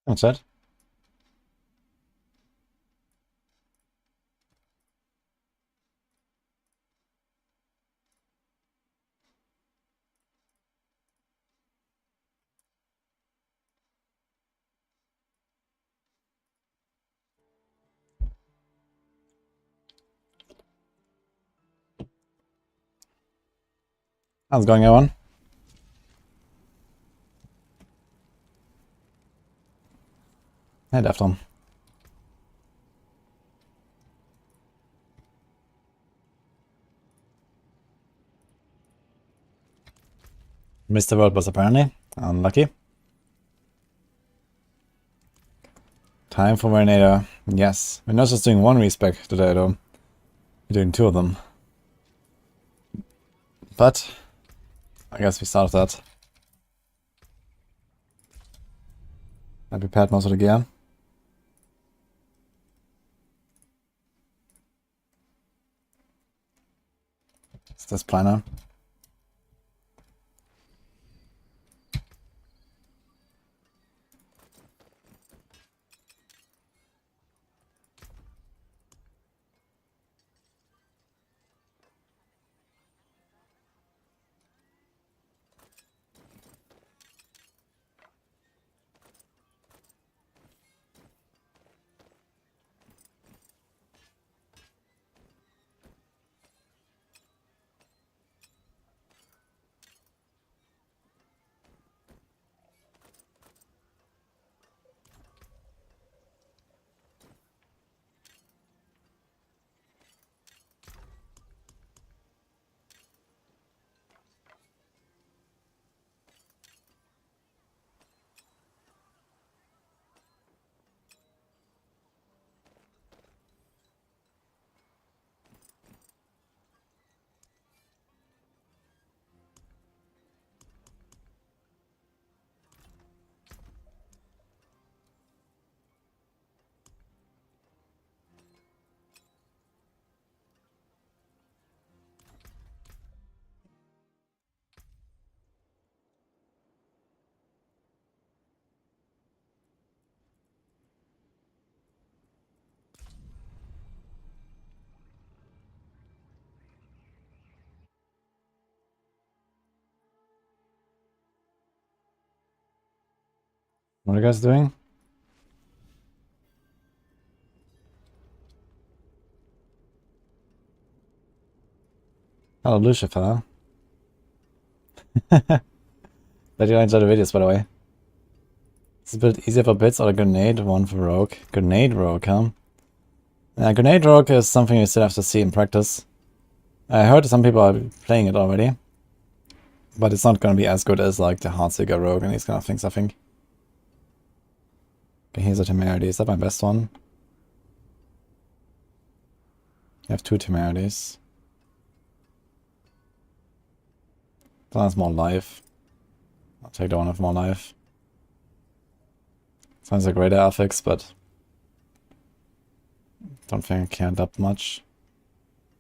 That's it. How's it going, everyone? Hey, Defton. Mr. World was apparently unlucky. Time for Marinator. Yes. We're not just doing one respec today, though. We're doing two of them. But I guess we start with that. I prepared most of the gear. It's this planner. What are you guys doing? Hello, Lucifer. Glad you enjoyed the videos, by the way. It's a bit easier for bits or a grenade one for rogue. Grenade rogue, huh? Grenade rogue is something you still have to see in practice. I heard some people are playing it already. But it's not gonna be as good as like the Heartseeker rogue and these kind of things, I think. Okay, here's a temerity. Is that my best one? I have two temerities. That one's more life. I'll take the one with more life. Sounds like greater affix, but don't think I can adapt much.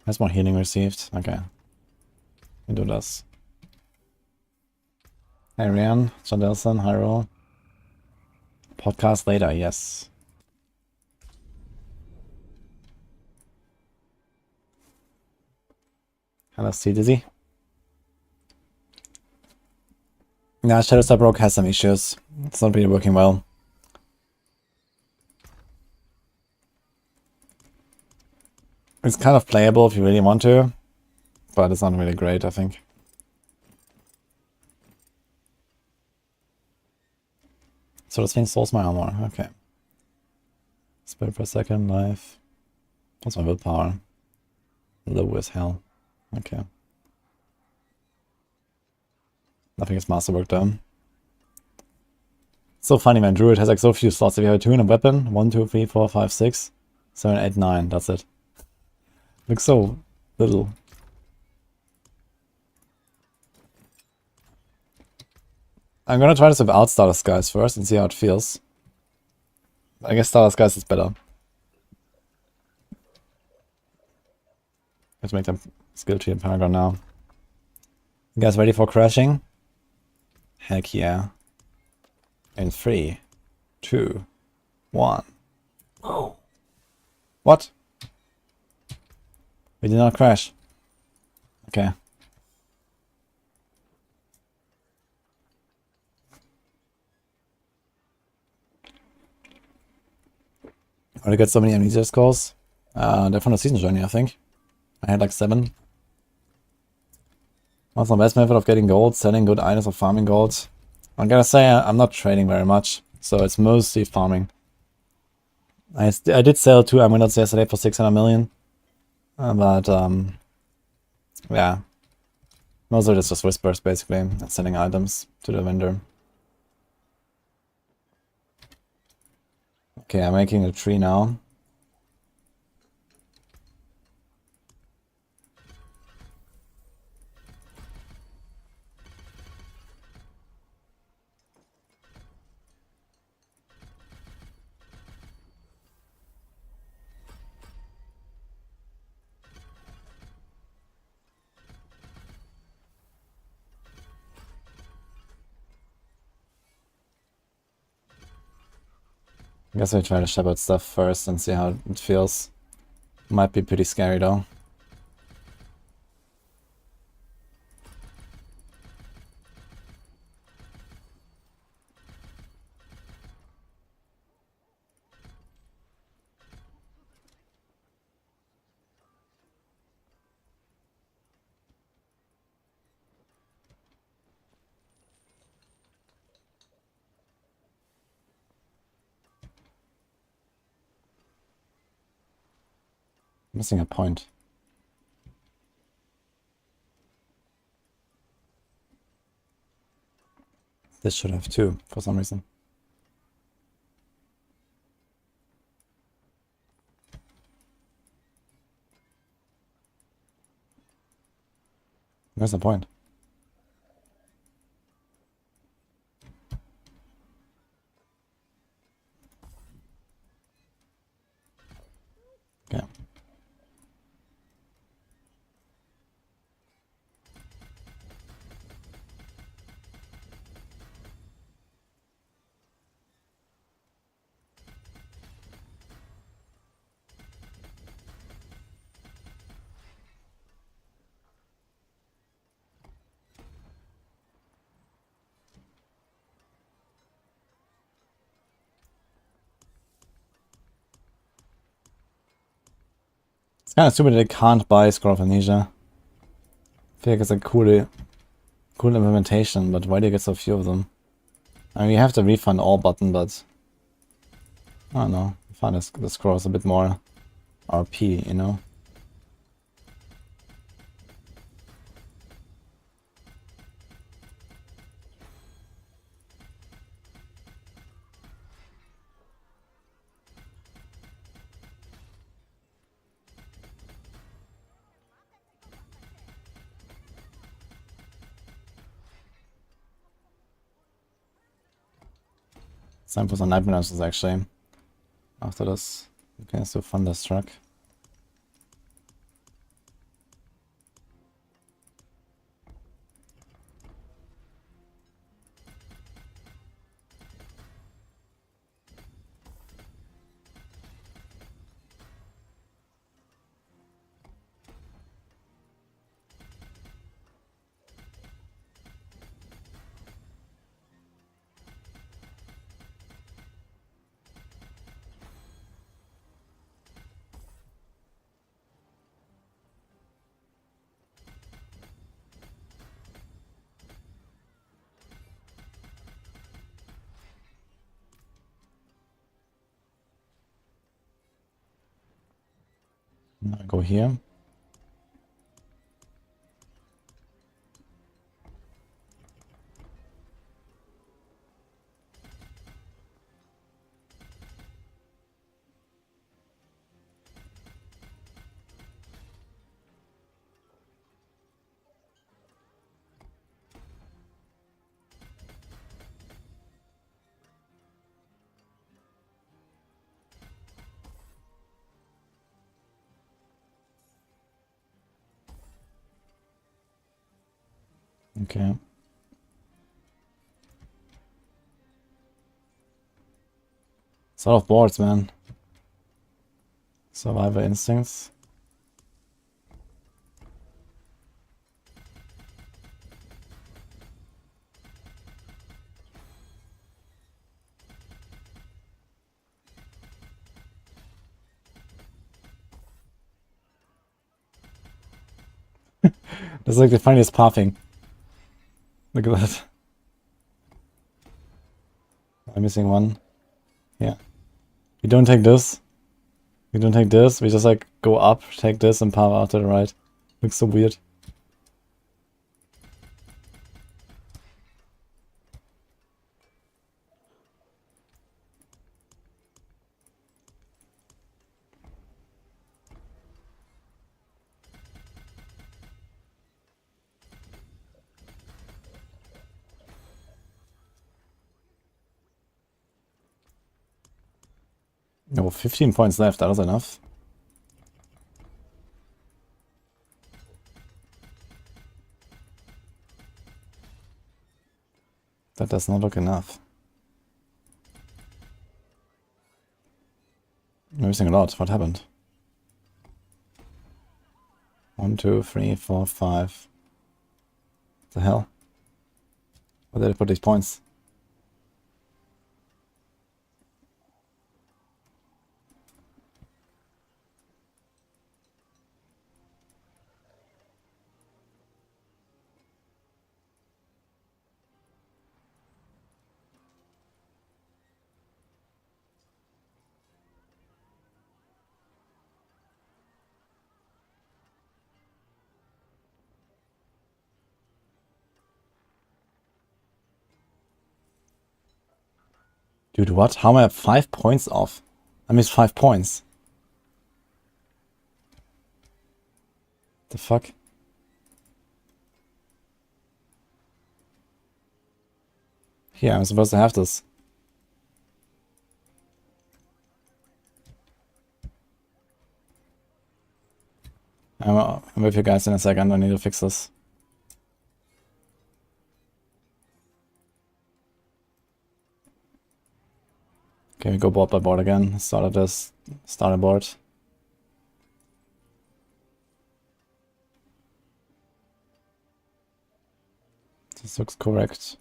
Has more healing received. Okay. We do this. Hey Rian, John Delson, Hyro. Podcast later, yes. Hello, C Dizzy. Yeah, Shadowstar Rogue has some issues. It's not really working well. It's kind of playable if you really want to, but it's not really great, I think. So this thing stores my armor, okay. Spell per second, life. What's my willpower? Low as hell. Okay. Nothing is masterwork done. So funny, man. Druid has like so few slots. If you have a 2 and a weapon, 1, 2, 3, 4, 5, 6, 7, 8, 9. That's it. Looks so little. I'm gonna try this without Starter Skies first and see how it feels. I guess Starter Skies is better. Let's make them skill tree in Paragon now. You guys ready for crashing? Heck yeah. In 3, 2, 1. Oh. What? We did not crash. Okay. I got so many amnesia scores. They're from the season journey, I think. I had like 7. What's the best method of getting gold? Selling good items or farming gold? I'm gonna say I'm not trading very much, so it's mostly farming. I did sell 2 amulets yesterday for 600 million. But yeah. Most of it is just whispers, basically, and sending items to the vendor. Okay, I'm making a tree now. I guess I try to shepherd stuff first and see how it feels. Might be pretty scary though. Missing a point. This should have 2 for some reason. Where's the point? Okay. It's kind of stupid that they can't buy Scroll of Amnesia. I feel like it's a cool implementation, but why do you get so few of them? I mean, you have the refund all button, but I don't know. I find the scrolls a bit more RP, you know? It's time for some Nightmare Nurses, actually. After this. Okay, so Thunderstruck. I go here. Okay. It's a lot of boards, man. Survivor instincts. That's like the funniest pathing. Look at that. I'm missing one. Yeah. We don't take this. We don't take this. We just like go up, take this, and path out to the right. Looks so weird. Oh, 15 points left. That was enough. That does not look enough. I'm missing a lot. What happened? 1, 2, 3, 4, 5. What the hell? Where did I put these points? Dude, what? How am I 5 points off? I missed 5 points. The fuck? Yeah, I'm supposed to have this. I'm with you guys in a second. I need to fix this. Okay, we go board by board again. Started this. Started board. This looks correct.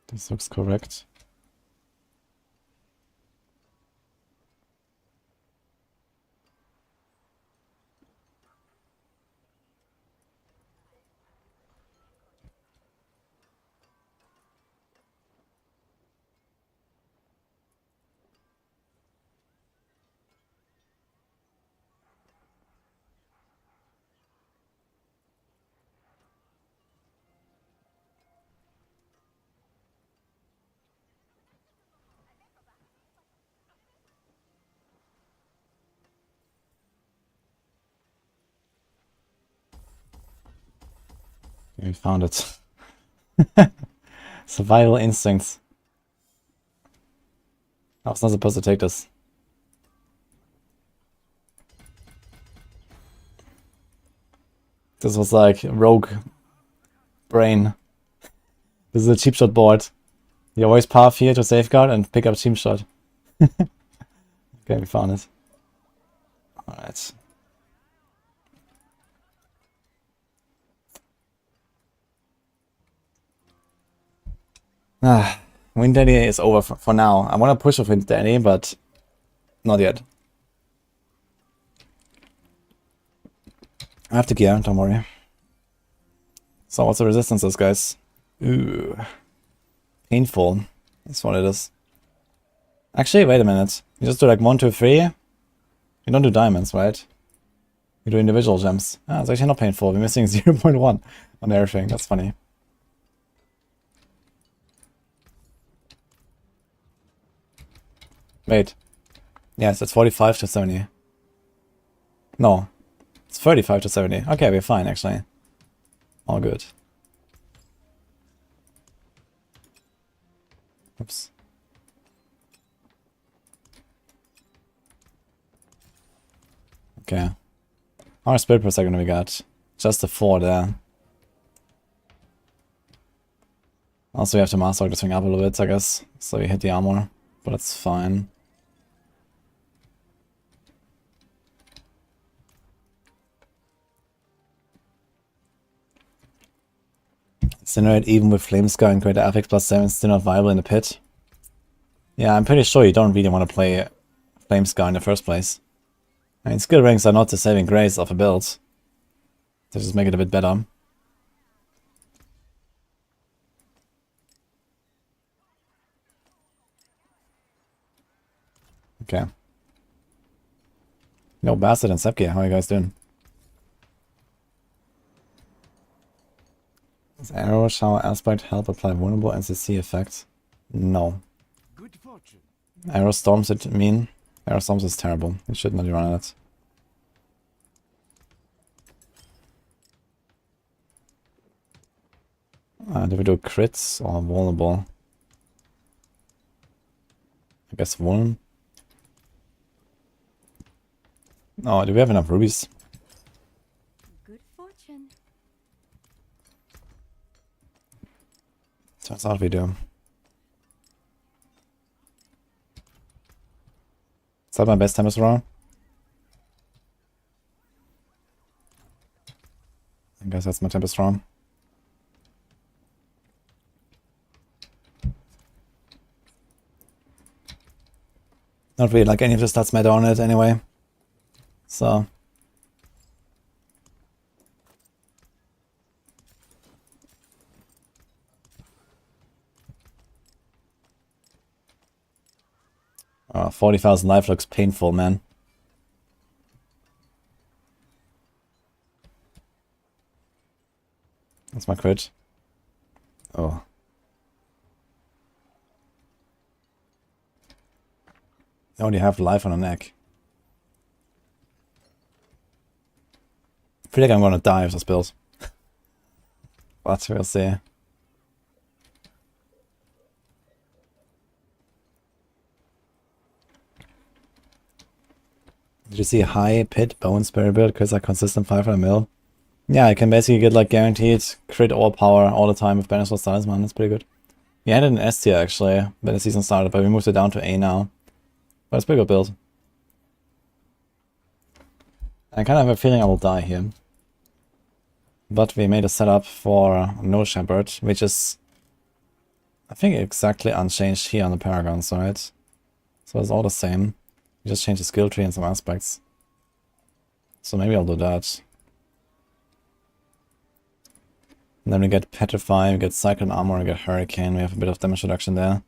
This looks correct. We found it. Survival instincts. I was not supposed to take this. This was like rogue brain. This is a cheap shot board. You always path here to safeguard and pick up cheap shot. Okay, we found it. Alright. Wind Daddy is over for now. I want to push with Wind Daddy, but not yet. I have the gear, don't worry. So what's the resistances, guys? Ooh. Painful. That's what it is. Actually, wait a minute. You just do like 1, 2, 3. You don't do diamonds, right? You do individual gems. Ah, it's actually not painful. We're missing 0.1 on everything. That's funny. Wait. Yes, it's 45 to 70. No. It's 35 to 70. Okay, we're fine, actually. All good. Oops. Okay. How much spirit per second we got? Just a 4 there. Also, we have to master this thing up a little bit, I guess. So we hit the armor, but it's fine. Incinerate even with Flamescar and Greater Affix plus 7 is still not viable in the pit. Yeah, I'm pretty sure you don't really want to play Flamescar in the first place. I mean, skill rings are not the saving grace of a build. They just make it a bit better. Okay. No, Bastard and Sepke, how are you guys doing? Does Arrow Shower Aspect help apply vulnerable NCC effects? No. Good fortune. Arrow Storms it mean? Arrow Storms is terrible. You should not run it. Do we do crits or vulnerable? I guess vuln. Oh, do we have enough rubies? Good fortune. Turns out we do. Is that my best Tempest roll? I guess that's my Tempest roll. Not really like any of the stats matter on it anyway. So. 40,000 life looks painful, man. That's my crit. Oh. I only have life on a neck. I feel like I'm gonna die if this build. But we'll see. Did you see high pit bone spirit build because I consistent 500 mil? Yeah, I can basically get like guaranteed crit all power all the time with Banishable Talisman. That's pretty good. We had it in S tier actually when the season started, but we moved it down to A now. But it's a pretty good build. I kind of have a feeling I will die here. But we made a setup for no Shepherd, which is, I think, exactly unchanged here on the Paragon side. So it's all the same. We just changed the skill tree in some aspects. So maybe I'll do that. And then we get Petrify, we get Cyclone Armor, we get Hurricane, we have a bit of damage reduction there.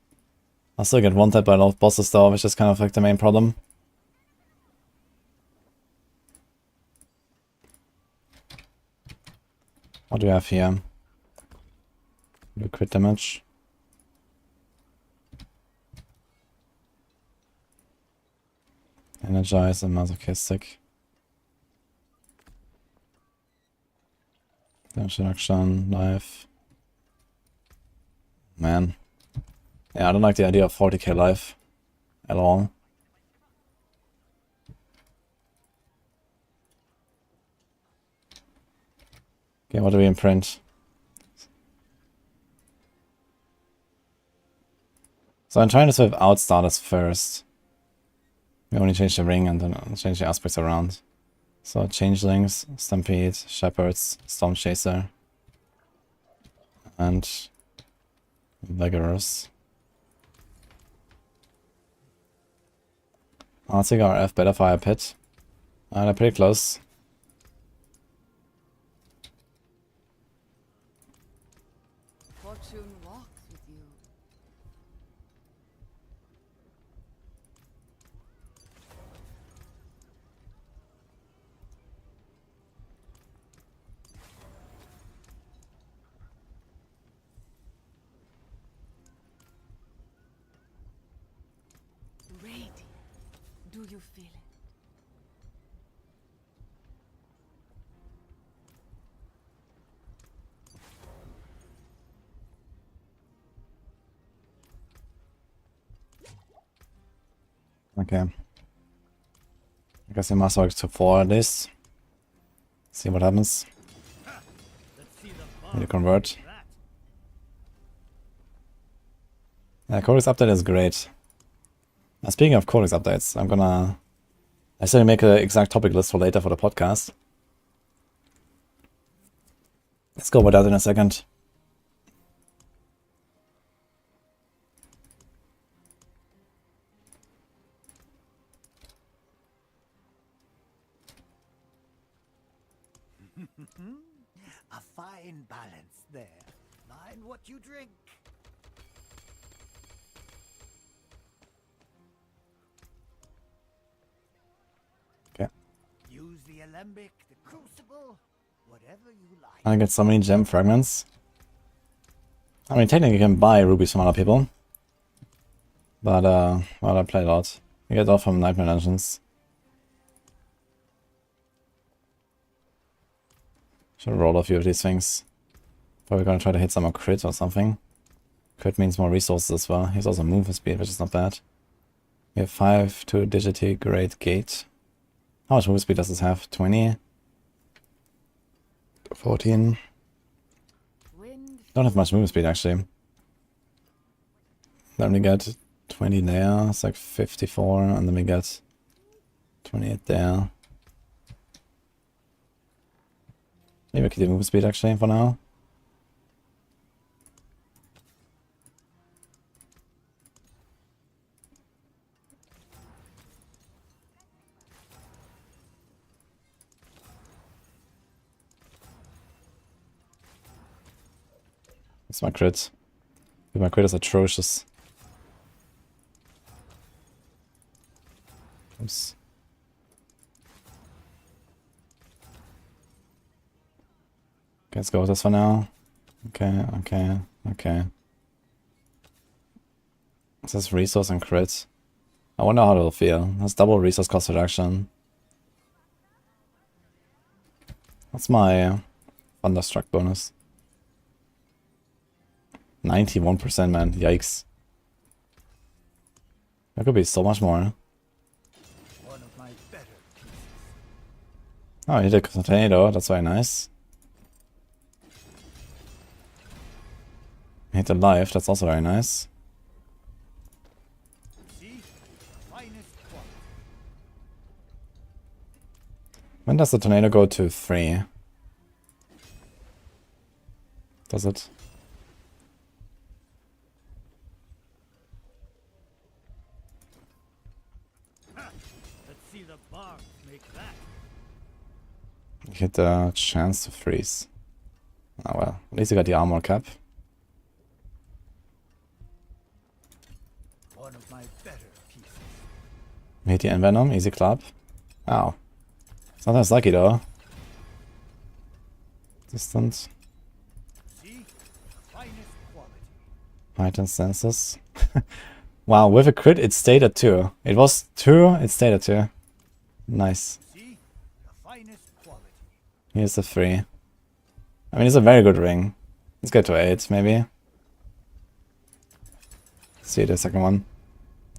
I'll still get one tap by a lot of bosses though, which is kind of like the main problem. What do we have here? Do crit damage. Energize and Masochistic. Damage reduction, life. Man. Yeah, I don't like the idea of 40k life at all. Okay, what do we imprint? So I'm trying this without starters first. We only change the ring and then change the aspects around. So Changelings, Stampede, Shepherds, Storm Chaser, and Vigorous. I'll take our F better fire pit. They're pretty close. Fortune walks with you. Radiant. Do you feel it? Okay. I guess I Masterwork to 4 at least. See what happens. Need to convert. Yeah, Codex update is great. Speaking of Codex updates, I still make an exact topic list for later for the podcast. Let's go over that in a second. A fine balance there. Mind what you drink. Okay. Use the alembic, the crucible, whatever you like. I get so many gem fragments. I mean, technically you can buy rubies from other people. But, well, I play a lot. You get it all from Nightmare Dungeons. Should roll a few of these things. Probably gonna try to hit some more crit or something. Crit means more resources as well. He's also movement speed, which is not bad. We have 5 2-digity great gate. How much movement speed does this have? 20? 14? Don't have much movement speed actually. Then we get 20 there, it's like 54, and then we get 28 there. Maybe we could do movement speed actually for now. It's my crit. My crit is atrocious. Oops. Okay, let's go with this for now. Okay. This is resource and crit. I wonder how it'll feel. That's double resource cost reduction. That's my Thunderstruck bonus. 91%, man. Yikes. That could be so much more. One of my better pieces. Oh, he did a tornado. That's very nice. Hit the life. That's also very nice. See? The finest quality. When does the tornado go to 3? Does it? Let's see the Barb make that. Hit the chance to freeze. Oh well, at least you got the armor cap. One of my better pieces. Hit the envenom, easy clap. Ow. Sometimes lucky though. Distant. See? The finest quality. Heightened senses. Wow, with a crit it stayed at 2. It was 2, it stayed at 2. Nice. See? The finest quality. Here's the 3. I mean, it's a very good ring. Let's get to 8, maybe. See the second one.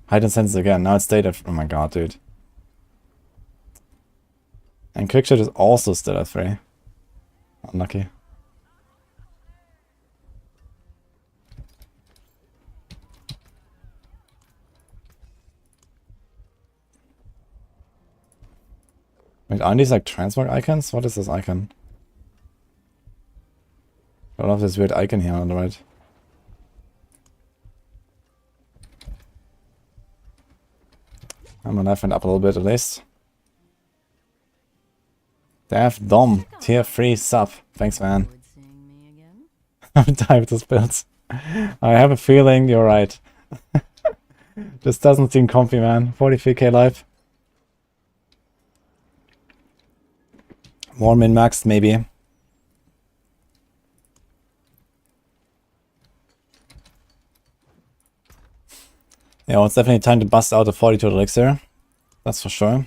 Heightened senses again. Now it stayed at... Oh my god, dude. And quickshot is also still at 3. Unlucky. Wait, aren't these like transmog icons? What is this icon? I love this weird icon here on the right. I'm gonna life went up a little bit at least. Dev Dom, tier 3 sub. Thanks, man. I'm tired of this build. I have a feeling you're right. This doesn't seem comfy, man. 43k life. More min-maxed, maybe. Yeah, well, it's definitely time to bust out a 42 elixir. That's for sure.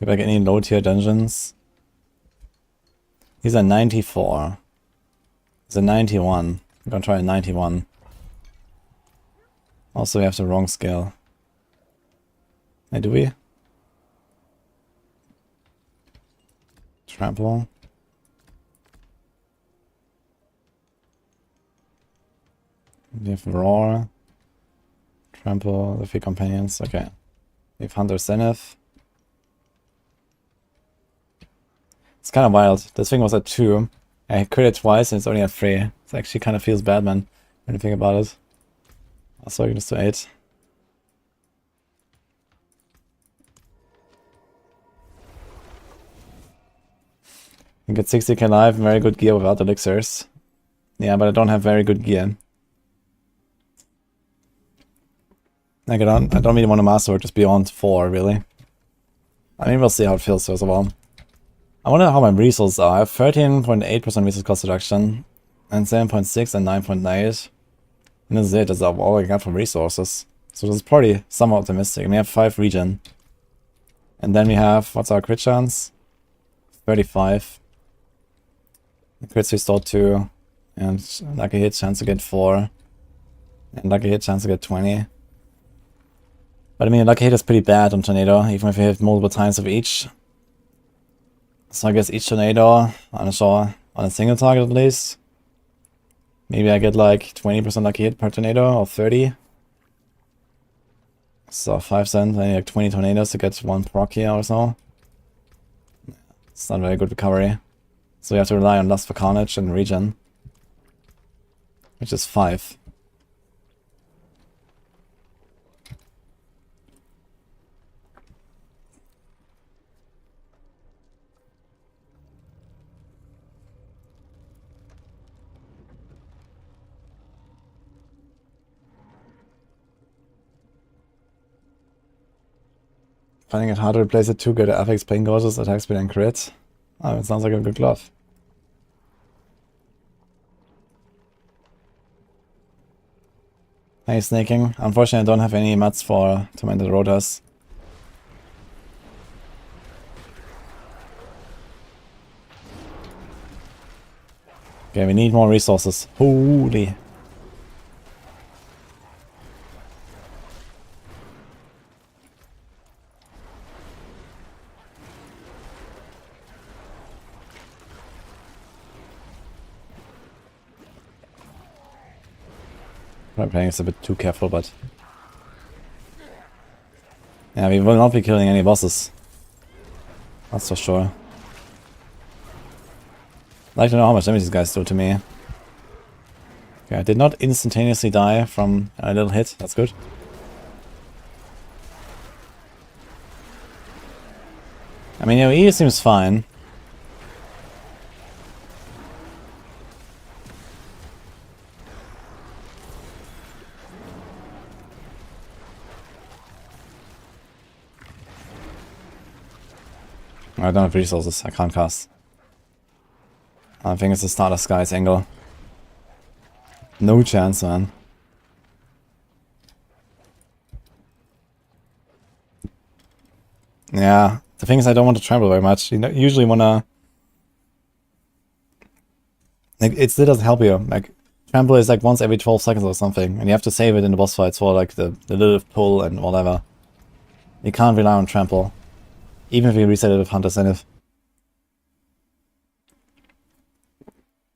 If I get any low tier dungeons. He's a 94. He's a 91. I'm gonna try a 91. Also, we have the wrong skill. Hey, do we? Trample. We have Roar. Trample, the 3 companions. Okay. We have Hunter Zenith. It's kind of wild. This thing was at 2. I crit it twice and it's only at 3. It actually kind of feels bad, man, when you think about it. Also, I can just do 8. You get 60k life, very good gear without elixirs. Yeah, but I don't have very good gear. Like I don't really want to masterwork just beyond 4, really. I mean, we'll see how it feels first of all. I wonder how my resources are. I have 13.8% resource cost reduction, and 7.6 and 9.8. And this is it, that's all I got from resources. So this is probably somewhat optimistic. And we have 5 regen. And then we have, what's our crit chance? 35. The crits restored 2. And lucky hit chance to get 4. And lucky hit chance to get 20. But I mean, lucky hit is pretty bad on Tornado, even if you hit multiple times of each. So I guess each Tornado, I'm not sure, on a single target at least. Maybe I get like 20% lucky hit per Tornado, or 30. So 5 cents, I need like 20 Tornadoes to get 1 proc here or so. It's not very good recovery. So you have to rely on Lust for Carnage and Regen. Which is 5. Finding it hard to replace it too good at affix, pain gorgeous, attack speed and crit. Oh, it sounds like a good glove. Hey, snaking. Unfortunately, I don't have any mats for Tormented Rotors. Okay, we need more resources. Holy. I'm playing is a bit too careful, but yeah, we will not be killing any bosses. That's for sure. I'd like to know how much damage these guys do to me. Okay, I did not instantaneously die from a little hit. That's good. I mean, AoE seems fine. I don't have resources, I can't cast. I think it's the Starter Skies angle. No chance, man. Yeah, the thing is I don't want to trample very much. You know, usually wanna... Like, it still doesn't help you. Like, trample is like once every 12 seconds or something, and you have to save it in the boss fights for like the little pull and whatever. You can't rely on trample. Even if you reset it with Hunter Zenith.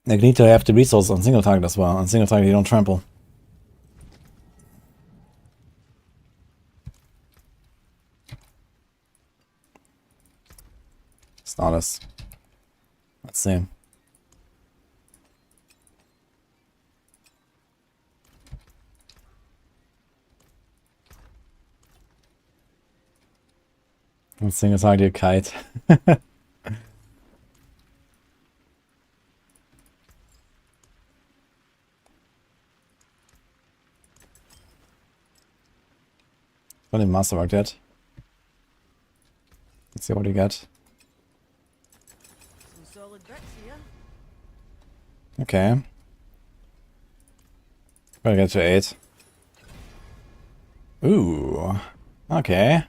Like, you need to have the resources on single target as well. On single target you don't trample. Starters. Let's see. On single target kite. Not in Masterwork yet. Let's see what you get. Some solid bricks here. Okay. Gotta get to 8. Ooh. Okay.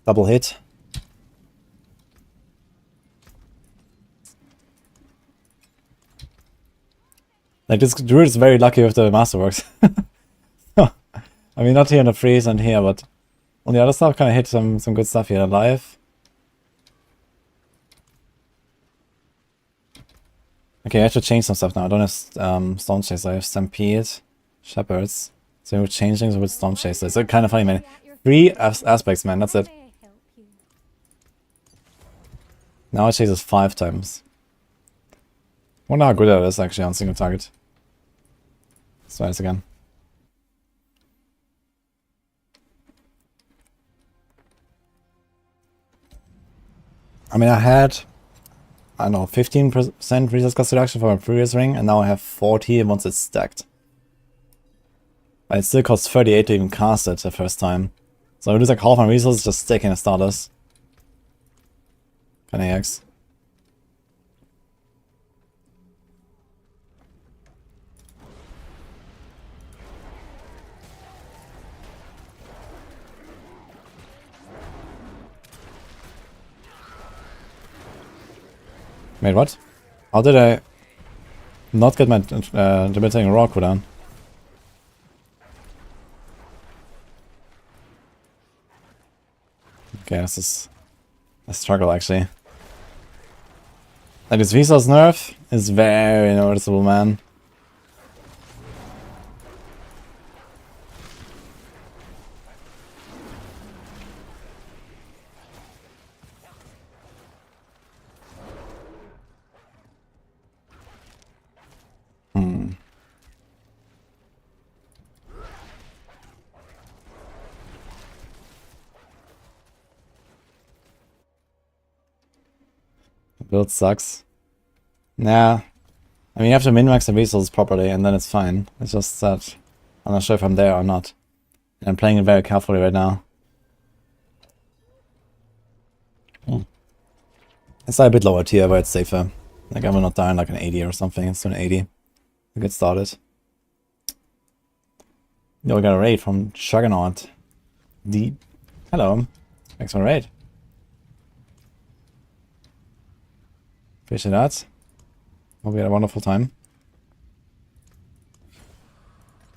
Double hit. Like, this Druid is very lucky with the Masterworks. I mean, not here in the freeze and here, but on the other stuff, kind of hit some good stuff here. Live. Okay, I have to change some stuff now. I don't have Stone Chaser. I have Stampede, Shepherds. So we're changing things with Stone Chaser. It's kind of funny, man. 3 aspects, man. That's it. Now it chases 5 times. Wonder how good that is actually on single target. Let's try this again. I mean, I had, I don't know, 15% resource cost reduction for my previous ring, and now I have 40 once it's stacked. But it still costs 38 to even cast it the first time. So I lose like half my resources just stacking the starters. Kinda X. Wait, what? How did I not get my debilitating raw cooldown? Okay, this is a struggle actually. Like, this Vsauce nerf is very noticeable, man. Build sucks. Nah. I mean, you have to min-max the resources properly and then it's fine. It's just that I'm not sure if I'm there or not. And I'm playing it very carefully right now. It's like a bit lower tier, but it's safer. Like, I will not die in like an 80 or something. It's an 80 to get started. Yo, we got a raid from Juggernaut. Hello. Thanks for the raid. Appreciate that. Hope we had a wonderful time.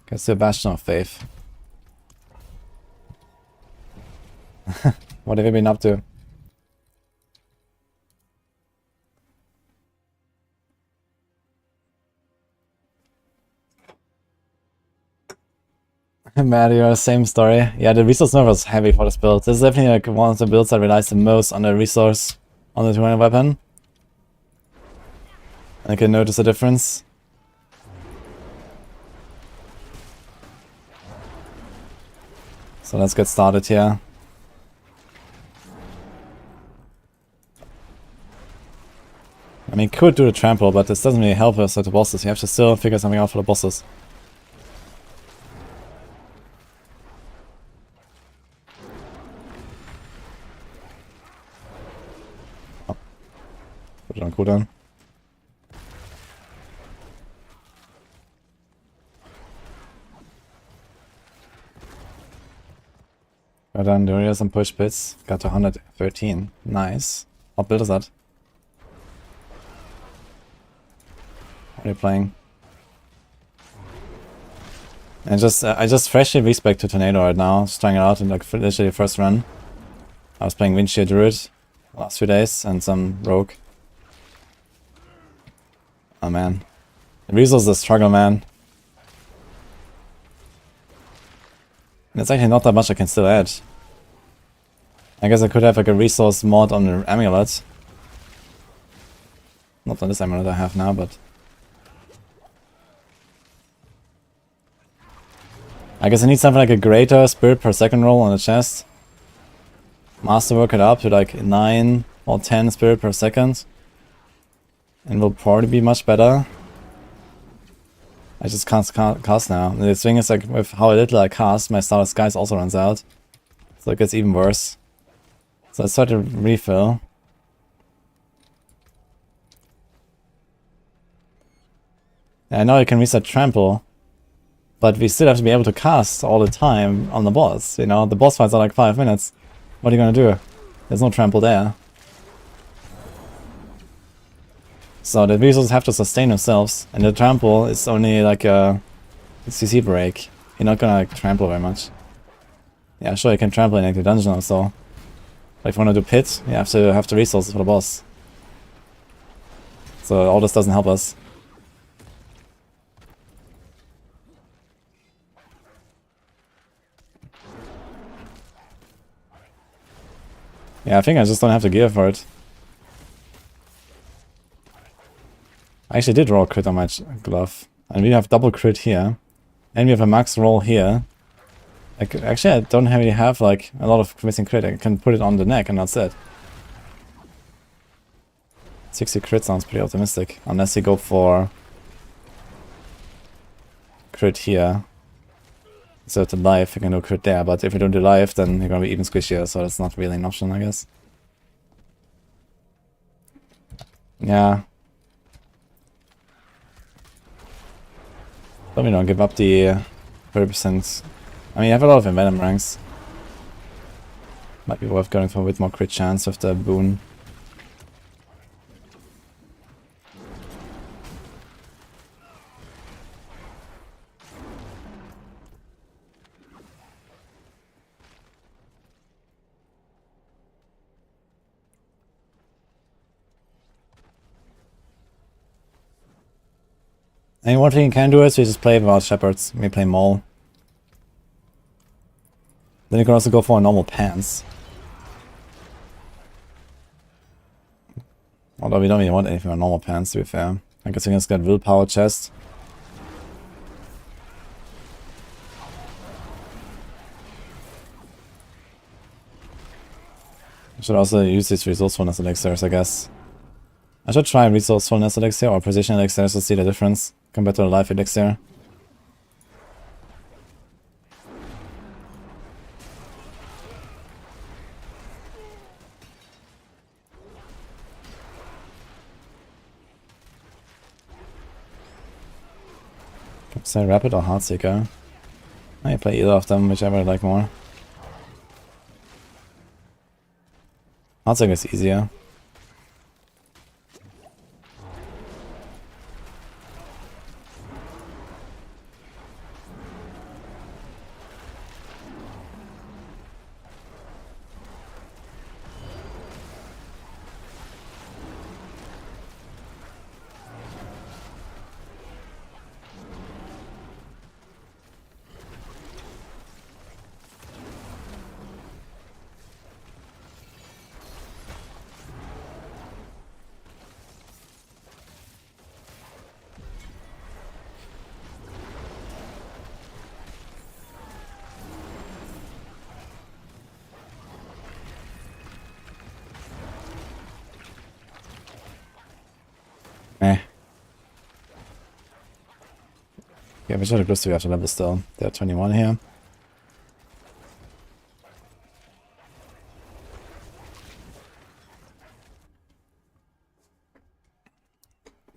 Guess the Bastion of Faith. What have you been up to? Mario, same story. Yeah, the resource nerf was heavy for this build. This is definitely like one of the builds that relies the most on the resource on the 200 weapon. I can notice a difference. So let's get started here. I mean, could do the trample, but this doesn't really help us at the bosses. You have to still figure something out for the bosses. Oh. Put it on cooldown. Well done, there are some push bits. Got to 113. Nice. What build is that? What are you playing? And I just freshly respec to Tornado right now. Just trying it out in like literally the first run. I was playing Windshield Druid the last few days and some Rogue. Oh man. The resource is a struggle, man. There's actually not that much I can still add. I guess I could have like a resource mod on the amulet. Not on this amulet I have now, but... I guess I need something like a greater spirit per second roll on the chest. Masterwork it up to like 9 or 10 spirit per second. And will probably be much better. I just can't cast now. The thing is, like, with how little I cast, my Starless Skies also runs out. So it gets even worse. So let's try to refill. Yeah, I know I can reset Trample, but we still have to be able to cast all the time on the boss. You know, the boss fights are like 5 minutes. What are you gonna do? There's no Trample there. So the resources have to sustain themselves, and the trample is only like a CC break. You're not gonna like trample very much. Yeah, sure you can trample in like the dungeon or so. But if you wanna do pit, you have to have the resources for the boss. So all this doesn't help us. Yeah, I think I just don't have the gear for it. I actually did roll crit on my glove. And we have double crit here. And we have a max roll here. Like, actually, I don't really have like a lot of missing crit. I can put it on the neck and that's it. 60 crit sounds pretty optimistic. Unless you go for crit here. So to life, you can do crit there. But if you don't do life, then you're gonna be even squishier. So that's not really an option, I guess. Yeah. Let me not give up the 30%. I mean, I have a lot of envenom ranks. Might be worth going for a bit more crit chance with the boon. And one thing you can do is you just play without shepherds. You play mole. Then you can also go for a normal pants. Although we don't really want anything on normal pants, to be fair. I guess we can just get willpower chest. I should also use these resourcefulness elixirs, I guess. I should try resourcefulness elixir or precision elixir to see the difference compared to the life elixir. Say Rapid or Heartseeker? I play either of them, whichever I like more. Heartseeker is easier. Yeah, which are the close to we have to level still? They're 21 here.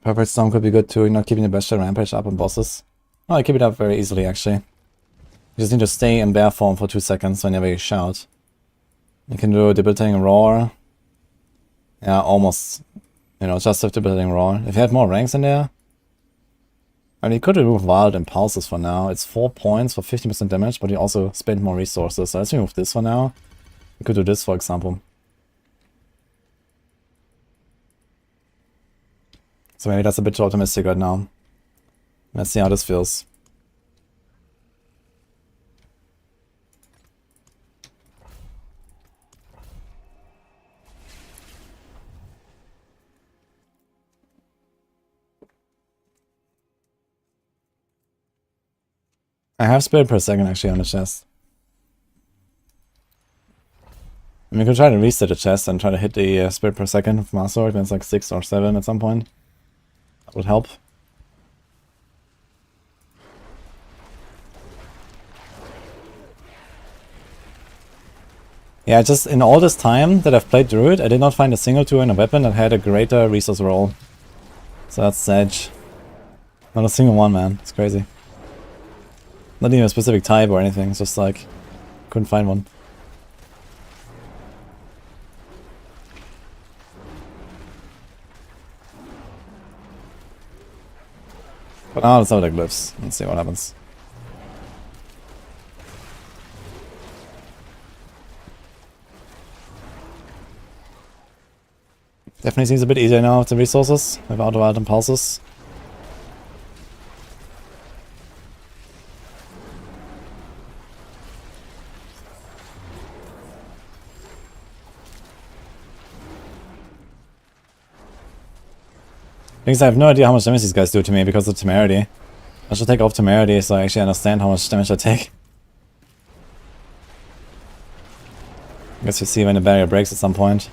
Perfect Storm could be good too, not keeping the Bestial Rampage up on bosses. Oh, I keep it up very easily actually. You just need to stay in bear form for 2 seconds whenever you shout. You can do Debilitating Roar. Yeah, almost. You know, just with Debilitating Roar. If you had more ranks in there, I mean, you could remove Wild Impulses for now. It's 4 points for 50% damage, but you also spend more resources. So let's remove this for now. You could do this, for example. So maybe that's a bit too optimistic right now. Let's see how this feels. I have spirit per second actually on the chest. And we could try to reset the chest and try to hit the spirit per second with Masterwork when it's like 6 or 7 at some point. That would help. Yeah, just in all this time that I've played Druid, I did not find a single tool in a weapon that had a greater resource roll. So that's Sedge. Not a single one, man. It's crazy. Not even a specific type or anything, it's just like, couldn't find one. But now let's have the glyphs and see what happens. Definitely seems a bit easier now with the resources, without wild impulses. Because I have no idea how much damage these guys do to me because of temerity. I should take off temerity so I actually understand how much damage I take. I guess we see when the barrier breaks at some point.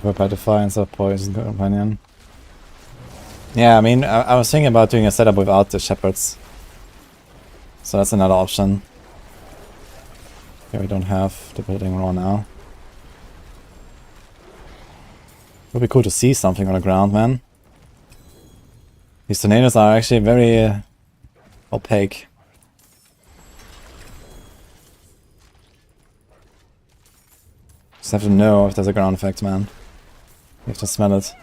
Prepare to fire instead of poison companion. Yeah, I mean, I was thinking about doing a setup without the shepherds. So that's another option. Yeah, we don't have the building raw now. It would be cool to see something on the ground, man. These tornadoes are actually very opaque. Just have to know if there's a ground effect, man. You have to smell it.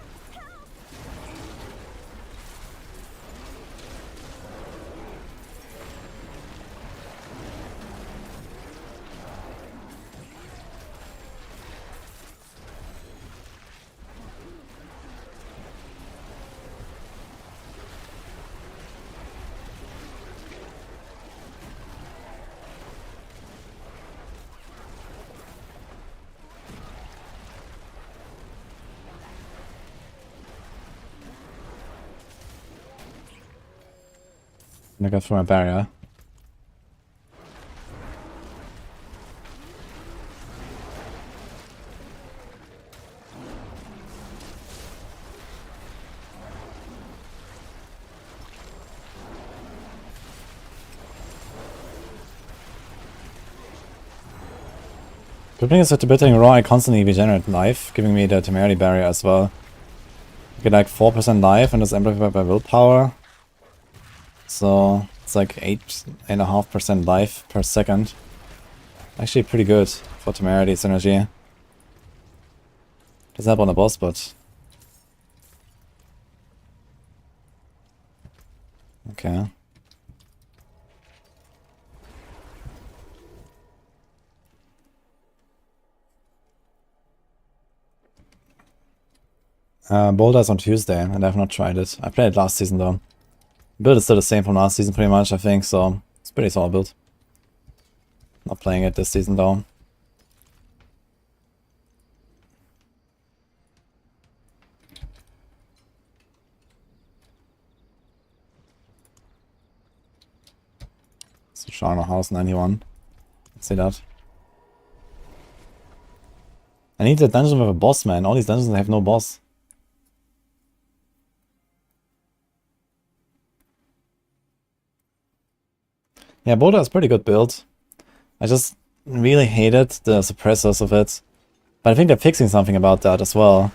I'm gonna go through my barrier. Good thing is with the building raw, I constantly regenerate life, giving me the temerity barrier as well. I get like 4% life and it's amplified by willpower. So it's like 8.5% life per second. Actually pretty good for temerity synergy. Doesn't help on the boss, but... Okay. Boulder's on Tuesday, and I've not tried it. I played it last season though. Build is still the same from last season pretty much, I think, so it's pretty solid build. Not playing it this season though. So Charnel House 91. Let's see that. I need a dungeon with a boss, man. All these dungeons have no boss. Yeah, Boulder is pretty good build. I just really hated the suppressors of it. But I think they're fixing something about that as well.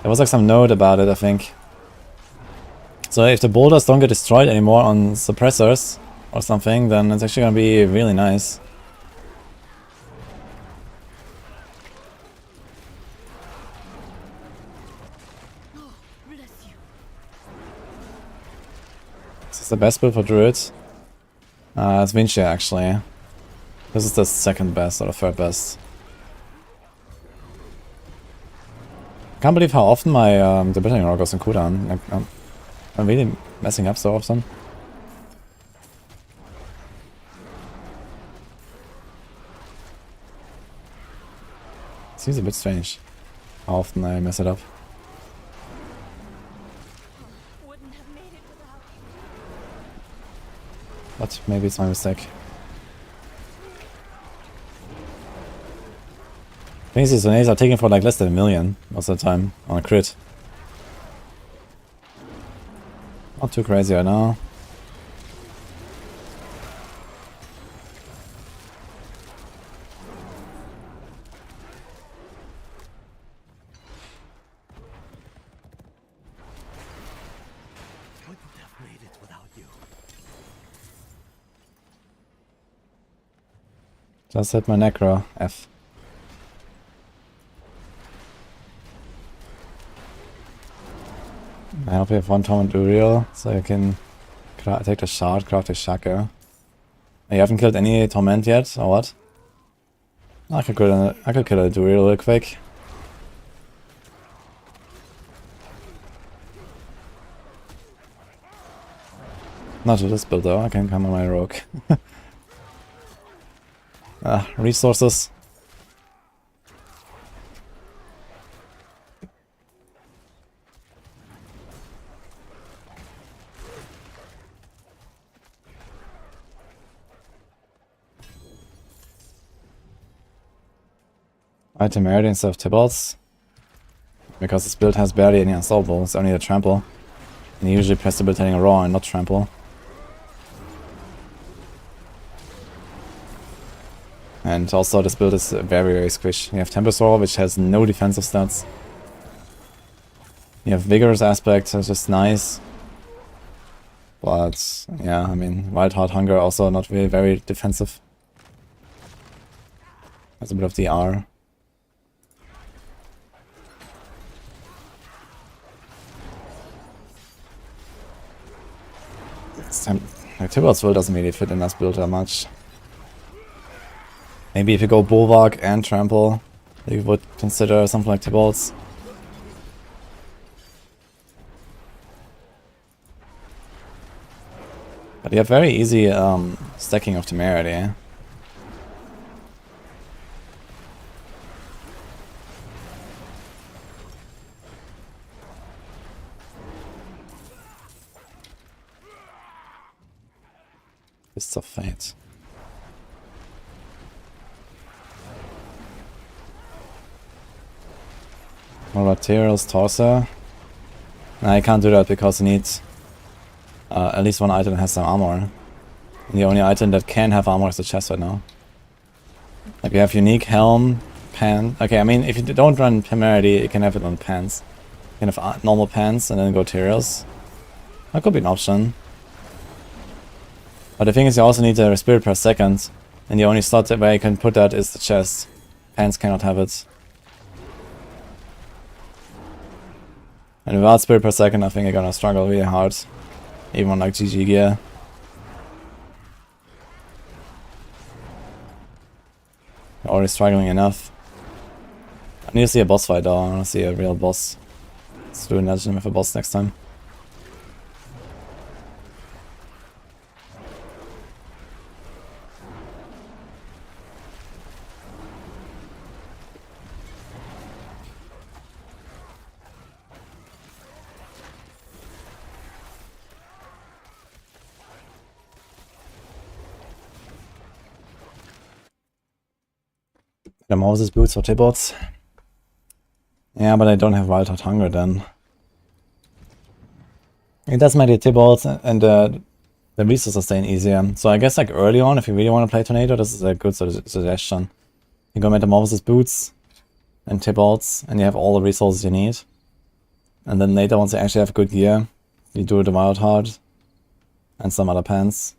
There was like some note about it, I think. So if the boulders don't get destroyed anymore on suppressors or something, then it's actually gonna be really nice. This is the best build for Druid. It's Vinci actually. This is the second best or the third best. I can't believe how often my debilitating roll goes in cooldown. Like, I'm really messing up so often. Seems a bit strange how often I mess it up. But maybe it's my mistake. Things is grenades are taken for like less than 1 million most of the time on a crit. Not too crazy right now. Just hit my Necro. F. I hope you have one Tormented Uriel, so you can take the shard, craft a Shaker. You haven't killed any Torment yet, or what? I could kill a Uriel real quick. Not to this build though, I can come on my rogue. Resources. Itemization instead of Tibalts. Because this build has barely any unstoppable, it's only a trample. And you usually press the build hitting a raw and not trample. And also this build is very squish. You have Tempest Roar, which has no defensive stats. You have Vigorous Aspect, which is nice. But yeah, I mean, Wild Heart Hunger also not very defensive. Has a bit of the R. Tibalt's will doesn't really fit in this build that much. Maybe if you go Bulwark and Trample, you would consider something like Tibalt's. But you have very easy stacking of Temerity. Fists of Fate. What about Tyrell's Torso? Nah, I can't do that because you need at least one item that has some armor. And the only item that can have armor is the chest right now. Like you have unique helm, pants. Okay, I mean if you don't run Temerity, you can have it on pants. You can have normal pants and then go Tyrell's. That could be an option. But the thing is you also need a spirit per second. And the only slot where you can put that is the chest. Pants cannot have it. And without spirit per second, I think you're gonna struggle really hard. Even on like GG gear. You're already struggling enough. I need to see a boss fight though, I wanna see a real boss. Let's do a legend with a boss next time. The Moses boots or Tibalts. Yeah, but I don't have Wild Heart Hunger then. It does make the Tibalts and the resources staying easier. So I guess like early on, if you really want to play Tornado, this is a good suggestion. You go Metamorphosis Boots and Tibalts, and you have all the resources you need. And then later, once you actually have good gear, you do the Wild Heart and some other pants.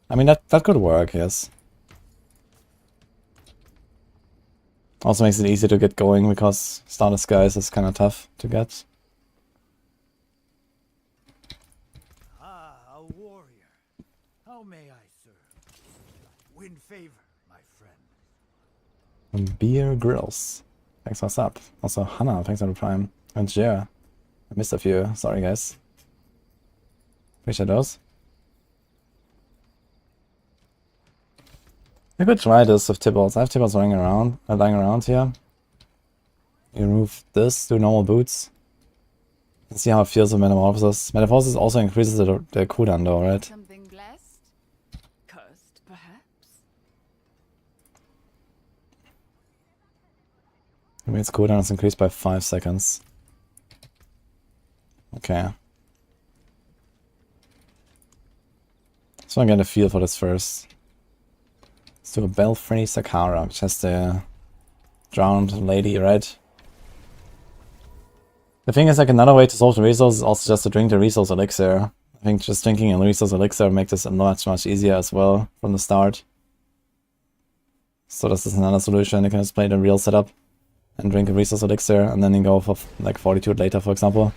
I mean, that could work, yes. Also makes it easy to get going because Starter Skies is kind of tough to get. Ah, a warrior. How may I serve? Win favor, my friend. And Beer Grills. Thanks for sub. Also Hannah, thanks for the prime. And Jer. I missed a few. Sorry guys. Appreciate those. I could try this with Tibalts. I have Tibalts lying around here. You remove this, do normal boots. And see how it feels with Metamorphosis. Metamorphosis also increases the cooldown though, right? Something blessed? Cursed, perhaps? I mean, its cooldown is increased by 5 seconds. Okay. So I'm gonna feel for this first. Let's do a Belfry Sakara, which has the drowned lady, right? The thing is, like, another way to solve the resource is also just to drink the resource elixir. I think just drinking a resource elixir makes this much easier as well from the start. So this is another solution. You can just play the real setup and drink a resource elixir, and then you go for like Fortitude later, for example.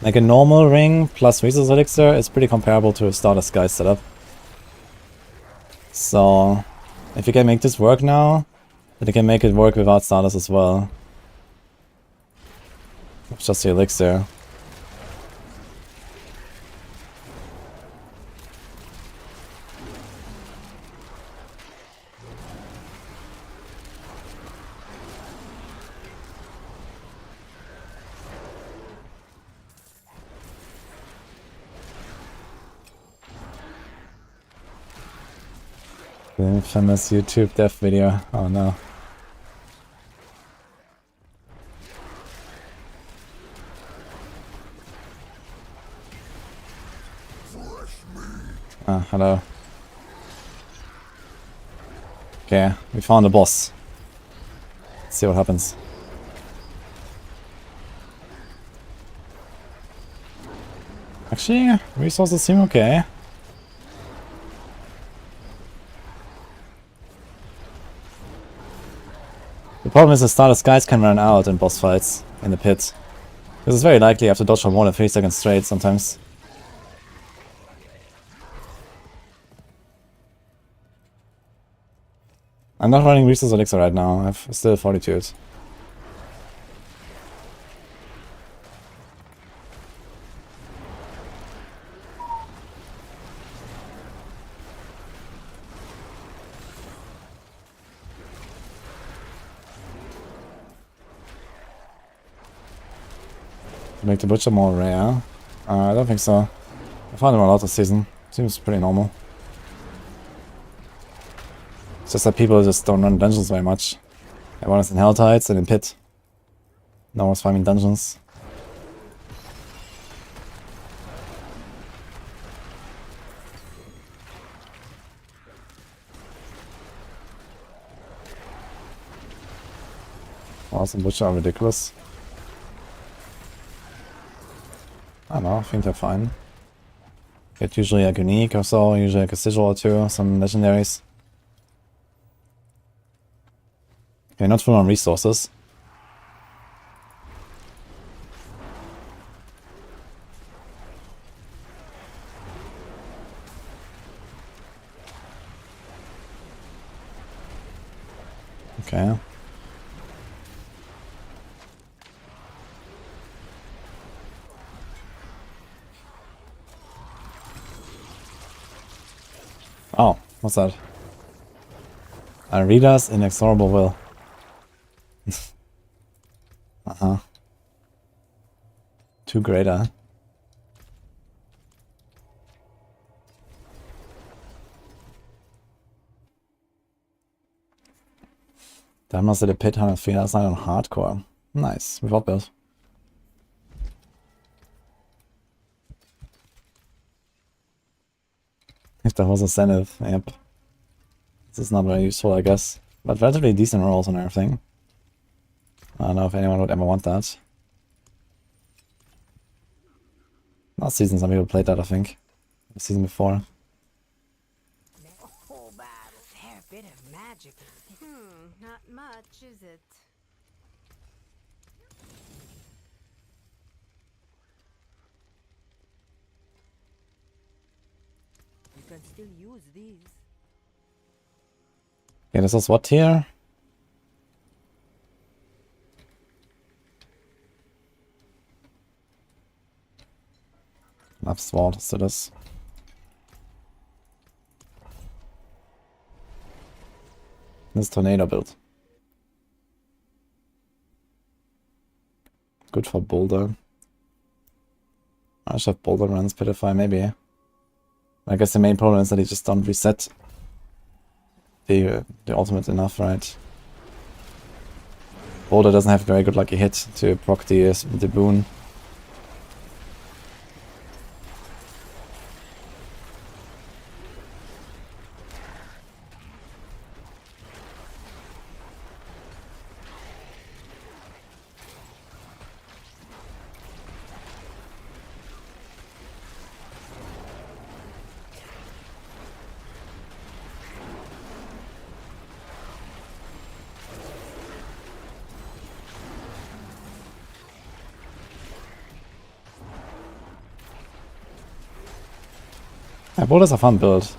Like a normal ring plus resource elixir is pretty comparable to a Stardust Sky setup. So if you can make this work now, then you can make it work without Stardust as well. It's just the elixir. The infamous YouTube death video. Oh no. Ah, hello. Okay, we found a boss. Let's see what happens. Actually, resources seem okay. The problem is the Stardust Guys can run out in boss fights in the pit. This is very likely you have to dodge for more than 3 seconds straight sometimes. I'm not running Resource Elixir right now, I have still Fortitude. Make the Butcher more rare? I don't think so. I found him a lot this season. Seems pretty normal. It's just that people just don't run dungeons very much. Everyone is in Hell Tides and in Pit. No one's farming dungeons. Awesome Butcher are ridiculous. I don't know, I think they're fine. Get usually a unique or so, usually like a sigil or two, some legendaries. Okay, not full on resources. Okay. Oh, what's that? Rita's inexorable will. Uh-huh. Too great, huh? Damals in the Pit 104 last night on hardcore. Nice, without build. If there was a Zenith, yep. This is not very useful, I guess. But relatively decent rolls and everything. I don't know if anyone would ever want that. Last season some people played that, I think. The season before. Fair bit of magic. Not much, is it? You can still use these. Okay, this is what here? Lab Sword, so this. This tornado build. Good for Boulder. I should have Boulder runs Pitify, maybe. I guess the main problem is that he just don't reset the ultimate enough, right? Boulder doesn't have a very good lucky hit to proc the boon. Yeah, Boulder's a fun build.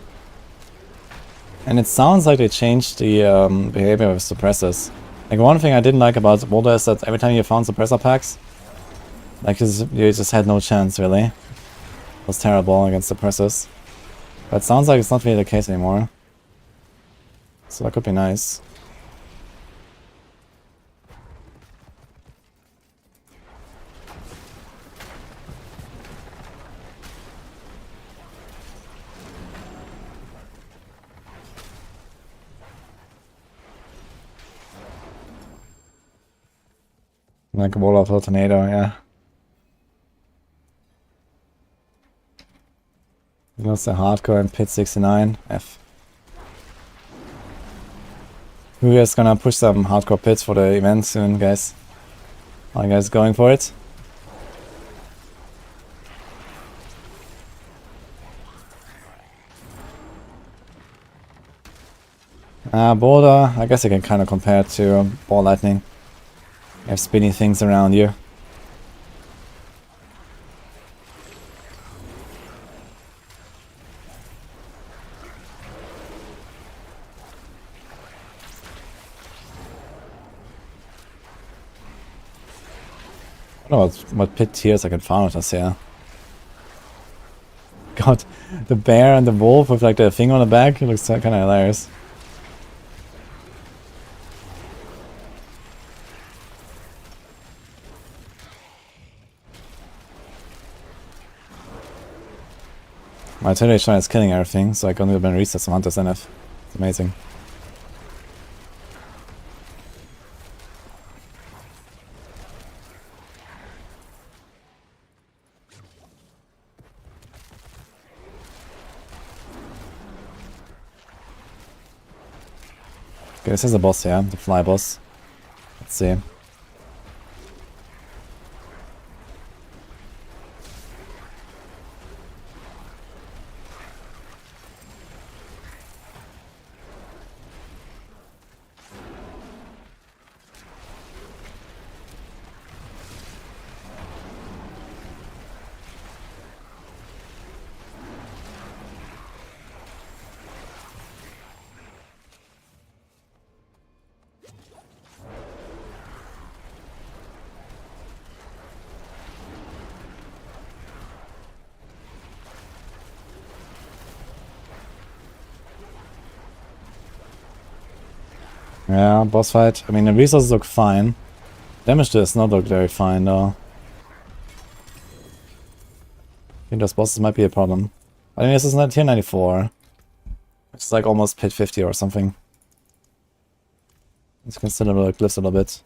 And it sounds like they changed the behavior of suppressors. Like one thing I didn't like about Boulder is that every time you found suppressor packs, like you just had no chance really. It was terrible against suppressors. But it sounds like it's not really the case anymore. So that could be nice. Like a wall of a tornado, yeah. Lost a hardcore and pit 69. F. Who is gonna push some hardcore pits for the event soon, guys? Are you guys going for it? Boulder, I guess I can kind of compare it to Ball Lightning. You have spinny things around you. I don't know what pit tiers I can find with us here. God, the bear and the wolf with like the thing on the back, it looks kind of hilarious. My Twitter shrine is killing everything, so I can even reset some Hunters NF. It's amazing. Okay, this is the boss here, the fly boss. Let's see. Yeah, boss fight. I mean, the resources look fine. Damage does not look very fine, though. I think those bosses might be a problem. I mean, this is not tier 94. It's like almost pit 50 or something. It's considerable, it glyphs a little bit.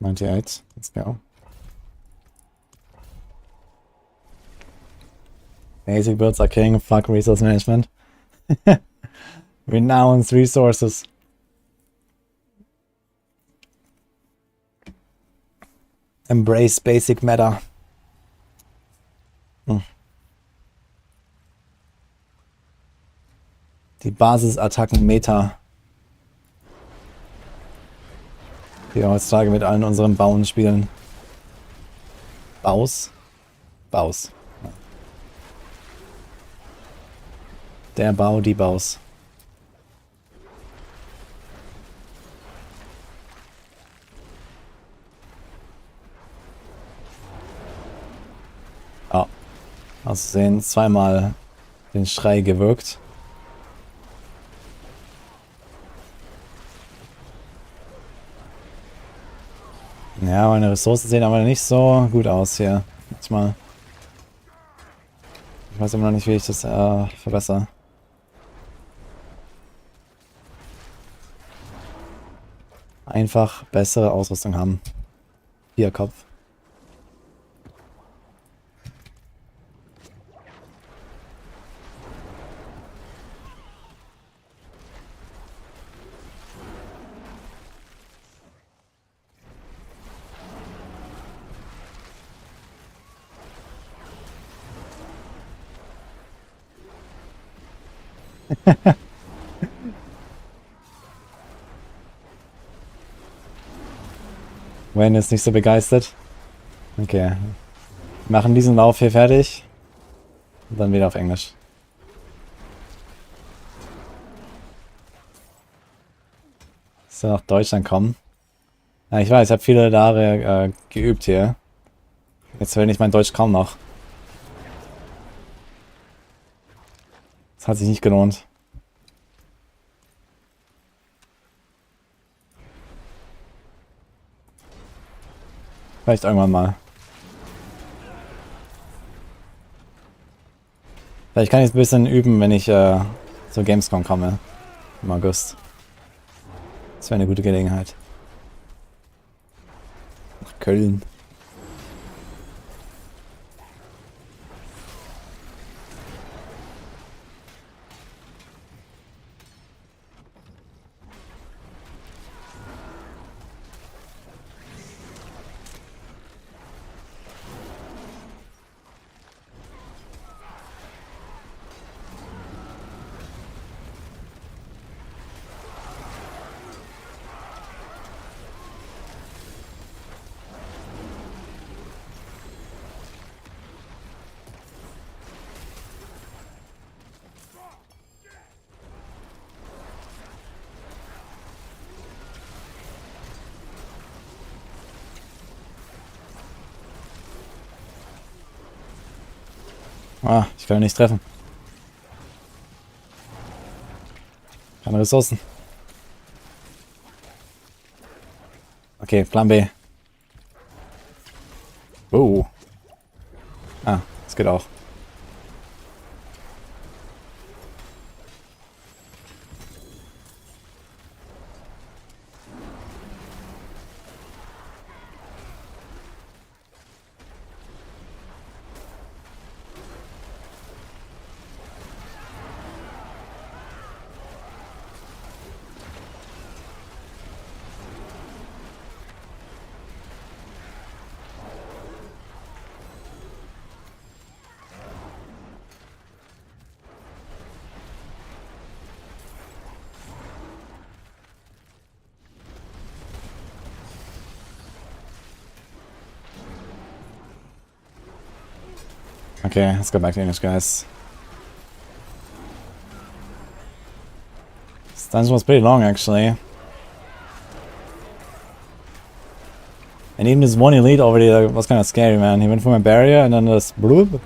$98. Let's go. Basic builds are king. Fuck resource management. Renounce resources. Embrace basic meta. Die Basisattacken-Meta. Die wir heutzutage mit allen unseren Bauen spielen. Baus? Baus. Der Bau, die Baus. Oh. Aus Versehen zweimal den Schrei gewirkt. Ja, meine Ressourcen sehen aber nicht so gut aus hier. Manchmal. Ich weiß immer noch nicht, wie ich das verbessere. Einfach bessere Ausrüstung haben. Hier, Kopf. Wayne ist nicht so begeistert. Okay. Machen diesen Lauf hier fertig. Und dann wieder auf Englisch. Ist ja nach Deutschland kommen. Ja, ich weiß, ich habe viele Jahre geübt hier. Jetzt will ich mein Deutsch kaum noch. Das hat sich nicht gelohnt. Vielleicht irgendwann mal. Vielleicht kann ich es ein bisschen üben, wenn ich zur Gamescom komme. Im August. Das wäre eine gute Gelegenheit. Nach Köln. Ah, ich kann ihn nicht treffen. Keine Ressourcen. Okay, Plan B. Oh. Ah, das geht auch. Okay, let's go back to English, guys. This dungeon was pretty long, actually. And even this one elite already was kind of scary, man. He went for my barrier and then this bloop.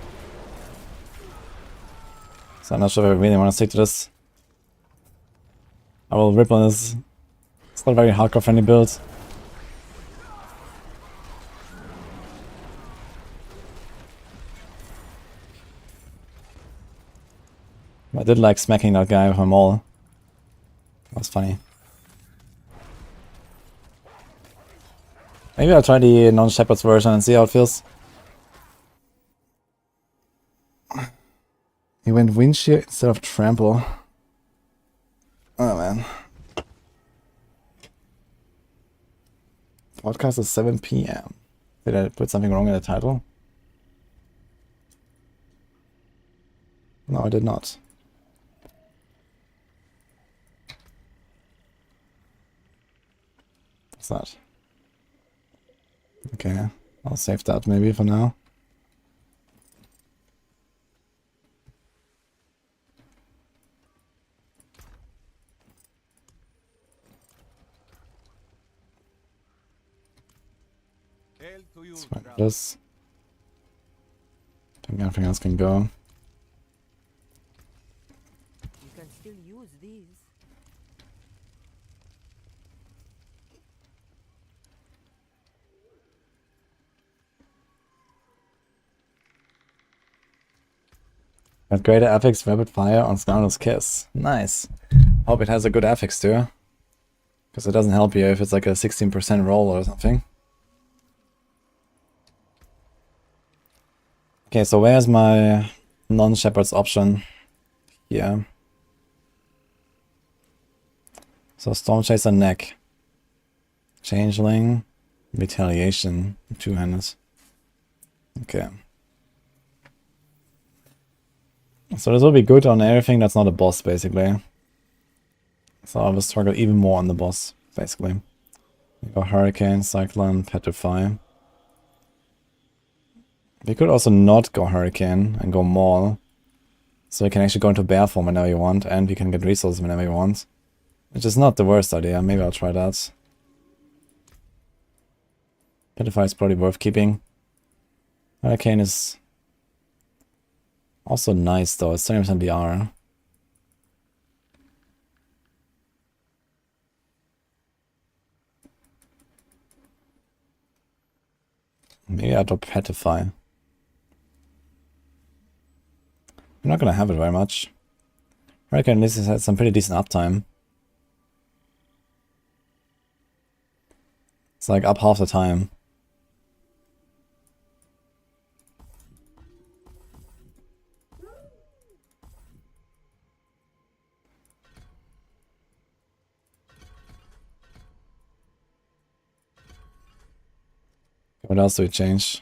So I'm not sure if I really want to stick to this. I will rip on this. It's not a very hardcore friendly build. I did like smacking that guy with my maul. That was funny. Maybe I'll try the non-Shepherd's version and see how it feels. He went wind shear instead of trample. Oh man. Podcast is 7 PM. Did I put something wrong in the title? No, I did not. What's that? Okay, I'll save that maybe for now. Let's find this. I think everything else can go. You can still use these. Got greater affix rapid fire on Scoundrel's Kiss. Nice. Hope it has a good affix too. Because it doesn't help you if it's like a 16% roll or something. Okay, so where's my non-Shepherd's option? Here. So Storm Chaser neck. Changeling. Retaliation. Two-handed. Okay. So this will be good on everything that's not a boss, basically. So I will struggle even more on the boss, basically. We go Hurricane, Cyclone, Petrify. We could also not go Hurricane and go Maul. So we can actually go into bear form whenever you want, and we can get resources whenever you want. Which is not the worst idea, maybe I'll try that. Petrify is probably worth keeping. Hurricane is also nice though, it's 70% BR. Maybe I'll drop Petrify. I'm not gonna have it very much. Hurricane at least has had some pretty decent uptime. It's like up half the time. What else do we change?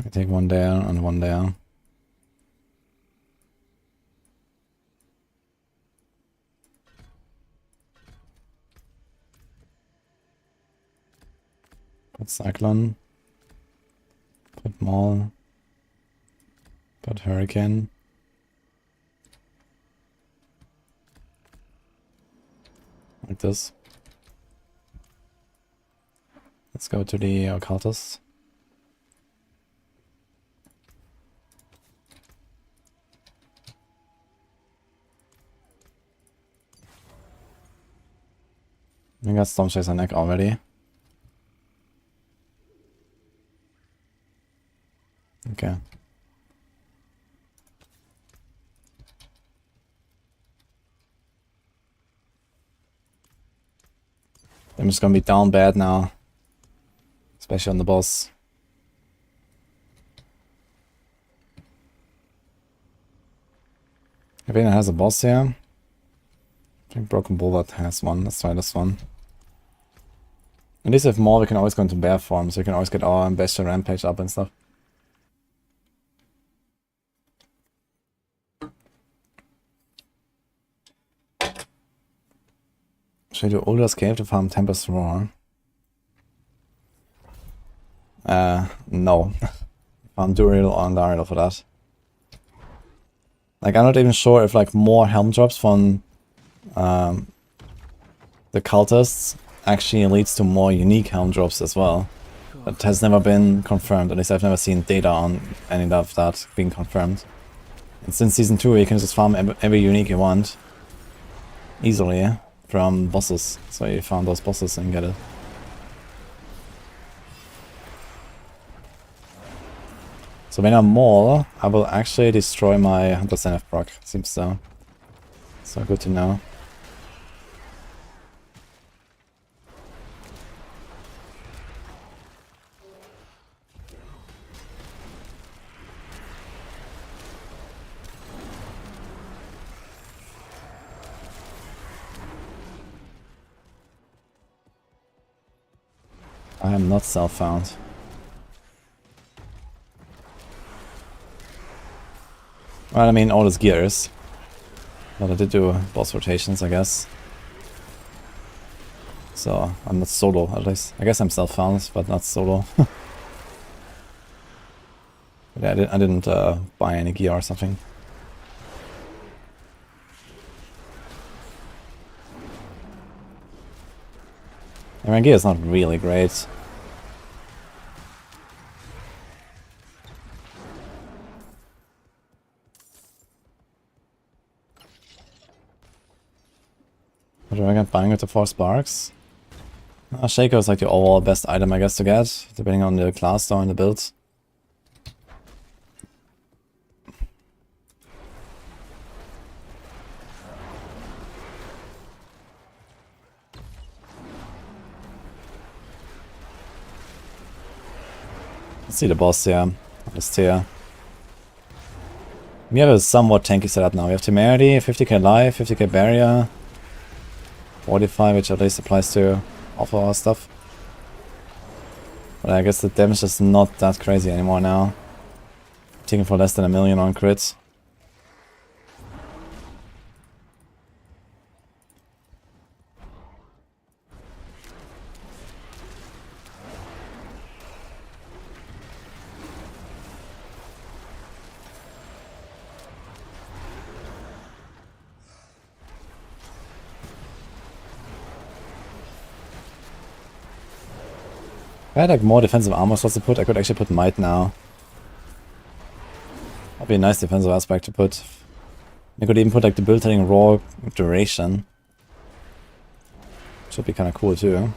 I take one there and one there. Put Cyclone. Put Maul. Put Hurricane. Like this. Let's go to the Occultist. We got Storm Chaser neck already. Okay. I'm just gonna be down bad now. Especially on the boss. Avena has a boss here. I think Broken Bulwark has one. Let's try this one. At least if more, we can always go into bear form, so we can always get our Bestial Rampage up and stuff. Should I do Uldra's Cave to farm Tempest Roar? No. Farm Druid or Andariel for that. Like, I'm not even sure if like more helm drops from the cultists actually leads to more unique helm drops as well. That has never been confirmed, at least I've never seen data on any of that being confirmed. And since Season 2 you can just farm every unique you want easily from bosses, so you farm those bosses and get it. So when I'm more, I will actually destroy my Hunter's NF proc, seems so. So good to know. I am not self-found. Well, I mean, all his gears. But I did do boss rotations, I guess. So, I'm not solo, at least. I guess I'm self-found, but not solo. But yeah, I didn't buy any gear or something. And my gear is not really great. What do I get buying with the 4 sparks? Shaco is like the overall best item I guess to get, depending on the class or in the build. Let's see the boss here. This tier. We have a somewhat tanky setup now. We have Temerity, 50k life, 50k barrier, 45, which at least applies to off our stuff. But I guess the damage is not that crazy anymore now. Taking for less than 1 million on crits. If I had like more defensive armor slots to put, I could actually put Might now. That'd be a nice defensive aspect to put. I could even put like debilitating raw duration. Should be kinda cool too.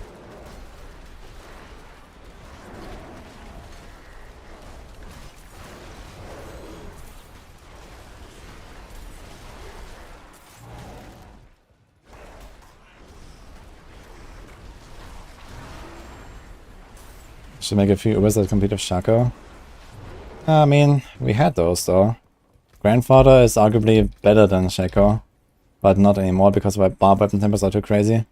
Should make a few wizards complete with Shaco. I mean, we had those though. Grandfather is arguably better than Shaco, but not anymore because my Barb weapon tempers are too crazy.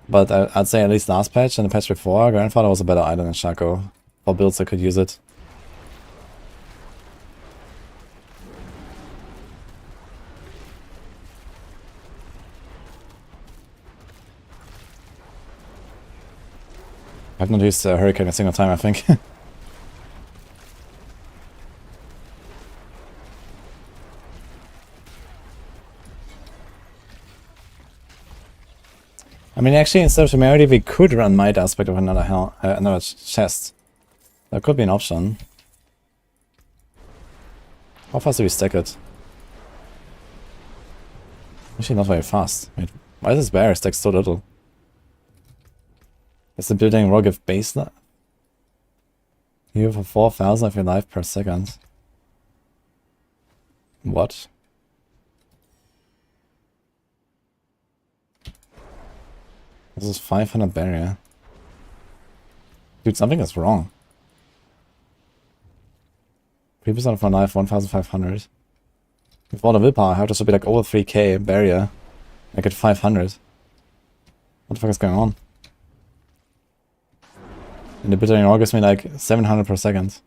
But I'd say at least last patch and the patch before, Grandfather was a better item than Shaco. For builds that could use it. I've not used Hurricane a single time, I think. I mean, actually, instead of Temerity, we could run Might aspect of another chest. That could be an option. How fast do we stack it? Actually, not very fast. Wait, why is this barrier stack so little? Is the building rock give base life? You for 4,000 of your life per second. What? This is 500 barrier. Dude, something is wrong. 3% of my life, 1,500. With all the willpower, I have to should be like over 3k barrier. I get 500. What the fuck is going on? And the bittering ore gives me like 700 per second.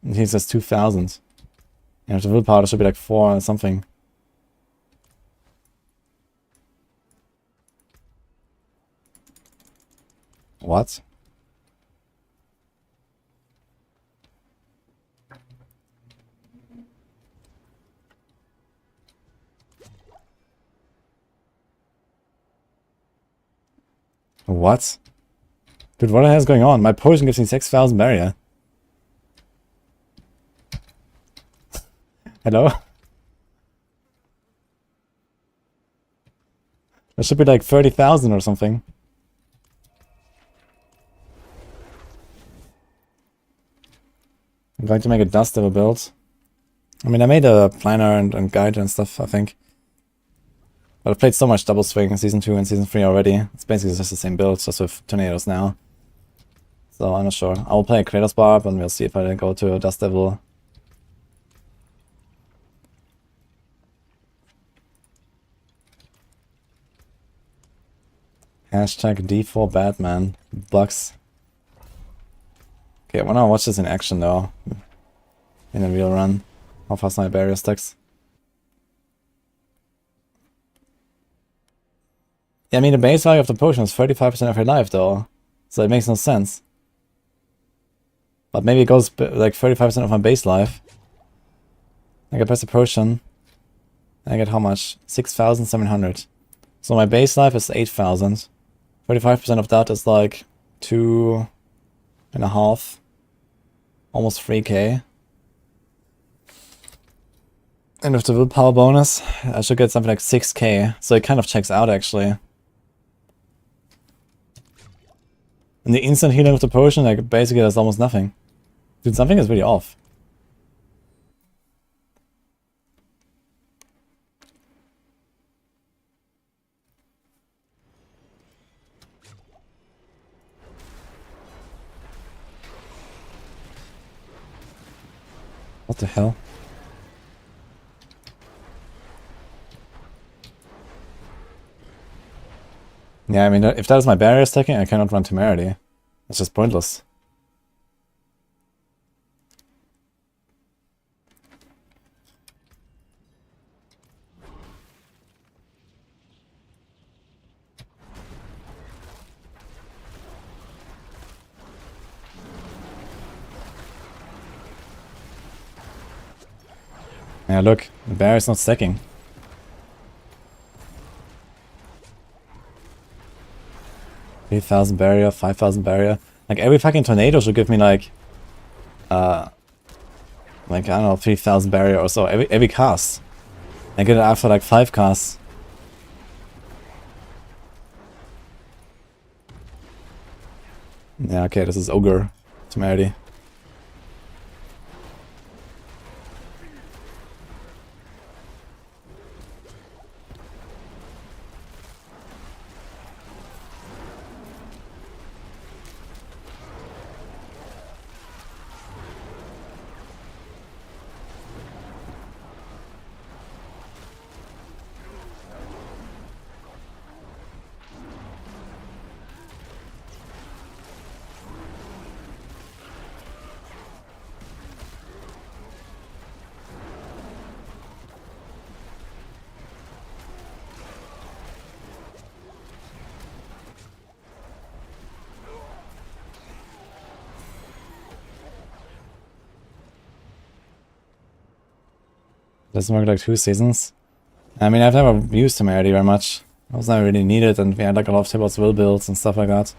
And he says 2,000. And with the willpower, it should be like 4 or something. What? What? Dude, what the hell is going on? My potion gives me 6,000 barrier. Hello? That should be like 30,000 or something. I'm going to make a Dust Devil build. I mean, I made a planner and guide and stuff, I think. But I've played so much Double Swing in Season 2 and Season 3 already. It's basically just the same build, just with Tornadoes now. So I'm not sure. I will play a Kratos Barb and we'll see if I go to a Dust Devil. Hashtag D4 Batman. Bucks. Okay, I wanna watch this in action though. In a real run. How fast my barrier stacks. Yeah, I mean the base value of the potion is 35% of your life though. So it makes no sense. But maybe it goes like 35% of my base life. I get press the potion. And I get how much? 6,700. So my base life is 8,000. 35% of that is like 2.5. Almost 3k. And with the willpower bonus, I should get something like 6k. So it kind of checks out actually. And the instant healing with the potion, like basically does almost nothing. Dude, something is really off. What the hell? Yeah, I mean, if that is my barrier stacking, I cannot run Temerity. It's just pointless. Yeah, look, the barrier is not stacking. $3,000 barrier, 5,000 barrier. Like every fucking tornado should give me like I don't know, 3,000 barrier or so every cast. I get it after like 5 casts. Yeah, okay, this is ogre temerity. Doesn't work like 2 seasons. I mean, I've never used temerity very much. It was never really needed, and we had like a lot of Tibbot's will builds and stuff like that.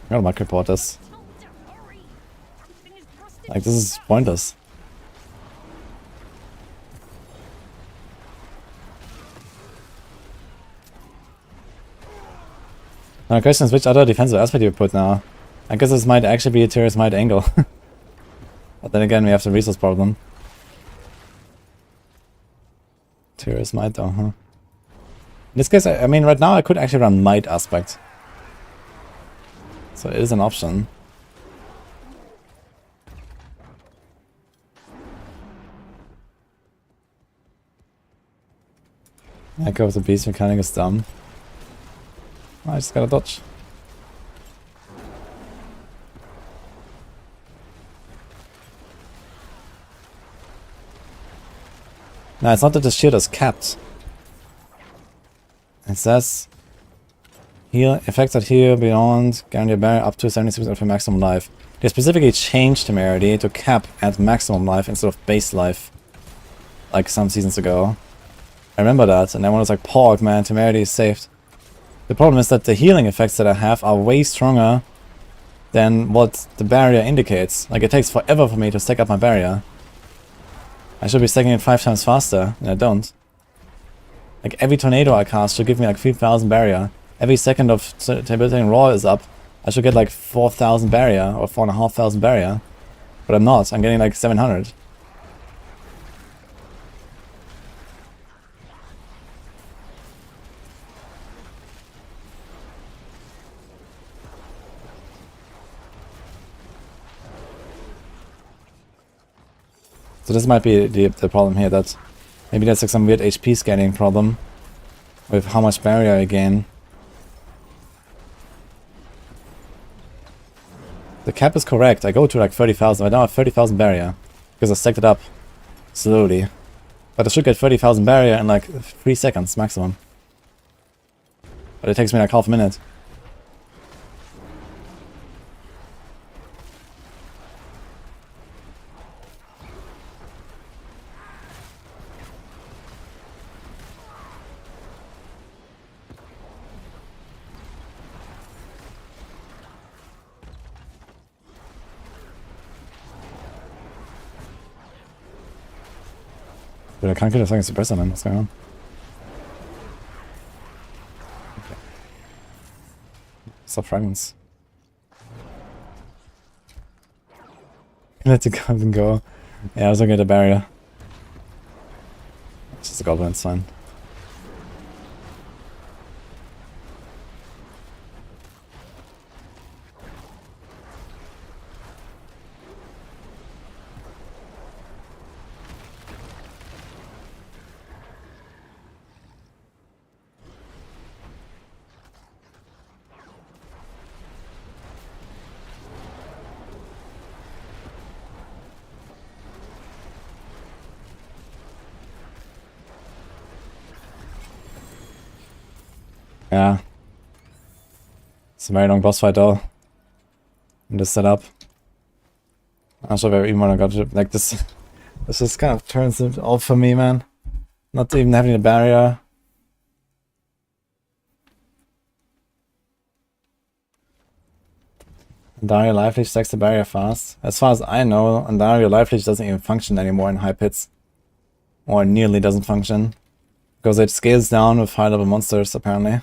I gotta mark report this. Like, this is pointless. Now the question is, which other defensive aspect you put now? I guess this might actually be a Tyrus Might angle. But then again, we have the resource problem. Tyrus Might though, huh? In this case, I mean, right now I could actually run Might aspect. So it is an option. Echo of the Beast mechanic is dumb. Oh, I just gotta dodge. No, it's not that the shield is capped. It says heal effects that heal beyond guarantee a barrier up to 76% of your maximum life. They specifically changed temerity to cap at maximum life instead of base life, like some seasons ago. I remember that, and everyone was like, "Porg, man, temerity is saved." The problem is that the healing effects that I have are way stronger than what the barrier indicates. Like, it takes forever for me to stack up my barrier. I should be stacking it 5 times faster, and I don't. Like, every tornado I cast should give me like 3,000 barrier. Every second of Debilitating Roar is up, I should get like 4,000 barrier, or 4,500 barrier. But I'm not, I'm getting like 700. So this might be the problem here, that maybe that's like some weird HP scaling problem with how much barrier I gain. The cap is correct, I go to like 30,000, I now have 30,000 barrier, because I stacked it up slowly. But I should get 30,000 barrier in like 3 seconds maximum. But it takes me like half a minute. But I can't get a fucking suppressor, man. What's going on? Okay. Stop fragments. Let it come and go. Yeah, I was looking at the barrier. It's just a goblin, it's fine. Yeah. It's a very long boss fight though. In this setup. I'm not sure if I even want to go to like this. This just kind of turns it off for me, man. Not even having a barrier. Andario Life Leech stacks the barrier fast. As far as I know, Andario Life Leech doesn't even function anymore in high pits. Or nearly doesn't function. Because it scales down with high level monsters, apparently.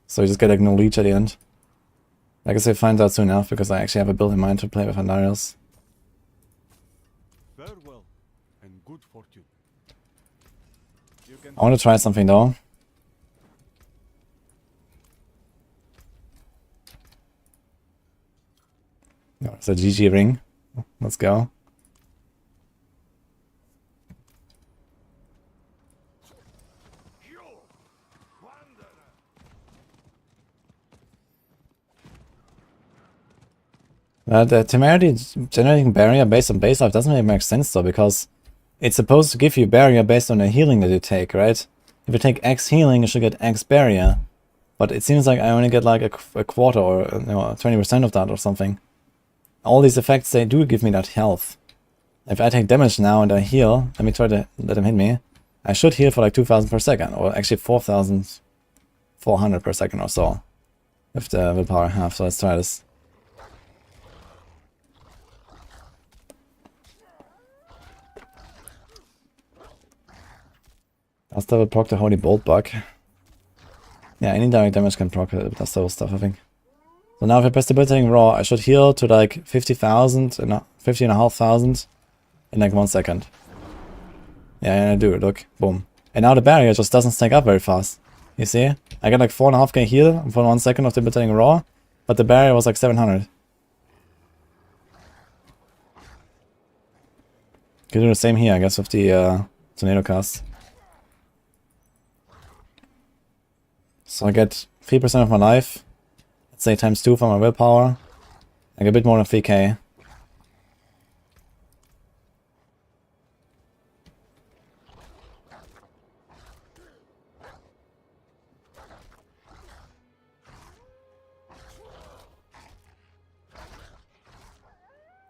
So you just get like no leech at the end. I guess I find out soon enough, because I actually have a build in mind to play with Andarios. Farewell and good fortune. I want to try something though. Oh, it's a GG ring. Let's go. The temerity generating barrier based on base life doesn't really make sense though, because it's supposed to give you barrier based on the healing that you take, right? If you take X healing, you should get X barrier. But it seems like I only get like a quarter or 20% of that or something. All these effects, they do give me that health. If I take damage now and I heal, let me try to let him hit me. I should heal for like 2000 per second, or actually 4400 per second or so. With the willpower I have, so let's try this. Does that will proc the Holy Bolt bug? Yeah, any direct damage can proc it, that's the whole stuff, I think. So now if I press the debilitating raw, I should heal to like 50,000 and 50,500 in like 1 second. Yeah, and I do it, look, boom. And now the barrier just doesn't stack up very fast. You see? I got like 4.5k heal for 1 second of debilitating raw, but the barrier was like 700. Could do the same here, I guess, with the tornado cast. So I get 3% of my life. Let's say times 2 for my willpower. I get a bit more than 3k.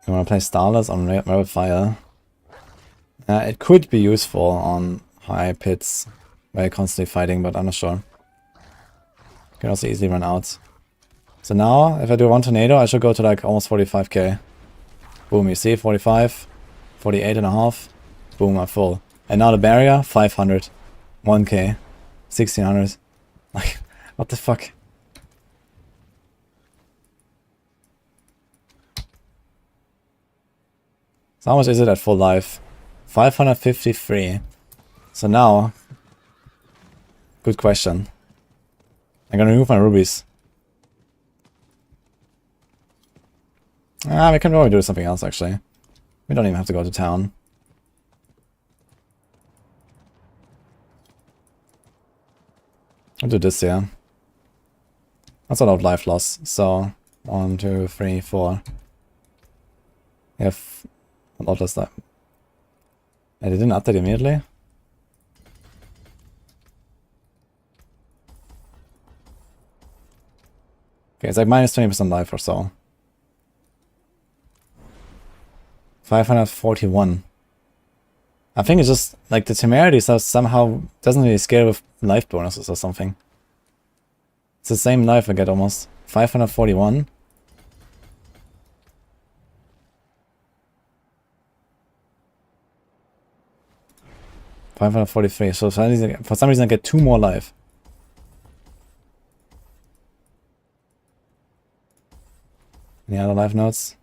I want to play Starless on Rebel Fire. It could be useful on high pits where you're constantly fighting, but I'm not sure. Can also easily run out. So now, if I do 1 tornado, I should go to like almost 45k. Boom, you see, 45, 48.5. Boom, I'm full. And now the barrier, 500, 1k, 1600. Like, what the fuck? So how much is it at full life? 553. So now, good question. I'm gonna remove my rubies. We can probably do something else actually. We don't even have to go to town. I'll do this here. That's a lot of life loss. So 1, 2, 3, 4. We have a lot less life. They didn't update immediately. Okay, it's like minus 20% life or so. 541. I think it's just like the temerity stuff somehow doesn't really scale with life bonuses or something. It's the same life I get almost. 541. $543. So for some reason I get 2 more life. Any other life notes?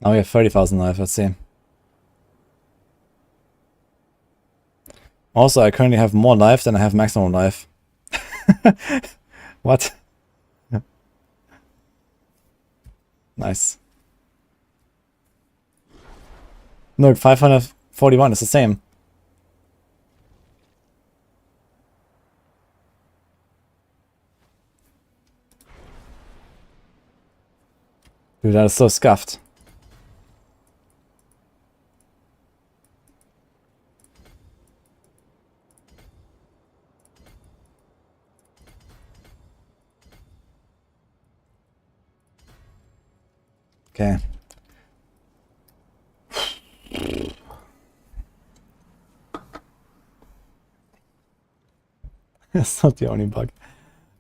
Now we have 30,000 life, let's see. Also, I currently have more life than I have maximum life. What? Nice. Look, 541 is the same. Dude, that is so scuffed. Okay. It's not the only bug.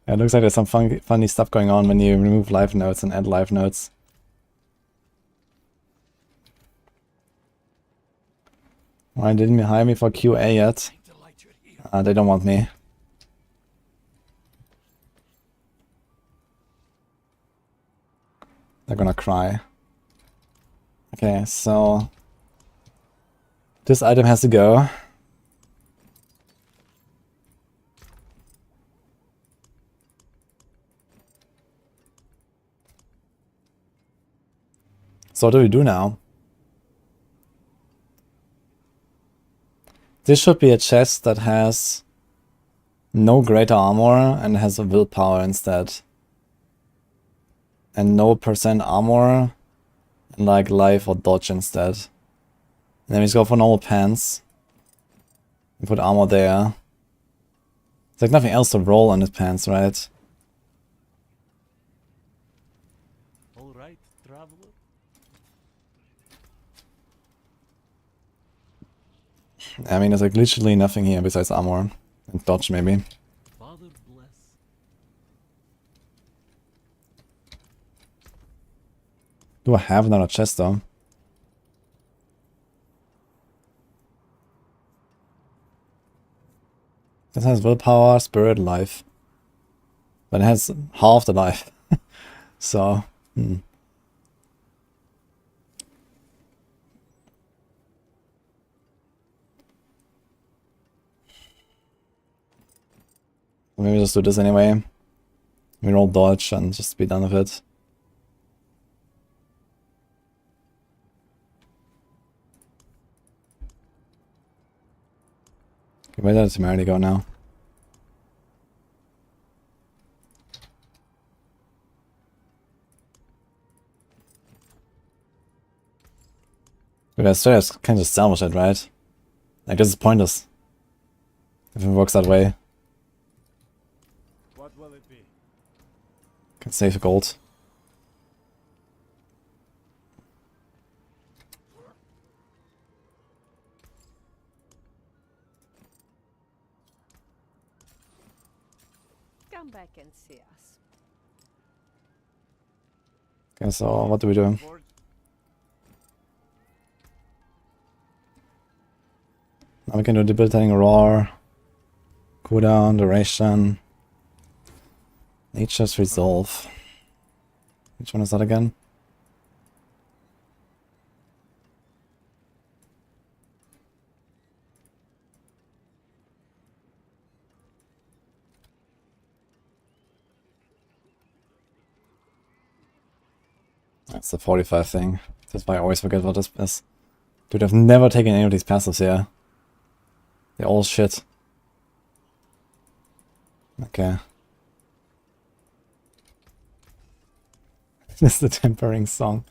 Yeah, it looks like there's some funny stuff going on when you remove live nodes and add live nodes. Why didn't you hire me for QA yet? They don't want me. They're gonna cry. Okay, so this item has to go. So what do we do now? This should be a chest that has no greater armor and has a willpower instead. And no % armor and like life or dodge instead. And then we just go for normal pants. And put armor there. There's like nothing else to roll on his pants, right? Alright, traveler. I mean, there's like literally nothing here besides armor. And dodge maybe. Father bless. Do I have another chest though? This has willpower, spirit, life. But it has half the life. So, Maybe just do this anyway. We roll dodge and just be done with it. Okay, where did the temerity go now? But I still can just salvage it, right? Like this is pointless. If it works that way. What will it be? Can save gold. Come back and see us. Okay, so what do we do? Forge. Now we can do debilitating roar, cooldown, duration, nature's resolve. Which one is that again? That's the 45 thing. That's why I always forget what this is. Dude, I've never taken any of these passives here. They're all shit. Okay. This is the tempering song.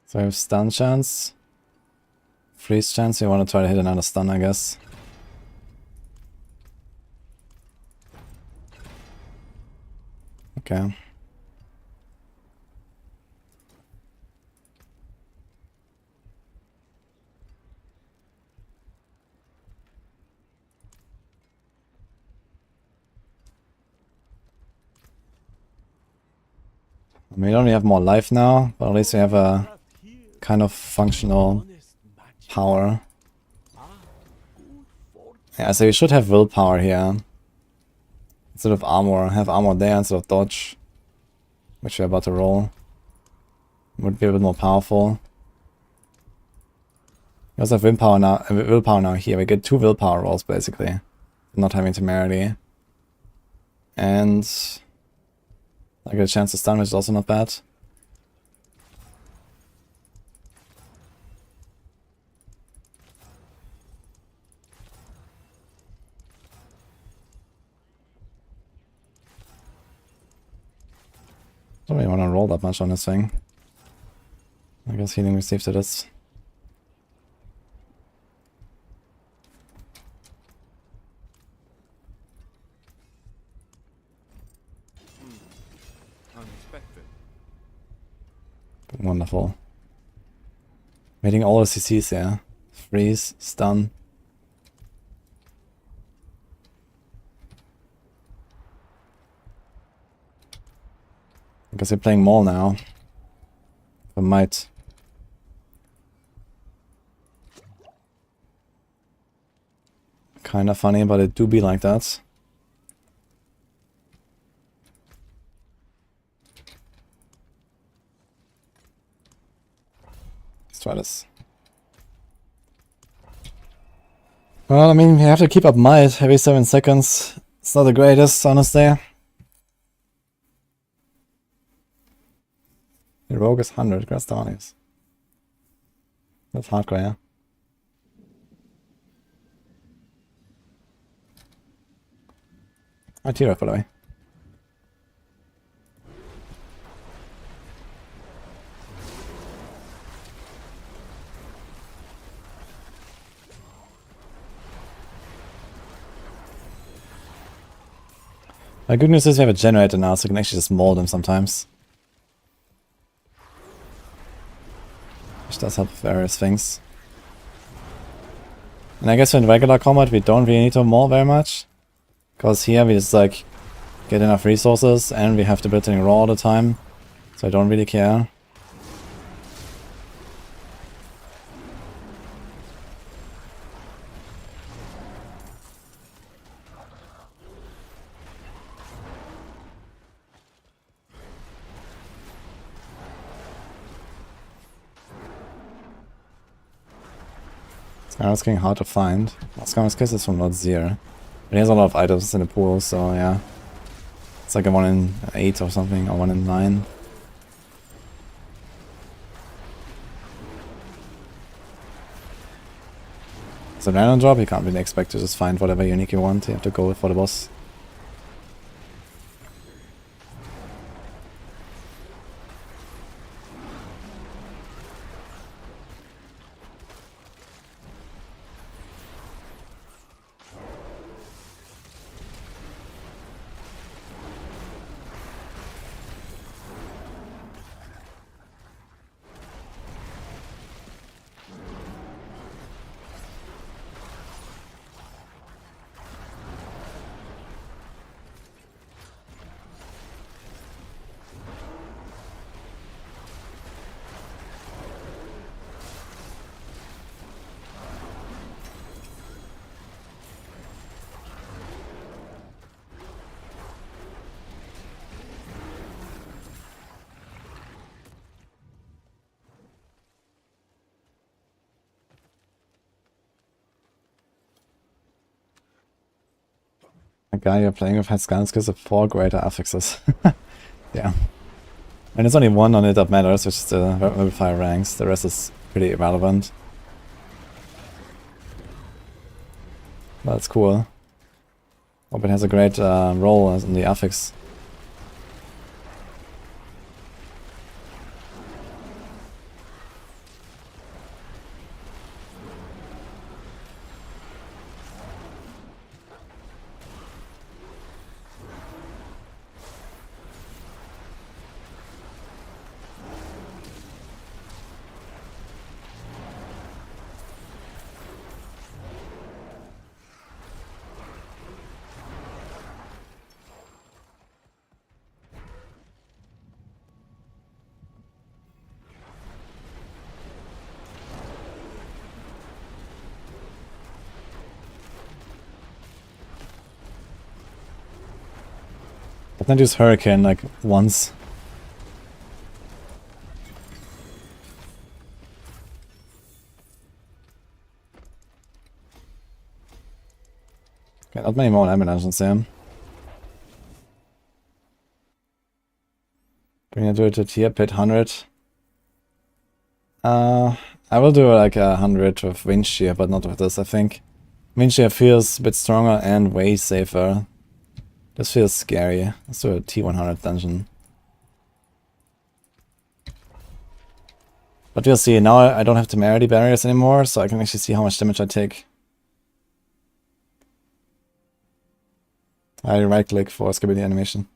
So we have stun chance, freeze chance. You want to try to hit another stun, I guess. Okay. I mean, we only have more life now, but at least we have a kind of functional power. Yeah, so we should have willpower here. Instead of armor, have armor there instead of dodge, which we're about to roll. Would be a bit more powerful. We also have willpower now here. We get 2 willpower rolls basically. Not having temerity. And I get a chance to stun, which is also not bad. Don't really want to roll that much on this thing. I guess healing received it is. Unexpected. Wonderful. Waiting all the CCs here. Freeze, stun. I guess we're playing Maul now. I might. Kinda funny, but it do be like that. Let's try this. Well, I mean, we have to keep up might every 7 seconds. It's not the greatest, honestly. The rogue is 100, grass Darnies. That's hardcore, yeah. I tear up, by the way. The good news is we have a generator now, so we can actually just maul them sometimes. Which does help with various things. And I guess in regular combat we don't really need to maul very much. Because here we just like get enough resources and we have to build thing raw all the time. So I don't really care. It's getting hard to find. Scar's Kiss is from Lord Zir. But he has a lot of items in the pool, so yeah. It's like a 1 in 8 or something, or 1 in 9. It's a random drop, you can't really expect to just find whatever unique you want, you have to go for the boss. The guy you're playing with has Skanskis of 4 greater affixes. Yeah. And there's only one on it that matters, which is the modifier ranks. The rest is pretty irrelevant. That's cool. Hope it has a great role as in the affix. I've not used Hurricane like once. Okay, not many more ammunitions there. Bring a Druid to tier pit 100. I will do like 100 with Wind Shear, but not with this, I think. Wind Shear feels a bit stronger and way safer. This feels scary. Let's do a T100 dungeon. But we'll see. Now I don't have temerity barriers anymore, so I can actually see how much damage I take. I right click for skipping the animation.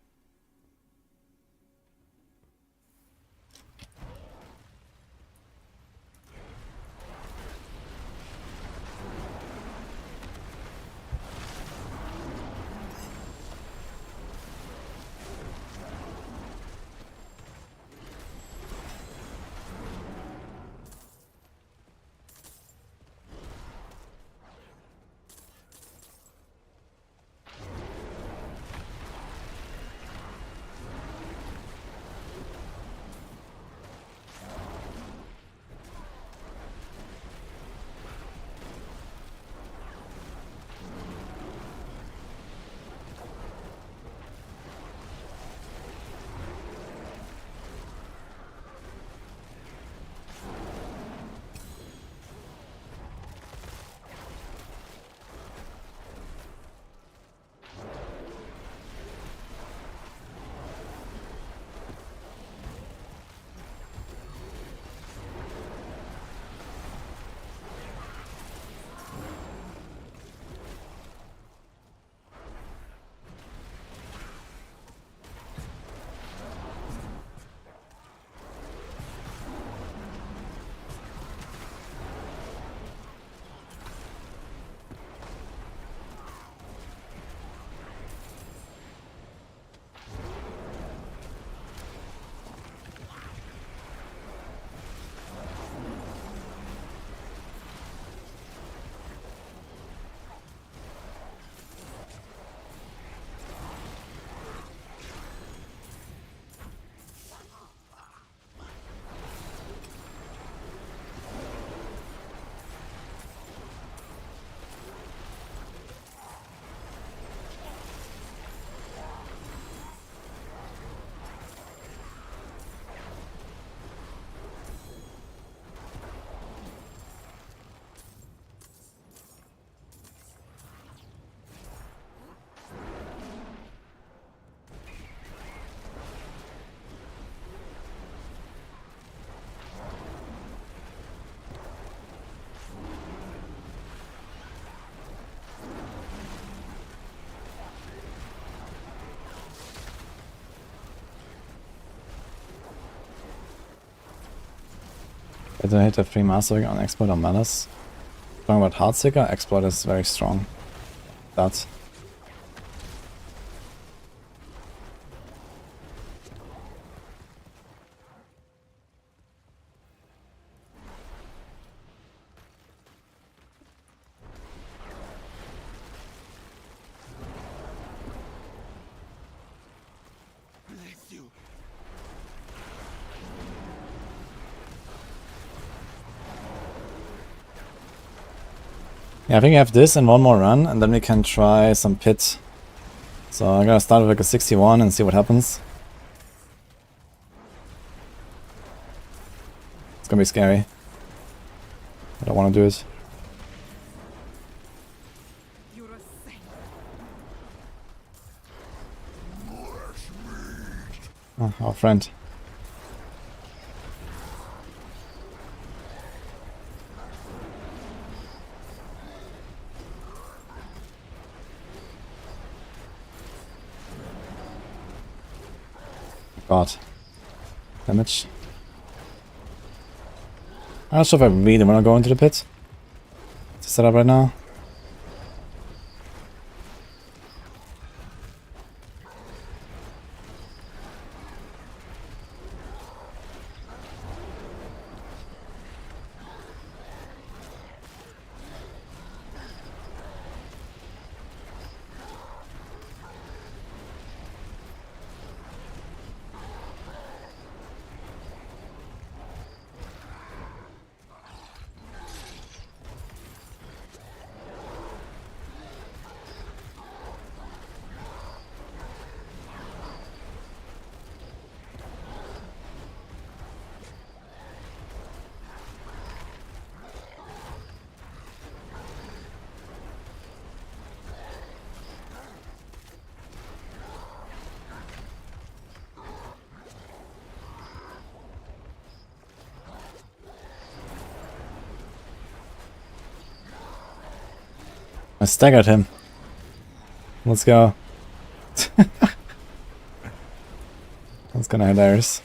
I don't hit a free Masterworking on Exploit or Malice. Talking about Heartseeker, Exploit is very strong. That. Yeah, I think I have this and one more run, and then we can try some pit. So I'm gonna start with like a 61 and see what happens. It's gonna be scary. I don't wanna do it. Oh, our friend. God. Damage. I'm not sure if I really want to go into the pit. To set up right now. staggered him. Let's go. That's kinda hilarious.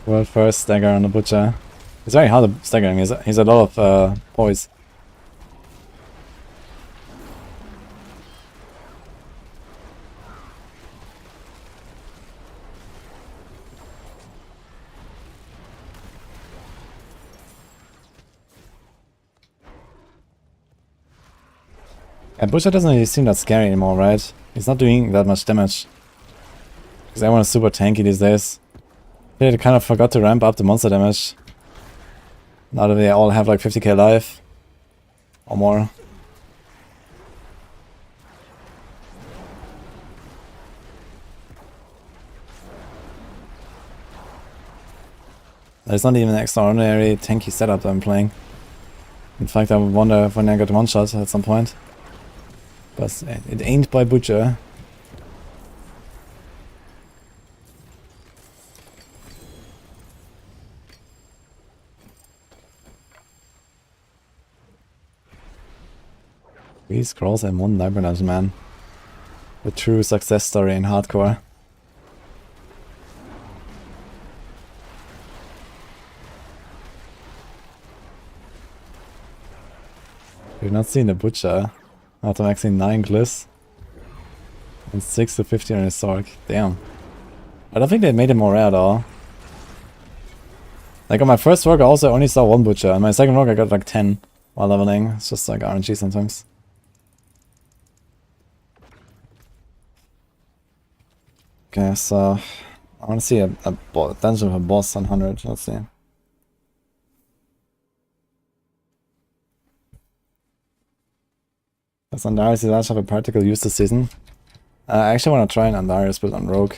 World first stagger on the butcher. It's very hard to stagger him. He's a lot of poise. And Butcher doesn't really seem that scary anymore, right? He's not doing that much damage. Because everyone is super tanky these days. They kind of forgot to ramp up the monster damage. Now that they all have like 50k life. Or more. It's not even an extraordinary tanky setup that I'm playing. In fact, I would wonder if I get one shot at some point. But it ain't by Butcher. Three scrolls and one library dungeon, man. The true success story in hardcore. You've not seen the Butcher. After maxing 9 glyphs. And 6 to 15 on his Sorc. Damn. I don't think they made it more rare though. Like on my first work I also only saw 1 Butcher. On my second work I got like 10 while leveling. It's just like RNG sometimes. Okay, so I want to see a dungeon with a boss on 100. Let's see. Does Andarius Village have a practical use this season? I actually want to try an Andarius build on Rogue.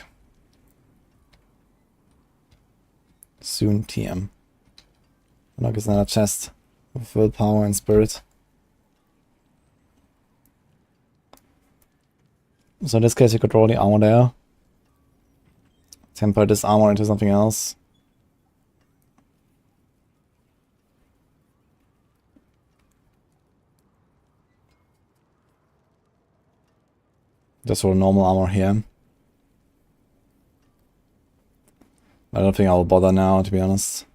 Soon TM. Look, it's another chest with willpower and spirit. So in this case you could roll the armor there. Temper this armor into something else. Just roll normal armor here. I don't think I'll bother now, to be honest.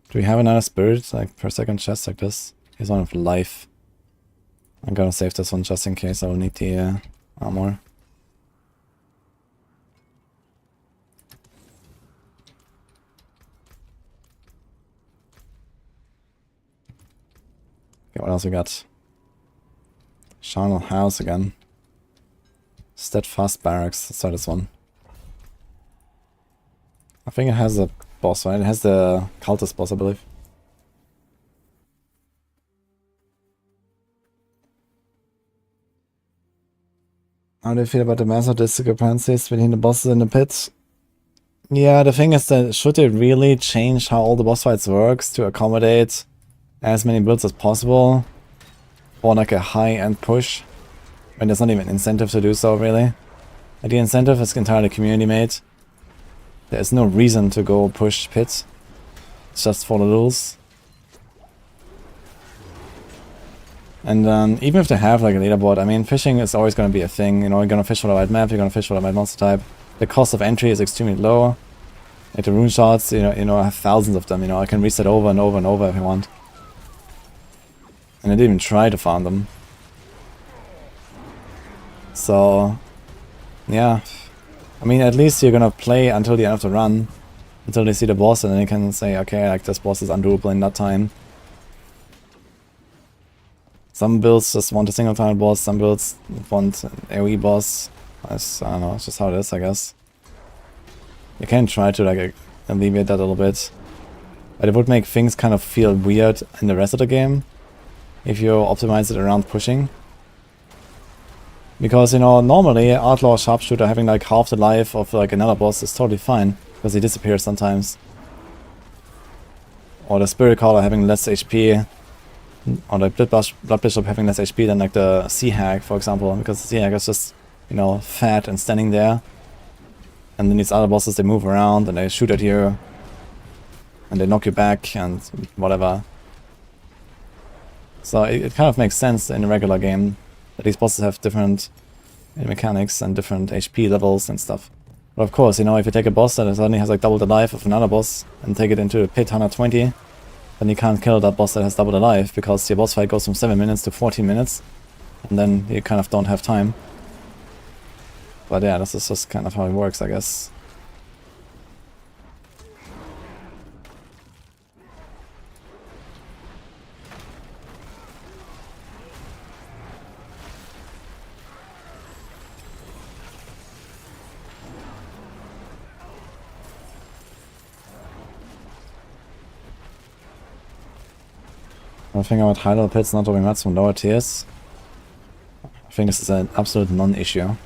Do we have another spirit, like per second chest like this? Here's one with life. I'm gonna save this one just in case I will need the armor. Okay, what else we got? Charnel House again. Steadfast Barracks, let's try this one. I think it has a boss, right? It has the cultist boss, I believe. How do you feel about the massive discrepancies between the bosses in the pit? Yeah, the thing is that should they really change how all the boss fights works to accommodate as many builds as possible? For like a high-end push, when there's not even incentive to do so, really. And the incentive is entirely community-made. There's no reason to go push pit. It's just for the rules. And even if they have like a leaderboard, I mean, fishing is always going to be a thing. You know, you're going to fish for the right map, you're going to fish for the right monster type. The cost of entry is extremely low. Like the rune shots, you know, I have thousands of them. You know, I can reset over and over and over if I want. And I didn't even try to farm them. So, yeah. I mean, at least you're gonna play until the end of the run. Until they see the boss, and then you can say, okay, like this boss is undoable in that time. Some builds just want a single time boss, some builds want an AoE boss. I don't know, it's just how it is, I guess. You can try to like alleviate that a little bit. But it would make things kind of feel weird in the rest of the game. If you optimize it around pushing. Because, you know, normally Outlaw Sharpshooter having like half the life of like another boss is totally fine. Because he disappears sometimes. Or the Spirit Caller having less HP. or the Blood Bishop having less HP than like the Sea Hag, for example, because the Sea Hag is just, you know, fat and standing there. And then these other bosses, they move around and they shoot at you. And they knock you back and whatever. So it kind of makes sense in a regular game that these bosses have different mechanics and different HP levels and stuff. But of course, you know, if you take a boss that suddenly has like double the life of another boss and take it into a pit 120, then you can't kill that boss that has double the life, because your boss fight goes from 7 minutes to 14 minutes, and then you kind of don't have time. But yeah, this is just kind of how it works, I guess. I think about high-level pits not doing much from lower tiers. I think this is an absolute non-issue. Are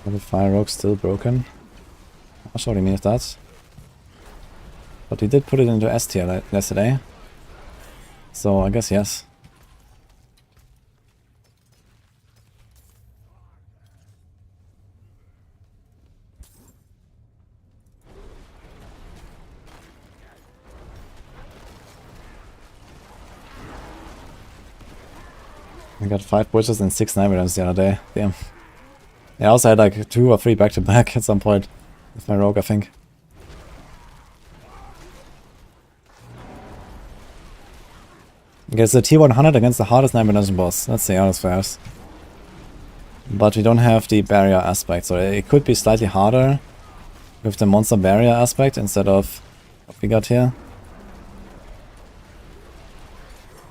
the fire rogues still broken? I'm not sure what he means that. But he did put it into S tier yesterday. So I guess yes. I got 5 butchers and 6 knight items the other day. Damn. I also had like 2 or 3 back to back at some point with my rogue, I think. Okay, so tier 100 against the hardest Nightmare Dungeon boss. Let's see how this fares. But we don't have the barrier aspect, so it could be slightly harder with the monster barrier aspect instead of what we got here.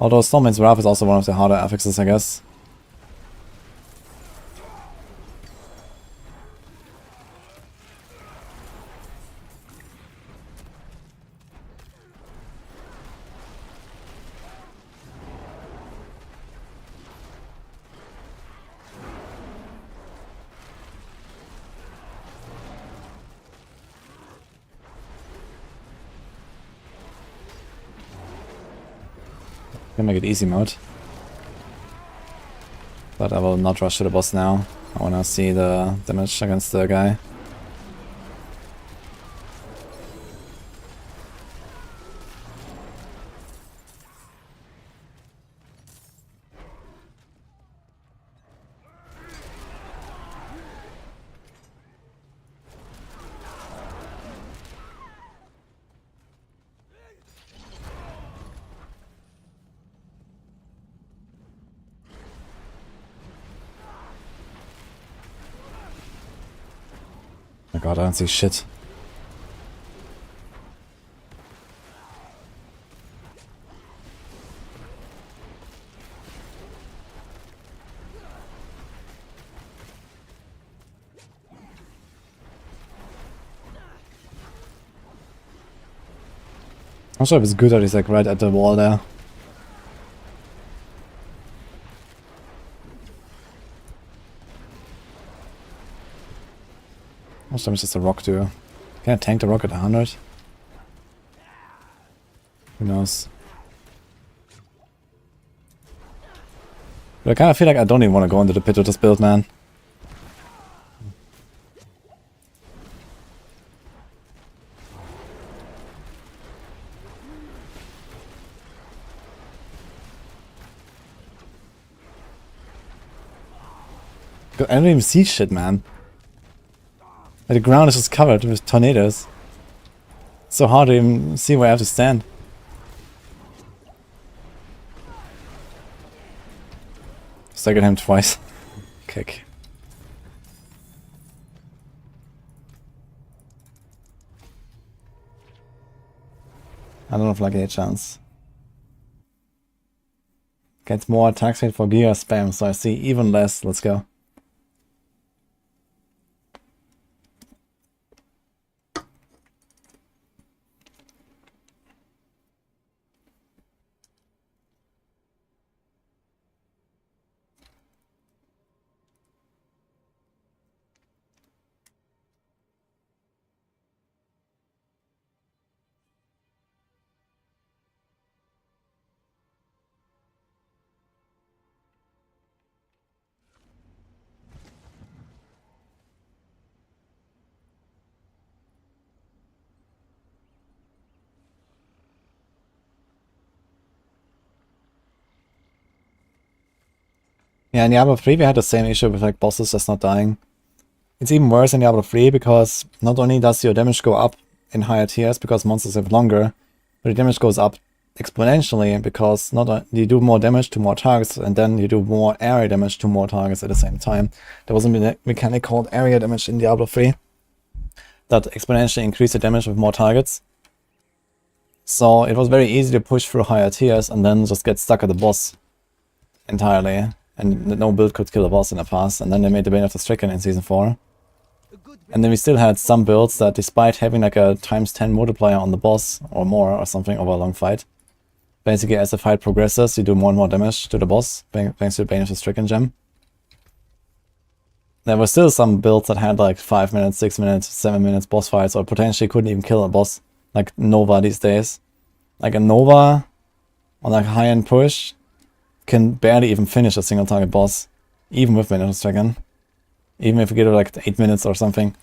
Although Stormman's Wrath is also one of the harder affixes, I guess. Can make it easy mode. But I will not rush to the boss now. I wanna see the damage against the guy. Oh my god, I don't see shit. I'm not sure if it's good that he's like right at the wall there. How much damage does the rock do? Can I tank the rock at 100? Who knows? But I kind of feel like I don't even want to go into the pit with this build, man. I don't even see shit, man. Like, the ground is just covered with tornadoes. It's so hard to even see where I have to stand. Staggered him twice. Kick. I don't know if lucky a chance. Gets more attack rate for Giga spam, so I see even less. Let's go. Yeah, in Diablo 3 we had the same issue with like bosses just not dying. It's even worse in Diablo 3 because not only does your damage go up in higher tiers because monsters live longer, but the damage goes up exponentially because you do more damage to more targets and then you do more area damage to more targets at the same time. There was a mechanic called area damage in Diablo 3 that exponentially increased the damage with more targets. So it was very easy to push through higher tiers and then just get stuck at the boss entirely. And no build could kill the boss in the past. And then they made the Bane of the Stricken in Season 4. And then we still had some builds that despite having like a ×10 multiplier on the boss or more or something over a long fight, basically as the fight progresses you do more and more damage to the boss thanks to the Bane of the Stricken gem. There were still some builds that had like 5 minutes, 6 minutes, 7 minutes boss fights or potentially couldn't even kill a boss, like Nova these days. Like a Nova on like a high-end push can barely even finish a single target boss, even with Bane of the Stricken. Even if you get it like 8 minutes or something.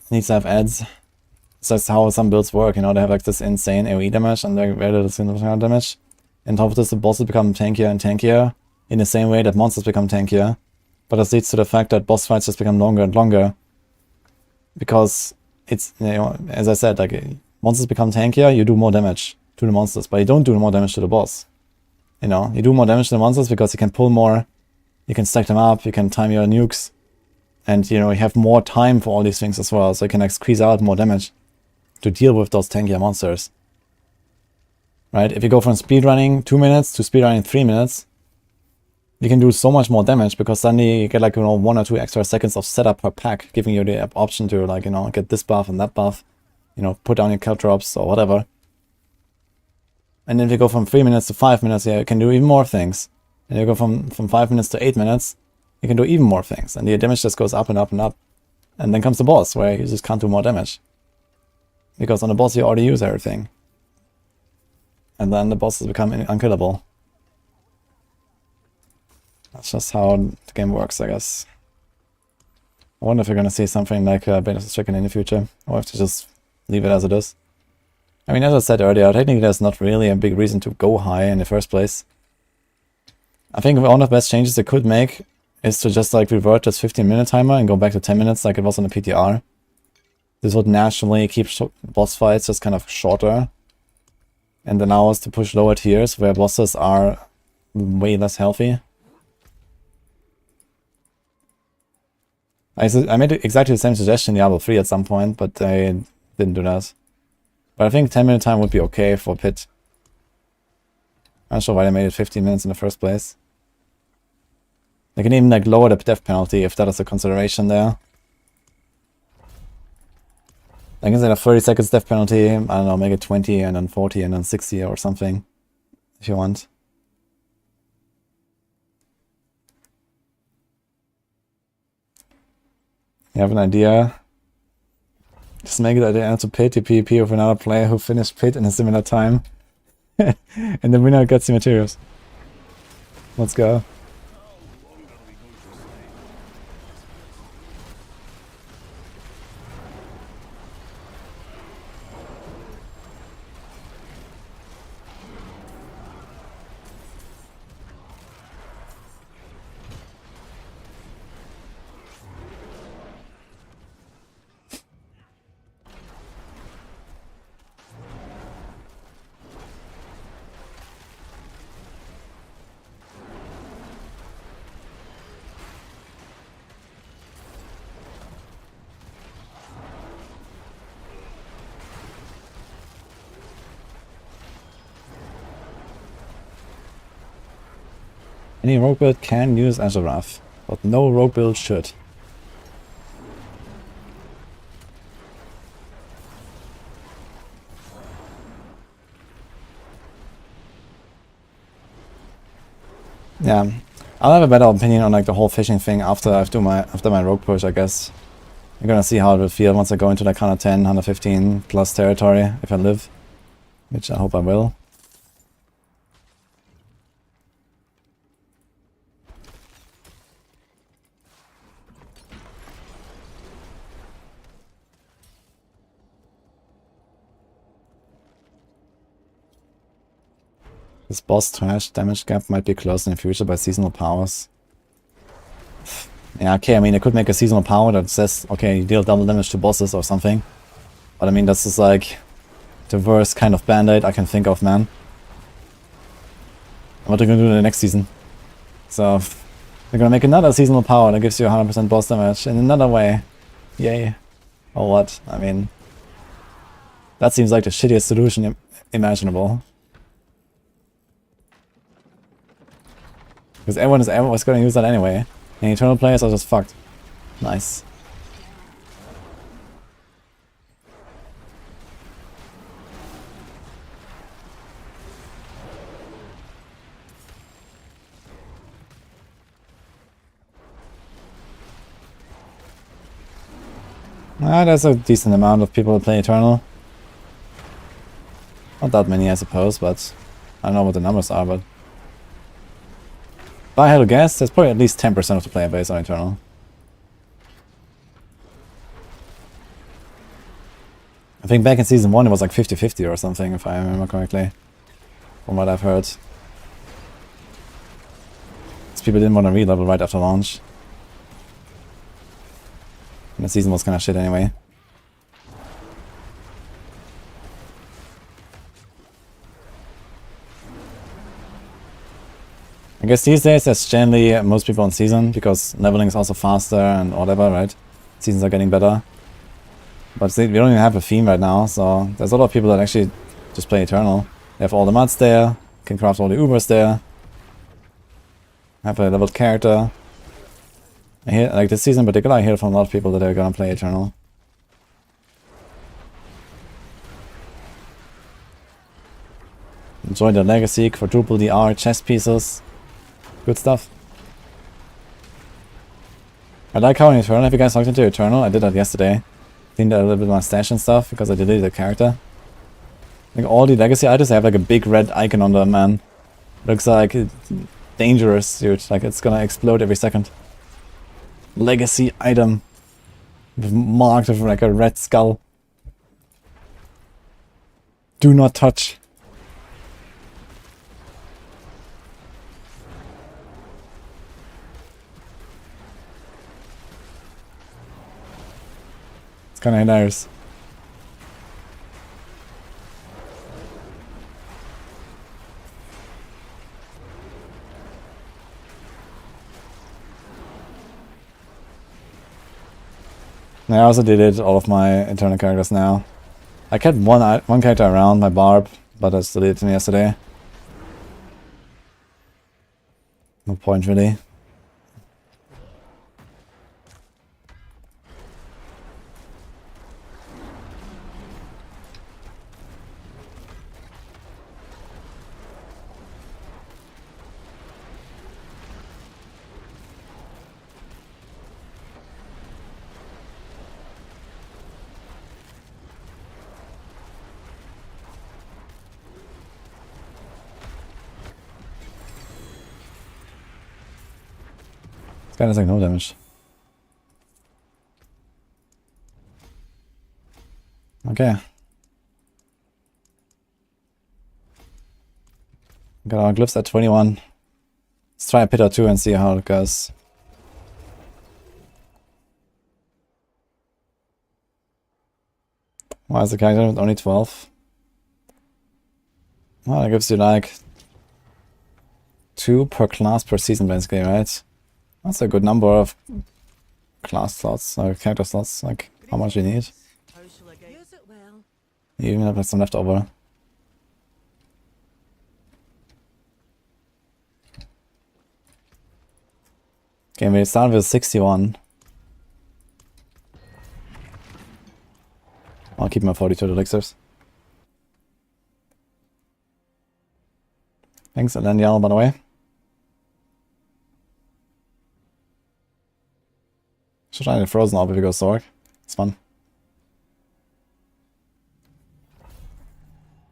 Needs to have ads. So that's how some builds work, you know, they have like this insane AoE damage and very little single damage. And on top of this the bosses become tankier and tankier in the same way that monsters become tankier. But this leads to the fact that boss fights just become longer and longer. Because it's, you know, as I said, like monsters become tankier, you do more damage to the monsters, but you don't do more damage to the boss. You know, you do more damage to the monsters because you can pull more, you can stack them up, you can time your nukes, and you know, you have more time for all these things as well, so you can like squeeze out more damage to deal with those tankier monsters. Right? If you go from speedrunning 2 minutes to speedrunning 3 minutes, you can do so much more damage because suddenly you get like, you know, 1 or 2 extra seconds of setup per pack, giving you the option to like, you know, get this buff and that buff, you know, put down your kill drops or whatever. And then if you go from 3 minutes to 5 minutes, yeah, you can do even more things. And you go from 5 minutes to 8 minutes, you can do even more things. And the damage just goes up and up and up. And then comes the boss, where you just can't do more damage. Because on the boss you already use everything. And then the bosses become unkillable. That's just how the game works, I guess. I wonder if you're gonna see something like Bane of the Stricken in the future. Or if to just leave it as it is. I mean, as I said earlier, technically there's not really a big reason to go high in the first place. I think one of the best changes they could make is to just like revert this 15-minute timer and go back to 10 minutes like it was on the PTR. This would naturally keep boss fights just kind of shorter. And allow us to push lower tiers where bosses are way less healthy. I made exactly the same suggestion in Diablo 3 at some point, but they didn't do that. But I think 10-minute time would be okay for Pit. I'm not sure why they made it 15 minutes in the first place. They can even like lower the death penalty if that is a consideration there. Like instead of 30 seconds death penalty, I don't know, make it 20 and then 40 and then 60 or something. If you want. You have an idea? Just make it at the end to pay to PvP with another player who finished Pit in a similar time. And the winner gets the materials. Let's go. Any rogue build can use Azurath, but no rogue build should. Yeah, I'll have a better opinion on like the whole fishing thing after after my rogue push, I guess. I'm gonna see how it will feel once I go into like 110, 115 plus territory if I live, which I hope I will. This boss trash damage gap might be closed in the future by seasonal powers. Yeah, okay, I mean, I could make a seasonal power that says, okay, you deal double damage to bosses or something. But I mean, that's just like the worst kind of band-aid I can think of, man. What are they gonna do in the next season? So, they're gonna make another seasonal power that gives you 100% boss damage in another way. Yay. Or what? I mean, that seems like the shittiest solution imaginable. Because everyone is always gonna use that anyway. And eternal players are just fucked. Nice. There's a decent amount of people who play Eternal. Not that many, I suppose, but I don't know what the numbers are, but if I had to guess, there's probably at least 10% of the player base on Eternal. I think back in Season 1 it was like 50-50 or something, if I remember correctly. From what I've heard. Because people didn't want to re-level right after launch. And the season was kinda shit anyway. I guess these days there's generally most people on season, because leveling is also faster and whatever, right? Seasons are getting better. But we don't even have a theme right now, so there's a lot of people that actually just play Eternal. They have all the mods there, can craft all the Ubers there, have a leveled character. I hear, like this season in particular, I hear from a lot of people that they're gonna play Eternal. Enjoy the Legacy, quadruple DR, chess pieces. Good stuff. I like how in Eternal, have you guys looked into Eternal? I did that yesterday. Cleaned out a little bit of my stash and stuff because I deleted the character. Like all the Legacy items have like a big red icon on them, man. Looks like dangerous, dude. Like it's gonna explode every second. Legacy item. Marked with like a red skull. Do not touch. It's kinda hilarious. I also deleted all of my internal characters now. I kept one character around, my Barb, but I deleted him yesterday. No point really. This guy does like no damage. Okay. Got our glyphs at 21. Let's try a Pitter 2 and see how it goes. Why is the character with only 12? Well, that gives you like 2 per class per season basically, right? That's a good number of class slots, or character slots, like how much you need. Use it well. You even have some left over. Okay, we start with 61. I'll keep my 42 elixirs. Thanks, Danielle, by the way. Should try the frozen orb if we go Sorc. It's fun.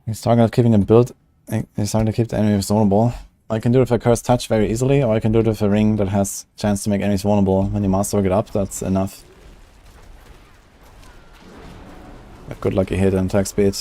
He's talking about keeping the build. He's trying to keep the enemies vulnerable. I can do it with a cursed touch very easily, or I can do it with a ring that has chance to make enemies vulnerable. When you masterwork it up, that's enough. A good lucky hit and attack speed.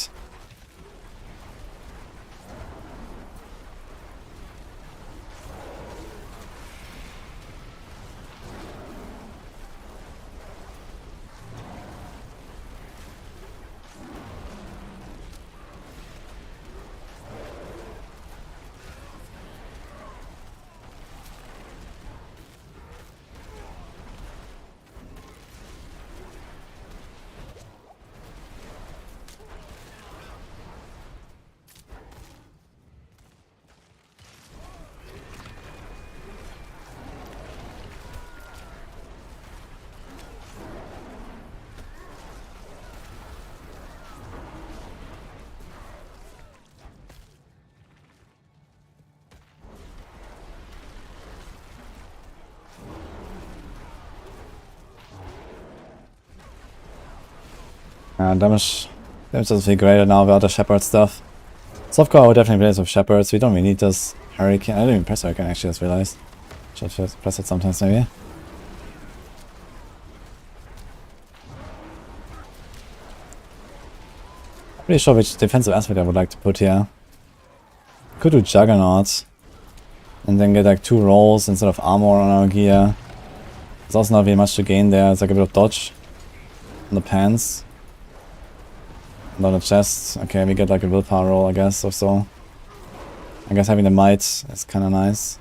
Damage doesn't feel greater now without the Shepherd stuff. Softcore I would definitely play this with Shepherds. We don't really need this Hurricane. I didn't even press Hurricane actually, I just realized. Should just press it sometimes maybe. Pretty sure which defensive aspect I would like to put here. Could do Juggernaut. And then get like 2 rolls instead of armor on our gear. There's also not really much to gain there. It's like a bit of dodge on the pants. And on the chest. Okay, we get like a willpower roll I guess or so. I guess having the might is kinda nice.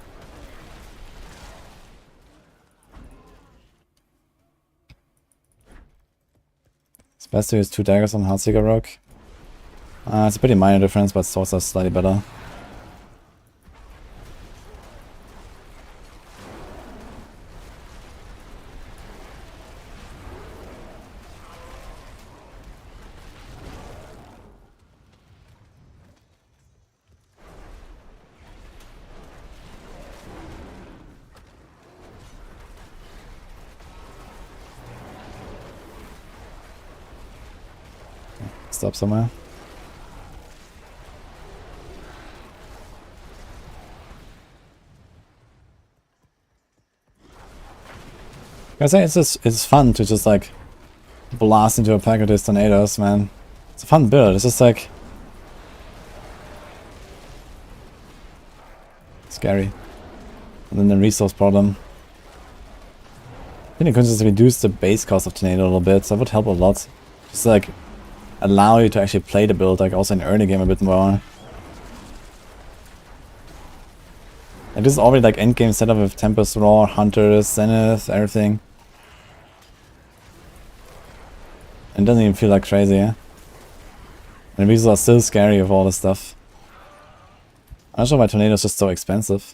It's best to use 2 daggers on Heartseeker Rogue. It's a pretty minor difference, but swords are slightly better. Stop somewhere. I say it's fun to just like blast into a pack of these tornadoes, man. It's a fun build. It's just like scary. And then the resource problem. I think it could just reduce the base cost of tornado a little bit, so that would help a lot. Just like allow you to actually play the build, like also in early game a bit more. And this is already like endgame setup with Tempest, Roar, Hunters, Zenith, everything. And it doesn't even feel like crazy, yeah? And these are still scary with all this stuff. I'm not sure why Tornado is just so expensive.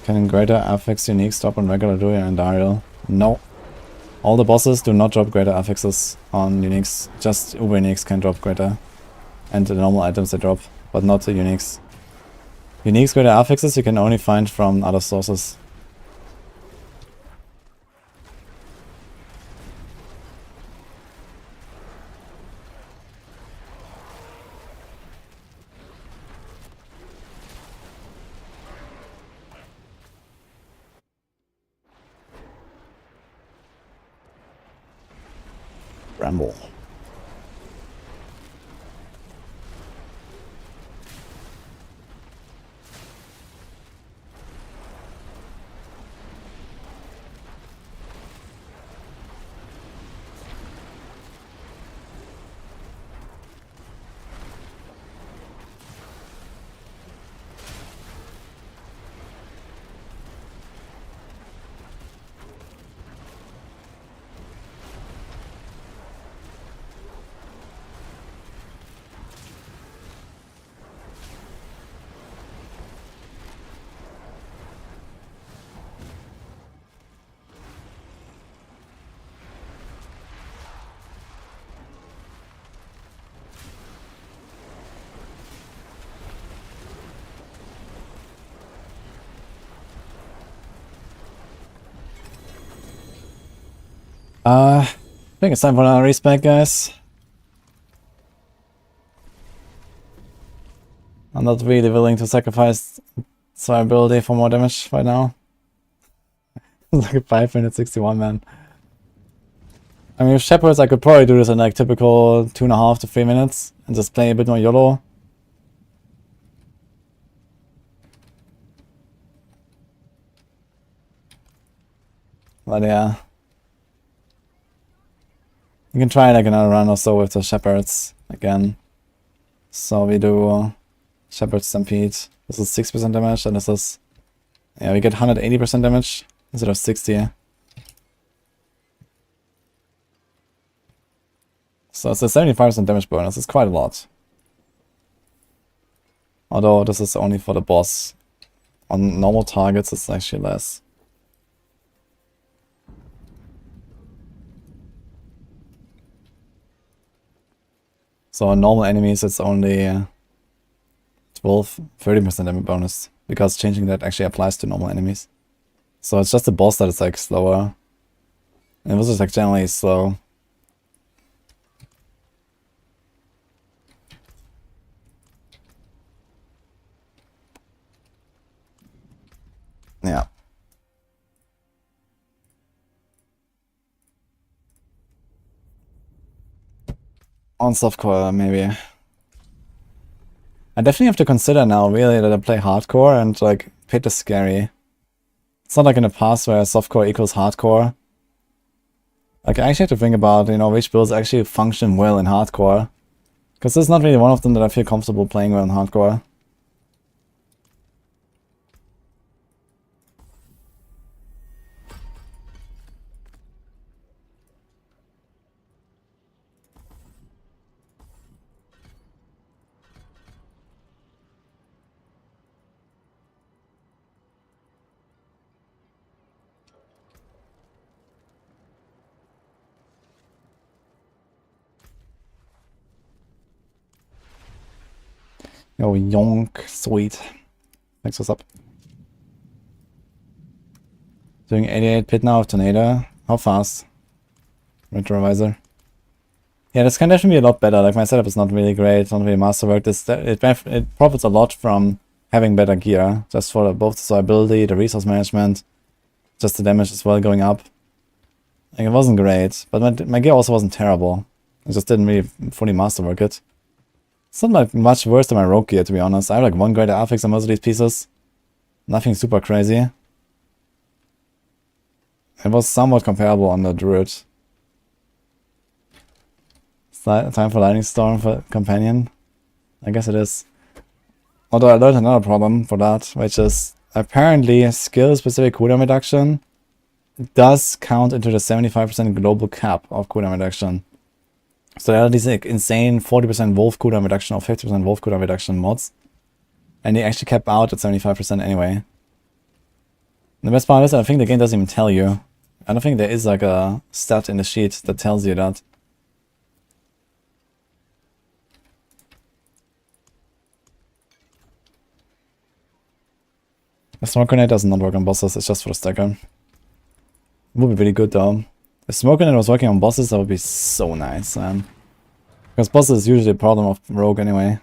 Can greater affix unique stop on regular Druid and Dario? No. All the bosses do not drop greater affixes on uniques. Just uber uniques can drop greater. And the normal items they drop, but not the uniques. Uniques greater affixes you can only find from other sources. Ramble. I think it's time for another respec, guys. I'm not really willing to sacrifice survivability for more damage right now. It's like 5 minutes 61, man. I mean, with Shepherds, I could probably do this in like typical 2.5 to 3 minutes and just play a bit more YOLO. But yeah. You can try like another run or so with the Shepherds again. So we do Shepherd Stampede. This is 6% damage and this is... Yeah, we get 180% damage instead of 60. So it's a 75% damage bonus. It's quite a lot. Although this is only for the boss. On normal targets it's actually less. So on normal enemies it's only 30% damage bonus, because changing that actually applies to normal enemies. So it's just the boss that is like slower. And it was just like generally slow. Yeah. On softcore, maybe. I definitely have to consider now, really, that I play hardcore, and like, pit is scary. It's not like in the past where softcore equals hardcore. Like, I actually have to think about, you know, which builds actually function well in hardcore. Because there's not really one of them that I feel comfortable playing well in hardcore. Yo, yonk, sweet. Thanks, what's up? Doing 88 pit now of Tornado. How fast? Retrovisor. Yeah, this can definitely be a lot better. Like, my setup is not really great, it's not really masterwork. It profits a lot from having better gear. Just for both the survivability, the resource management, just the damage as well going up. Like, it wasn't great, but my gear also wasn't terrible. I just didn't really fully masterwork it. It's not like much worse than my rogue gear, to be honest. I have like 1 greater affix on most of these pieces. Nothing super crazy. It was somewhat comparable on the Druid. Time for Lightning Storm for Companion? I guess it is. Although I learned another problem for that, which is apparently skill-specific cooldown reduction does count into the 75% global cap of cooldown reduction. So there are these like insane 40% wolf cooldown reduction or 50% wolf cooldown reduction mods. And they actually cap out at 75% anyway. And the best part is I think the game doesn't even tell you. I don't think there is like a stat in the sheet that tells you that. The smoke grenade does not work on bosses, it's just for the stacker. It would be really good though. If smoke grenade was working on bosses, that would be so nice, man. Because bosses is usually a problem of rogue anyway.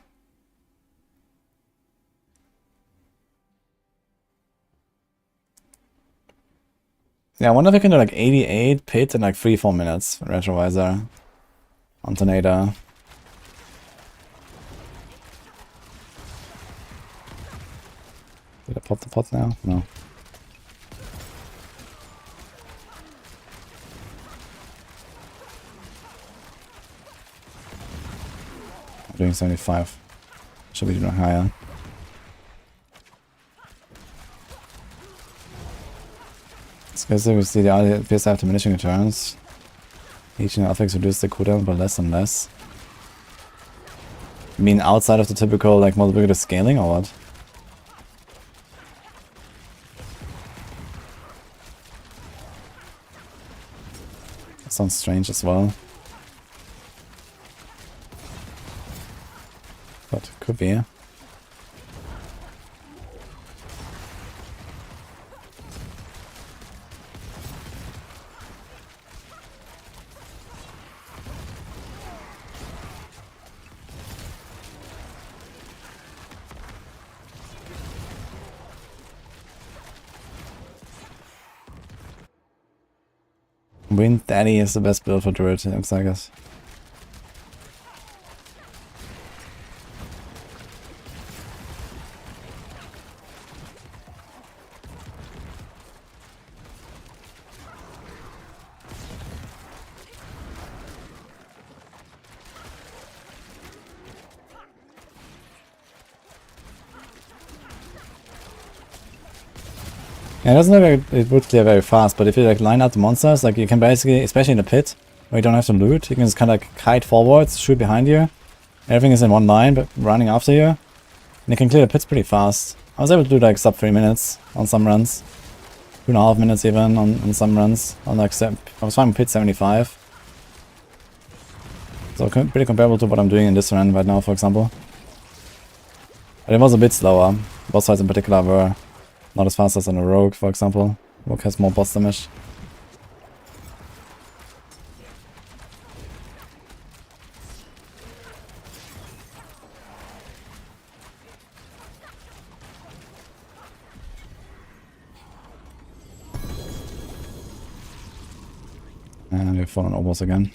Yeah, I wonder if I can do like 88 pit in like 3-4 minutes. Retrovisor. On Tornado. Did I pop the pot now? No. I'm doing 75. Should be doing higher. This guy says we see the art appears to have diminishing returns. Each new affix reduces the cooldown but less and less. You mean outside of the typical like multiplicative scaling or what? That sounds strange as well. But could be. Wind Daddy is the best build for Druid, it looks like it. Yeah, it doesn't look like it would clear very fast, but if you like line up the monsters, like you can basically, especially in the pit, where you don't have to loot, you can just kind of like kite forwards, shoot behind you. Everything is in one line, but running after you. And you can clear the pits pretty fast. I was able to do like sub 3 minutes on some runs. 2.5 minutes even on some runs. On like I was finding pit 75. So pretty comparable to what I'm doing in this run right now, for example. But it was a bit slower. Boss fights in particular were not as fast as in a Rogue, for example. Rogue has more boss damage. And we've fallen Obos again.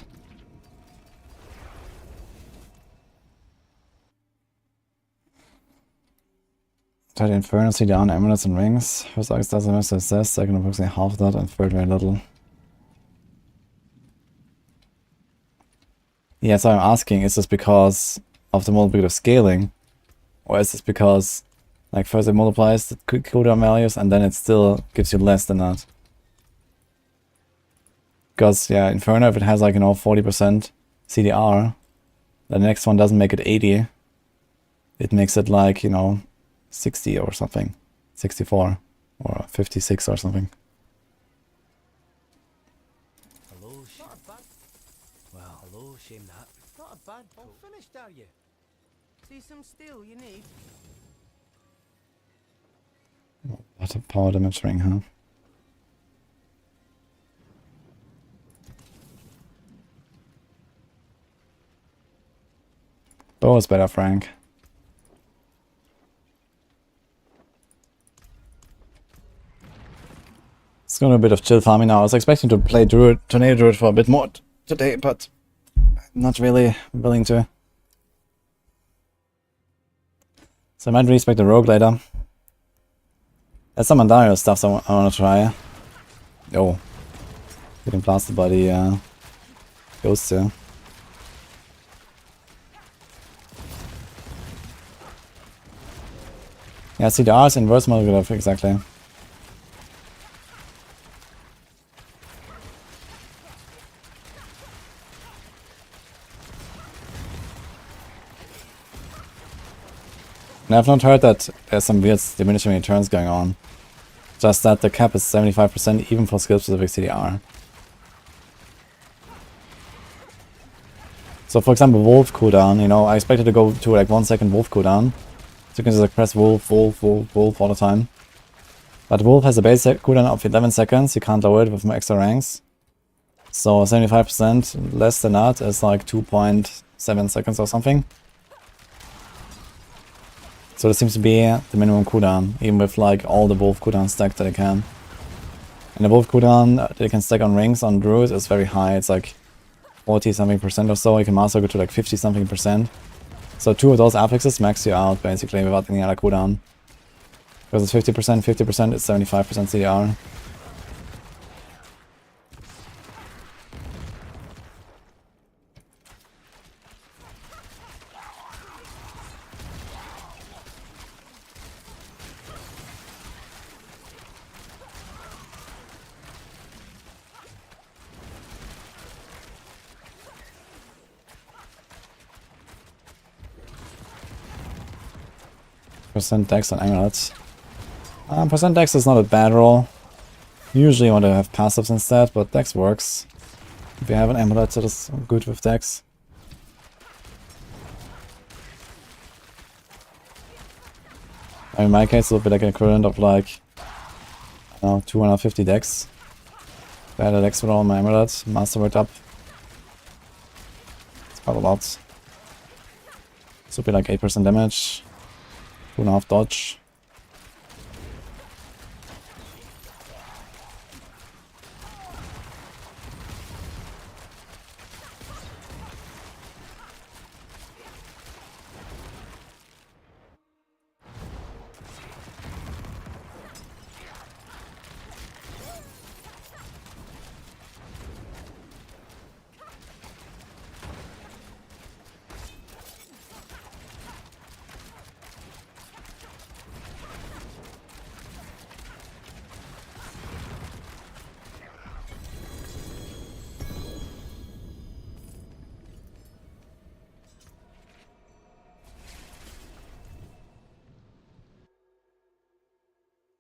Try the Inferno, see down amulets and rings. First Axe does most success, second approximately half that, and third very little. Yeah, so I'm asking, is this because of the multiplicative of scaling? Or is this because, like, first it multiplies the cooldown values and then it still gives you less than that? Because, yeah, Inferno, if it has, like, you know, 40% CDR, the next one doesn't make it 80. It makes it, like, you know, 60 or something. 64 or 56 or something. Hello, not a bad. Well, hello, shame that. Not a bad. All finished, are you? See some steel you need? What a power damage ring, huh? Bow is better, Frank. It's gonna be a bit of chill farming now. I was expecting to play Druid, Tornado Druid for a bit more today, but I'm not really willing to. So I might respect the Rogue later. There's some Mandario stuff so I wanna try. Oh. Getting blasted by the ghosts here. Yeah, CDR is inverse multiplicative, exactly. And I've not heard that there's some weird diminishing returns going on. Just that the cap is 75% even for skill-specific CDR. So for example, Wolf cooldown, you know, I expected to go to like 1 second Wolf cooldown. So you can just like press Wolf, Wolf, Wolf, Wolf all the time. But Wolf has a base cooldown of 11 seconds, you can't lower it with extra ranks. So 75% less than that is like 2.7 seconds or something. So this seems to be the minimum cooldown, even with like all the Wolf cooldown stacked that I can. And the Wolf cooldown that you can stack on rings on Druid is very high, it's like 40 something percent or so, you can master go to like 50 something percent. So 2 of those affixes max you out basically without any other cooldown. Because it's 50%, 50% is 75% CDR. Percent dex on amulets. Percent dex is not a bad roll. Usually you want to have passives instead, but dex works. If you have an amulet that is good with dex. In my case, it would be like an equivalent of like, I don't know, 250 dex. If I had a dex roll on my amulet, masterworked up. It's quite a lot. This would be like 8% damage. 2.5 dodge.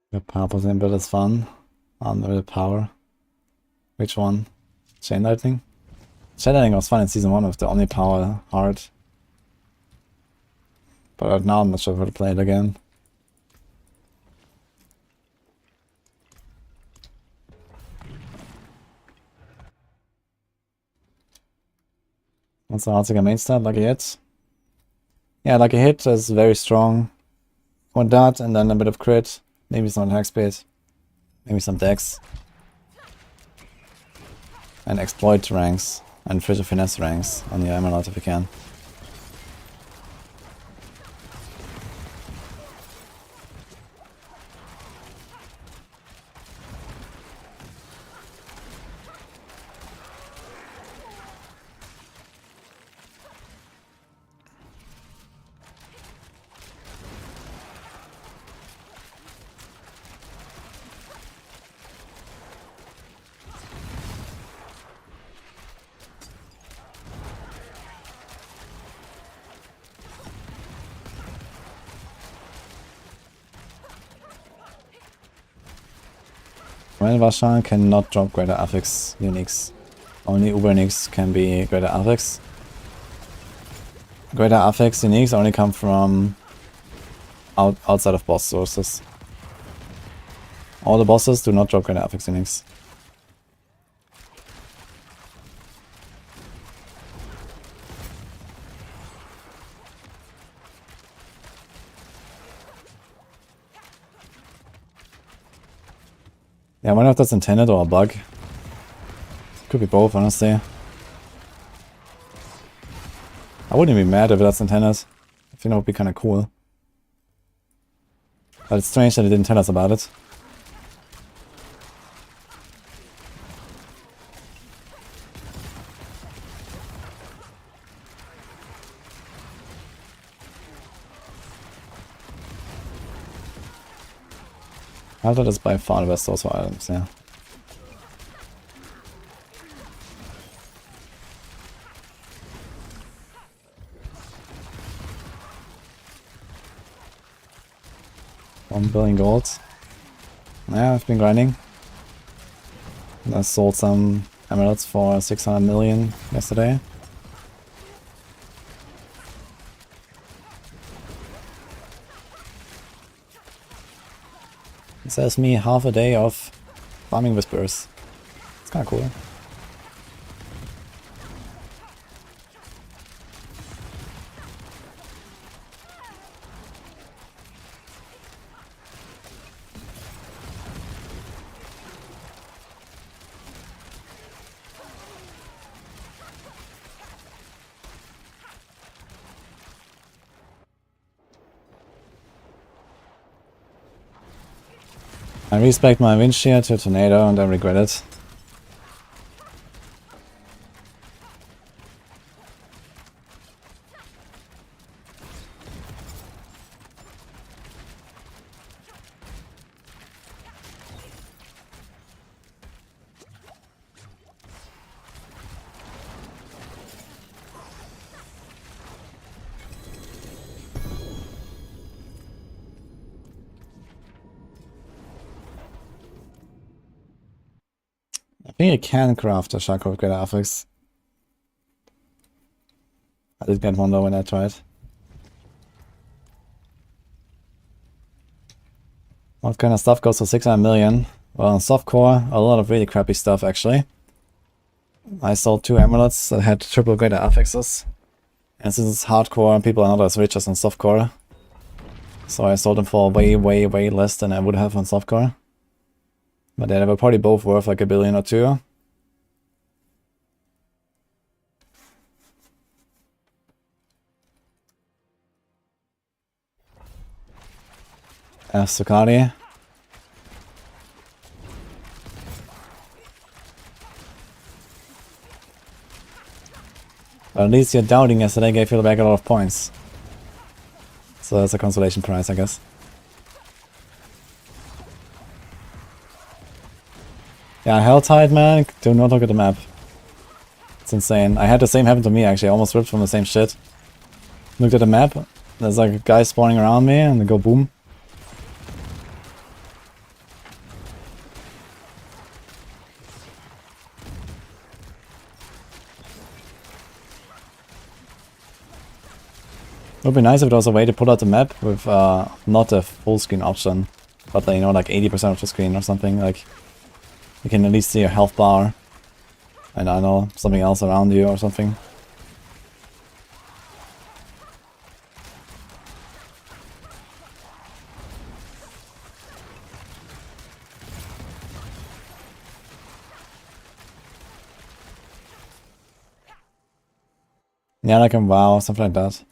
The purple symbol is fun. Under the power. Which one? Chain lightning? Shadowing was fun in Season 1 with the Omni Power Heart. But right now I'm not sure if I'll play it again. What's the Heartsinger main stat? Lucky hit? Yeah, Lucky hit is very strong. One dot and then a bit of crit. Maybe some attack speed. Maybe some dex. And exploit ranks. And Fisher Finesse ranks on the Emerald if you can. Well, Varshan cannot drop greater affix uniques. Only Uber uniques can be greater affix. Greater affix uniques only come from outside of boss sources. All the bosses do not drop greater affix uniques. Yeah, I wonder if that's intended or a bug. Could be both, honestly. I wouldn't be mad if that's intended. I think that would be kind of cool. But it's strange that they didn't tell us about it. Gauntlet is by far the best source for items, yeah. $1 billion gold. Yeah, I've been grinding. I sold some emeralds for 600 million yesterday. It says me half a day of farming whispers. It's kinda cool. I respect my wind shear to tornado and I regret it. I think I can craft a Shaco with greater affix. I did get one though when I tried. What kind of stuff goes for 600 million? Well, in softcore, a lot of really crappy stuff actually. I sold 2 amulets that had triple greater affixes. And since it's hardcore, people are not as rich as in softcore. So I sold them for way less than I would have on softcore. But they were probably both worth like $1 billion or 2. Sukari. But at least your doubting yesterday gave you back a lot of points. So that's a consolation prize, I guess. Yeah, Helltide, man, do not look at the map. It's insane. I had the same happen to me, actually. I almost ripped from the same shit. Looked at the map, there's like a guy spawning around me, and they go boom. Would be nice if there was a way to pull out the map with not a full screen option, but you know, like 80% of the screen or something. Like you can at least see your health bar, and I don't know, something else around you or something. Yeah, like a WoW, something like that.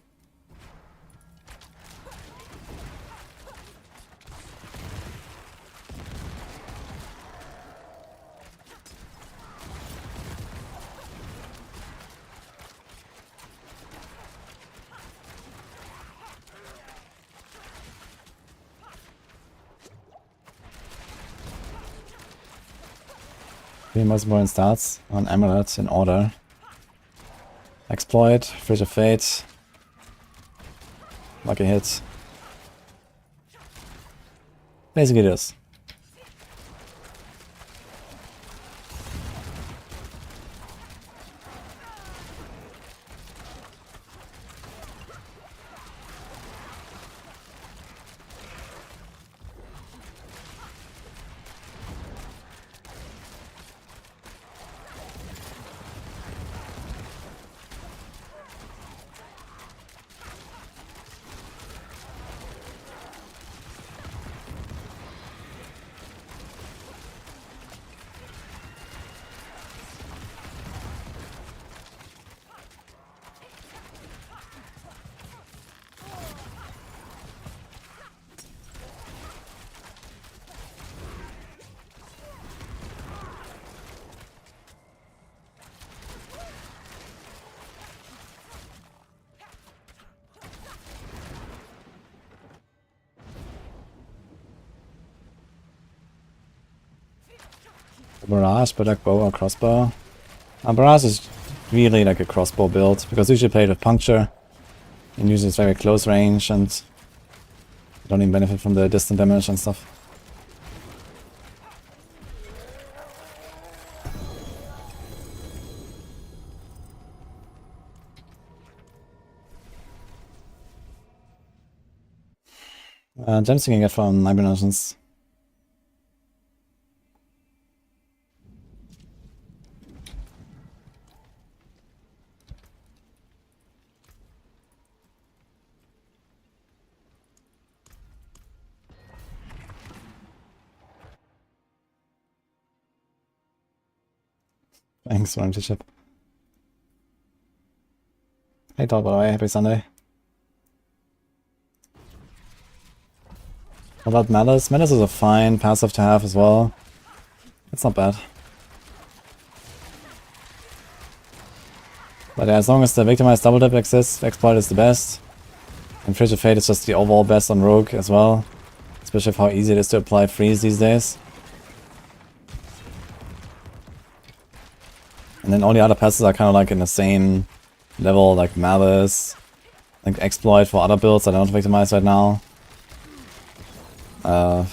The most important stats on Amulet in order. Exploit, Fridge of Fate, Lucky Hit. Basically this. Barrage, but like bow or crossbow. Barrage is really like a crossbow build, because usually play it with puncture, and usually it's very close range, and you don't even benefit from the distant damage and stuff. Gems you can get from Hibernations. Thanks, Warranty Ship. Hey Todd, by the way, happy Sunday. What about Malice? Malice is a fine passive to have as well. It's not bad. But yeah, as long as the Victimized Double Dip exists, Exploit is the best. And Fridge of Fate is just the overall best on Rogue as well. Especially with how easy it is to apply freeze these days. And then all the other passes are kind of like in the same level, like Malice, like Exploit for other builds that are not Victimized right now. I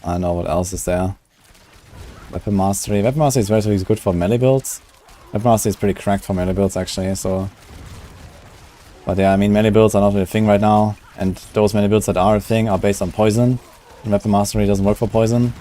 don't know what else is there. Weapon Mastery. Weapon Mastery is relatively good for melee builds. Weapon Mastery is pretty cracked for melee builds actually, so... But yeah, I mean, melee builds are not really a thing right now, and those melee builds that are a thing are based on poison. And Weapon Mastery doesn't work for poison.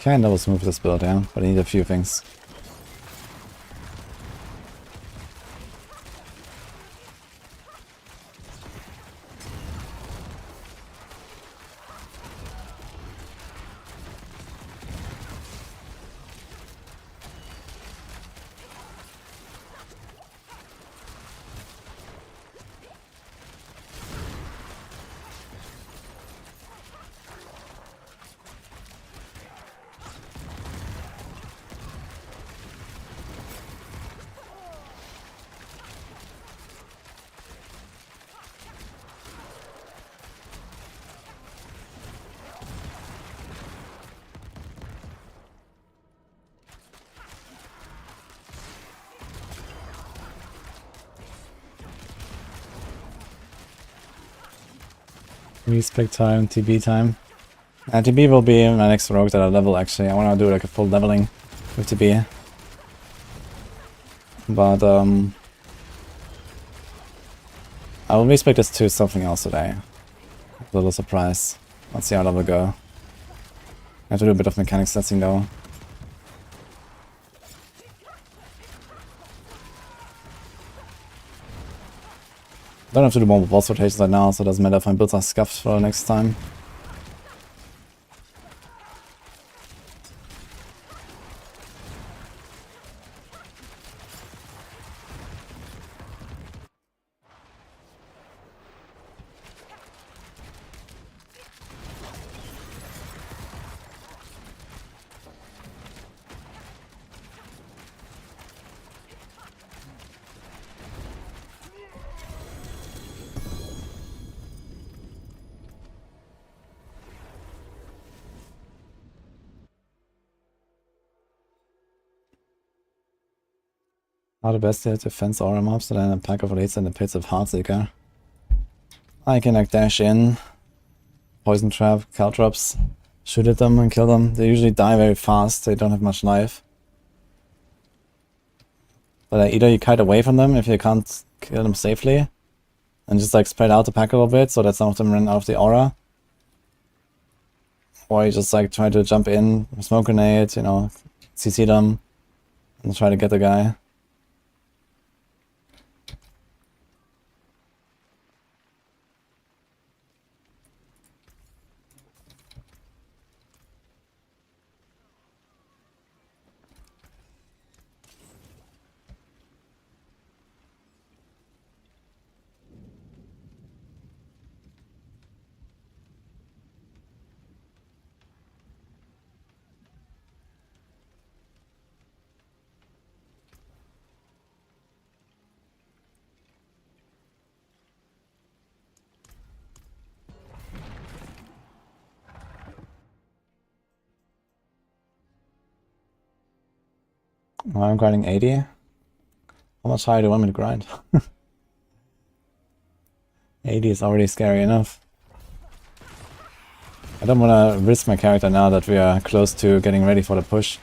Can double smooth this build, yeah, but I need a few things. Respec time, TB time. TB will be my next rogue that I level actually. I wanna do like a full leveling with TB. But I will respec this to something else today. A little surprise. Let's see how that will go. I have to do a bit of mechanics testing though. Don't have to do more boss rotations right now, so it doesn't matter if my builds are scuffed for next time. How the best defense aura mobs that I a pack of elites in the pits of Heartseeker. I can like dash in, poison trap, caltrops, shoot at them and kill them. They usually die very fast, they don't have much life. But either you kite away from them if you can't kill them safely, and just like spread out the pack a little bit so that some of them run out of the aura. Or you just like try to jump in, smoke grenade, you know, CC them, and try to get the guy. I'm grinding 80. How much higher do you want me to grind? 80 is already scary enough. I don't want to risk my character now that we are close to getting ready for the push.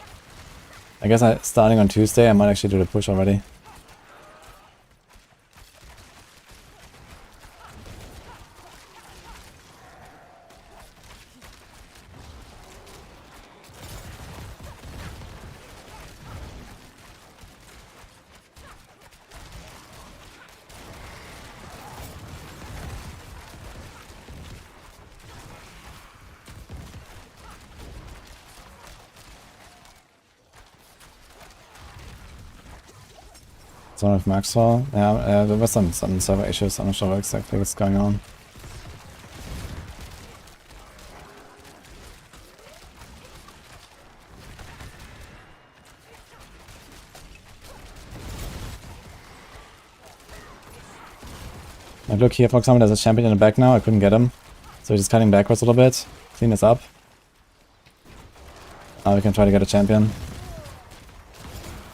I guess starting on Tuesday I might actually do the push already. Zone of Maxwell. Yeah, there was some server issues. I'm not sure exactly what's going on. Like look here, for example, there's a champion in the back now. I couldn't get him, so he's just cutting backwards a little bit. Clean this up. Now we can try to get a champion.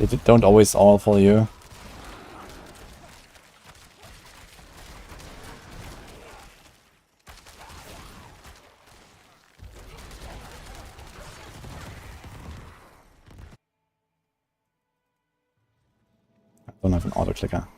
They don't always all follow you. I don't have an auto clicker.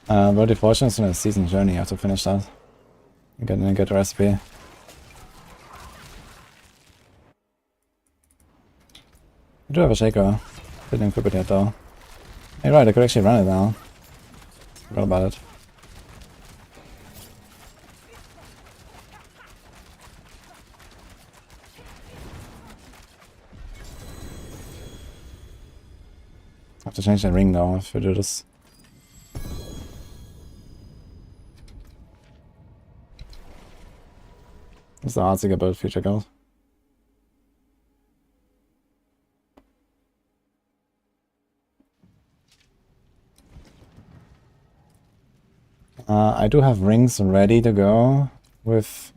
Worthy Fortune is in a season journey, you have to finish that. And get the recipe. I do have a shaker. Didn't equip it yet though. Hey, right, I could actually run it now. Forgot about it. I have to change the ring though if we do this. It's the artsy build future goals. I do have rings ready to go with,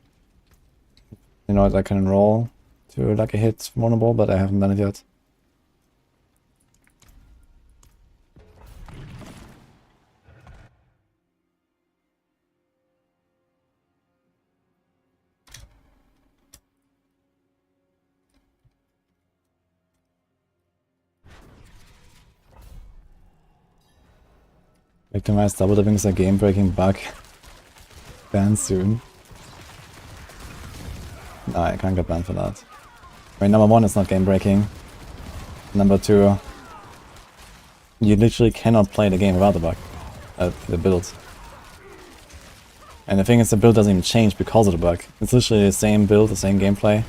you know, I can enroll to like a hit vulnerable, but I haven't done it yet. Victimized double dipping is a game breaking bug. Banned soon. No, I can't get banned for that. I mean, number one, it's not game breaking. Number two, you literally cannot play the game without the bug. The build. And the thing is, the build doesn't even change because of the bug. It's literally the same build, the same gameplay.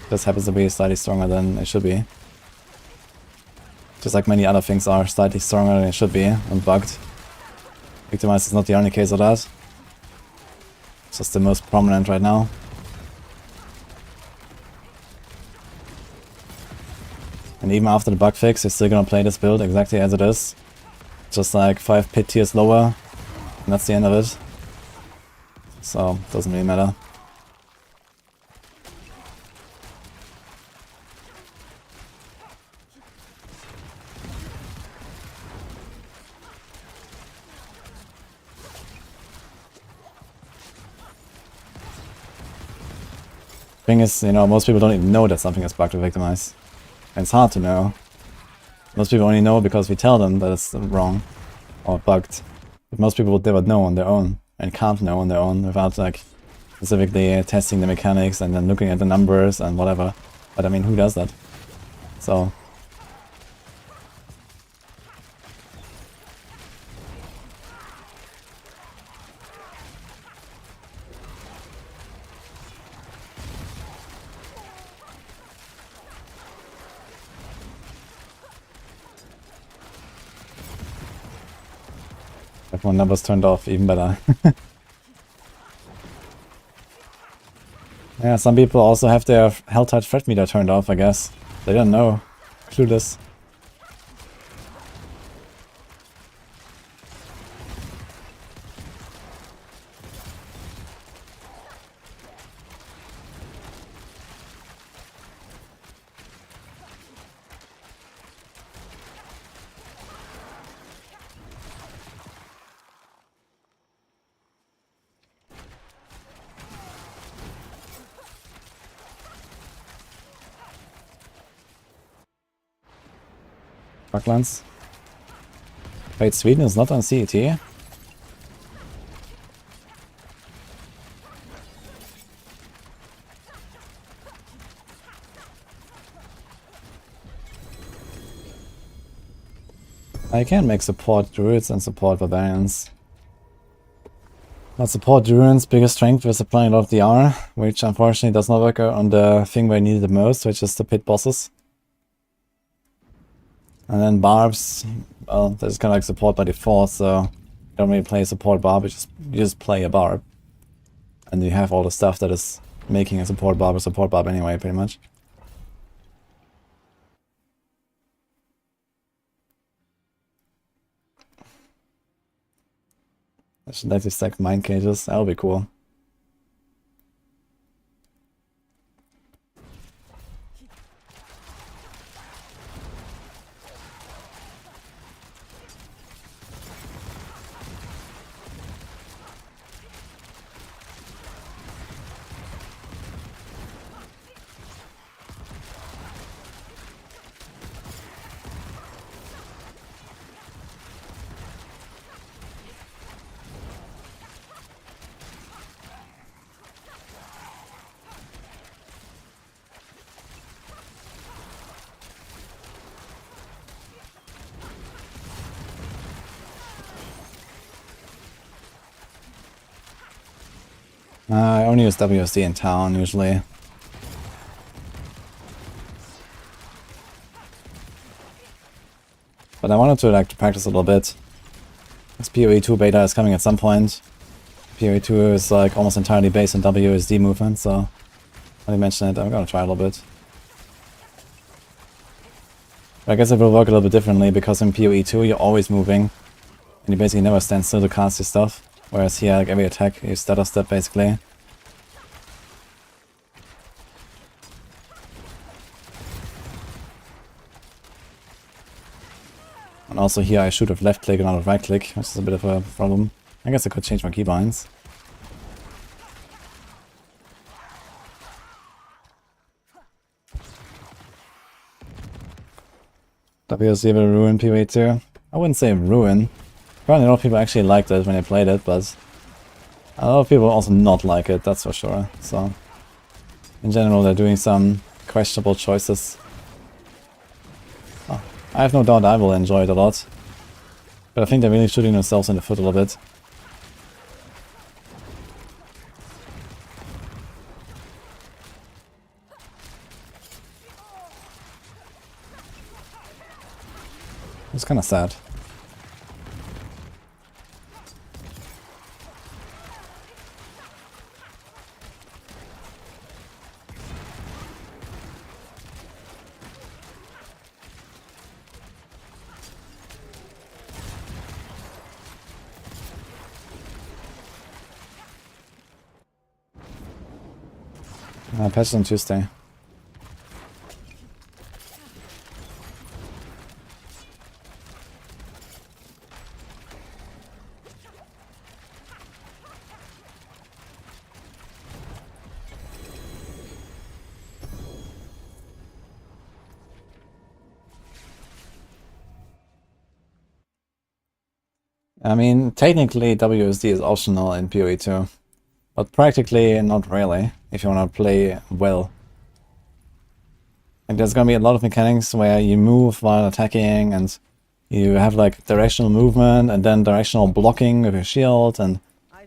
Just happens to be slightly stronger than it should be. Just like many other things are slightly stronger than it should be and bugged. Victimized is not the only case of that. It's just the most prominent right now. And even after the bug fix, you're still gonna play this build exactly as it is. Just like 5 pit tiers lower, and that's the end of it. So, doesn't really matter. Thing is, you know, most people don't even know that something is bugged or victimized. And it's hard to know. Most people only know because we tell them that it's wrong or bugged. But most people would never know on their own and can't know on their own without like specifically testing the mechanics and then looking at the numbers and whatever. But I mean, who does that? So have more numbers turned off, even better. Yeah, some people also have their Helltide threat meter turned off, I guess. They don't know. Clueless. Parklands. Wait, Sweden is not on CET? I can make support druids and support barbarians. But support druids, biggest strength is applying a lot of DR, which unfortunately does not work on the thing where I need it the most, which is the pit bosses. And then Barbs, well, they're just kind of like support by default, so you don't really play a support Barb, you just play a Barb. And you have all the stuff that is making a support Barb anyway, pretty much. I should let you stack mine cages, that'll be cool. I only use WSD in town usually. But I wanted to like to practice a little bit. This PoE 2 beta is coming at some point. PoE 2 is like almost entirely based on WSD movement, so when you mention it, I'm gonna try a little bit. But I guess it will work a little bit differently because in PoE 2 you're always moving and you basically never stand still to cast your stuff. Whereas here, like every attack, you stutter step basically. And also here I shoot with left click and not with right click, which is a bit of a problem. I guess I could change my keybinds. WSD will ruin PoE 2. I wouldn't say ruin. Apparently a lot of people actually liked it when they played it, but a lot of people also not like it, that's for sure. So in general they're doing some questionable choices. Oh, I have no doubt I will enjoy it a lot. But I think they're really shooting themselves in the foot a little bit. It's kind of sad. Patch on Tuesday. I mean, technically WSD is optional in PoE 2, but practically not really, if you want to play well. Like, there's gonna be a lot of mechanics where you move while attacking, and you have like directional movement, and then directional blocking with your shield, and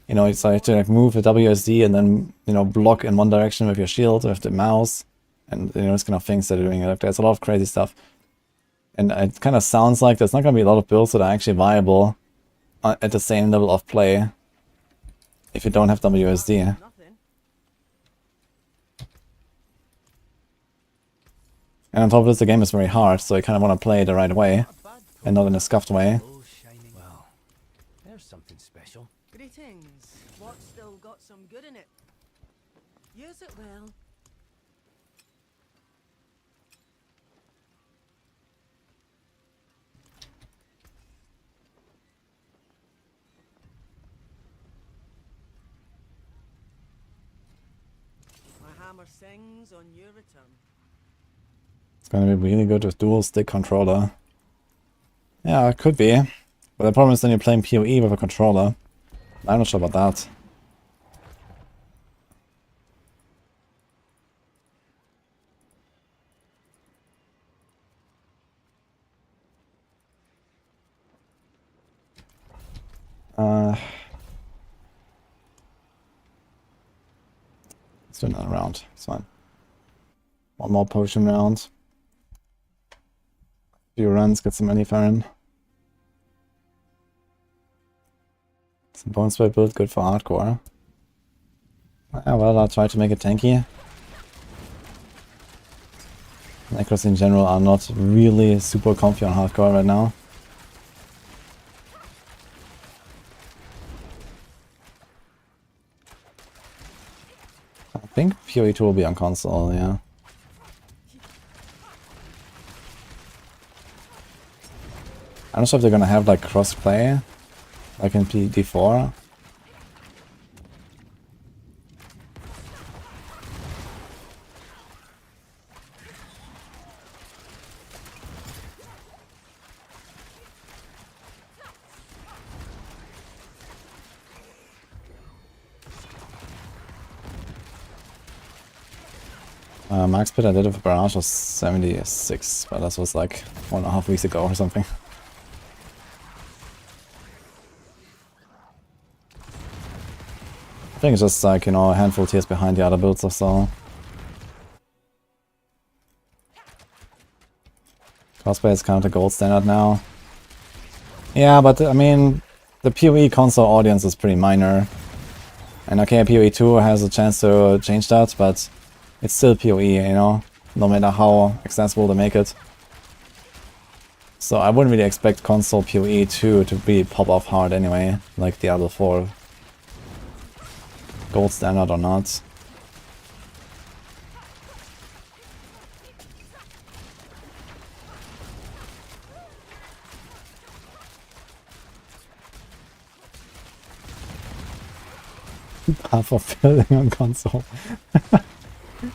you know, it's like to like move the WSD and then, you know, block in one direction with your shield, with the mouse, and you know, this kind of things that are doing. Like, there's a lot of crazy stuff. And it kind of sounds like there's not gonna be a lot of builds that are actually viable at the same level of play if you don't have WSD. And on top of this, the game is very hard, so you kind of want to play it the right way and not in a scuffed way. Well, there's something special. Greetings. What's still got some good in it? Use it well. My hammer sings on your return. It's gonna be really good with dual stick controller. Yeah, it could be. But the problem is then you're playing PoE with a controller. I'm not sure about that. Let's do another round. It's fine. One more potion round. Few runs, get some money Farron. Some bone spray build, good for hardcore. Ah, well, I'll try to make it tanky. Necros in general are not really super comfy on hardcore right now. I think PoE 2 will be on console, yeah. I'm not sure if they're gonna have like cross-play, like in PD4. Max Pit I did it for Barrage was 76, but that was like 1.5 weeks ago or something. I think it's just like, you know, a handful of tiers behind the other builds or so. Cosplay is kind of the gold standard now. Yeah, but I mean, the PoE console audience is pretty minor. And okay, PoE 2 has a chance to change that, but it's still PoE, you know, no matter how accessible they make it. So I wouldn't really expect console PoE 2 to be pop off hard anyway, like Diablo 4. Gold standard or not. Half of building on console.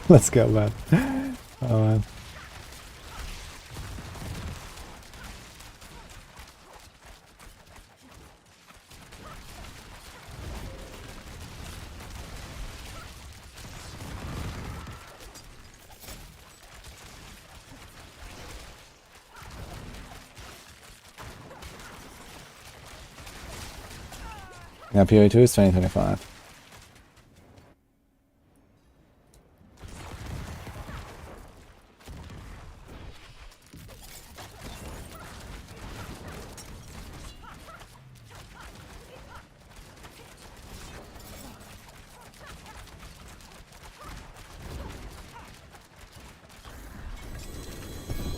Let's go, man. Oh man. Yeah, PoE 2 is 2025.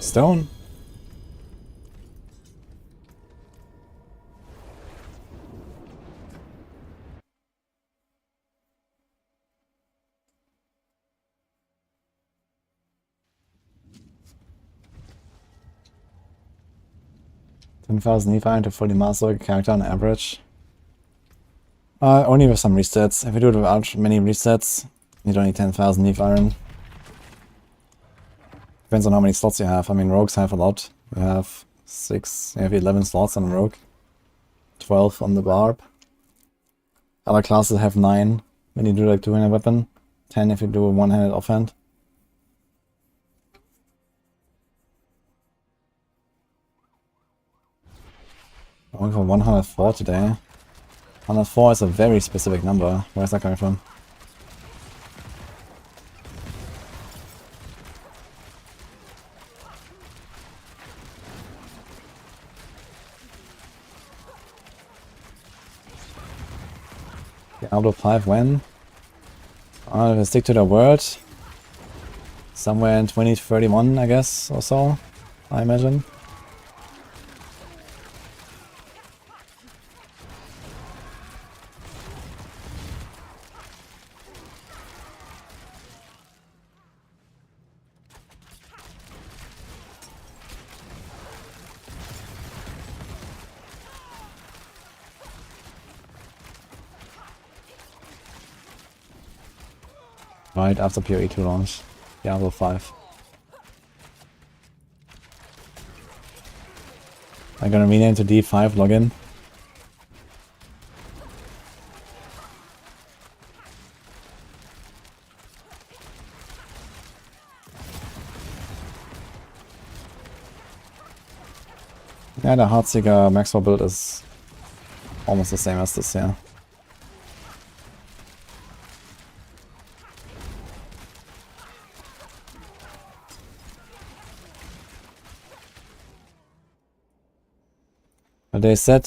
Stone? $10,000 Nephi to fully master a character on average. Only with some resets. If you do it without many resets, you don't need 10,000 Nephi iron. Depends on how many slots you have. I mean, rogues have a lot. You have 11 slots on a rogue. 12 on the Barb. Other classes have 9 when you do like two-handed weapon. 10 if you do a one-handed offhand. I'm going for 104 today. 104 is a very specific number. Where's that coming from? Diablo 5 when? If I stick to the word, somewhere in 2031, I guess, or so, I imagine. Right after PoE 2 launch, Diablo 5. I'm gonna rename to D5 login. Yeah, the Heartseeker Maxwell build is almost the same as this, yeah. They said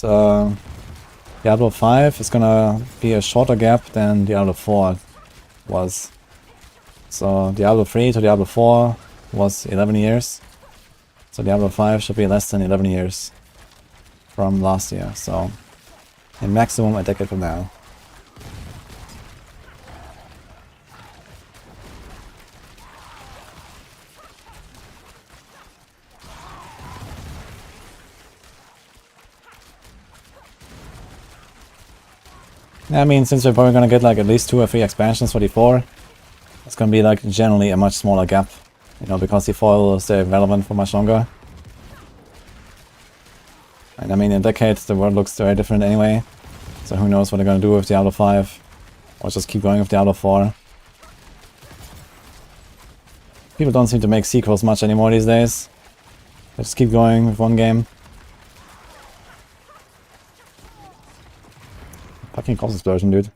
Diablo 5 is gonna be a shorter gap than Diablo 4 was. So Diablo 3 to Diablo 4 was 11 years. So Diablo 5 should be less than 11 years from last year. So a maximum a decade from now. I mean, since we're probably gonna get like at least 2 or 3 expansions for D4, it's gonna be like generally a much smaller gap, you know, because D4 will stay relevant for much longer. And I mean, in a decade, the world looks very different anyway, so who knows what they're gonna do with Diablo 5, or just keep going with Diablo 4. People don't seem to make sequels much anymore these days. They just keep going with one game. Fucking cross explosion, dude.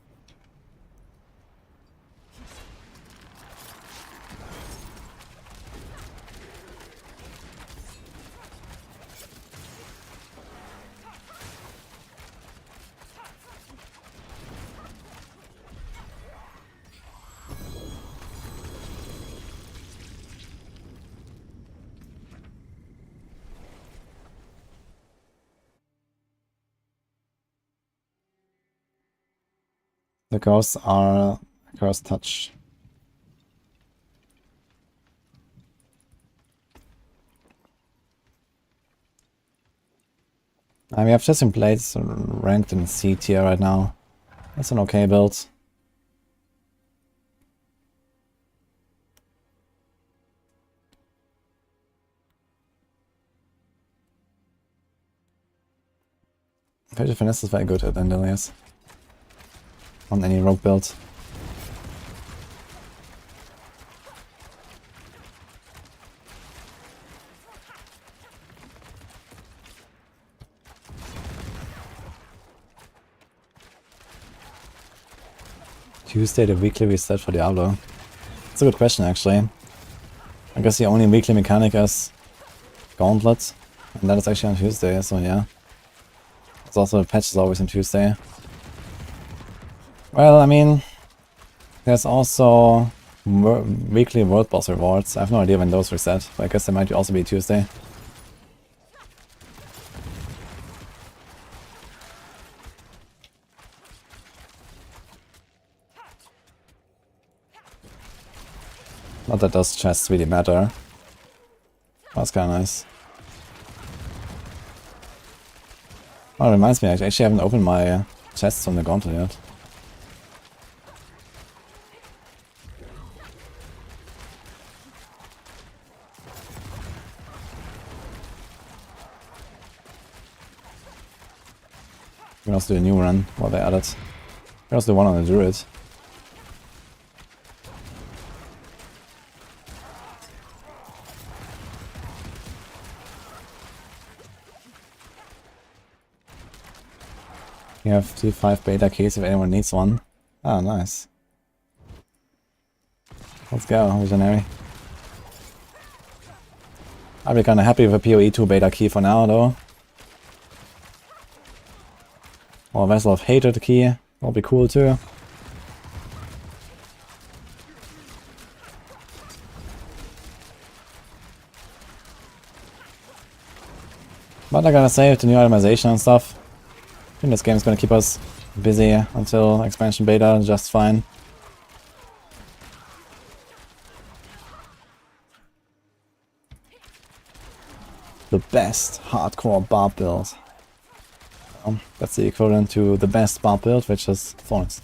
The ghosts are Cursed Touch. We have just in plates ranked in C tier right now. That's an okay build. Fatal Finesse is very good at Endelius. On any rogue build. Tuesday, the weekly reset for Diablo. It's a good question actually. I guess the only weekly mechanic is Gauntlet, and that is actually on Tuesday, so yeah. It's also the patch is always on Tuesday. Well, I mean, there's also weekly world boss rewards. I have no idea when those reset, but I guess they might also be Tuesday. Not that those chests really matter. That's kinda nice. Oh, it reminds me, I actually haven't opened my chests from the Gauntlet yet. We can also do a new run while they add it. We can also do one on the Druid. You have T5 beta keys if anyone needs one. Ah, nice. Let's go, Visionary. I'd be kinda happy with a PoE2 beta key for now, though. Or Vessel of Hatred key. That'll be cool, too. But I gotta say, with the new itemization and stuff, I think this game's gonna keep us busy until expansion beta, just fine. The best hardcore Barb build. That's the equivalent to the best Barb build, which is Thorns.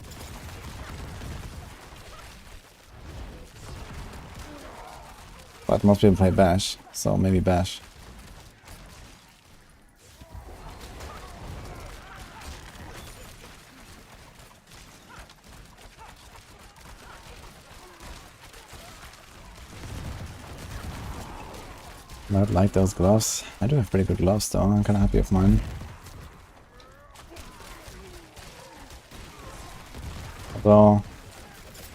But most people play Bash, so maybe Bash. I would like those gloves. I do have pretty good gloves though, I'm kinda happy with mine. Although,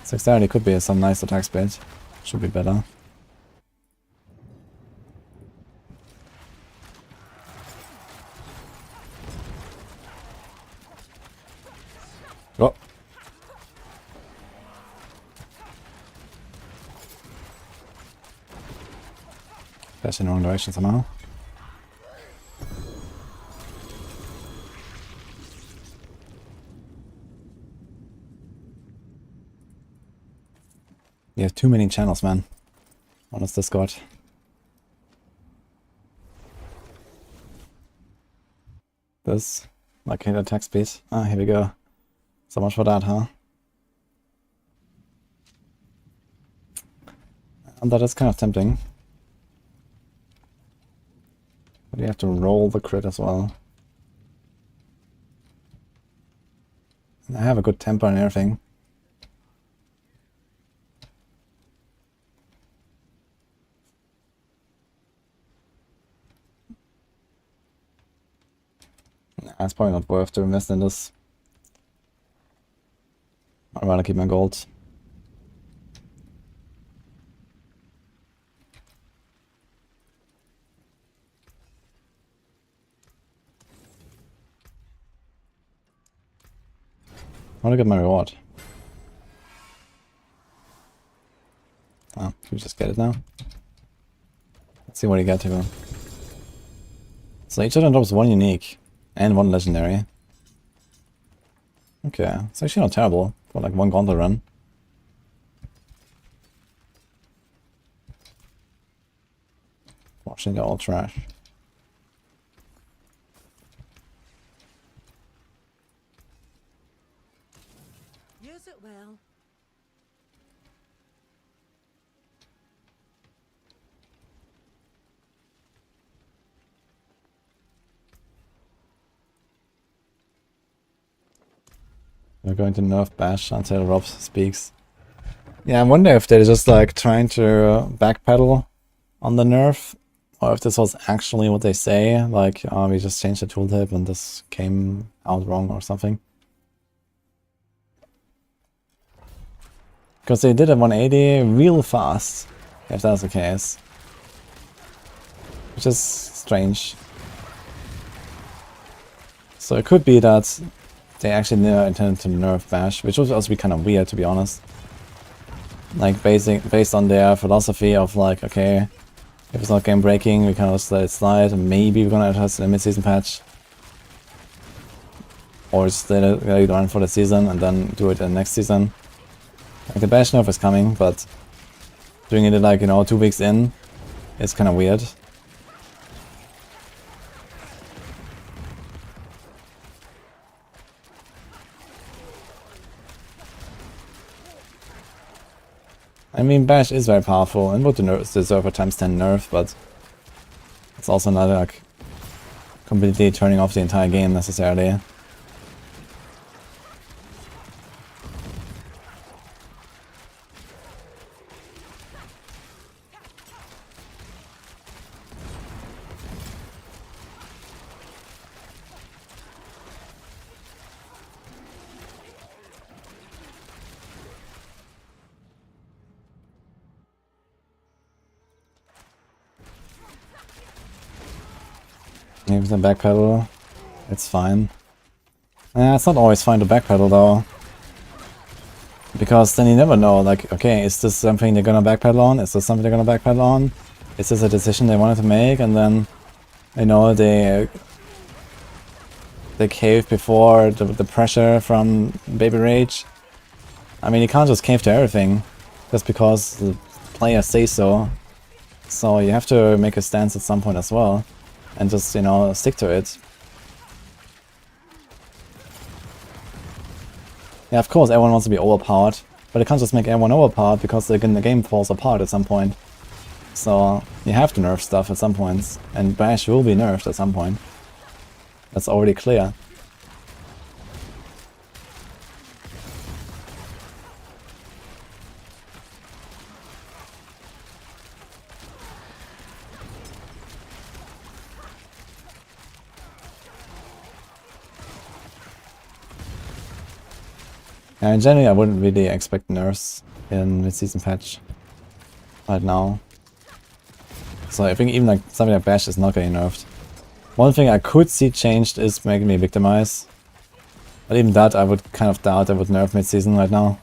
Dexterity could be some nice attack speed. Should be better. Oh! Dash in the wrong direction somehow. You have too many channels, man. On this Discord. This. Okay, the attack speed. Ah, here we go. So much for that, huh? And that is kind of tempting. But you have to roll the crit as well. And I have a good temper and everything. It's probably not worth to invest in this. I'd rather keep my gold. I want to get my reward. Oh, can we just get it now? Let's see what you get here. So each of them drops one unique and one legendary. Okay, it's actually not terrible. for like one Gauntlet run. Watching they're all trash. Use it well. We're going to nerf Bash until Rob speaks. Yeah, I wonder if they're just like trying to backpedal on the nerf, or if this was actually what they say, like we just changed the tooltip and this came out wrong or something. Because they did a 180 real fast, if that's the case. Which is strange. So it could be that they actually never intended to nerf Bash, which would also be kind of weird, to be honest. Like based on their philosophy of like, okay, if it's not game breaking, we can just let it slide, and maybe we're gonna adjust the mid-season patch. Or just let it run for the season and then do it in the next season. Like the Bash nerf is coming, but doing it like, you know, 2 weeks in is kind of weird. I mean, Bash is very powerful and would deserve a times 10 nerf, but it's also not like completely turning off the entire game necessarily. Maybe the backpedal, it's fine. It's not always fine to backpedal though. Because then you never know, like, okay, is this something they're gonna backpedal on? Is this something they're gonna backpedal on? Is this a decision they wanted to make and then, you know, they cave before the pressure from Baby Rage? I mean, you can't just cave to everything just because the players say so. So you have to make a stance at some point as well. And just, you know, stick to it. Yeah, of course everyone wants to be overpowered, but you can't just make everyone overpowered because the game falls apart at some point. So you have to nerf stuff at some points, and Bash will be nerfed at some point. That's already clear. Generally, I wouldn't really expect nerfs in mid-season patch right now. So I think even like something like Bash is not getting nerfed. One thing I could see changed is making me victimize. But even that I would kind of doubt I would nerf mid-season right now.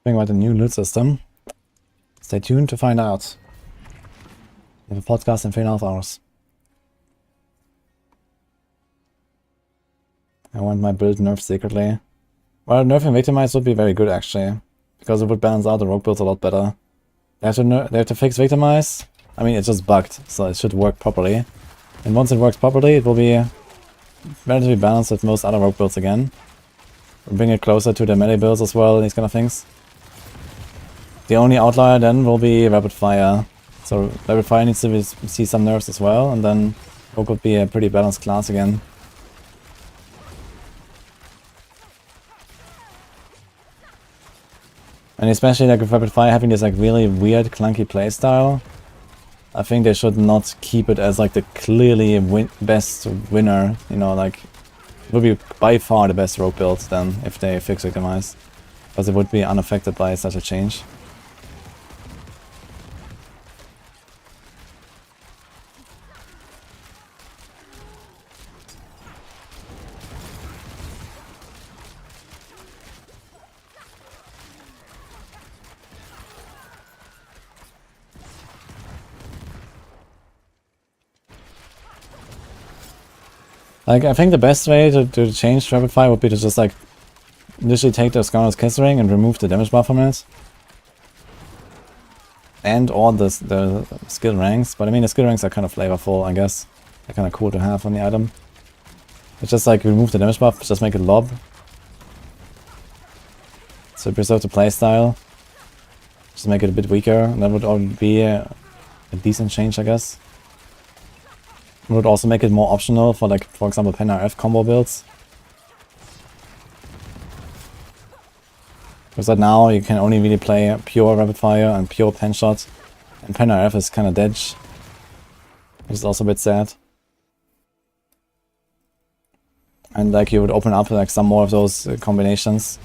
Think about the new loot system. Stay tuned to find out. We have a podcast in 3.5 hours. I want my build nerfed secretly. Well, nerfing Victimize would be very good actually, because it would balance out the rogue builds a lot better. They have to fix Victimize. I mean, it's just bugged, so it should work properly. And once it works properly, it will be relatively balanced with most other rogue builds again. We'll bring it closer to the melee builds as well, and these kind of things. The only outlier then will be Rapid Fire. So Rapid Fire needs to see some nerfs as well, and then Rogue would be a pretty balanced class again. And especially like with Rapid Fire having this like really weird clunky playstyle, I think they should not keep it as like the clearly best winner, you know, like it would be by far the best rogue build then if they fix Victimize, because it would be unaffected by such a change. Like, I think the best way to change Rapid Fire would be to just, like, literally take the Scoundrel's Kiss Ring and remove the damage bar from it. And all the skill ranks. But I mean, the skill ranks are kind of flavorful, I guess. They're kind of cool to have on the item. It's just, like, remove the damage buff, just make it lob. So preserve the playstyle. Just make it a bit weaker. And that would all be a decent change, I guess. It would also make it more optional for, like, for example, Pen RF combo builds. Because right now you can only really play pure Rapid Fire and pure Pen Shot. And Pen RF is kind of dead. Which is also a bit sad. And like you would open up like some more of those combinations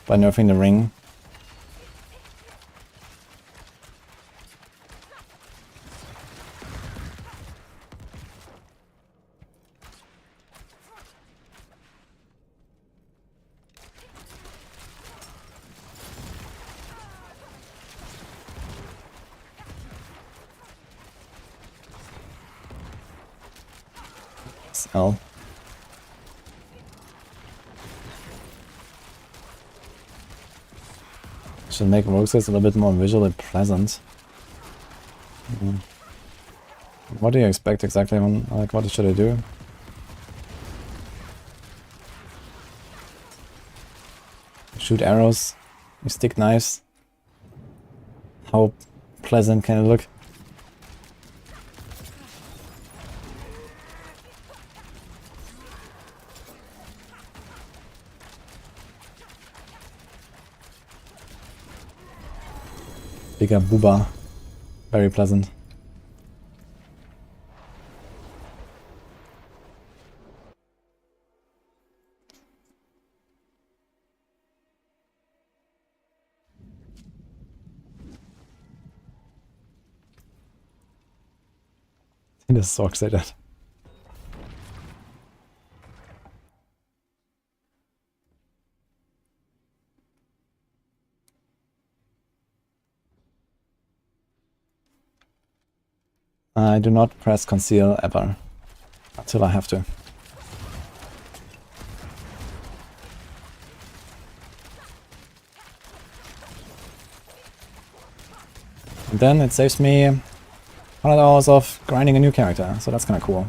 by nerfing the ring. L. Should make rogues a little bit more visually pleasant. What do you expect exactly? Like, what should I do? Shoot arrows, you stick knives. How pleasant can it look? Bigger booba. Very pleasant. The Sorc say that. I do not press conceal ever, until I have to. And then it saves me 100 hours of grinding a new character, so that's kinda cool.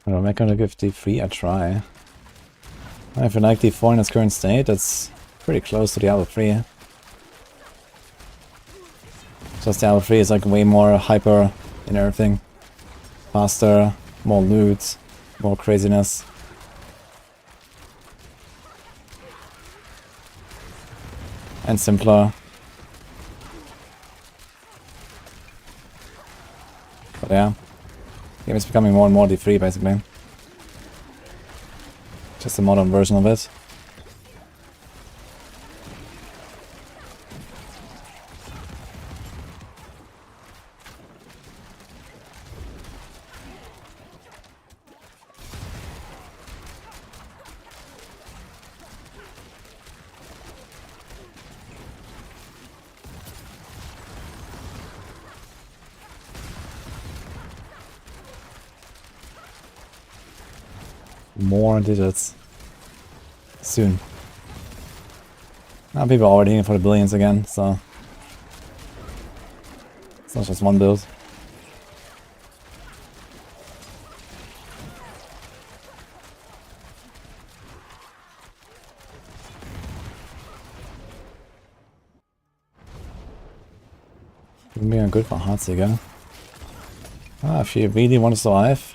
I'm gonna give D3 a try. If you like D4 in its current state, it's pretty close to Diablo 3. Just Diablo 3 is like way more hyper in everything. Faster, more loot, more craziness. And simpler. But yeah. The game is becoming more and more D3 basically. Just a modern version of it. more digits. Soon. Now people are already hitting for the billions again, so... It's not just one build. Being good for Heartsiger. Ah, if you really want to survive,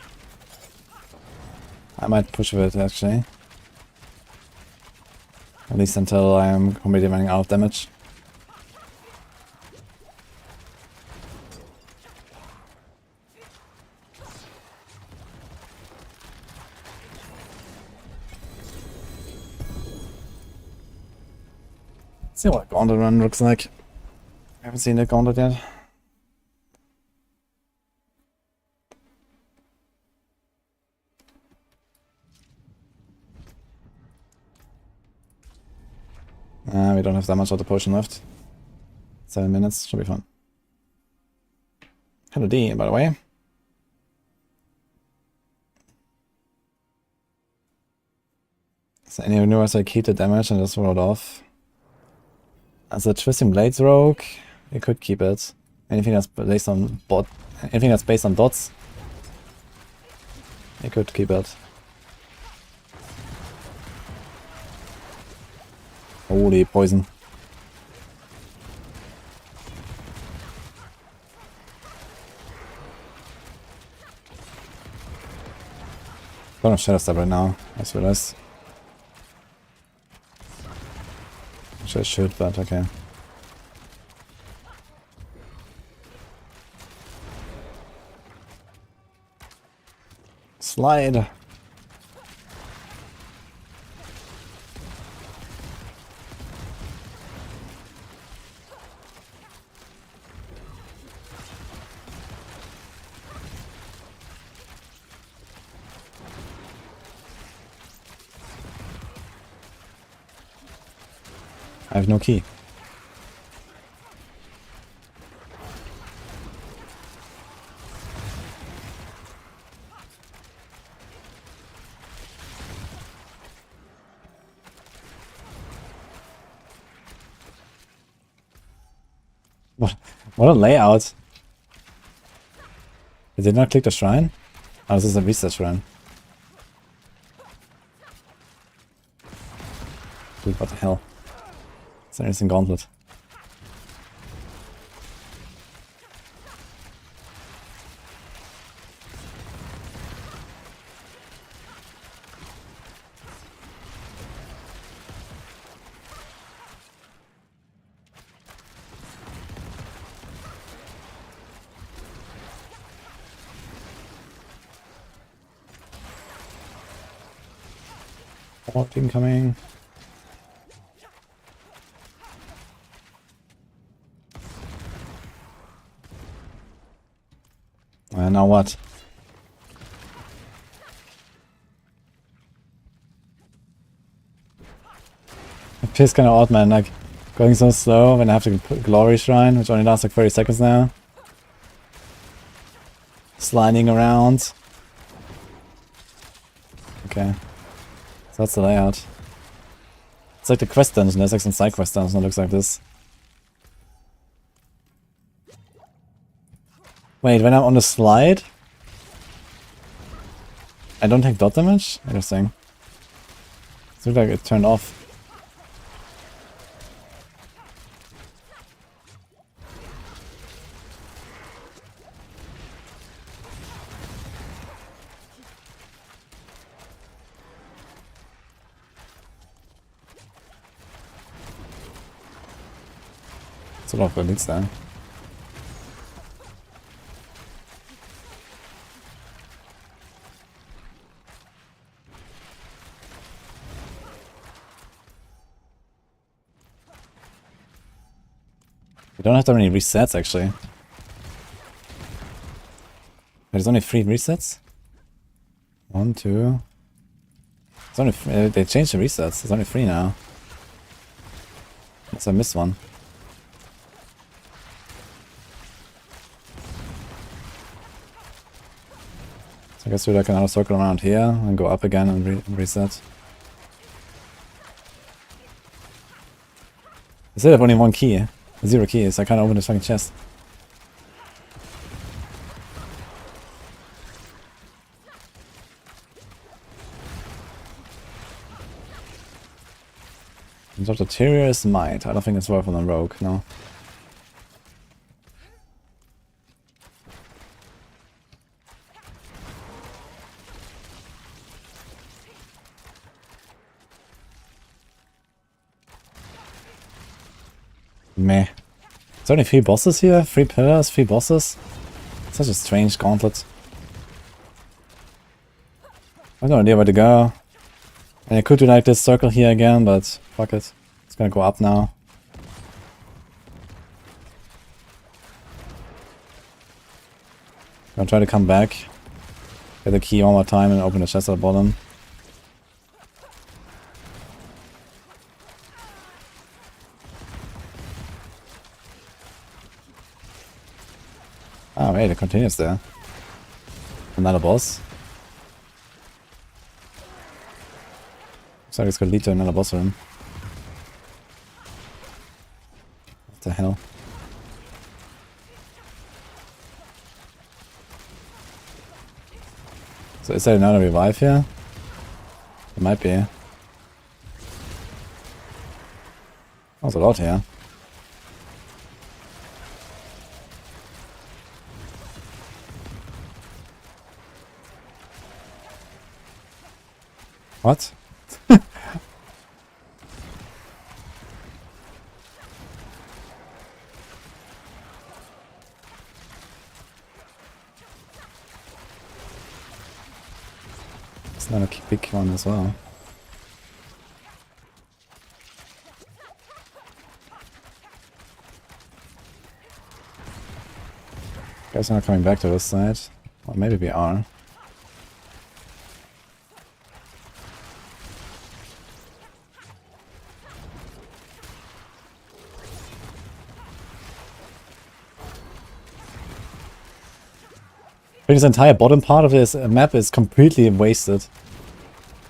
I might push with it actually. At least until I am completely running out of damage. Let's see what a Gauntlet run looks like. I haven't seen the Gauntlet yet. We don't have that much of the potion left. 7 minutes, should be fun. Hello D, by the way. So any new I keep the damage and just roll it off. As a Twisting Blades rogue, you could keep it. Anything that's based on dots, you could keep it. Holy poison. Don't have Shadow Step right now, I just realized. Actually I should, but okay. Slide! I have no key. What a layout! I did not click the shrine? Oh, this is a reset shrine. Dude, what the hell? Is there anything Gauntlet? What incoming? Now what? It feels kind of odd, man, like going so slow when I have to put Glory Shrine, which only lasts like 30 seconds now. Sliding around. Okay. So that's the layout. It's like the quest dungeon, there's like some side quest dungeon that looks like this. Wait, when I'm on the slide, I don't take dot damage? Interesting. It looks like it turned off. It's a lot of elites there. We don't have that many resets, actually. There's only 3 resets? 1, 2... It's only they changed the resets. There's only 3 now. Unless I missed one. It's I guess do like another circle around here and go up again and reset. I still have only one key. 0 keys. I can't open this fucking chest. Dr. Terrier's Might. I don't think it's worth on a rogue, no. Meh. Is there only 3 bosses here? 3 pillars, 3 bosses? Such a strange gauntlet. I have no idea where to go. And I could do like this circle here again, but fuck it. It's gonna go up now. I'll try to come back. Get the key one more time and open the chest at the bottom. Oh wait, it continues there. Another boss. Looks like it's gonna lead to another boss room. What the hell? So is there another revive here? It might be. There's a lot here. What? It's not a big one as well. Guys are not coming back to this side. Or maybe we are. This entire bottom part of this map is completely wasted.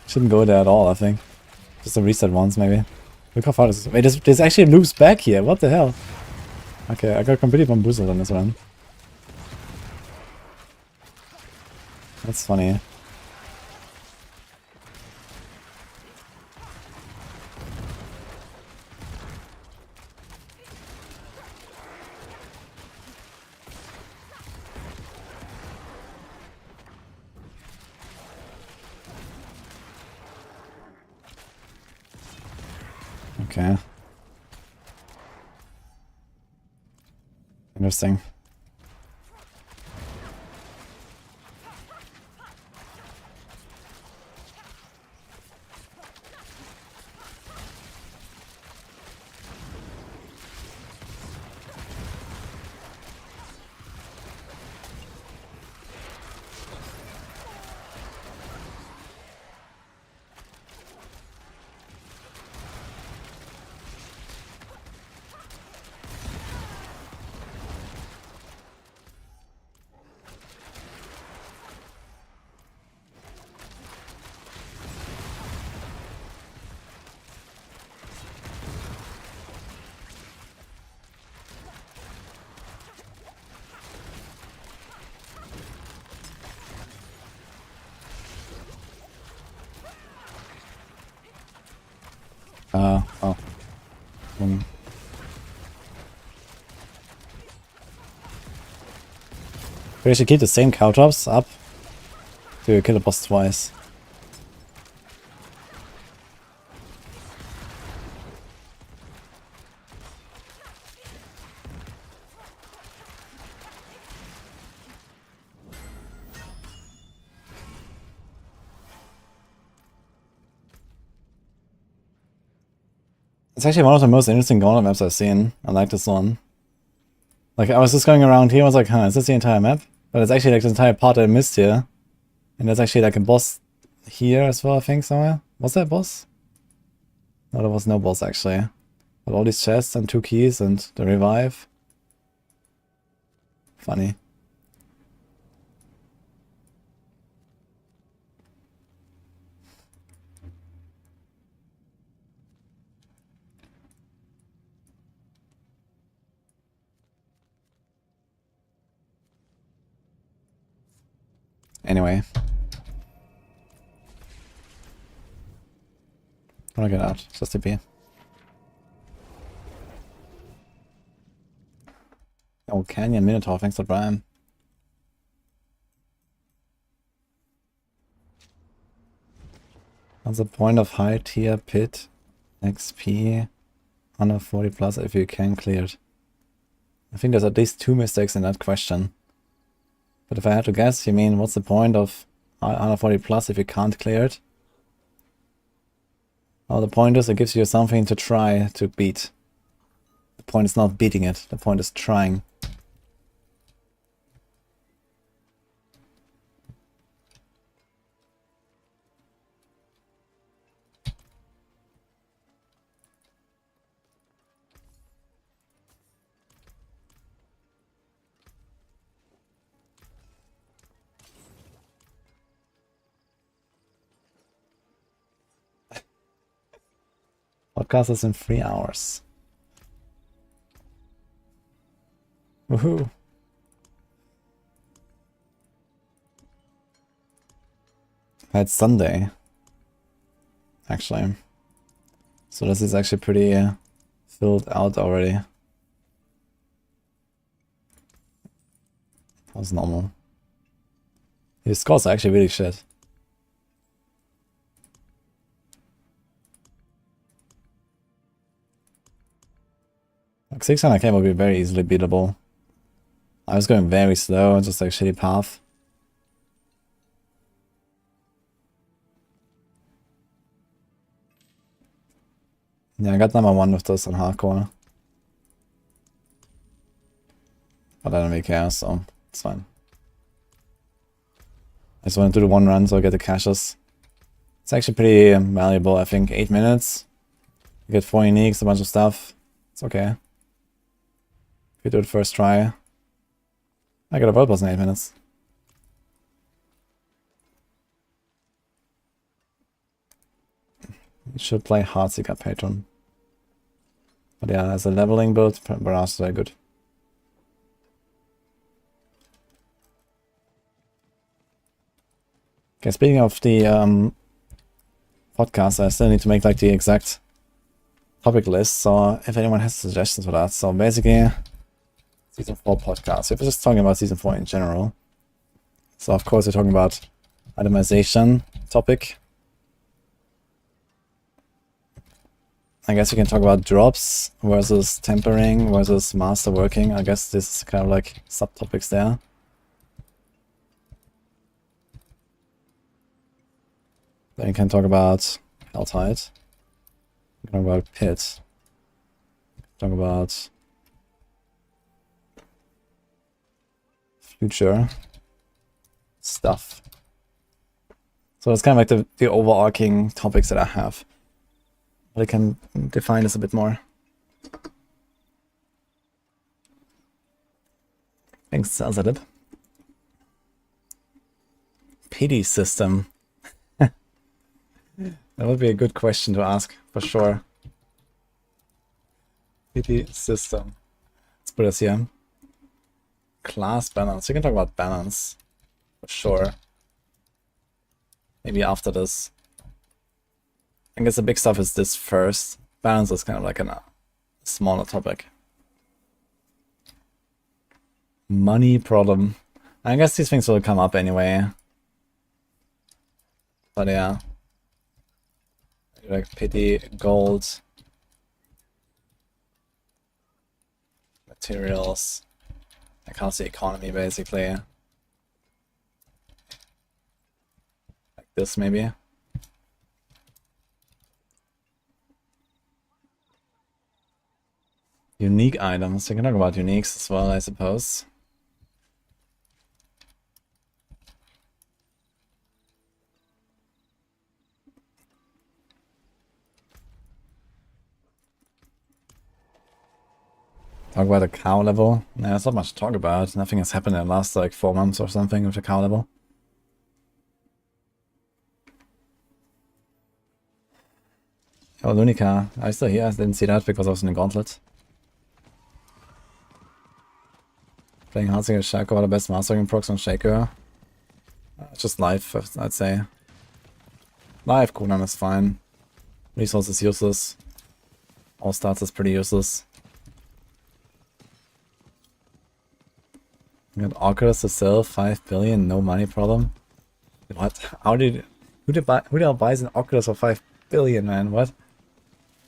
Shouldn't go there at all, I think. Just a reset once, maybe. Look how far this is. Wait, there's actually loops back here. What the hell? Okay, I got completely bamboozled on this one. That's funny. Okay. Interesting. Oh. We should keep the same cow drops up to kill the boss twice. It's actually one of the most interesting Gauntlet maps I've seen. I like this one. Like, I was just going around here, I was like, huh, is this the entire map? But it's actually like this entire part that I missed here. And there's actually like a boss here as well, I think, somewhere. Was there a boss? No, there was no boss actually. But all these chests and 2 keys and the revive. Funny. Anyway. I'm gonna get out. Just TP. Oh, Canyon Minotaur, thanks for Prime. What's the point of high tier pit XP 140 plus if you can clear it? I think there's at least 2 mistakes in that question. But if I had to guess, you mean what's the point of 140 plus if you can't clear it? Well, the point is it gives you something to try to beat. The point is not beating it, the point is trying. Podcast is in 3 hours. Woohoo! It's Sunday, actually. So this is actually pretty filled out already. That's normal. His scores are actually really shit. Like 600k will be very easily beatable. I was going very slow, just like shitty path. Yeah, I got number 1 with this on hardcore. But I don't really care, so it's fine. I just want to do the 1 run so I get the caches. It's actually pretty valuable, I think. 8 minutes. You get 4 uniques, a bunch of stuff. It's okay. If you do it first try. I got a world boss in 8 minutes. You should play Heartseeker Patron. But yeah, as a leveling build, Barrage is very good. Okay, speaking of the podcast, I still need to make like the exact topic list, so if anyone has suggestions for that. So basically, Season 4 podcast. If we're just talking about Season 4 in general. So of course we're talking about itemization topic. I guess we can talk about drops versus tempering versus masterworking. I guess this is kind of like subtopics there. Then you can talk about Helltide. You can talk about Pit. Talk about future stuff. So it's kind of like the overarching topics that I have. But I can define this a bit more. Thanks, Azadib. Pity system. That would be a good question to ask, for sure. Pity system. Let's put this here. Class balance. We can talk about balance, for sure. Maybe after this. I guess the big stuff is this first. Balance is kind of like a smaller topic. Money problem. I guess these things will come up anyway. But yeah. Like pity, gold, materials. I can't see economy basically. Like this maybe. Unique items. We can talk about uniques as well, I suppose. Talk about the cow level. Nah, there's not much to talk about. Nothing has happened in the last like 4 months or something with the cow level. Oh, Lunica. I still here. I didn't see that because I was in the Gauntlet. Playing Heartseeker Shaco are the best mastering procs on Shaker. Just life, I'd say. Life cooldown is fine. Resources useless. All stats is pretty useless. We got Oculus to sell, 5 billion, no money problem. What? How did who did buy an Oculus for 5 billion, man? What?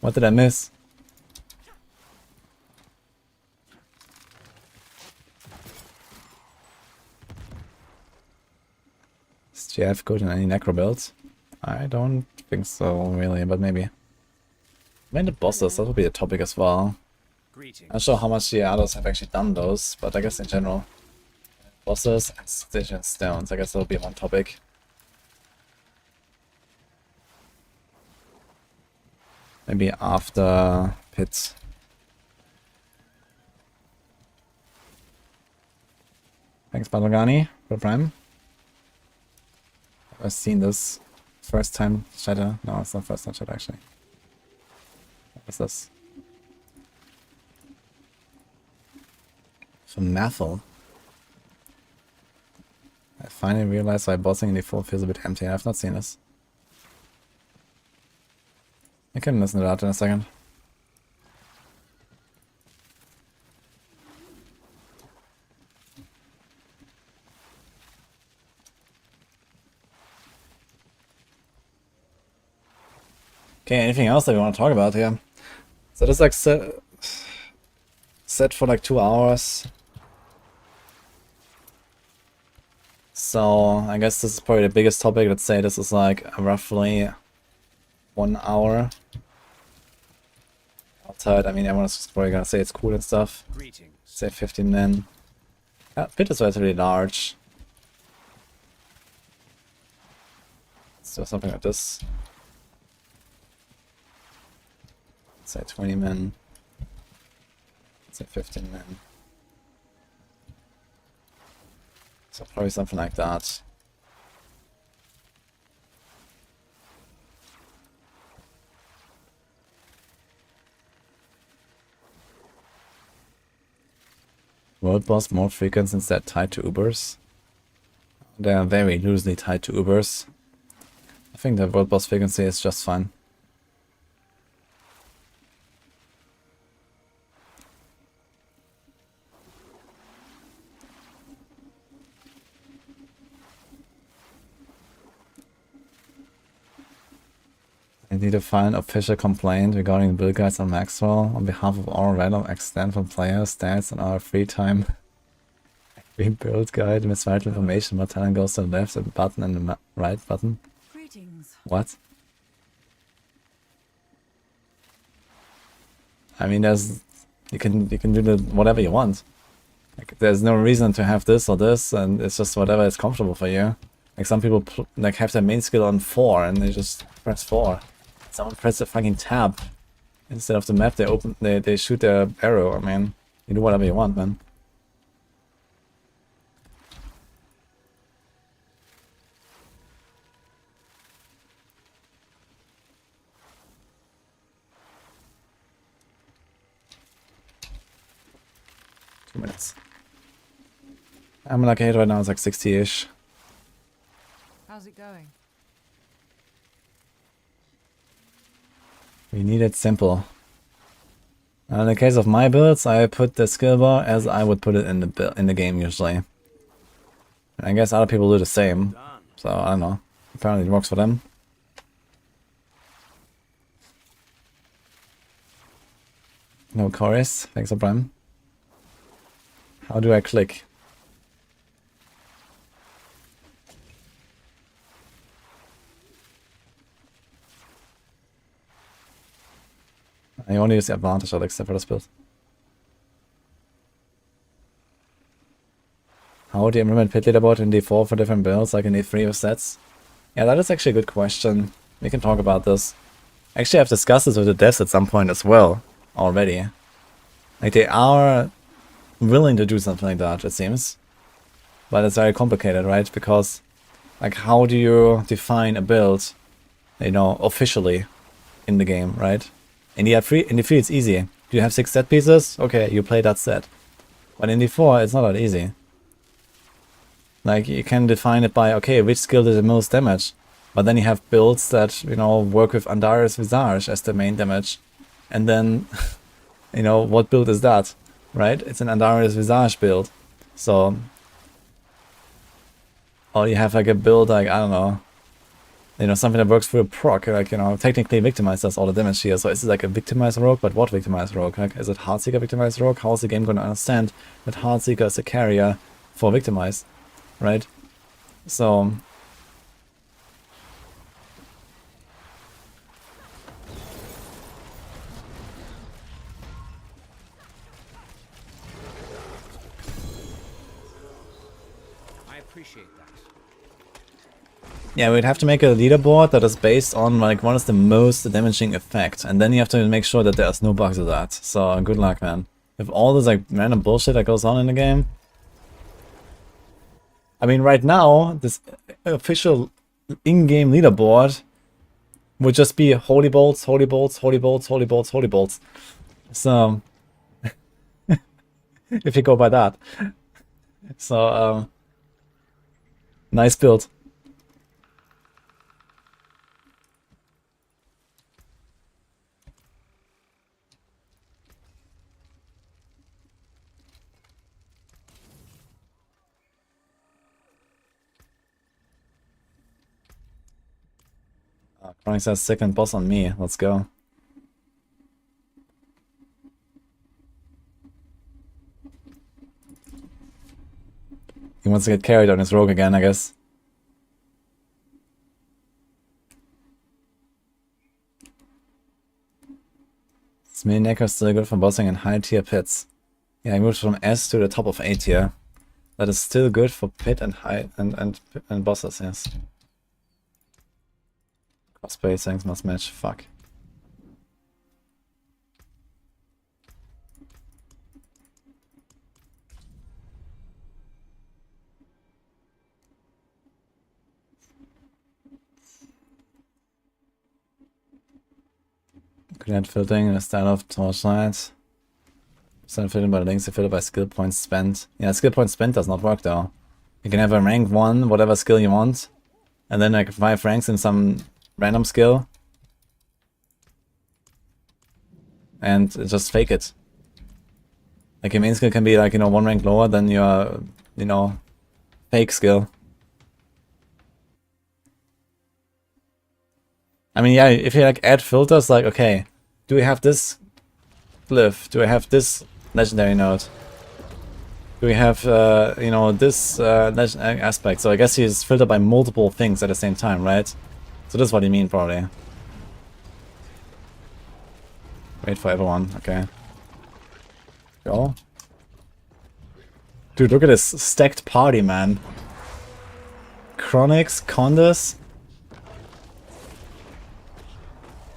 What did I miss? Is GF good in any Necro builds? I don't think so, really, but maybe. Maybe the bosses, that would be a topic as well. I'm not sure how much the others have actually done those, but I guess in general. Bosses and Stygian Stones, I guess that'll be one topic. Maybe after Pit. Thanks, Badogani, for Prime. I've seen this first time shatter. No, it's not first time shatter actually. What is this? From Nathel. I finally realized why bossing in default feels a bit empty. I've not seen this. I can listen to that in a second. Okay, anything else that we want to talk about here? So this is like set for like 2 hours. So I guess this is probably the biggest topic. Let's say this is like roughly 1 hour. Outside, I mean, everyone's probably gonna say it's cool and stuff. Say 15 men. Yeah, pit is relatively large. Let's do something like this. Let's say 20 men. Let's say 15 men. So probably something like that. World boss more frequent instead tied to Ubers. They are very loosely tied to Ubers. I think the world boss frequency is just fine. I need to file an official complaint regarding the build guides on Maxwell on behalf of all random accidental players, stats, and our free time. Free build guide, misvital information, what talent goes to the left button and the right button. Greetings. What? I mean, you can do whatever you want. Like, there's no reason to have this or this, and it's just whatever is comfortable for you. Like some people like have their main skill on 4 and they just press 4. Someone press the fucking tab instead of the map. They shoot their arrow. I mean, you do whatever you want, man. Two minutes. I'm like 8 right now. It's like 60-ish. How's it going? We need it simple. In the case of my builds, I put the skill bar as I would put it in the game usually. And I guess other people do the same. So I don't know. Apparently it works for them. No chorus. Thanks for Prime. How do I click? I only use the advantage elixir for this build. How do you implement pit leaderboard in D4 for different builds, like in D3 with sets? Yeah, that is actually a good question. We can talk about this. Actually, I've discussed this with the devs at some point as well, already. Like, they are willing to do something like that, it seems. But it's very complicated, right? Because, like, how do you define a build, you know, officially in the game, right? In the D3 it's easy. You have 6 set pieces, okay, you play that set. But in D4 it's not that easy. Like, you can define it by, okay, which skill did the most damage? But then you have builds that, you know, work with Andari's Visage as the main damage. And then, you know, what build is that? Right? It's an Andari's Visage build. So, or you have like a build like, I don't know, you know, something that works for a proc, like, you know, technically Victimize does all the damage here. So is it like a Victimize rogue? But what Victimize rogue? Like, is it Heartseeker Victimize rogue? How is the game going to understand that Heartseeker is a carrier for Victimize? Right? So, I appreciate that. yeah, we'd have to make a leaderboard that is based on, like, what is the most damaging effect. And then you have to make sure that there's no bugs with that. So, good luck, man. With all this, like, random bullshit that goes on in the game. I mean, right now, this official in-game leaderboard would just be holy bolts, holy bolts, holy bolts, holy bolts, holy bolts. So, if you go by that. So, nice build. Chronic says second boss on me. Let's go. He wants to get carried on his rogue again, I guess. This mini Necro is still good for bossing in high tier pits. Yeah, he moved from S to the top of A tier. That is still good for pit and high and bosses, yes. Cross spacings must match. Fuck. Grenade filtering in the style of Torchlight. Style filtered by the links filtered by skill points spent. Yeah, skill points spent does not work though. You can have a rank 1, whatever skill you want, and then like 5 ranks in some random skill. And just fake it. Like your main skill can be like, you know, 1 rank lower than your, you know, fake skill. I mean, yeah, if you like add filters, like, okay, do we have this glyph? Do we have this legendary node? Do we have, you know, this aspect? So I guess he's filtered by multiple things at the same time, right? So this is what you mean, probably. Wait for everyone, okay. Go. Dude, look at this stacked party, man. Chronix, Condus.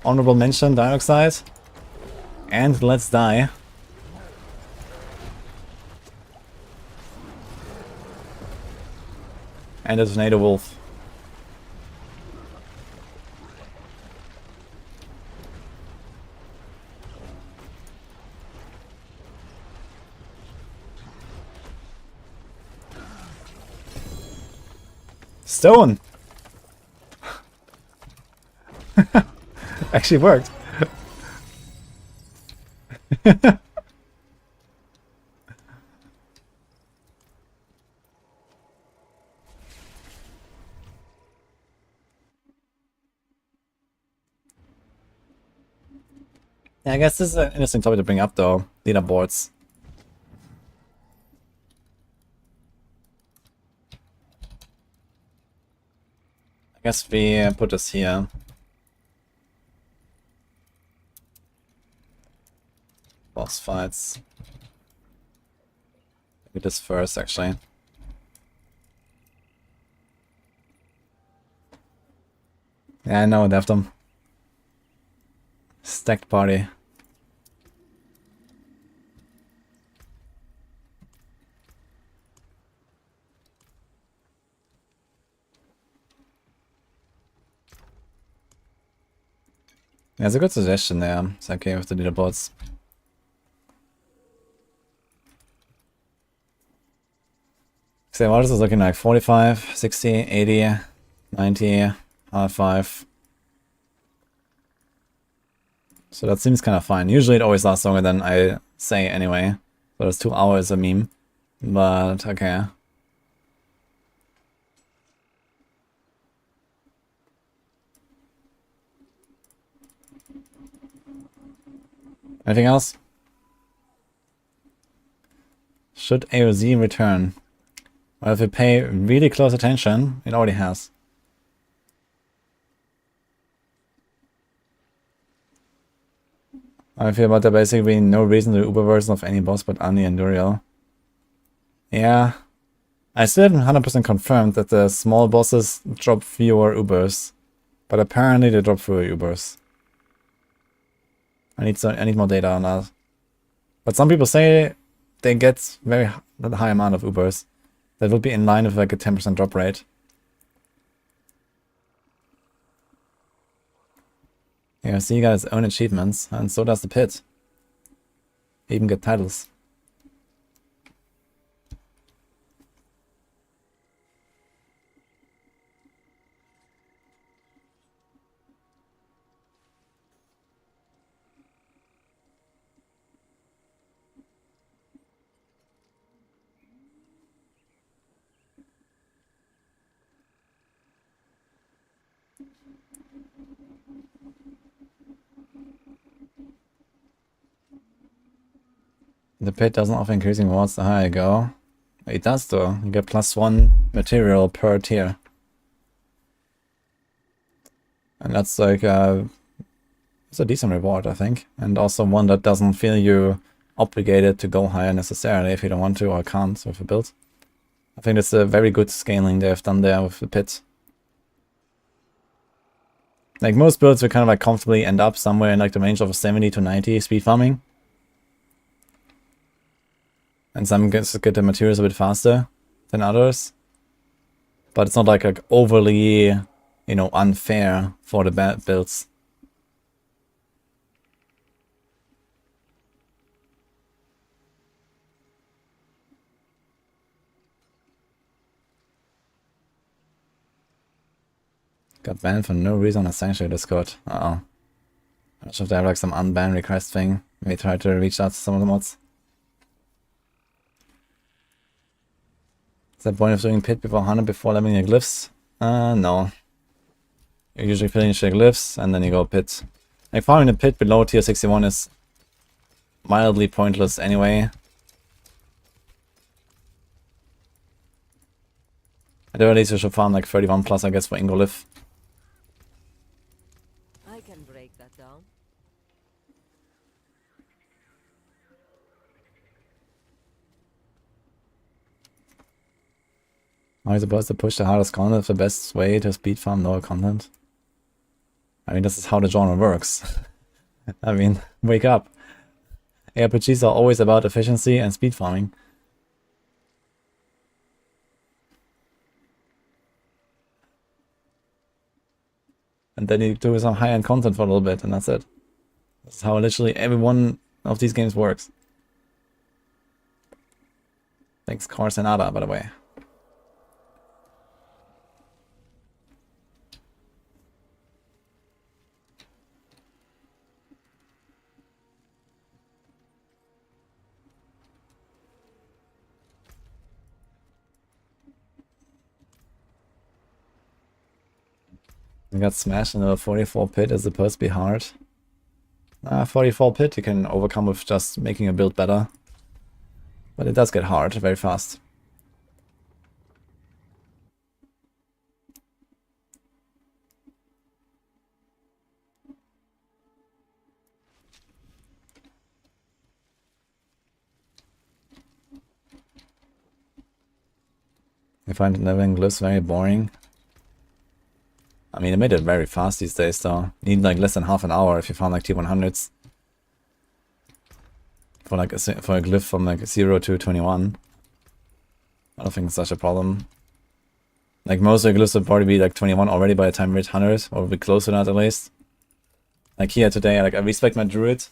Honorable mention, Dioxide. And Let's Die. And a Tornado Wolf. Stone! Actually worked. Yeah, I guess this is an interesting topic to bring up though, leaderboards. I guess we put this here. Boss fights. Maybe this first, actually. Yeah, I know, left them. Stacked party. Yeah, it's a good suggestion there. It's okay with the leaderboards. So what is this looking like? 45, 60, 80, 90, R5. So that seems kind of fine. Usually it always lasts longer than I say anyway. So it's 2 hours a meme. But okay. Anything else? Should AOZ return? Well, if you pay really close attention, it already has. I feel about there basically no reason to Uber version of any boss but Ani and Duriel. Yeah. I still haven't 100% confirmed that the small bosses drop fewer Ubers. But apparently they drop fewer Ubers. I need more data on that. But some people say they get very high amount of Ubers. That would be in line with like a 10% drop rate. Yeah, see, you got its own achievements, and so does the pit. Even get titles. The pit doesn't offer increasing rewards the higher you go. It does though. You get +1 material per tier. And that's like it's a decent reward, I think. And also one that doesn't feel you obligated to go higher necessarily if you don't want to or can't with a build. I think that's a very good scaling they've done there with the pit. Like most builds will kind of like comfortably end up somewhere in like the range of 70 to 90 speed farming. And some get the materials a bit faster than others. But it's not like overly, you know, unfair for the bad builds. Got banned for no reason on a Sanctuary Discord. Uh-oh. I should have like some unban request thing. Maybe try to reach out to some of the mods. Is that point of doing pit before 100 before leveling your glyphs? No. You usually finish your glyphs and then you go pit. Like farming the pit below tier 61 is mildly pointless anyway. At the very least you should farm like 31 plus I guess for Ingolith. I can break that down. Are you supposed to push the hardest content the best way to speed farm lower content? I mean, this is how the genre works. I mean, wake up. ARPGs are always about efficiency and speed farming. And then you do some high-end content for a little bit, and that's it. That's how literally every one of these games works. Thanks, Corsenada, by the way. I got smashed into a 44 pit is supposed to be hard. 44 pit you can overcome with just making a build better. But it does get hard very fast. I find leveling glyphs very boring. I mean, they made it very fast these days, though. You need like less than half an hour if you found like T100s. For like for a glyph from like 0 to 21. I don't think it's such a problem. Like most of the glyphs would probably be like 21 already by the time we hit 100, or be close to that at least. Like here today, I respect my Druid.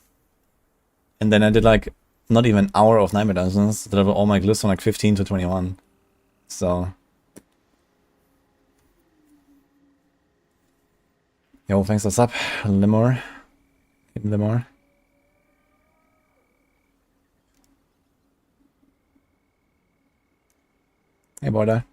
And then I did like not even an hour of Nightmare Dungeons to level all my glyphs from like 15 to 21. So. Yo, thanks, what's up? Limor. Limor. Hey, boy, there.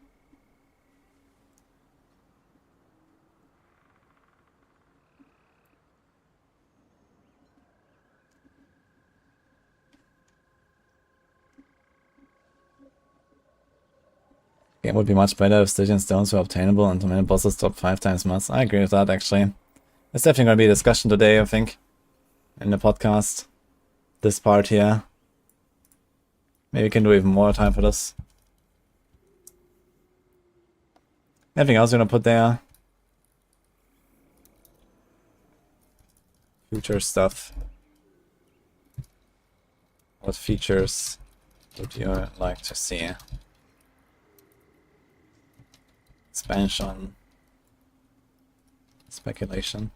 Game would be much better if Stygian Stones were obtainable and many bosses dropped 5 times more. I agree with that, actually. There's definitely going to be a discussion today, I think, in the podcast. This part here. Maybe we can do even more time for this. Anything else you want to put there? Future stuff. What features would you like to see? Expansion. Speculation.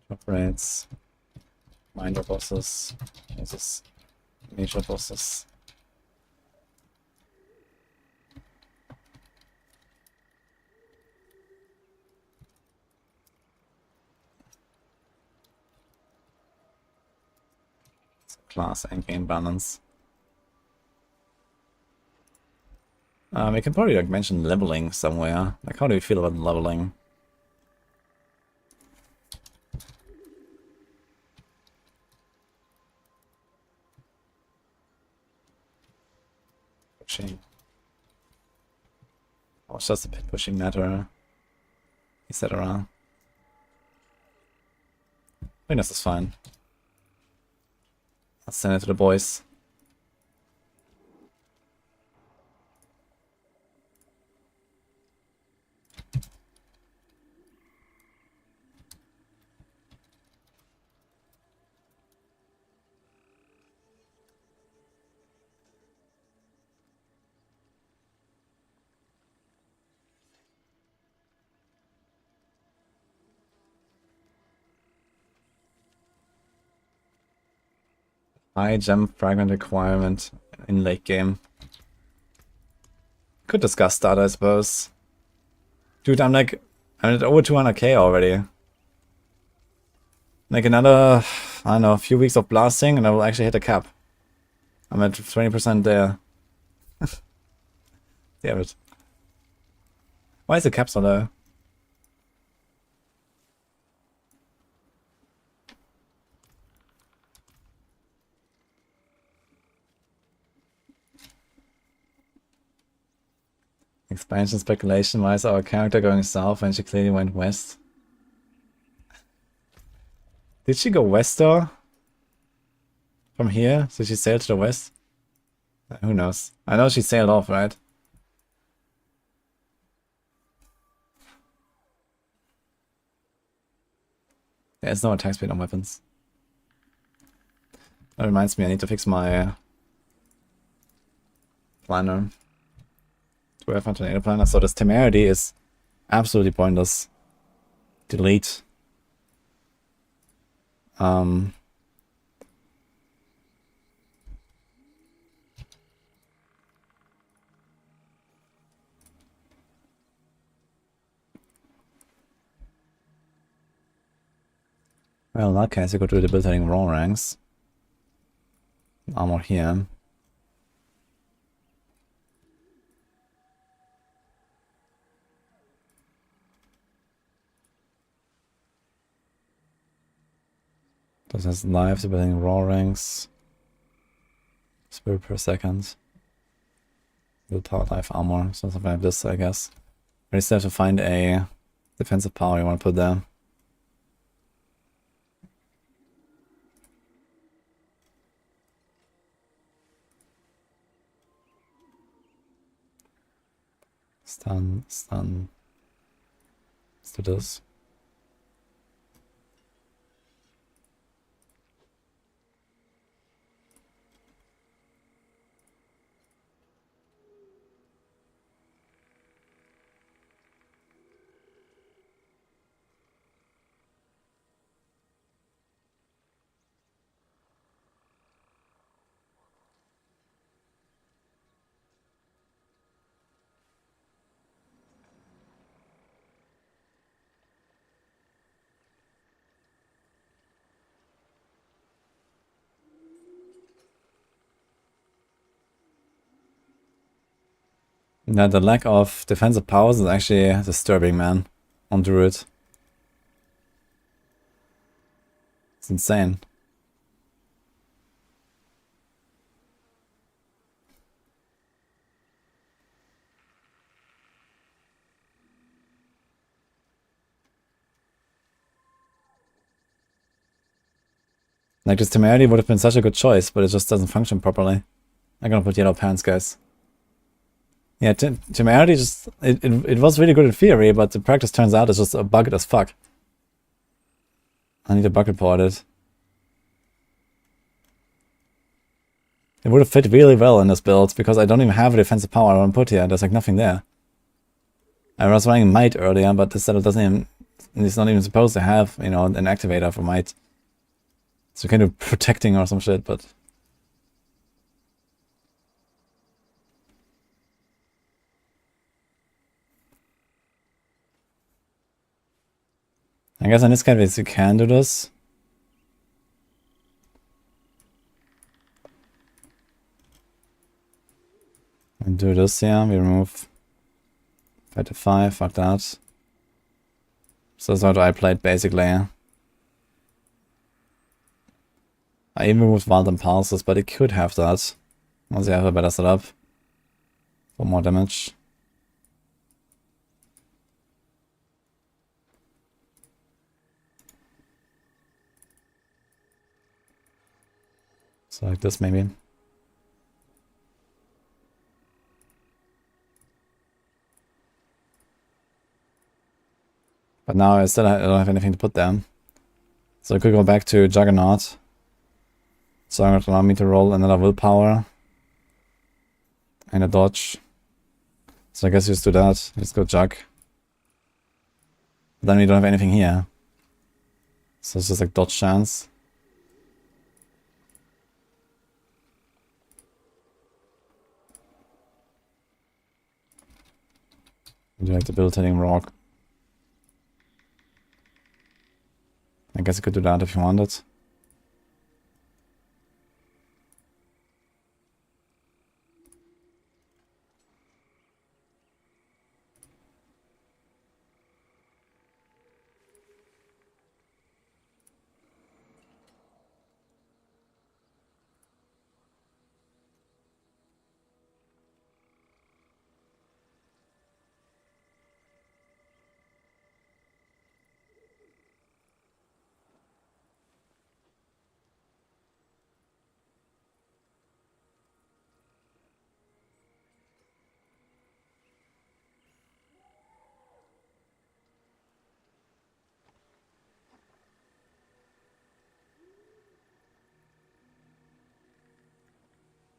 Drop rates. Minor bosses. Versus major bosses. Class and game balance. We can probably like mention leveling somewhere. Like, how do you feel about leveling? Pushing. Oh, it's just a bit pushing matter, etc. I think this is fine. I'll send it to the boys. High gem fragment requirement in late game. Could discuss that, I suppose. Dude, I'm at over 200k already. Like another, I don't know, a few weeks of blasting and I will actually hit a cap. I'm at 20% there. Damn it. Why is the cap so low? Expansion speculation, why is our character going south when she clearly went west? Did she go west though? From here? So she sailed to the west? Who knows? I know she sailed off, right? There's no attack speed on weapons. That reminds me, I need to fix my planner. Do I have a tornado planner? So this temerity is absolutely pointless. Delete. Well, in that case, I go to the debilitating raw ranks. Armor here. This has lives, debilitating raw ranks. Spirit per second. Willpower life armor, so something like this, I guess. We still have to find a defensive power you want to put there. Stun, stun. Let's do this. Yeah, the lack of defensive powers is actually disturbing, man, on Druid. It's insane. Like, this temerity would have been such a good choice, but it just doesn't function properly. I'm gonna put yellow pants, guys. Yeah, temerity just... It was really good in theory, but the practice turns out it's just a bucket as fuck. I need to bug report it. It would have fit really well in this build, because I don't even have a defensive power I want to put here. There's like nothing there. I was running Might earlier, but this setup doesn't even... It's not even supposed to have, you know, an activator for Might. So kind of protecting or some shit, but... I guess in this case we can do this. We do this here, we remove 5 to 5, fuck that. So that's what I played basically. I even removed Wild Impulses, but it could have that. Once you have a better setup. For more damage. So like this maybe. But now I still don't have anything to put there. So I could go back to Juggernaut. So I'm going to allow me to roll another willpower. And a dodge. So I guess just do that. Let's go Jug. But then we don't have anything here. So it's just like dodge chance. Would you like debilitating rock? I guess you could do that if you wanted.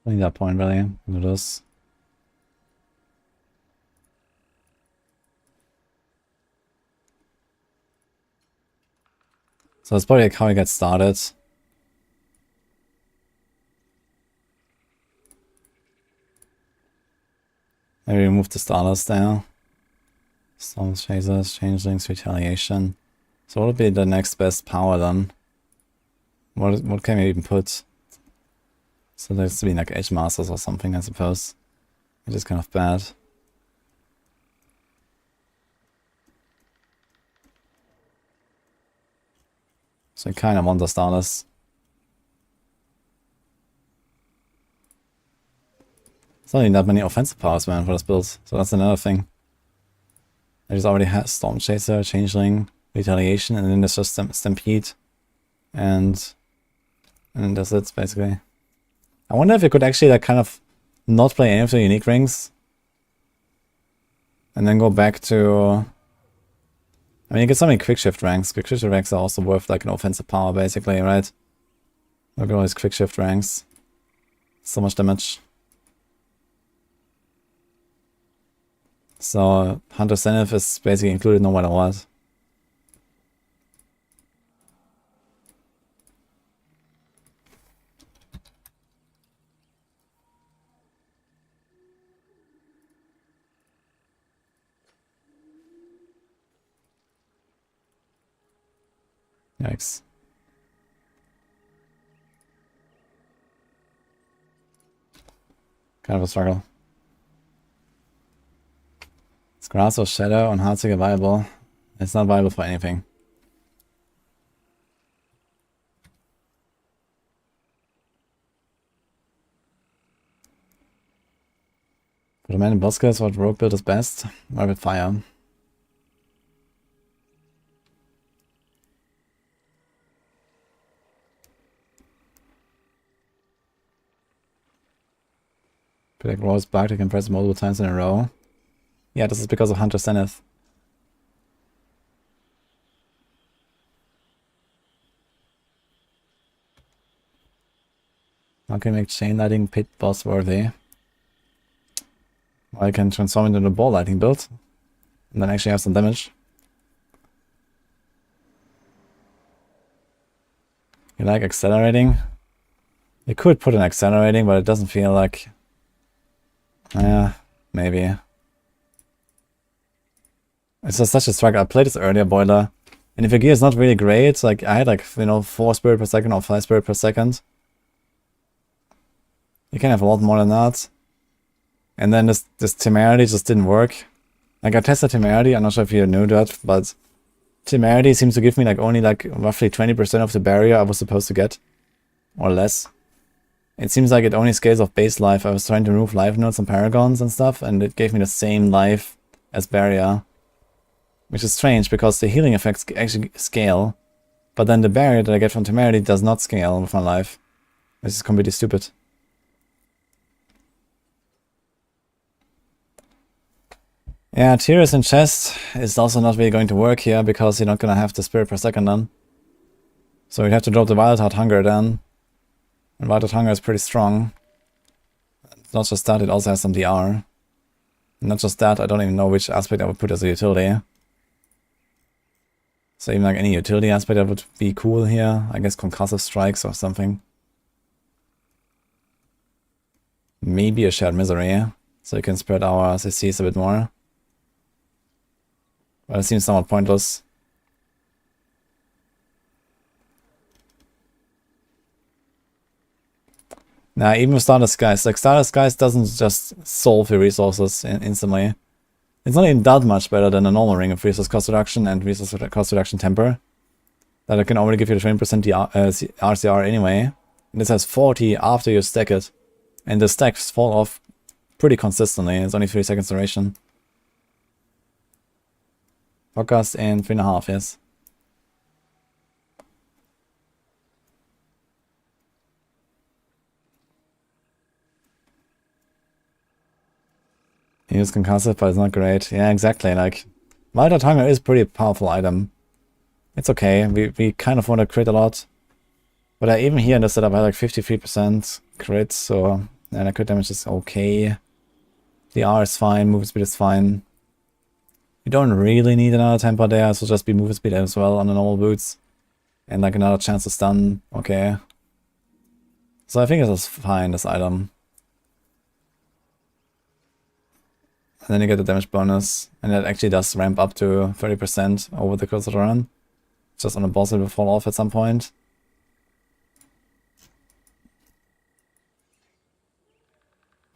I think that point really. Do this. So that's probably like how I get started. Maybe remove the starters there. Storm Chasers, Changelings, Retaliation. So what would be the next best power then? What can we even put? So there's to be like Edge Masters or something, I suppose. Which is kind of bad. So I kind of want the starters. There's not even that many offensive powers, man, for this build. So that's another thing. I just already had Storm Chaser, Changeling, Retaliation, and then there's just Stampede. And then that's it, basically. I wonder if you could actually like kind of not play any of the unique rings. And then go back to... I mean, you get so many quick shift ranks. Quick shift ranks are also worth like an offensive power, basically, right? Look at all these quick shift ranks. So much damage. So Hunter Zenith is basically included no matter what. Yikes. Kind of a struggle. Grass or shadow on hard to get viable. It's not viable for anything. For the man in Bosques, what rogue build is best? Rapid fire. Predict Roy's back, you can press multiple times in a row. Yeah, this is because of Hunter Zenith. How can you make chain lighting pit boss worthy? Well, I can transform it into a ball lighting build and then actually have some damage. You like accelerating? You could put an accelerating, but it doesn't feel like... maybe. It's just such a struggle. I played this earlier, Boiler, and if your gear is not really great, like I had like, you know, 4 spirit per second or 5 spirit per second. You can have a lot more than that. And then this temerity just didn't work. Like I tested temerity, I'm not sure if you knew that, but temerity seems to give me like only like roughly 20% of the barrier I was supposed to get. Or less. It seems like it only scales off base life. I was trying to remove life nodes and paragons and stuff, and it gave me the same life as barrier. Which is strange, because the healing effects actually scale. But then the barrier that I get from temerity does not scale with my life. Which is completely stupid. Yeah, Tears in chest is also not really going to work here, because you're not going to have the spirit per second then. So you'd have to drop the Wild Heart Hunger then. And Wild Heart Hunger is pretty strong. Not just that, it also has some DR. And not just that, I don't even know which aspect I would put as a utility. So even like any utility aspect that would be cool here. I guess concussive strikes or something. Maybe a shared misery, so you can spread our CCs a bit more. But it seems somewhat pointless. Now, even with Starless Skies, like Starless Skies doesn't just solve your resources instantly. It's not even that much better than a normal ring of resource cost reduction and resource cost reduction temper. That I can already give you the 20% RCR anyway. And this has 40 after you stack it. And the stacks fall off pretty consistently. It's only 3 seconds duration. Podcast in 3.5, yes. Use concussive, but it's not great. Yeah, exactly. Like, Wild Heart Hunger is a pretty powerful item. It's okay. We kind of want to crit a lot. But even here in the setup, I had like 53% crit, so and the crit damage is okay. The R is fine, move speed is fine. You don't really need another temper there, so just be move speed as well on the normal boots. And like another chance to stun, okay. So I think this is fine, this item. And then you get the damage bonus, and that actually does ramp up to 30% over the course of the run. Just on a boss it will fall off at some point.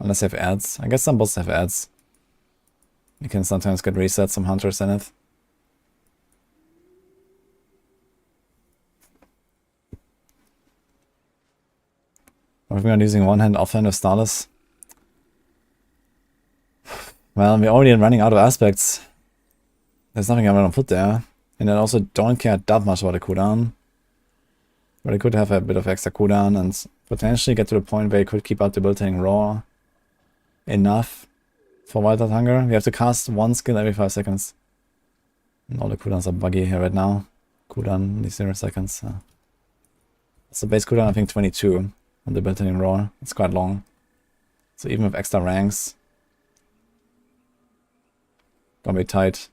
Unless you have ads. I guess some bosses have ads. You can sometimes get resets from Hunter Zenith. Or if we are using one hand offhand with Starless. Well, we're already running out of aspects. There's nothing I'm gonna put there. And I also don't care that much about the cooldown. But I could have a bit of extra cooldown and potentially get to the point where you could keep out debilitating raw enough for Wild Heart Hunger. We have to cast one skill every 5 seconds. And all the cooldowns are buggy here right now. Cooldown only 0 seconds. It's the base cooldown, I think 22 on debilitating raw. It's quite long. So even with extra ranks, gonna be tight.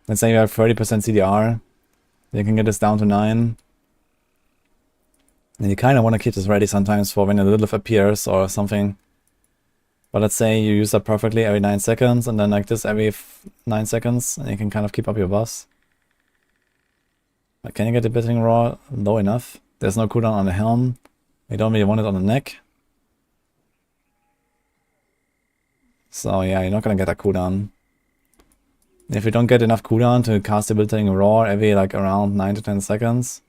Let's say you have 30% CDR. You can get this down to 9. And you kind of want to keep this ready sometimes for when a Lilith appears or something. But let's say you use that perfectly every 9 seconds, and then like this every 9 seconds, and you can kind of keep up your buffs. But can you get the Bittering Raw low enough? There's no cooldown on the helm. We don't really want it on the neck. So yeah, you're not gonna get a cooldown. If you don't get enough cooldown to cast Debilitating Roar every like around 9 to 10 seconds,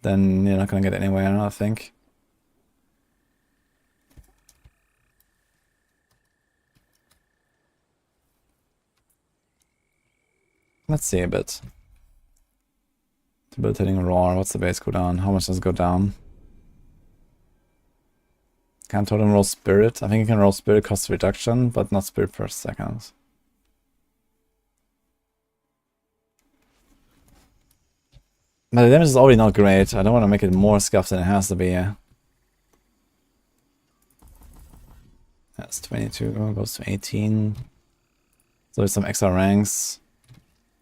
then you're not gonna get anywhere, I think. Let's see a bit. Debilitating Roar, what's the base cooldown? How much does it go down? Can't totem roll Spirit. I think you can roll Spirit cost reduction, but not Spirit per second. But the damage is already not great. I don't want to make it more scuffed than it has to be. That's 22, goes to 18. So there's some extra ranks.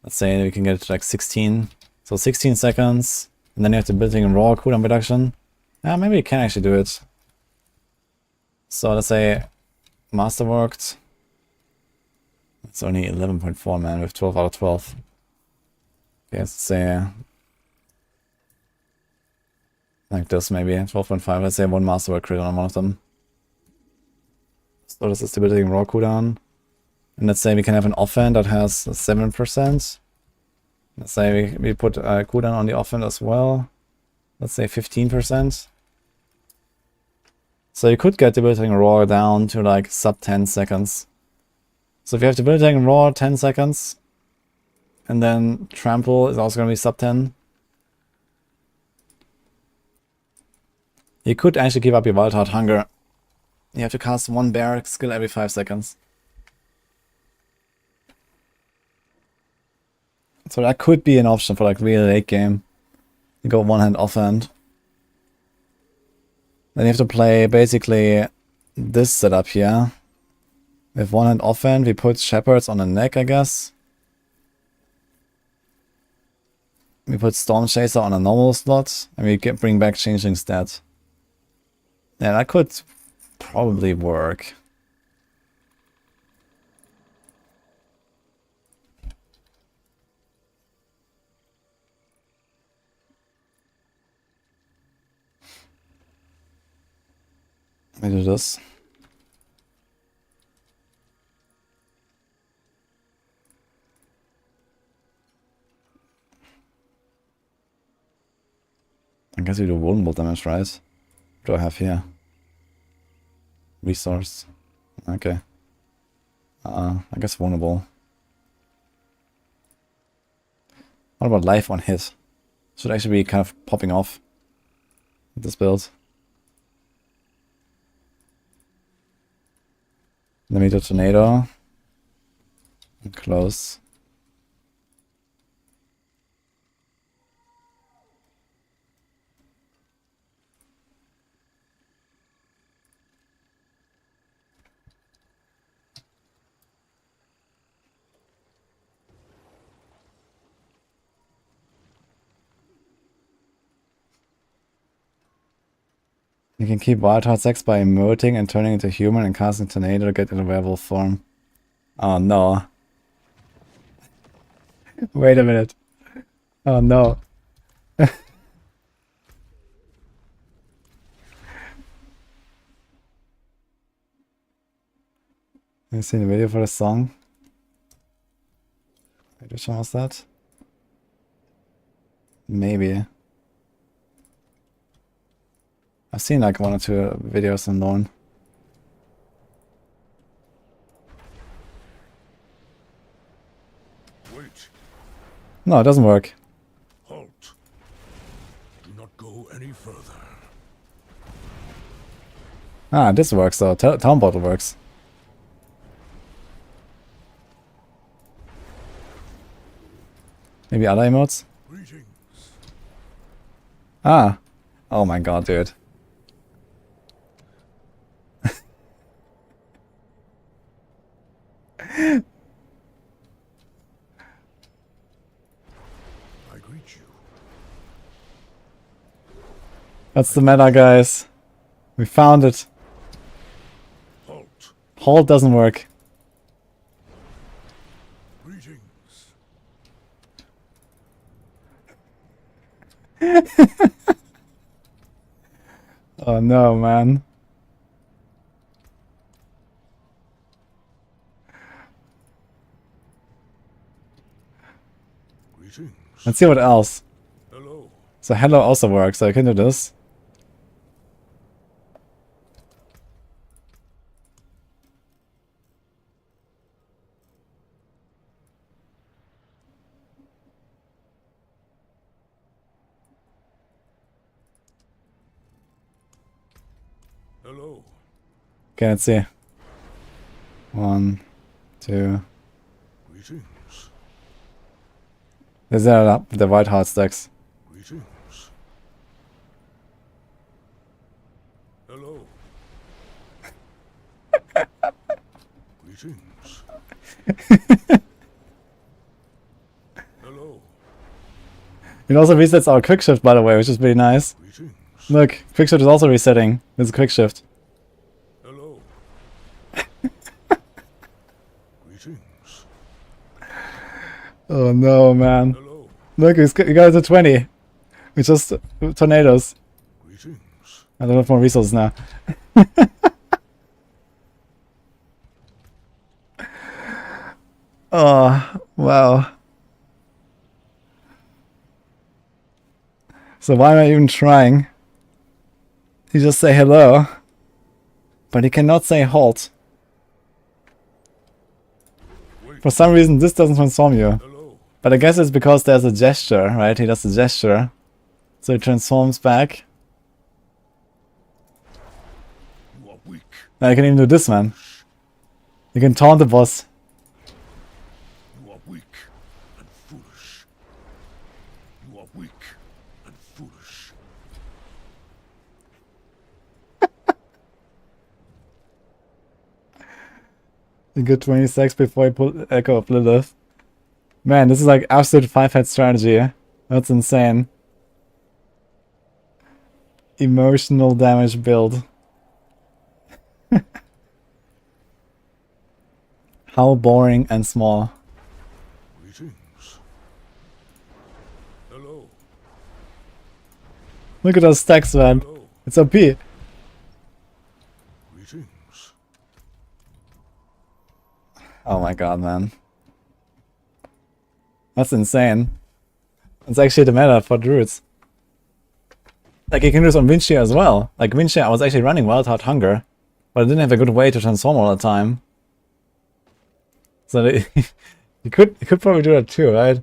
Let's say we can get it to like 16. So 16 seconds. And then you have to build in raw cooldown reduction. Yeah, maybe you can actually do it. So let's say Masterworked. It's only 11.4, man, with 12 out of 12. Okay, let's say like this, maybe 12.5. Let's say one Masterwork crit on one of them. So this is debilitating raw cooldown. And let's say we can have an offhand that has 7%. Let's say we put a cooldown on the offhand as well. Let's say 15%. So you could get debilitating raw down to like sub 10 seconds. So if you have debilitating raw 10 seconds, and then trample is also going to be sub 10. You could actually give up your Wild Heart Hunger. You have to cast one bear skill every 5 seconds. So that could be an option for like real late game. You go one hand offhand. Then you have to play basically this setup here. With one hand offhand, we put Shepherds on the neck, I guess. We put Storm Chaser on a normal slot, and we bring back Changing Stat. Yeah, that could probably work. Let me do this. I guess we do vulnerable damage, right? What do I have here? Resource. Okay. I guess vulnerable. What about life on hit? Should actually be kind of popping off with this build. Let me do Tornado. And close. You can keep Wild Heart Sex by emoting and turning into human and casting Tornado to get into werewolf form. Oh no. Wait a minute. Oh no. Have you seen the video for the song? Wait, which one was that? Maybe. I've seen like 1 or 2 videos on Lorne. Wait. No, it doesn't work. Halt. Do not go any further. Ah, this works though. Town Bottle works. Maybe other emotes? Greetings. Ah. Oh my god, dude. I greet you. That's the meta, guys. We found it. Halt. Hold doesn't work. Greetings. Oh no, man. Let's see what else. Hello. So hello also works, so I can do this. Hello. Okay, let's see. 1, 2. Greetings. These are the white heart stacks. Greetings. Hello. Greetings. Hello. It also resets our quick shift, by the way, which is pretty nice. Greetings. Look, quick shift is also resetting. This is quick shift. Hello. Greetings. Oh no, man. Hello. Look, you got it to 20. It's just tornadoes. Greetings. I don't have more resources now. Oh, wow. So why am I even trying? You just say hello. But you cannot say halt. For some reason this doesn't transform you. Hello. But I guess it's because there's a gesture, right? He does a gesture. So it transforms back. You are weak. Now you can even do this, man. You can taunt the boss. You are weak and foolish. You are weak and foolish. You get 20 seconds before you pull Echo of Lilith. Man, this is like absolute 5-head strategy. That's insane. Emotional damage build. How boring and small. Greetings. Hello. Look at those stacks, man. Hello. It's OP. Greetings. Oh my god, man. That's insane. It's actually the meta for Druids. Like, you can do this on Vinci as well. Like, Vinci, I was actually running Wild Heart Hunger, but I didn't have a good way to transform all the time. So you could probably do that too, right?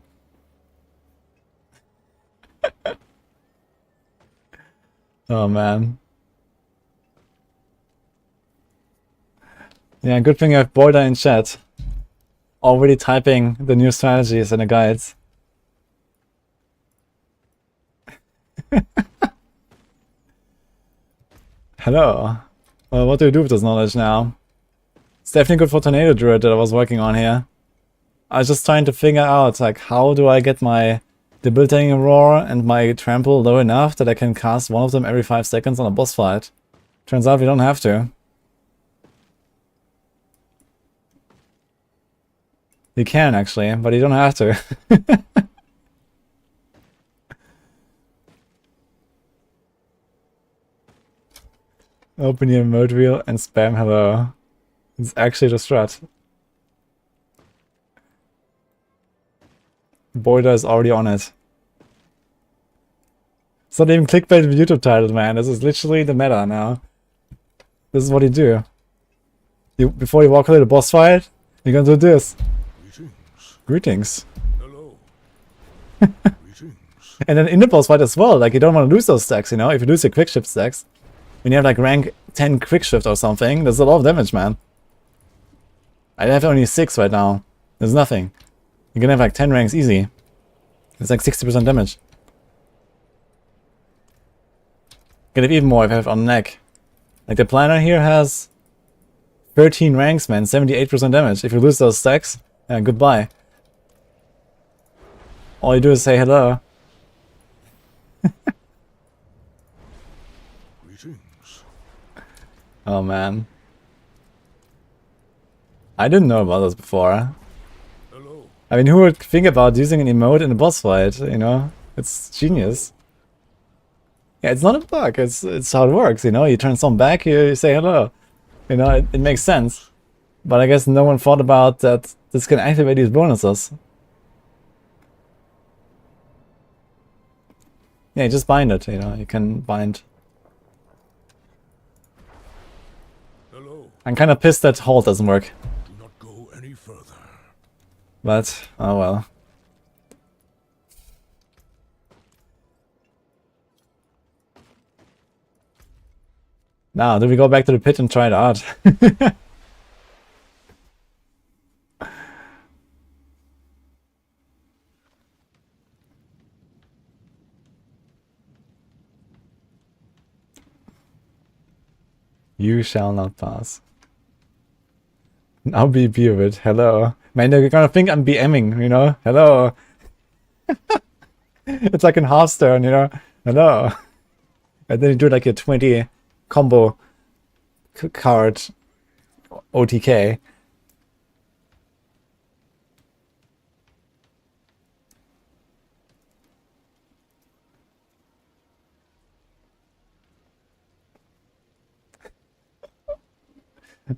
Oh man. Yeah, good thing I have Boulder in chat. Already typing the new strategies and the guides. Hello. Well, what do you do with this knowledge now? It's definitely good for Tornado Druid that I was working on here. I was just trying to figure out, like, how do I get my Debilitating Roar and my Trample low enough that I can cast one of them every 5 seconds on a boss fight. Turns out we don't have to. You can, actually, but you don't have to. Open your emote wheel and spam hello. It's actually the strat. Boulder is already on it. It's not even clickbait with YouTube title, man. This is literally the meta now. This is what you do. Before you walk into the boss fight, you're gonna do this. Greetings. Greetings. Hello. Greetings. And then in the boss fight as well, like, you don't want to lose those stacks, you know? If you lose your quick shift stacks, when you have like rank 10 quick shift or something, there's a lot of damage, man. I have only 6 right now. There's nothing. You can have like 10 ranks easy. It's like 60% damage. You can have even more if I have on neck. Like, the planner here has 13 ranks, man. 78% damage. If you lose those stacks, goodbye. All you do is say hello. Greetings. Oh man. I didn't know about this before. Hello. I mean, who would think about using an emote in a boss fight, you know? It's genius. Yeah, it's not a bug, it's how it works, you know? You turn someone back, you say hello. You know, it makes sense. But I guess no one thought about that this can activate these bonuses. Yeah, just bind it, you know, you can bind. Hello. I'm kind of pissed that hold doesn't work. Do not go any further. But, oh well. Now, do we go back to the pit and try it out? You shall not pass. Now be it. Hello. Man, they're gonna think I'm BMing, you know? Hello. It's like in Hearthstone, you know? Hello. And then you do like a 20 combo card OTK.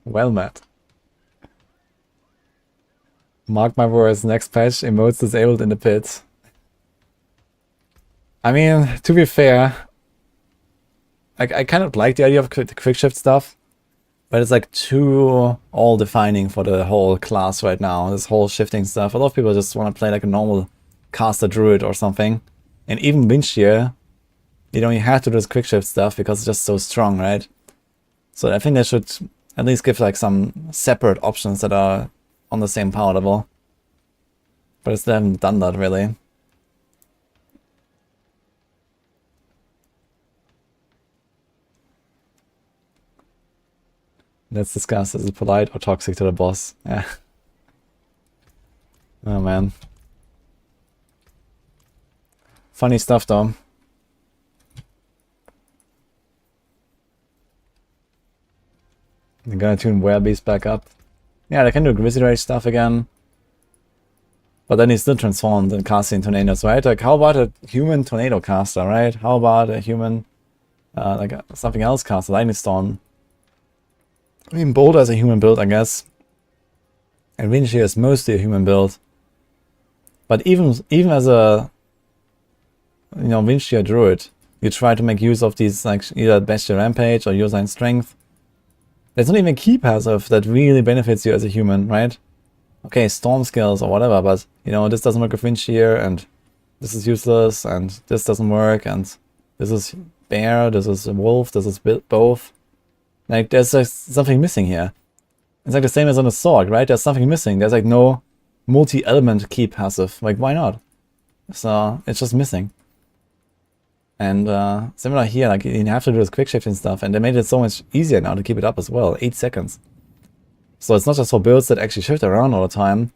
Well met. Mark my words, next patch, emotes disabled in the pit. I mean, to be fair, I kind of like the idea of the quick shift stuff, but it's like too all-defining for the whole class right now, this whole shifting stuff. A lot of people just want to play like a normal caster druid or something. And even Windshear, you don't have to do this quick shift stuff because it's just so strong, right? So I think they should at least give like some separate options that are on the same power level. But I still haven't done that really. Let's discuss, is it polite or toxic to the boss? Yeah. Oh man. Funny stuff though. They're gonna tune Werebeast back up. Yeah, they can do Grizzly Rage stuff again. But then he's still transformed and casting tornadoes, right? Like, how about a human tornado caster, right? How about a human, something else caster, Lightning Storm? I mean, Boulder is a human build, I guess. And Windshear is mostly a human build. But even as a, you know, Windshear Druid, you try to make use of these, like, either Bestial Rampage or Ursine Strength. There's not even a key passive that really benefits you as a human, right? Okay, storm skills or whatever, but, you know, this doesn't work with Windshear, and this is useless, and this doesn't work, and this is bear, this is a wolf, this is both. Like, there's like something missing here. It's like the same as on a Sorc, right? There's something missing. There's like no multi-element key passive. Like, why not? So, it's just missing. And similar here, like, you have to do this quick shift and stuff, and they made it so much easier now to keep it up as well. 8 seconds. So it's not just for builds that actually shift around all the time.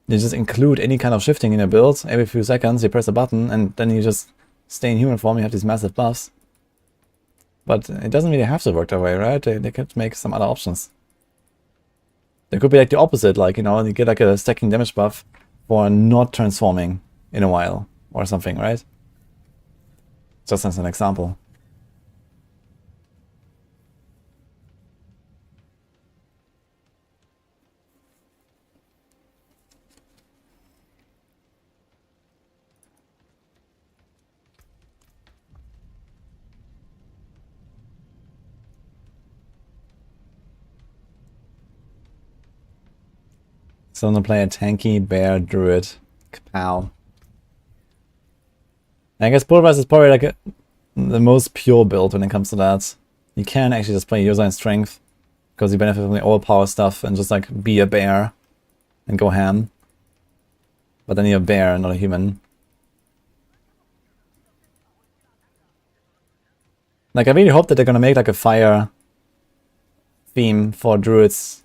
You just include any kind of shifting in your build. Every few seconds you press a button and then you just stay in human form. You have these massive buffs. But it doesn't really have to work that way, right? They could make some other options. There could be like the opposite, like, you know, you get like a stacking damage buff for not transforming in a while or something, right? Just as an example. So I'm gonna play a tanky bear druid. Kapow. I guess Pulverize is probably like the most pure build when it comes to that. You can actually just play Ursine Strength because you benefit from the overpower stuff and just like be a bear and go ham. But then you're a bear, not a human. Like, I really hope that they're gonna make like a fire theme for druids.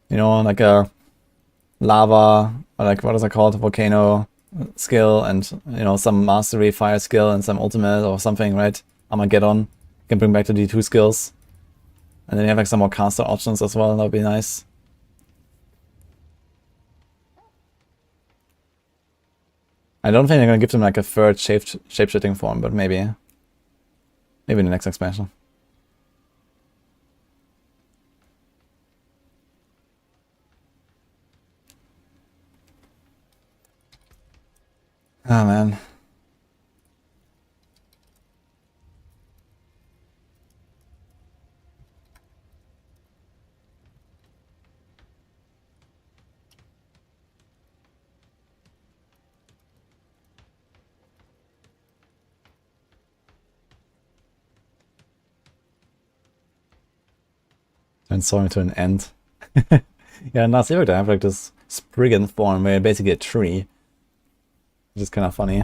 You know, like a lava, or like, what is it called? Volcano skill, and, you know, some mastery fire skill and some ultimate or something, right? Armageddon. You can bring back the D2 skills. And then you have like some more caster options as well, that would be nice. I don't think they're gonna give them like a third shape-shifting form, but maybe. Maybe in the next expansion. Oh man. Transform into an ant. Yeah, in last epoch I have like this Spriggan form where you're basically a tree. Which is kind of funny.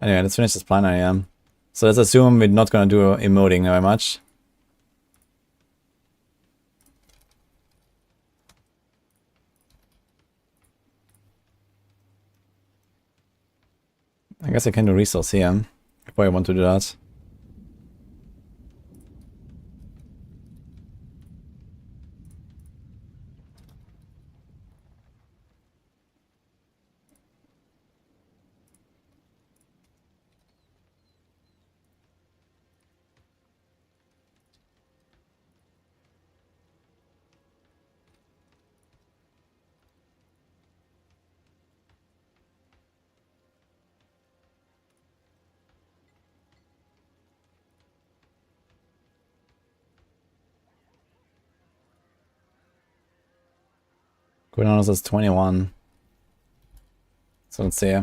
Anyway, let's finish this plan area. So let's assume we're not gonna do emoting very much. I guess I can do resource here, if I want to do that. Greenhouse is 21. So let's see.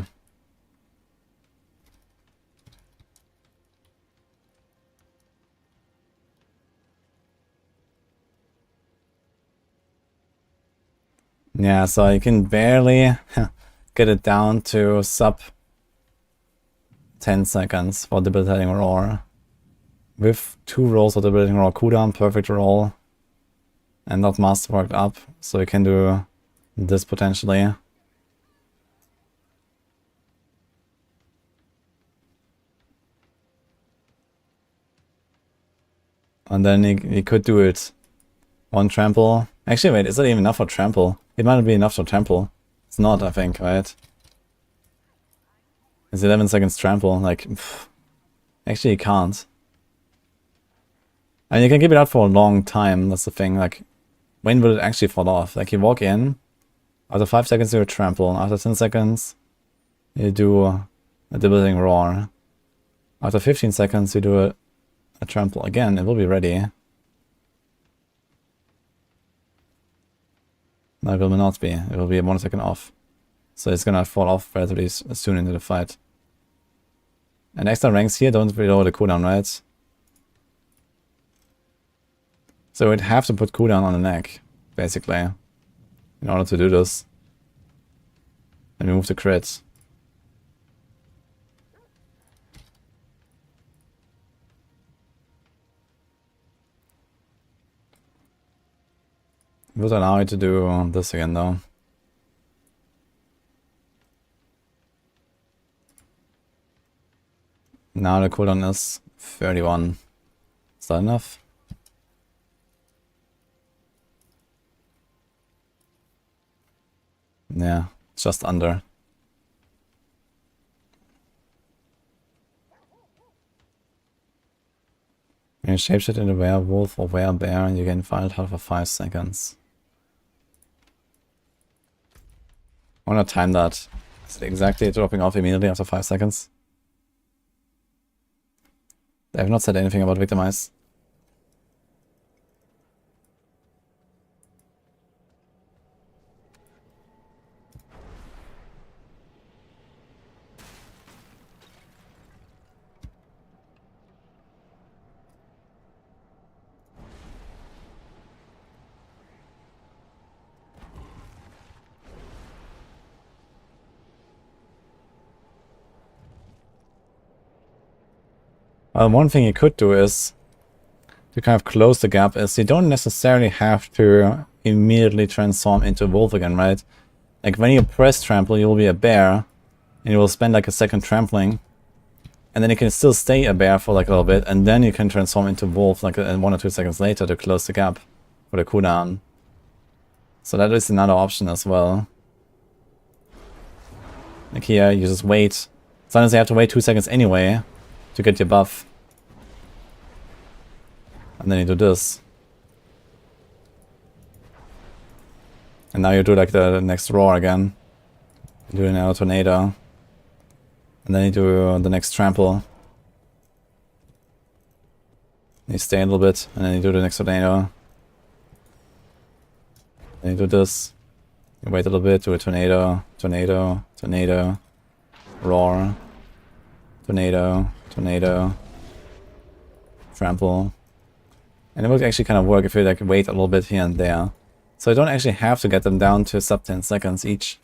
Yeah, so you can barely get it down to sub 10 seconds for debilitating roar. With 2 rolls of debilitating roar cooldown, perfect roll, and not masterworked up, so you can do this potentially. And then you could do it on trample. Actually, wait, is that even enough for trample? It might not be enough for trample. It's not, I think, right? It's 11 seconds trample, like... Pff. Actually, you can't. And you can keep it out for a long time, that's the thing, like... When will it actually fall off? Like, you walk in, after 5 seconds you trample, after 10 seconds you do a debilitating roar. After 15 seconds you do a trample again, it will be ready. No, it will not be. It will be 1 second off. So it's gonna fall off relatively soon into the fight. And extra ranks here don't reload the cooldown, right? So we'd have to put cooldown on the neck, basically, in order to do this. And remove the crits. It would allow you to do this again though. Now the cooldown is 31. Is that enough? Yeah, just under. When you shapeshift into werewolf or werebear, you gain final health for 5 seconds. I wanna time that. Is it exactly dropping off immediately after 5 seconds? They have not said anything about victimize. One thing you could do is to kind of close the gap is you don't necessarily have to immediately transform into a wolf again, right? Like when you press trample, you will be a bear and you will spend like a second trampling and then you can still stay a bear for like a little bit and then you can transform into wolf like 1 or 2 seconds later to close the gap for the cooldown. So that is another option as well. Like here, you just wait. Sometimes you have to wait 2 seconds anyway to get your buff. And then you do this. And now you do like the next roar again. You do another tornado. And then you do the next trample. You stay a little bit, and then you do the next tornado. Then you do this. You wait a little bit, do a tornado, tornado, tornado, roar, Tornado, Tornado, Trample. And it would actually kind of work if you like wait a little bit here and there. So you don't actually have to get them down to sub 10 seconds each.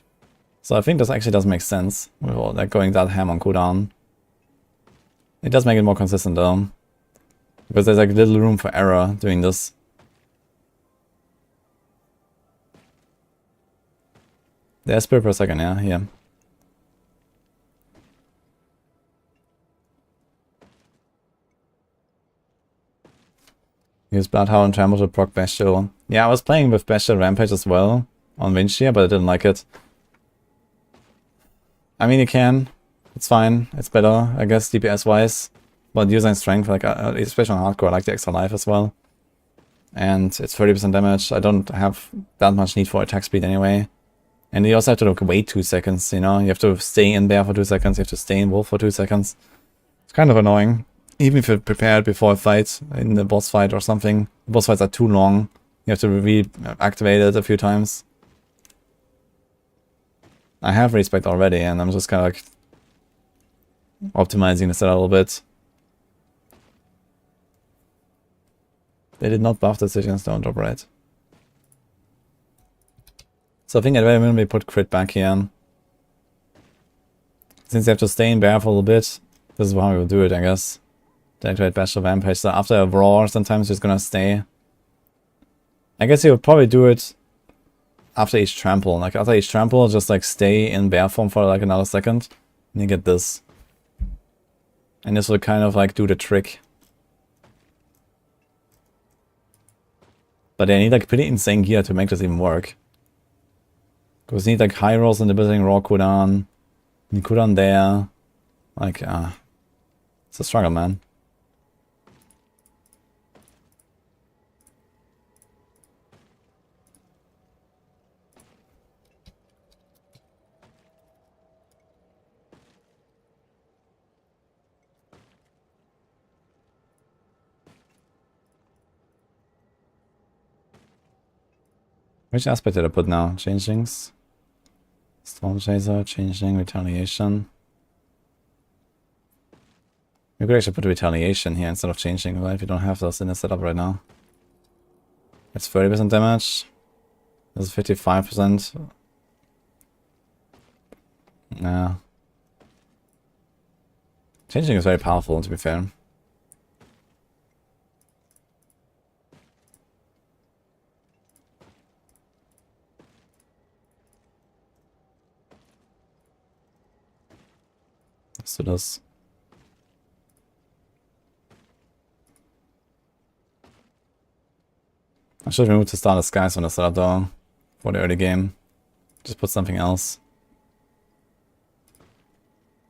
So I think this actually does make sense with all, like going that ham on cooldown. It does make it more consistent though. Because there's like little room for error doing this. There's spirit per second, yeah, here. Use Bloodhound and Trample to proc Bestial. Yeah, I was playing with Bestial Rampage as well on Windshear, but I didn't like it. I mean, you can. It's fine. It's better, I guess, DPS-wise. But using strength, like especially on hardcore, I like the extra life as well. And it's 30% damage. I don't have that much need for attack speed anyway. And you also have to like, wait 2 seconds, you know? You have to stay in bear for 2 seconds, you have to stay in wolf for 2 seconds. It's kind of annoying. Even if you're prepared before a fight, in the boss fight or something. The boss fights are too long. You have to reactivate it a few times. I have respect already, and I'm just kind of like optimizing the set a little bit. They did not buff the Stygian Stone drop, right? So I think at very minimum we put crit back here. Since they have to stay in bear for a little bit, this is how we will do it, I guess. Deactivate Bestial Rampage. So after a roar, sometimes it's gonna stay. I guess you would probably do it after each trample. Like after each trample, just like stay in bear form for like another second. And you get this. And this will kind of like do the trick. But I need like pretty insane gear to make this even work. Because you need like high rolls in the building, raw cooldown. You cooldown there. Like, it's a struggle, man. Which aspect did I put now? Changings? Storm Chaser, Changing, Retaliation. We could actually put Retaliation here instead of Changing, right? We don't have those in the setup right now. It's 30% damage. This is 55%. Yeah. Changing is very powerful, to be fair. So das. I should remove the Starless Skies from the setup though, for the early game. Just put something else.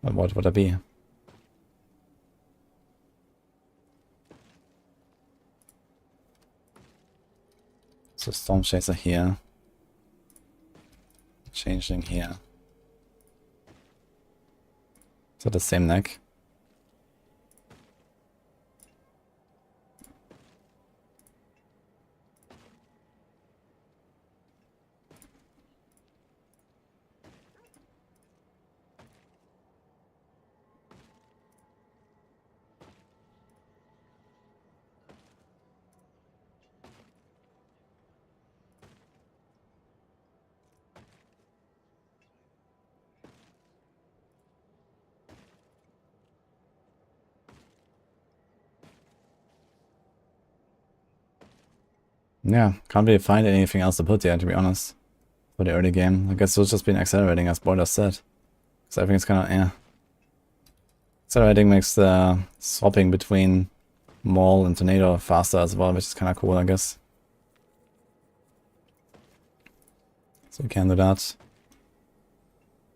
But what would that be? So Storm Chaser here. Changing here. So the same neck. Yeah, can't really find anything else to put there, to be honest, for the early game. I guess it's just been accelerating, as Boiler said. So I think it's kind of, yeah. Accelerating makes the swapping between Maul and Tornado faster as well, which is kind of cool, I guess. So we can do that.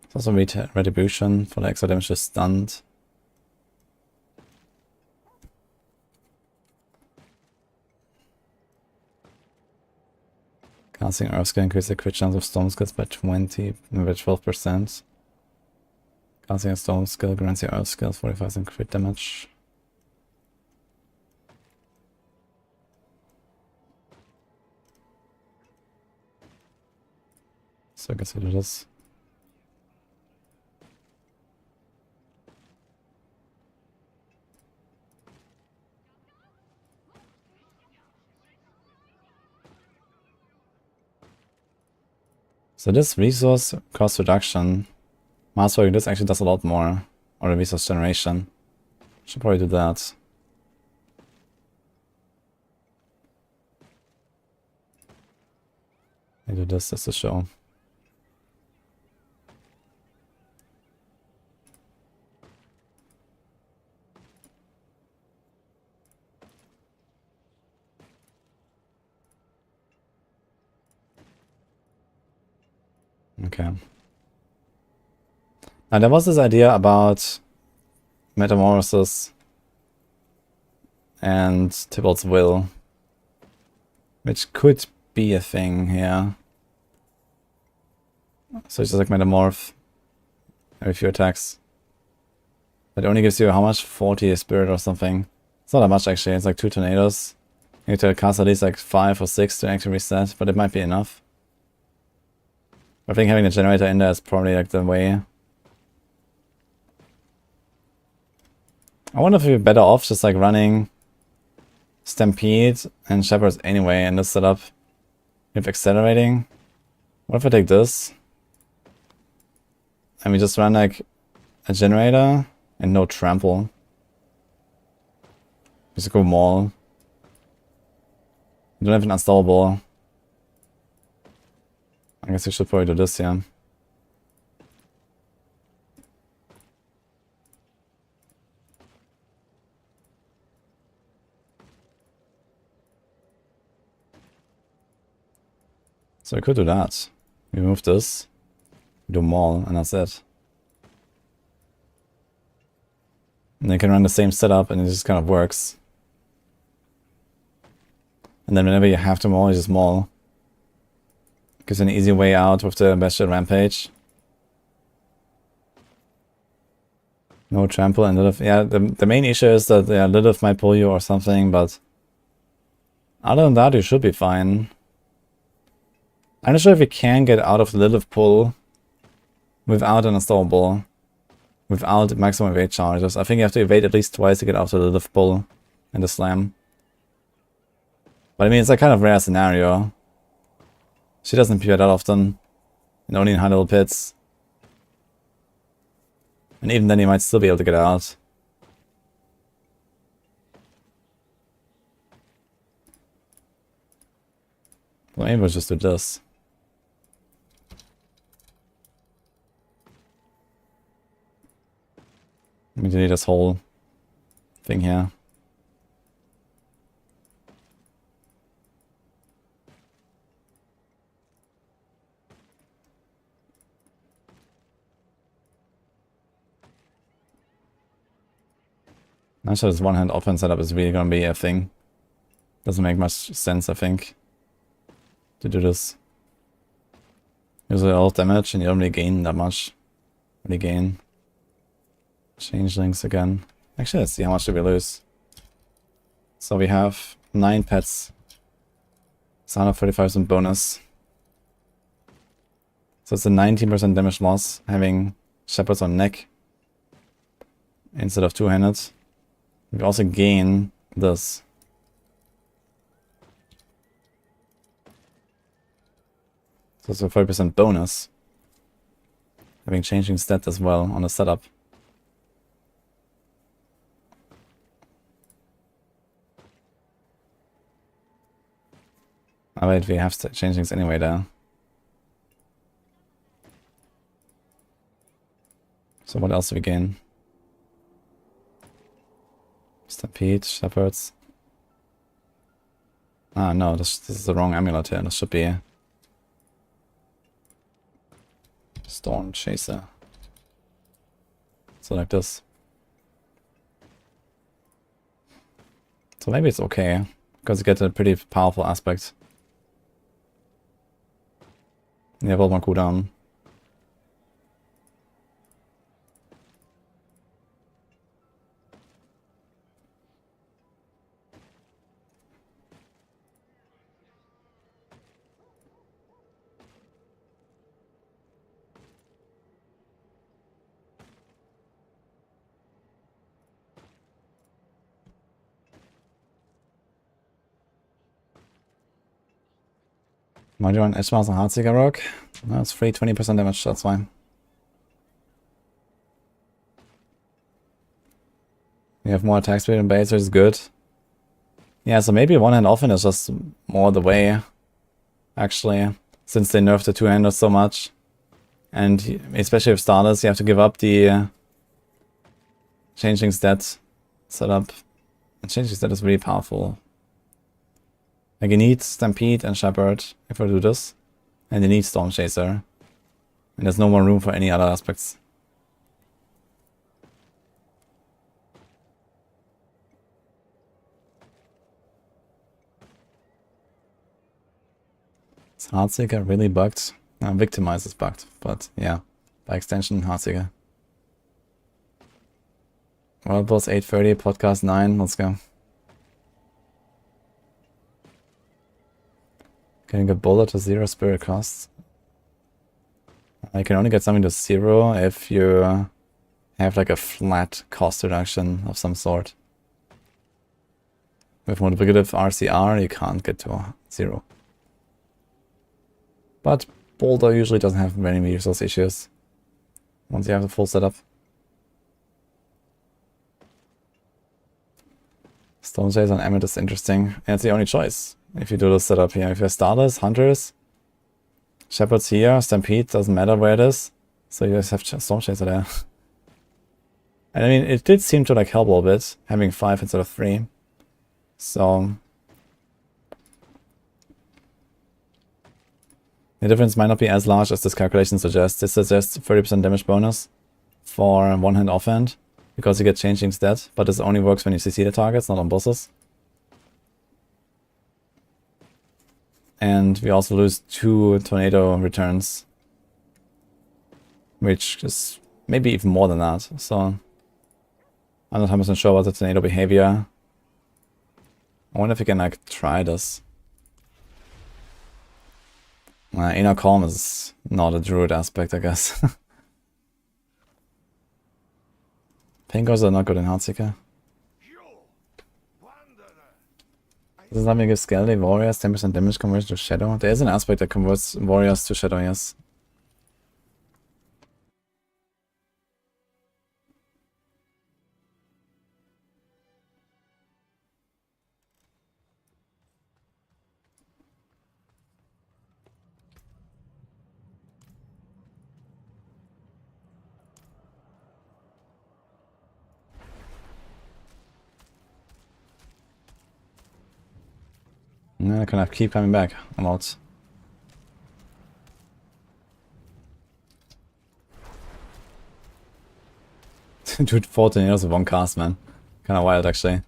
It's also Retribution for the extra damage to stunned. Casting Earth Skill increases the crit chance of Storm Skills by 12%. Casting a Storm Skill grants your Earth Skills 45% crit damage. So I guess we do this. So this resource cost reduction, Masterworking, this actually does a lot more. Or the resource generation. Should probably do that. I do this just to show. Okay. Now there was this idea about metamorphosis and Tybalt's will, which could be a thing here. So it's just like metamorph every few attacks. But it only gives you how much? 40 spirit or something. It's not that much actually, it's like 2 tornadoes. You need to cast at least like 5 or 6 to actually reset, but it might be enough. I think having the generator in there is probably like the way. I wonder if you're better off just like running Stampede and Shepherds anyway in this setup. With accelerating. What if I take this? And we just run like a generator and no trample. Just go maul. You don't have an unstoppable. I guess we should probably do this, yeah. So we could do that. We move this, we do maul, and that's it. And they can run the same setup and it just kind of works. And then whenever you have to maul, you just maul. Gives an easy way out with the Bestial Rampage. No trample and Lilith. Yeah, the main issue is that Lilith might pull you or something, but other than that, you should be fine. I'm not sure if you can get out of the Lilith pull without an unstoppable. Without maximum evade charges. I think you have to evade at least twice to get out of the Lilith pull and the slam. But I mean, it's a kind of rare scenario. She doesn't appear that often. And only in high level pits. And even then you might still be able to get out. Well, maybe we'll just do this. We need this whole thing here. Not sure this one-hand offense setup is really gonna be a thing. Doesn't make much sense, I think, to do this. Usually all damage and you don't really gain that much. Really gain. Changelings again. Actually, let's see how much do we lose. So we have 9 pets. It's 135% bonus. So it's a 19% damage loss having Shepherds on neck instead of two-handed. We also gain this. So it's a 40% bonus. Having changing stat as well on the setup. Oh wait, we have changings anyway there. So what else do we gain? Stampede, Shepherds. Ah no, this is the wrong amulet here. This should be Storm Chaser. So like this. So maybe it's okay, because you get a pretty powerful aspect. You have all one cooldown. Why do you want Edge Mouse and Heartseeker Rogue? No, it's free 20% damage, that's fine. You have more attack speed and base, which is good. Yeah, so maybe one-hand offhand is just more the way, actually, since they nerfed the two-handers so much. And especially with starters, you have to give up the changing stat setup. And changing stat is really powerful. Like you need Stampede and Shepherd if you do this. And you need Storm Chaser. And there's no more room for any other aspects. Is Heartseeker really bugged? Victimize is bugged, but yeah, by extension, Heartseeker. World Boss 8:30, podcast 9, let's go. Can you get Boulder to 0 spirit costs? I can only get something to 0 if you have like a flat cost reduction of some sort. With multiplicative RCR, you can't get to 0. But Boulder usually doesn't have many resource issues once you have the full setup. Stone Chase on Emmet is interesting. And it's the only choice if you do this setup here. If you have starters, hunters, shepherds here, stampede, doesn't matter where it is. So you just have Stone Chaser there. And I mean, it did seem to like help a little bit, having 5 instead of 3. So the difference might not be as large as this calculation suggests. This suggests 30% damage bonus for one-hand offhand, because you get changing stat, but this only works when you CC the targets, not on bosses. And we also lose 2 tornado returns, which is maybe even more than that. So I'm not 100% sure about the tornado behavior. I wonder if we can like try this. Inner Calm is not a Druid aspect, I guess. Painkillers are not good in Heartseeker. Does that make Skelly Warriors 10% damage conversion to Shadow? There is an aspect that converts Warriors to Shadow, yes. I can keep coming back. I'm out. Dude, 14 years of one cast, man. Kinda wild, actually.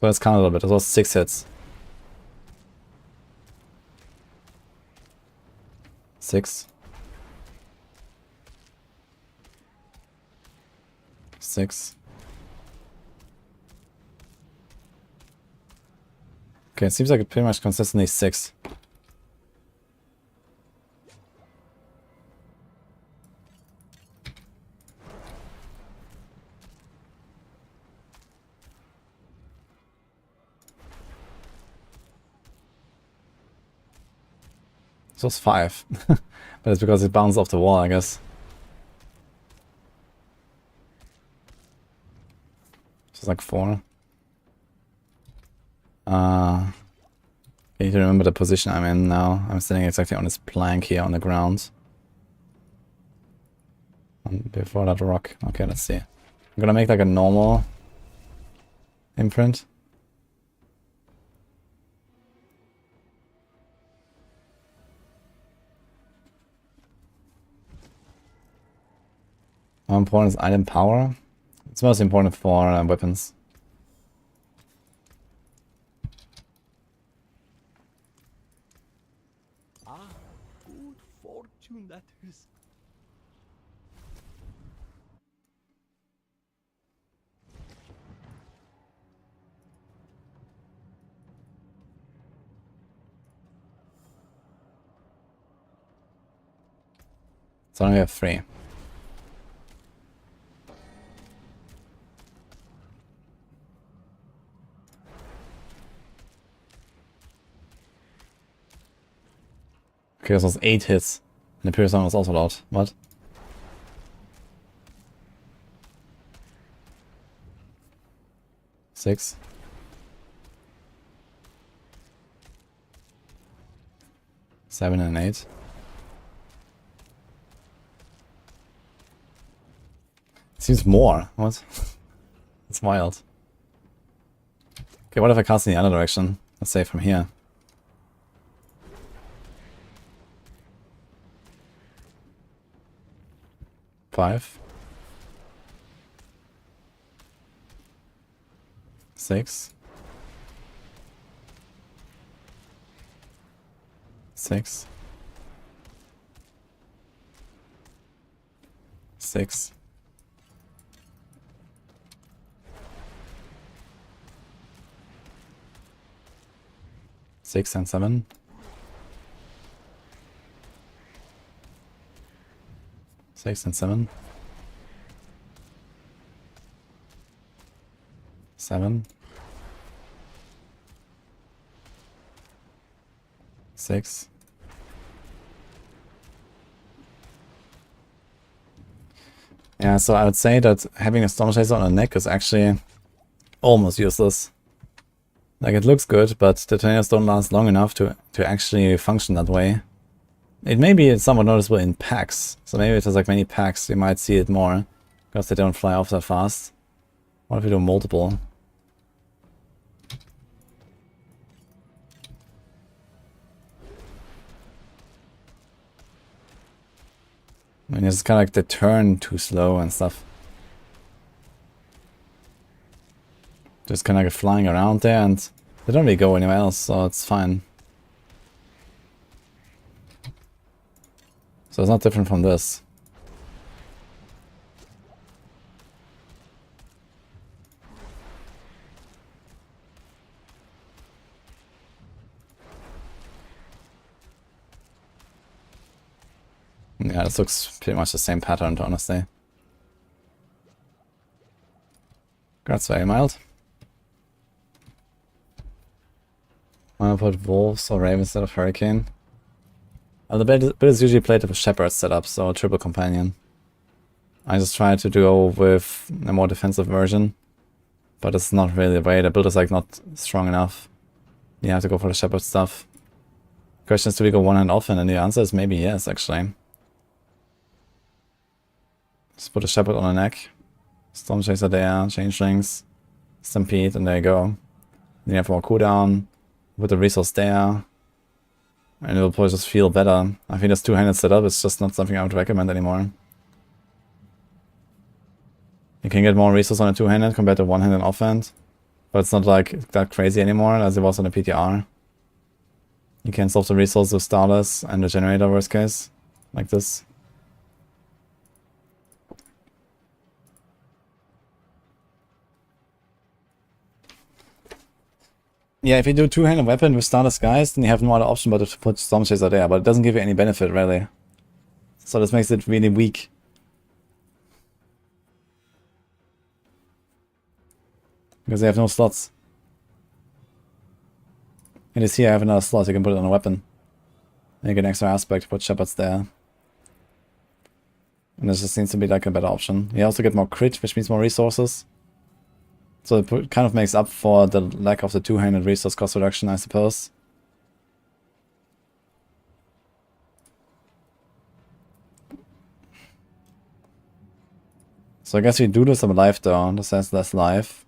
So let's count a little bit. It was 6 hits. 6. 6. Okay, it seems like it pretty much consistently 6. This was 5. But it's because it bounced off the wall, I guess. This is like 4. I need to remember the position I'm in now. I'm standing exactly on this plank here on the ground. And before that rock. Okay, let's see. I'm gonna make like a normal imprint. How important is item power? It's most important for weapons. fortune letters. So now we have 3. Okay, this was 8 hits. And the Paragon was also loud. What? Six. Seven and 8. Seems more. What? It's wild. Okay, what if I cast in the other direction? Let's say from here. Five. 6. 6. 6. 6 and 7. 6 and 7. 7. 6. Yeah, so I would say that having a Storm Chaser on a neck is actually almost useless. Like, it looks good, but the tornadoes don't last long enough to actually function that way. It may be somewhat noticeable in packs, so maybe if there's like many packs you might see it more, because they don't fly off that fast. What if we do multiple? I mean, it's kind of like the turn too slow and stuff. Just kind of like flying around there, and they don't really go anywhere else, so it's fine. So it's not different from this. Yeah, this looks pretty much the same pattern, honestly. That's very mild. I'll put wolves or ravens instead of hurricane. The build is usually played with a shepherd setup, so a triple companion. I just try to go with a more defensive version, but it's not really the way. The build is like not strong enough. You have to go for the shepherd stuff. Question is, do we go one hand off? And the answer is maybe yes, actually. Just put a shepherd on the neck. Storm Chaser there, changelings, stampede, and there you go. Then you have more cooldown. Put the resource there. And it'll probably just feel better. I think this two-handed setup is just not something I would recommend anymore. You can get more resource on a two-handed compared to one-handed offhand. But it's not like that crazy anymore as it was on the PTR. You can solve the resource with starless and the generator worst case. Like this. Yeah, if you do two-handed weapon with Starless Guys, then you have no other option but to put Storm Chaser there, but it doesn't give you any benefit, really. So this makes it really weak. Because they have no slots. And you see I have another slot, you can put it on a weapon. And you get an extra aspect, put Shepherds there. And this just seems to be like a better option. You also get more crit, which means more resources. So it kind of makes up for the lack of the two-handed resource cost reduction, I suppose. So I guess we do some life though. This has less life.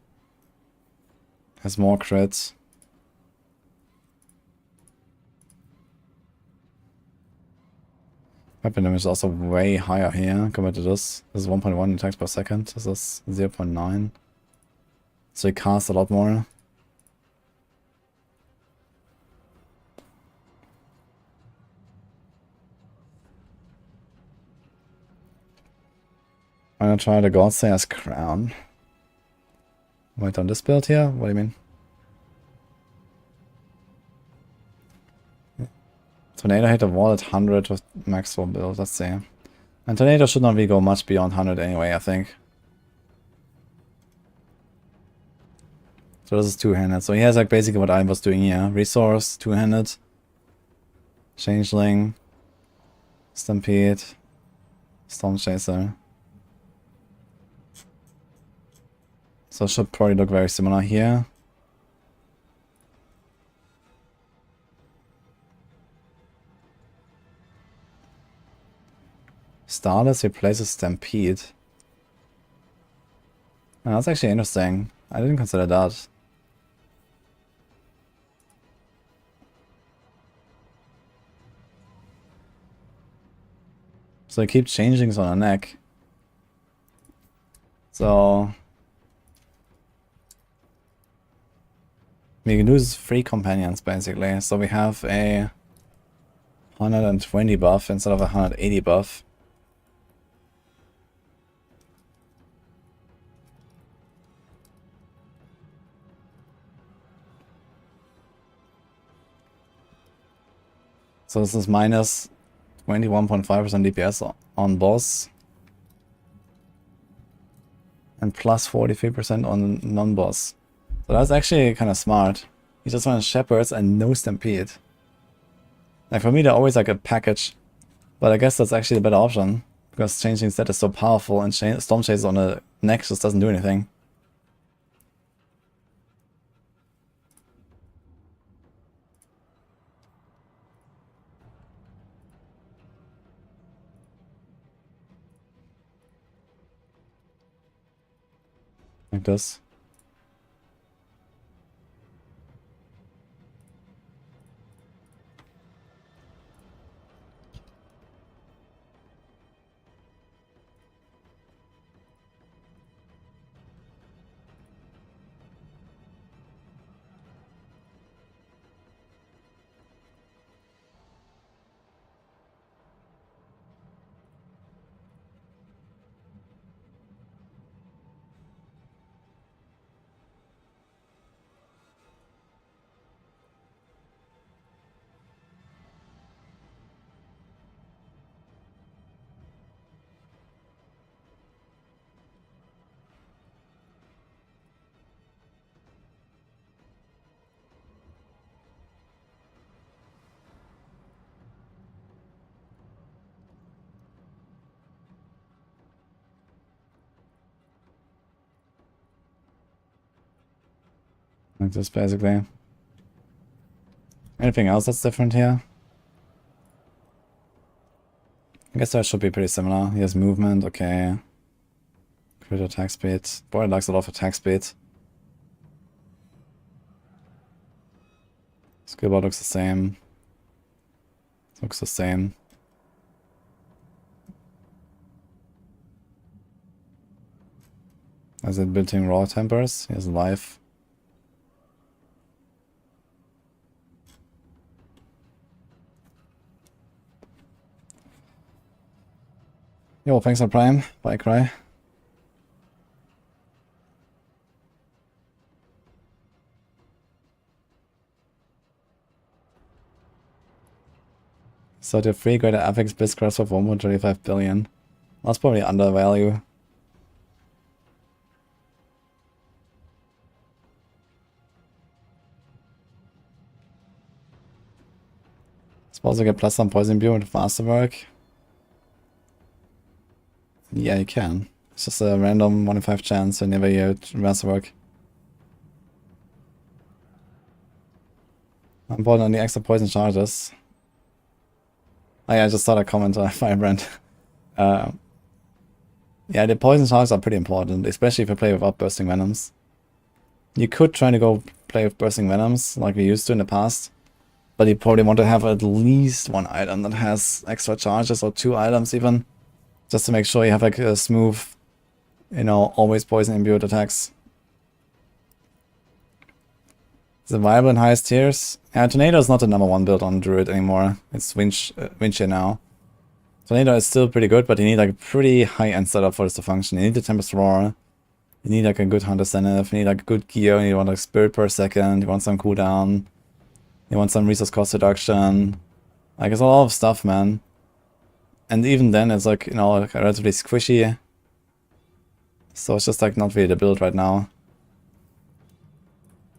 Has more crits. Weapon damage is also way higher here compared to this. This is 1.1 attacks per second. This is 0.9. So you cast a lot more. I'm gonna try the Godsayer's Crown. Wait, on this build here? What do you mean? Tornado hit a wall at 100 with Maxwell build, let's see. And Tornado should not really go much beyond 100 anyway, I think. So this is two-handed. So he has like basically what I was doing here. Resource, two-handed. Changeling. Stampede. Storm Chaser. So it should probably look very similar here. Starless replaces Stampede. Oh, that's actually interesting. I didn't consider that. So I keep changing on the neck. So we can use 3 companions basically. So we have a 120 buff instead of a 180 buff. So this is minus 21.5% DPS on boss. And plus 43% on non-boss. So that's actually kind of smart. He just wants Shepherds and no Stampede. Like for me they're always like a package. But I guess that's actually a better option. Because changing stat is so powerful and Storm Chaser on the neck just doesn't do anything. Like this. Like this basically. Anything else that's different here? I guess that should be pretty similar. He has movement, okay. Crit attack speed. Boy, it likes a lot of attack speed. Skill bar looks the same. Looks the same. Has it built-in raw tempers? He has life. Yo, thanks for Prime. Bye, Cry. So the 3 greater affix Blitzcraft for 1.25 billion. That's probably undervalue. Suppose I get plus some poison beer with Masterwork. Yeah, you can. It's just a random 1 in 5 chance whenever you Masterwork. I'm bought on the extra poison charges. Oh yeah, I just saw that comment on Firebrand. Yeah, the poison charges are pretty important, especially if you play without bursting venoms. You could try to go play with bursting venoms like we used to in the past. But you probably want to have at least 1 item that has extra charges, or 2 items even. Just to make sure you have like a smooth, you know, always poison imbued attacks. Is it viable in highest tiers? Yeah, Tornado is not the #1 build on Druid anymore. It's Winch here now. Tornado is still pretty good, but you need like a pretty high-end setup for this to function. You need the Tempest Roar. You need like a good Hunter Zenith. You need like good gear. You want like Spirit per second. You want some cooldown. You want some resource cost reduction. Like, it's a lot of stuff, man. And even then, it's like, you know, like relatively squishy. So it's just like not really the build right now.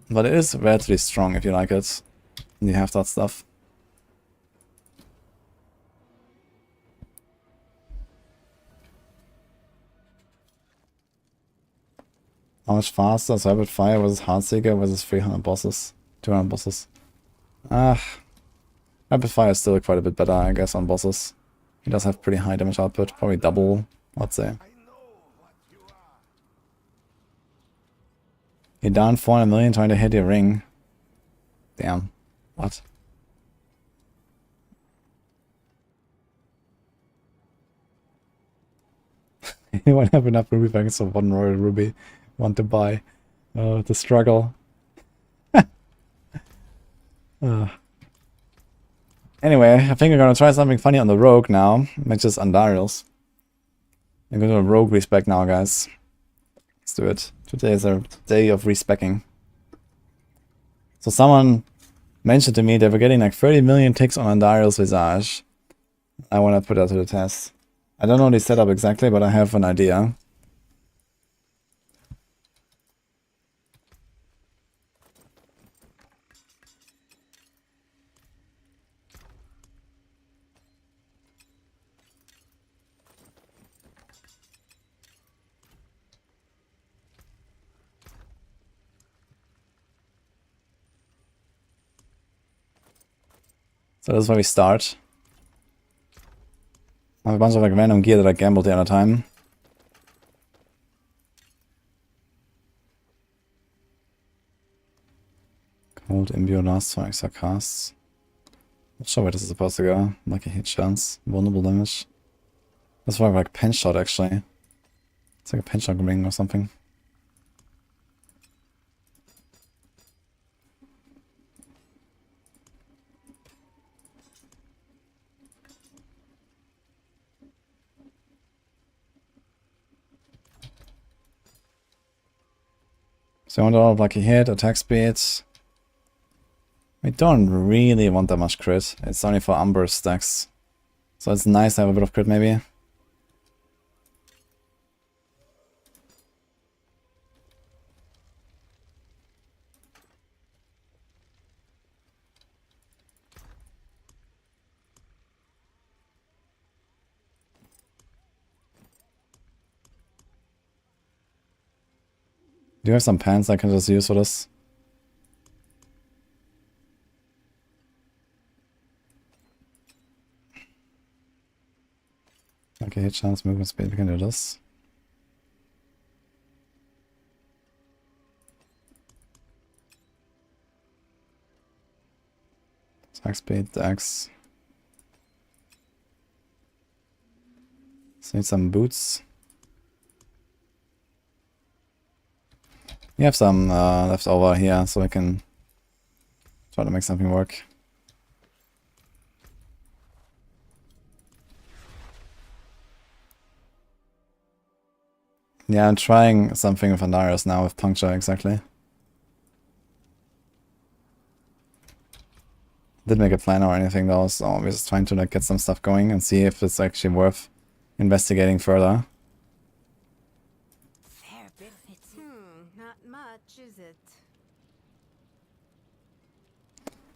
But it is relatively strong if you like it. And you have that stuff. How much faster is Rapid Fire versus Heartseeker versus 300 bosses? 200 bosses. Ah. Rapid Fire is still quite a bit better, I guess, on bosses. He does have pretty high damage output. Probably double, I'd say. You're down 400 million trying to hit your ring. Damn. What? Anyone have enough ruby banks of one royal ruby? Want to buy? Oh, the struggle. Anyway, I think we're gonna try something funny on the rogue now, which is Andariel's. I'm going to a rogue respec now, guys. Let's do it. Today is a day of respecking. So someone mentioned to me they were getting like 30 million ticks on Andariel's Visage. I want to put that to the test. I don't know the setup exactly, but I have an idea. So that's where we start. I have a bunch of like random gear that I gambled the other time. Cold Imbue lasts for extra casts. Not sure where this is supposed to go. Like a hit chance. Vulnerable damage. That's why like pinch shot actually. It's like a pinch shot ring or something. So I want all of lucky hit, attack speed. We don't really want that much crit. It's only for Umber stacks. So it's nice to have a bit of crit maybe. Do you have some pants I can just use for this? Okay, hit chance, movement speed, we can do this. Attack speed, dex. Let's need some boots. We have some left over here, so we can try to make something work. Yeah, I'm trying something with Andariel's now with Puncture, exactly. Didn't make a plan or anything though, so we're just trying to like get some stuff going and see if it's actually worth investigating further. Fair bit. It's not much, is it?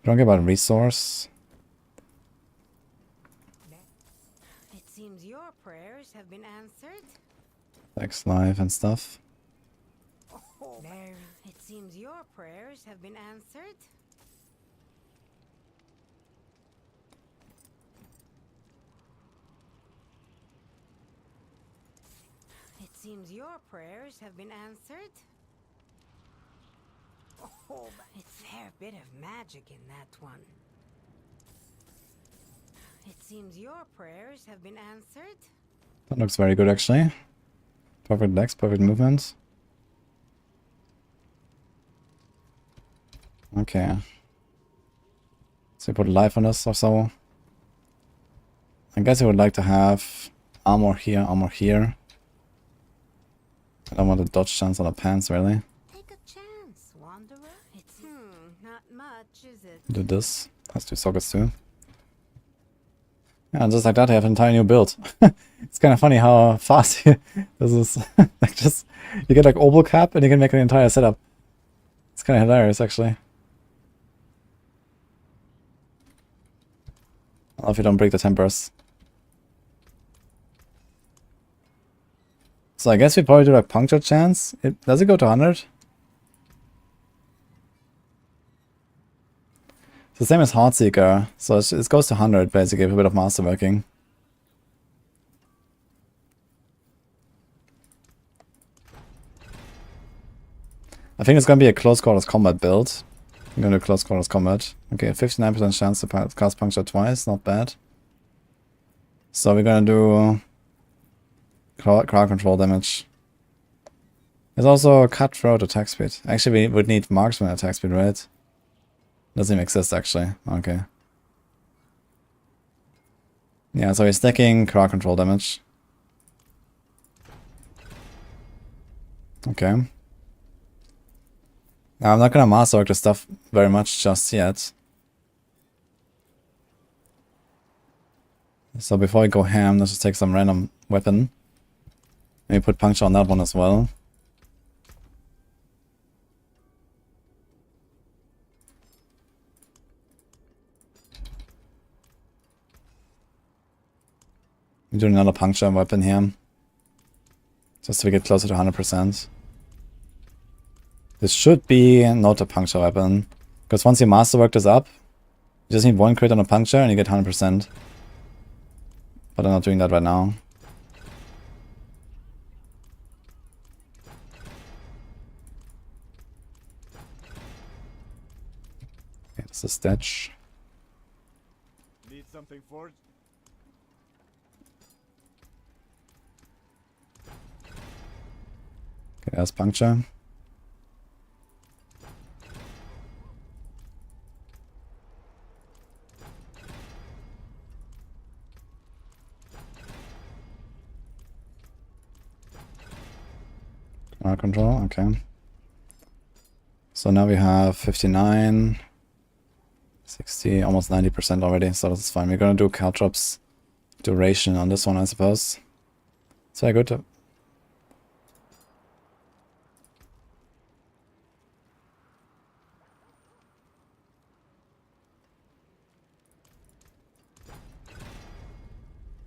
Don't care about resource. It seems your prayers have been answered. Dex live and stuff. There. It seems your prayers have been answered. It seems your prayers have been answered. Oh, it's a fair bit of magic in that one. It seems your prayers have been answered. That looks very good actually. Perfect dex, perfect movement. Okay. So we put life on us or so. I guess I would like to have armor here, armor here. I don't want a dodge chance on the pants, really. Take a chance, wanderer. It's not much, is it? Do this. Let's do sockets too. Yeah, and just like that, I have an entire new build. It's kind of funny how fast this is. Like just, you get like oval cap and you can make an entire setup. It's kind of hilarious, actually. I love if you don't break the tempers. So I guess we probably do like puncture chance. Does it go to 100? It's the same as Heartseeker, so it goes to 100 basically with a bit of Masterworking. I think it's gonna be a close quarters combat build. I'm gonna do close quarters combat. Okay, 59% chance to cast puncture twice, not bad. So we're gonna do crowd control damage. There's also a cutthroat attack speed. Actually, we would need marksman attack speed, right? Doesn't even exist, actually. Okay. Yeah, so we're stacking crowd control damage. Okay. Now, I'm not gonna masterwork this stuff very much just yet. So before we go ham, let's just take some random weapon. Maybe put puncture on that one as well. We do another puncture weapon here. Just so we get closer to 100%. This should be not a puncture weapon. Because once you masterwork this up, you just need one crit on a puncture and you get 100%. But I'm not doing that right now. Okay, this is Stitch. Need something forged? Okay, there's puncture. Control, okay. So now we have 59, 60, almost 90% already, so that's fine. We're gonna do caltrops duration on this one, I suppose. So I go to...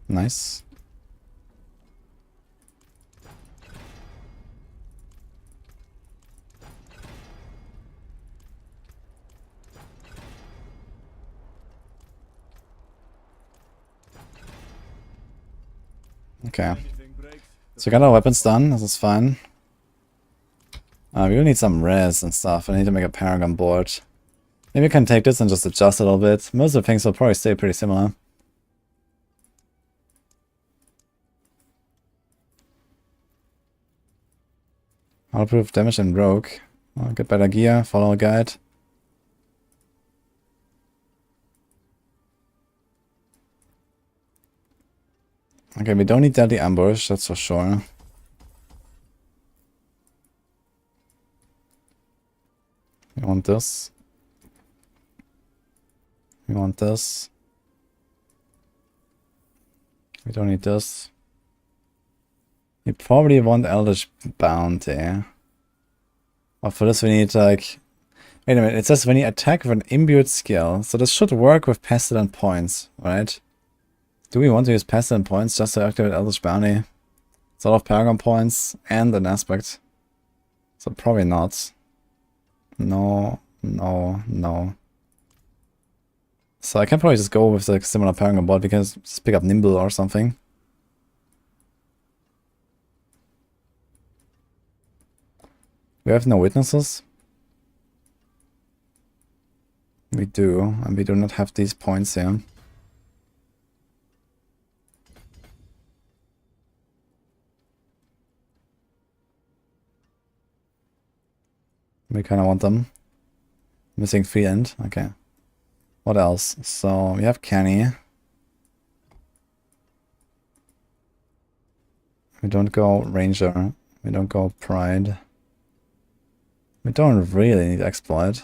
Nice. Okay. So we got our weapons done, this is fine. We will need some res and stuff. I need to make a Paragon board. Maybe we can take this and just adjust a little bit. Most of the things will probably stay pretty similar. Outproof damage and rogue. I'll get better gear, follow a guide. Okay, we don't need deadly ambush, that's for sure. We want this. We want this. We don't need this. We probably want Eldritch Bounty. But for this we need like... Wait a minute, it says when you attack with an imbued skill. So this should work with Pestilent points, right? Do we want to use Pestilent points just to activate Eldritch Bounty? It's a lot of Paragon points and an aspect. So probably not. No, no, no. So I can probably just go with the similar Paragon board because just pick up Nimble or something. We have no witnesses. We do, and we do not have these points here. We kind of want them. Missing Fiend. Okay. What else? So we have Kenny. We don't go Ranger. We don't go Pride. We don't really need Exploit.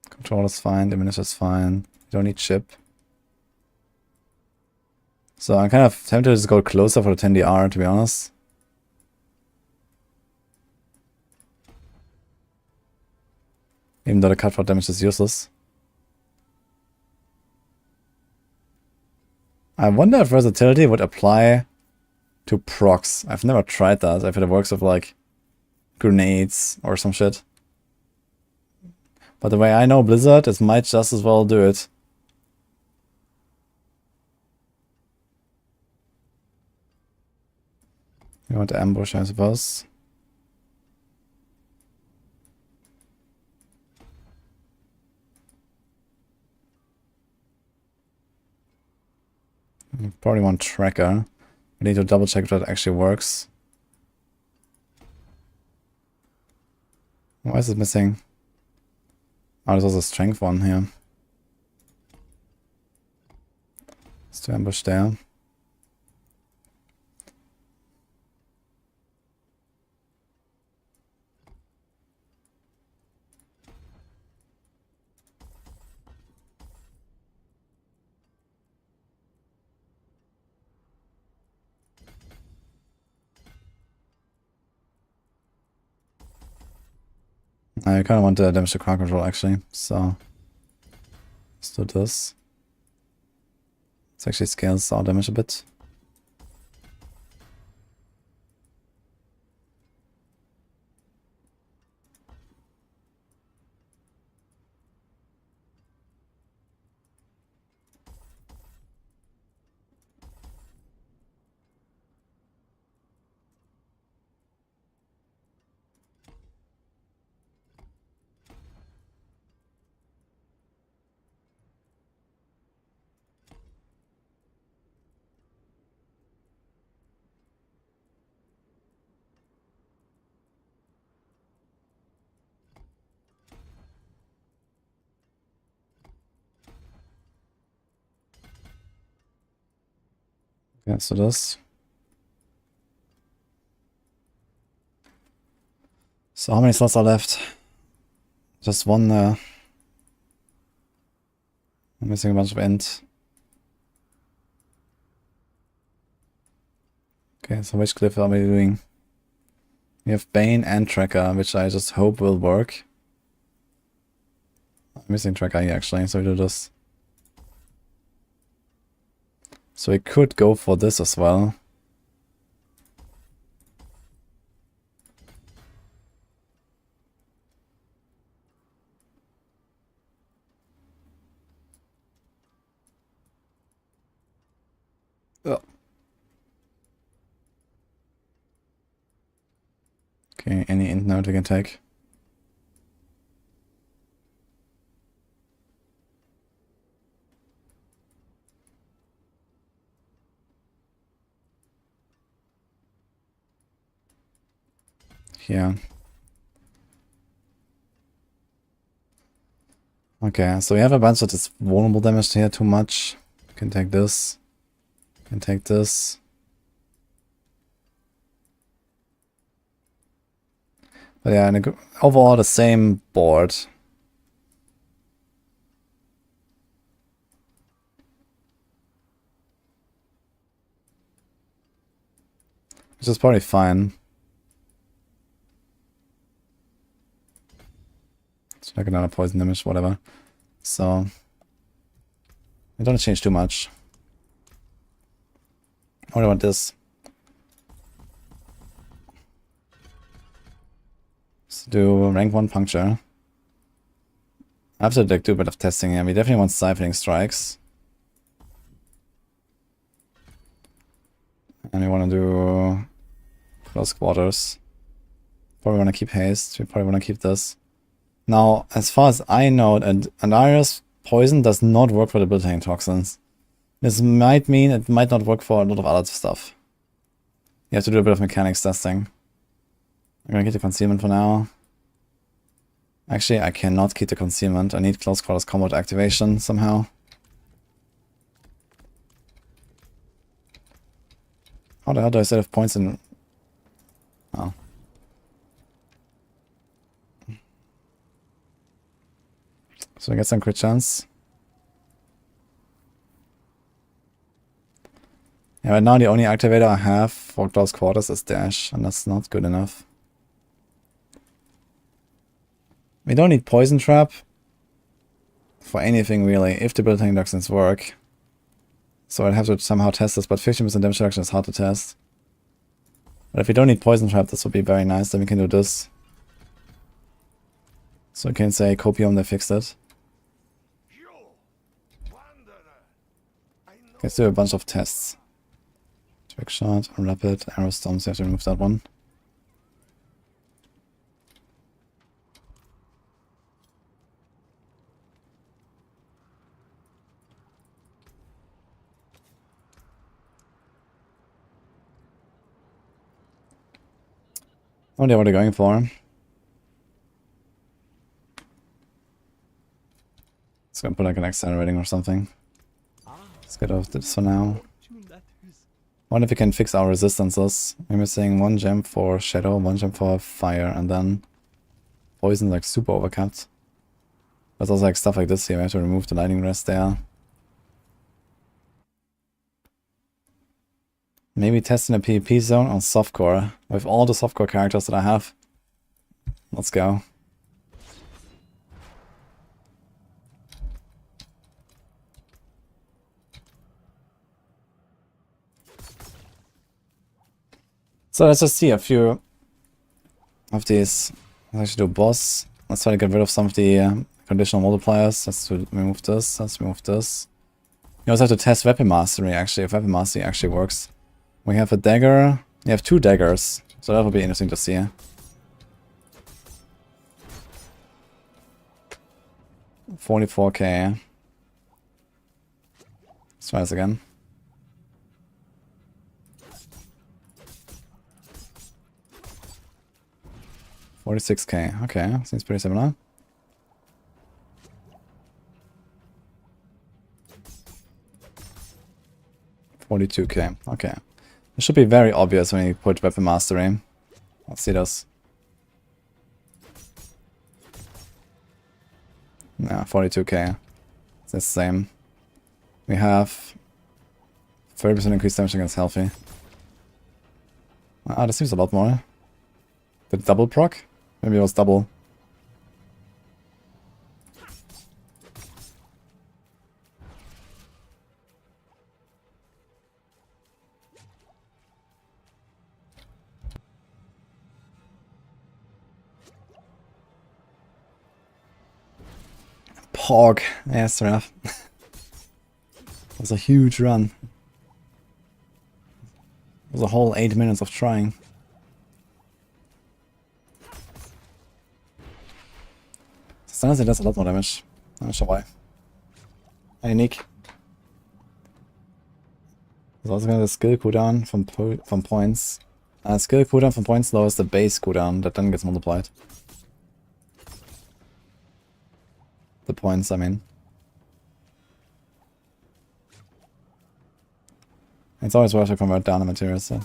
Control is fine, Diminish is fine. We don't need Chip. So I'm kind of tempted to just go closer for the 10DR, to be honest. Even though the cutthroat damage is useless. I wonder if versatility would apply to procs. I've never tried that. If it works with like grenades or some shit. But the way I know Blizzard, it might just as well do it. You want to ambush, I suppose. You probably want Tracker. I need to double check if that actually works. Why is it missing? Oh, there's also a strength one here. Let's do ambush there. I kind of want to damage the crowd control actually, so let's do this. This actually scales our damage a bit. Okay, so this. So how many slots are left? Just one there. I'm missing a bunch of int. Okay, so which glyph are we doing? We have Bane and Tracker, which I just hope will work. I'm missing Tracker here actually, so we do this. So we could go for this as well. Oh. Okay, any int node we can take. Here. Okay, so we have a bunch that is vulnerable damage here too much. We can take this. We can take this. But yeah, overall the same board. Which is probably fine. It's like another poison damage, whatever. So I don't change too much. I want this. Let's do rank 1 puncture. I have to like, do a bit of testing here. We definitely want siphoning strikes. And we want to do close quarters. Probably want to keep haste. We probably want to keep this. Now, as far as I know, Andaria's poison does not work for debilitating toxins. This might mean it might not work for a lot of other stuff. You have to do a bit of mechanics testing. I'm gonna keep the concealment for now. Actually, I cannot keep the concealment. I need close quarters combat activation somehow. How the hell do I still have points in... Oh. So I get some crit chance. Yeah, right now the only activator I have for close quarters is dash, and that's not good enough. We don't need poison trap for anything really, if the building doctrines work. So I'd have to somehow test this, but 15% damage reduction is hard to test. But if we don't need poison trap, this would be very nice, then we can do this. So we can say copium, they fixed it. Let's do a bunch of tests. Trick shot, rapid, arrow storms, you have to remove that one. I wonder what they're going for. It's gonna put like an accelerating or something. Let's get off this for now. Wonder if we can fix our resistances. We're missing 1 gem for shadow, 1 gem for fire, and then poison like super overcut. There's also like stuff like this here. We have to remove the lightning rest there. Maybe testing a PvP zone on softcore with all the softcore characters that I have. Let's go. So let's just see a few of these. Let's actually do boss. Let's try to get rid of some of the conditional multipliers. Let's remove this. Let's remove this. You also have to test weapon mastery actually, if weapon mastery actually works. We have a dagger. We have 2 daggers. So that will be interesting to see. $44k. Let's try this again. $46k. Okay, seems pretty similar. $42k. Okay. It should be very obvious when you put weapon mastery. Let's see this. Yeah, 42k. It's the same. We have 30% increased damage against healthy. Ah, this seems a lot more. Did it double proc? Maybe it was double. Pog. Yeah, that's enough. That was a huge run. It was a whole 8 minutes of trying. Honestly, does a lot more damage. I'm not sure why. Unique. There's also gonna be a skill cooldown from points. Skill cooldown from points lowers the base cooldown that then gets multiplied. The points, I mean. It's always worth to convert down the materials, so.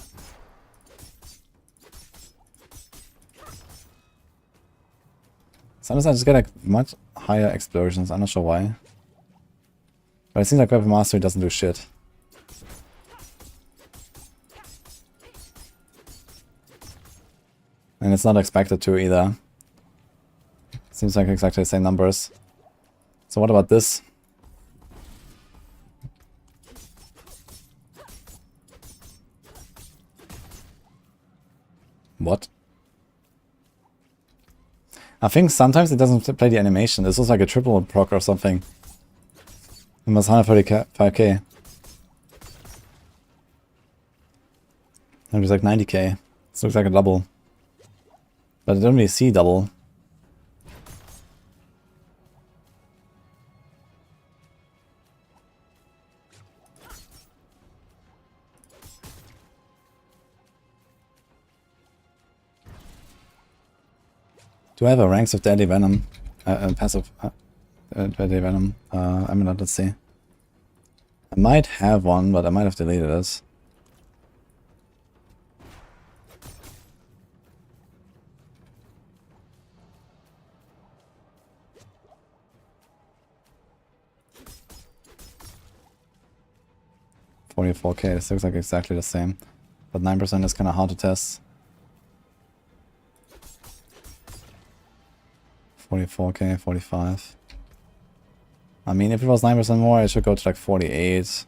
Sometimes I just get like much higher explosions, I'm not sure why. But it seems like weapon mastery doesn't do shit. And it's not expected to either. Seems like exactly the same numbers. So what about this? What? I think sometimes it doesn't play the animation. This was like a triple proc or something. It was 135k. It was like 90k. This looks like a double. But I don't really see double. Do I have a ranks of Deadly Venom? Passive Deadly Venom. I'm not, let's see. I might have one, but I might have deleted it. 44k, this looks like exactly the same. But 9% is kind of hard to test. 44k, 45. I mean, if it was 9% more, it should go to like 48.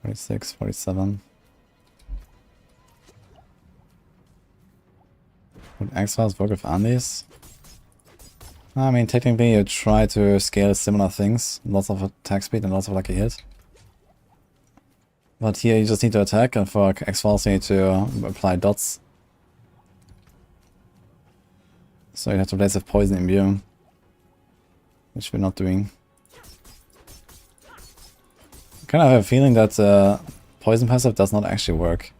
46, 47. Would X-Files work with Andes? I mean, technically you try to scale similar things. Lots of attack speed and lots of lucky hit. But here you just need to attack, and for X-Files you need to apply dots. So you have to place with Poison Imbue. Which we're not doing. I kind of have a feeling that Poison passive does not actually work.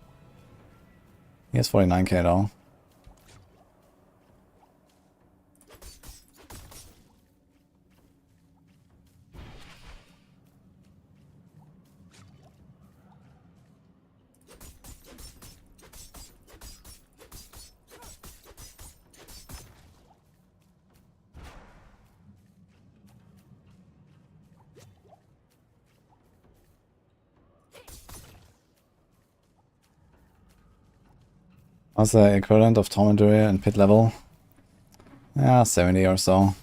He has 49k though. What's the equivalent of Tormented and pit level? Yeah, 70 or so.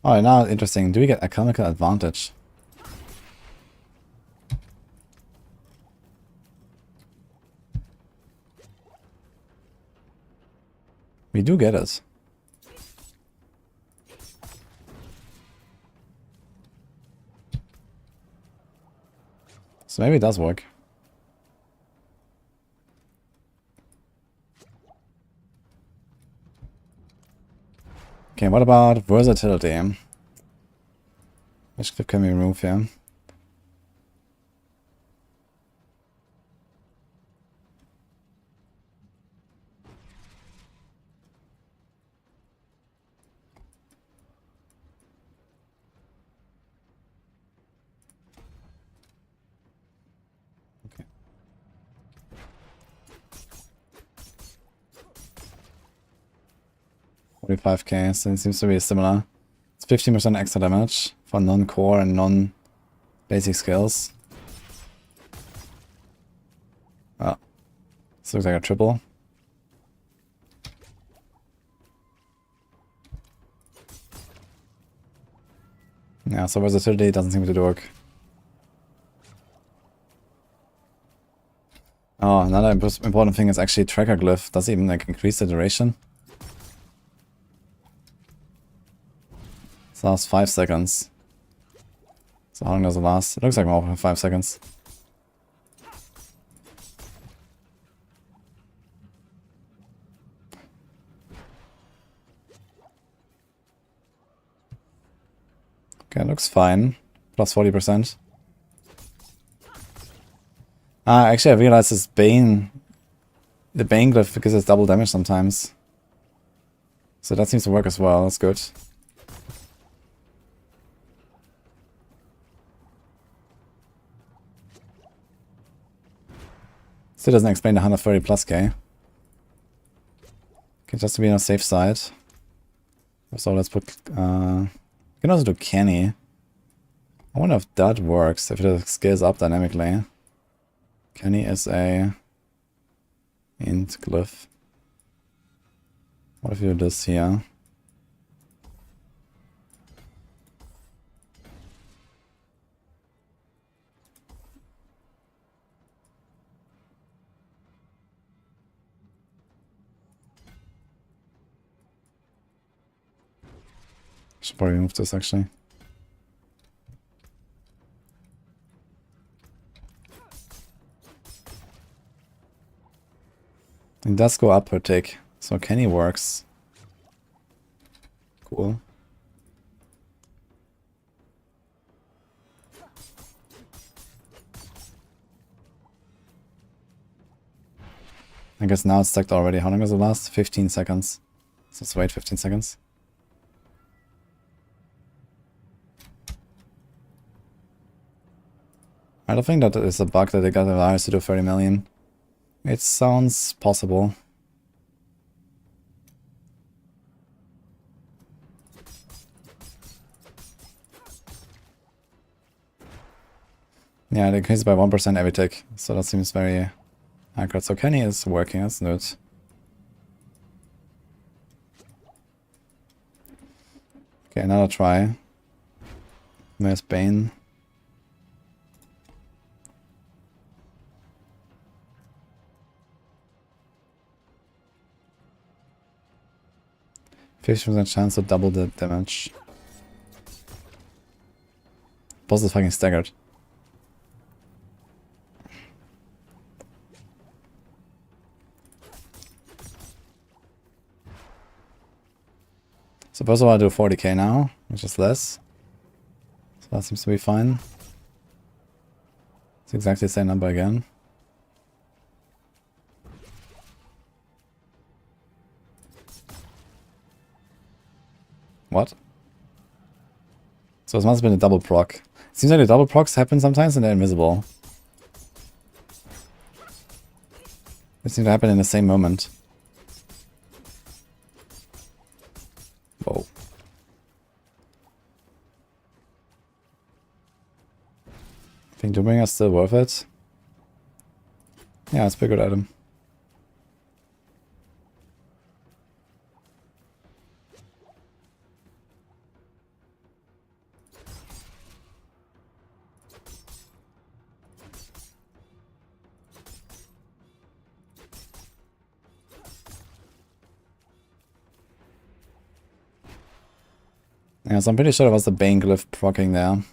Alright, now interesting. Do we get economical advantage? We do get it. So maybe it does work. Okay, what about versatility? Which clip can we remove here? Okay. 45k, so it seems to be similar. It's 15% extra damage for non-core and non-basic skills. Oh, this looks like a triple. Yeah, so versatility doesn't seem to work. Oh, another important thing is actually tracker glyph. Does it even like increase the duration? It lasts 5 seconds. So how long does it last? It looks like more than 5 seconds. Okay, it looks fine. Plus 40%. Ah, actually I realized this Bane... The Bane glyph because it's double damage sometimes. So that seems to work as well, that's good. Still doesn't explain the 130 plus K. Okay, just to be on a safe side. So let's put... we can also do Kenny. I wonder if that works, if it scales up dynamically. Kenny is a... int glyph. What if you do this here? Should probably remove this actually. It does go up per tick, so Kenny works. Cool. I guess now it's stacked already. How long does it last? 15 seconds. So let's wait 15 seconds. I don't think that is a bug that they got allowed to do 30 million. It sounds possible. Yeah, it increases by 1% every tick, so that seems very accurate. So Kenny is working, that's good. Okay, another try. Where's Bane? %50 chance to double the damage. Boss is fucking staggered. So first of all I do 40k now, which is less. So that seems to be fine. It's exactly the same number again. What? So it must have been a double proc. It seems like the double procs happen sometimes and they're invisible. They seem to happen in the same moment. Whoa. I think Doombringer is still worth it. Yeah, it's a pretty good item. Yeah, so I'm pretty sure it was the Bane glyph proccing there.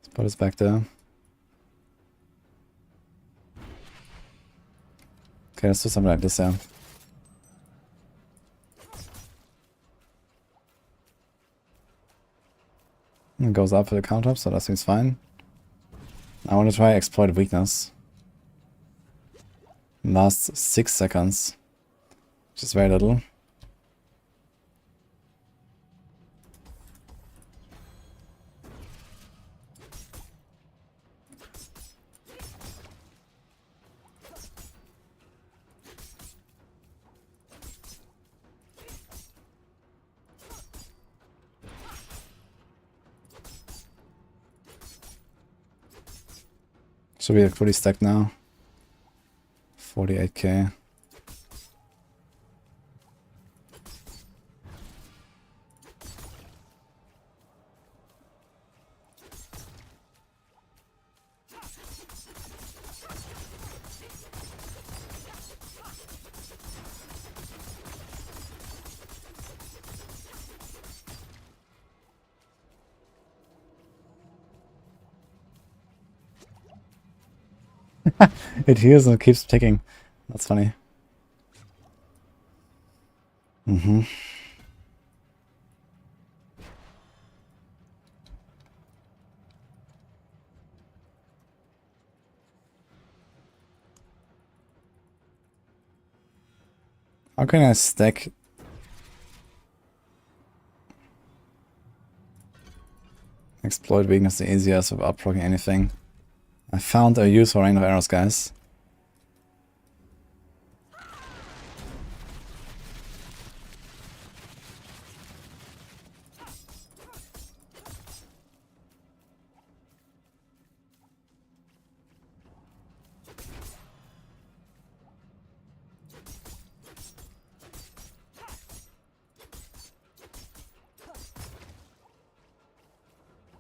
Let's put this back there. Okay, let's do something like this, yeah. It goes up for the counter, so that seems fine. I want to try exploit weakness. Lasts 6 seconds. Which is very little. Should be fully stacked now. 48k. It heals and keeps ticking. That's funny. How can I stack? Exploit weakness the easiest without proccing anything. I found a use for Rain of Arrows, guys.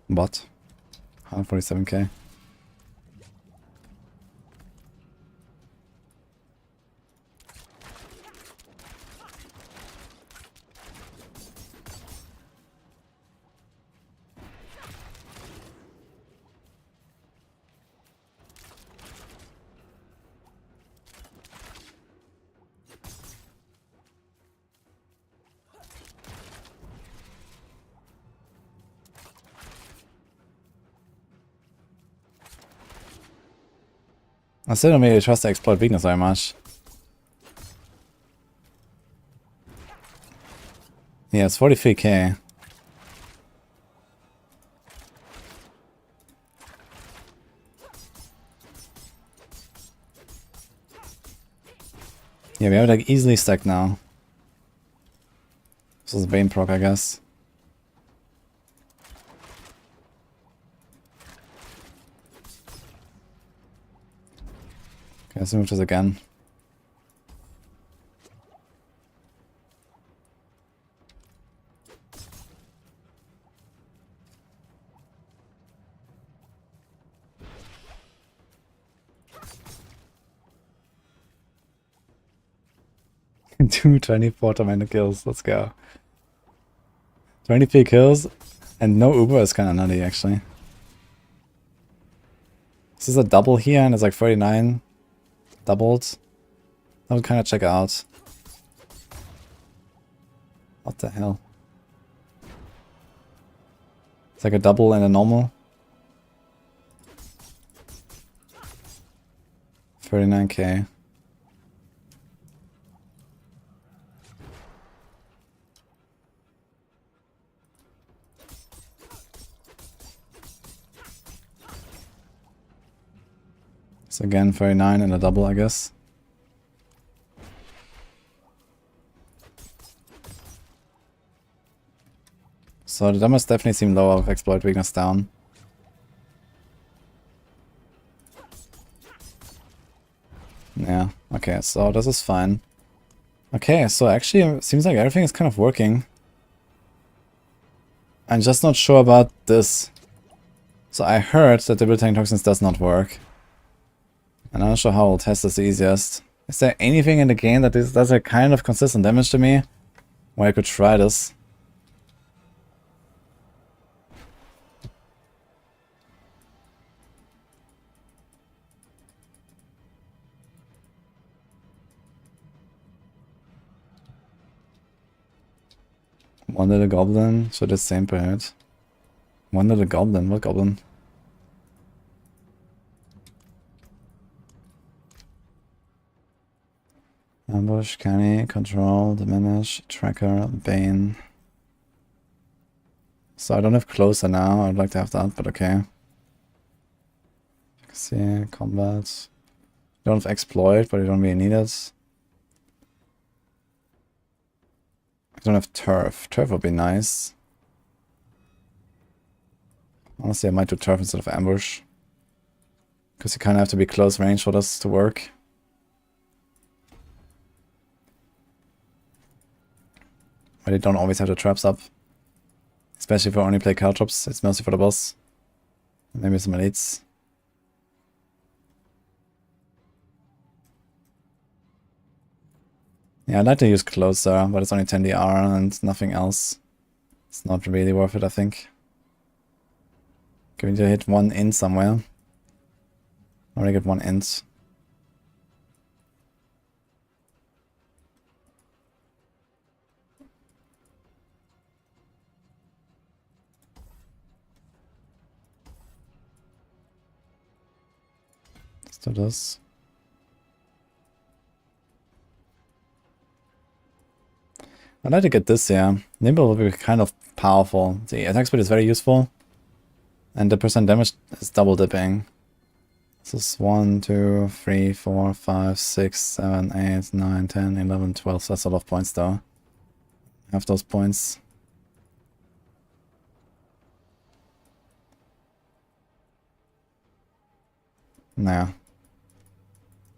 What? 147k. I still don't really trust the exploit weakness very much. Yeah, it's 43k. Yeah, we have it like easily stacked now. This is Bane proc, I guess. Okay, let's move this again. Two 24 tormented kills, let's go. 23 kills and no Uber is kinda nutty actually. This is a double here and it's like 39 doubled. I would kinda check out. What the hell? It's like a double and a normal. 39k. So again, 39 and a double, I guess. So the damage definitely seem lower with exploit weakness down. Yeah, okay, so this is fine. Okay, so actually it seems like everything is kind of working. I'm just not sure about this. So I heard that debilitating toxins does not work. And I'm not sure how I'll test this the easiest. Is there anything in the game that does a kind of consistent damage to me? Where I could try this? One little goblin, so the same per head. One little goblin, what goblin? Ambush, canny, control, diminish, tracker, bane. So I don't have closer now, I'd like to have that, but okay. See, combat. Don't have exploit, but you don't really need it. I don't have turf. Turf would be nice. Honestly, I might do turf instead of ambush. Because you kind of have to be close range for this to work. But you don't always have the traps up. Especially if I only play caltrops, it's mostly for the boss. Maybe some elites. Yeah, I'd like to use closer, but it's only 10 DR and nothing else. It's not really worth it, I think. Going to hit one int somewhere. I already get one int. Let's do this. I'd like to get this here. Nimble will be kind of powerful. The attack speed is very useful. And the percent damage is double dipping. This is 1, 2, 3, 4, 5, 6, 7, 8, 9, 10, 11, 12. So that's a lot of points though. Have those points. Nah.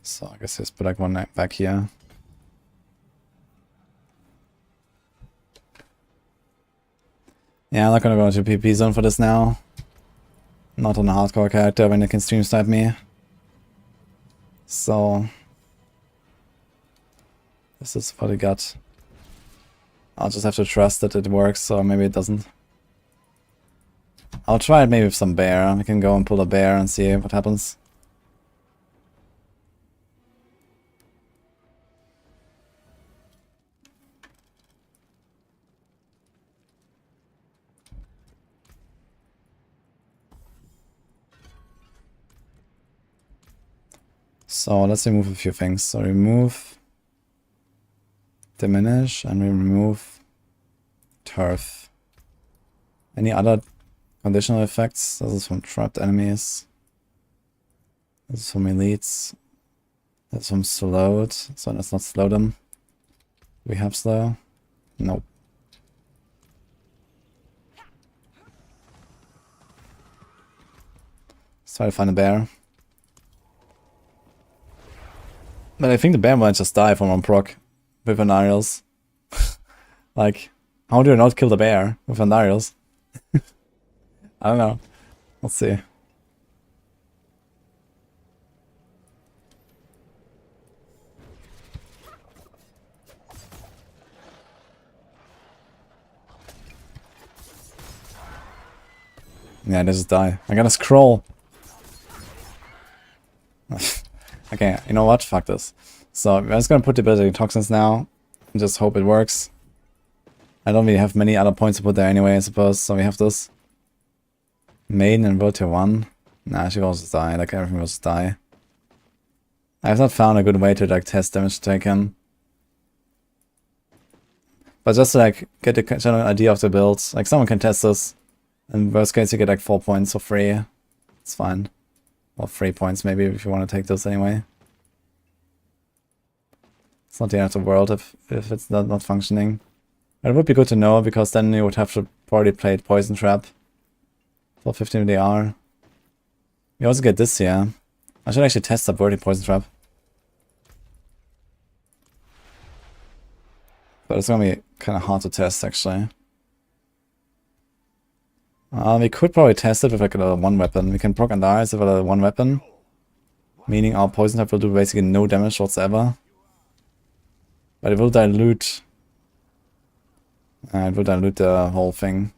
So I guess just put like one back here. Yeah, I'm not gonna go into PvP zone for this now. Not on a hardcore character when they can stream snipe me. So this is what I got. I'll just have to trust that it works, or maybe it doesn't. I'll try it maybe with some bear. I can go and pull a bear and see what happens. So let's remove a few things. So remove, diminish, and we remove turf. Any other conditional effects? This is from trapped enemies. This is from elites. This is from slowed. So let's not slow them. We have slow? Nope. Let's try to find a bear. But I think the bear might just die from one proc with Andariels. Like, how do you not kill the bear with Andariels? I don't know. Let's see. Yeah, they just die. I gotta scroll. Okay, you know what? Fuck this. So, I'm just gonna put debilitating toxins now. And just hope it works. I don't really have many other points to put there anyway, I suppose. So we have this. Maiden and World Tier 1. Nah, she will just die. Like, everything will just die. I have not found a good way to, like, test damage taken. But just to, like, get a general idea of the build. Like, someone can test this. In worst case, you get, like, 4 points for free. It's fine. Or 3 points, maybe, if you want to take this anyway. It's not the end of the world if it's not functioning. But it would be good to know, because then you would have to probably play Poison Trap. For 15 DR. We also get this here. I should actually test subverting Poison Trap. But it's gonna be kind of hard to test, actually. We could probably test it with like a level 1 weapon. We can proc Andariels with a level 1 weapon. Meaning our Poison Trap will do basically no damage whatsoever. But it will dilute... it will dilute the whole thing.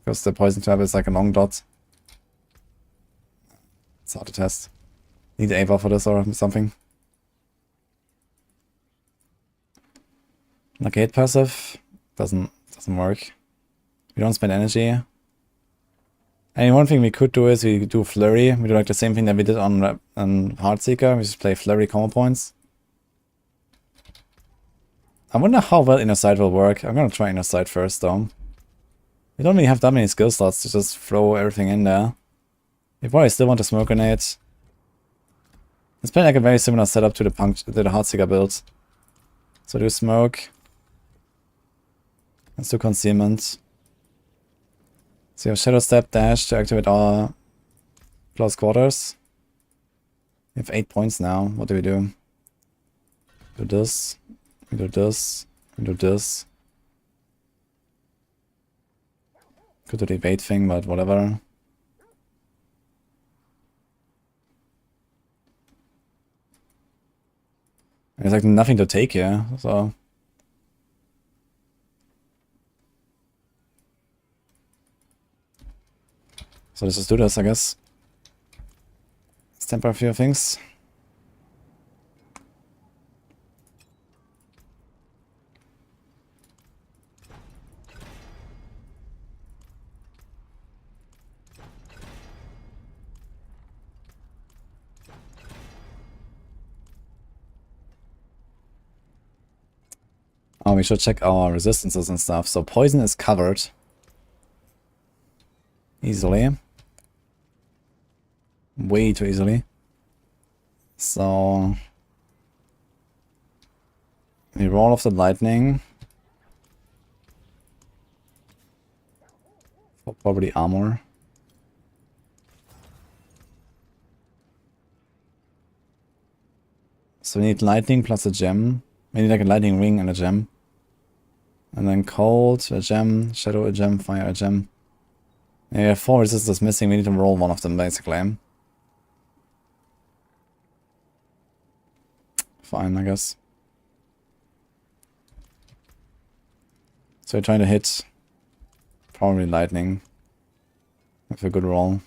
Because the Poison Trap is like a long dot. It's hard to test. Need Ava for this or something. Negate passive. Doesn't work. We don't spend energy. And one thing we could do is we do Flurry. We do like the same thing that we did on Heartseeker. We just play Flurry combo points. I wonder how well Inner Sight will work. I'm gonna try Inner Sight first though. We don't really have that many skill slots to just throw everything in there. We probably still want a Smoke Grenade. It's been like a very similar setup to the Heartseeker build. So do Smoke. Let's do Concealment. So you have Shadow Step, Dash to activate our close quarters. We have 8 points now. What do? Do this. We do this. We do this. Could do the evade thing, but whatever. There's like nothing to take here, so... So let's just do this, I guess. Let's temper a few things. Oh, we should check our resistances and stuff. So poison is covered. Easily. Way too easily. So... we roll off the lightning. For probably armor. So we need lightning plus a gem. We need like a lightning ring and a gem. And then cold, a gem, shadow, a gem, fire, a gem. Yeah, we have 4 resistors missing. We need to roll one of them basically. Fine, I guess. So we're trying to hit probably lightning with a good roll.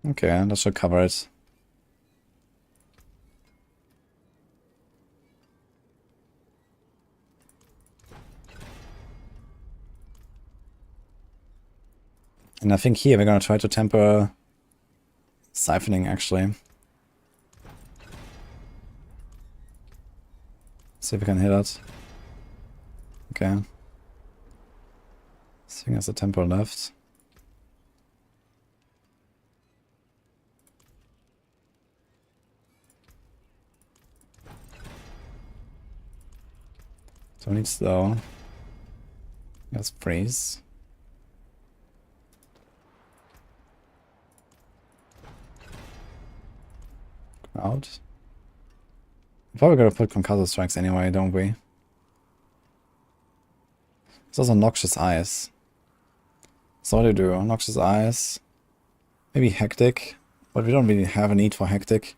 Okay, that should cover it. And I think here we're gonna try to temper siphoning actually. See if we can hit it. Okay. I think there's a tempo left. Don't need slow. Let's freeze. Crowd. Probably gotta put concussive strikes anyway, don't we? It's also Noxious Eyes. So what do you do? Noxious Eyes. Maybe Hectic. But we don't really have a need for Hectic.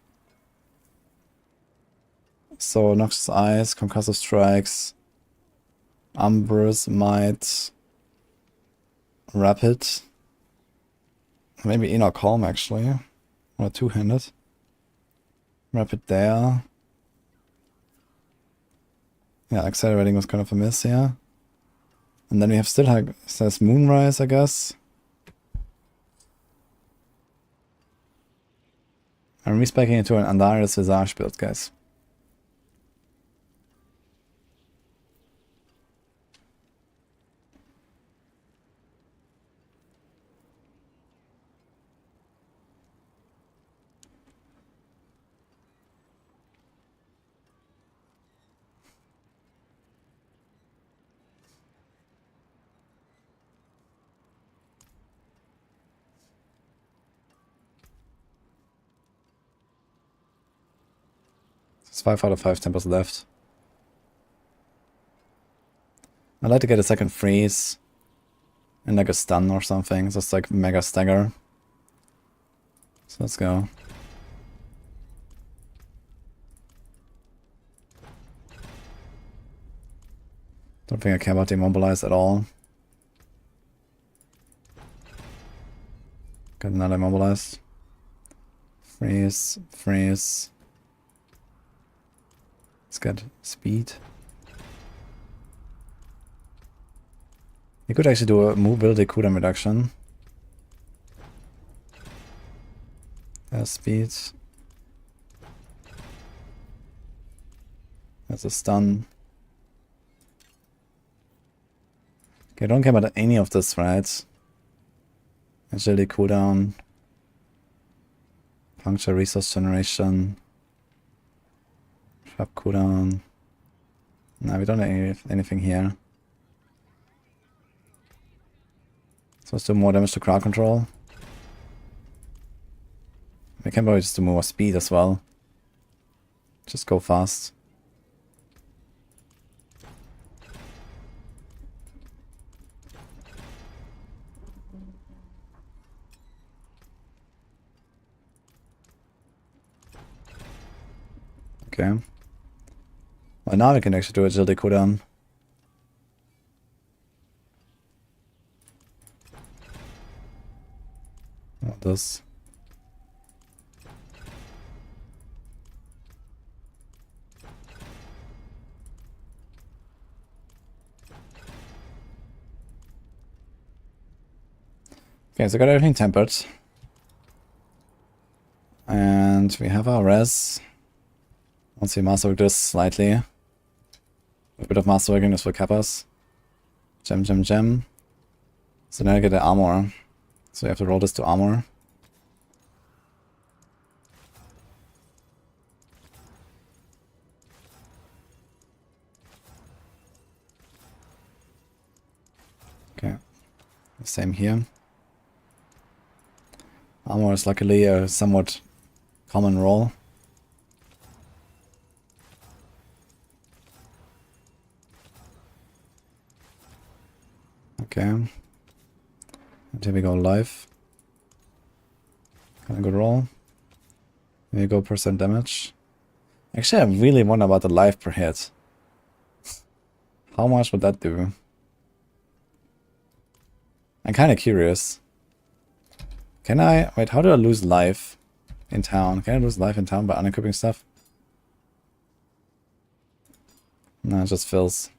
So Noxious Eyes, concussive strikes. Umbrus, Might. Rapid. Maybe Enoch Calm actually. Or two-handed. Rapid there. Yeah, accelerating was kind of a miss here. And then we have still says Moonrise, I guess. I'm respecing into an Andarius Visage build, guys. It's 5 out of 5 tempers left. I'd like to get a second freeze. And like a stun or something. Just like mega stagger. So let's go. Don't think I care about the immobilize at all. Got another immobilized. Freeze, freeze. Let's get speed. You could actually do a mobility cooldown reduction. Speed. That's a stun. Okay, I don't care about any of this, right? Agility cooldown. Puncture resource generation. Trap cooldown. No, we don't have anything here. So let's do more damage to crowd control. We can probably just do more speed as well. Just go fast. Okay. Well, now we can actually do agility cooldown. What this? Okay, so I got everything tempered. And we have our res. Once we masterwork this slightly. A bit of masterworking is for kappas. Gem, gem, gem. So now I get the armor. So we have to roll this to armor. Okay. Same here. Armor is luckily a somewhat common roll. Okay. And here we go live. Kind of good roll. Here you go percent damage. Actually, I really wonder about the life per hit. How much would that do? I'm kind of curious. Can I... Wait, how do I lose life in town? Can I lose life in town by unequipping stuff? No, it just fills.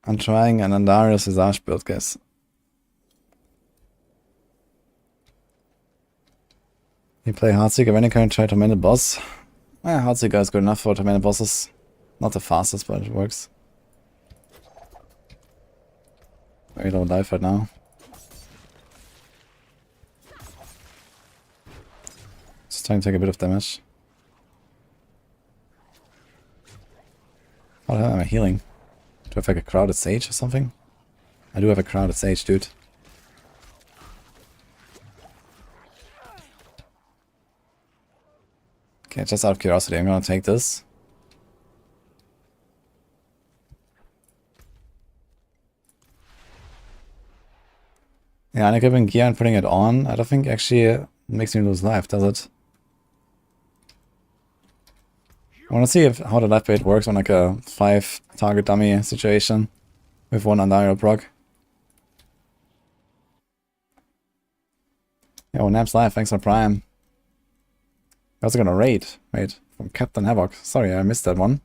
I'm trying an Andarius Visage build, guys. You play Heartseeker when you can try Tormented boss. Heartseeker is good enough for Tormented bosses. Not the fastest, but it works. Very low life right now. Trying to take a bit of damage. How the hell am I healing? Do I have like a crowded sage or something? I do have a crowded sage, dude. Okay, just out of curiosity, I'm gonna take this. Yeah, unequipping gear and putting it on, I don't think actually makes me lose life, does it? I want to see how the life bait works on like a 5 target dummy situation with 1 Undial proc. Yo, Naps live, thanks for Prime. I was gonna raid. Wait, from Captain Havoc. Sorry, I missed that one.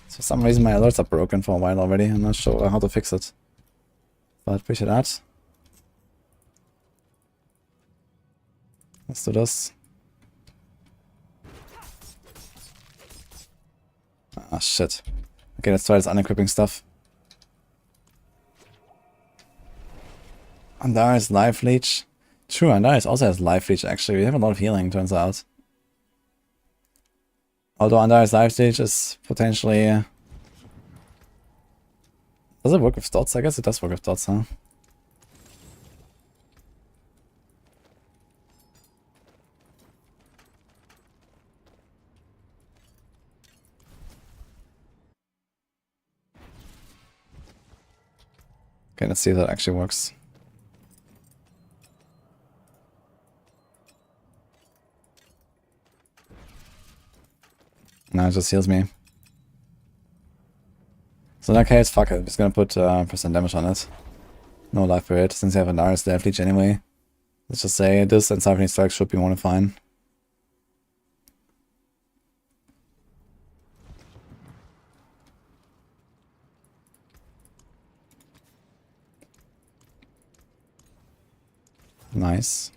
For some reason my alerts are broken for a while already. I'm not sure how to fix it. But appreciate that. Let's do this. Ah, shit. Okay, let's try this unequipping stuff. Andari's life leech. True, Andari's also has life leech actually. We have a lot of healing, turns out. Although Andari's life leech is potentially... Does it work with dots? I guess it does work with dots, huh? Okay, let's see if that actually works. No, it just heals me. So in that case, fuck it. I'm just gonna put percent damage on it. No life for it, since you have an Darius life leech anyway. Let's just say this and Symphony Strike should be more than fine. Nice.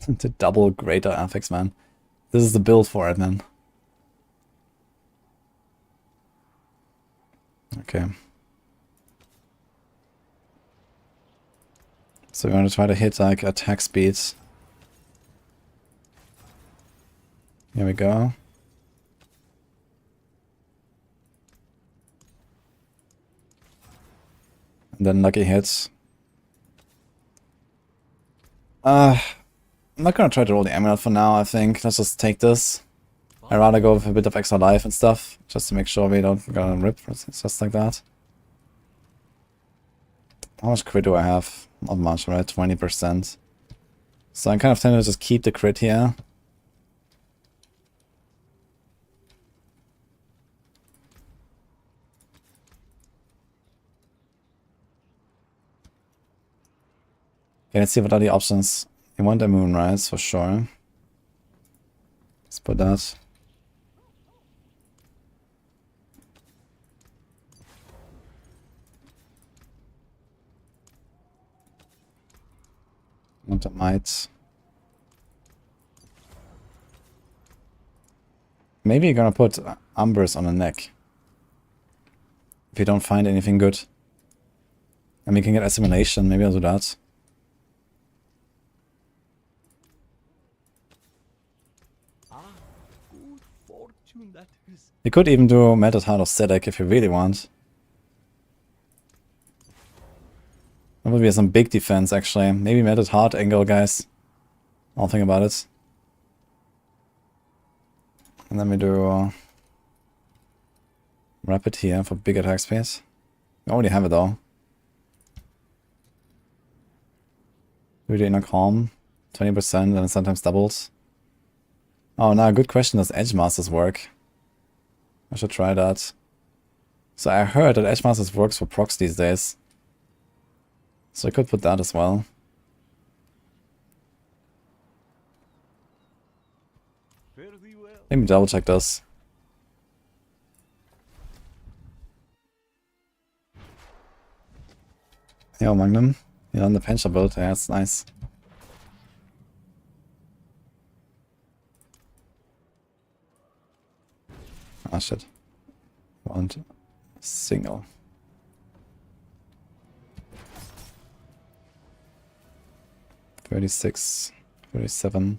The double greater affix, man. This is the build for it, man. Okay. So we want to try to hit like attack speeds. Here we go. And then lucky hits. I'm not gonna try to roll the amulet for now, I think. Let's just take this. I'd rather go with a bit of extra life and stuff, just to make sure we don't gonna rip, just like that. How much crit do I have? Not much, right? 20%. So I'm kind of tempted to just keep the crit here. Okay, let's see what are the options. You want a Moonrise for sure. Let's put that. Want a Might. Maybe you're gonna put Umbers on the neck. If you don't find anything good. And we can get Assimilation, maybe I'll do that. You could even do Melted Heart of Sedek if you really want. That would be some big defense actually. Maybe Melted Heart angle, guys. I'll think about it. And then we do Rapid here for big attack space. We already have it though. Do the Inner Calm, 20% and it sometimes doubles. Oh, now good question, does Edge Masters work? I should try that. So I heard that Edge Masters works for procs these days. So I could put that as well. Let me double check this. Yo, Magnum. You're on the Pencha build. Yeah, that's nice. Ah, shit. Single. $36, $37.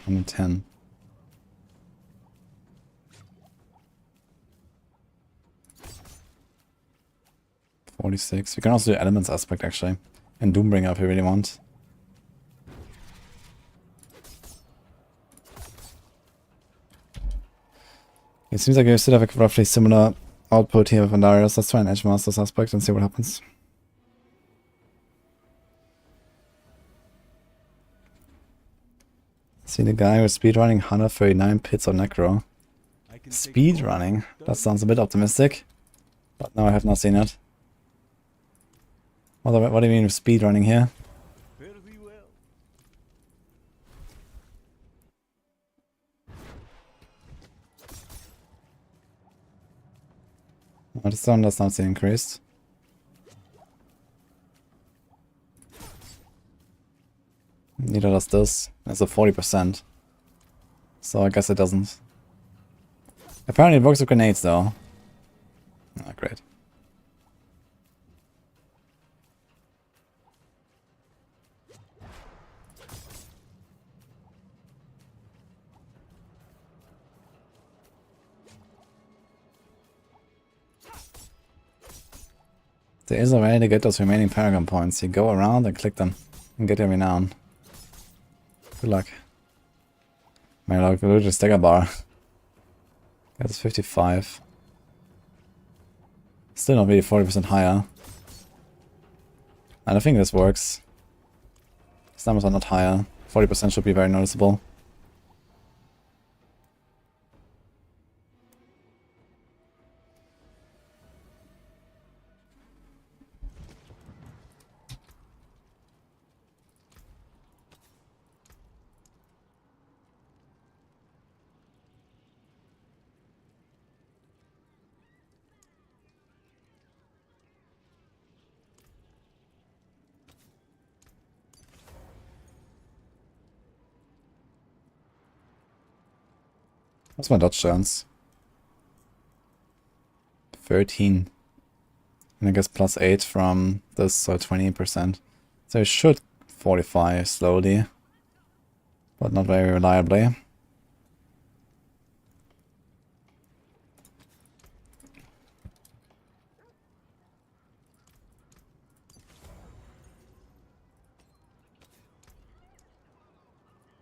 $110. 46. We can also do elements aspect actually. And Doombringer if we really want. It seems like we still have a roughly similar output here with Darius. Let's try an Edge Masters aspect and see what happens. See the guy who's speedrunning 139 pits on Necro. Speedrunning? That sounds a bit optimistic. But no, I have not seen it. What do you mean with speedrunning here? Fairly well. Oh, the stone does not seem increased. Neither does this. It's a 40%. So I guess it doesn't. Apparently it works with grenades though. Ah, great. There is a way to get those remaining Paragon points. You go around and click them and get your renown. Good luck. My luck, we'll just stagger bar. That's 55. Still not really 40% higher. And I think this works. These numbers are not higher. 40% should be very noticeable. What's my dodge chance? 13. And I guess plus 8 from this, so 20%. So it should 45 slowly. But not very reliably.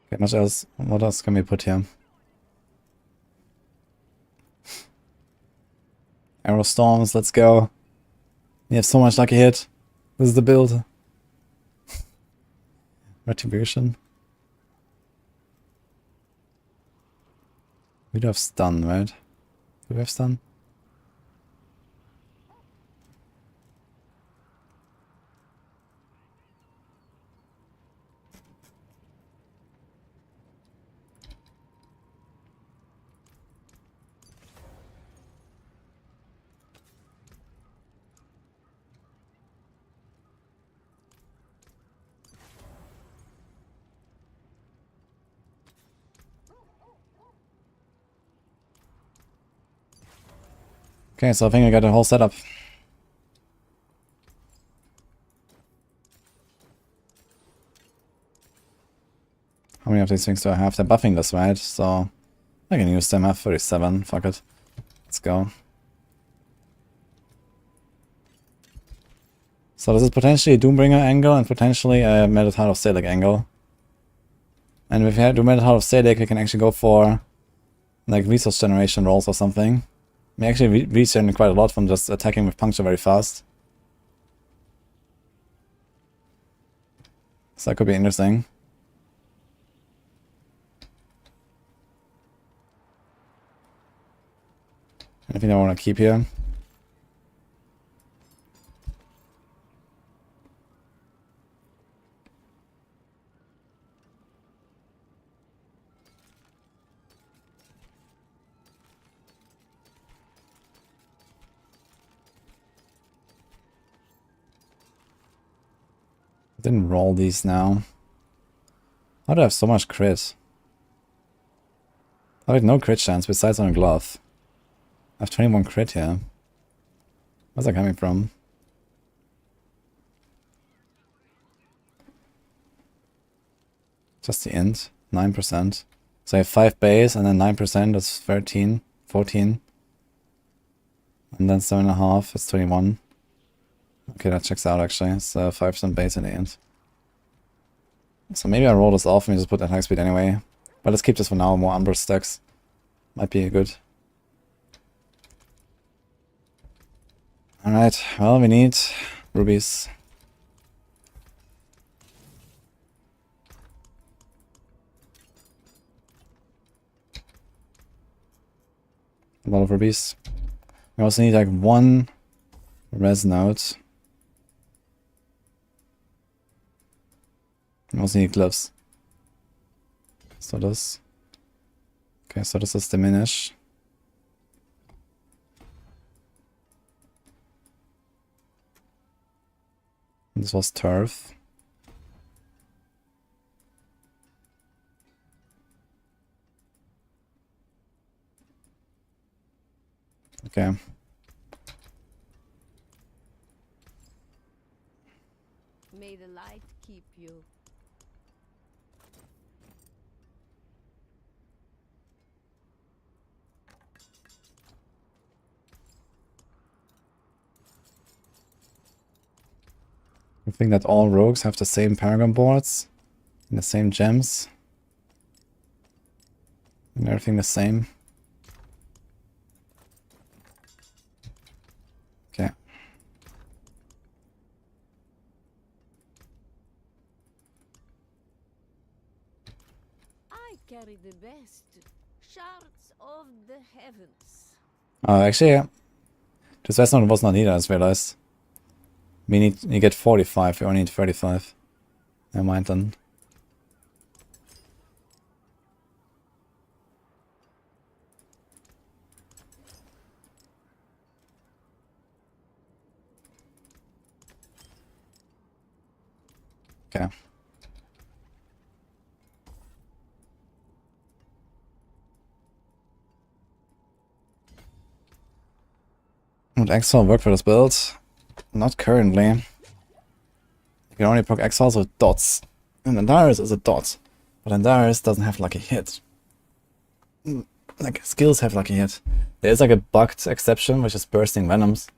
Okay, much else? What else can we put here? Arrow Storms, let's go. We have so much lucky hit. This is the build. Retribution. We do have stun, right? Do we have stun? Okay, so I think I got a whole setup. How many of these things do I have? They're buffing this, right? So I can use them. I have 37. Fuck it. Let's go. So this is potentially a Doombringer angle and potentially a Metal Heart of Stalic angle. And if we do Metal Heart of Stalic, we can actually go for like resource generation rolls or something. We actually regenerate quite a lot from just attacking with puncture very fast. So that could be interesting. Anything I want to keep here? Didn't roll these now. How do I have so much crit? I have no crit chance besides on a glove. I have 21 crit here. Where's that coming from? Just the int, 9%. So I have 5 base and then 9%, that's 13, 14. And then 7.5, it's 21. Okay, that checks out actually. It's 5% base in the end. So maybe I roll this off and just put that high speed anyway. But let's keep this for now, more Umbra stacks. Might be good. Alright, well, we need rubies. A lot of rubies. We also need like 1 res node. We also need gloves. So this. Okay, so this is diminish. This was turf. Okay. May the light keep you. I think that all rogues have the same Paragon boards and the same gems. And everything the same. Okay. I carry the best shards of the heavens. Actually, yeah. This Western was not needed, I just realized. You get 45, you only need 35. Never mind then. Okay. Would Exile work for this build? Not currently. You can only proc Exiles with dots. And Enquiries is a dot. But Enquiries doesn't have lucky hit. Like, skills have lucky hit. There is like a bugged exception, which is bursting venoms.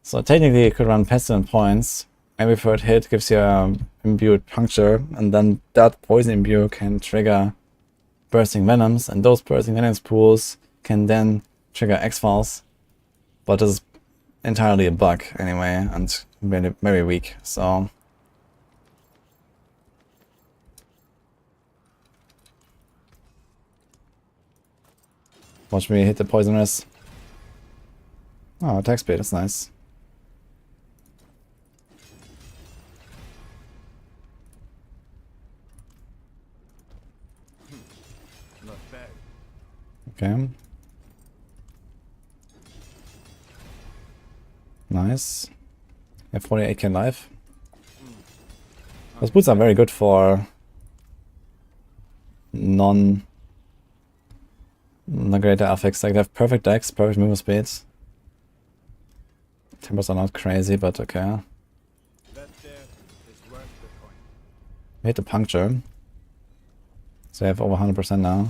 So technically you could run pestilent points. Every third hit gives you a imbued puncture, and then that poison imbue can trigger bursting venoms, and those bursting venoms pools can then trigger X-Files. But this is entirely a bug anyway, and very, very weak, so... Watch me hit the poisoners. Oh, attack speed, that's nice. Not bad. Okay. Nice. We have 48k life. Those boots are very good for non-greater affix. Like they have perfect dex, perfect movement speeds. Tempers are not crazy, but okay. That there is worth the coin. We hit the puncture. So I have over 100% now.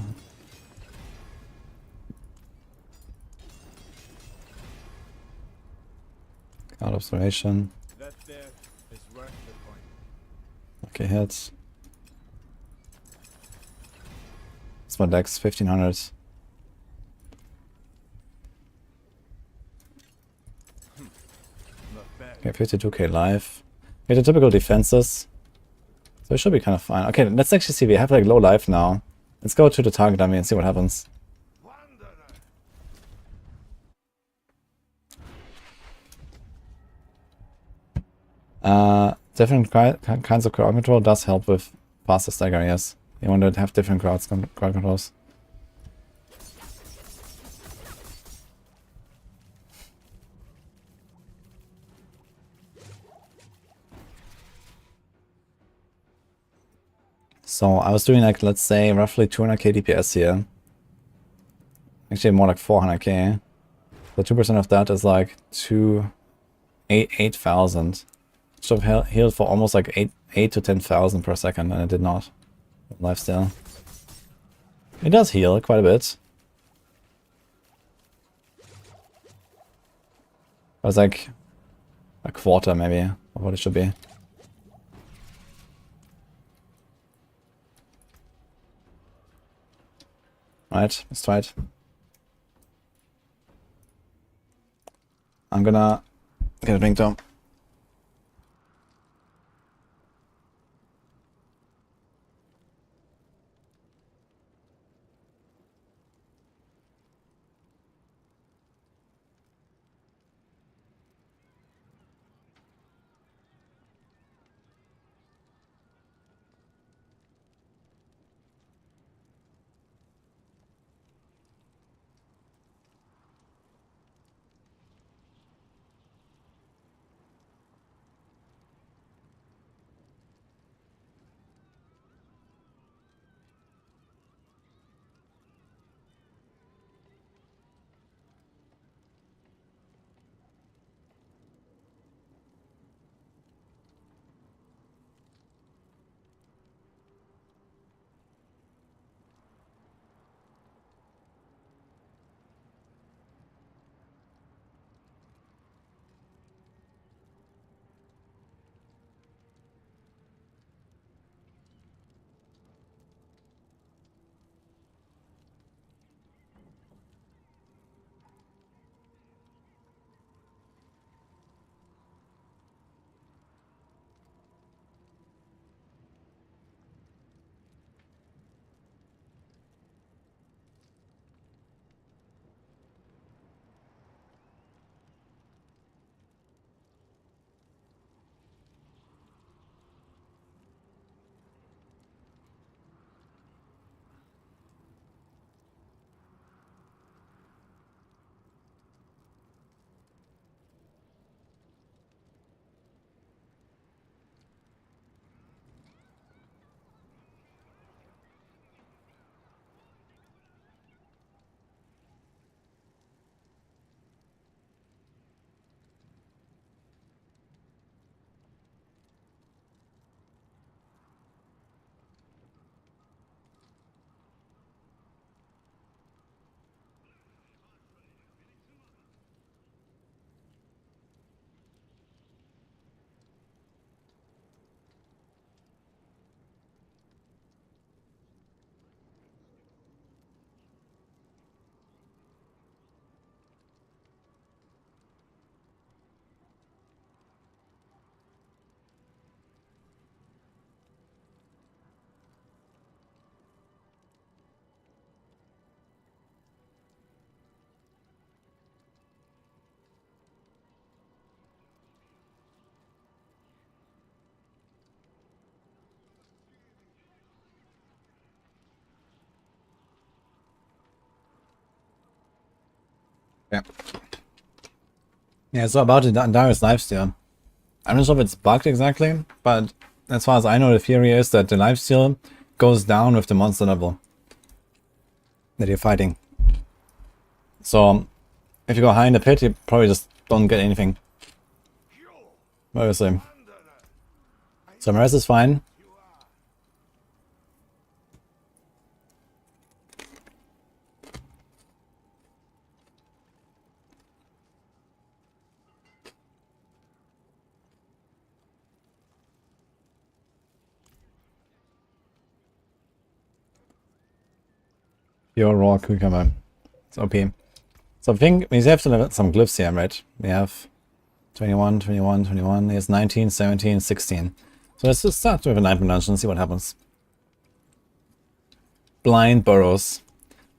Out observation. That there is worth the coin. Okay, hits. It's my dex, 1500. Not bad. Okay, 52k life. Okay, the typical defenses. So it should be kind of fine. Okay, let's actually see. We have like low life now. Let's go to the target dummy and see what happens. Different kinds of crowd control does help with faster stagger, yes. You want to have different crowd controls. So I was doing like, let's say, roughly 200k DPS here. Actually more like 400k. So 2% of that is like 8,000. Should have healed for almost like 8 to 10,000 per second, and it did not. Lifesteal. It does heal quite a bit. It was like a quarter maybe of what it should be. Right, let's try it. I'm gonna get a drink though. Yeah. Yeah, so about the Darius lifesteal. I'm not sure if it's bugged exactly, but as far as I know, the theory is that the lifesteal goes down with the monster level that you're fighting. So if you go high in the pit, you probably just don't get anything. Obviously. So my rest is fine. Pure raw cucumber. It's OP. So I think we have to level some glyphs here, right? We have 21, 21, 21. Here's 19, 17, 16. So let's just start with a Nightmare Dungeon and see what happens. Blind burrows.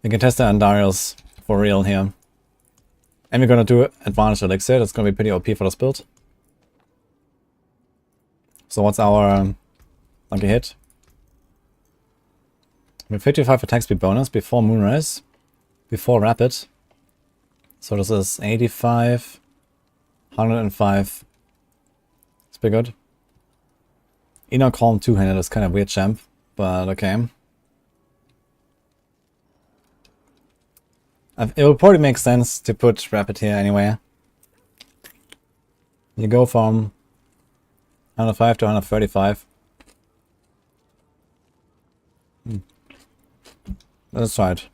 We can test the Andariels for real here. And we're gonna do Advantage Elixir. That's gonna be pretty OP for this build. So what's our lucky hit? We have 55 attack speed bonus before Moonrise, before Rapid. So this is 85, 105. It's pretty good. Inner Calm two-handed is kind of weird champ, But okay. It would probably make sense to put Rapid here anyway. You go from 105 to 135. Let's try it.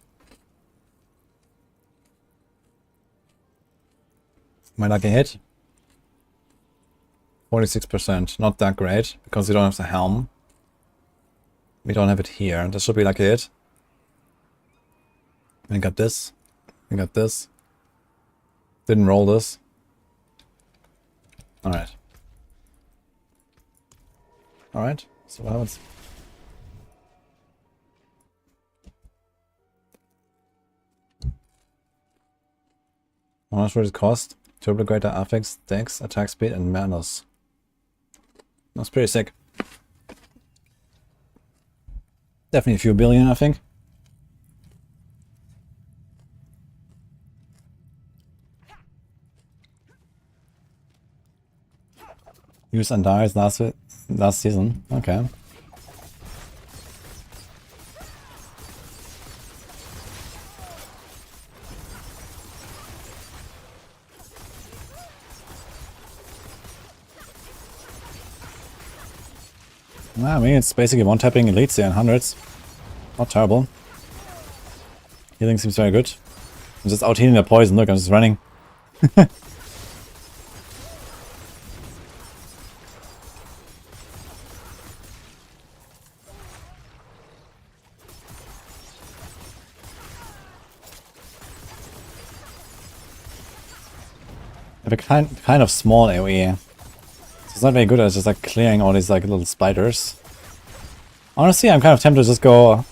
My lucky hit? 46%. Not that great, because you don't have the helm. We don't have it here. This should be lucky hit. We got this. We got this. Didn't roll this. Alright. Alright, so what happens? How much would it cost? Turbo greater affix, dex, attack speed, and madness. That's pretty sick. Definitely a few billion, I think. Use Undyes last season. Okay. I mean, it's basically one-tapping elites here in hundreds. Not terrible. Healing seems very good. I'm just out-healing the poison. Look, I'm just running. I have a kind of small AoE. So it's not very good at just like clearing all these like little spiders. Honestly, I'm kind of tempted to just go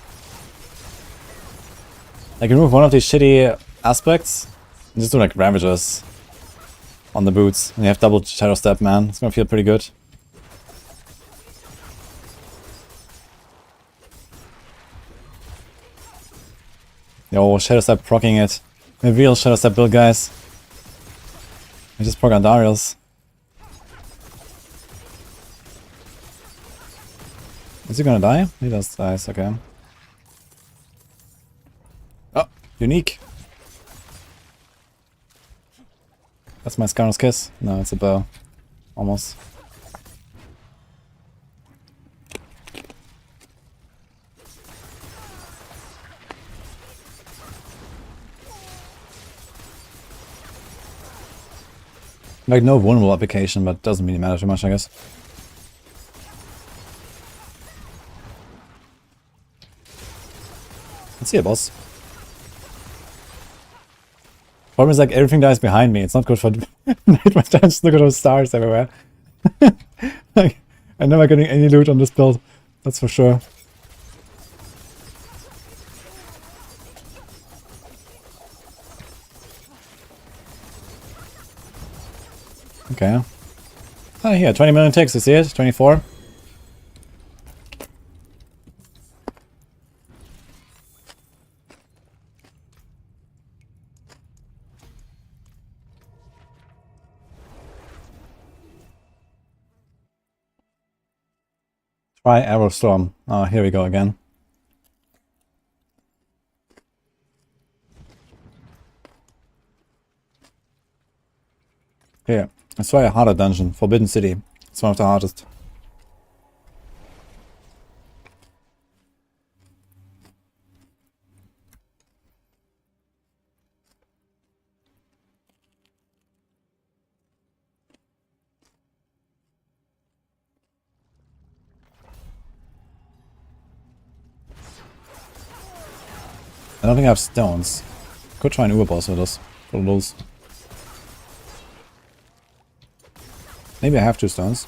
like remove one of these shitty aspects and just do like ravages on the boots. And you have double shadow step, man. It's gonna feel pretty good. Yo, shadow step proccing it. A real shadow step build, guys. I just proc on Darius. Is he gonna die? He does die, okay. Oh, unique. That's my Scarlet's Kiss. No, it's a bow. Almost. Like no vulnerable application, but doesn't really matter too much, I guess. Let's see a boss. Problem is like everything dies behind me. It's not good for night my time. Just look at those stars everywhere. Like, I'm never getting any loot on this build. That's for sure. Okay. Oh, here, 20 million ticks, you see it? 24. Try Arrow Storm. Oh, here we go again. Here, let's try a harder dungeon. Forbidden City. It's one of the hardest. I don't think I have stones. Could try an Uber boss with this. For those. Maybe I have 2 stones.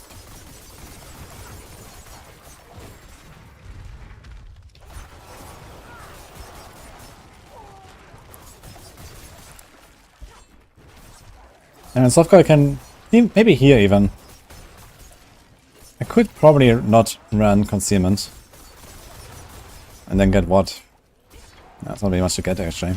And Softcore can maybe here even. I could probably not run concealment. And then get what? That's not really much to get actually.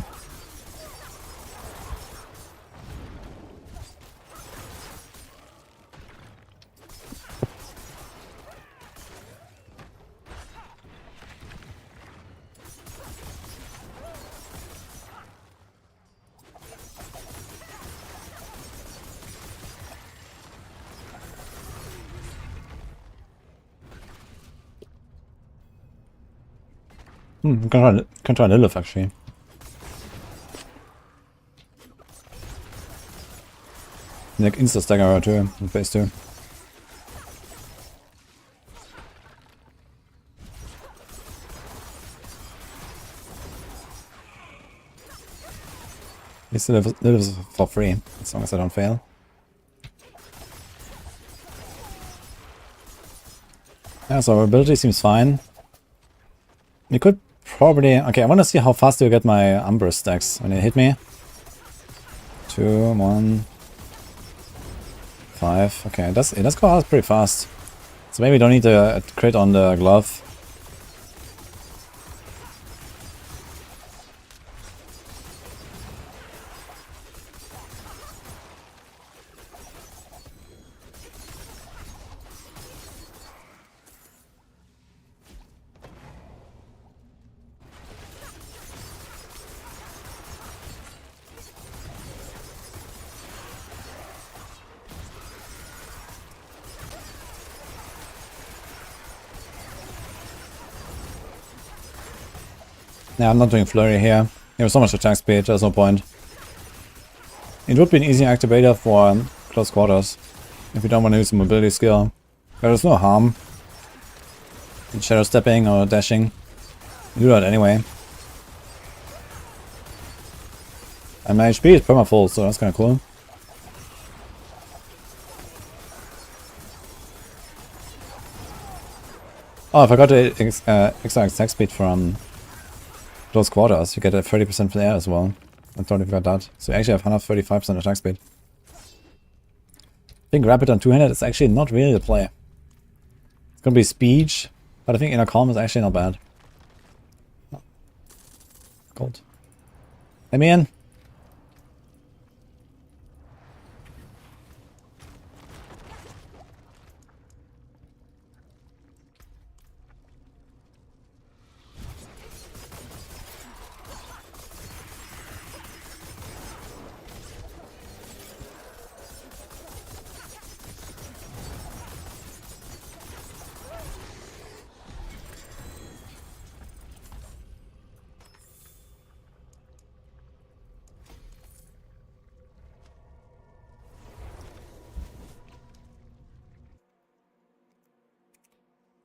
Can try Lilith actually. Like insta stagger her too in phase 2. This lives for free, as long as I don't fail. Yeah, so our ability seems fine. We could probably... Okay, I want to see how fast do I get my Umber stacks when they hit me. 2, 1, 5. Okay, it does go out pretty fast. So maybe we don't need a crit on the glove. Yeah, I'm not doing flurry here. You have so much attack speed, there's no point. It would be an easy activator for close quarters, if you don't want to use a mobility skill. But there's no harm in shadow stepping or dashing. You do that anyway. And my HP is perma-full, so that's kinda cool. Oh, I forgot the extra attack speed from close quarters. You get a 30% flare as well. I totally forgot that. So you actually have 135% attack speed. I think rapid on two-handed is actually not really the play. It's gonna be speech, but I think inner calm is actually not bad. Gold. Let me in.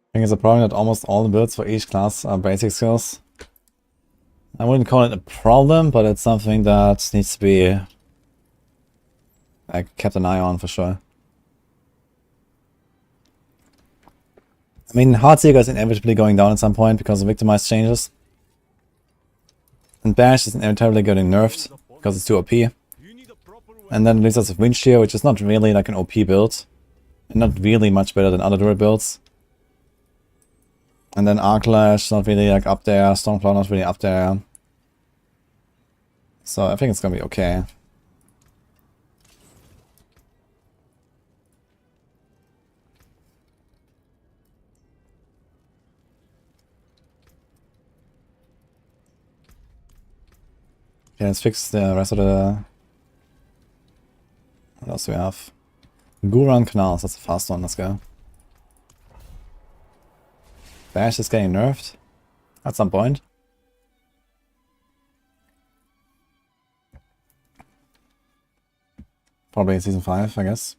I think it's a problem that almost all the builds for each class are basic skills. I wouldn't call it a problem, but it's something that needs to be kept an eye on for sure. I mean, Heartseeker is inevitably going down at some point because of victimized changes. And Bash is inevitably getting nerfed because it's too OP. And then it leaves us with Wind Shear, which is not really like an OP build. And not really much better than other Druid builds. And then Arclash, not really like up there. Stormcloud, not really up there. So I think it's gonna be okay. Okay, let's fix the rest of the... What else do we have? Guran Canals, that's a fast one, let's go. Bash is getting nerfed at some point. Probably in Season 5, I guess.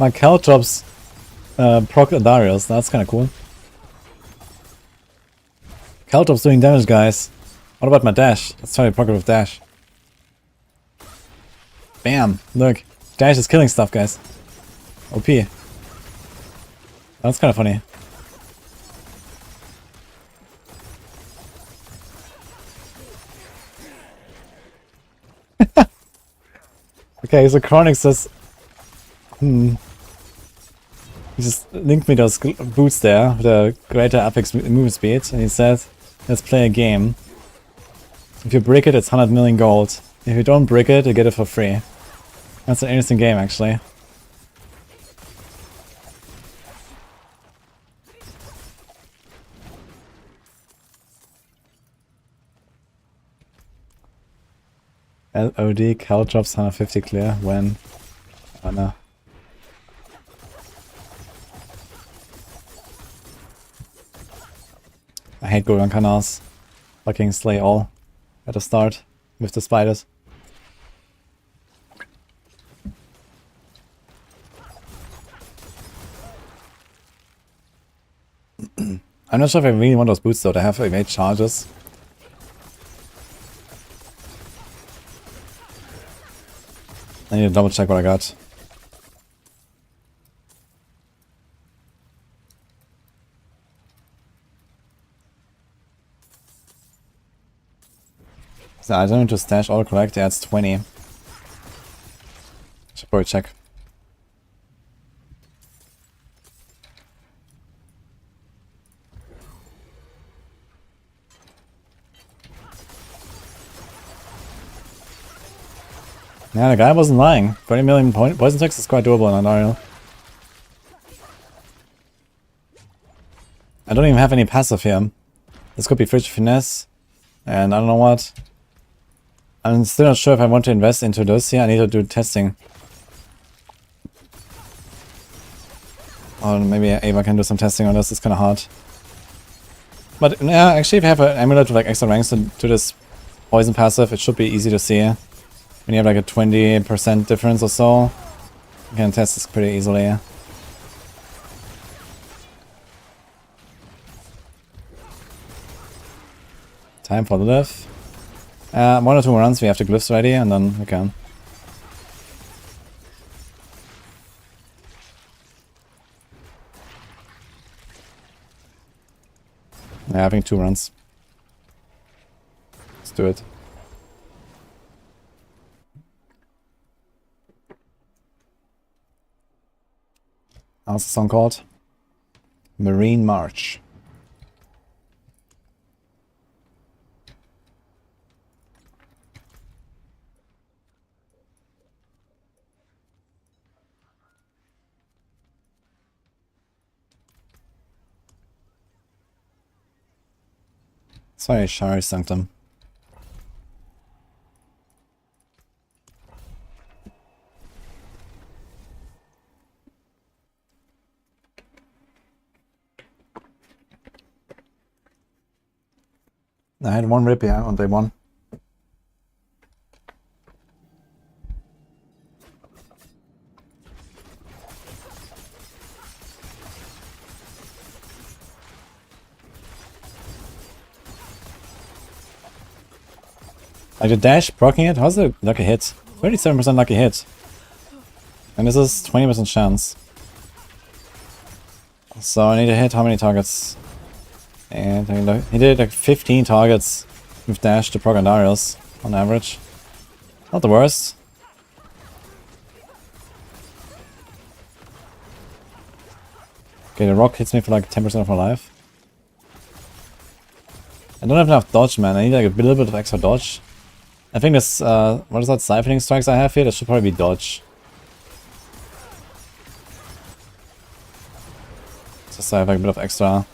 My Caltrops proc Darius, that's kinda cool. Caltrops doing damage, guys. What about my dash? Let's try to proc it with dash. Bam! Look, dash is killing stuff, guys. OP. That's kinda funny. Okay, so Chronic says... He just linked me those boots there, with a greater apex movement speed, and he said, let's play a game. If you brick it, it's 100 million gold. If you don't brick it, you get it for free. That's an interesting game, actually. LOD, Cal drops 150 clear. When? Oh no. I hate going on canals. Fucking slay all at the start with the spiders. I'm not sure if I really want those boots though. They have evade charges. I need to double check what I got. So I don't need to stash all correct. Yeah, it's 20. Should probably check. Yeah, the guy wasn't lying. 20 million poison ticks is quite doable in Unreal. I don't even have any passive here. This could be Frigid Finesse. And I don't know what. I'm still not sure if I want to invest into this here. I need to do testing. Or maybe Ava can do some testing on this. It's kind of hard. But yeah, actually if you have an amulet with like extra ranks to this poison passive, it should be easy to see. When you have like a 20% difference or so, you can test this pretty easily. Time for the lift. 1 or 2 more runs, we have the glyphs ready, and then we can. Yeah, I think 2 runs. Let's do it. How's the song called? Marine March. Sorry, Shari Sanctum. I had 1 rip, yeah, on day 1. Like the dash, proccing it, how's the lucky hit? 37% lucky hit. And this is 20% chance. So I need to hit how many targets? And he did like 15 targets with dash to proc and Darius on average. Not the worst. Okay, the rock hits me for like 10% of my life. I don't have enough dodge, man. I need like a little bit of extra dodge. I think this, what is that, siphoning strikes I have here? That should probably be dodge. Just so I have like a bit of extra.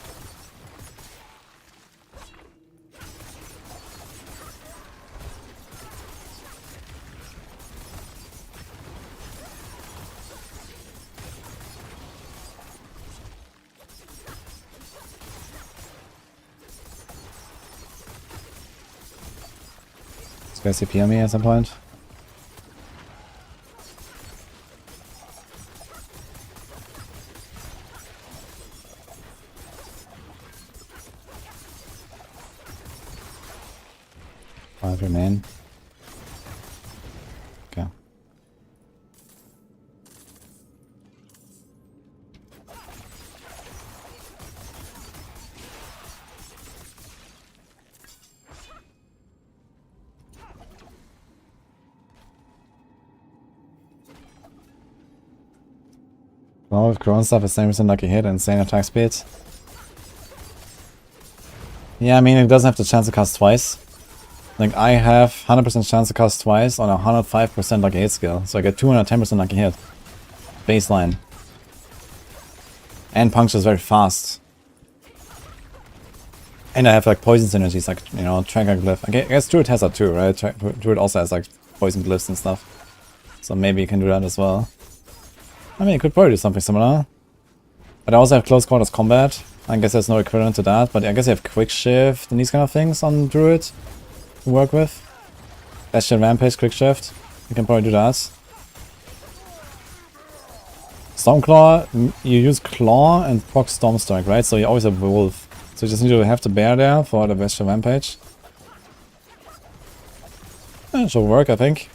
Guys CP on me at some point. Five remain. Okay. Well, with Crown stuff, it's 10% lucky hit, insane attack speed. Yeah, I mean, it doesn't have the chance to cast twice. Like, I have 100% chance to cast twice on a 105% lucky hit skill. So I get 210% lucky hit. Baseline. And punctures very fast. And I have like poison synergies, like, you know, Tracker Glyph. I guess Druid has that too, right? Druid also has like poison glyphs and stuff. So maybe you can do that as well. I mean, you could probably do something similar. But I also have close quarters combat. I guess there's no equivalent to that, but I guess you have quick shift and these kind of things on Druid to work with. Bastion Rampage, quick shift. You can probably do that. Stormclaw, you use Claw and proc Storm Strike, right? So you always have Wolf. So you just need to have the bear there for the Bastion Rampage. It should work, I think.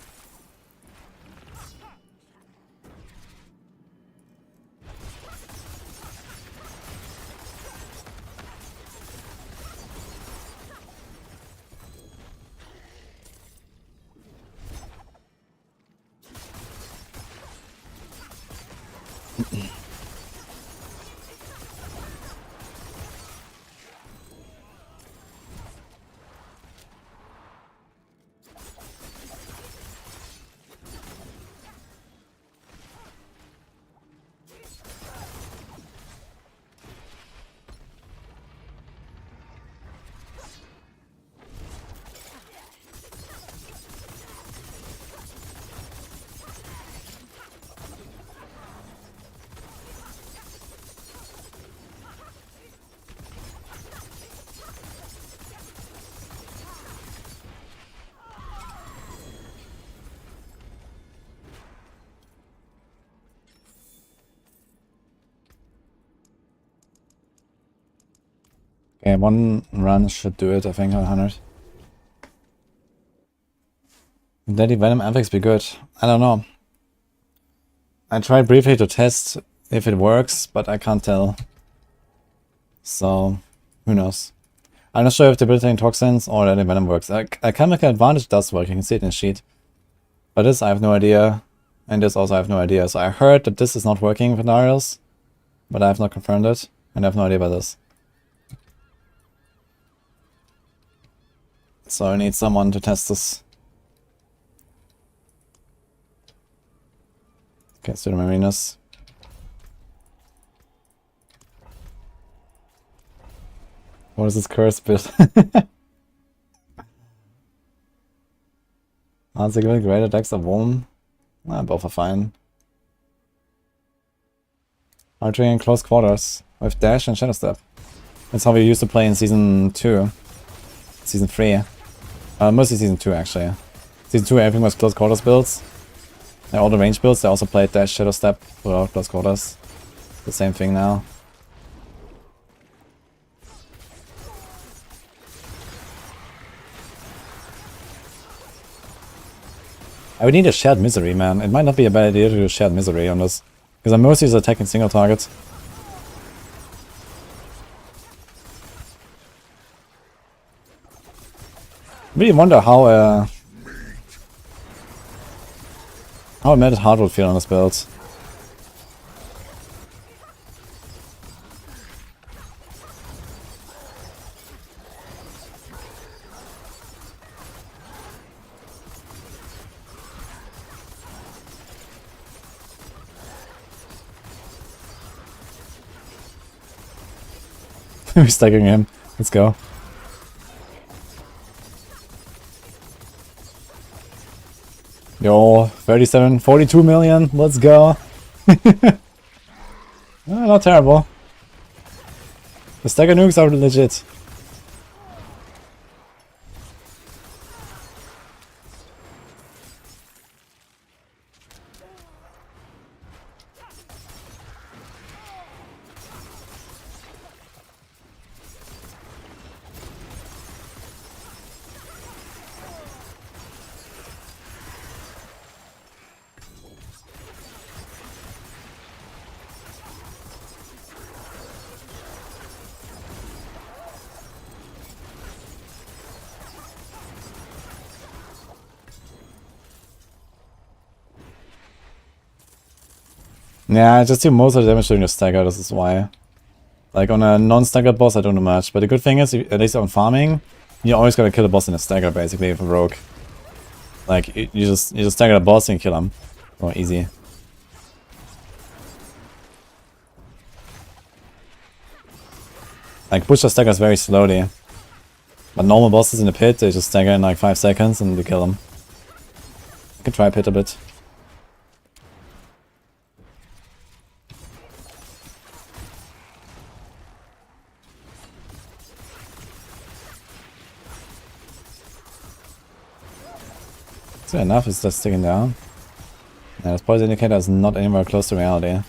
Okay, one run should do it, I think, on 100. Deadly Venom Apex be good? I don't know. I tried briefly to test if it works, but I can't tell. So, who knows. I'm not sure if debilitating toxins or Deadly Venom works. A chemical advantage does work, you can see it in the sheet. But this I have no idea, and this also I have no idea. So I heard that this is not working for Darius, but I have not confirmed it, and I have no idea about this. So I need someone to test this. Okay, let's do the Marinas. What is this curse bit? Answer given great attacks of one. Both are fine. Archery in close quarters with dash and shadow step. That's how we used to play in season 2. Season 3. Mostly season 2 actually. Season 2 everything was close quarters builds. And all the range builds they also played dash shadow step without close quarters. The same thing now. I would need a shared misery, man. It might not be a bad idea to do shared misery on this. Because I'm mostly just attacking single targets. I really wonder how a Mad Heart would feel on this build. We're staggering him. Let's go. Yo, 42 million, let's go. Not terrible. The stagger nukes are legit. Yeah, I just do most of the damage during the stagger, this is why. Like on a non-staggered boss I don't do much, but the good thing is, at least on farming, you always gotta kill the boss in a stagger basically with a rogue. Like, you just stagger the boss and kill him. Oh, easy. Like, push the staggers very slowly. But normal bosses in the pit, they just stagger in like 5 seconds and you kill them. I could try pit a bit. Is there enough? Is just sticking down? Yeah, this poison indicator is not anywhere close to reality.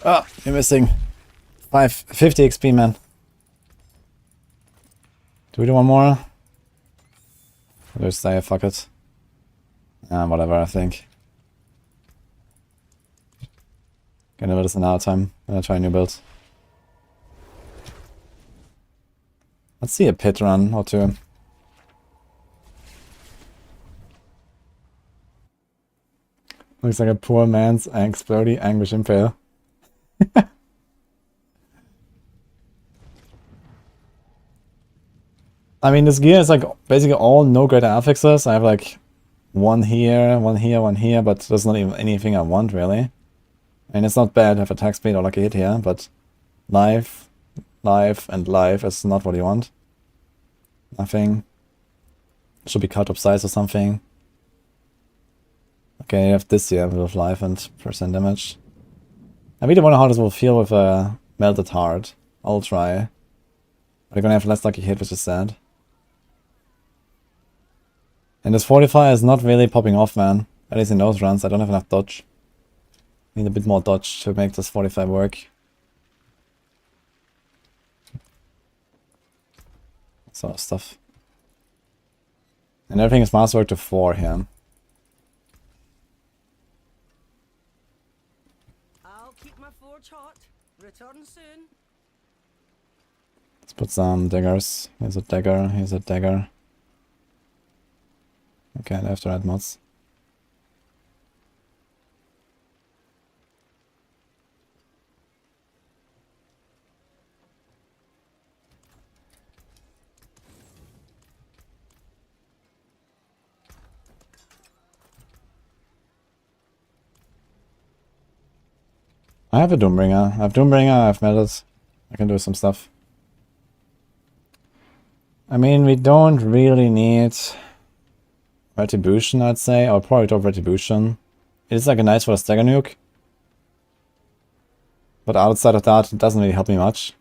Ah, you're missing 50 XP, man. Do we do one more? Or do we stay? Fuck it. Whatever, I think. Gonna do this another time. Gonna try a new build. Let's see a pit run or two. Looks like a poor man's exploding anguish impale. I mean, this gear is like basically all no greater affixes. I have like one here, one here, one here, but there's not even anything I want really. I mean, it's not bad to have attack speed or like a hit here, but life, life, and life is not what you want. Nothing. Should be cut up size or something. Okay, you have this here with life and percent damage. I really wonder how this will feel with a melted heart. I'll try. But you're gonna have less lucky hit, which is sad. And this fortify is not really popping off, man. At least in those runs, I don't have enough dodge. Need a bit more dodge to make this fortify work. Sort of stuff. And everything is masterwork to 4 here. I'll keep my forge hot. Return soon. Let's put some daggers. Here's a dagger, here's a dagger. Okay, I have to add mods. I have a Doombringer. I have Doombringer, I have metals. I can do some stuff. I mean, we don't really need Retribution, I'd say. I'll probably drop Retribution. It is like a nice for a stagger nuke. But outside of that, it doesn't really help me much.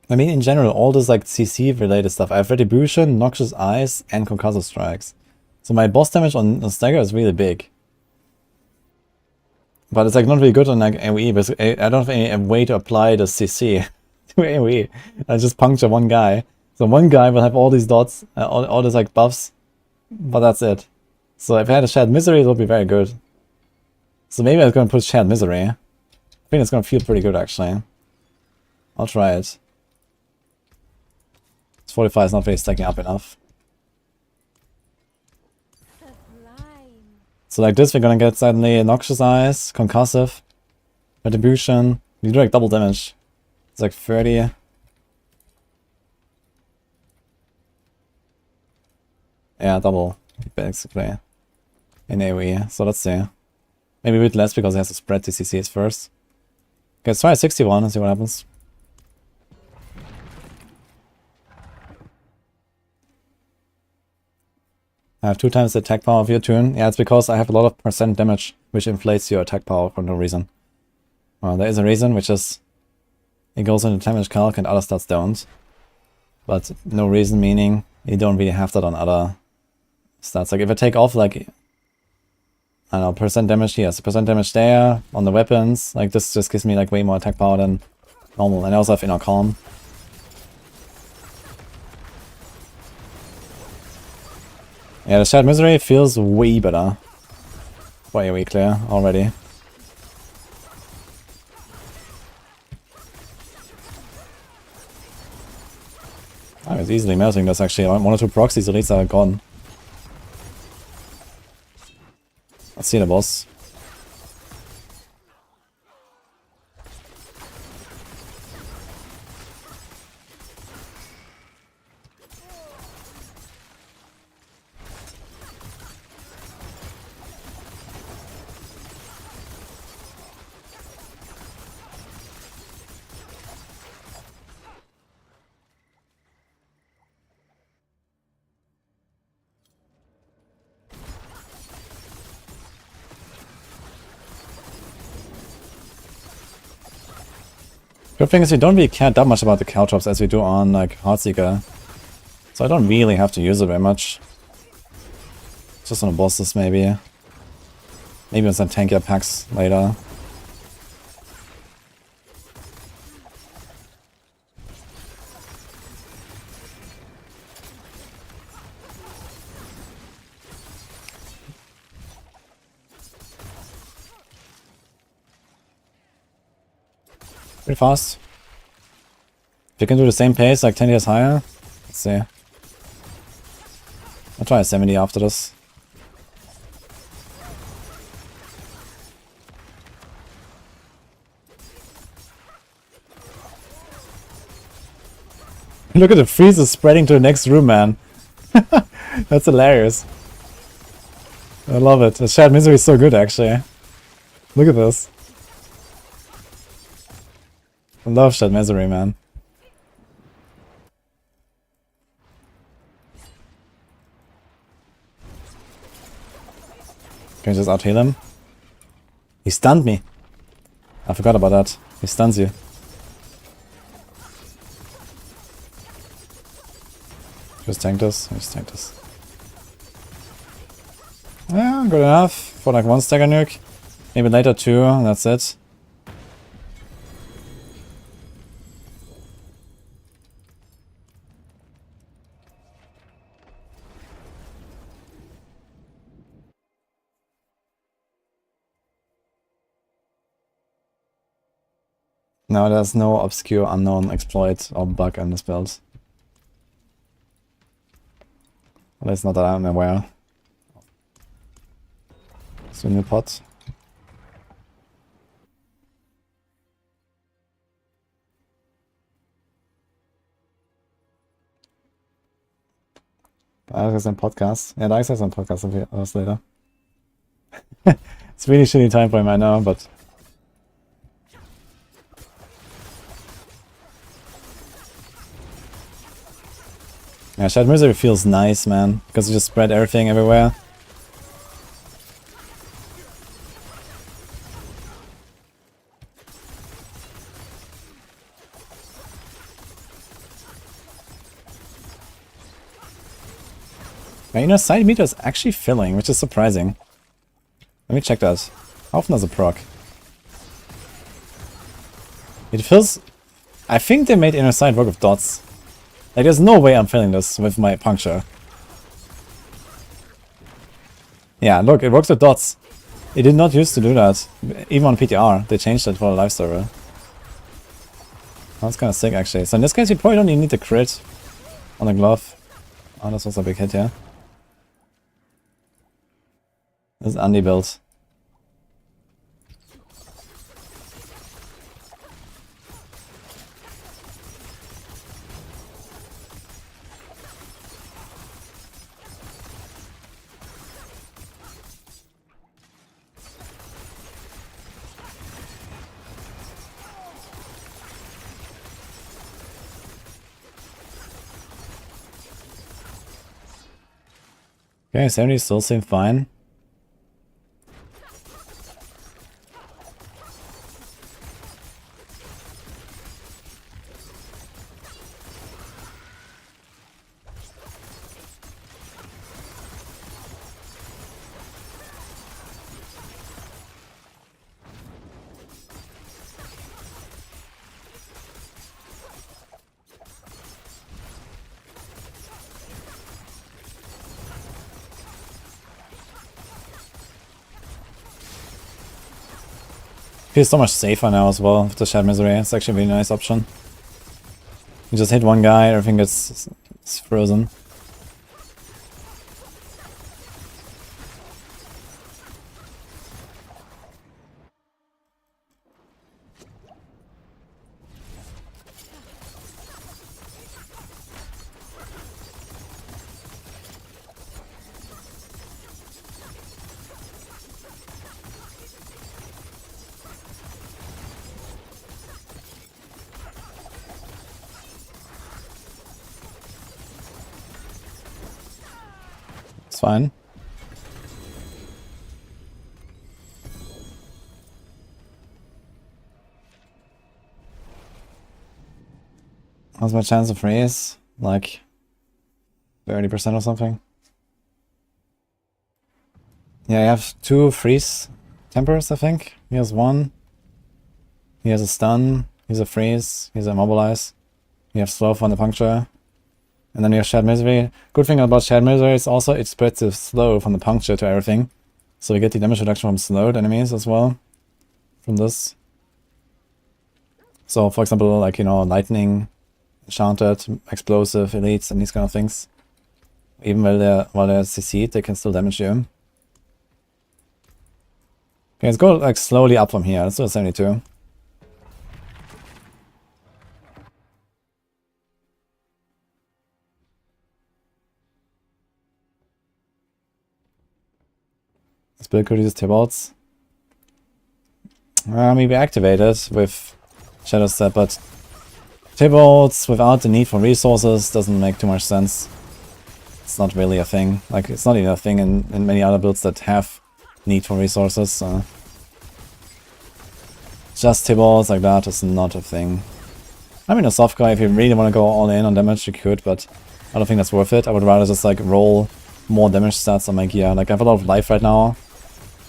I mean, in general, all this like CC related stuff. I have Retribution, Noxious Eyes, and Concussive Strikes. So my boss damage on stagger is really big. But it's like not really good on like AoE, because I don't have any way to apply the CC to AoE. I just puncture one guy. So one guy will have all these dots, all these like buffs, but that's it. So if I had a Shared Misery, it would be very good. So maybe I was going to put Shared Misery. I think it's going to feel pretty good actually. I'll try it. This 45 is not really stacking up enough. So like this, we're gonna get suddenly Noxious Eyes, Concussive, Retribution. You do like double damage. It's like 30. Yeah, double, basically, in AoE. So let's see. Maybe a bit less because it has to spread the CCs first. Okay, let's try a 61 and see what happens. I have 2 times the attack power of your turn. Yeah, it's because I have a lot of percent damage, which inflates your attack power for no reason. Well, there is a reason, which is it goes into damage calc and other stats don't. But no reason meaning you don't really have that on other stats. Like if I take off like, I don't know, percent damage here, so percent damage there, on the weapons, like this just gives me like way more attack power than normal. And I also have Inner Calm. Yeah, the Shared Misery feels way better. Way clear already. I was easily melting this actually. 1 or 2 proxies at least are gone. Let's see the boss. Good thing is we don't really care that much about the caltrops as we do on like Heartseeker. So I don't really have to use it very much. Just on the bosses maybe. Maybe on some tankier packs later. Pretty fast. If you can do the same pace, like 10 years higher, let's see. I'll try a 70 after this. Look at the freezes spreading to the next room, man. That's hilarious. I love it. The Shared Misery is so good, actually. Look at this. I love Shared Misery, man. Can you just out-heal him? He stunned me. I forgot about that. He stuns you. Just tank this. Just tank this. Yeah, good enough for like 1 stagger nuke. Maybe later 2, and that's it. No, there's no obscure unknown exploit or bug in this build. At least not that I'm aware. It's a new pot. Alex has a podcast. Yeah, Alex has a podcast a few hours later. It's really shitty time frame, I know, but... Yeah, Shared Misery feels nice, man, because you just spread everything everywhere. Yeah, you know, side meter is actually filling, which is surprising. Let me check that. How often does it proc? It fills... I think they made inner side work with dots. Like, there's no way I'm filling this with my puncture. Yeah, look, it works with dots. It did not used to do that. Even on PTR, they changed it for a live server. That's kind of sick, actually. So in this case, you probably don't even need the crit on the glove. Oh, this was a big hit, yeah. This is Andy build. Okay, 70 still seem fine. Feels so much safer now as well with the Shared Misery. It's actually a really nice option. You just hit one guy, everything gets frozen. It's fine. How's my chance of freeze? Like 30% or something. Yeah, I have 2 freeze tempers, I think. He has 1. He has a stun. He's a freeze. He's a immobilize. You have slow on the puncture. And then you have Shared Misery. Good thing about Shared Misery is also it spreads the slow from the puncture to everything. So we get the damage reduction from slowed enemies as well. From this. So for example, like, you know, lightning, enchanted, explosive, elites, and these kind of things. Even while they're CC'd, they can still damage you. Okay, let's go like slowly up from here. Let's do a 72. This build could use Tibalts. Maybe activate it with Shadow Step, but Tibalts without the need for resources doesn't make too much sense. It's not really a thing. Like, it's not even a thing in many other builds that have need for resources. Just Tibalts like that is not a thing. I mean, a soft guy, if you really want to go all in on damage, you could, but I don't think that's worth it. I would rather just like roll more damage stats on my gear. Like, I have a lot of life right now.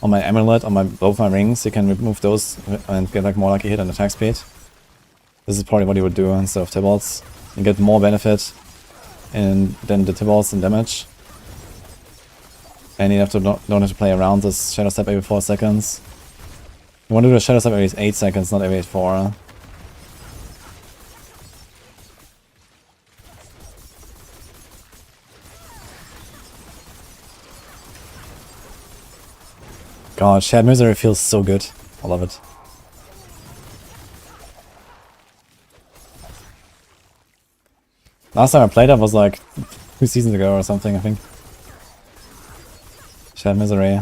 On my amulet, on both my rings, you can remove those and get like more lucky hit and attack speed. This is probably what you would do instead of Tibalts. You get more benefit than the Tibalts and damage. And you don't have to play around this Shadow Step every 4 seconds. You want to do the Shadow Step every 8 seconds, not every 4. God, Shared Misery feels so good. I love it. Last time I played it was like 2 seasons ago or something, I think. Shared Misery.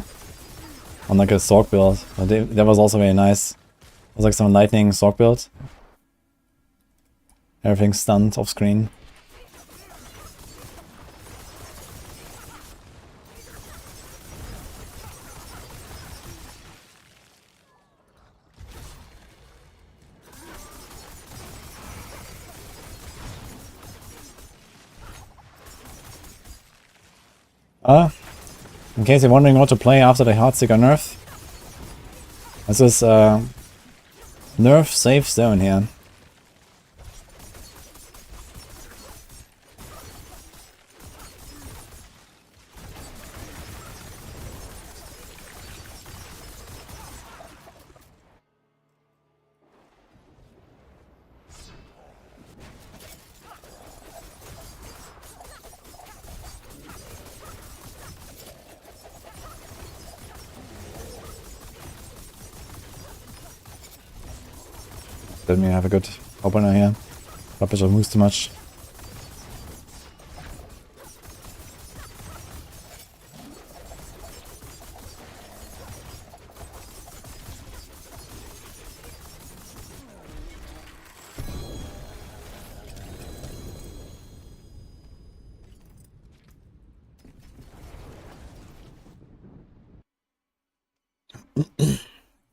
On like a Sorc build. That was also very nice. It was like some lightning Sorc build. Everything stunned off screen. In case you're wondering what to play after the Heartseeker nerf, this is nerf safe zone here. Let me have a good opener here. Bishop moves too much.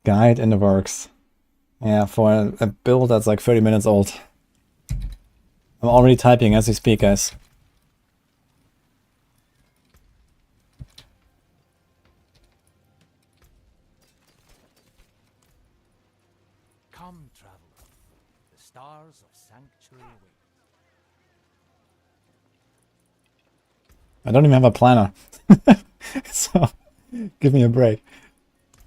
Guide in the works. Yeah, for a build that's like 30 minutes old. I'm already typing as we speak, guys. Come, traveler. The stars of sanctuary wait. I don't even have a planner. So, give me a break.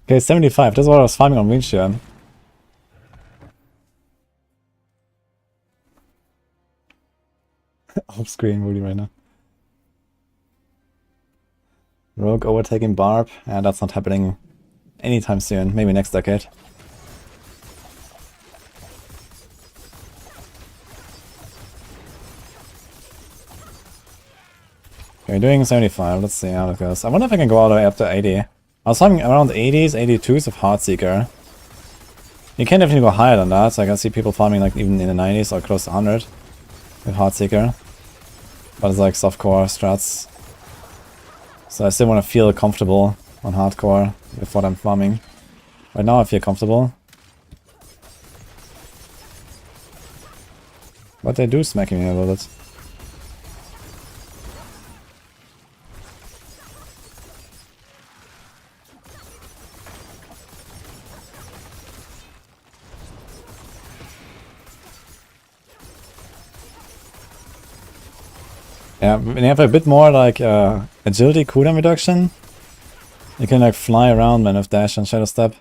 Okay, 75. That's what I was farming on Windshield. off screen Woody right now. Rogue overtaking Barb. Yeah, that's not happening anytime soon. Maybe next decade. Okay, we're doing 75. Let's see how it goes. I wonder if I can go all the way up to 80. I was talking around 80s, 82s of Heartseeker. You can definitely go higher than that. So I can see people farming like even in the 90s or close to 100 with Heartseeker. But it's like softcore strats. So I still want to feel comfortable on hardcore with what I'm farming. Right now I feel comfortable. But they do smack me a little bit. Yeah, when you have a bit more like agility cooldown reduction, you can like fly around man with dash and shadow step.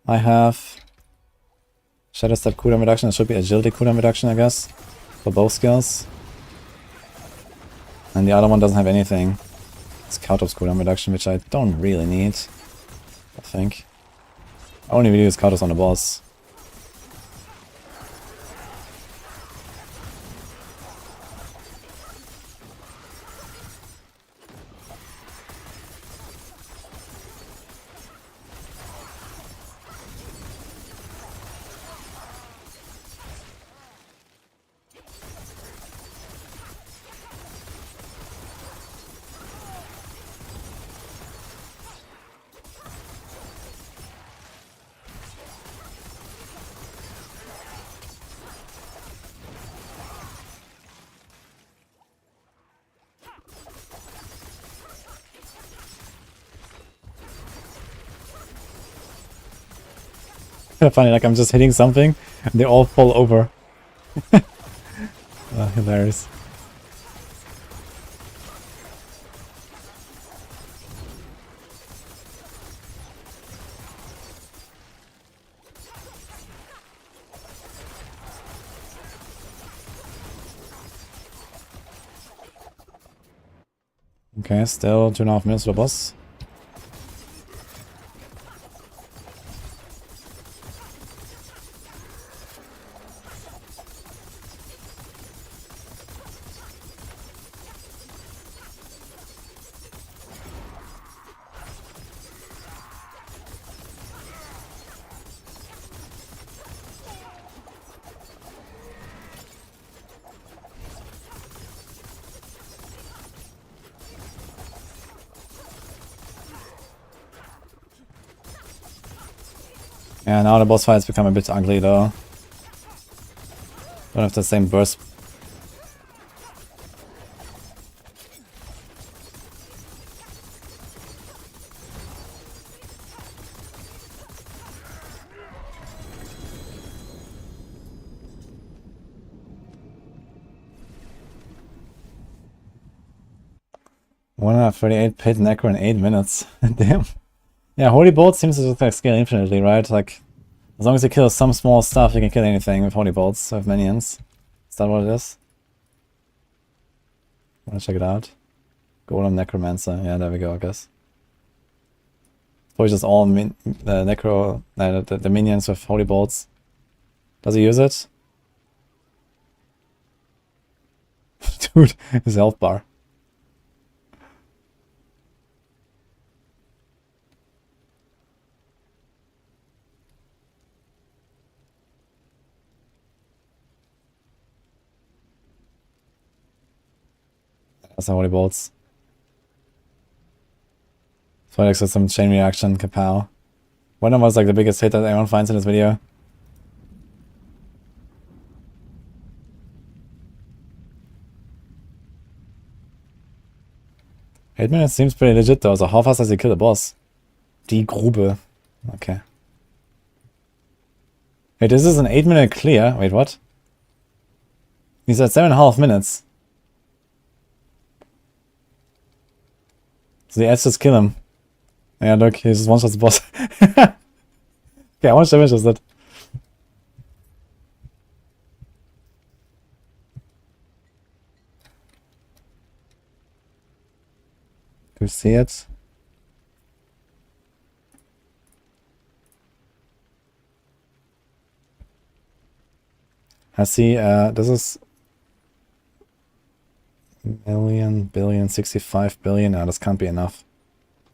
I have shadow step cooldown reduction. It should be agility cooldown reduction, I guess, for both skills. And the other one doesn't have anything. It's Kautov's cooldown reduction, which I don't really need. I think I only really use Kautov's on the boss. Funny, like I'm just hitting something and they all fall over. Hilarious. Okay, still 2.5 minutes to the boss. Yeah, now the boss fights become a bit ugly though. Don't have the same burst. $138 paid Necro in 8 minutes. Damn. Yeah, Holy Bolt seems to just like scale infinitely, right? Like, as long as you kill some small stuff, you can kill anything with Holy Bolts, with minions. Is that what it is? Wanna check it out? Golem Necromancer. Yeah, there we go, I guess. Probably just all the Necro, the minions with Holy Bolts. Does he use it? Dude, his health bar. That's not Holy Bolts. Phoenix with some chain reaction, kapow. One of them was like the biggest hit that anyone finds in this video. Eight minutes seems pretty legit though, so how fast does he kill the boss? Die Grube. Okay. Wait, this is an 8-minute clear. Wait, what? He's at 7.5 minutes. So the ads just kill him. Yeah, look, he just one-shots the boss. Okay, how much damage is that? we see it? I see, this is million, billion, 65 billion. No, this can't be enough.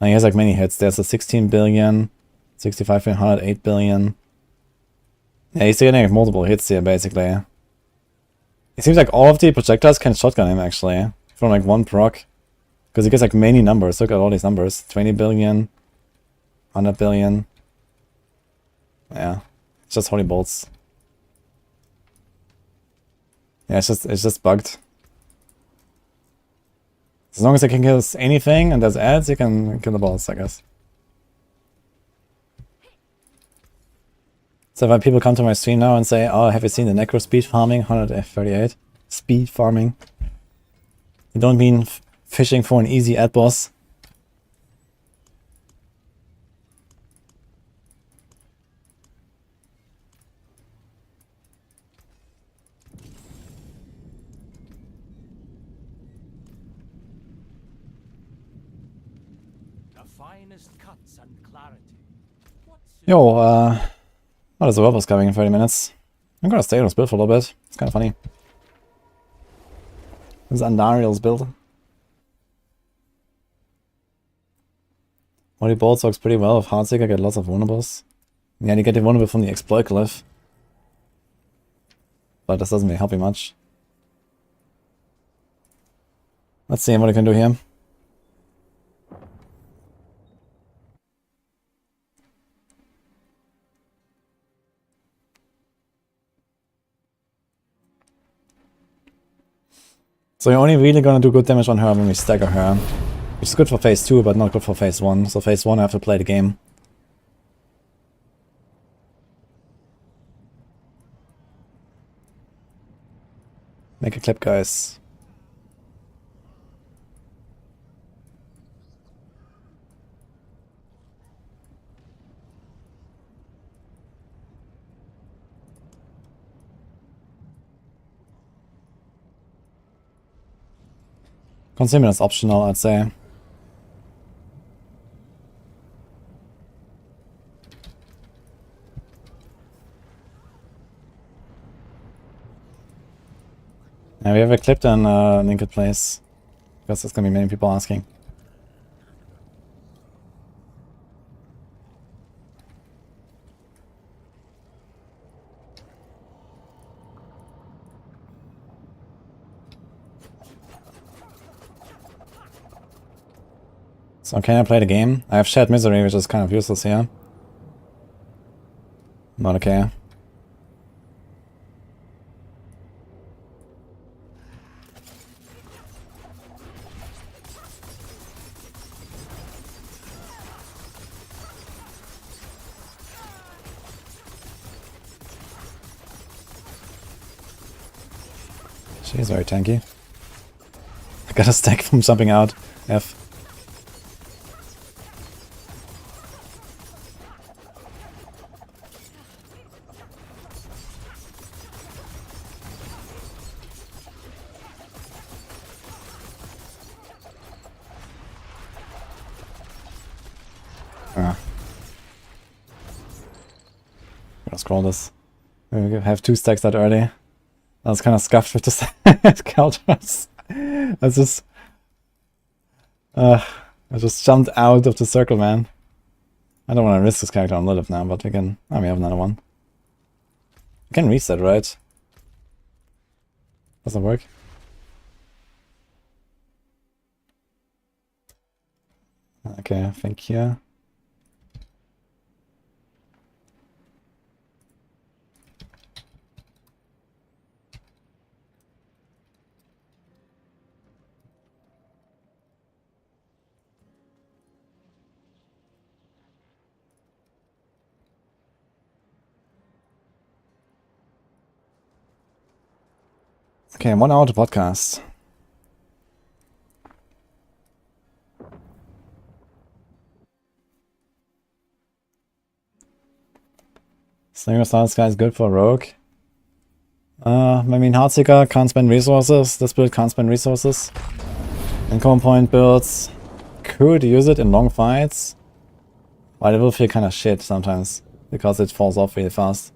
And he has like many hits. There's a 16 billion, 65 billion, 108 billion. Yeah, he's getting like multiple hits here, basically. It seems like all of the projectiles can shotgun him, actually. From like one proc. Because he gets like many numbers. Look at all these numbers. 20 billion, 100 billion. Yeah. It's just holy bolts. Yeah, it's just bugged. As long as I can kill anything and there's ads, you can kill the balls, I guess. So when people come to my stream now and say, oh, have you seen the Necro speed farming? 138. Speed farming. You don't mean fishing for an easy ad boss. Yo, oh, there's a werewolf coming in 30 minutes. I'm gonna stay on this build for a little bit. It's kind of funny. This is Andariel's build. Holy Bolts works pretty well with Heartseeker, get lots of vulnerables. Yeah, you get the vulnerable from the exploit glyph. But this doesn't really help you much. Let's see what I can do here. So you're only really gonna do good damage on her when we stagger her. Which is good for phase 2, but not good for phase 1. So phase 1 I have to play the game. Make a clip, guys. Concealment is optional, I'd say. Yeah, we have a clip and link it place. Because there's gonna be many people asking. So can I play the game? I have Shared Misery, which is kind of useless here. Not okay. She's very tanky. I got a stack from jumping out. F. Scroll this. We have 2 stacks that early. I was kind of scuffed with the counters. I just jumped out of the circle, man. I don't want to risk this character on Lilith now, but we can. Oh, we have another one. We can reset, right? Doesn't work. Okay, I think here. Okay, 1 hour to podcast. Slinger Stance guy is good for Rogue. I mean, Heartseeker can't spend resources. This build can't spend resources. Income point builds could use it in long fights, but it will feel kind of shit sometimes because it falls off really fast.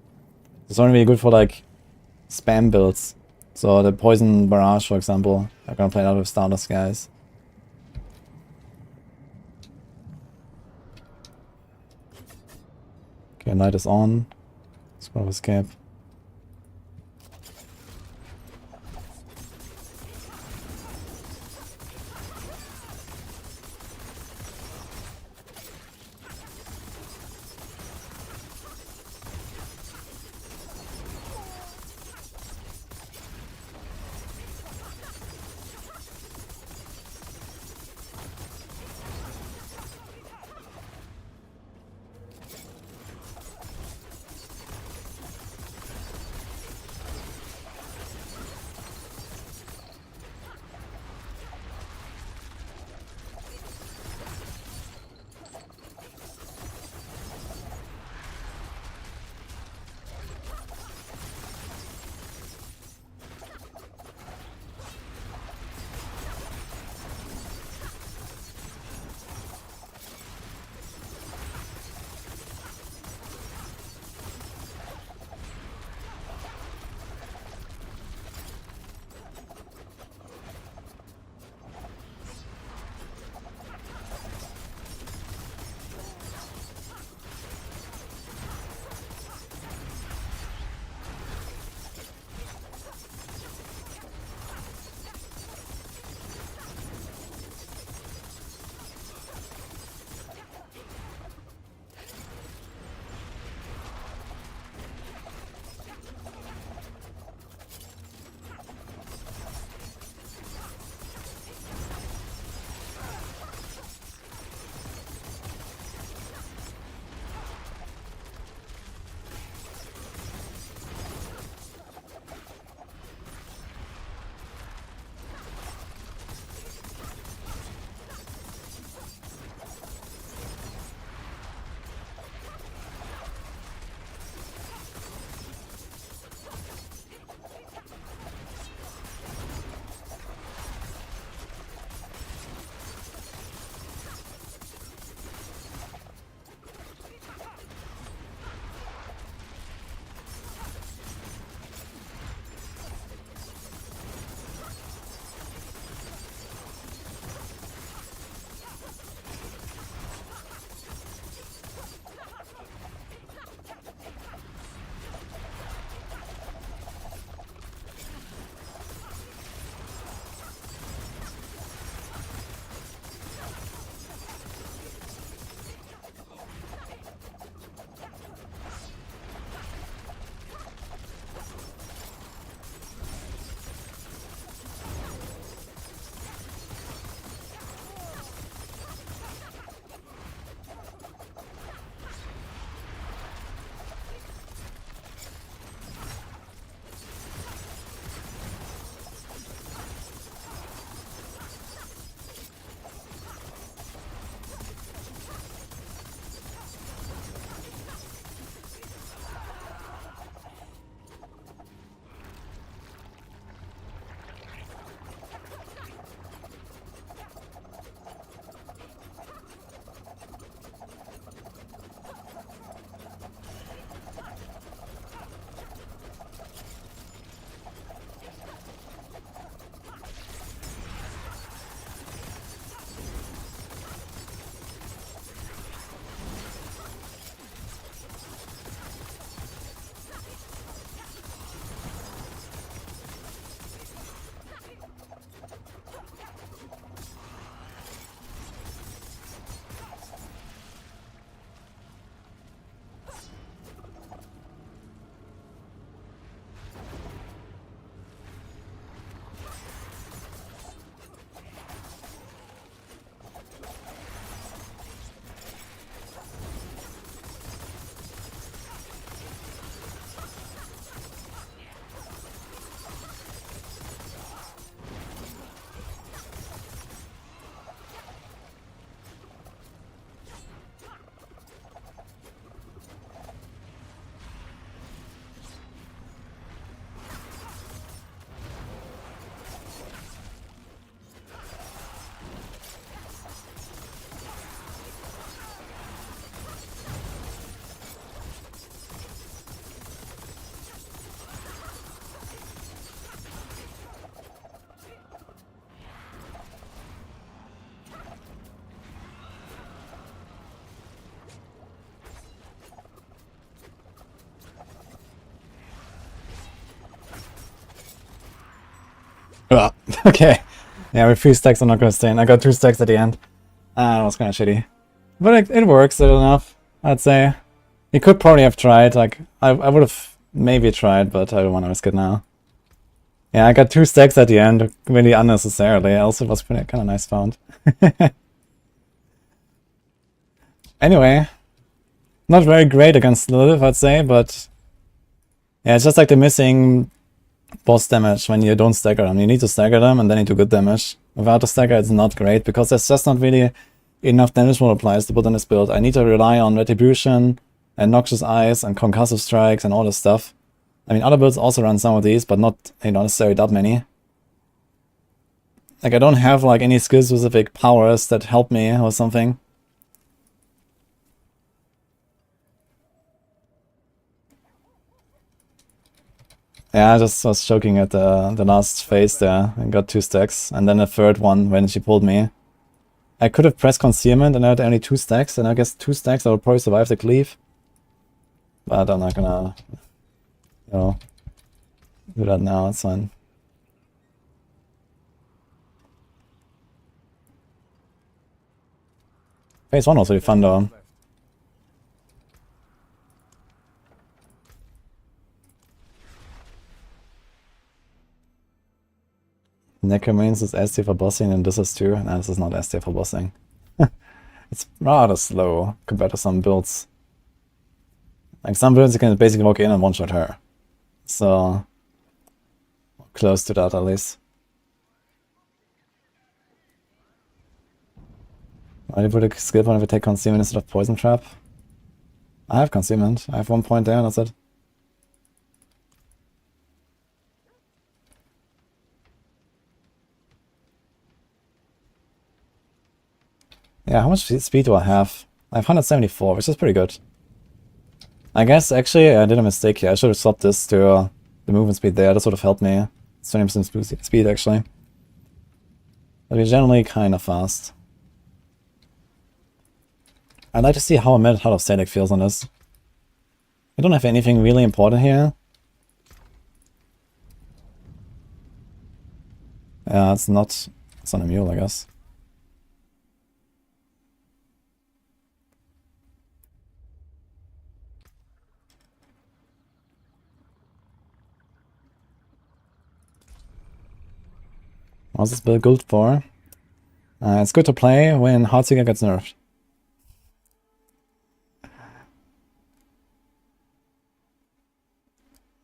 It's only really good for like spam builds. So the poison barrage, for example, I'm gonna play a lot with Stardust guys. Okay, light is on. Let's go escape. Okay. Yeah, with 3 stacks I'm not gonna stay in. I got 2 stacks at the end. That was kinda shitty. But it works little enough, I'd say. You could probably have tried, like, I would have maybe tried, but I don't want to risk it now. Yeah, I got 2 stacks at the end, really unnecessarily, else it was kind of nice found. Anyway, not very great against Lilith, I'd say, but yeah, it's just like the missing boss damage when you don't stagger them. You need to stagger them and then you do good damage. Without the stagger, it's not great, because there's just not really enough damage multipliers to put on this build. I need to rely on Retribution and Noxious Eyes and Concussive Strikes and all this stuff. I mean, other builds also run some of these, but not, you know, necessarily that many. Like, I don't have, like, any skill-specific powers that help me or something. Yeah, I just was choking at the last phase there and got 2 stacks. And then a third one when she pulled me. I could have pressed Concealment and I had only 2 stacks, and I guess 2 stacks I would probably survive the cleave. But I'm not gonna, you know, do that now, it's fine. Phase 1 was really fun though. Necro means it's S tier for bossing, and this is too. No, this is not S tier for bossing. It's rather slow compared to some builds. Like some builds you can basically walk in and one-shot her. So, close to that at least. Why do you put a skill point if you take Concealment instead of Poison Trap? I have Concealment. I have 1 point there, that's it. Yeah, how much speed do I have? I have 174, which is pretty good. I guess, actually, I did a mistake here. I should have swapped this to the movement speed there. This would have helped me. It's 20% speed, actually. But we're generally kind of fast. I'd like to see how a minute out of static feels on this. I don't have anything really important here. Yeah, it's not a mule, I guess. What's this build good for? It's good to play when Heartseeker gets nerfed.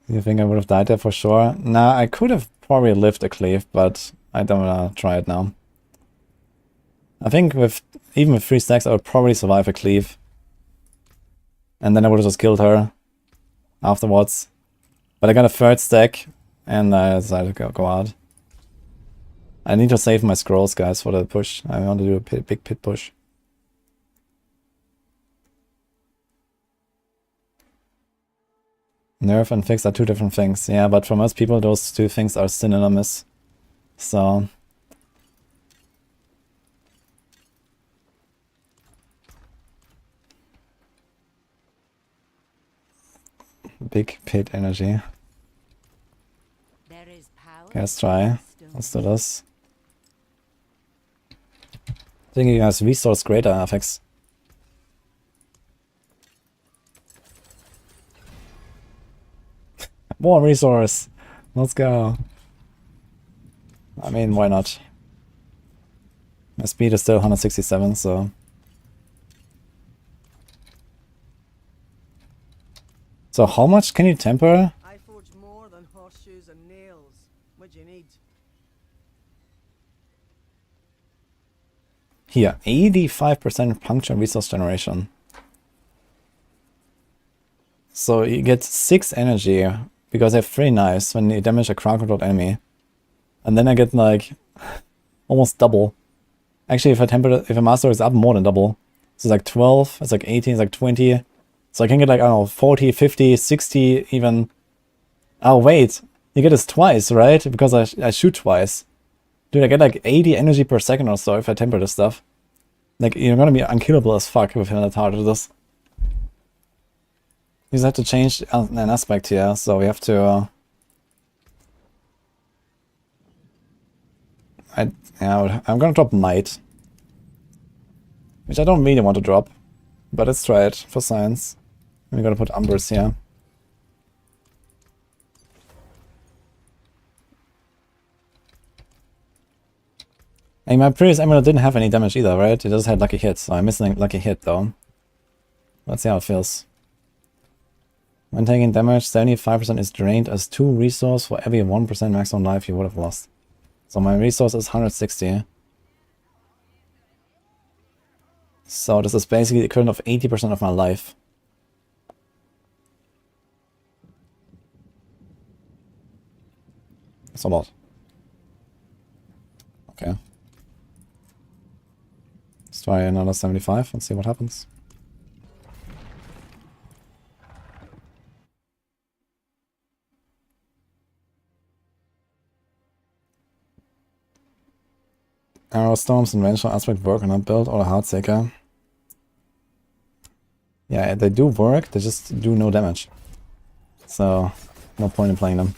You think I would have died there for sure? Nah, I could have probably lived a cleave, but I don't wanna try it now. I think even with 3 stacks I would probably survive a cleave. And then I would have just killed her afterwards. But I got a 3rd stack and I decided to go out. I need to save my scrolls, guys, for the push. I want to do a big pit push. Nerf and fix are 2 different things. Yeah, but for most people those 2 things are synonymous. So... Big pit energy. There is power. Okay, let's try. Let's do this. I think he has resource greater effects. More resource! Let's go. I mean, why not? My speed is still 167, so... So how much can you temper? I forge more than horseshoes and nails. What do you need? Here, 85% puncture resource generation. So you get 6 energy, because I have 3 knives when you damage a crowd controlled enemy. And then I get like, almost double. Actually, if a master is up, more than double. So it's like 12, it's like 18, it's like 20. So I can get like, I don't know, 40, 50, 60 even. Oh wait, you get this twice, right? Because I shoot twice. Dude, I get like 80 energy per second or so if I temper this stuff. Like, you're gonna be unkillable as fuck with that hard to this. You just have to change an aspect here, so we have to... Yeah, I'm gonna drop Might. Which I don't really want to drop. But let's try it for science. We're gonna put Umbers here. And my previous amulet didn't have any damage either, right? It just had lucky hit, so I'm missing lucky hit though. Let's see how it feels. When taking damage, 75% is drained as 2 resource for every 1% maximum life you would have lost. So my resource is 160. So this is basically the equivalent of 80% of my life. That's a lot. Okay. Let's try another 75 and see what happens. Arrow Storms and Vengeful Aspect work on a build or a Heartseeker. Yeah, they do work, they just do no damage. So, no point in playing them.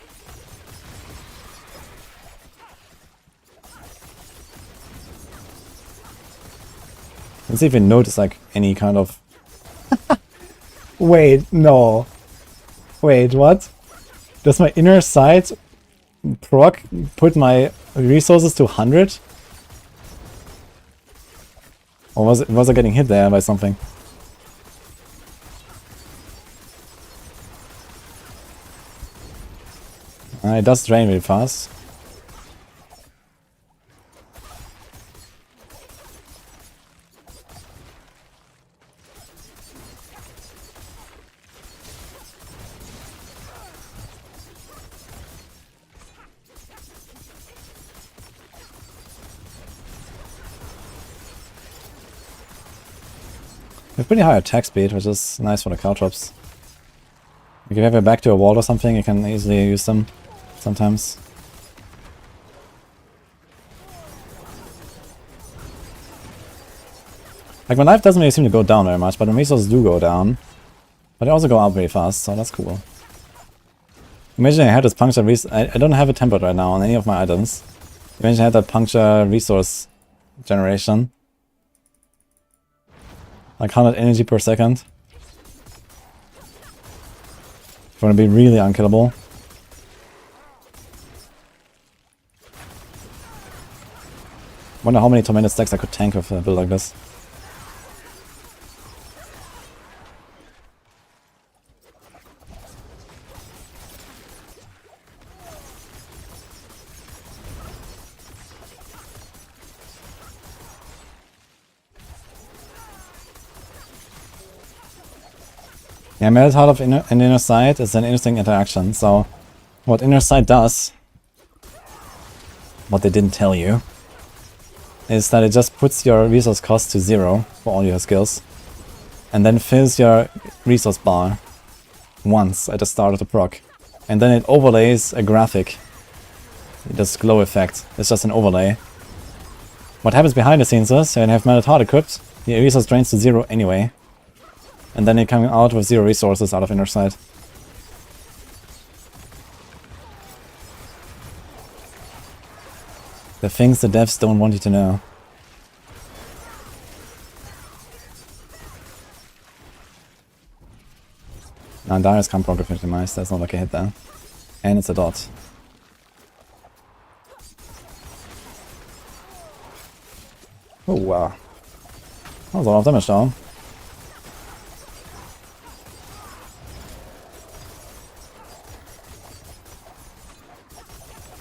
Let's see if you notice like any kind of... Wait, no. Wait, what? Does my inner sight proc put my resources to 100? Or was I getting hit there by something? It does drain really fast. We have pretty high attack speed, which is nice for the caltrops. If you have your back to a wall or something, you can easily use them sometimes. Like, my life doesn't really seem to go down very much, but the resources do go down. But they also go up very fast, so that's cool. Imagine I had this puncture I don't have a template right now on any of my items. Imagine I had that puncture resource generation. Like 100 energy per second. It's gonna be really unkillable. Wonder how many tormented stacks I could tank with a build like this. Yeah, Melt Heart of an Inner Sight is an interesting interaction. So, what Inner Sight does, what they didn't tell you, is that it just puts your resource cost to 0 for all your skills, and then fills your resource bar once at the start of the proc. And then it overlays a graphic. This glow effect. It's just an overlay. What happens behind the scenes is, when you have Melted Heart equipped, your resource drains to 0 anyway. And then you're coming out with 0 resources out of Inner Sight. The things the devs don't want you to know. Now Darius can't proc optimize, that's not like a hit there. And it's a dot. Oh wow. That was a lot of damage though.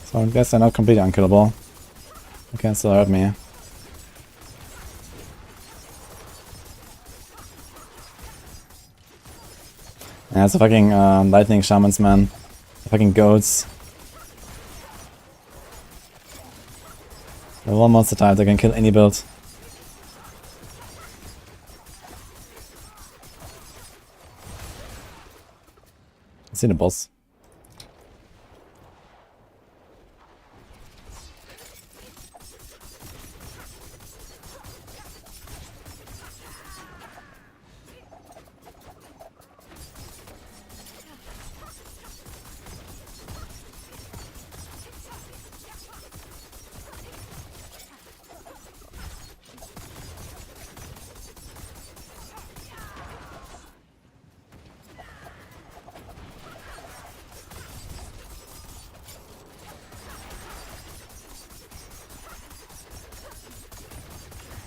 So I guess they're not completely unkillable. They can still hurt me. Yeah, it's a fucking lightning shamans, man. The fucking goats. They're one monster type, they can kill any build. I see the boss.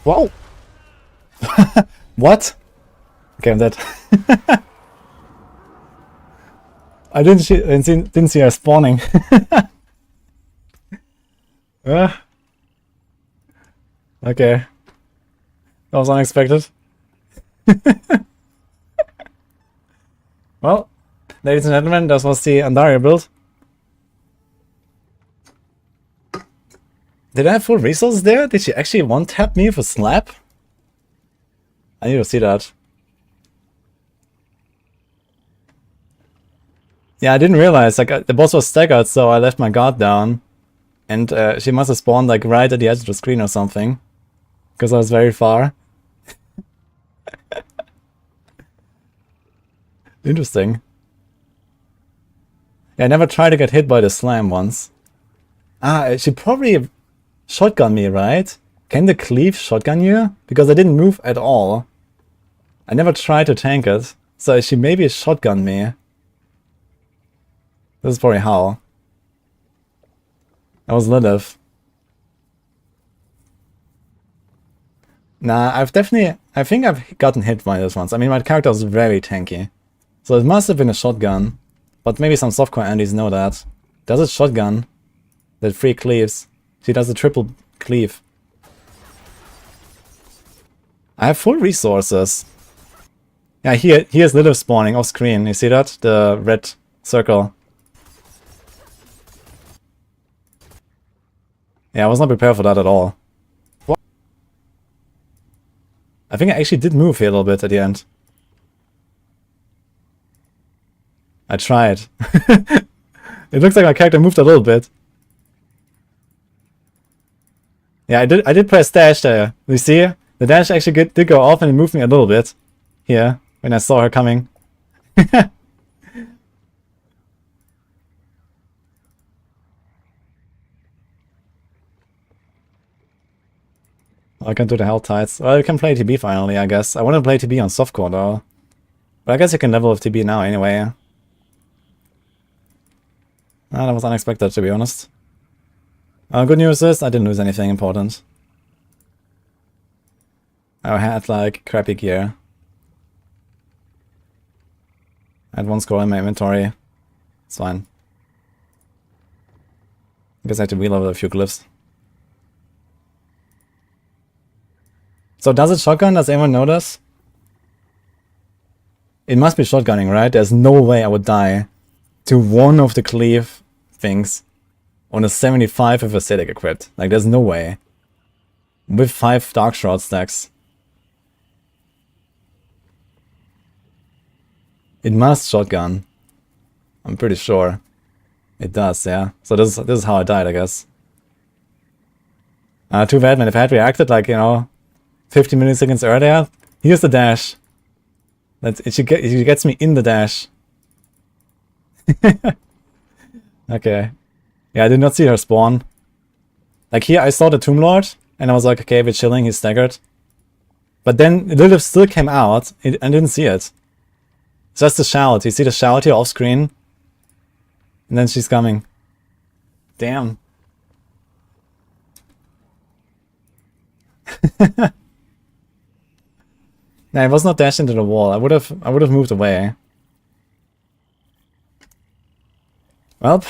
Whoa! What? Okay, I'm dead. I didn't see her spawning. Okay. That was unexpected. Well, ladies and gentlemen, that was the Andaria build. Did I have full resources there? Did she actually one-tap me with a slap? I need to see that. Yeah, I didn't realize, like, the boss was staggered, so I left my guard down. And she must have spawned, like, right at the edge of the screen or something. Because I was very far. Interesting. Yeah, I never tried to get hit by the slam once. Ah, she probably shotgun me, right? Can the cleave shotgun you? Because I didn't move at all. I never tried to tank it. So she maybe shotgun me. This is probably how. That was Lilith. Nah, I think I've gotten hit by this once. I mean, my character is very tanky. So it must have been a shotgun. But maybe some softcore Andes know that. Does it shotgun? That 3 cleaves. She does a triple cleave. I have full resources. Yeah, here's Lilith spawning off screen. You see that? The red circle. Yeah, I was not prepared for that at all. What? I think I actually did move here a little bit at the end. I tried. It looks like my character moved a little bit. Yeah, I did press dash there. You see? The dash actually did go off and it moved me a little bit. Here, when I saw her coming. I can do the Hell Tides. Well, you can play TB finally, I guess. I want to play TB on softcore though. But I guess you can level with TB now anyway. Ah, that was unexpected, to be honest. Good news is, I didn't lose anything important. I had, like, crappy gear. I had 1 scroll in my inventory. It's fine. I guess I have to reload a few glyphs. So does it shotgun? Does anyone know this? It must be shotgunning, right? There's no way I would die to one of the cleave things on a 75 with aesthetic equipped. Like, there's no way. With 5 Dark Shroud stacks. It must shotgun. I'm pretty sure. It does, yeah. So this is how I died, I guess. Too bad, man. If I had reacted, like, you know, 50 milliseconds earlier. Here's the dash. She gets me in the dash. Okay. Yeah, I did not see her spawn. Like here, I saw the Tomb Lord, and I was like, okay, we're chilling, he's staggered. But then Lilith still came out, and I didn't see it. It's just the shout. You see the shout here off screen? And then she's coming. Damn. Nah, I was not dashed into the wall. I would have moved away. Well,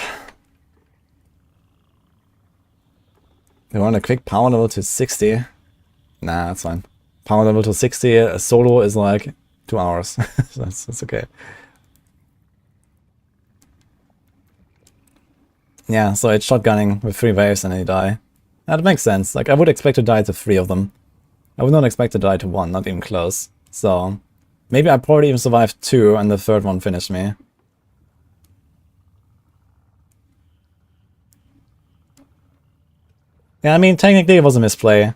we want a quick power level to 60. Nah, that's fine. Power level to 60, a solo is like 2 hours. that's okay. Yeah, so it's shotgunning with 3 waves and then you die. That makes sense. Like, I would expect to die to 3 of them. I would not expect to die to 1, not even close. So, maybe I probably even survived 2 and the 3rd one finished me. Yeah, I mean, technically it was a misplay.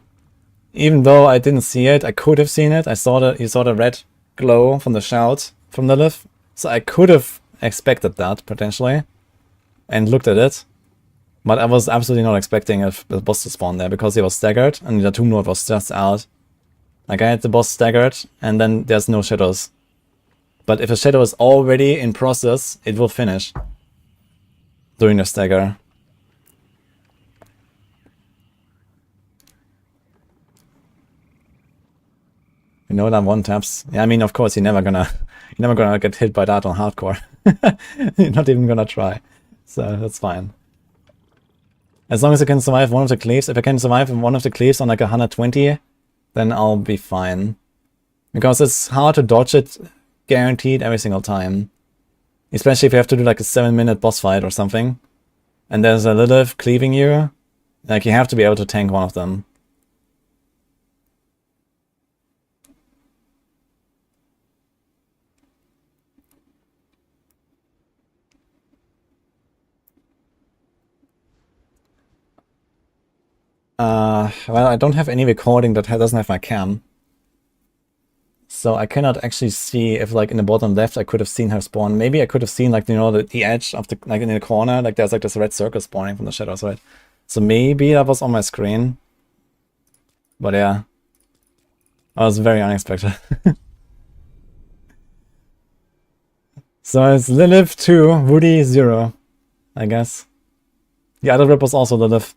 Even though I didn't see it, I could have seen it. You saw the red glow from the shout from Lilith. So I could have expected that, potentially. And looked at it. But I was absolutely not expecting the boss to spawn there, because he was staggered, and the Tomb Lord was just out. Like, I had the boss staggered, and then there's no shadows. But if a shadow is already in process, it will finish during the stagger. You know that one taps. Yeah, I mean, of course, you're never gonna get hit by that on hardcore. You're not even gonna try. So that's fine. As long as I can survive one of the cleaves. If I can survive one of the cleaves on like 120, then I'll be fine. Because it's hard to dodge it guaranteed every single time. Especially if you have to do like a 7-minute boss fight or something. And there's a Lilith cleaving you. Like, you have to be able to tank one of them. Well, I don't have any recording that doesn't have my cam. So I cannot actually see if, like, in the bottom left I could have seen her spawn. Maybe I could have seen, like, you know, the edge of the, like, in the corner, like, there's, like, this red circle spawning from the shadows, right? So maybe that was on my screen. But yeah. That was very unexpected. So it's Lilith 2, Woody 0, I guess. The other rip was also Lilith.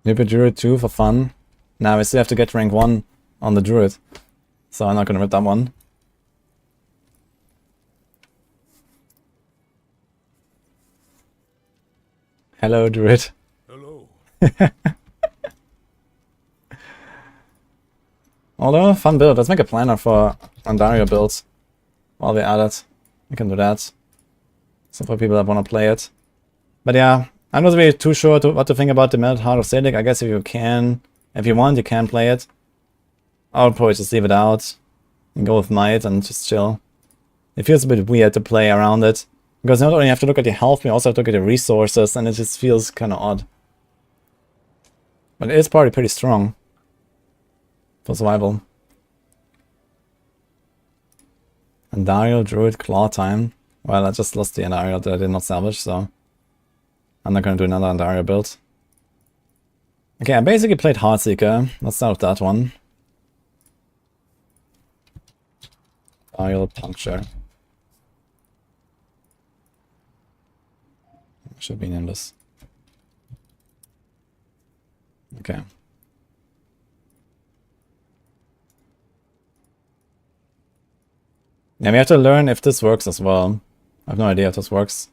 Maybe Druid 2 for fun. Now we still have to get rank 1 on the Druid. So I'm not gonna rip that one. Hello, Druid. Hello. Although, fun build. Let's make a planner for Andario builds. While we're at it. We can do that. So for people that want to play it. But yeah, I'm not really too sure what to think about the Melted Heart of Selig. I guess if you want, you can play it. I would probably just leave it out. And go with Might and just chill. It feels a bit weird to play around it. Because not only have to look at your health, we also have to look at your resources, and it just feels kind of odd. But it is probably pretty strong. For survival. Andario, Druid, Claw time. Well, I just lost the Andario that I did not salvage, so I'm not going to do another Andario build. Okay, I basically played Heartseeker. Let's start with that one. Dial Puncture. Should be nameless. Okay. Yeah, we have to learn if this works as well. I have no idea if this works.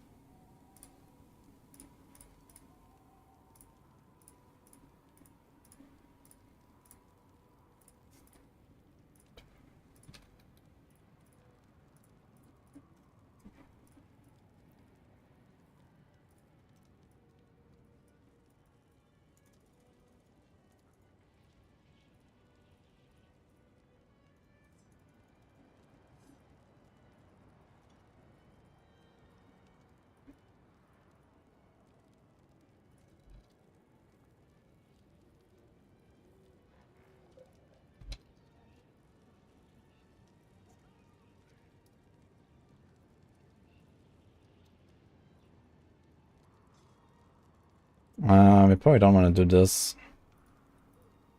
We probably don't want to do this.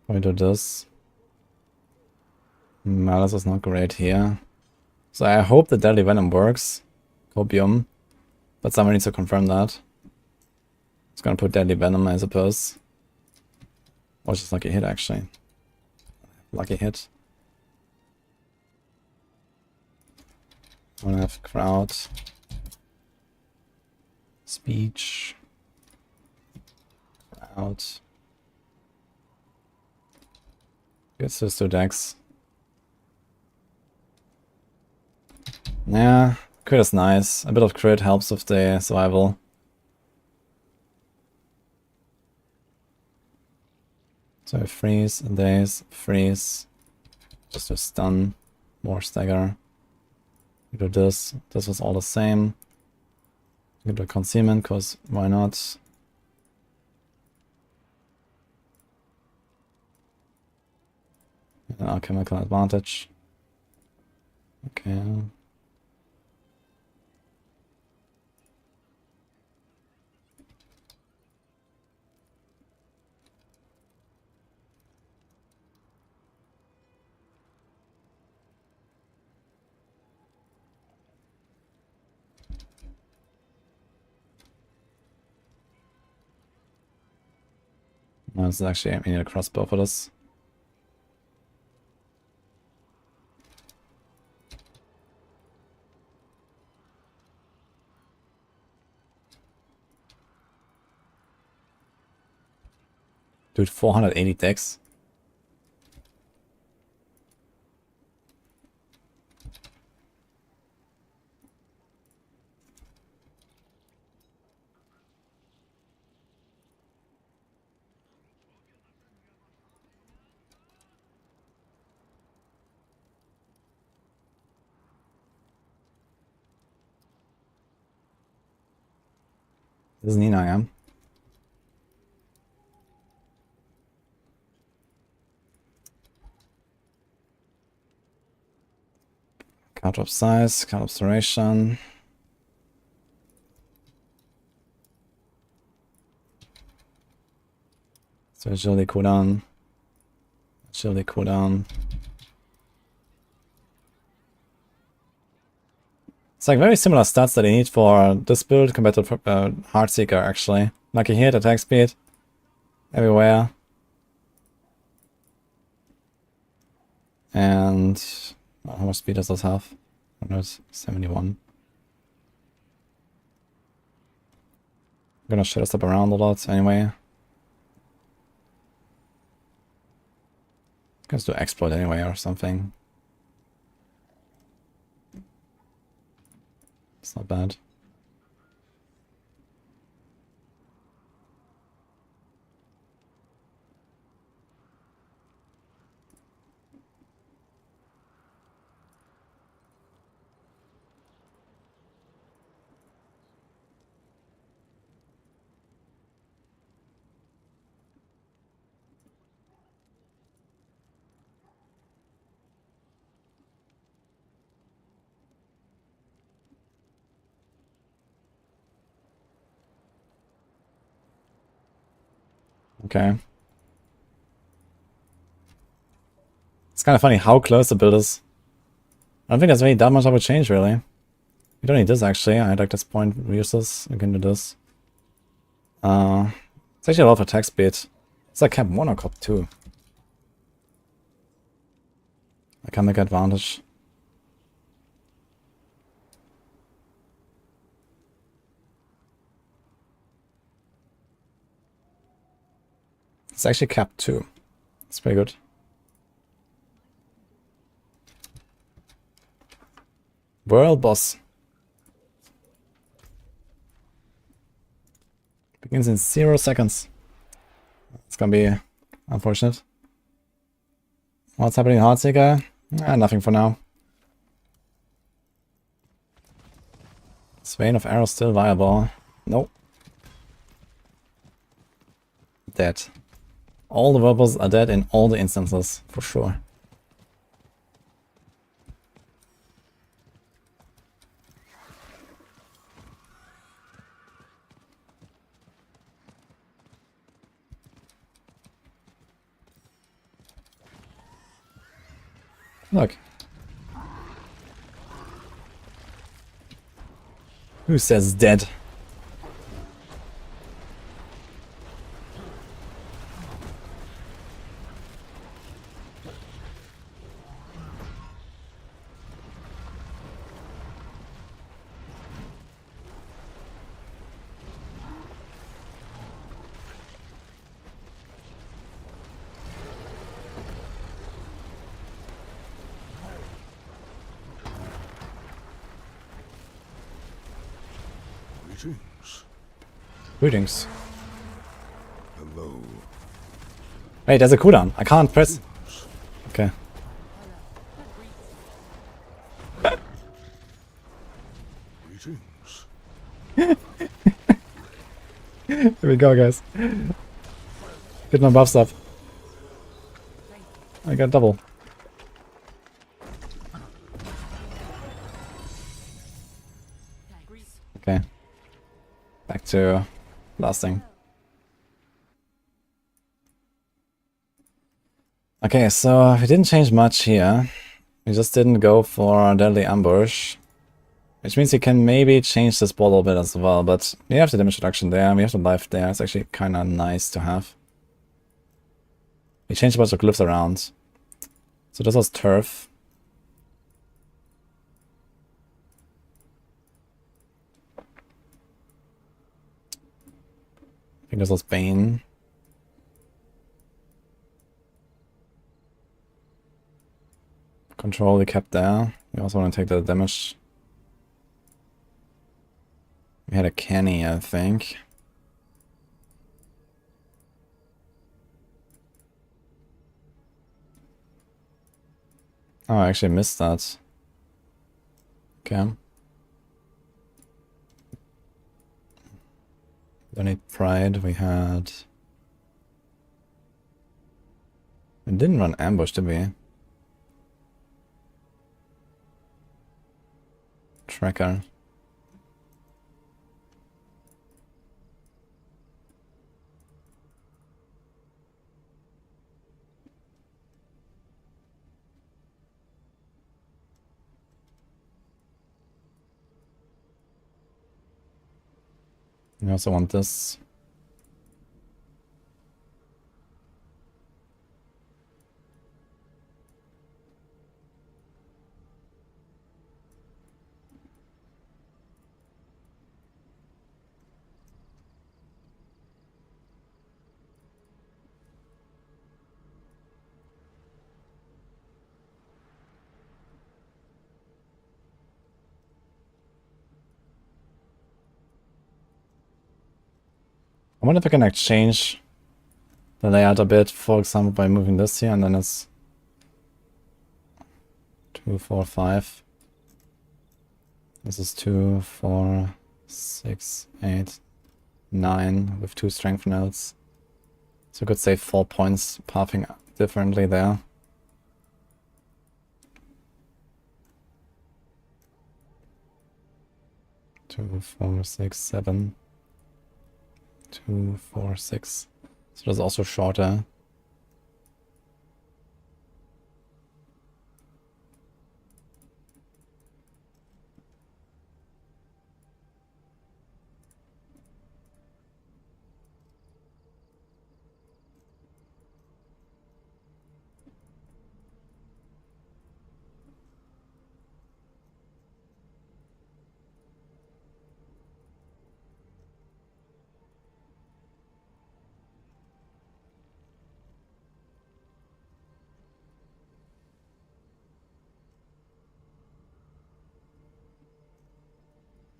Probably do this. Malice is not great here. So I hope the Deadly Venom works. Copium. But someone needs to confirm that. It's gonna put Deadly Venom, I suppose. Or just Lucky Hit, actually. Lucky Hit. I wanna have Crowd. Speech. Crowd. Gets those 2 decks. Yeah, crit is nice. A bit of crit helps with the survival. So freeze, daze, freeze. Just to stun, more stagger. You do this. This was all the same. You do concealment, cause why not? And alchemical advantage. Okay. Oh, this is actually, we need a crossbow for this. Dude, 480 dex. This is Nina, yeah? Count of size, count observation. So agility cooldown. Agility cooldown. It's like very similar stats that you need for this build compared to Heartseeker actually. Lucky hit, attack speed, everywhere. And how much speed does this have? I don't know, it's 71. I'm gonna shadow step around a lot anyway. Let's do exploit anyway or something. It's not bad. Okay. It's kind of funny how close the build is. I don't think there's really that much of a change, really. You don't need this, actually. I like this point. Use this. You can do this. It's actually a lot of attack speed. It's like cap 1 or cap 2. I can make advantage. It's actually cap 2. It's pretty good. World boss. Begins in 0 seconds. It's gonna be unfortunate. What's happening in Heartseeker? Nothing for now. Vein of Arrows still viable. Nope. Dead. All the verbals are dead in all the instances, for sure. Look. Who says dead? Greetings. Hello. Wait, there's a cooldown. I can't press. Okay. Greetings. Here we go, guys. Get my buffs up. I got double. Okay. Back to blasting. Okay, so we didn't change much here. We just didn't go for Deadly Ambush. Which means you can maybe change this ball a bit as well, but we have the damage reduction there, we have the life there. It's actually kinda nice to have. We changed a bunch of glyphs around. So this was turf. I think this was Bane. Control we kept there. We also want to take the damage. We had a canny, I think. Oh, I actually missed that. Okay. Don't need pride. We had... We didn't run ambush, did we? Tracker. We also want this. I wonder if I can like change the layout a bit, for example, by moving this here, and then it's 2, 4, 5. This is 2, 4, 6, 8, 9 with 2 strength nodes. So I could save 4 points pathing differently there. Two, 4, 6, 7. 2, 4, 6. So that's also shorter.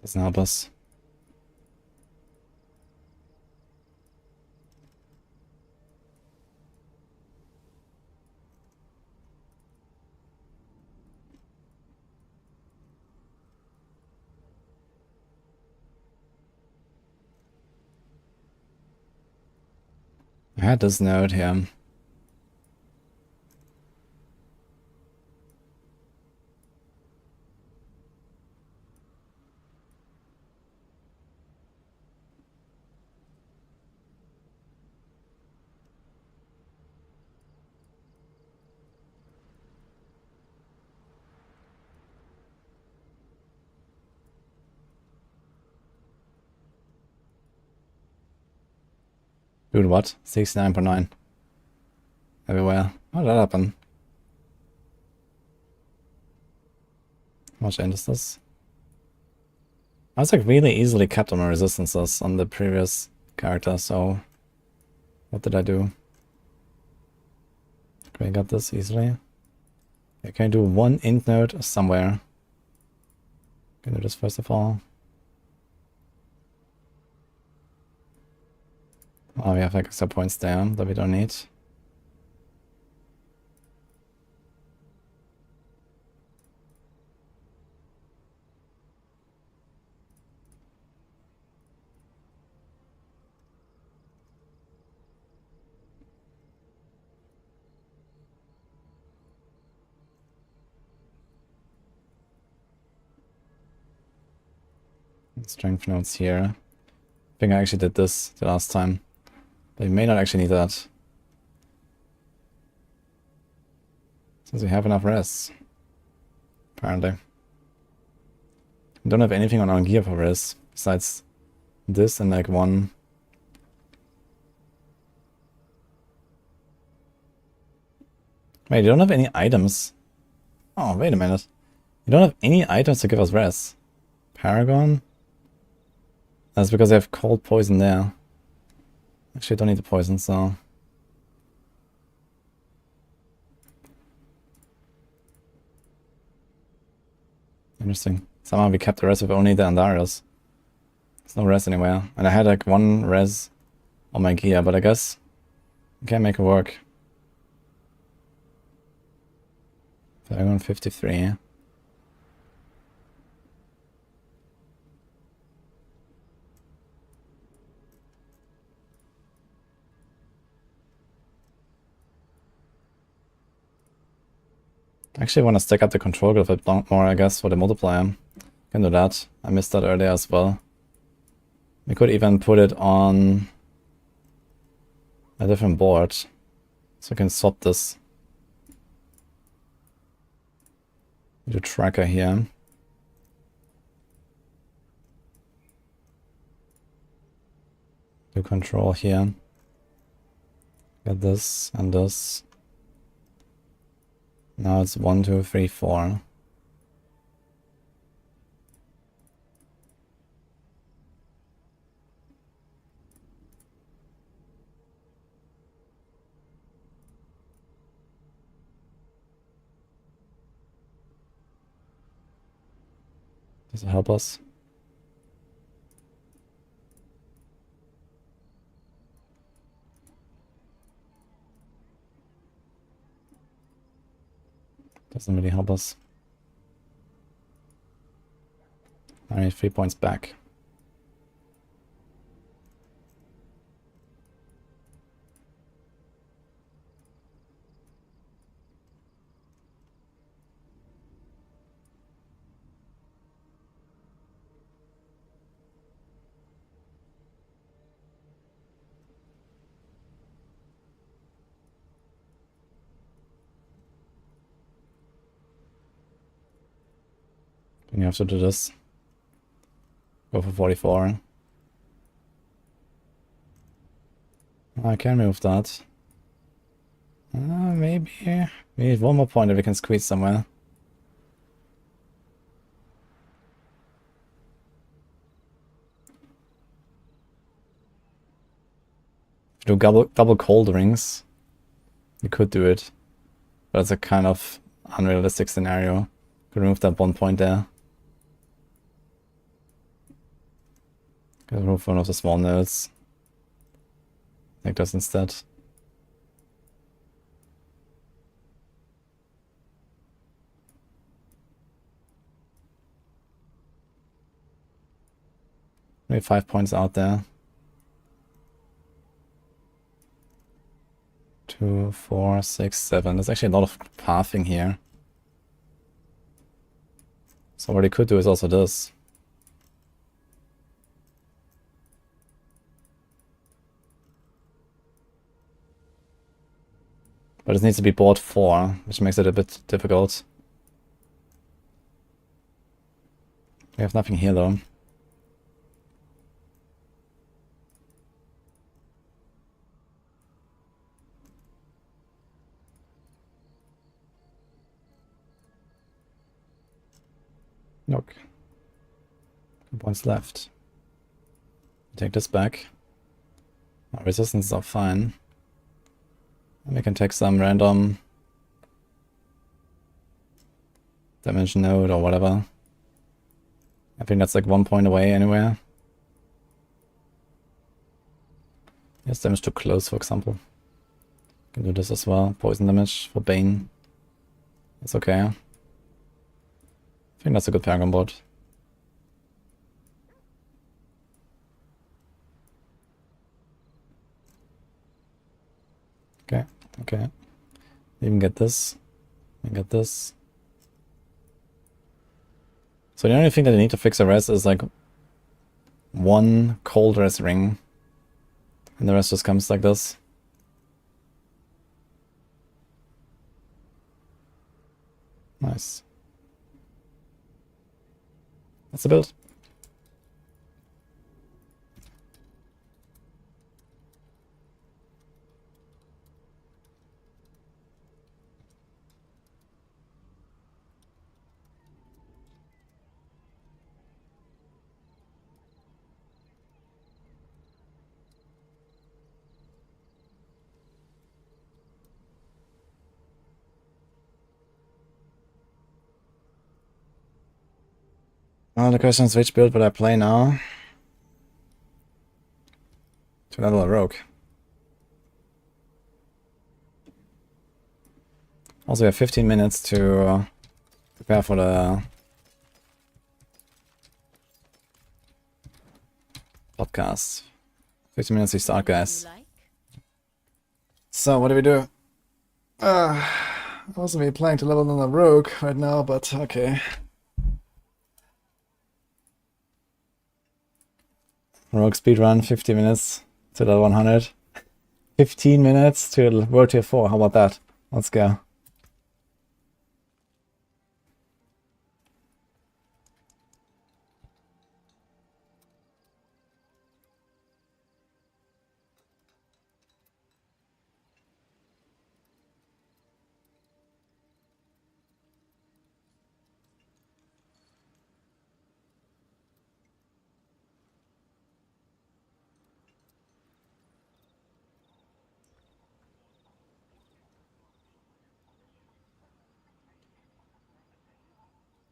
Doesn't help us. I had this node here. Dude, what? 69.9. Everywhere. How did that happen? How much end is this? I was like really easily kept on my resistances on the previous character, so what did I do? Can I get this easily? Okay, can I do one int node somewhere? Can I do this first of all? Oh, we have like extra points there that we don't need. Strength nodes here. I think I actually did this the last time. But you may not actually need that. Since we have enough res. Apparently. We don't have anything on our gear for res. Besides this and like one. Wait, you don't have any items. Oh, wait a minute. You don't have any items to give us res. Paragon? That's because they have cold poison there. Actually, I don't need the poison, so... Interesting. Somehow we kept the res with only the Andarius. There's no res anywhere. And I had like one res on my gear, but I guess I can't make it work. Paragon 53. Actually, I want to stack up the control glyph a bit more, I guess, for the multiplier. Can do that. I missed that earlier as well. We could even put it on a different board, so I can swap this. Do tracker here. Do control here. Get this and this. Now it's 1, 2, 3, 4. Does it help us? Doesn't really help us. I need 3 points back. Then you have to do this. Go for 44. I can move that. Maybe. We need one more point if we can squeeze somewhere. If you do double cold rings, you could do it. But it's a kind of unrealistic scenario. Could remove that 1 point there. Could remove one of the small nodes. Like this instead. Maybe 5 points out there. 2, 4, 6, 7. There's actually a lot of pathing here. So what I could do is also this. But it needs to be board 4, which makes it a bit difficult. We have nothing here though. Look. 2 points left. Take this back. Our resistances are fine. And we can take some random dimension node or whatever. I think that's like 1 point away anywhere. Yes, damage too close, for example. Can do this as well. Poison damage for Bane. That's okay. I think that's a good Paragon board. Okay, okay. Even get this. And get this. So the only thing that I need to fix the rest is like 1 cold res ring. And the rest just comes like this. Nice. That's the build. The question is, which build would I play now? To level a rogue. Also, we have 15 minutes to prepare for the podcast. 15 minutes to start, guys. So, what do we do? I wasn't really planning to level on a rogue right now, but okay. Rogue speedrun, 50 minutes to level 100. 15 minutes to World Tier 4, how about that? Let's go.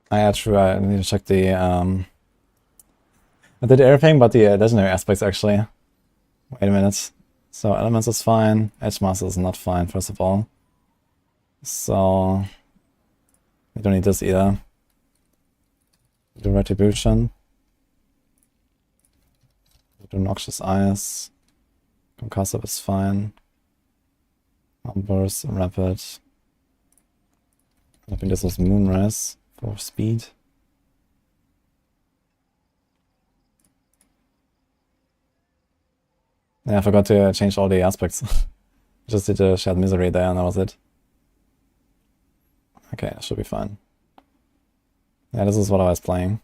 Yeah, true. I need to check the I did everything but the legendary aspects actually. Wait a minute. So elements is fine. Edge master is not fine, first of all. So we don't need this either. Do retribution. Do noxious eyes. Concussive is fine. Burst, rapid. I think this was Moonrise for speed. Yeah, I forgot to change all the aspects. Just did a shared misery there and that was it. Okay, that should be fine. Yeah, this is what I was playing.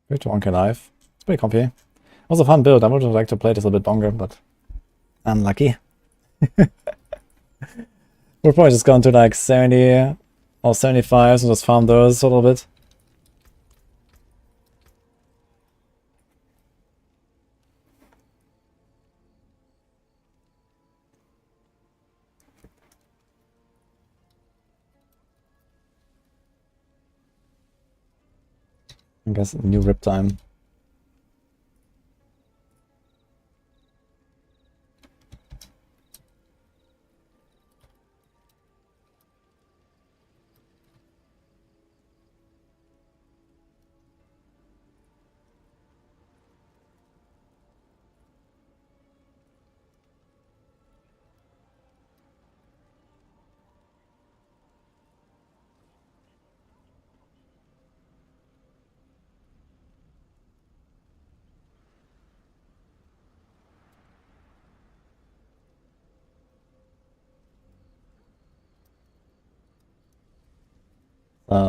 Good to 1k live. It's pretty comfy. It was a fun build. I would have liked to play this a bit longer, but unlucky. We're probably just going to like 70 or 75 and just farm those a little bit. I guess new rip time.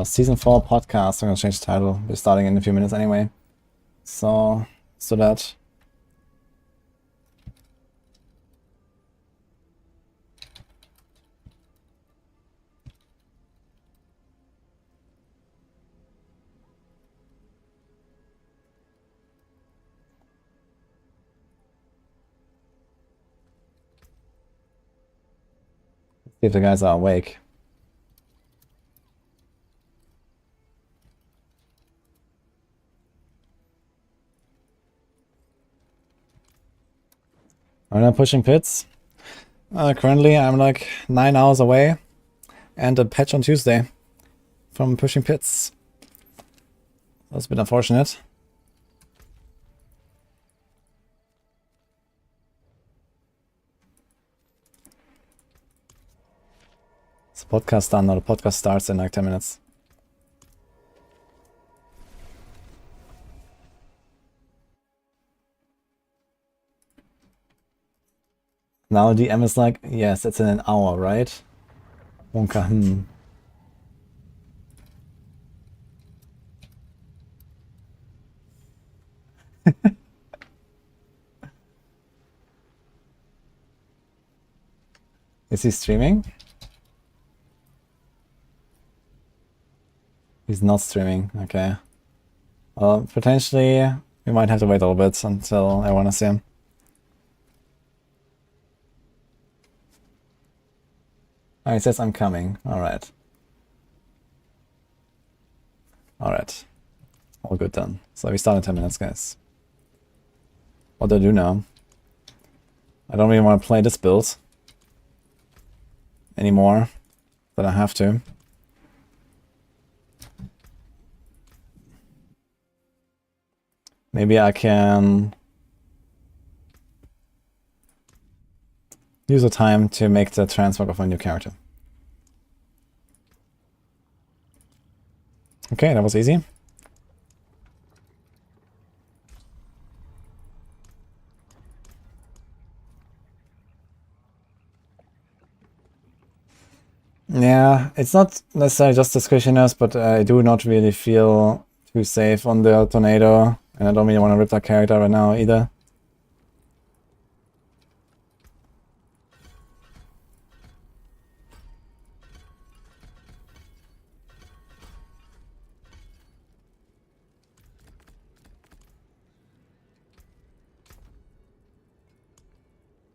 Season 4 podcast. I'm gonna change the title. We're starting in a few minutes anyway. So that. Let's see if the guys are awake. Are we not pushing pits? Currently I'm like 9 hours away and a patch on Tuesday from pushing pits. That's a bit unfortunate. It's a podcast done, now the podcast starts in like 10 minutes. Now DM is like, yes, it's in an hour, right? Wonka, Is he streaming? He's not streaming, okay. Well, potentially We might have to wait a little bit until I want to see him. Oh, he says I'm coming. Alright. Alright. All good then. So we start in 10 minutes, guys. What do I do now? I don't really want to play this build anymore, but I have to. Maybe I can use the time to make the transfer of a new character. Okay, that was easy. Yeah, it's not necessarily just the squishiness, but I do not really feel too safe on the tornado, and I don't really want to rip that character right now either.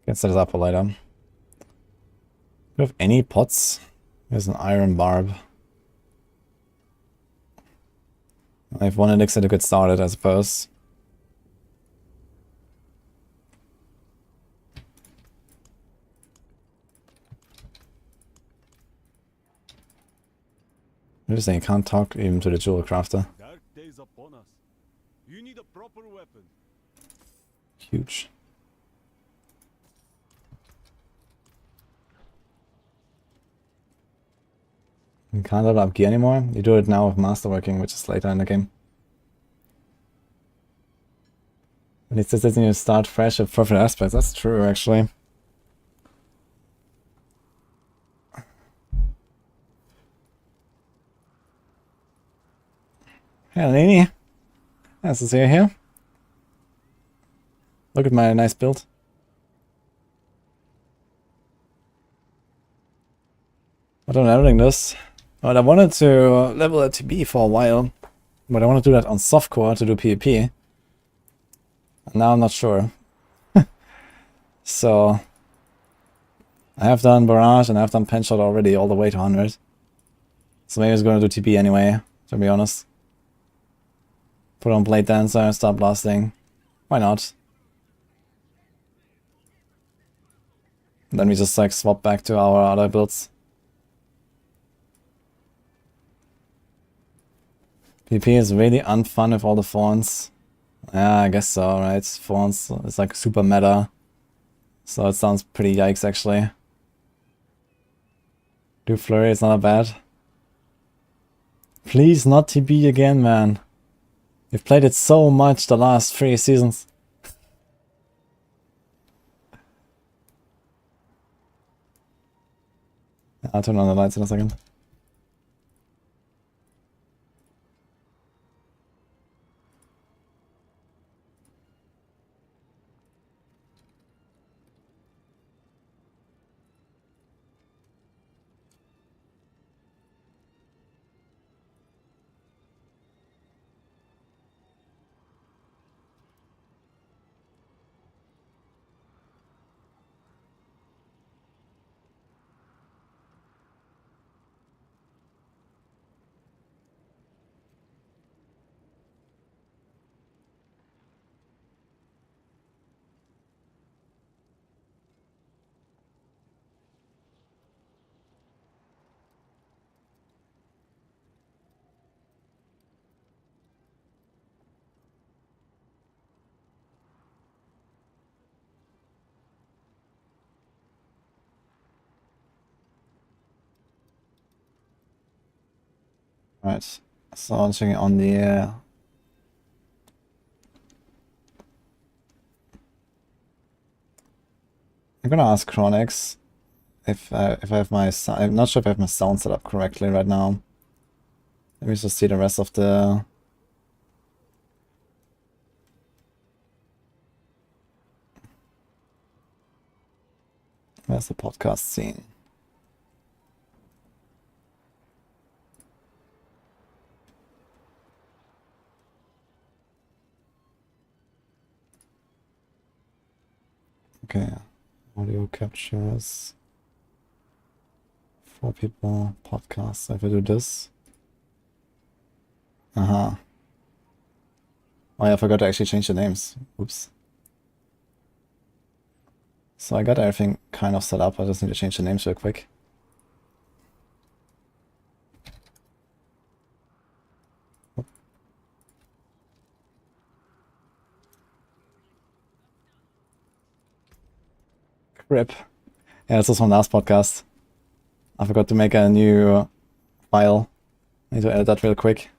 Can set it up for later. Do you have any pots? There's an iron barb. I have one elixir to get started, I suppose. I'm just saying, you can't talk even to the jewel crafter. Dark days upon us. You need a proper weapon. Huge. You can't level up gear anymore. You do it now with Masterworking, which is later in the game. And it says that you start fresh with perfect aspects. That's true, actually. Hey, Lenny. Nice to see you here. Look at my nice build. What am I doing this? Well, I wanted to level a TB for a while, but I want to do that on softcore to do PvP. And now I'm not sure. So, I have done Barrage and I have done Penshot already all the way to 100. So maybe I was going to do TB anyway, to be honest. Put on Blade Dancer and start blasting. Why not? And then we just like swap back to our other builds. PvP is really unfun with all the fawns. Yeah, I guess so, right? Fawns is like super meta. So it sounds pretty yikes, actually. Do Flurry, it's not that bad. Please not TB again, man. You've played it so much the last 3 seasons. I'll turn on the lights in a second. Right, so launching on the I'm gonna ask Chronix if I have my I'm not sure if I have my sound set up correctly right now. Let me just see the rest of the where's the podcast scene? Okay, audio captures. 4 people, podcast. If I do this. Oh yeah, I forgot to actually change the names. Oops. So I got everything kind of set up. I just need to change the names real quick. Crap. Yeah, this was from last podcast. I forgot to make a new file. I need to edit that real quick.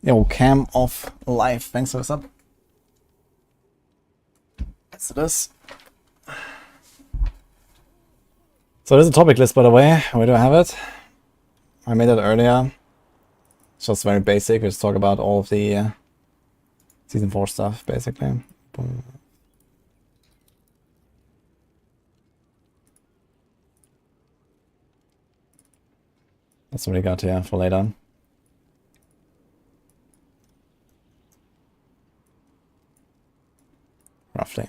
Yo, cam off live. Thanks for the sub. Let's do this. So there's a topic list, by the way. Where do I have it? I made it earlier. It's just very basic. We just talk about all of the Season 4 stuff, basically. Boom. That's what we got here for later. Roughly.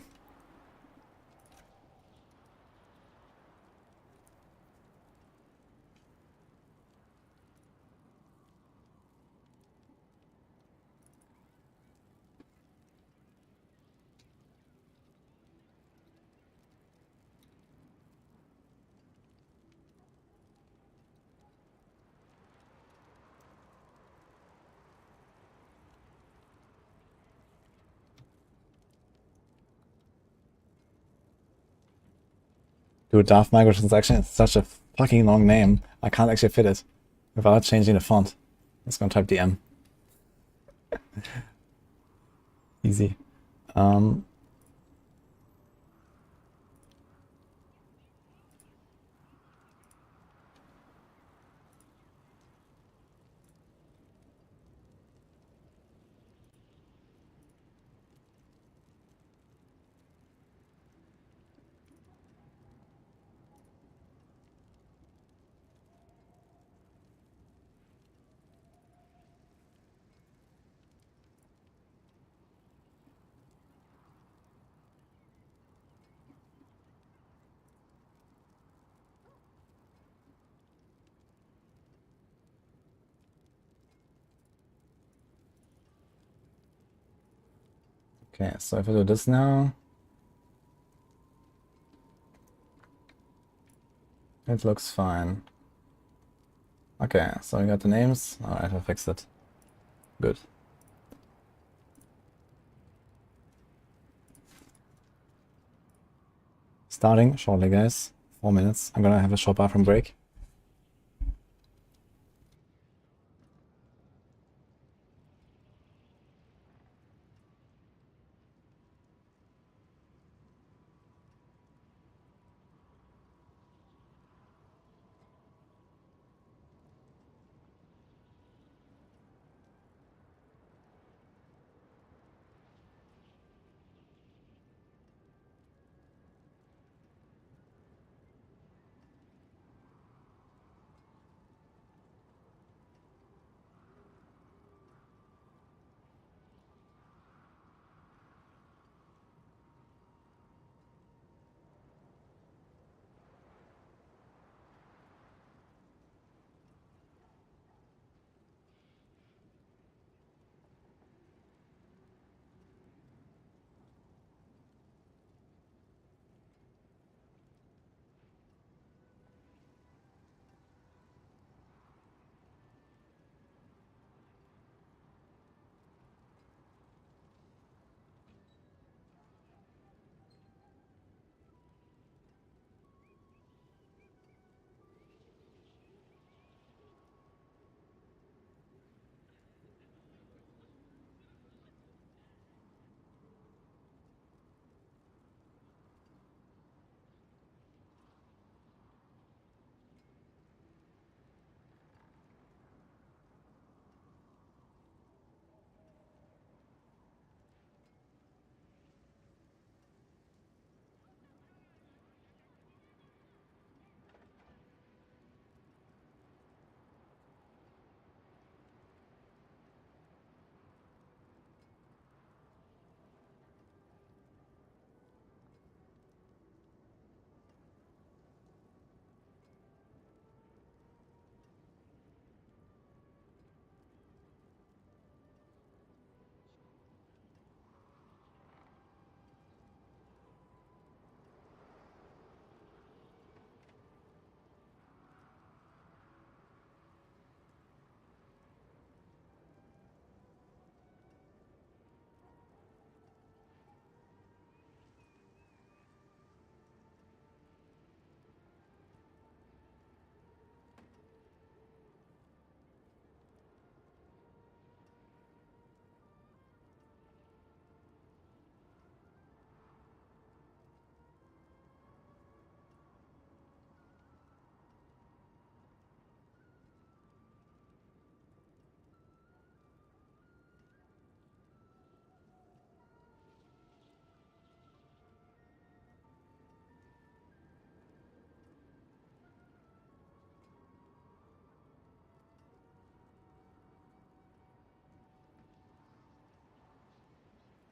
Dude, Daft microtransaction is such a fucking long name. I can't actually fit it without changing the font. I'm just gonna type DM. Easy. Okay, so if I do this now, it looks fine. Okay, so I got the names. Alright, I fixed it. Good. Starting shortly, guys. 4 minutes. I'm gonna have a short bathroom break.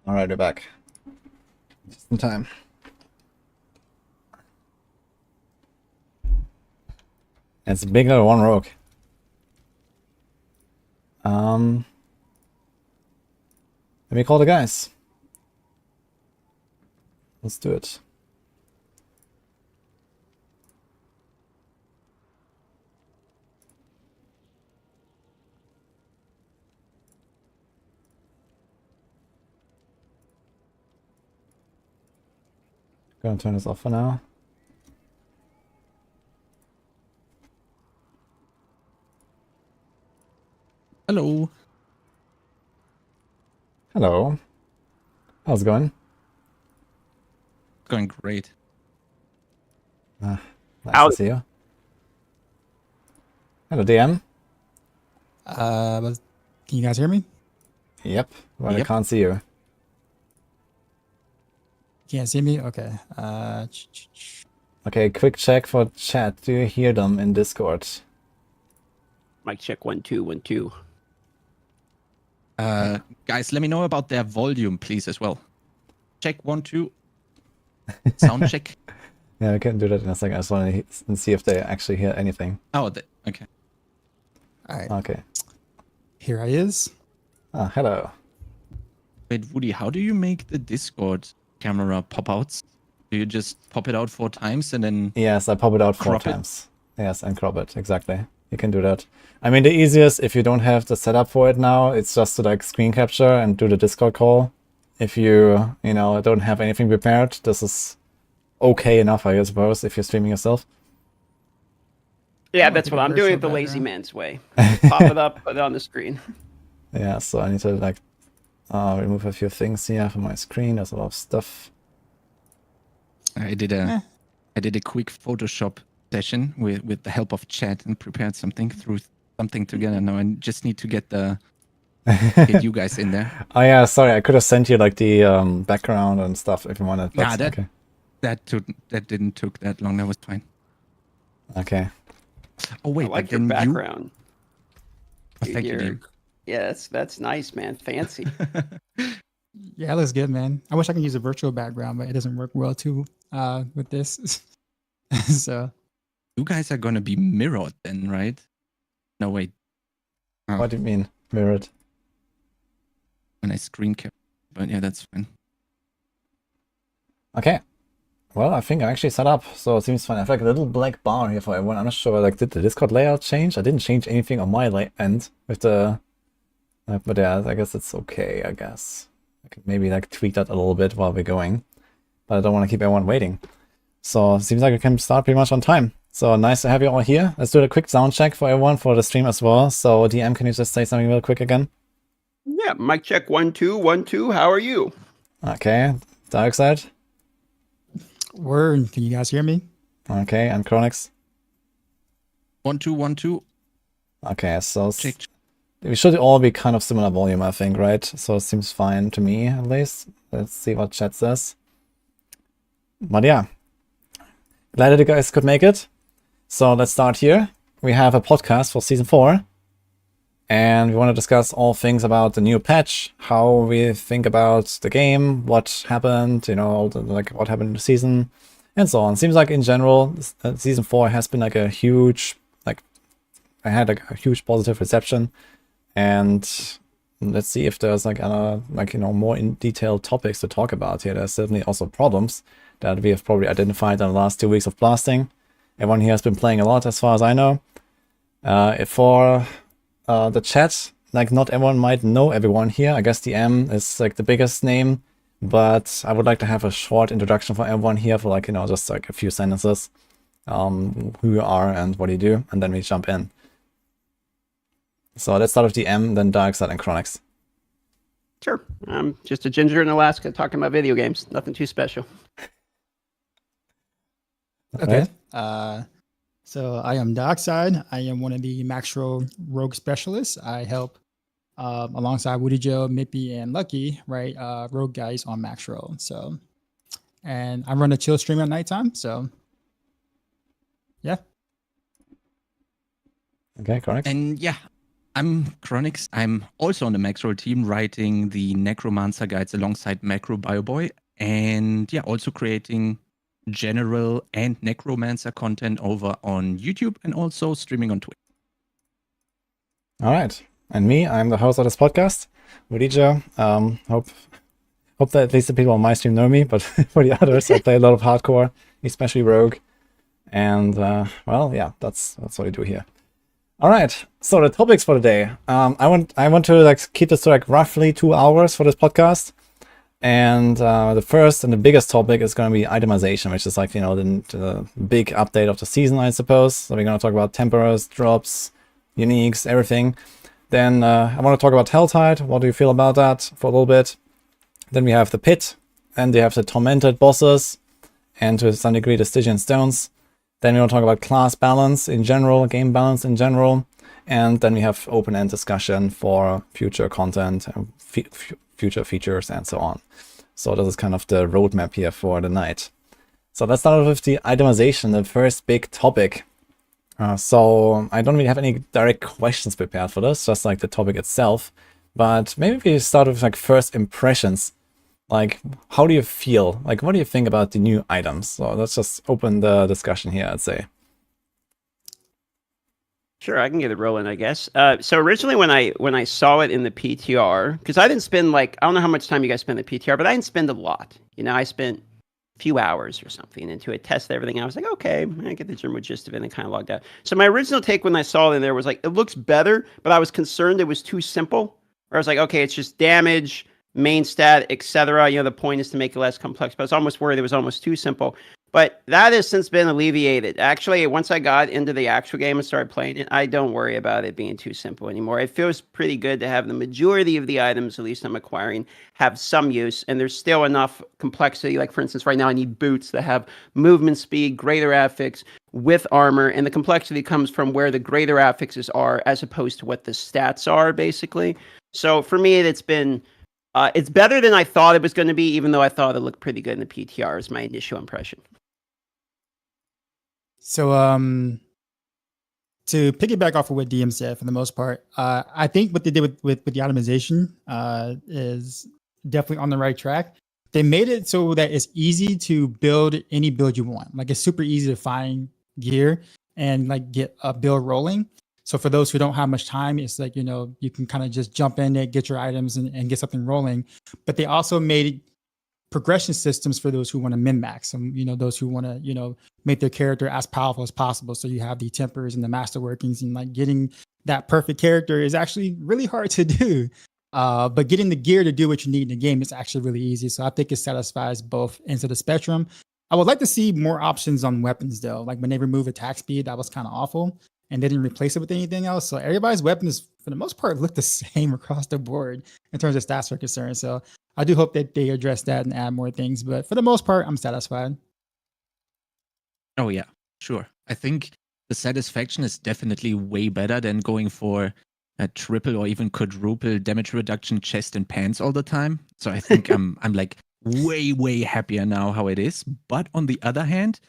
Alright, we're back. Just in time. It's a big little one rogue. Let me call the guys. Let's do it. Gonna turn this off for now. Hello. Hello. How's it going? Going great. Nice to see you. Hello, DM. But can you guys hear me? Yep, but I Yep. can't see you. Can't see me? Okay. Okay, quick check for chat. Do you hear them in Discord? Mic check 1 2 1 2. Guys, let me know about their volume, please, as well. Check 1 2. Sound check. Yeah, we can do that in a second. I just want to see if they actually hear anything. Oh, okay. All right. Okay. Here I is. Hello. Wait, Woody, how do you make the Discord camera pop-outs? Do you just pop it out 4 times and then... Yes, I pop it out 4 Crop it? times. Yes, and crop it, exactly. You can do that. I mean, the easiest, if you don't have the setup for it now, it's just to like screen capture and do the Discord call. If you don't have anything prepared, this is okay enough, I suppose, if you're streaming yourself. Yeah, Oh, that's take what a I'm doing it the virtual lazy background. man's way. Pop it up, put it on the screen. Yeah, so I need to like remove a few things here from my screen. There's a lot of stuff. I did a quick Photoshop session with the help of chat and prepared something together. Now I just need to get you guys in there. Oh yeah, sorry, I could have sent you like the background and stuff if you wanted. Nah, But okay. that didn't took that long. That was fine. Okay. Oh wait, I like but your then background. You... Oh, thank you, Your- Dean. Yeah, that's nice, man. Fancy. Yeah, it looks good, man. I wish I could use a virtual background, but it doesn't work well too with this. So You guys are gonna be mirrored then, right? No, wait. Oh, What do you mean, mirrored? when I screen cap. But yeah, that's fine. Okay. Well, I think I actually set up, so it seems fine. I have like a little black bar here for everyone. I'm not sure, like, did the Discord layout change? I didn't change anything on my end with the... but yeah, I guess it's okay, I guess. I could maybe like tweak that a little bit while we're going. But I don't want to keep everyone waiting. So it seems like we can start pretty much on time. So nice to have you all here. Let's do a quick sound check for everyone for the stream as well. So DM, can you just say something real quick again? Yeah, mic check 1 2 1 2. How are you? Okay, Dark Side. word, can you guys hear me? Okay, and Chronix. 1 2 1 2. Okay, so Check. we should all be kind of similar volume, I think, right? So it seems fine to me, at least. Let's see what chat says. But yeah, glad that you guys could make it. So let's start here. We have a podcast for season 4. And we want to discuss all things about the new patch, how we think about the game, what happened, all the, like what happened in the season, and so on. Seems like in general, season 4 has been like a huge, I had like a huge positive reception. And let's see if there's like other, more in detailed topics to talk about here. There's certainly also problems that we have probably identified in the last 2 weeks of blasting. Everyone here has been playing a lot, as far as I know. For the chat, like not everyone might know everyone here. I guess DM is like the biggest name, but I would like to have a short introduction for everyone here for just like a few sentences, who you are and what you do, and then we jump in. So let's start with DM, then Darkside and Chronix. Sure. I'm just a ginger in Alaska talking about video games. Nothing too special. Okay. So I am Darkside. I am one of the Maxro Rogue Specialists. I help alongside wudijo, Mippy, and Lucky, right? Rogue guys on Maxro. So, and I run a chill stream at nighttime. So, yeah. Okay, Chronix. And yeah, I'm Chronix. I'm also on the Maxroll team writing the Necromancer guides alongside Macro Bioboy. And yeah, also creating general and Necromancer content over on YouTube and also streaming on Twitch. All right. And me, I'm the host of this podcast, wudijo. Hope that at least the people on my stream know me, but for the others, I play a lot of hardcore, especially Rogue. And well, yeah, that's what I do here. All right. So the topics for today. I want to like keep this to like roughly 2 hours for this podcast. And the first and the biggest topic is going to be itemization, which is like, you know, the big update of the season, I suppose. So we're going to talk about temporals, drops, uniques, everything. Then I want to talk about Helltide. What do you feel about that for a little bit? Then we have the pit, and we have the Tormented bosses, and to some degree the Stygian Stones. Then we want to talk about class balance in general, game balance in general. And then we have open-end discussion for future content, future features, and so on. So this is kind of the roadmap here for the night. So let's start with the itemization, the first big topic. So I don't really have any direct questions prepared for this, just like the topic itself. But maybe we start with like first impressions. Like, how do you feel? Like, what do you think about the new items? So let's just open the discussion here, I'd say. Sure, I can get it rolling, I guess. So originally when I saw it in the PTR, because I didn't spend I don't know how much time you guys spent in the PTR, but I didn't spend a lot. You know, I spent a few hours or something into it, tested everything. I was like, okay, I get the general gist of it, and kind of logged out. So my original take when I saw it in there was like, it looks better, but I was concerned it was too simple. Or I was like, okay, it's just damage, main stat, etc. You know, the point is to make it less complex, but I was almost worried it was almost too simple. But that has since been alleviated. Actually, once I got into the actual game and started playing it, I don't worry about it being too simple anymore. It feels pretty good to have the majority of the items, at least I'm acquiring, have some use. And there's still enough complexity. Like, for instance, right now I need boots that have movement speed, greater affix with armor. And the complexity comes from where the greater affixes are as opposed to what the stats are, basically. So for me, it's been... it's better than I thought it was going to be, even though I thought it looked pretty good in the PTR, is my initial impression. So, to piggyback off of what DM said, for the most part, I think what they did with the itemization is definitely on the right track. They made it so that it's easy to build any build you want. Like, it's super easy to find gear and like get a build rolling. So for those who don't have much time, it's like, you know, you can kind of just jump in there, get your items and get something rolling. But they also made progression systems for those who want to min-max and, you know, those who want to, you know, make their character as powerful as possible. So you have the tempers and the masterworkings, and like getting that perfect character is actually really hard to do. But getting the gear to do what you need in the game is actually really easy. So I think it satisfies both ends of the spectrum. I would like to see more options on weapons though. Like when they remove attack speed, that was kind of awful. And they didn't replace it with anything else. So everybody's weapons, for the most part, look the same across the board in terms of stats are concerned. So I do hope that they address that and add more things. But for the most part, I'm satisfied. Oh, yeah, sure. I think the satisfaction is definitely way better than going for a triple or even quadruple damage reduction chest and pants all the time. So I think I'm like way happier now how it is. But on the other hand,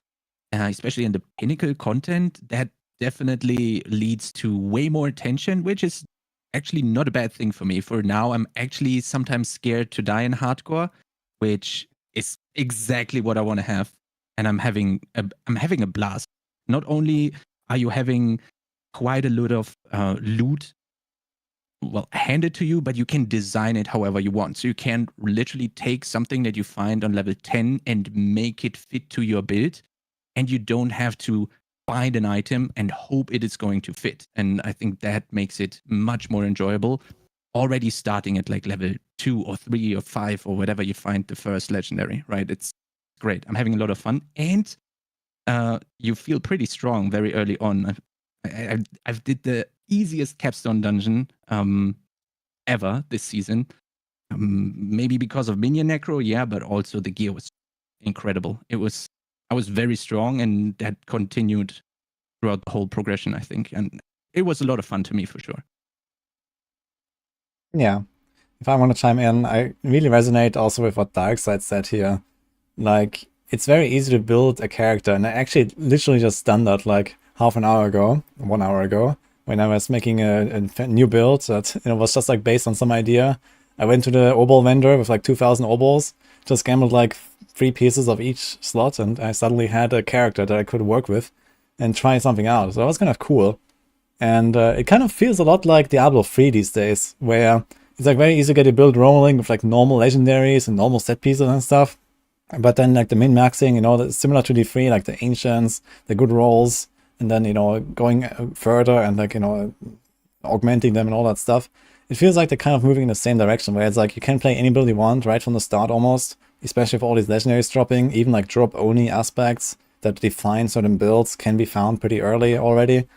especially in the pinnacle content, that definitely leads to way more tension, which is actually not a bad thing for me. For now, I'm actually sometimes scared to die in hardcore, which is exactly what I want to have. And I'm having a blast. Not only are you having quite a lot of loot, well, handed to you, but you can design it however you want. So you can literally take something that you find on level 10 and make it fit to your build, and you don't have to find an item and hope it is going to fit. And I think that makes it much more enjoyable. Already starting at like level 2 or 3 or 5 or whatever you find the first legendary, right? It's great. I'm having a lot of fun, and you feel pretty strong very early on. I've did the easiest capstone dungeon ever this season. Maybe because of minion necro, yeah, but also the gear was incredible. I was very strong, and that continued throughout the whole progression, I think. And it was a lot of fun to me, for sure. Yeah. If I want to chime in, I really resonate also with what Darkside said here. Like, it's very easy to build a character, and I actually literally just done that like half an hour ago, 1 hour ago, when I was making a new build that was just like based on some idea. I went to the obol vendor with like 2,000 obols, just gambled like 3 pieces of each slot, and I suddenly had a character that I could work with and try something out. So that was kind of cool. And it kind of feels a lot like Diablo 3 these days, where it's like very easy to get your build rolling with like normal legendaries and normal set pieces and stuff. But then like the min-maxing, that's similar to D3, like the ancients, the good rolls, and then, going further and like, augmenting them and all that stuff. It feels like they're kind of moving in the same direction, where it's like you can play any build you want right from the start almost, especially with all these legendaries dropping. Even like drop-only aspects that define certain builds can be found pretty early already.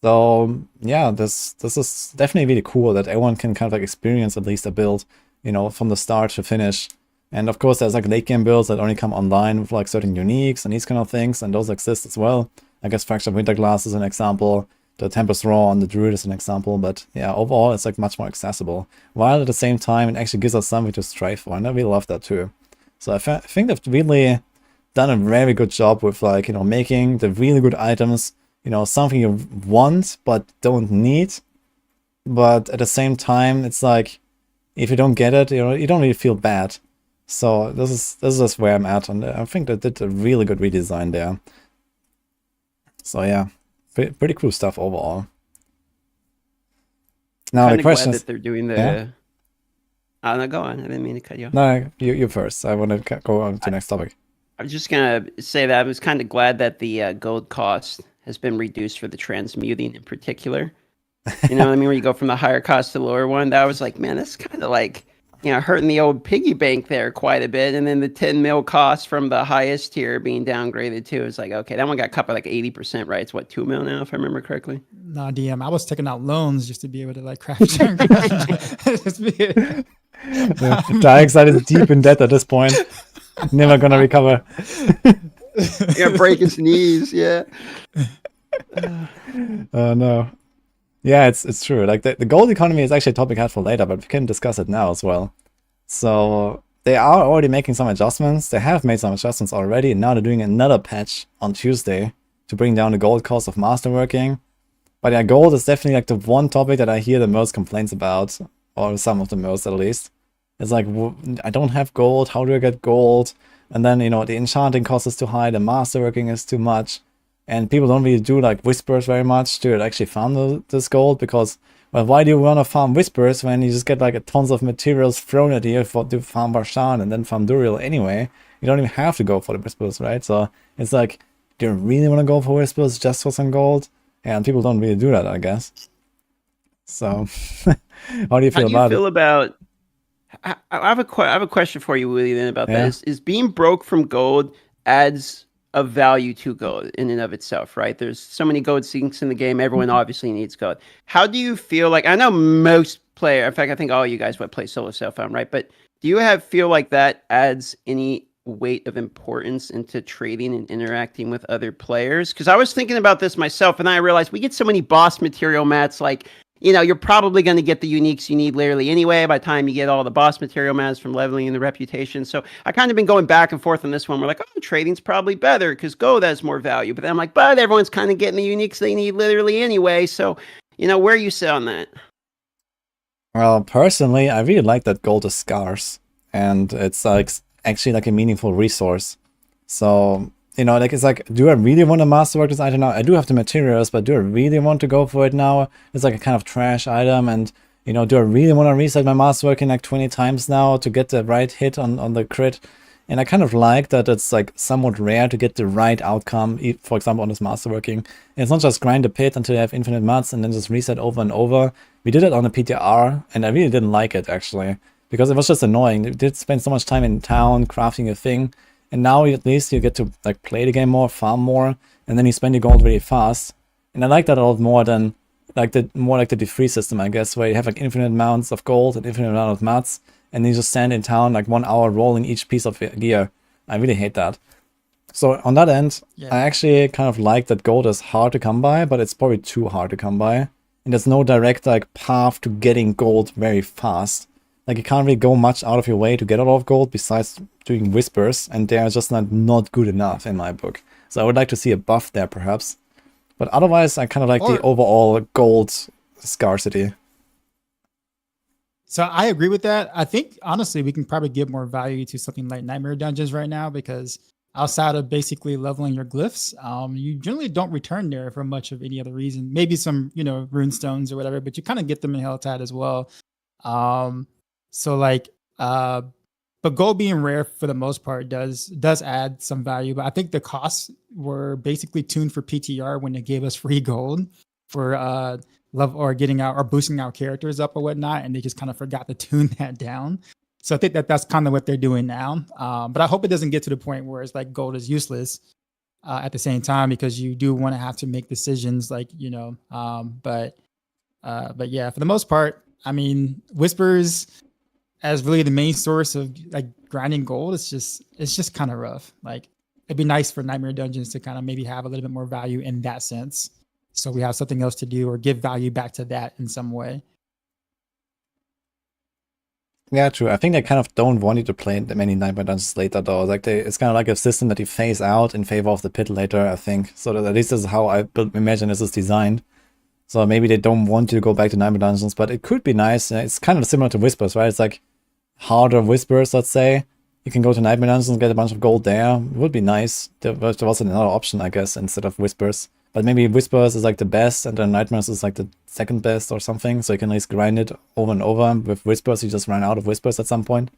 So yeah, this is definitely really cool that everyone can kind of like experience at least a build, from the start to finish. And of course, there's like late game builds that only come online with like certain uniques and these kind of things, and those exist as well. I guess Fractured Winterglass is an example. The Tempest Raw on the Druid is an example, but yeah, overall it's like much more accessible. While at the same time, it actually gives us something to strive for, and I really love that too. So I think they've really done a very good job with like, making the really good items, something you want but don't need. But at the same time, it's like, if you don't get it, you don't really feel bad. So this is just where I'm at, and I think they did a really good redesign there. So yeah, pretty cool stuff overall. Now the question glad is, that they're doing the. Yeah? No, go on. I didn't mean to cut you off. No, you first. I want to go on to the next topic. I was just gonna say that I was kind of glad that the gold cost has been reduced for the transmuting in particular. You know what I mean? Where you go from the higher cost to the lower one. That was like, man, that's kind of like, hurting the old piggy bank there quite a bit. And then the 10 mil cost from the highest tier being downgraded too. It's like, okay, that one got cut by like 80%, right? It's what, 2 mil now, if I remember correctly? Nah, DM, I was taking out loans just to be able to like craft. Darkseid is deep in debt at this point. Never gonna recover. Yeah, break his knees, yeah. Oh no. Yeah, it's true. Like the gold economy is actually a topic I had for later, but we can discuss it now as well. So they are already making some adjustments. They have made some adjustments already, and now they're doing another patch on Tuesday to bring down the gold cost of Masterworking. But yeah, gold is definitely like the one topic that I hear the most complaints about, or some of the most at least. It's like, I don't have gold, how do I get gold? And then, the enchanting cost is too high, the Masterworking is too much. And people don't really do like whispers very much to actually farm this gold, because, well, why do you want to farm whispers when you just get like tons of materials thrown at you to farm Barshan and then farm Duriel anyway? You don't even have to go for the whispers, right? So it's like, do you really want to go for whispers just for some gold? And people don't really do that, I guess. So, how do you feel about it? I have a question for you, Willie, then about that. Is being broke from gold adds a value to gold in and of itself, right? There's so many gold sinks in the game. Everyone obviously needs gold. How do you feel like, I know most players, in fact, I think all you guys would play solo self-found, right? But do you feel like that adds any weight of importance into trading and interacting with other players? Because I was thinking about this myself, and I realized we get so many boss material mats, like, you're probably going to get the uniques you need literally anyway by the time you get all the boss material mats from leveling and the reputation. So I kind of been going back and forth on this one. We're like, oh, trading's probably better because gold has more value. But then I'm like, but everyone's kind of getting the uniques they need literally anyway. So, where you sit on that? Well, personally, I really like that gold is scarce. And it's like actually like a meaningful resource. So, like it's like, do I really want to masterwork this item now? I do have the materials, but do I really want to go for it now? It's like a kind of trash item, and do I really want to reset my masterworking like 20 times now to get the right hit on the crit? And I kind of like that it's like somewhat rare to get the right outcome, for example, on this masterworking. And it's not just grind the pit until you have infinite mats and then just reset over and over. We did it on the PTR, and I really didn't like it actually, because it was just annoying. We did spend so much time in town crafting a thing. And now at least you get to like play the game more, farm more, and then you spend your gold really fast. And I like that a lot more than like the D3 system, I guess, where you have like infinite amounts of gold and infinite amount of mats, and you just stand in town like 1 hour rolling each piece of gear. I really hate that. So on that end, I actually kind of like that gold is hard to come by, but it's probably too hard to come by. And there's no direct like path to getting gold very fast. Like you can't really go much out of your way to get a lot of gold besides doing whispers, and they are just not good enough in my book. So I would like to see a buff there perhaps. But otherwise, I kind of like the Or- overall gold scarcity. So I agree with that. I think honestly, we can probably give more value to something like Nightmare Dungeons right now because outside of basically leveling your glyphs, you generally don't return there for much of any other reason. Maybe some, rune stones or whatever, but you kind of get them in Helltide as well. So like, but gold being rare for the most part does add some value. But I think the costs were basically tuned for PTR when they gave us free gold for love or getting out or boosting our characters up or whatnot, and they just kind of forgot to tune that down. So I think that's kind of what they're doing now. But I hope it doesn't get to the point where it's like gold is useless at the same time, because you do want to have to make decisions like, but yeah, for the most part, I mean, Whispers as really the main source of like grinding gold, it's just kind of rough. Like it'd be nice for Nightmare Dungeons to kind of maybe have a little bit more value in that sense. So we have something else to do or give value back to that in some way. Yeah, true. I think they kind of don't want you to play that many Nightmare Dungeons later, though. Like it's kind of like a system that you phase out in favor of the pit later, I think. So that at least this is how I imagine this is designed. So maybe they don't want you to go back to Nightmare Dungeons, but it could be nice. It's kind of similar to Whispers, right? It's like harder Whispers, let's say. You can go to Nightmare Dungeons and get a bunch of gold there. It would be nice. There was another option, I guess, instead of Whispers. But maybe Whispers is like the best, and then Nightmares is like the second best or something. So you can at least grind it over and over. With Whispers, you just run out of Whispers at some point.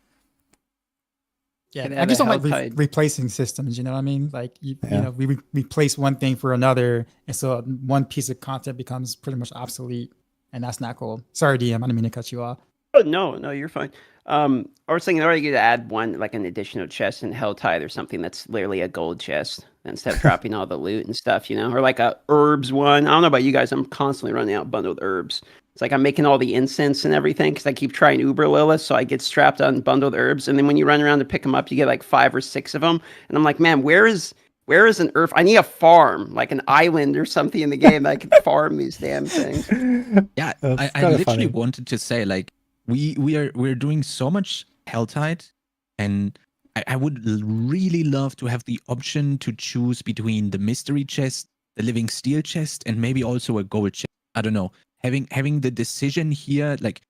Yeah, Could I have just a don't like Helltide. replacing systems. You know what I mean? Like we replace one thing for another, and so one piece of content becomes pretty much obsolete, and that's not cool. Sorry, DM, I didn't mean to cut you off. Oh, no, you're fine. I was thinking, or you could add one, like an additional chest in Helltide or something that's literally a gold chest instead of dropping all the loot and stuff, or like a herbs one. I don't know about you guys. I'm constantly running out bundled herbs. It's like I'm making all the incense and everything because I keep trying Uber Lilith, so I get strapped on bundled herbs. And then when you run around to pick them up, you get like 5 or 6 of them. And I'm like, man, where is an earth? I need a farm, like an island or something in the game that I can farm these damn things. Yeah, That's I kinda literally funny. wanted to say, like, we're doing so much Helltide, and I would really love to have the option to choose between the mystery chest, the living steel chest, and maybe also a gold chest. I don't know. Having the decision here, like,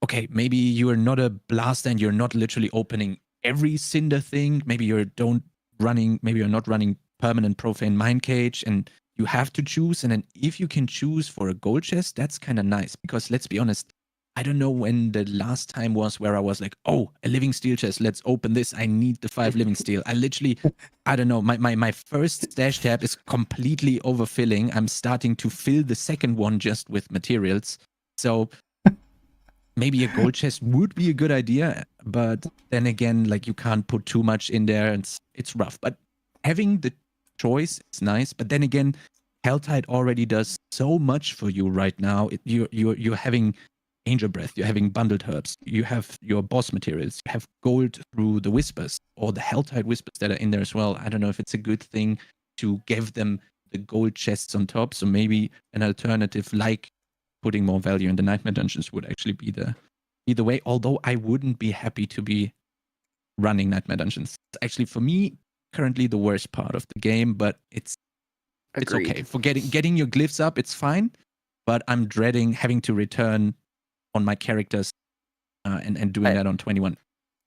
okay, maybe you are not a blaster and you're not literally opening every cinder thing. Maybe you're not running permanent profane mind cage, and you have to choose. And then if you can choose for a gold chest, that's kind of nice, because let's be honest, I don't know when the last time was where I was like, oh, a living steel chest, let's open this. I need the 5 living steel. I literally, I don't know, my first stash tab is completely overfilling. I'm starting to fill the second one just with materials. So maybe a gold chest would be a good idea, but then again, like, you can't put too much in there, and it's rough. But having the choice is nice. But then again, Helltide already does so much for you right now. You're having Angel Breath, you're having bundled herbs, you have your boss materials, you have gold through the Whispers, or the Helltide Whispers that are in there as well. I don't know if it's a good thing to give them the gold chests on top. So maybe an alternative, like putting more value in the Nightmare Dungeons, would actually be the way. Although I wouldn't be happy to be running Nightmare Dungeons. It's actually, for me, currently the worst part of the game, but it's Agreed. okay. For getting your glyphs up, it's fine. But I'm dreading having to return on my characters and doing that on 21.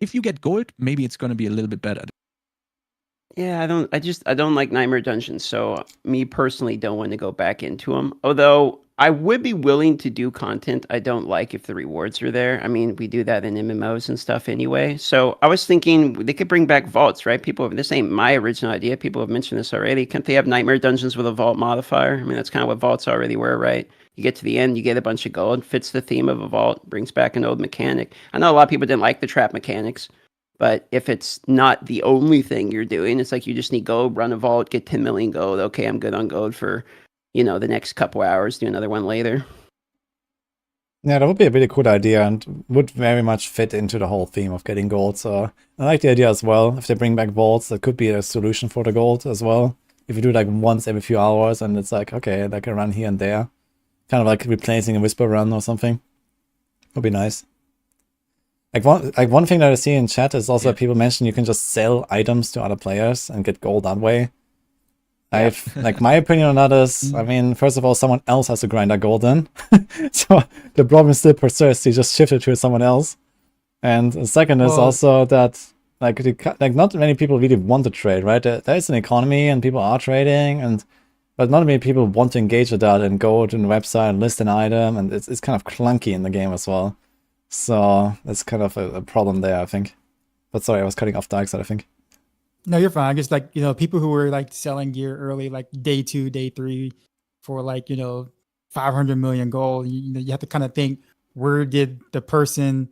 If you get gold, maybe it's going to be a little bit better. Yeah, I don't like Nightmare Dungeons, so me personally don't want to go back into them. Although I would be willing to do content I don't like if the rewards are there. I mean, we do that in MMOs and stuff anyway. So I was thinking they could bring back vaults, right? This ain't my original idea. People have mentioned this already. Can't they have Nightmare Dungeons with a vault modifier? I mean, that's kind of what vaults already were, right? You get to the end, you get a bunch of gold, fits the theme of a vault, brings back an old mechanic. I know a lot of people didn't like the trap mechanics, but if it's not the only thing you're doing, it's like you just need gold, run a vault, get 10 million gold. Okay, I'm good on gold for, the next couple hours, do another one later. Yeah, that would be a really cool idea and would very much fit into the whole theme of getting gold. So I like the idea as well. If they bring back vaults, that could be a solution for the gold as well. If you do like once every few hours and it's like, okay, like a run here and there. Kind of like replacing a Whisper run or something. Would be nice. Like one thing that I see in chat is also people mention you can just sell items to other players and get gold that way. I've like my opinion on that is, I mean, first of all, someone else has to grind that gold in, so the problem still persists. You just shift it to someone else, and the second is also that like not many people really want to trade, right? There is an economy and people are trading, but not many people want to engage with that and go to the website and list an item, and it's kind of clunky in the game as well. So that's kind of a problem there, I think. But sorry, I was cutting off Dark Side, I think. No, you're fine. Just like, people who were like selling gear early, like day 2, day 3 for like, 500 million gold. You have to kind of think, where did the person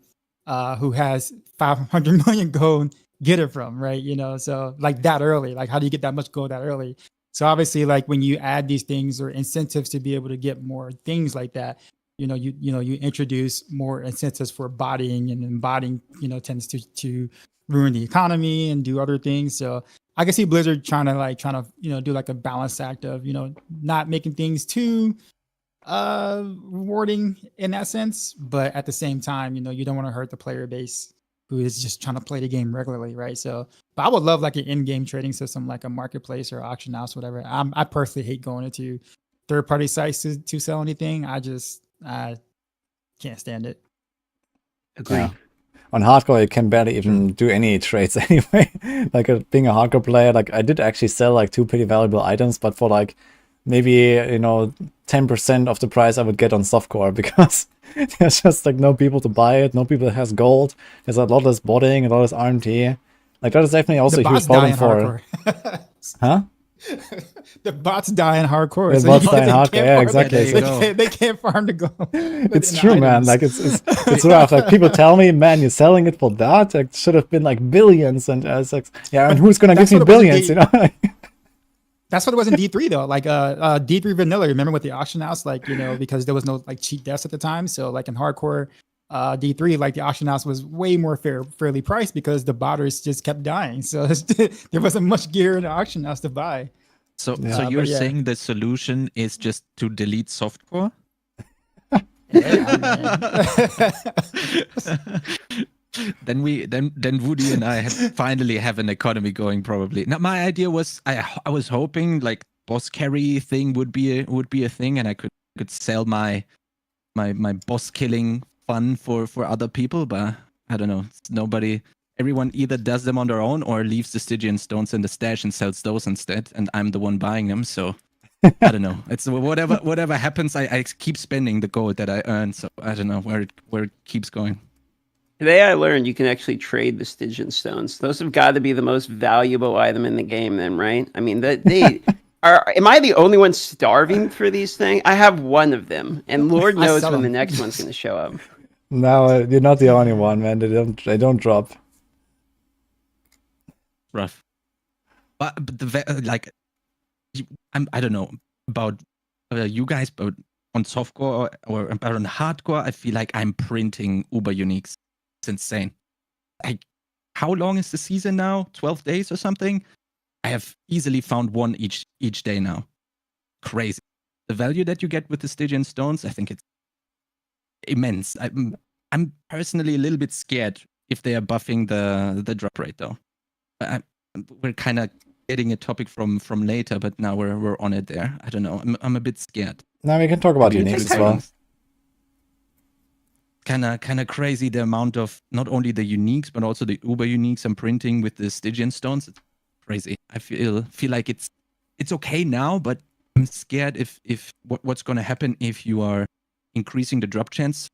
who has 500 million gold get it from, right? So like that early, like how do you get that much gold that early? So obviously, like when you add these things or incentives to be able to get more things like that, you introduce more incentives for bodying, and then bodying, tends to ruin the economy and do other things. So I can see Blizzard trying to do like a balance act of, not making things too rewarding in that sense, but at the same time, you don't want to hurt the player base who is just trying to play the game regularly, right? So, but I would love like an in-game trading system, like a marketplace or auction house, whatever. I personally hate going into third-party sites to sell anything. I can't stand it. Agree. Yeah. On hardcore, you can barely even do any trades anyway. Like being a hardcore player, like I did actually sell like 2 pretty valuable items, but for like maybe 10% of the price I would get on softcore, because there's just like no people to buy it, no people that has gold. There's a lot less botting, a lot less RMT. Like that is definitely also a huge problem for. Huh? The bots die in hardcore. The bots die in hardcore, yeah, exactly. They can't farm to go. It's true, man. Like it's rough. Like people tell me, man, you're selling it for that. It should have been like billions, and it's like, yeah, and who's gonna give me billions? That's what it was in D3 though. Like D3 vanilla. Remember with the auction house, like because there was no like cheap deaths at the time. So like in hardcore D3, like the auction house was way more fairly priced because the botters just kept dying. So there wasn't much gear in the auction house to buy. So you're saying the solution is just to delete softcore? Then Woody and I finally have an economy going, probably. Now my idea was I was hoping like boss carry thing would be a thing, and I could sell my boss killing fun for other people, but I don't know. Nobody. Everyone either does them on their own or leaves the Stygian Stones in the stash and sells those instead, and I'm the one buying them. So I don't know. It's whatever happens. I keep spending the gold that I earn. So I don't know where it keeps going. Today I learned you can actually trade the Stygian Stones. Those have got to be the most valuable item in the game, then, right? I mean, they are. Am I the only one starving for these things? I have one of them, and Lord knows when the next one's going to show up. No, you're not the only one, man. They don't drop. Rough, but I don't know about you guys, but on softcore or on hardcore, I feel like I'm printing uber uniques. It's insane. Like, how long is the season now? 12 days or something? I have easily found one each day now. Crazy. The value that you get with the Stygian Stones, I think it's immense. I'm personally a little bit scared if they are buffing the drop rate though. We're kind of getting a topic from later, but now we're on it there. I don't know. I'm a bit scared. Now we can talk about uniques as well. Kind of crazy the amount of not only the uniques but also the uber uniques I'm printing with the Stygian Stones. It's crazy. I feel like it's okay now, but I'm scared if what's going to happen if you are increasing the drop chance.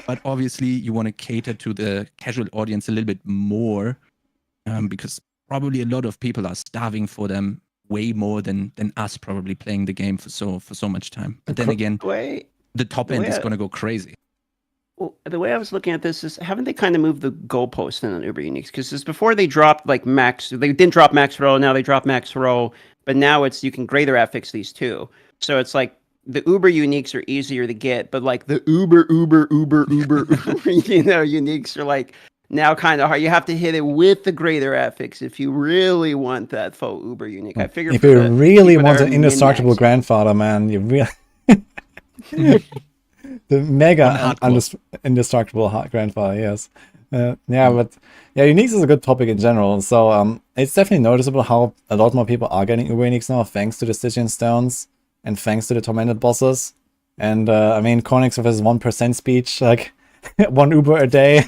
But obviously you want to cater to the casual audience a little bit more, because probably a lot of people are starving for them way more than us probably playing the game for so much time. But then again, the top end is going to go crazy. Well, the way I was looking at this is, haven't they kind of moved the goalpost in on Uber Uniques? Because before they dropped like max, they didn't drop max roll, now they drop max roll, but now it's you can greater affix these too. So it's like the Uber Uniques are easier to get, but like the Uber Uniques are like now kind of hard. You have to hit it with the greater affix if you really want that full Uber Unique. I figure if you really want an indestructible grandfather, man, you really the mega indestructible grandfather, yes. Yeah, but yeah, uniques is a good topic in general. So it's definitely noticeable how a lot more people are getting uber uniques now, thanks to the Stygian Stones and thanks to the Tormented bosses. And I mean, Cornix with his 1% speech, like 1 uber a day,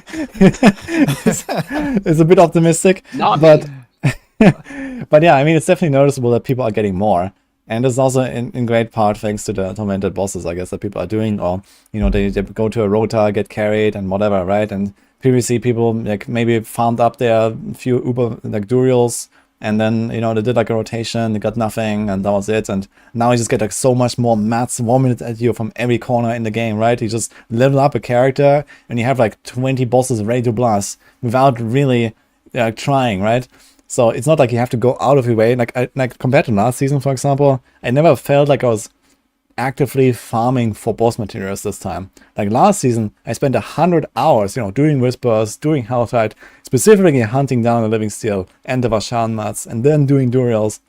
is a bit optimistic. Not but me. but yeah, I mean, it's definitely noticeable that people are getting more. And it's also in great part thanks to the Tormented bosses, I guess, that people are doing. Or, you know, they go to a rota, get carried and whatever, right? And previously people like maybe farmed up their few uber like durials, and then, you know, they did like a rotation, they got nothing, and that was it. And now you just get like so much more mats vomited at you from every corner in the game, right? You just level up a character and you have like 20 bosses ready to blast without really trying, right? So it's not like you have to go out of your way. Like compared to last season, for example, I never felt like I was actively farming for boss materials this time. Like last season, I spent 100 hours, you know, doing whispers, doing helltide, specifically hunting down the living steel and the Vashan mats, and then doing durials.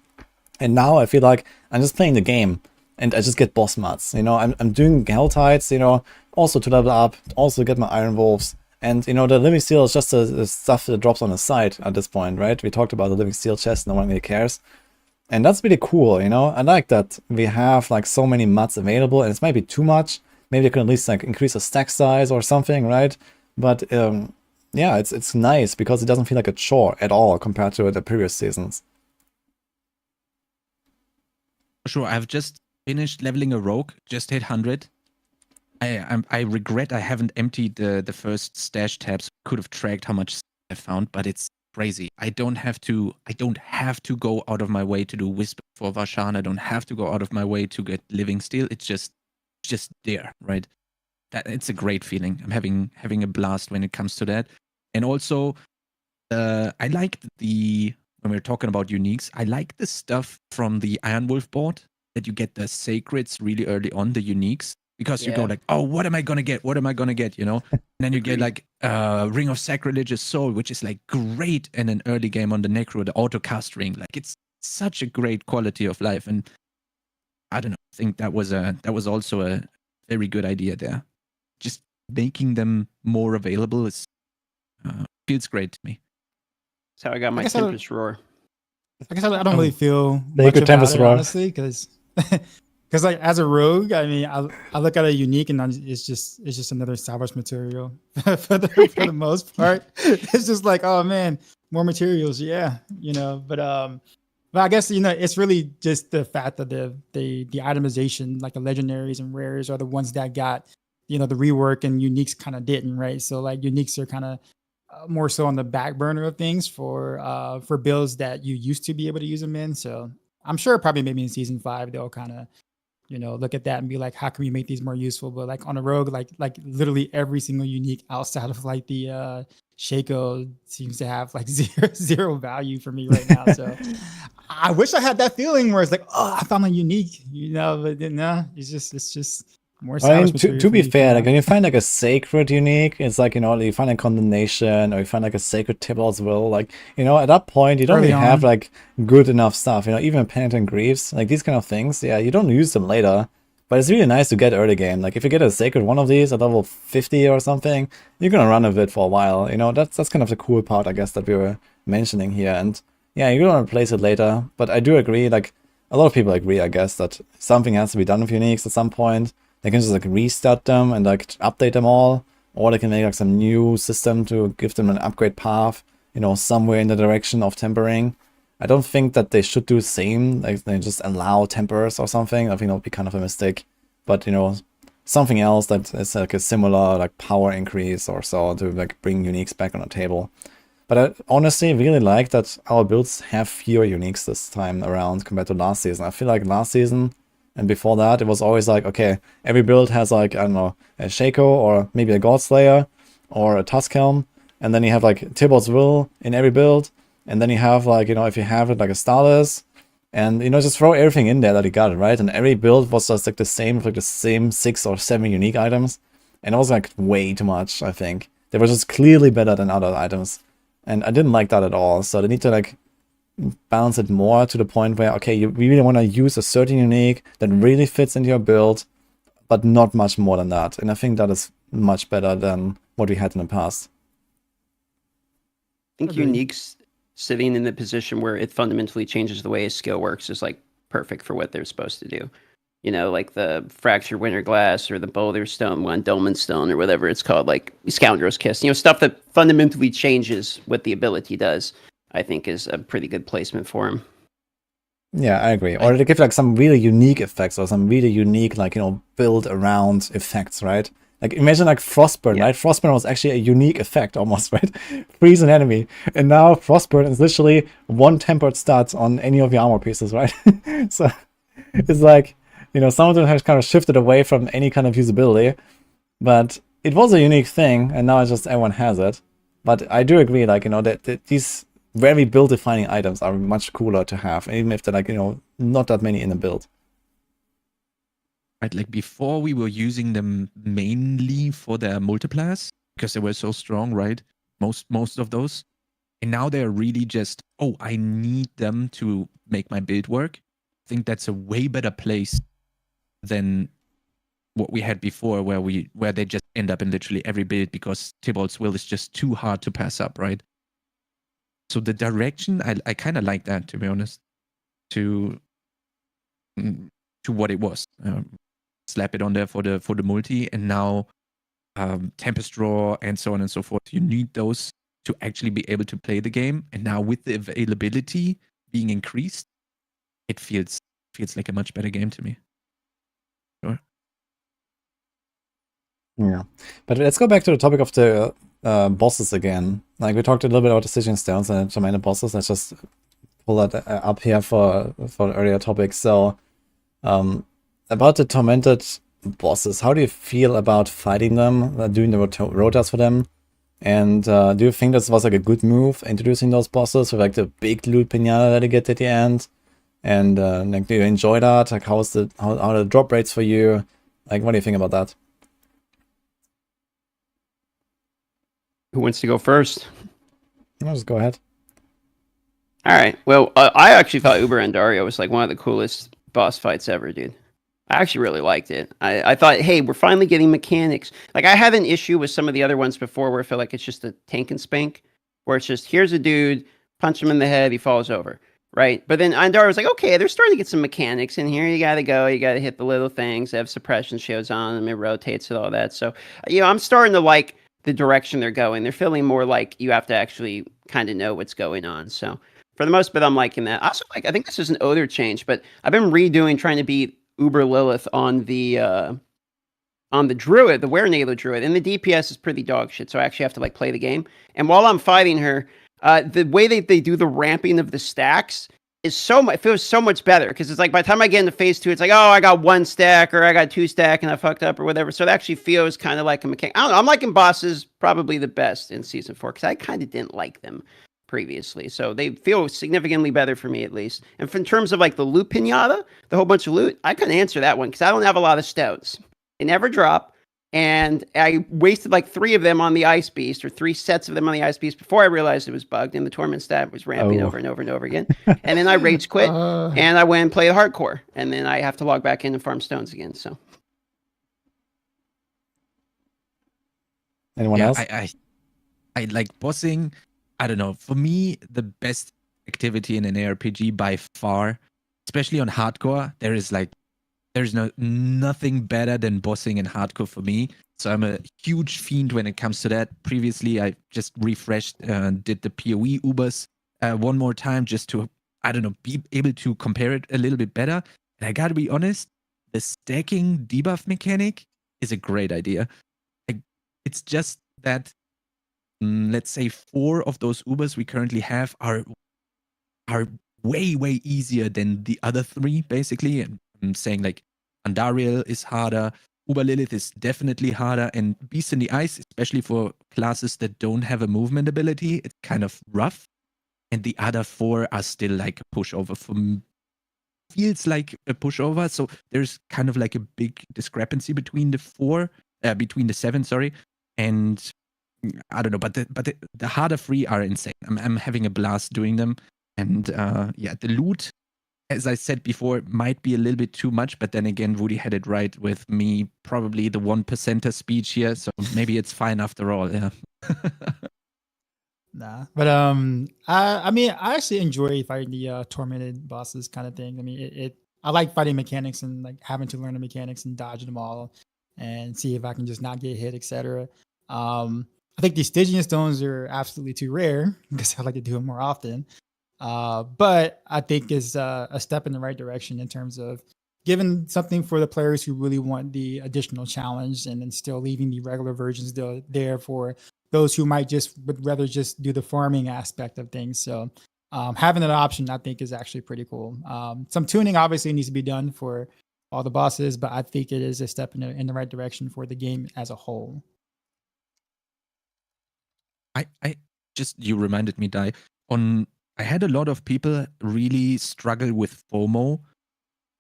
And now I feel like I'm just playing the game, and I just get boss mats. You know, I'm doing helltides, you know, also to level up, also get my iron wolves. And, you know, the living steel is just the stuff that drops on the side at this point, right? We talked about the living steel chest, no one really cares. And that's really cool, you know? I like that we have, like, so many mats available, and it's maybe too much. Maybe I can at least, like, increase the stack size or something, right? But, yeah, it's nice because it doesn't feel like a chore at all compared to the previous seasons. Sure, I've just finished leveling a rogue, just hit 100. I regret I haven't emptied the first stash tabs. Could have tracked how much I found, but it's crazy. I don't have to go out of my way to do whisper for Vashan. I don't have to go out of my way to get living steel. It's just there, right? It's a great feeling. I'm having a blast when it comes to that. And also, I like when we're talking about uniques, I like the stuff from the Iron Wolf board that you get the sacreds really early on, the uniques. Because you go like, oh, what am I gonna get? What am I gonna get? You know, and then you get like Ring of Sacrilegious Soul, which is like great in an early game on the Necro, the auto cast ring. Like it's such a great quality of life, and I don't know. I think that was also a very good idea there. Just making them more available feels great to me. That's how I got my Tempest Roar. I guess I don't really feel Take much a about Tempest it, Roar. honestly, because like as a rogue, I mean, I look at a unique and it's just another salvage material for the most part. It's just like, oh man, more materials, yeah, you know. But I guess, you know, it's really just the fact that the itemization, like the legendaries and rares, are the ones that got, you know, the rework, and uniques kind of didn't, right? So like uniques are kind of more so on the back burner of things for builds that you used to be able to use them in. So I'm sure probably maybe in season 5 they'll kind of, you know, look at that and be like, how can we make these more useful? But like on a rogue, like literally every single unique outside of like the Shaco seems to have like zero value for me right now. So I wish I had that feeling where it's like, oh, I found a unique, you know, but no, it's just more. I mean, to be fair, like when you find like a sacred unique, it's like, you know, you find a condemnation or you find like a sacred tibble as well. Like, you know, at that point you don't really have like good enough stuff, you know, even penitent griefs, like these kind of things. Yeah, you don't use them later, but it's really nice to get early game. Like if you get a sacred one of these at level 50 or something, you're gonna run with it for a while. You know, that's kind of the cool part, I guess, that we were mentioning here. And yeah, you're gonna replace it later. But I do agree, like a lot of people agree, I guess, that something has to be done with uniques at some point. They can just like restart them and like update them all, or they can make like some new system to give them an upgrade path, you know, somewhere in the direction of tempering. I don't think that they should do the same, like they just allow tempers or something. I think that would be kind of a mistake. But, you know, something else that is like a similar like power increase or so to like bring uniques back on the table. But I honestly really like that our builds have fewer uniques this time around compared to last season. I feel like last season and before that, it was always like, okay, every build has like, I don't know, a Shaco or maybe a Godslayer or a Tuskhelm. And then you have like Tibor's Will in every build. And then you have like, you know, if you have it like a Starless. And, you know, just throw everything in there that you got, right? And every build was just like the same, with like the same 6 or 7 unique items. And it was like way too much, I think. They were just clearly better than other items. And I didn't like that at all. So they need to like balance it more to the point where, okay, you really want to use a certain unique that really fits into your build, but not much more than that. And I think that is much better than what we had in the past. think Agreed. Unique's sitting in the position where it fundamentally changes the way his skill works is like perfect for what they're supposed to do. You know, like the Fractured Winter Glass or the Boulder Stone one, Dolmen Stone or whatever it's called, like Scoundrel's Kiss. You know, stuff that fundamentally changes what the ability does, I think is a pretty good placement for him. Yeah, I agree. Or they give like some really unique effects or some really unique, like, you know, build around effects, right? Like imagine like Frostburn, right? Frostburn was actually a unique effect almost, right? Freeze an enemy. And now Frostburn is literally 1 tempered stat on any of your armor pieces, right? So it's like, you know, some of them have kind of shifted away from any kind of usability, but it was a unique thing, and now it's just everyone has it. But I do agree, like, you know, that these very build-defining items are much cooler to have, even if they're like, you know, not that many in a build. Right, like before we were using them mainly for their multipliers because they were so strong, right? Most of those. And now they're really just, oh, I need them to make my build work. I think that's a way better place than what we had before, where they just end up in literally every build because Tybalt's Will is just too hard to pass up, right? So the direction, I kind of like that, to be honest, to what it was. Slap it on there for the multi, and now Tempest Draw and so on and so forth. You need those to actually be able to play the game. And now with the availability being increased, it feels like a much better game to me. Sure. Yeah, but let's go back to the topic of the bosses again. Like we talked a little bit about the Stygian Stones and the Tormented bosses. Let's just pull that up here for the earlier topics. So, about the Tormented bosses, how do you feel about fighting them, doing the rotas for them? And do you think this was like a good move, introducing those bosses with like the big loot pinata that you get at the end? And like, do you enjoy that? Like, how are the drop rates for you? Like, what do you think about that? Who wants to go first? I'll just go ahead. All right. Well, I actually thought Uber Endario was like one of the coolest boss fights ever, dude. I actually really liked it. I thought, hey, we're finally getting mechanics. Like, I had an issue with some of the other ones before where I feel like it's just a tank and spank, where it's just, here's a dude, punch him in the head, he falls over, right? But then Endario was like, okay, they're starting to get some mechanics in here. You got to go. You got to hit the little things. They have suppression shields on them. It rotates and all that. So, you know, I'm starting to like the direction they're going. They're feeling more like you have to actually kind of know what's going on. So, for the most part, I'm liking that. Also, like, I think this is an odor change, but I've been trying to beat Uber Lilith on the Druid, the Were-Nalo Druid, and the DPS is pretty dog shit, so I actually have to like play the game. And while I'm fighting her, the way they do the ramping of the stacks is feels so much better, because it's like by the time I get into phase 2, it's like, oh, I got 1 stack or I got 2 stack and I fucked up or whatever. So it actually feels kind of like a mechanic. I don't know, I'm liking bosses probably the best in season 4 because I kind of didn't like them previously, so they feel significantly better for me, at least. And in terms of like the loot pinata, the whole bunch of loot, I couldn't answer that one because I don't have a lot of stones. They never drop, and I wasted like 3 of them on the Ice Beast, or 3 sets of them on the Ice Beast, before I realized it was bugged and the Torment stat was ramping over and over and over again. And then I rage quit and I went and played hardcore, and then I have to log back in and farm stones again. So anyone else? I like bossing. I don't know. For me, the best activity in an ARPG by far, especially on hardcore, there's nothing better than bossing in hardcore for me. So I'm a huge fiend when it comes to that. Previously, I just refreshed, did the PoE Ubers one more time just to, I don't know, be able to compare it a little bit better. And I gotta be honest, the stacking debuff mechanic is a great idea. It's just that, let's say 4 of those Ubers we currently have are way easier than the other 3, basically. And I'm saying like Andariel is harder, Uber Lilith is definitely harder, and Beast in the Ice, especially for classes that don't have a movement ability, it's kind of rough. And the other 4 are still like a pushover. Feels like a pushover. So there's kind of like a big discrepancy between the 7, sorry. And I don't know, but the harder 3 are insane. I'm having a blast doing them. And yeah, the loot, as I said before, might be a little bit too much, but then again, Woody had it right with me, probably the 1%er speech here, so maybe it's fine after all, yeah. Nah, but I mean, I actually enjoy fighting the tormented bosses kind of thing. I mean, I like fighting mechanics and like having to learn the mechanics and dodge them all, and see if I can just not get hit, etc. I think these Stygian stones are absolutely too rare because I like to do them more often. But I think is a step in the right direction in terms of giving something for the players who really want the additional challenge, and then still leaving the regular versions there for those who would rather just do the farming aspect of things. So having that option, I think, is actually pretty cool. Some tuning obviously needs to be done for all the bosses, but I think it is a step in the right direction for the game as a whole. I just, you reminded me, Dai, I had a lot of people really struggle with FOMO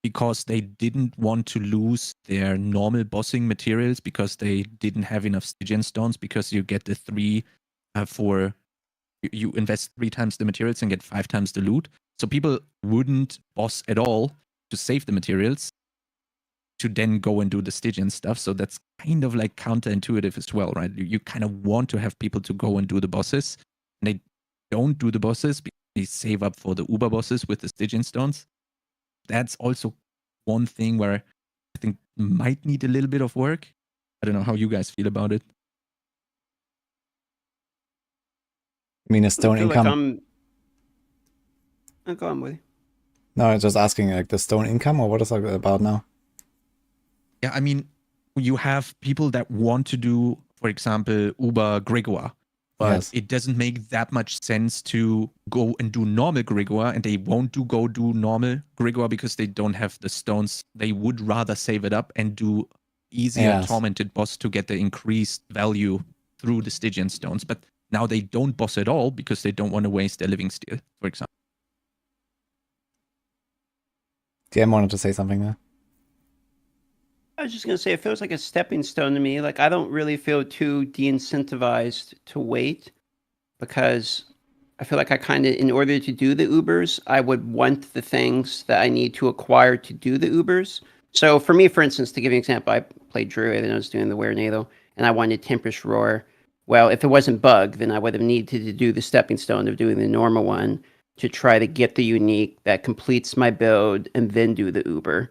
because they didn't want to lose their normal bossing materials because they didn't have enough Stygian stones, because you get the 3 you invest 3 times the materials and get 5 times the loot. So people wouldn't boss at all to save the materials to then go and do the Stygian stuff. So that's kind of like counterintuitive as well, right? You kind of want to have people to go and do the bosses, and they don't do the bosses because they save up for the Uber bosses with the Stygian stones. That's also one thing where I think might need a little bit of work. I don't know how you guys feel about it. I mean, a stone I feel income. Like go on, Woody. No, I'm just asking, like, the stone income, or what is it about now? Yeah, I mean, you have people that want to do, for example, Uber Gregoire, but Yes. it doesn't make that much sense to go and do normal Gregoire, and they won't go do normal Gregoire because they don't have the stones. They would rather save it up and do easier Yes. tormented boss to get the increased value through the Stygian stones. But now they don't boss at all because they don't want to waste their living steel, for example. DM wanted to say something there. I was just gonna say, it feels like a stepping stone to me. Like, I don't really feel too de-incentivized to wait, because I feel like I kind of, in order to do the Ubers, I would want the things that I need to acquire to do the Ubers. So for me, for instance, to give you an example, I played Druid and I was doing the Werenado, and I wanted Tempest Roar. Well, if it wasn't bug, then I would have needed to do the stepping stone of doing the normal one to try to get the unique that completes my build and then do the Uber.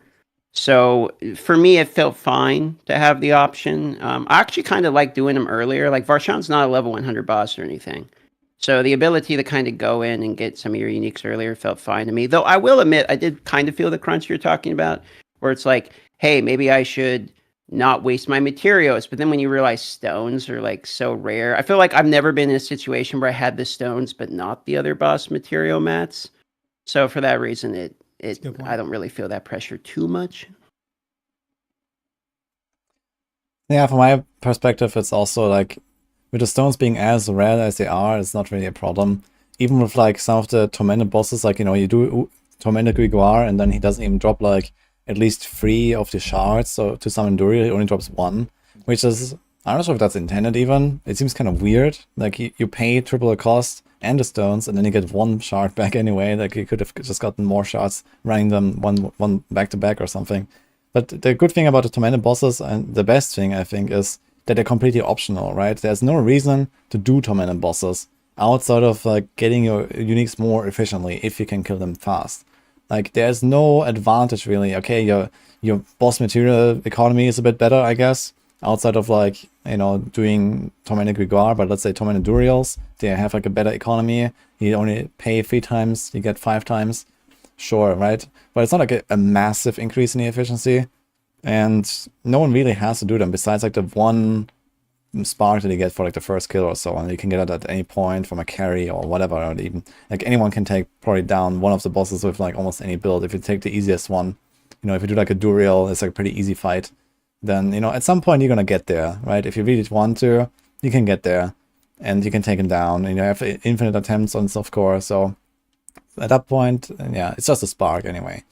So for me, it felt fine to have the option. I actually kind of like doing them earlier. Like, Varshan's not a level 100 boss or anything. So the ability to kind of go in and get some of your uniques earlier felt fine to me. Though I will admit, I did kind of feel the crunch you're talking about, where it's like, hey, maybe I should not waste my materials. But then when you realize stones are like so rare, I feel like I've never been in a situation where I had the stones but not the other boss material mats. So for that reason, I don't really feel that pressure too much. Yeah, from my perspective, it's also like, with the stones being as rare as they are, it's not really a problem. Even with like some of the tormented bosses, like, you know, you do tormented Gregoire and then he doesn't even drop like at least 3 of the shards. So to summon Duriel, he only drops 1, which is, I'm not sure if that's intended even. It seems kind of weird. Like, you pay triple the cost and the stones, and then you get 1 shard back anyway. Like, you could have just gotten more shards, running them one back to back or something. But the good thing about the tormented bosses, and the best thing I think, is that they're completely optional, right? There's no reason to do tormented bosses outside of like getting your uniques more efficiently if you can kill them fast. Like, there's no advantage really. Okay, your boss material economy is a bit better, I guess, outside of like, you know, doing tormented Gregoire, but let's say tormented Duriels, they have like a better economy. You only pay 3 times, you get 5 times. Sure, right? But it's not like a massive increase in the efficiency, and no one really has to do them besides like the 1 spark that you get for like the first kill or so, and you can get it at any point from a carry or whatever, or even like anyone can take probably down one of the bosses with like almost any build. If you take the easiest one, you know, if you do like a Duriel, it's like a pretty easy fight. Then, you know, at some point you're gonna get there, right? If you really want to, you can get there, and you can take him down, and you have infinite attempts on softcore. So at that point, yeah, it's just a spark anyway.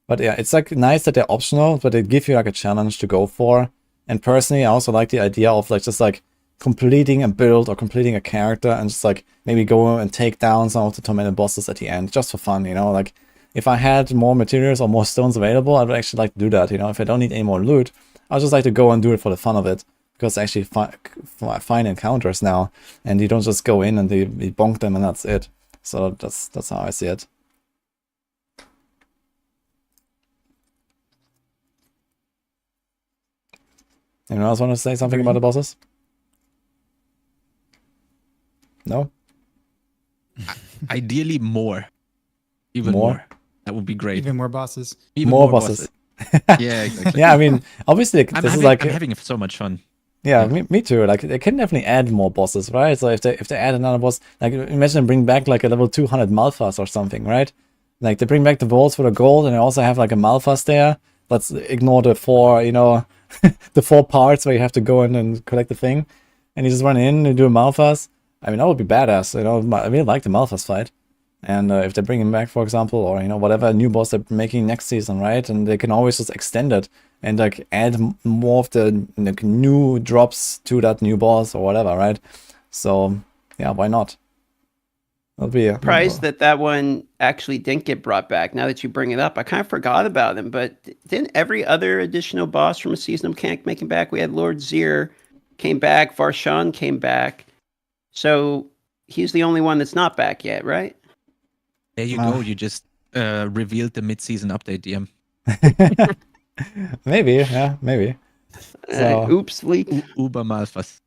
But yeah, it's like nice that they're optional, but they give you like a challenge to go for. And personally, I also like the idea of like just like completing a build or completing a character and just like maybe go and take down some of the tormented bosses at the end, just for fun, you know? Like, if I had more materials or more stones available, I would actually like to do that, you know? If I don't need any more loot, I'd just like to go and do it for the fun of it. because they actually find encounters now, and you don't just go in and you bonk them and that's it. So that's how I see it. Anyone else want to say something about the bosses? No? Ideally more. Even more. That would be great. Even more bosses. Even more bosses. Yeah, exactly. Yeah, I mean, obviously, I'm having so much fun. Yeah, me too. Like, they can definitely add more bosses, right? So if they add another boss, like, imagine bring back like a level 200 Malphas or something, right? Like, they bring back the vaults for the gold, and they also have like a Malphas there. Let's ignore the 4, the 4 parts where you have to go in and collect the thing, and you just run in and do a Malphas. I mean, that would be badass. I really like the Malphas fight. And if they bring him back, for example, or whatever new boss they're making next season, right? And they can always just extend it and like add more of the new drops to that new boss or whatever, right? So yeah, why not? That'll be Surprised that one actually didn't get brought back. Now that you bring it up, I kind of forgot about him. But didn't every other additional boss from a season of Mechanic make him back? We had Lord Zir came back, Varshan came back, so he's the only one that's not back yet, right? There you go. You just revealed the mid-season update, DM. Maybe, yeah, maybe. So, oops, leak. Uber Malphas.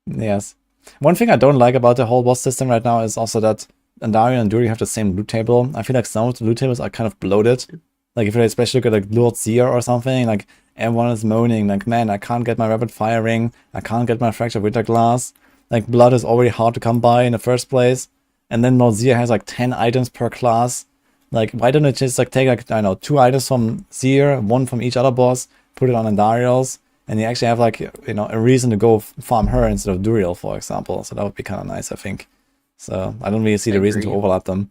Yes. One thing I don't like about the whole boss system right now is also that Andariel and Duri have the same loot table. I feel like some of the loot tables are kind of bloated. Like if you especially look at like Lord Seer or something, like everyone is moaning, like, man, I can't get my rapid fire ring, I can't get my fractured winter glass. Like blood is already hard to come by in the first place. And then Lord Seer has like 10 items per class. Like, why don't it just like take like, I don't know, 2 items from Seer, 1 from each other boss, put it on Andariel's, and you actually have like, a reason to go farm her instead of Duriel, for example. So that would be kind of nice, I think. So I don't really see the reason to overlap them.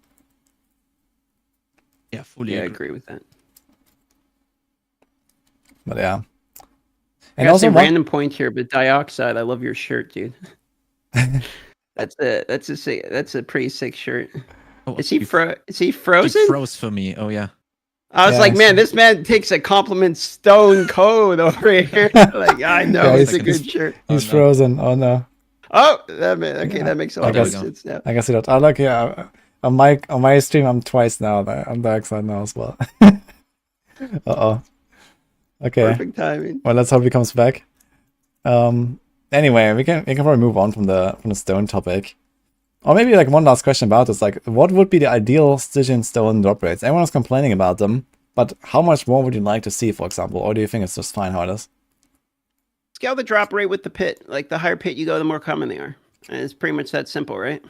Yeah, fully agree with that. But yeah. And also random point here, but Dioxide, I love your shirt, dude. That's a pretty sick shirt. Oh, is he frozen? He froze for me. Oh yeah. I was like, man, this man takes a compliment stone code over here. Like, I know it's a good shirt. He's frozen. Oh no. Oh, that makes a lot of sense now. I can see that. I look, yeah. On my stream, I'm twice now. I'm Dark Side now as well. Uh-oh. Okay. Perfect timing. Well, let's hope he comes back. Anyway, we can probably move on from the stone topic. Or maybe like one last question about this, like what would be the ideal Stygian Stone drop rates? Everyone's complaining about them, but how much more would you like to see, for example? Or do you think it's just fine how it is? Scale the drop rate with the pit. Like the higher pit you go, the more common they are. And it's pretty much that simple, right?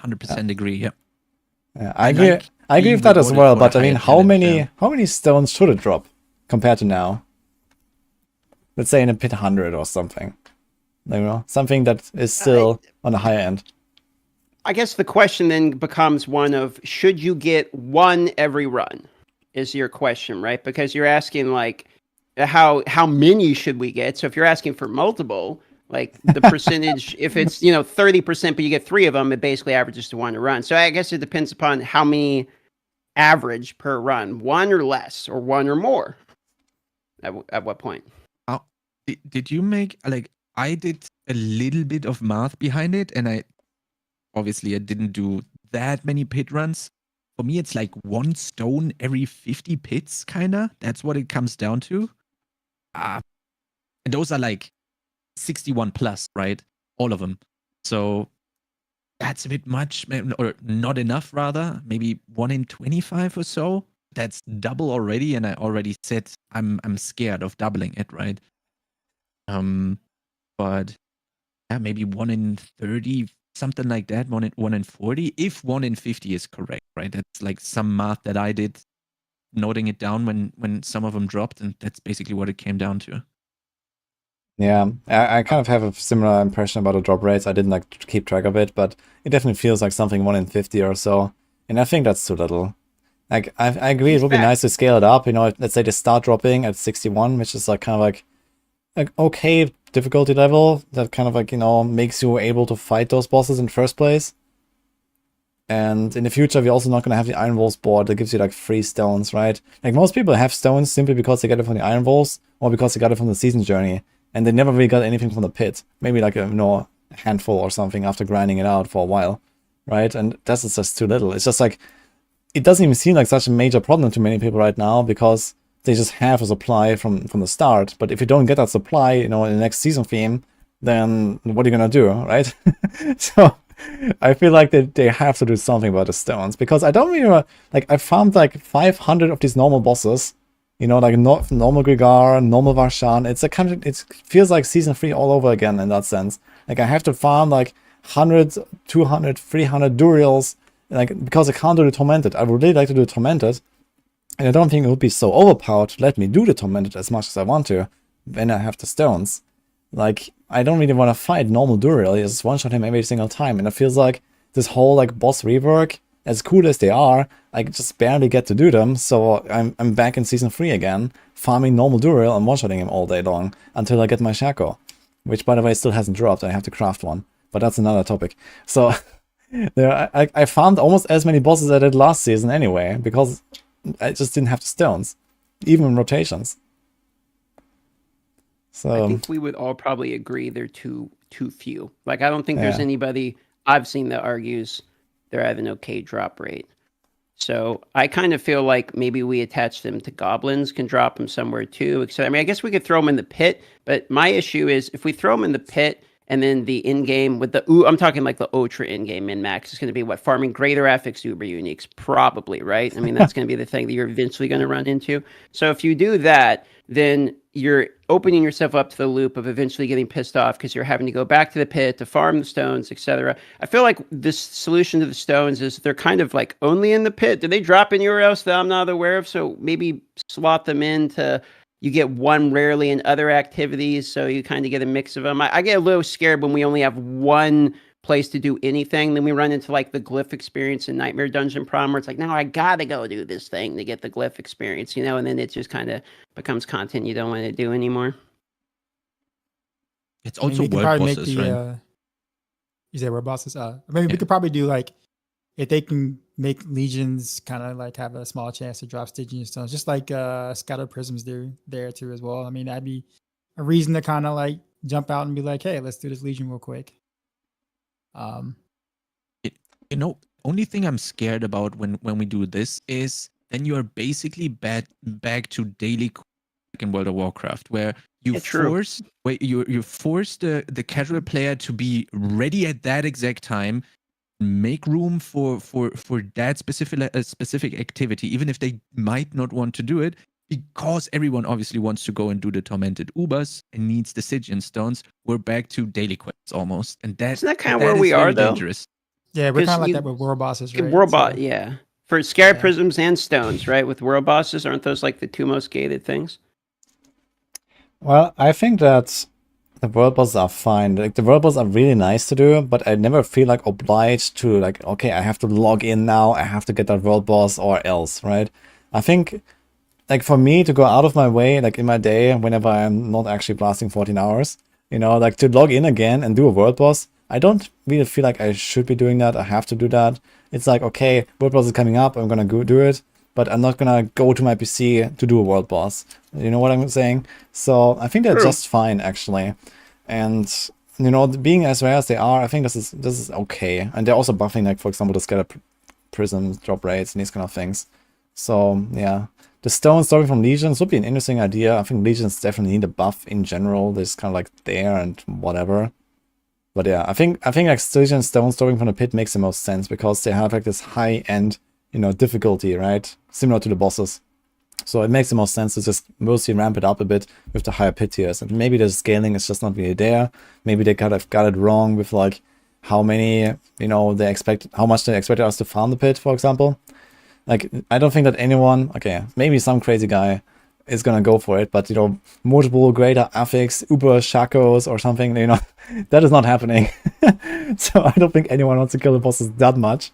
100% agree, yeah. Yeah, I agree with that as well, but I mean, how many stones should it drop compared to now? Let's say in a pit 100 or something. Something that is still on the higher end. I guess the question then becomes one of, should you get one every run? Is your question, right? Because you're asking like, how many should we get? So if you're asking for multiple, like the percentage, if it's 30%, but you get 3 of them, it basically averages to 1 a run. So I guess it depends upon how many average per run, 1 or less, or 1 or more. At what point? Did you make like? I did a little bit of math behind it, and I didn't do that many pit runs. For me, it's like 1 stone every 50 pits, kinda. That's what it comes down to. And those are like 61 plus, right? All of them. So that's a bit much, or not enough, rather. Maybe 1 in 25 or so. That's double already, and I already said I'm scared of doubling it, right? But yeah, maybe 1 in 30, something like that. 1 in 40, if 1 in 50 is correct, right? That's like some math that I did, noting it down when some of them dropped, and that's basically what it came down to. Yeah, I kind of have a similar impression about the drop rates. I didn't like keep track of it, but it definitely feels like something 1 in 50 or so, and I think that's too little. Like I agree, it would be nice to scale it up. Let's say they start dropping at 61, which is like kind of like okay difficulty level that kind of like makes you able to fight those bosses in the first place. And in the future, we're also not going to have the Iron Walls board that gives you like free stones, right? Like most people have stones simply because they get it from the Iron Walls or because they got it from the season journey. and they never really got anything from the pit. Maybe like a handful or something after grinding it out for a while, right? And that's just too little. It's just like, it doesn't even seem like such a major problem to many people right now because they just have a supply from the start. But if you don't get that supply, in the next season theme, then what are you gonna do, right? So I feel like they have to do something about the stones, because I don't really like, I found like 500 of these normal bosses, like normal Grigar, normal Varshan. It's it feels like season 3 all over again in that sense. Like I have to farm like 100, 200, 300 Duriels, like, because I can't do the Tormented. I would really like to do the Tormented, and I don't think it would be so overpowered to let me do the Tormented as much as I want to when I have the stones. Like, I don't really want to fight normal Duriel. You just one-shot him every single time, and it feels like this whole like boss rework, as cool as they are, I just barely get to do them. So I'm back in season 3 again, farming normal Duriel and one-shotting him all day long until I get my Shaco, which by the way still hasn't dropped. I have to craft one, but that's another topic. So I farmed almost as many bosses as I did last season anyway, because I just didn't have the stones, even in rotations. So I think we would all probably agree they're too few. Like, I don't think there's anybody I've seen that argues they're at an okay drop rate. So I kind of feel like maybe we attach them to goblins, can drop them somewhere too. Except, I mean, I guess we could throw them in the pit, but my issue is if we throw them in the pit and then the in-game with the, I'm talking like the ultra in-game min-max is going to be what, farming greater affix uber uniques, probably, right? I mean, that's going to be the thing that you're eventually going to run into. So if you do that, then you're opening yourself up to the loop of eventually getting pissed off because you're having to go back to the pit to farm the stones, etc. I feel like this solution to the stones is they're kind of like only in the pit. Do they drop anywhere else that I'm not aware of? So maybe slot them into, you get one rarely in other activities, so you kind of get a mix of them. I get a little scared when we only have one place to do anything. Then we run into like the glyph experience in Nightmare Dungeon problem where it's like, now I gotta go do this thing to get the glyph experience, and then it just kind of becomes content you don't want to do anymore. It's also world bosses, right? You say world bosses? Maybe we could probably do like, if they can make legions kind of like have a small chance to drop Stygian Stones, just like Scattered Prisms do there too as well. I mean, that'd be a reason to kind of like jump out and be like, hey, let's do this legion real quick. Only thing I'm scared about when we do this is then you are basically back to daily in World of Warcraft, where you force the casual player to be ready at that exact time, make room for that specific activity, even if they might not want to do it, because everyone obviously wants to go and do the Tormented Ubers and needs the Stygian Stones. We're back to daily quests almost, and isn't that kind of where we are though? Dangerous. Yeah, we're kind of like that with world bosses, right? Yeah. For Scarab Prisms and Stones, right? With world bosses, aren't those like the two most gated things? Well, I think that the world bosses are fine. Like, the world bosses are really nice to do, but I never feel like obliged to like, okay, I have to log in now, I have to get that world boss or else, right? I think, like, for me to go out of my way, like in my day, whenever I'm not actually blasting 14 hours, like to log in again and do a world boss, I don't really feel like I should be doing that. I have to do that. It's like, okay, world boss is coming up, I'm gonna go do it, but I'm not gonna go to my PC to do a world boss. You know what I'm saying? So I think they're just fine, actually. And, being as rare as they are, I think this is okay. And they're also buffing, like, for example, the Scatter Prisms drop rates and these kind of things. So, yeah. The stones dropping from Legions would be an interesting idea. I think Legions definitely need a buff in general. They're just kind of like there and whatever. But yeah, I think like Stygian Stone dropping from the pit makes the most sense because they have like this high-end, difficulty, right? Similar to the bosses. So it makes the most sense to just mostly ramp it up a bit with the higher pit tiers. And maybe the scaling is just not really there. Maybe they kind of got it wrong with like how many, how much they expected us to farm the pit, for example. Like, I don't think that anyone, okay, maybe some crazy guy is gonna go for it, but, multiple greater affix, uber shakos or something, that is not happening. So I don't think anyone wants to kill the bosses that much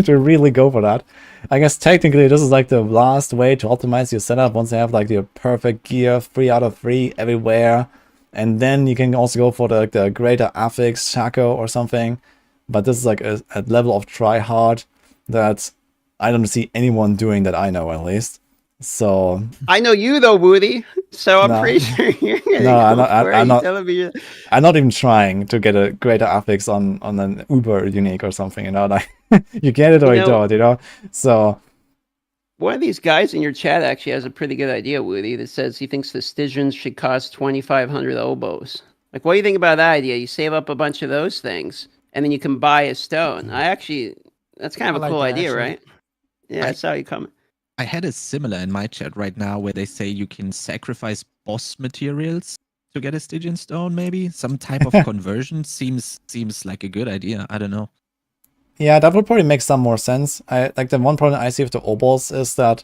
to really go for that. I guess technically this is like the last way to optimize your setup once you have like your perfect gear, 3 out of 3 everywhere. And then you can also go for the greater affix shako or something. But this is like a level of try hard that I don't see anyone doing that I know, at least. So I know you though, Woody. So I'm No. pretty sure you're gonna No, go I'm not- for it. I'm You not- telling me I'm not even trying to get a greater affix on an Uber unique or something, you know, like you get it or you know, don't, you know. So one of these guys in your chat actually has a pretty good idea, Woody, that says he thinks the Stygians should cost 2,500 oboes. Like, what do you think about that idea? You save up a bunch of those things, and then you can buy a stone. That's kind of I a like cool that, idea, actually. right? Yeah, that's how you come. I had a similar in my chat right now where they say you can sacrifice boss materials to get a Stygian Stone, maybe? Some type of conversion seems like a good idea. I don't know. yeah, that would probably make some more sense. I like the one problem I see with the obols is that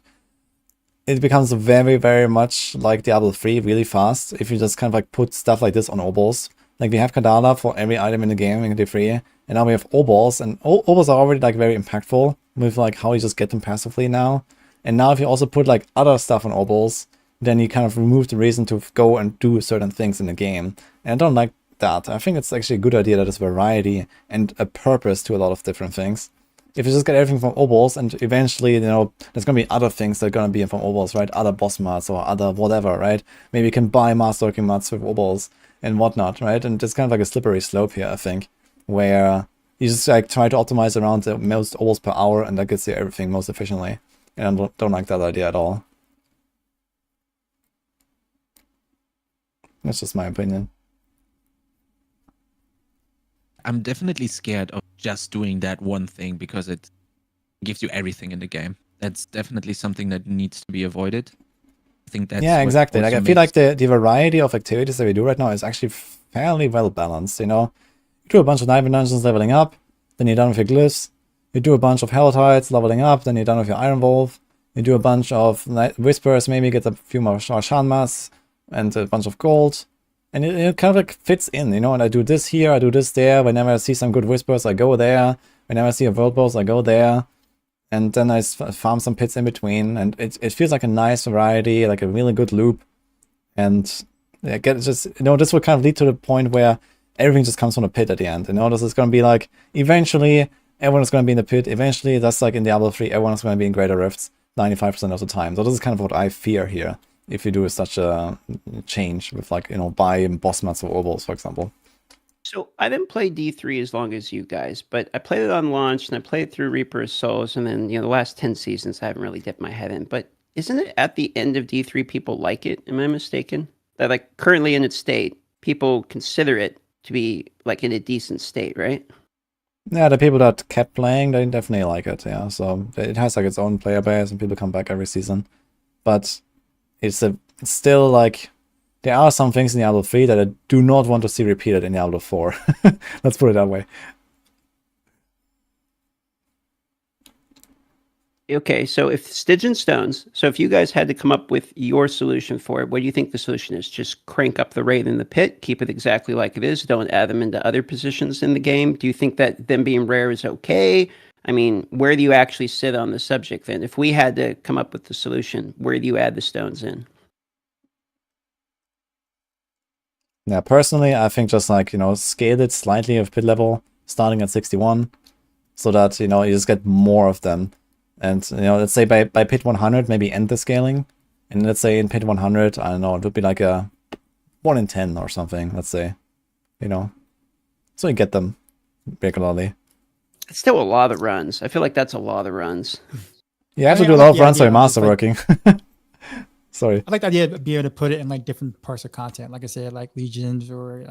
it becomes very, very much like Diablo 3 really fast if you just kind of like put stuff like this on obols. Like we have Kadala for every item in the game in D3, and now we have obols, and obols are already like very impactful with like how you just get them passively now. And now if you also put like other stuff on obols, then you kind of remove the reason to go and do certain things in the game. And I don't like that. I think it's actually a good idea that there's variety and a purpose to a lot of different things. If you just get everything from obols, and eventually, you know, there's gonna be other things that are gonna be from obols, right? Other boss mods or other whatever, right? Maybe you can buy Masterworking mods with obols and whatnot, right? And it's kind of like a slippery slope here, I think, where you just like try to optimize around the most obols per hour, and that gets you everything most efficiently. And I don't like that idea at all. That's just my opinion. I'm definitely scared of just doing that one thing because it gives you everything in the game. That's definitely something that needs to be avoided. I think that's yeah, what exactly. Like also I feel like makes- the variety of activities that we do right now is actually fairly well balanced. You know, you do a bunch of nightmare dungeons leveling up, then you're done with your glyphs. You do a bunch of hell tides leveling up, then you're done with your iron wolf. You do a bunch of whispers, maybe get a few more shanmas and a bunch of gold. And it kind of like fits in, you know, and I do this here, I do this there. Whenever I see some good whispers, I go there. Whenever I see a world boss, I go there. And then I farm some pits in between. And it feels like a nice variety, like a really good loop. And I get just, you know, this will kind of lead to the point where everything just comes from a pit at the end. You know, this is going to be like, eventually, everyone is going to be in the pit. Eventually, that's like in Diablo 3, everyone is going to be in Greater Rifts 95% of the time. So this is kind of what I fear here, if you do such a change with, like, you know, buy boss mats or obols, for example. So I didn't play D3 as long as you guys, but I played it on launch and I played through Reaper of Souls, and then, you know, the last 10 seasons I haven't really dipped my head in. But isn't it at the end of D3 people like it? Am I mistaken? That like currently in its state, people consider it to be like in a decent state, right? Yeah, the people that kept playing, they definitely like it, yeah. So it has like its own player base and people come back every season. But it's still like, there are some things in Diablo 3 that I do not want to see repeated in Diablo 4. Let's put it that way. Okay, so if Stygian Stones, so if you guys had to come up with your solution for it, what do you think the solution is? Just crank up the rate in the pit, keep it exactly like it is, don't add them into other positions in the game? Do you think that them being rare is okay? I mean, where do you actually sit on the subject then? If we had to come up with the solution, where do you add the stones in? Yeah, personally, I think just like, you know, scale it slightly of pit level, starting at 61, so that, you know, you just get more of them. And, you know, let's say by pit 100, maybe end the scaling. And let's say in pit 100, I don't know, it would be like a 1 in 10 or something, let's say. You know, so you get them regularly. It's still a lot of runs. I feel like that's a lot of runs. You have I to mean, do a I lot like of runs the on your idea of just, like- masterworking. Sorry. I like the idea of being able to put it in like different parts of content, like I said, like legions or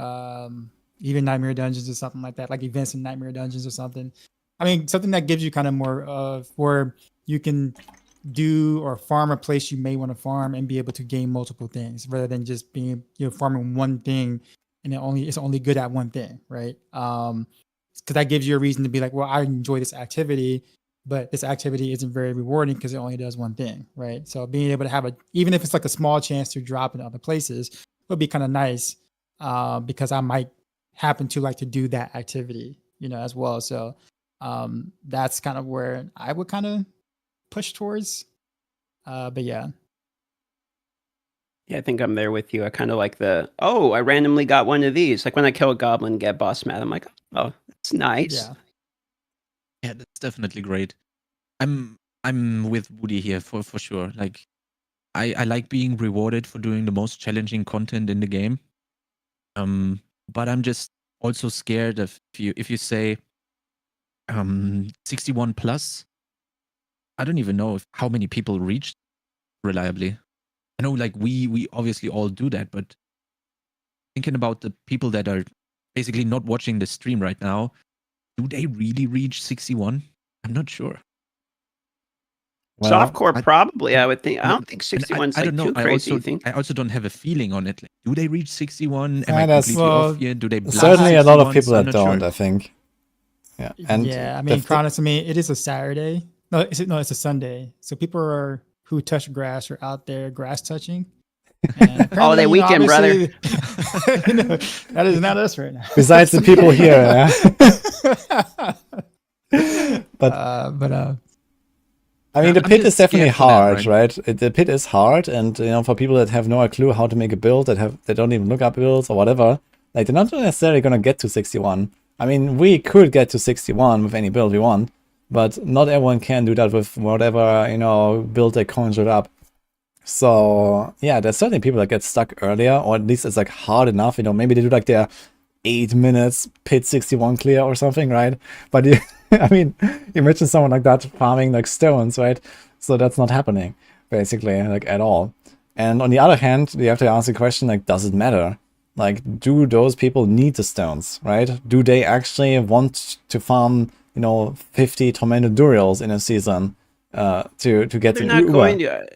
even nightmare dungeons or something like that, like events in nightmare dungeons or something. I mean, something that gives you kind of more of where you can do or farm a place you may want to farm and be able to gain multiple things rather than just being, you know, farming one thing and it's only good at one thing, right? Because that gives you a reason to be like, well, I enjoy this activity, but this activity isn't very rewarding because it only does one thing, right? So being able to have even if it's like a small chance to drop in other places would be kind of nice, because I might happen to like to do that activity, you know, as well. So that's kind of where I would kind of push towards. But yeah. Yeah, I think I'm there with you. I kind of like I randomly got one of these. Like when I kill a goblin and get boss mat, I'm like, oh, that's nice. Yeah. Yeah, that's definitely great. I'm with Woody here for sure. Like I like being rewarded for doing the most challenging content in the game. But I'm just also scared of if you say 61 plus. I don't even know how many people reached reliably. I know, like we obviously all do that, but thinking about the people that are basically not watching the stream right now, do they really reach 61? I'm not sure. Well, Softcore, probably. I would think. I don't think And 61's I like don't know. too crazy. You think? I also don't have a feeling on it. Like, do they reach 61? Am Yeah, I that's- completely Well, off here? Do they blast certainly a lot of 61s? people I'm that not don't, sure. I think. Yeah, and yeah, I the mean, thi- Chronos, I mean, it is a Saturday. No, it's a Sunday. So people who touch grass are out there grass touching. And Holiday apparently, weekend, brother. you know, that is not us right now. besides the people here, yeah. but I mean, the I'm pit is just definitely scared for them, hard, right? The pit is hard, and for people that have no clue how to make a build, that don't even look up builds or whatever, like they're not necessarily gonna get to 61. I mean, we could get to 61 with any build we want, but not everyone can do that with whatever build they conjured up. So yeah, there's certainly people that get stuck earlier, or at least it's like hard enough. Maybe they do like their 8 minutes pit 61 clear or something, right? But I mean, you mentioned someone like that farming like stones, right? So that's not happening, basically, like at all. And on the other hand, you have to ask the question, like, does it matter? Like, do those people need the stones, right? Do they actually want to farm, 50 tormented Durials in a season to get They're to not Uber? going to.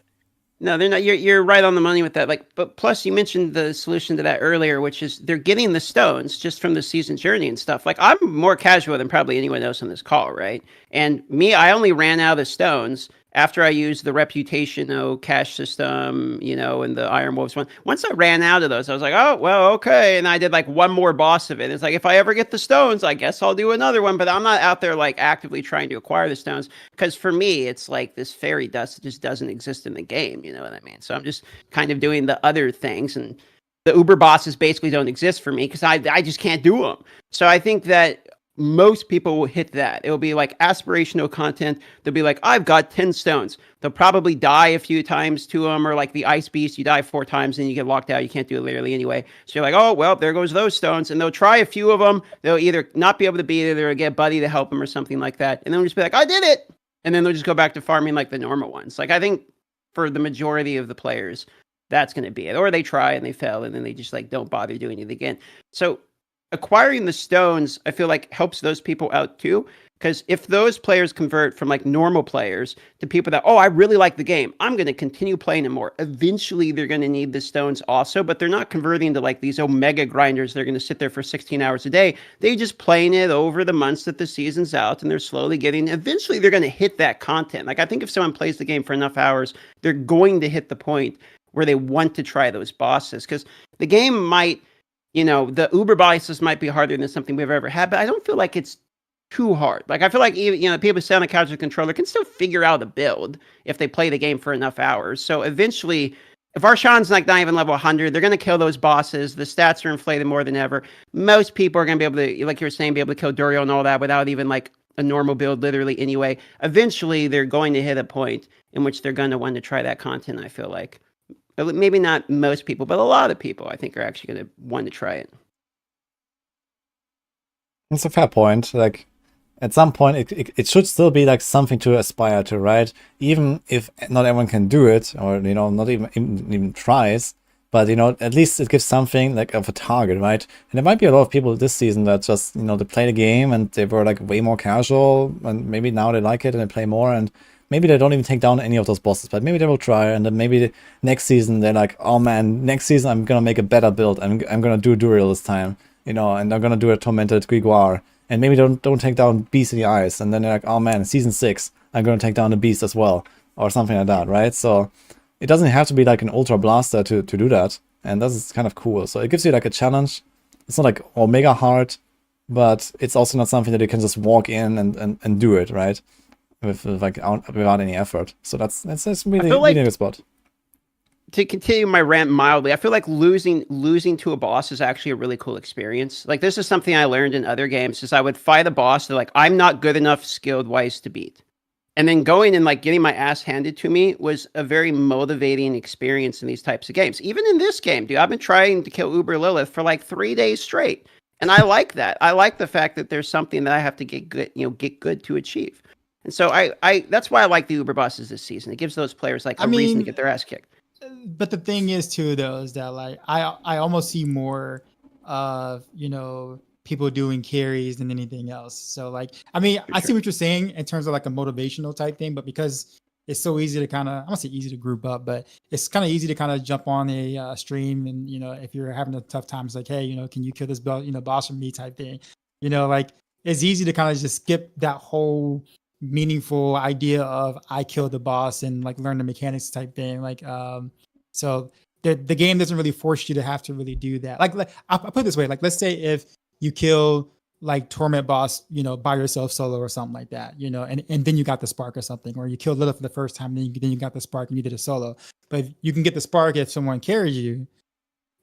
No, they're not. You're right on the money with that. Like, but plus you mentioned the solution to that earlier, which is they're getting the stones just from the season journey and stuff. Like, I'm more casual than probably anyone else on this call, right? And me, I only ran out of stones after I used the reputation cash system, and the Iron Wolves one. Once I ran out of those, I was like, oh well, okay. And I did like one more boss of it. It's like, if I ever get the stones, I guess I'll do another one. But I'm not out there like actively trying to acquire the stones, because for me, it's like this fairy dust that just doesn't exist in the game. You know what I mean? So I'm just kind of doing the other things, and the Uber bosses basically don't exist for me because I just can't do them. So I think that most people will hit that. It'll be like aspirational content. They'll be like, I've got 10 stones. They'll probably die a few times to them, or like the Ice Beast, you die 4 times and you get locked out. You can't do it literally anyway. So you're like, oh, well, there goes those stones. And they'll try a few of them. They'll either not be able to beat it, or they'll get Buddy to help them or something like that. And then they'll just be like, I did it. And then they'll just go back to farming like the normal ones. Like, I think for the majority of the players, that's going to be it. Or they try and they fail, and then they just like don't bother doing it again. So acquiring the stones, I feel like, helps those people out too. Because if those players convert from like normal players to people that, oh, I really like the game, I'm going to continue playing it more, eventually they're going to need the stones also, but they're not converting to like these omega grinders. They're going to sit there for 16 hours a day. They just playing it over the months that the season's out, and they're slowly getting, eventually they're going to hit that content. Like, I think if someone plays the game for enough hours, they're going to hit the point where they want to try those bosses. Because the game might, the Uber bosses might be harder than something we've ever had, but I don't feel like it's too hard. Like, I feel like even, people who sit on the couch with a controller can still figure out a build if they play the game for enough hours. So eventually, if our Sean's like not even level 100, they're going to kill those bosses. The stats are inflated more than ever. Most people are going to be able to, like you were saying, be able to kill Duriel and all that without even like a normal build, literally anyway. Eventually, they're going to hit a point in which they're going to want to try that content, I feel like. Maybe not most people, but a lot of people, I think, are actually going to want to try it. That's a fair point. Like, at some point, it should still be like something to aspire to, right? Even if not everyone can do it, or not even tries, but at least it gives something like of a target, right? And there might be a lot of people this season that just they play the game and they were like way more casual, and maybe now they like it and they play more, and maybe they don't even take down any of those bosses, but maybe they will try, and then maybe next season they're like, oh man, next season I'm gonna make a better build. I'm gonna do Duriel this time, and I'm gonna do a Tormented Grimoire. And maybe don't take down Beast in the Eyes, and then they're like, oh man, season 6, I'm gonna take down the Beast as well, or something like that, right? So it doesn't have to be like an Ultra Blaster to do that, and that's kind of cool. So it gives you like a challenge. It's not like omega hard, but it's also not something that you can just walk in and do it, right? Without any effort. So that's really a good spot. To continue my rant mildly, I feel like losing to a boss is actually a really cool experience. Like, this is something I learned in other games, is I would fight a boss that like, I'm not good enough skilled wise to beat. And then going and like getting my ass handed to me was a very motivating experience in these types of games. Even in this game, dude, I've been trying to kill Uber Lilith for like 3 days straight. And I like that. I like the fact that there's something that I have to get good to achieve. And so I that's why I like the Uber bosses this season. It gives those players like a reason to get their ass kicked. But the thing is too, though, is that like I almost see more of people doing carries than anything else. So like I see what you're saying in terms of like a motivational type thing, but because it's so easy to kind of, I don't say easy to group up, but it's kind of easy to kind of jump on a stream and if you're having a tough time, it's like, hey, can you kill this boss for me type thing. Like it's easy to kind of just skip that whole meaningful idea of I killed the boss and like learn the mechanics type thing. Like so the game doesn't really force you to have to really do that. Like I'll put it this way, like let's say if you kill like Torment boss, by yourself solo or something like that, and then you got the spark or something, or you killed Lilith for the first time, then you got the spark and you did a solo. But you can get the spark if someone carries you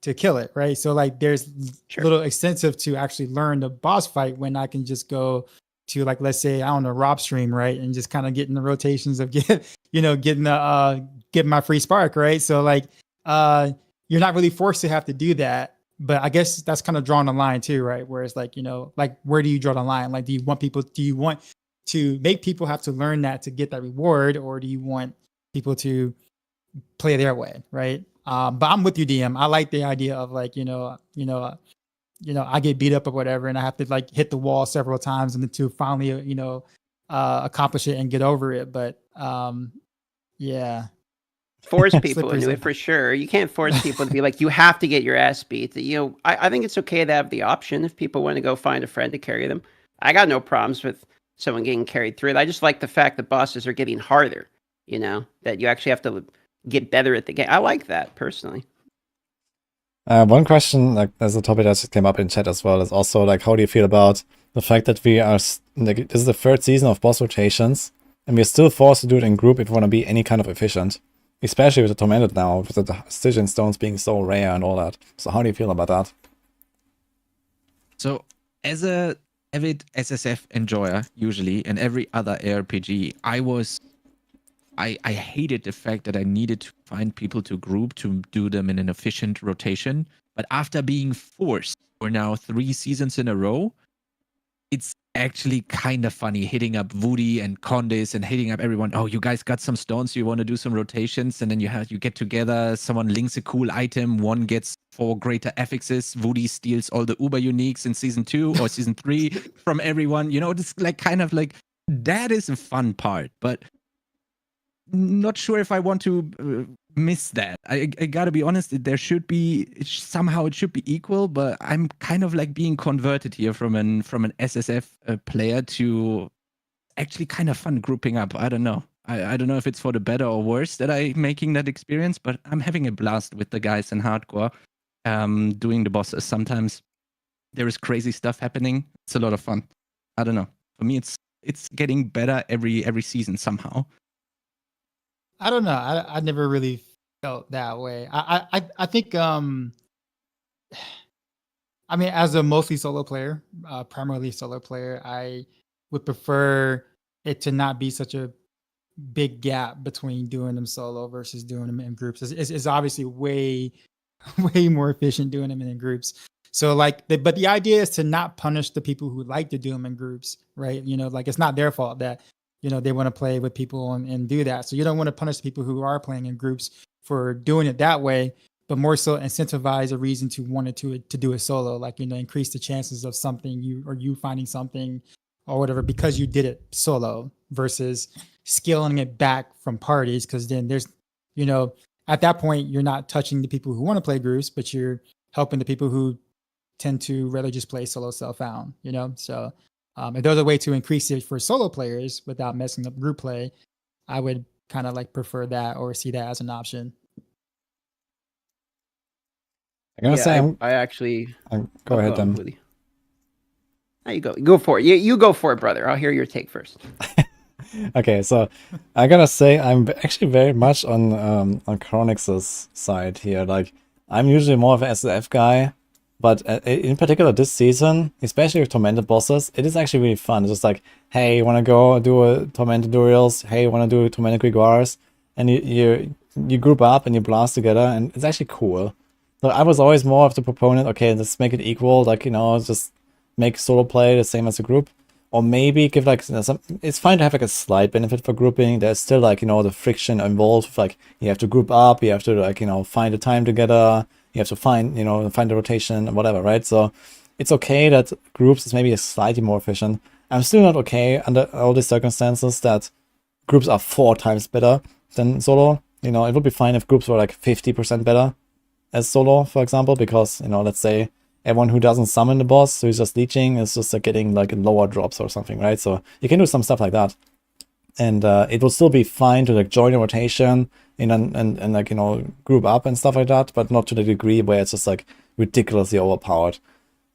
to kill it, right? So like there's little incentive to actually learn the boss fight when I can just go to like, let's say, I don't know, Rob stream, right? And just kind of get in the rotations of getting my free spark, right? So like you're not really forced to have to do that. But I guess that's kind of drawing a line too, right? Where it's like, like where do you draw the line? Like, do you want to make people have to learn that to get that reward, or do you want people to play their way, right? But I'm with you, DM. I like the idea of like, I get beat up or whatever, and I have to like hit the wall several times and then to finally, accomplish it and get over it. But yeah. Force people into it for sure. You can't force people to be like, you have to get your ass beat. I think it's okay to have the option if people want to go find a friend to carry them. I got no problems with someone getting carried through it. I just like the fact that bosses are getting harder, that you actually have to get better at the game. I like that personally. One question, like there's a topic that just came up in chat as well, is also like, how do you feel about the fact that we are, like, this is the 3rd season of boss rotations, and we're still forced to do it in group if we want to be any kind of efficient? Especially with the Tormented now, with the Stygian Stones being so rare and all that. So how do you feel about that? So as a avid SSF enjoyer, usually, and every other ARPG, I hated the fact that I needed to find people to group to do them in an efficient rotation. But after being forced for now 3 seasons in a row, it's actually kind of funny hitting up Woody and Condis and hitting up everyone. Oh, you guys got some stones, you want to do some rotations, and then you get together, someone links a cool item, one gets 4 greater affixes, Woody steals all the Uber uniques in season 2 or season 3 from everyone. It's like kind of like that is a fun part, but not sure if I want to miss that. I gotta be honest, there should be somehow it should be equal, but I'm kind of like being converted here from an SSF player to actually kind of fun grouping up. I don't know. I don't know if it's for the better or worse that I'm making that experience, but I'm having a blast with the guys in hardcore, doing the bosses. Sometimes there is crazy stuff happening. It's a lot of fun. I don't know. For me, it's getting better every season somehow. I don't know. I never really felt that way. I think as a mostly solo player, primarily solo player, I would prefer it to not be such a big gap between doing them solo versus doing them in groups. It's obviously way more efficient doing them in groups. So but the idea is to not punish the people who like to do them in groups, right? Like it's not their fault that they want to play with people and do that. So you don't want to punish people who are playing in groups for doing it that way, but more so incentivize a reason to want it to do it solo, like, increase the chances of something you finding something or whatever because you did it solo versus scaling it back from parties. Cause then there's, at that point, you're not touching the people who want to play groups, but you're helping the people who tend to rather just play solo self-found, So if there's a way to increase it for solo players without messing up group play, I would kind of like prefer that or see that as an option. I'm gonna say I actually go ahead then. There you go. Go for it. You go for it, brother. I'll hear your take first. Okay, so I gotta say I'm actually very much on Chronix's side here. Like I'm usually more of an SSF guy, But in particular this season, especially with Tormented bosses, it is actually really fun. It's just like, hey, you want to go do a Tormented Duriels? Hey, you want to do Tormented Grimoires? And you group up and you blast together, and it's actually cool. So I was always more of the proponent, okay, let's make it equal, like, you know, just make solo play the same as a group. Or maybe give like some, it's fine to have like a slight benefit for grouping. There's still like, you know, the friction involved, like you have to group up, you have to like, you know, find the time together, you have to find, you know, find the rotation, whatever, right? So it's okay that groups is maybe slightly more efficient. I'm still not okay under all these circumstances that groups are 4 times better than solo. You know, it would be fine if groups were like 50% better as solo, for example, because, you know, let's say everyone who doesn't summon the boss, who's just leeching, is just like getting like lower drops or something, right? So you can do some stuff like that. And it will still be fine to like join a rotation and like, you know, group up and stuff like that, but not to the degree where it's just like ridiculously overpowered.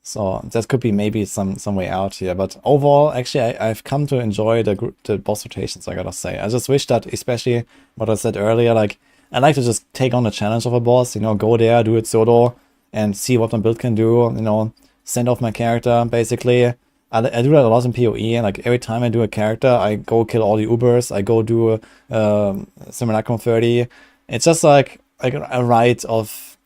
So that could be maybe some way out here. But overall, actually, I've come to enjoy the boss rotations, I gotta say. I just wish that, especially what I said earlier, like, I like to just take on the challenge of a boss, you know, go there, do it solo, and see what my build can do, you know, send off my character, basically. I do that a lot in PoE, and like every time I do a character, I go kill all the Ubers, I go do Simulacrum 30. It's just like a rite of,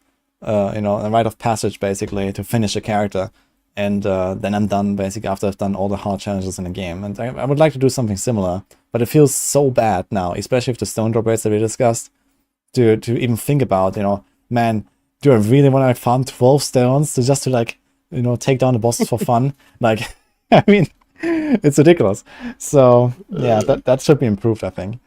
you know, a rite of passage, basically, to finish a character. And then I'm done, basically, after I've done all the hard challenges in the game. And I would like to do something similar, but it feels so bad now, especially with the stone drop rates that we discussed, to even think about, you know, man, do I really want to farm 12 stones to like, you know, take down the bosses for fun? Like, I mean, it's ridiculous. So yeah, that should be improved, I think.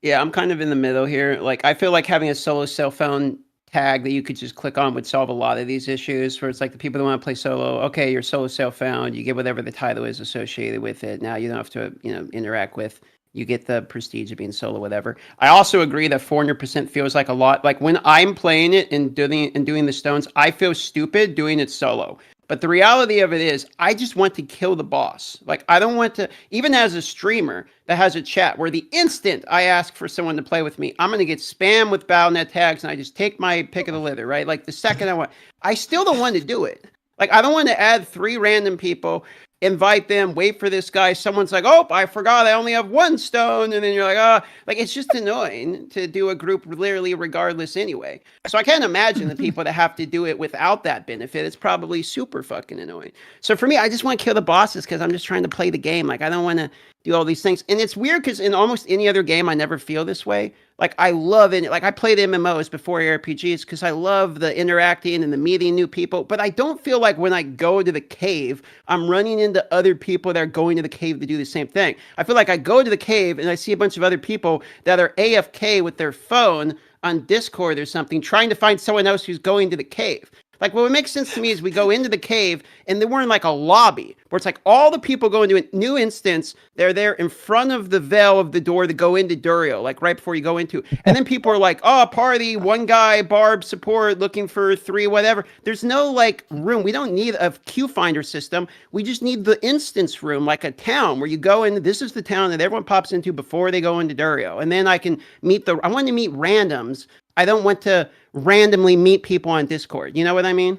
Yeah, I'm kind of in the middle here. Like, I feel like having a solo cell phone tag that you could just click on would solve a lot of these issues, where it's like the people that want to play solo, okay, your solo cell found, you get whatever the title is associated with it. Now you don't have to, you know, interact with. You get the prestige of being solo, whatever. I also agree that 400% feels like a lot. Like when I'm playing it and doing the stones, I feel stupid doing it solo. But the reality of it is, I just want to kill the boss. Like, I don't want to, even as a streamer that has a chat where the instant I ask for someone to play with me, I'm going to get spammed with Battle.net tags and I just take my pick of the litter, right? Like the second I still don't want to do it. Like, I don't want to add 3 random people, invite them, wait for this guy. Someone's like, oh, I forgot I only have 1 stone. And then you're like, oh, like, it's just annoying to do a group literally regardless anyway. So I can't imagine the people that have to do it without that benefit. It's probably super fucking annoying. So for me, I just want to kill the bosses because I'm just trying to play the game. Like, I don't want to do all these things. And it's weird because in almost any other game, I never feel this way. Like, I love it. Like, I played MMOs before RPGs because I love the interacting and the meeting new people. But I don't feel like when I go to the cave, I'm running into other people that are going to the cave to do the same thing. I feel like I go to the cave and I see a bunch of other people that are AFK with their phone on Discord or something, trying to find someone else who's going to the cave. Like, what makes sense to me is we go into the cave and then we're in like a lobby where it's like all the people go into a new instance. They're there in front of the veil of the door to go into Durio, like right before you go into. And then people are like, oh, party, 1 guy, Barb support, looking for 3, whatever. There's no like room. We don't need a queue finder system. We just need the instance room, like a town where you go in. This is the town that everyone pops into before they go into Durio. And then I can meet I want to meet randoms. I don't want to randomly meet people on Discord. You know what I mean?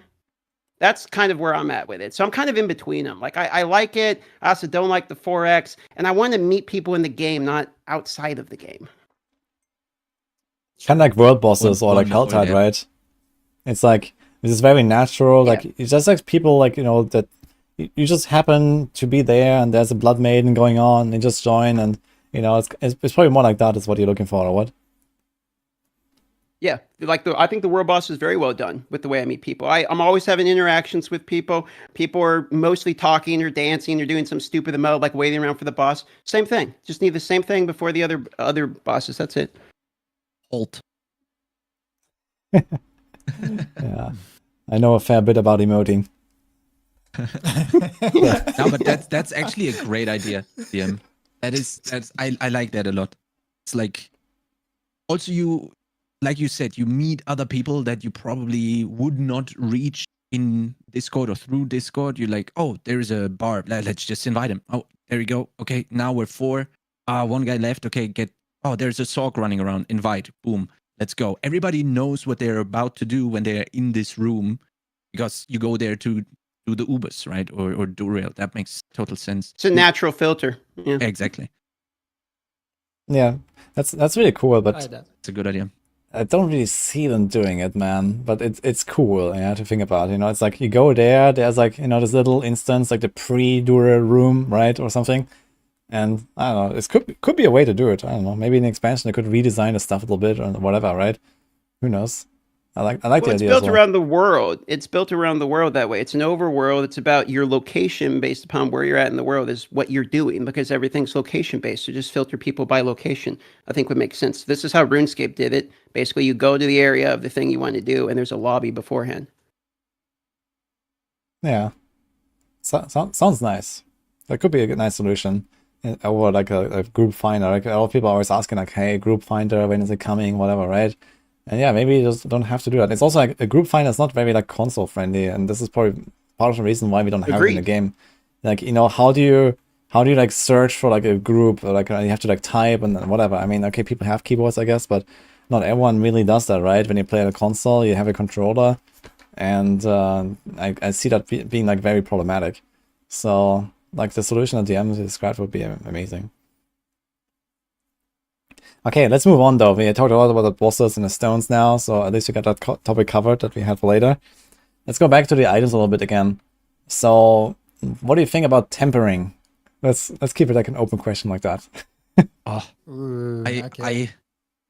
That's kind of where I'm at with it. So I'm kind of in between them. Like, I like it. I also don't like the 4X. And I want to meet people in the game, not outside of the game. Kind of like world bosses or like Helltide, right? It's like, this is very natural. Yeah. Like, it's just like people, like, you know, that you just happen to be there and there's a Blood Maiden going on and just join. And, you know, it's probably more like that is what you're looking for, or what? Yeah, like I think the world boss is very well done with the way I meet people. I'm always having interactions with people. People are mostly talking or dancing or doing some stupid emote, like waiting around for the boss. Same thing. Just need the same thing before the other bosses. That's it. Halt. Yeah, I know a fair bit about emoting. No, but that's actually a great idea, DM. I like that a lot. It's like also like you said, you meet other people that you probably would not reach in Discord or through Discord. You're like, oh, there's a Barb. Let's just invite him. Oh, there we go. Okay, now we're 4. 1 guy left. Okay, there's a Sorc running around. Invite. Boom. let's go. Everybody knows what they're about to do when they're in this room, because you go there to do the Ubers, right? Or do real. That makes total sense. It's a natural filter. Yeah. Exactly. Yeah, that's really cool, I but like that. It's a good idea. I don't really see them doing it, man. But it's cool, yeah, to think about. You know, it's like you go there, there's like, you know, this little instance, like the pre-Dura room, right, or something. And I don't know, it could be a way to do it. I don't know, maybe in the expansion they could redesign the stuff a little bit or whatever, right? Who knows? I like Well, the it's idea built as well. around the world. It's built around the world that way. It's an overworld. It's about your location based upon where you're at in the world is what you're doing, because everything's location based. So just filter people by location, I think would make sense. This is how RuneScape did it. Basically, you go to the area of the thing you want to do, and there's a lobby beforehand. Yeah, sounds nice. That could be a nice solution. Or like a group finder. Like a lot of people are always asking, like, hey, group finder, when is it coming, whatever, right? And yeah, maybe you just don't have to do that. It's also like a group finder is not very like console friendly, and this is probably part of the reason why we don't have it in the game. Like, you know, how do you like search for like a group, or like you have to like type and whatever. I mean, okay, people have keyboards, I guess, but not everyone really does that, right? When you play on a console, you have a controller, and I see that being like very problematic. So like the solution at the end described would be amazing. Okay, let's move on though. We talked a lot about the bosses and the stones now, so at least we got that topic covered that we had for later. Let's go back to the items a little bit again. So, what do you think about tempering? Let's keep it like an open question like that. Oh, Ooh, okay.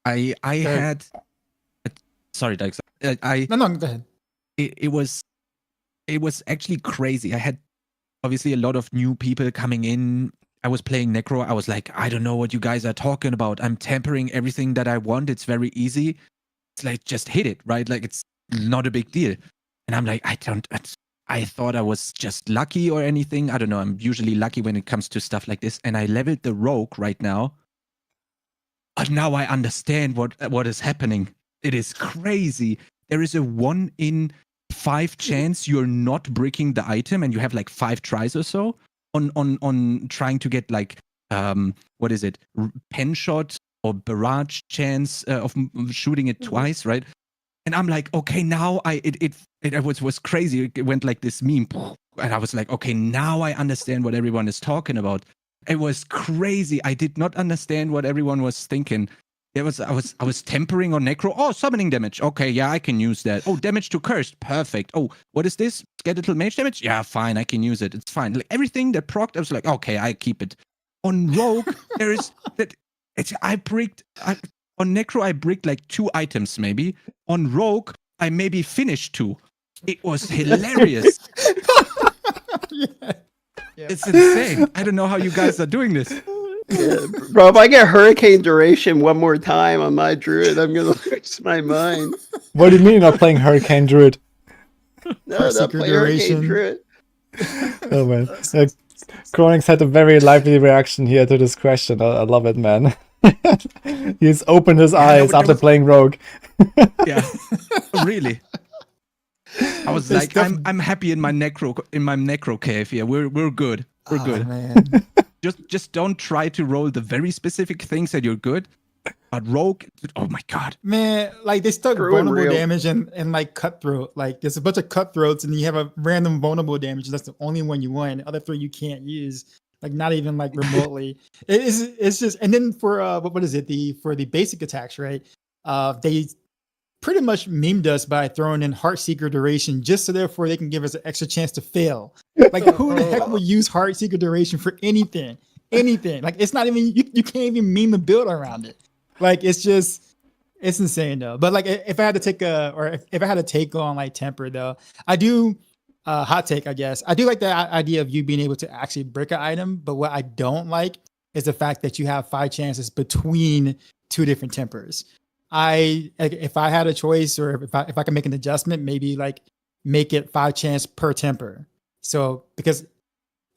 I had. Sorry, Doug. No, go ahead. It was actually crazy. I had obviously a lot of new people coming in. I was playing Necro. I was like, I don't know what you guys are talking about. I'm tempering everything that I want. It's very easy. It's like, just hit it, right? Like, it's not a big deal. And I'm like, I thought I was just lucky or anything. I don't know. I'm usually lucky when it comes to stuff like this. And I leveled the rogue right now. But now I understand what is happening. It is crazy. There is a 1 in 5 chance you're not bricking the item, and you have like 5 tries or so on trying to get like what is it, pen shot or barrage chance of shooting it twice, right? And I'm like, okay, now it was crazy. It went like this meme, and I was like, okay, now I understand what everyone is talking about. It was crazy. I did not understand what everyone was thinking. I was tempering on Necro. Oh, summoning damage. Okay, yeah, I can use that. Oh, damage to cursed. Perfect. Oh, what is this? Skeletal mage damage? Yeah, fine, I can use it. It's fine. Like everything that procced, I was like, okay, I keep it. On Rogue, there is that. On Necro, I bricked like 2 items maybe. On Rogue, I maybe finished 2. It was hilarious. Yeah. It's insane. I don't know how you guys are doing this. Yeah, bro, if I get hurricane duration one more time on my druid, I'm gonna lose my mind. What do you mean you're not playing Hurricane Druid? No, not play hurricane druid. Oh man, Chronix had a very lively reaction here to this question. I love it, man. He's opened his eyes after playing Rogue. Yeah, really. I was like, I'm happy in my necro cave here. We're good. We're good. Man. Just don't try to roll the very specific things that you're good. But Rogue, oh my god. Man, like they stuck True and vulnerable real. damage and like cutthroat. Like there's a bunch of cutthroats and you have a random vulnerable damage. That's the only one you want. The other 3 you can't use. Like not even like remotely. It's just, and then for what is it? For the basic attacks, right? They pretty much memed us by throwing in Heartseeker duration just so therefore they can give us an extra chance to fail. Like who the heck would use Heartseeker duration for anything? Anything. Like it's not even you can't even meme a build around it. Like it's insane though. But like if I had to take if I had to take on like temper though, I do hot take, I guess. I do like the idea of you being able to actually brick an item, but what I don't like is the fact that you have 5 chances between 2 different tempers. If I had a choice, or if I can make an adjustment, maybe like make it 5 chance per temper. So because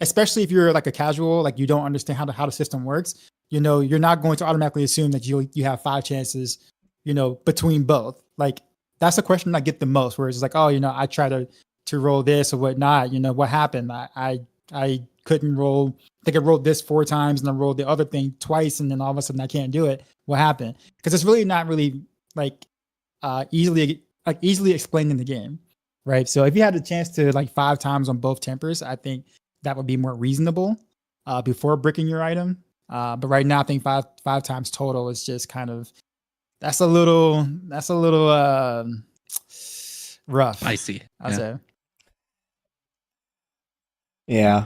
especially if you're like a casual, like you don't understand how the system works, you know, you're not going to automatically assume that you have 5 chances, you know, between both. Like that's the question I get the most, where it's like, oh, you know, I try to roll this or whatnot. You know, what happened? I couldn't roll. I think I rolled this 4 times and I rolled the other thing twice, and then all of a sudden I can't do it. What happened? Because it's really not really like easily explained in the game, right? So if you had a chance to like 5 times on both tempers, I think that would be more reasonable before bricking your item. But right now, I think five times total is just kind of that's a little rough. Spicy. I'll Yeah. say. Yeah.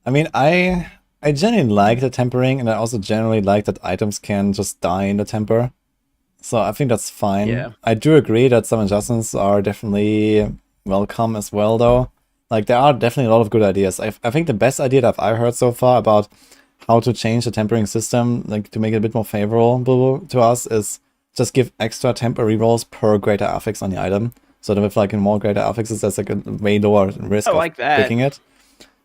I mean, I generally like the tempering, and I also generally like that items can just die in the temper. So I think that's fine. Yeah. I do agree that some adjustments are definitely welcome as well, though. Like, there are definitely a lot of good ideas. I think the best idea that I've heard so far about how to change the tempering system, like to make it a bit more favorable to us, is just give extra temper rerolls per greater affix on the item. So that with like in more greater affixes, there's like a way lower risk I of like that. picking it.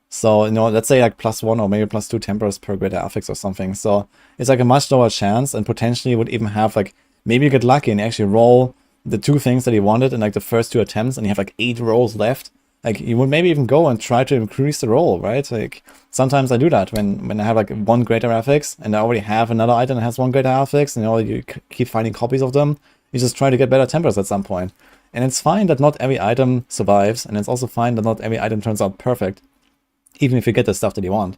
So, let's say like +1 or maybe +2 tempers per greater affix or something. So it's like a much lower chance, and potentially would even have like, maybe you get lucky and you actually roll the 2 things that you wanted in like the first 2 attempts, and you have like 8 rolls left. Like, you would maybe even go and try to increase the roll, right? Like, sometimes I do that when I have like 1 greater affix and I already have another item that has 1 greater affix, and you keep finding copies of them. You just try to get better tempers at some point. And it's fine that not every item survives, and it's also fine that not every item turns out perfect, even if you get the stuff that you want.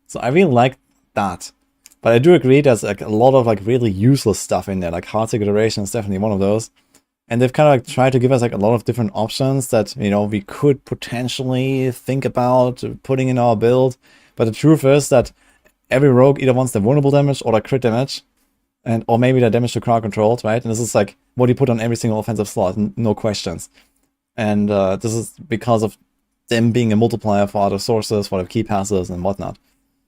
So I really like that. But I do agree there's like a lot of like really useless stuff in there, like hard iteration is definitely one of those. And they've kind of like tried to give us like a lot of different options that, we could potentially think about putting in our build. But the truth is that every rogue either wants the vulnerable damage or the crit damage, or maybe the damage to crowd controlled, right? And this is like what you put on every single offensive slot, no questions. And this is because of them being a multiplier for other sources, for the key passes and whatnot.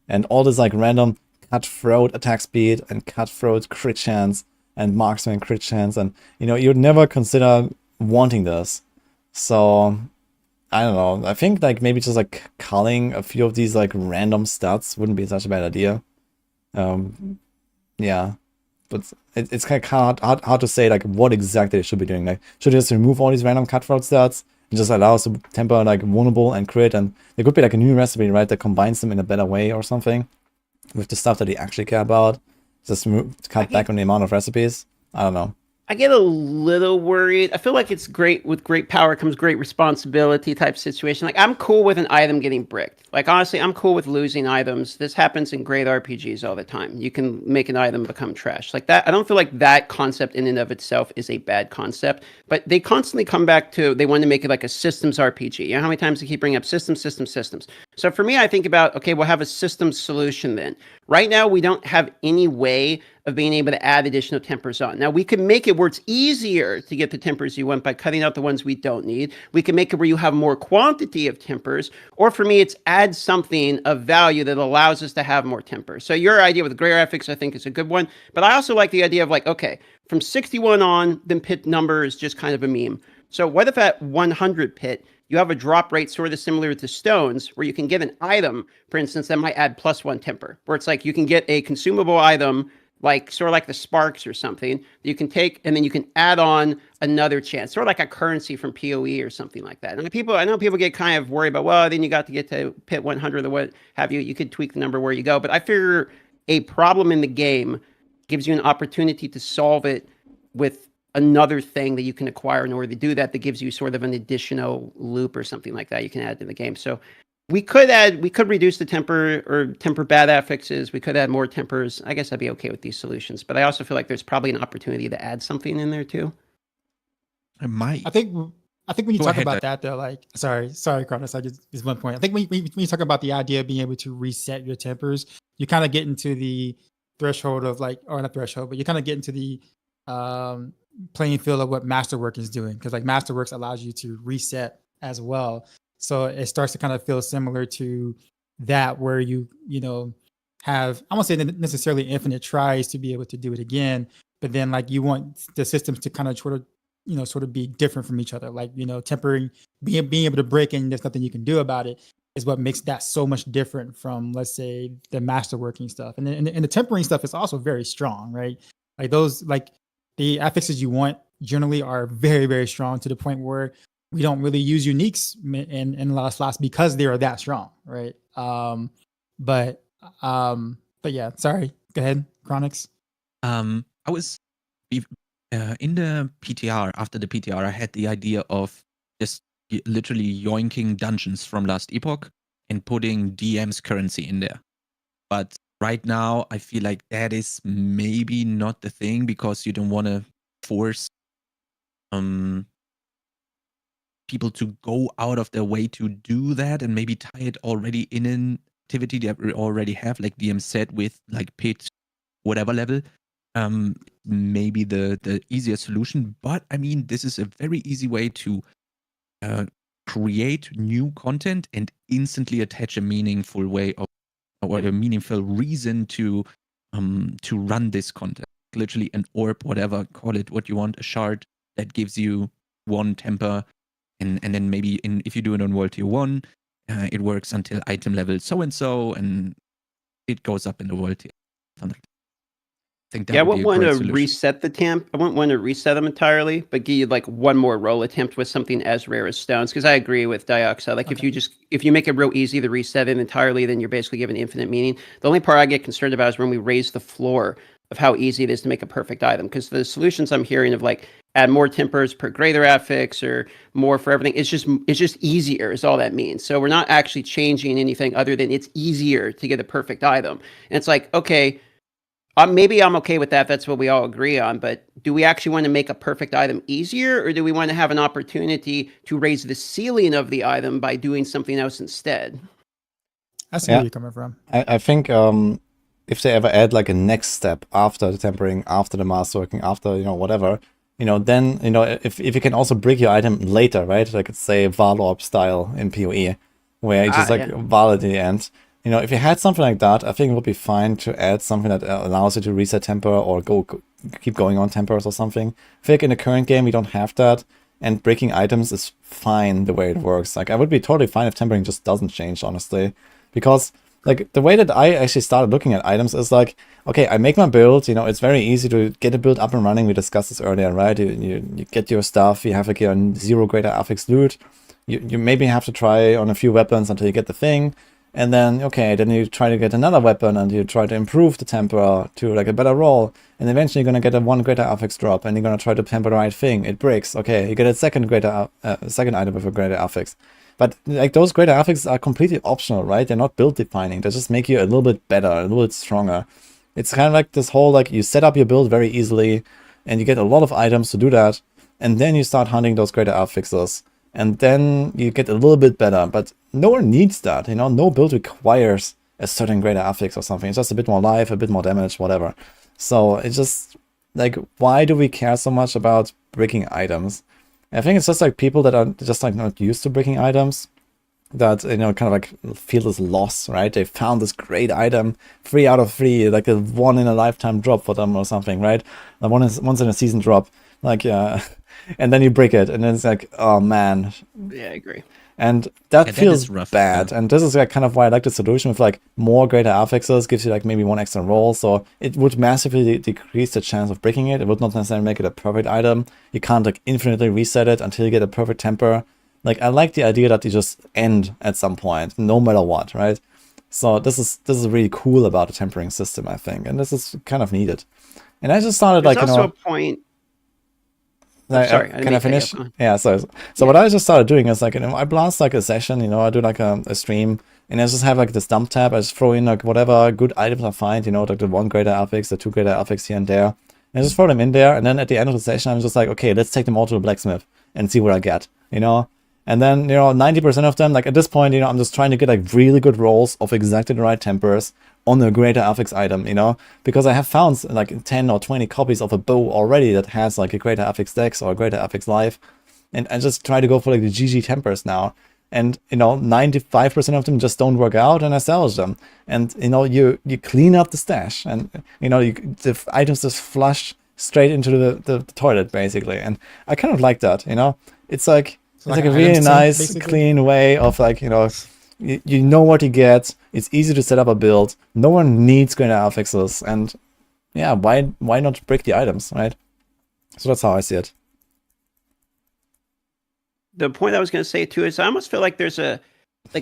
And all this like random cutthroat attack speed and cutthroat crit chance and marksman crit chance, and you'd never consider wanting this. So I don't know. I think like maybe just like culling a few of these like random stats wouldn't be such a bad idea. Yeah, but it's kind of hard to say like what exactly they should be doing. Like, should they just remove all these random cutthroat stats and just allow us to temper like vulnerable and crit? And there could be like a new recipe, right, that combines them in a better way or something with the stuff that they actually care about. Just cut back on the amount of recipes. I don't know. I get a little worried. I feel like it's great, with great power comes great responsibility type situation. Like, I'm cool with an item getting bricked. Like, honestly, I'm cool with losing items. This happens in great RPGs all the time. You can make an item become trash. Like that, I don't feel like that concept in and of itself is a bad concept, but they constantly come back to, they want to make it like a systems RPG. You know how many times they keep bringing up systems. So for me, I think about, okay, we'll have a systems solution then. Right now, we don't have any way of being able to add additional tempers on. Now, we could make it where it's easier to get the tempers you want by cutting out the ones we don't need. We can make it where you have more quantity of tempers, or for me, it's add something of value that allows us to have more tempers. So your idea with gray graphics, I think, is a good one. But I also like the idea of like, okay, from 61 on, then pit number is just kind of a meme. So what if at 100 pit, you have a drop rate sort of similar to stones, where you can get an item, for instance, that might add +1 temper, where it's like you can get a consumable item, like sort of like the sparks or something, that you can take, and then you can add on another chance, sort of like a currency from PoE or something like that. And I know people get kind of worried about, well, then you got to get to pit 100 or what have you. You could tweak the number where you go, but I figure a problem in the game gives you an opportunity to solve it with another thing that you can acquire in order to do that, that gives you sort of an additional loop or something like that you can add to the game. So we could reduce the temper or temper bad affixes. We could add more tempers. I guess I'd be okay with these solutions, but I also feel like there's probably an opportunity to add something in there too. I might. I think when you Go talk ahead, about that though, like sorry, Kronos, I just one point. I think when you talk about the idea of being able to reset your tempers, you kind of get into the threshold of like, or not threshold, but you kind of get into the playing field of what Masterwork is doing, because like Masterworks allows you to reset as well. So it starts to kind of feel similar to that, where you have, I won't say necessarily infinite tries to be able to do it again, but then like you want the systems to kind of sort of be different from each other. Like, tempering, being able to break and there's nothing you can do about it is what makes that so much different from, let's say, the Masterworking stuff. And then and the tempering stuff is also very strong, right? Like those, like the affixes you want generally are very, very strong, to the point where we don't really use uniques in a lot of slots because they are that strong, right? But yeah, sorry. Go ahead, Chronix. I was in the PTR, after the PTR, I had the idea of just literally yoinking dungeons from last epoch and putting DM's currency in there. But right now, I feel like that is maybe not the thing, because you don't want to force people to go out of their way to do that, and maybe tie it already in an activity that we already have, like DM said, with like pit whatever level. Maybe the easier solution. But I mean, this is a very easy way to create new content and instantly attach a meaningful way of, or a meaningful reason to run this content. Literally an orb, whatever, call it what you want, a shard that gives you 1 temper, and then maybe if you do it on World Tier 1, it works until item level so and so, and it goes up in the World Tier. I think that Yeah, I would be wouldn't a want great to solution. reset the temp. I wouldn't want to reset them entirely, but give you like one more roll attempt with something as rare as stones. Because I agree with Dioxide. Like if you make it real easy to reset it entirely, then you're basically giving infinite meaning. The only part I get concerned about is when we raise the floor of how easy it is to make a perfect item. Because the solutions I'm hearing of like add more tempers per greater affix or more for everything, it's just easier is all that means. So we're not actually changing anything other than it's easier to get a perfect item. And it's like, okay, maybe I'm okay with that. That's what we all agree on. But do we actually want to make a perfect item easier, or do we want to have an opportunity to raise the ceiling of the item by doing something else instead? I see where you're coming from. I think if they ever add like a next step after the tempering, after the masterworking, after, you know, whatever, you know, then, you know, if you can also break your item later, right? Like it's say Valorb style in PoE, where you just Val at the end. You know, if you had something like that, I think it would be fine to add something that allows you to reset temper or keep going on tempers or something. I feel like in the current game we don't have that, and breaking items is fine the way it works. Like I would be totally fine if tempering just doesn't change, honestly, because like the way that I actually started looking at items is like, okay, I make my build, you know, it's very easy to get a build up and running. We discussed this earlier, right? You get your stuff, you have like your 0 greater affix loot, you maybe have to try on a few weapons until you get the thing. And then, okay, then you try to get another weapon and you try to improve the temper to like a better roll. And eventually you're going to get a 1 greater affix drop and you're going to try to temper the right thing. It breaks. Okay, you get a second item with a greater affix. But like those greater affixes are completely optional, right? They're not build defining. They just make you a little bit better, a little bit stronger. It's kind of like this whole, like you set up your build very easily and you get a lot of items to do that. And then you start hunting those greater affixes. And then you get a little bit better, but no one needs that, you know, no build requires a certain greater affix or something. It's just a bit more life, a bit more damage, whatever. So it's just like, why do we care so much about breaking items? I think it's just like people that are just like not used to breaking items that, you know, kind of like feel this loss, right? They found this great item, 3 out of 3, like a 1 in a lifetime drop for them or something, right? Like once in a season drop, like, yeah. And then you break it, and then it's like, oh man. Yeah, I agree. And that feels rough, bad. And this is like kind of why I like the solution with like more greater affixes, gives you like maybe 1 extra roll. So it would massively decrease the chance of breaking it. It would not necessarily make it a perfect item. You can't like infinitely reset it until you get a perfect temper. Like I like the idea that you just end at some point, no matter what, right? So this is really cool about the tempering system, I think. And this is kind of needed. And I just started There's like, you also know, a point. sorry, can I finish? Yeah, so what I just started doing is like, you know, I blast like a session, you know, I do like a stream, and I just have like this dump tab. I just throw in like whatever good items I find, you know, like the 1 greater affix, the 2 greater affix here and there, and I just throw them in there. And then at the end of the session, I'm just like, okay, let's take them all to the blacksmith and see what I get, you know. And then, you know, 90% of them, like at this point, you know, I'm just trying to get like really good rolls of exactly the right tempers on a greater affix item, you know, because I have found like 10 or 20 copies of a bow already that has like a greater affix dex or a greater affix life, and I just try to go for like the GG tempers now, and you know, 95% of them just don't work out, and I salvage them, and you know, you clean up the stash, and you know, the items just flush straight into the toilet basically, and I kind of like that, you know, it's like a really nice, basically clean way of like, you know, you know what you get. It's easy to set up a build. No one needs greater affixes, and yeah, why not break the items, right? So that's how I see it. The point I was going to say too is I almost feel like there's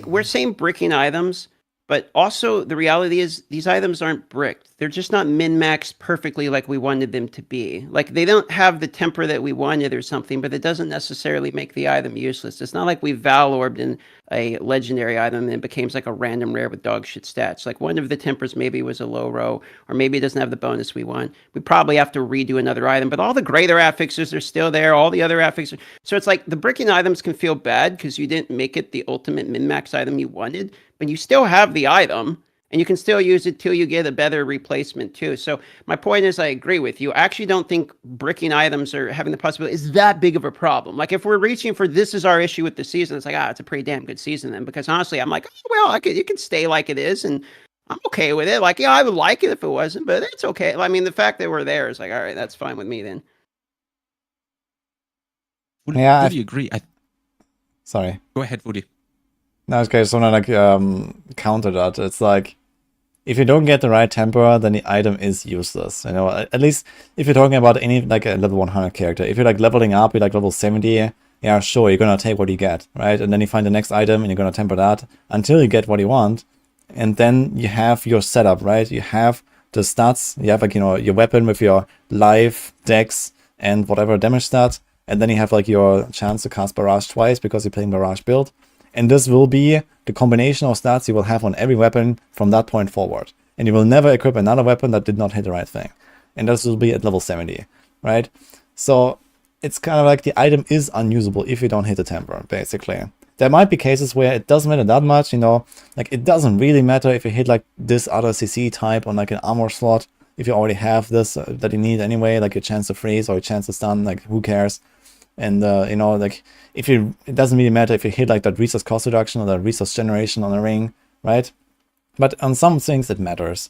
we're saying breaking items, But also, the reality is these items aren't bricked. They're just not min-maxed perfectly like we wanted them to be. Like, they don't have the temper that we wanted or something, but it doesn't necessarily make the item useless. It's not like we Val-orbed in a legendary item and it becomes like a random rare with dog shit stats. Like, one of the tempers maybe was a low row, or maybe it doesn't have the bonus we want. We probably have to redo another item, but all the greater affixes are still there. All the other affixes. So it's like the bricking items can feel bad because you didn't make it the ultimate min-max item you wanted, but you still have the item and you can still use it till you get a better replacement too. So my point is, I agree with you. I actually don't think bricking items or having the possibility is that big of a problem. Like, if we're reaching for this is our issue with the season, it's like, it's a pretty damn good season then. Because honestly, I'm like, it can stay like it is, and I'm okay with it. Like, I would like it if it wasn't, but it's okay. I mean, the fact that we're there is like, all right, that's fine with me then. Woody, Yeah, Woody agree. Sorry. Go ahead, Woody. No, okay, so now like counter that. It's like, if you don't get the right temper, then the item is useless. You know, at least if you're talking about any like a level 100 character. If you're like leveling up, you're like level 70, yeah, sure, you're gonna take what you get, right? And then you find the next item and you're gonna temper that until you get what you want. And then you have your setup, right? You have the stats, you have like, you know, your weapon with your life, dex, and whatever damage stat. And then you have like your chance to cast Barrage twice because you're playing Barrage build. And this will be the combination of stats you will have on every weapon from that point forward. And you will never equip another weapon that did not hit the right thing. And this will be at level 70, right? So it's kind of like the item is unusable if you don't hit the temper, basically. There might be cases where it doesn't matter that much, you know, like it doesn't really matter if you hit like this other CC type on like an armor slot, if you already have this that you need anyway, like a chance to freeze or a chance to stun, like who cares? And, you know, like, it doesn't really matter if you hit like that resource cost reduction or that resource generation on a ring, right? But on some things it matters.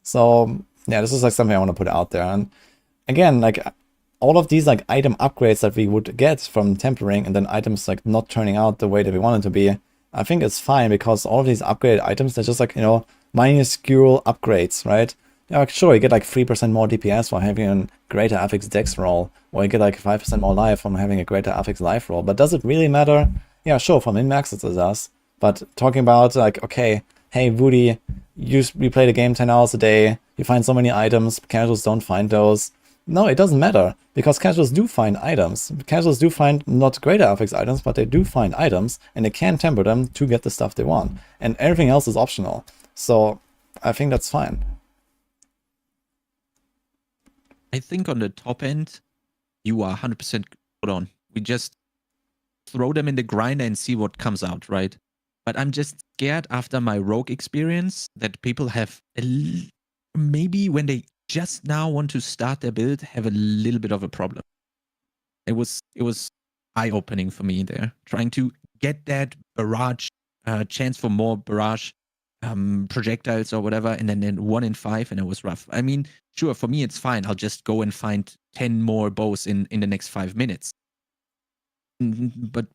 So, yeah, this is like something I want to put out there. And again, like, all of these like item upgrades that we would get from tempering and then items like not turning out the way that we want it to be, I think it's fine because all of these upgraded items, they're just like, you know, minuscule upgrades, right? Yeah, like, sure, you get like 3% more DPS for having a greater affix dex roll, or you get like 5% more life from having a greater affix life roll. But does it really matter? Yeah, sure, for min-maxes it does. But talking about like, okay, hey Woody, we play the game 10 hours a day, you find so many items, casuals don't find those. No, it doesn't matter, because casuals do find items. Casuals do find not greater affix items, but they do find items, and they can temper them to get the stuff they want. And everything else is optional. So I think that's fine. I think on the top end, you are 100% put on. We just throw them in the grinder and see what comes out, right? But I'm just scared after my rogue experience that people have maybe when they just now want to start their build have a little bit of a problem. It was eye-opening for me there, trying to get that barrage chance for more barrage projectiles or whatever, and then 1 in 5, and it was rough. I mean, sure, for me it's fine. I'll just go and find 10 more bows in the next 5 minutes. But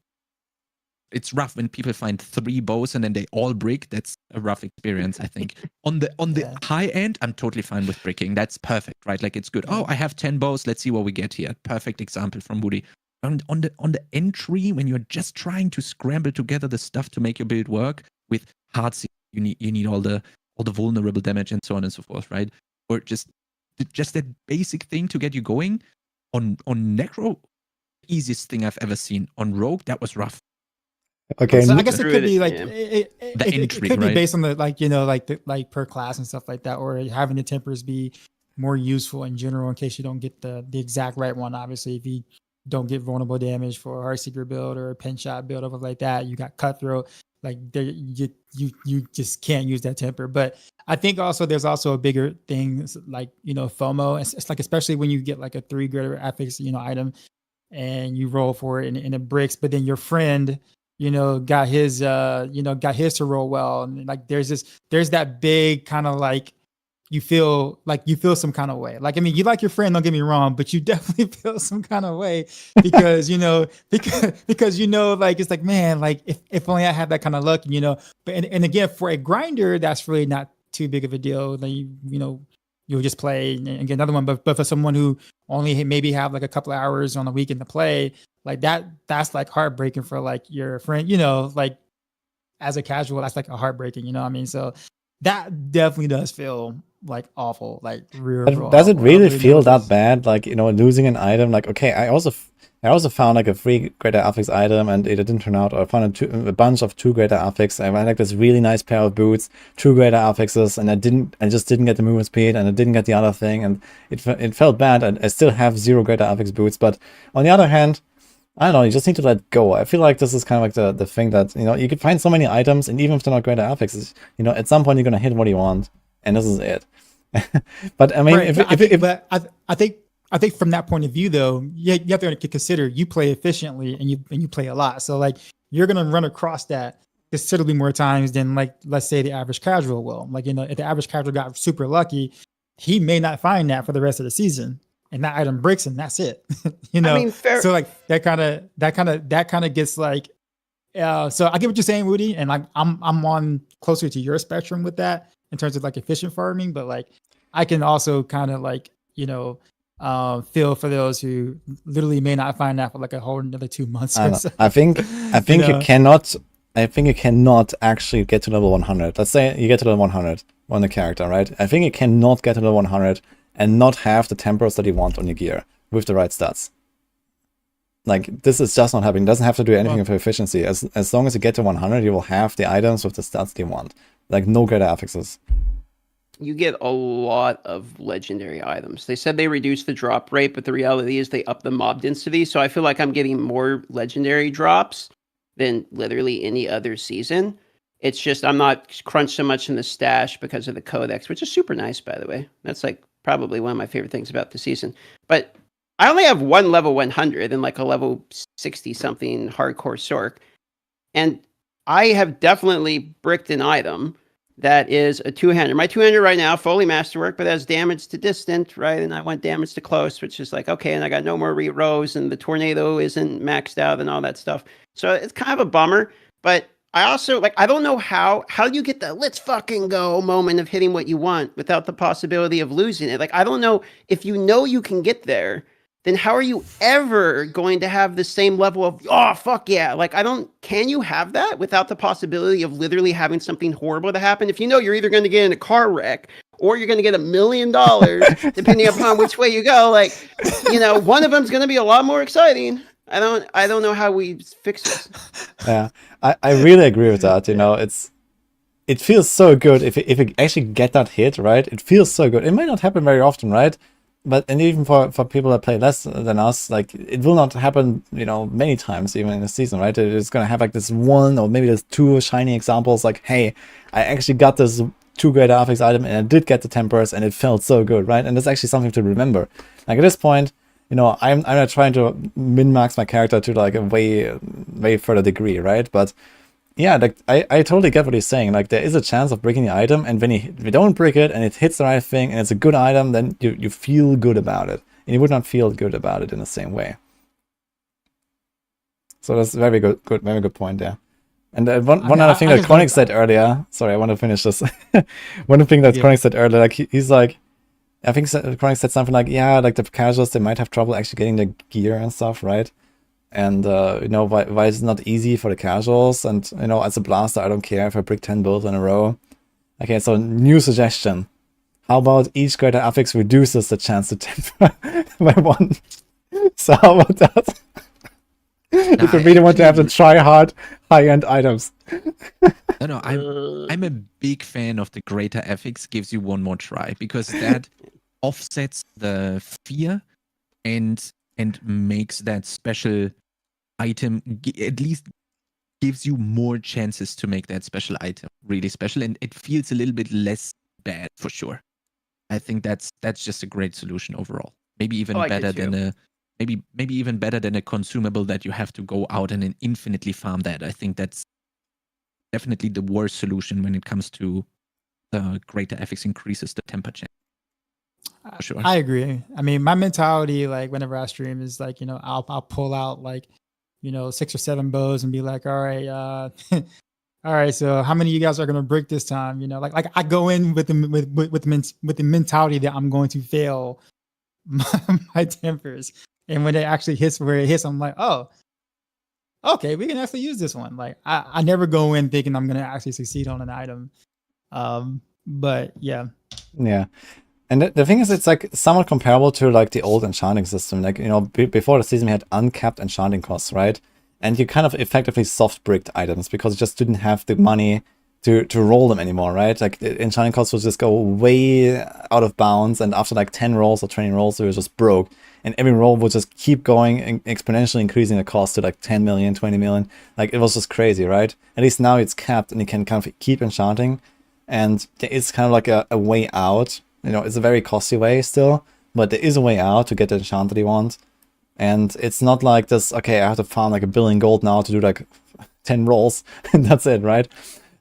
it's rough when people find 3 bows and then they all brick. That's a rough experience, I think. On the high end, I'm totally fine with bricking. That's perfect, right? Like, it's good. Oh, I have 10 bows. Let's see what we get here. Perfect example from Woody. And on the entry, when you're just trying to scramble together the stuff to make your build work with hard seed, you need all the vulnerable damage and so on and so forth, right? Or just that basic thing to get you going. On Necro, easiest thing I've ever seen. On Rogue, that was rough. Okay. So I guess it could be like Yeah. it could be based on the like, you know, like per class and stuff like that, or having the tempers be more useful in general in case you don't get the exact right one. Obviously, if you don't get vulnerable damage for a Heartseeker build or a pen shot build or like that, you got Cutthroat. Like there, you just can't use that temper. But I think also there's also a bigger thing like, you know, FOMO. It's like, especially when you get like a 3 greater affix, you know, item and you roll for it and it bricks, but then your friend, you know, got his to roll well. And like, there's that big kind of like, you feel some kind of way. Like, I mean, you like your friend, don't get me wrong, but you definitely feel some kind of way because, you know, because, you know, like, it's like, man, like if only I had that kind of luck, you know, but, and again, for a grinder, that's really not too big of a deal. Like, you know, you'll just play and get another one. But for someone who only maybe have like a couple of hours on the weekend to play, like that's like heartbreaking for like your friend, you know, like as a casual, that's like a heartbreaking, you know what I mean? So that definitely does feel like awful, like real. But does it awful. really I really feel know that this. bad? Like, you know, losing an item. Like, okay, I also found like a free greater affix item, and it didn't turn out. Or I found a bunch of 2 greater affix. I had like this really nice pair of boots, 2 greater affixes, and I just didn't get the movement speed, and I didn't get the other thing, and it felt bad. And I still have 0 greater affix boots. But on the other hand, I don't know, you just need to let go. I feel like this is kind of like the thing that, you know, you could find so many items, and even if they're not greater affixes, you know, at some point you're gonna hit what you want, and this is it. But I mean, Right, but I think from that point of view, though, you have to consider you play efficiently and you play a lot. So like you're gonna run across that considerably more times than, like, let's say the average casual will. Like, you know, if the average casual got super lucky, he may not find that for the rest of the season, and that item breaks, and that's it. You know, I mean, fair. so like that kind of gets like. So I get what you're saying, Woody, and like I'm on closer to your spectrum with that in terms of like efficient farming, but like I can also kind of like, you know, feel for those who literally may not find that for like a whole another 2 months. I Or don't know. so. I think You you know? cannot. I think you cannot actually get to level 100. Let's say you get to level 100 on the character, right? I think you cannot get to level 100 and not have the tempers that you want on your gear with the right stats. Like, this is just not happening. It doesn't have to do anything with efficiency. As long as you get to 100, you will have the items with the stats you want. Like, no greater affixes. You get a lot of legendary items. They said they reduced the drop rate, but the reality is they up the mob density. So I feel like I'm getting more legendary drops than literally any other season. It's just I'm not crunched so much in the stash because of the codex, which is super nice, by the way. That's like probably one of my favorite things about the season. But I only have one level 100 and like a level 60 something hardcore Sorc. And I have definitely bricked an item that is a 200. My 200 right now, fully masterwork, but has damage to distant, right? And I want damage to close, which is like, okay, and I got no more re-rolls, and the tornado isn't maxed out and all that stuff. So it's kind of a bummer, but I also, like, I don't know how do you get the let's fucking go moment of hitting what you want without the possibility of losing it? Like, I don't know if you know you can get there, then how are you ever going to have the same level of, oh, fuck yeah? Like, can you have that without the possibility of literally having something horrible to happen? If you know you're either going to get in a car wreck or you're going to get $1 million, depending upon which way you go, like, you know, one of them's going to be a lot more exciting. I don't know how we fix this. Yeah, I really agree with that. You know, it feels so good if you actually get that hit, right? It feels so good. It might not happen very often, right? But and even for people that play less than us, like, it will not happen, you know, many times even in a season, right? It's gonna have like this one or maybe there's 2 shiny examples, like, hey, I actually got this 2 greater affix item and I did get the tempers and it felt so good, right? And that's actually something to remember. Like, at this point, you know, I'm not trying to min-max my character to like a way further degree, right? But yeah, like, I totally get what he's saying. Like, there is a chance of breaking the item, and when we don't break it and it hits the right thing and it's a good item, then you feel good about it. And you would not feel good about it in the same way. So that's a very good point there. And one other thing that Chronic said earlier, sorry, I want to finish this. One thing that Chronic said earlier, like, he's like, I think Chronic said something like, yeah, like the casuals, they might have trouble actually getting the gear and stuff, right? And, you know, why is it not easy for the casuals? And, you know, as a blaster, I don't care if I brick 10 builds in a row. Okay, so new suggestion. How about each greater affix reduces the chance to temper by 1? So how about that? If you really want to have to try hard high-end items. No, I'm a big fan of the greater affix gives you one more try, because that offsets the fear and makes that special item at least gives you more chances to make that special item really special, and it feels a little bit less bad for sure. I think that's just a great solution overall. Maybe even better than a maybe even better than a consumable that you have to go out and infinitely farm that. I think that's definitely the worst solution when it comes to the greater affix increases the temper chance. For sure. I agree. I mean, my mentality, like, whenever I stream is like, you know, I'll pull out like, you know, 6 or 7 bows and be like, all right, all right, so how many of you guys are gonna break this time? You know, like I go in with the mentality that I'm going to fail my tempers, and when it actually hits where it hits, I'm like, oh, okay, we can actually use this one. Like I never go in thinking I'm gonna actually succeed on an item. But yeah. Yeah. And the thing is, it's like somewhat comparable to like the old enchanting system. Like, before the season we had uncapped enchanting costs, right? And you kind of effectively soft bricked items because you just didn't have the money to roll them anymore, right? Like the enchanting costs would just go way out of bounds, and after like 10 rolls or 20 rolls, it was just broke. And every roll would just keep going and exponentially increasing the cost to like 10 million, 20 million. Like it was just crazy, right? At least now it's capped and you can kind of keep enchanting. And it's kind of like a way out. It's a very costly way still, but there is a way out to get the enchant that you want. And it's not like this, okay, I have to farm like 1 billion gold now to do like 10 rolls, and that's it, right?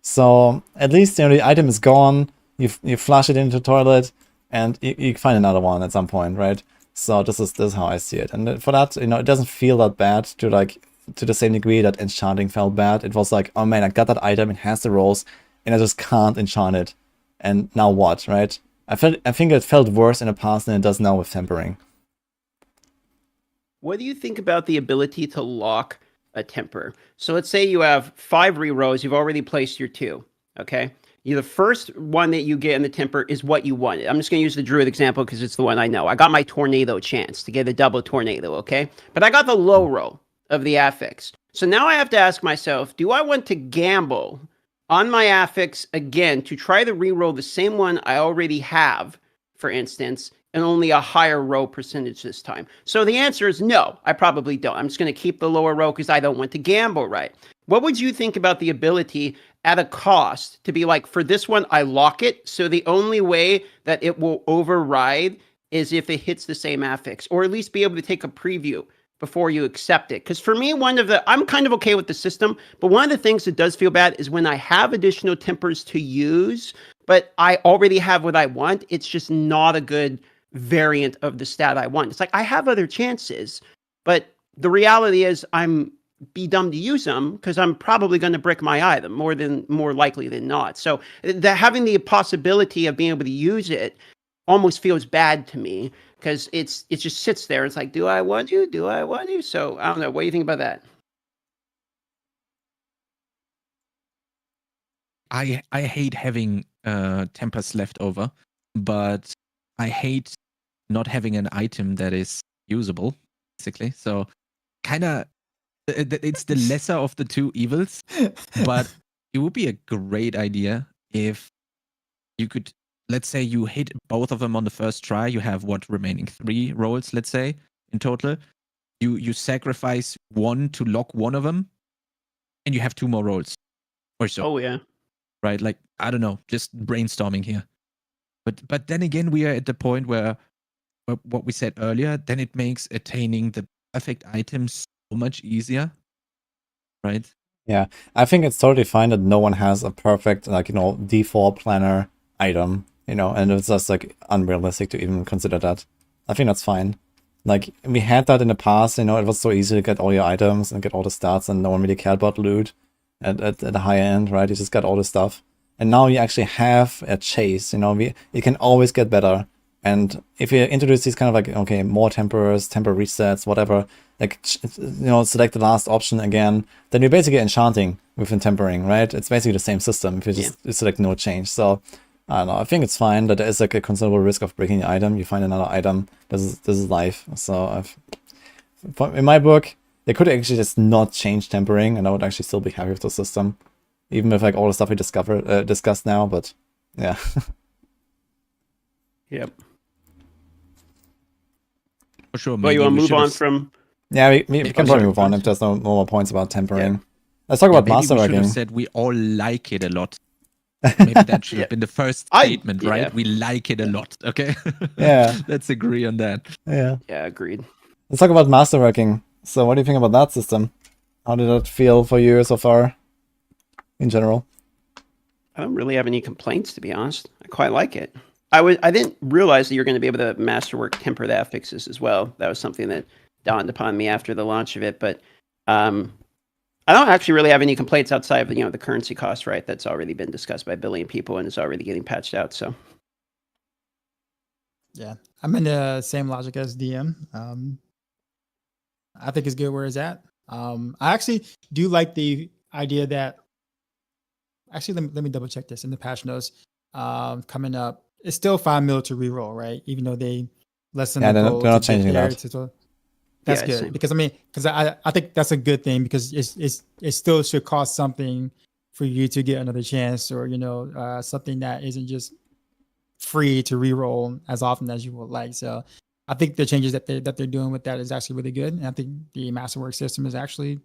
So at least the item is gone, you flush it into the toilet, and you find another one at some point, right? So this is how I see it. And for that, it doesn't feel that bad to the same degree that enchanting felt bad. It was like, oh man, I got that item, it has the rolls, and I just can't enchant it. And now what, right? I think it felt worse in the past than it does now with tempering. What do you think about the ability to lock a temper? So let's say you have 5 rerolls, you've already placed your 2, okay? The first one that you get in the temper is what you wanted. I'm just going to use the Druid example because it's the one I know. I got my tornado chance to get a double tornado, okay? But I got the low roll of the affix. So now I have to ask myself, do I want to gamble on my affix again to try to reroll the same one I already have, for instance, and only a higher row percentage this time? So the answer is no, I probably don't. I'm just going to keep the lower row because I don't want to gamble, right? What would you think about the ability at a cost to be like, for this one, I lock it, so the only way that it will override is if it hits the same affix, or at least be able to take a preview before you accept it? Because for me, I'm kind of okay with the system, but one of the things that does feel bad is when I have additional tempers to use, but I already have what I want, it's just not a good variant of the stat I want. It's like, I have other chances, but the reality is I'm be dumb to use them because I'm probably going to brick my item more likely than not. So having the possibility of being able to use it almost feels bad to me because it just sits there. It's like, do I want you? Do I want you? So I don't know. What do you think about that? I hate having tempers left over, but I hate not having an item that is usable, basically. So kind of, it's the lesser of the two evils, but it would be a great idea if you could, let's say you hit both of them on the first try. You have remaining 3 rolls, let's say, in total. You sacrifice 1 to lock one of them, and you have 2 more rolls or so. Oh, yeah. Right? Like, I don't know, just brainstorming here. But then again, we are at the point where what we said earlier, then it makes attaining the perfect items so much easier, right? Yeah, I think it's totally fine that no one has a perfect, default planner item, and it's just, unrealistic to even consider that. I think that's fine. Like, we had that in the past, it was so easy to get all your items and get all the stats, and no one really cared about loot at the higher end, right? You just got all the stuff. And now you actually have a chase, you can always get better. And if you introduce these kind of okay, more temper resets, whatever, select the last option again, then you're basically enchanting within tempering, right? It's basically the same system if you just select no change. So I don't know, I think it's fine that there is a considerable risk of breaking the item. You find another item. This is life. So in my book, they could actually just not change tempering, and I would actually still be happy with the system, even with all the stuff we discussed now. But yeah. Yep. For sure. Well, you want to move on from? Yeah, we can probably move on if there's no more points about tempering. Yeah. Let's talk about Masterworking. We should have said we all like it a lot. Maybe that should have been the first statement, right? We like it a lot, okay? Yeah. Let's agree on that. Yeah. Yeah, agreed. Let's talk about Masterworking. So what do you think about that system? How did that feel for you so far, in general? I don't really have any complaints, to be honest. I quite like it. I didn't realize that you're going to be able to masterwork temper the affixes as well. That was something that dawned upon me after the launch of it. But I don't actually really have any complaints outside of the currency cost, right? That's already been discussed by a billion people and is already getting patched out. So yeah, I'm in the same logic as DM. I think it's good where it's at. I actually do like the idea that. Actually, let me double check this in the patch notes. Coming up, it's still 5 mil to reroll, right? Even though they lessen Yeah, the they're goal not to get changing there. that. That's Yeah, good same. because I think that's a good thing because it still should cost something for you to get another chance, or something that isn't just free to reroll as often as you would like. So I think the changes that they're doing with that is actually really good, and I think the Masterwork system is actually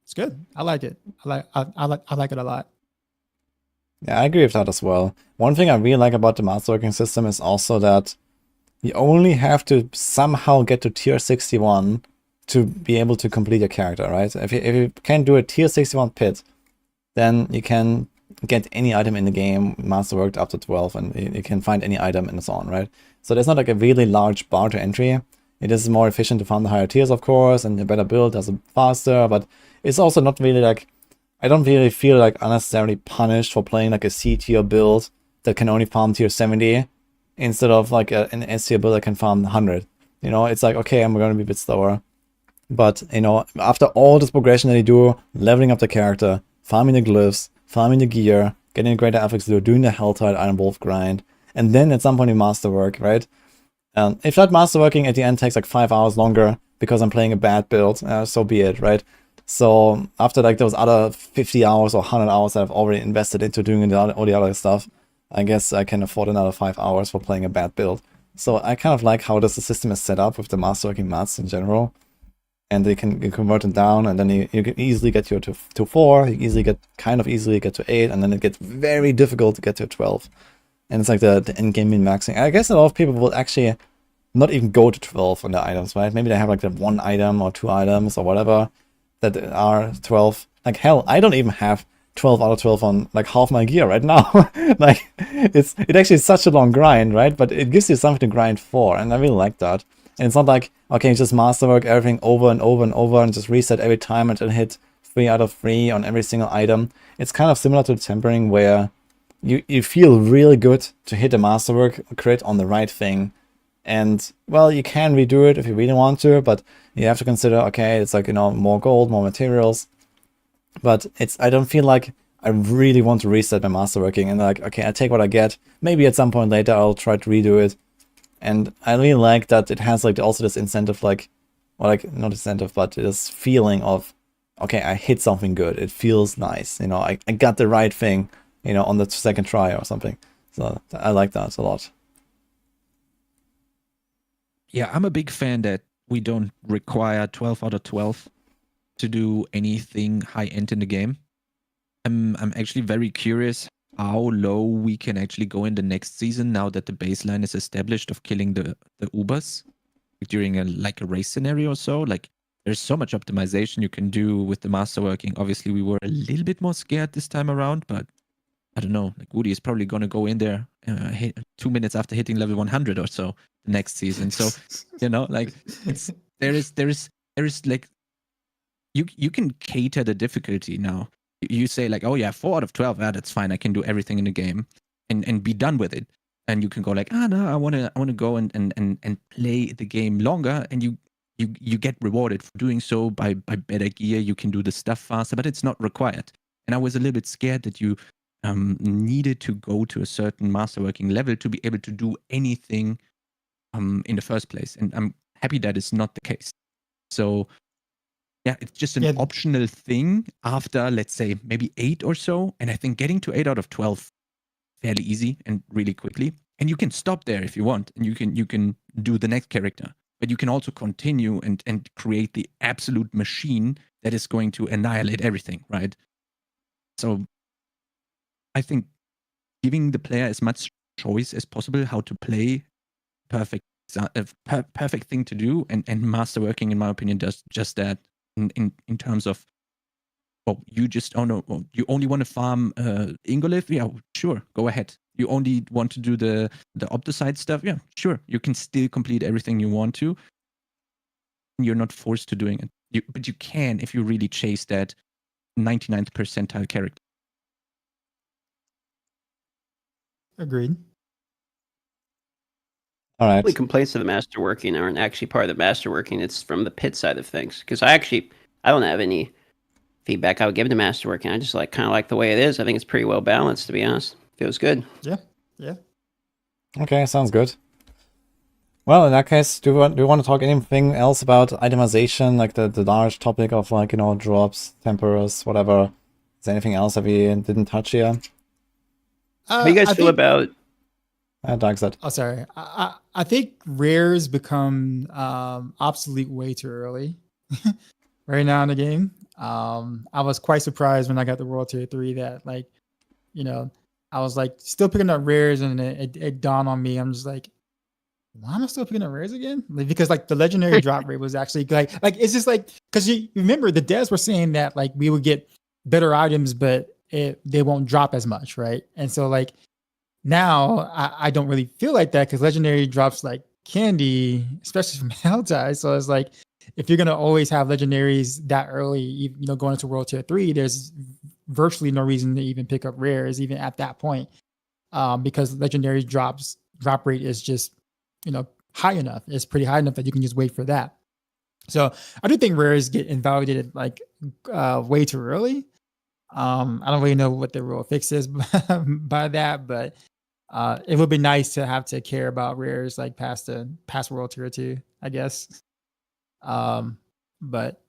it's good. I like it. I like it a lot. Yeah, I agree with that as well. One thing I really like about the Masterworking system is also that you only have to somehow get to tier 61 to be able to complete your character, right? If you can do a tier 61 pit, then you can get any item in the game masterworked up to 12, and you can find any item and so on, right? So there's not like a really large bar to entry. It is more efficient to farm the higher tiers, of course, and a better build does it faster, but it's also not really like, I don't really feel like unnecessarily punished for playing like a C tier build that can only farm tier 70 instead of like an S tier build that can farm 100. You know, it's like, okay, I'm going to be a bit slower. But, after all this progression that you do, leveling up the character, farming the glyphs, farming the gear, getting a greater affix to doing the Helltide Iron Wolf grind, and then at some point you masterwork, right? If that masterworking at the end takes like 5 hours longer because I'm playing a bad build, so be it, right? So after like those other 50 hours or 100 hours that I've already invested into doing all the other stuff, I guess I can afford another 5 hours for playing a bad build. So I kind of like how the system is set up with the masterworking mats in general. And they can convert them down, and then you can easily get to 4, you easily get to 8, and then it gets very difficult to get to 12. And it's like the end game min-maxing. I guess a lot of people will actually not even go to 12 on the items, right? Maybe they have like that 1 item or 2 items or whatever that are 12. Like hell, I don't even have 12 out of 12 on like half my gear right now. Like it actually is such a long grind, right? But it gives you something to grind for, and I really like that. And it's not like, okay, just masterwork everything over and over and over and just reset every time until hit 3 out of 3 on every single item. It's kind of similar to the tempering where you feel really good to hit a masterwork crit on the right thing. And, well, you can redo it if you really want to, but you have to consider, okay, it's like, more gold, more materials. But I don't feel like I really want to reset my masterworking and like, okay, I take what I get. Maybe at some point later I'll try to redo it. And I really like that it has like also this incentive, like, or like not incentive, but this feeling of, okay, I hit something good. It feels nice. I got the right thing, on the second try or something. So I like that a lot. Yeah, I'm a big fan that we don't require 12 out of 12 to do anything high end in the game. I'm actually very curious how low we can actually go in the next season now that the baseline is established of killing the Ubers during a race scenario or so. Like there's so much optimization you can do with the masterworking. Obviously we were a little bit more scared this time around, but I don't know, like Woody is probably going to go in there 2 minutes after hitting level 100 or so the next season. So, like there is like you can cater the difficulty now. You say like, oh yeah, 4 out of 12, that's fine. I can do everything in the game and be done with it. And you can go like, no, I want to go and play the game longer. And you get rewarded for doing so by better gear. You can do the stuff faster, but it's not required. And I was a little bit scared that you needed to go to a certain masterworking level to be able to do anything in the first place. And I'm happy that is not the case. So yeah, it's just an optional thing after, let's say, maybe 8 or so. And I think getting to 8 out of 12 fairly easy and really quickly. And you can stop there if you want, and you can do the next character. But you can also continue and create the absolute machine that is going to annihilate everything, right? So I think giving the player as much choice as possible how to play perfect thing to do, and masterworking, in my opinion, does just that in terms of, you you only want to farm Ingolith? Yeah, sure, go ahead. You only want to do the Opticide stuff? Yeah, sure. You can still complete everything you want to. You're not forced to doing it. But you can if you really chase that 99th percentile character. Agreed. All right. Complaints of the masterworking aren't actually part of the masterworking. It's from the pit side of things. Because I I don't have any feedback I would give to Masterworking. I just kind of like the way it is. I think it's pretty well balanced, to be honest. Feels good. Yeah. Okay, sounds good. Well, in that case, do you want to talk anything else about itemization, like the large topic of like, you know, drops, temperers, whatever? Is there anything else that we didn't touch here? How do you guys feel about? Dark side. Oh, sorry. I think rares become obsolete way too early right now in the game. I was quite surprised when I got the World Tier 3 that, like, you know, I was like still picking up rares, and it dawned on me. I'm just like, why am I still picking up rares again? Like, because like the legendary drop rate was actually like it's just like, because you remember the devs were saying that like we would get better items, but they won't drop as much, right? And so like now I don't really feel like that, because legendary drops like candy, especially from Helltide. So it's like, if you're gonna always have legendaries that early, you know, going into World Tier 3, there's virtually no reason to even pick up rares even at that point, because legendary drop rate is just, you know, high enough. It's pretty high enough that you can just wait for that. So I do think rares get invalidated like way too early. I don't really know what the real fix is by that, but it would be nice to have to care about rares like past World Tier 2, I guess. But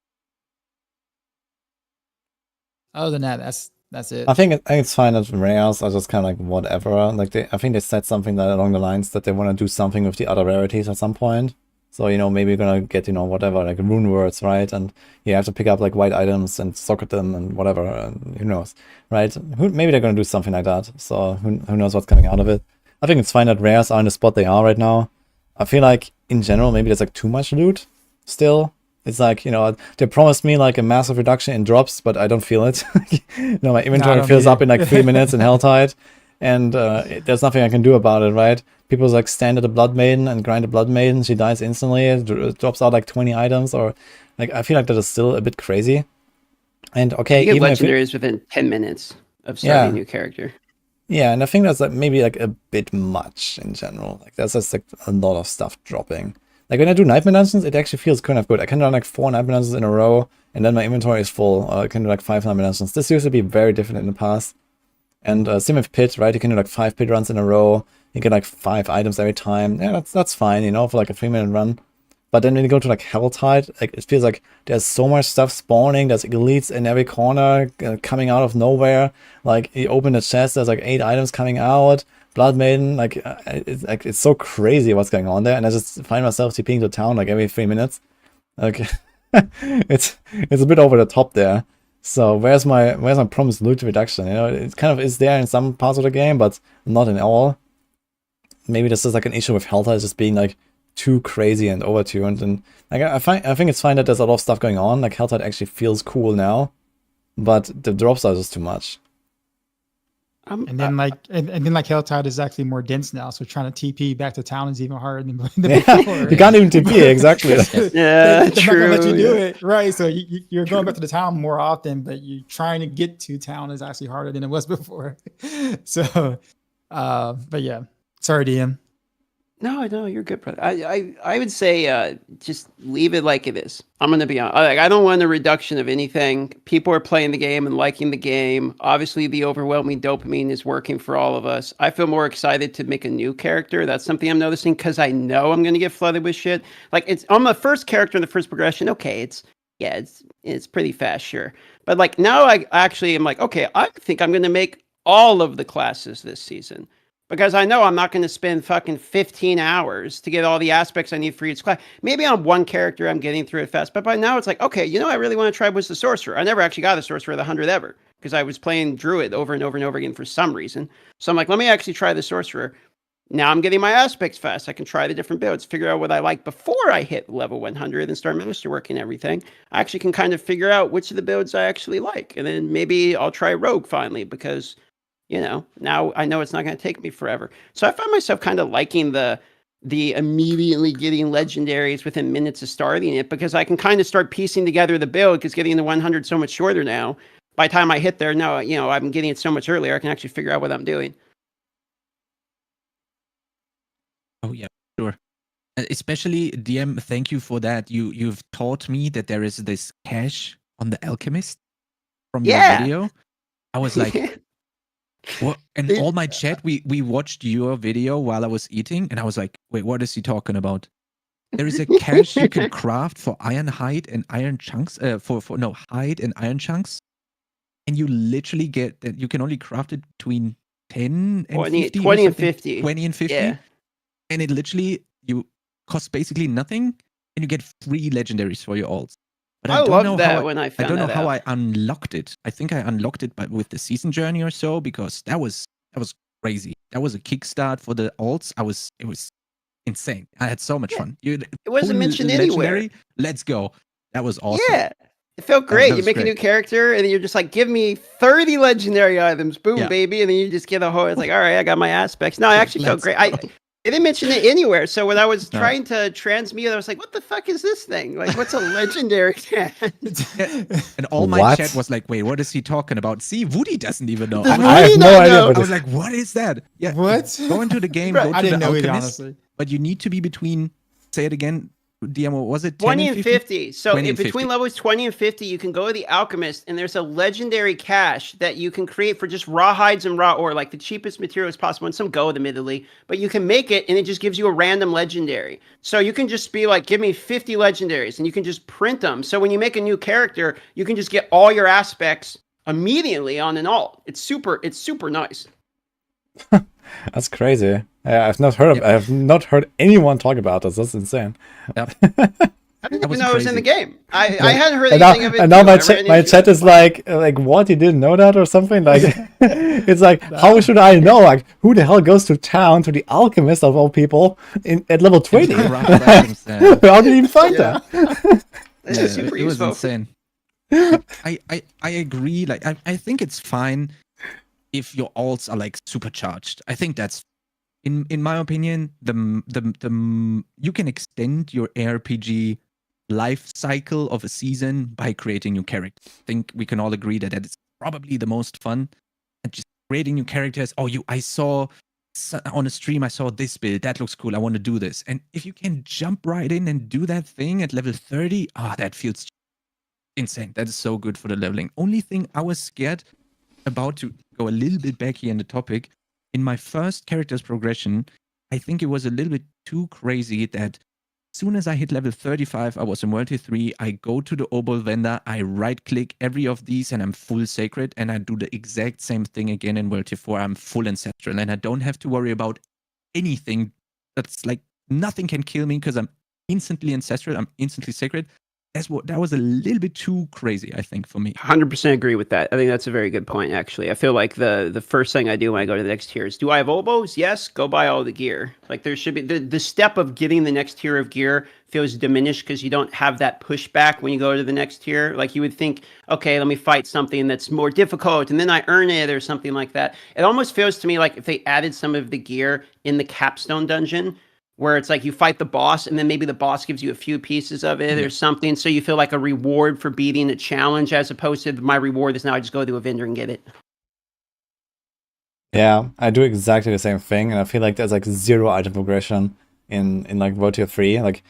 other than that, that's it. I think it's fine that rares are just kind of like whatever. Like I think they said something that along the lines that they want to do something with the other rarities at some point. So, you know, maybe you're gonna get, you know, whatever, like rune words, right? And you have to pick up like white items and socket them and whatever, and who knows, right? Maybe they're gonna do something like that. So who knows what's coming out of it. I think it's fine that rares are in the spot they are right now. I feel like in general maybe there's like too much loot still. It's like, you know, they promised me like a massive reduction in drops, but I don't feel it. You know, my inventory fills up in like 3 minutes in Helltide, and there's nothing I can do about it, right? People like stand at the Blood Maiden and grind the Blood Maiden, she dies instantly, it drops out like 20 items, or like, I feel like that is still a bit crazy. And okay, You get even legendaries within 10 minutes of starting a new character. Yeah, and I think that's like maybe like a bit much in general. Like there's just like a lot of stuff dropping. Like when I do Nightmare Dungeons, it actually feels kind of good. I can run like 4 Nightmare Dungeons in a row, and then my inventory is full. I can do like 5 Nightmare Dungeons. This used to be very different in the past. And same with Pit, right? You can do like 5 Pit runs in a row. You get like 5 items every time. Yeah, that's fine, you know, for like a 3-minute run. But then when you go to like Helltide, like it feels like there's so much stuff spawning. There's elites in every corner coming out of nowhere. Like you open the chest, there's like 8 items coming out. Blood Maiden, like it's so crazy what's going on there, and I just find myself TPing to town like every 3 minutes. Like it's a bit over the top there. So where's my promised loot reduction? You know, it kind of is there in some parts of the game, but not in all. Maybe this is like an issue with Helltide just being like too crazy and overtuned, and like I think it's fine that there's a lot of stuff going on. Like Helltide actually feels cool now, but the drops are just too much. And then Helltide is actually more dense now, so trying to TP back to town is even harder than before. You can't even TP, exactly. Yeah, they're true. not gonna let you do it, right? So you're going back to the town more often, but you trying to get to town is actually harder than it was before. So, but yeah, sorry, DM. No, you're good, brother. I would say just leave it like it is. I'm gonna be honest. Like, I don't want a reduction of anything. People are playing the game and liking the game. Obviously, the overwhelming dopamine is working for all of us. I feel more excited to make a new character. That's something I'm noticing, because I know I'm gonna get flooded with shit. Like, I'm the first character in the first progression. Okay, it's pretty fast, sure. But like now, I actually am like, okay, I think I'm gonna make all of the classes this season. Because I know I'm not going to spend fucking 15 hours to get all the aspects I need for each class. Maybe on one character I'm getting through it fast. But by now it's like, okay, you know, I really want to try was the Sorcerer. I never actually got a Sorcerer of the 100 ever, because I was playing Druid over and over and over again for some reason. So I'm like, let me actually try the Sorcerer. Now I'm getting my aspects fast. I can try the different builds, figure out what I like before I hit level 100 and start masterworking everything. I actually can kind of figure out which of the builds I actually like. And then maybe I'll try Rogue finally, because, you know, now I know it's not going to take me forever. So I find myself kind of liking the immediately getting legendaries within minutes of starting it, because I can kind of start piecing together the build, because getting the 100 so much shorter now. By the time I hit there, now, you know, I'm getting it so much earlier, I can actually figure out what I'm doing. Oh yeah, sure. Especially DM, thank you for that. You've taught me that there is this cache on the alchemist from Yeah. your video. I was like, what? And all my chat, we watched your video while I was eating, and I was like, wait, what is he talking about? There is a cache you can craft for iron hide and iron chunks, hide and iron chunks. And you literally get that you can only craft it between 10 and 20, 50. 20 and 50. 20 and 50. Yeah. And it literally, you cost basically nothing, and you get free legendaries for your alts. But I don't love know that how when I I found don't know that how out. I unlocked it. I think I unlocked it with the season journey or so, because that was crazy. That was a kickstart for the alts. It was insane. I had so much fun. It wasn't Full mentioned anywhere. legendary, let's go. That was awesome. Yeah. It felt great. that You was make a great. new character, and then you're just like, give me 30 legendary items. Boom, Yeah. baby. And then you just get a whole, it's like, all right, I got my aspects. No, I actually felt Let's great. go. They didn't mention it anywhere. So when I was No. trying to transmute, I was like, what the fuck is this thing? Like, what's a legendary cat? And all my What? chat was like, wait, what is he talking about? See, Woody doesn't even know. Does I was, I have Woody no not idea know? what I it was like, what is that? Yeah. What? Go into the game, Right. go to I didn't the know either, alchemist, honestly. but you need to be between, say it again, Diamo, was it 20 and 50. So 20 and between 50. levels 20 and 50, you can go to the alchemist, and there's a legendary cache that you can create for just raw hides and raw ore, like the cheapest materials possible, and some gold, admittedly. But you can make it, and it just gives you a random legendary. So you can just be like, give me 50 legendaries, and you can just print them. So when you make a new character, you can just get all your aspects immediately on an alt. It's super nice. That's crazy. I have not heard anyone talk about this. That's insane. Yep. I didn't That even was know it was in the crazy. game. I hadn't heard And now, anything of it. and now too. my I ran my into chat it. is like what, you didn't know that or something? Like it's like, how should I know? Like, who the hell goes to town to the alchemist of all people at level 20? Craft items, yeah. How did you even find that? This Yeah, is super it was useful. insane. I agree. Like I think it's fine if your alts are like supercharged. I think that's in my opinion the you can extend your ARPG life cycle of a season by creating new characters. I think we can all agree that is probably the most fun. And just creating new characters. Oh, I saw on a stream, I saw this build. That looks cool. I want to do this. And if you can jump right in and do that thing at level 30, that feels insane. That is so good for the leveling. Only thing I was scared about, to go a little bit back here in the topic, in my first character's progression, I think it was a little bit too crazy that as soon as I hit level 35, I was in World Tier 3, I go to the Obol vendor, I right click every of these and I'm full sacred, and I do the exact same thing again in World Tier 4, I'm full ancestral, and I don't have to worry about anything. That's like, nothing can kill me because I'm instantly ancestral, I'm instantly sacred. That was a little bit too crazy, I think, for me. 100% agree with that. I think that's a very good point, actually. I feel like the first thing I do when I go to the next tier is, do I have obos? Yes, go buy all the gear. Like, there should be the step of getting the next tier of gear feels diminished because you don't have that pushback when you go to the next tier. Like, you would think, okay, let me fight something that's more difficult and then I earn it or something like that. It almost feels to me like if they added some of the gear in the capstone dungeon, where it's like you fight the boss and then maybe the boss gives you a few pieces of it or something, so you feel like a reward for beating a challenge, as opposed to my reward is now I just go to a vendor and get it. Yeah, I do exactly the same thing, and I feel like there's like zero item progression in like World Tier 3. Like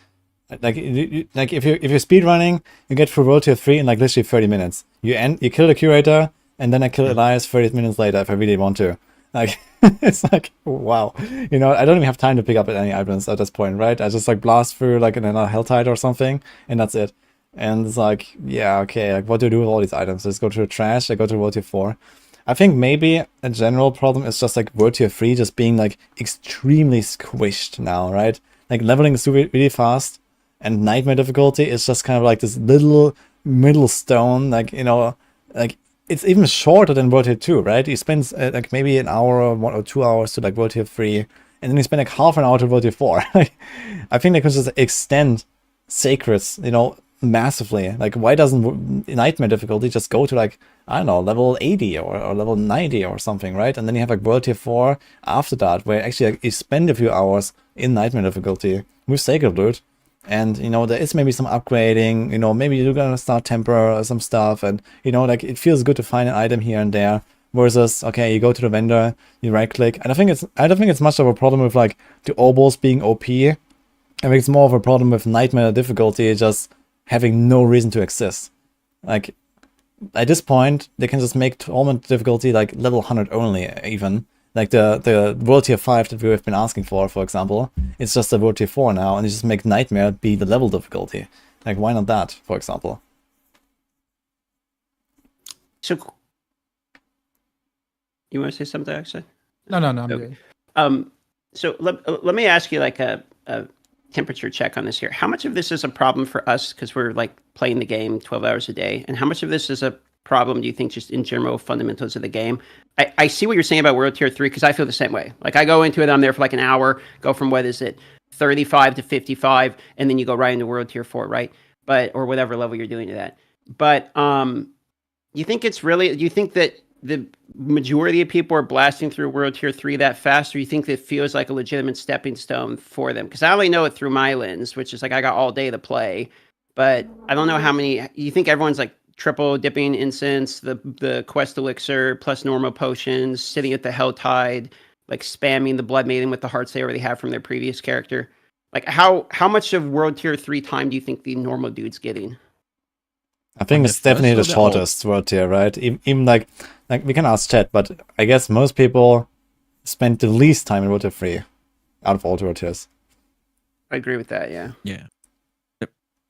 if you're speed running, you get through World Tier 3 in like literally 30 minutes. You kill the curator, and then I kill Elias 30 minutes later if I really want to. Like, it's like, wow. You know, I don't even have time to pick up any items at this point, right? I just like blast through like another Helltide or something, and that's it. And it's like, yeah, okay, like what do I do with all these items? I just go to the trash, I go to World Tier 4. I think maybe a general problem is just like World Tier 3 just being like extremely squished now, right? Like leveling is really fast, and Nightmare difficulty is just kind of like this little middle stone, like, you know, like it's even shorter than World Tier 2, right? You spend like maybe an hour or 1 or 2 hours to like World Tier 3, and then you spend like half an hour to World Tier 4. I think they could just extend Sacreds, you know, massively. Like, why doesn't Nightmare difficulty just go to like, I don't know, level 80 or level 90 or something, right? And then you have like World Tier 4 after that, where actually like, you spend a few hours in Nightmare difficulty with Sacred Loot. And, you know, there is maybe some upgrading, you know, maybe you're gonna start Temper or some stuff, and, you know, like, it feels good to find an item here and there, versus, okay, you go to the vendor, you right-click, and I don't think it's much of a problem with, like, the obos being OP. I think it's more of a problem with Nightmare difficulty just having no reason to exist. Like, at this point, they can just make Torment difficulty like level 100 only, even. Like the World Tier 5 that we have been asking for example, it's just a World Tier 4 now, and you just make Nightmare be the level difficulty. Like, why not that, for example? So, you want to say something, actually? No, I'm Okay. good. So let me ask you like a temperature check on this here. How much of this is a problem for us because we're like playing the game 12 hours a day, and how much of this is a problem do you think just in general fundamentals of the game? I see what you're saying about World Tier 3 because I feel the same way. Like I go into it, I'm there for like an hour, go from what is it, 35 to 55, and then you go right into World Tier 4, right? But or whatever level you're doing to that. But you think it's really? Do you think that the majority of people are blasting through World Tier 3 that fast, or you think that it feels like a legitimate stepping stone for them? Because I only know it through my lens, which is like I got all day to play, but I don't know how many. You think everyone's like triple dipping incense, the quest elixir plus normal potions, sitting at the Hell Tide, like spamming the blood maiden with the hearts they already have from their previous character? Like how much of World Tier 3 time do you think the normal dude's getting? I think it's definitely the first or the shortest World Tier, right? Even like we can ask chat, but I guess most people spend the least time in World Tier 3 out of all World Tiers. I agree with that, yeah. Yeah.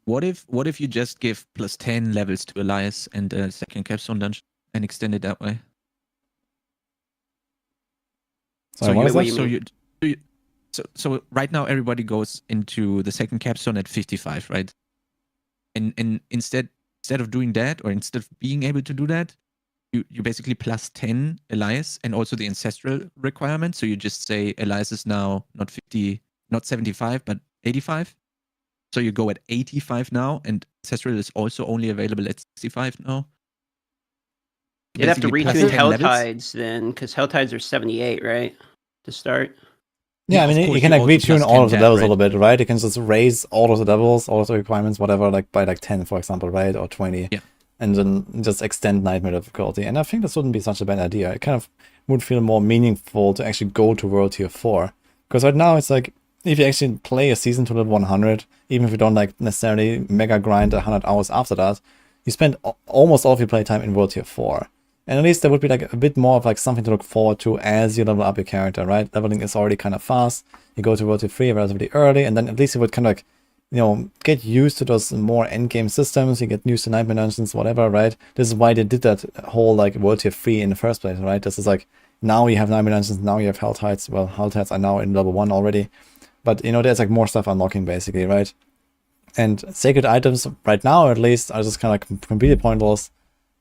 What if you just give plus 10 levels to Elias and a second capstone dungeon and extend it that way? Sorry, what is that? So right now everybody goes into the second capstone at 55, right? And instead of doing that, or instead of being able to do that, you basically plus 10 Elias and also the ancestral requirement. So you just say Elias is now not 75, but 85. So you go at 85 now, and ancestral is also only available at 65 now. You'd have to Basically plus retune 10 Hell levels. Tides then, because Hell Tides are 78, right? To start. Yeah, I of mean, you course, can you like also retune plus all 10 of the that, levels a right? little bit, right? You can just raise all of the levels, all of the requirements, whatever, like by like 10, for example, right? Or 20. Yeah. And then just extend Nightmare difficulty. And I think this wouldn't be such a bad idea. It kind of would feel more meaningful to actually go to World Tier 4. Because right now it's like, if you actually play a season to level 100, even if you don't like necessarily mega grind 100 hours after that, you spend almost all of your playtime in World Tier 4. And at least there would be like a bit more of like something to look forward to as you level up your character, right? Leveling is already kind of fast. You go to World Tier 3 relatively early, and then at least you would kind of like, you know, get used to those more endgame systems. You get used to Nightmare Dungeons, whatever, right? This is why they did that whole like World Tier 3 in the first place, right? This is like, now you have Nightmare Dungeons, now you have Hell Tides. Well, Hell Tides are now in level 1 already. But, you know, there's like more stuff unlocking basically, right? And sacred items, right now at least, are just kind of like completely pointless.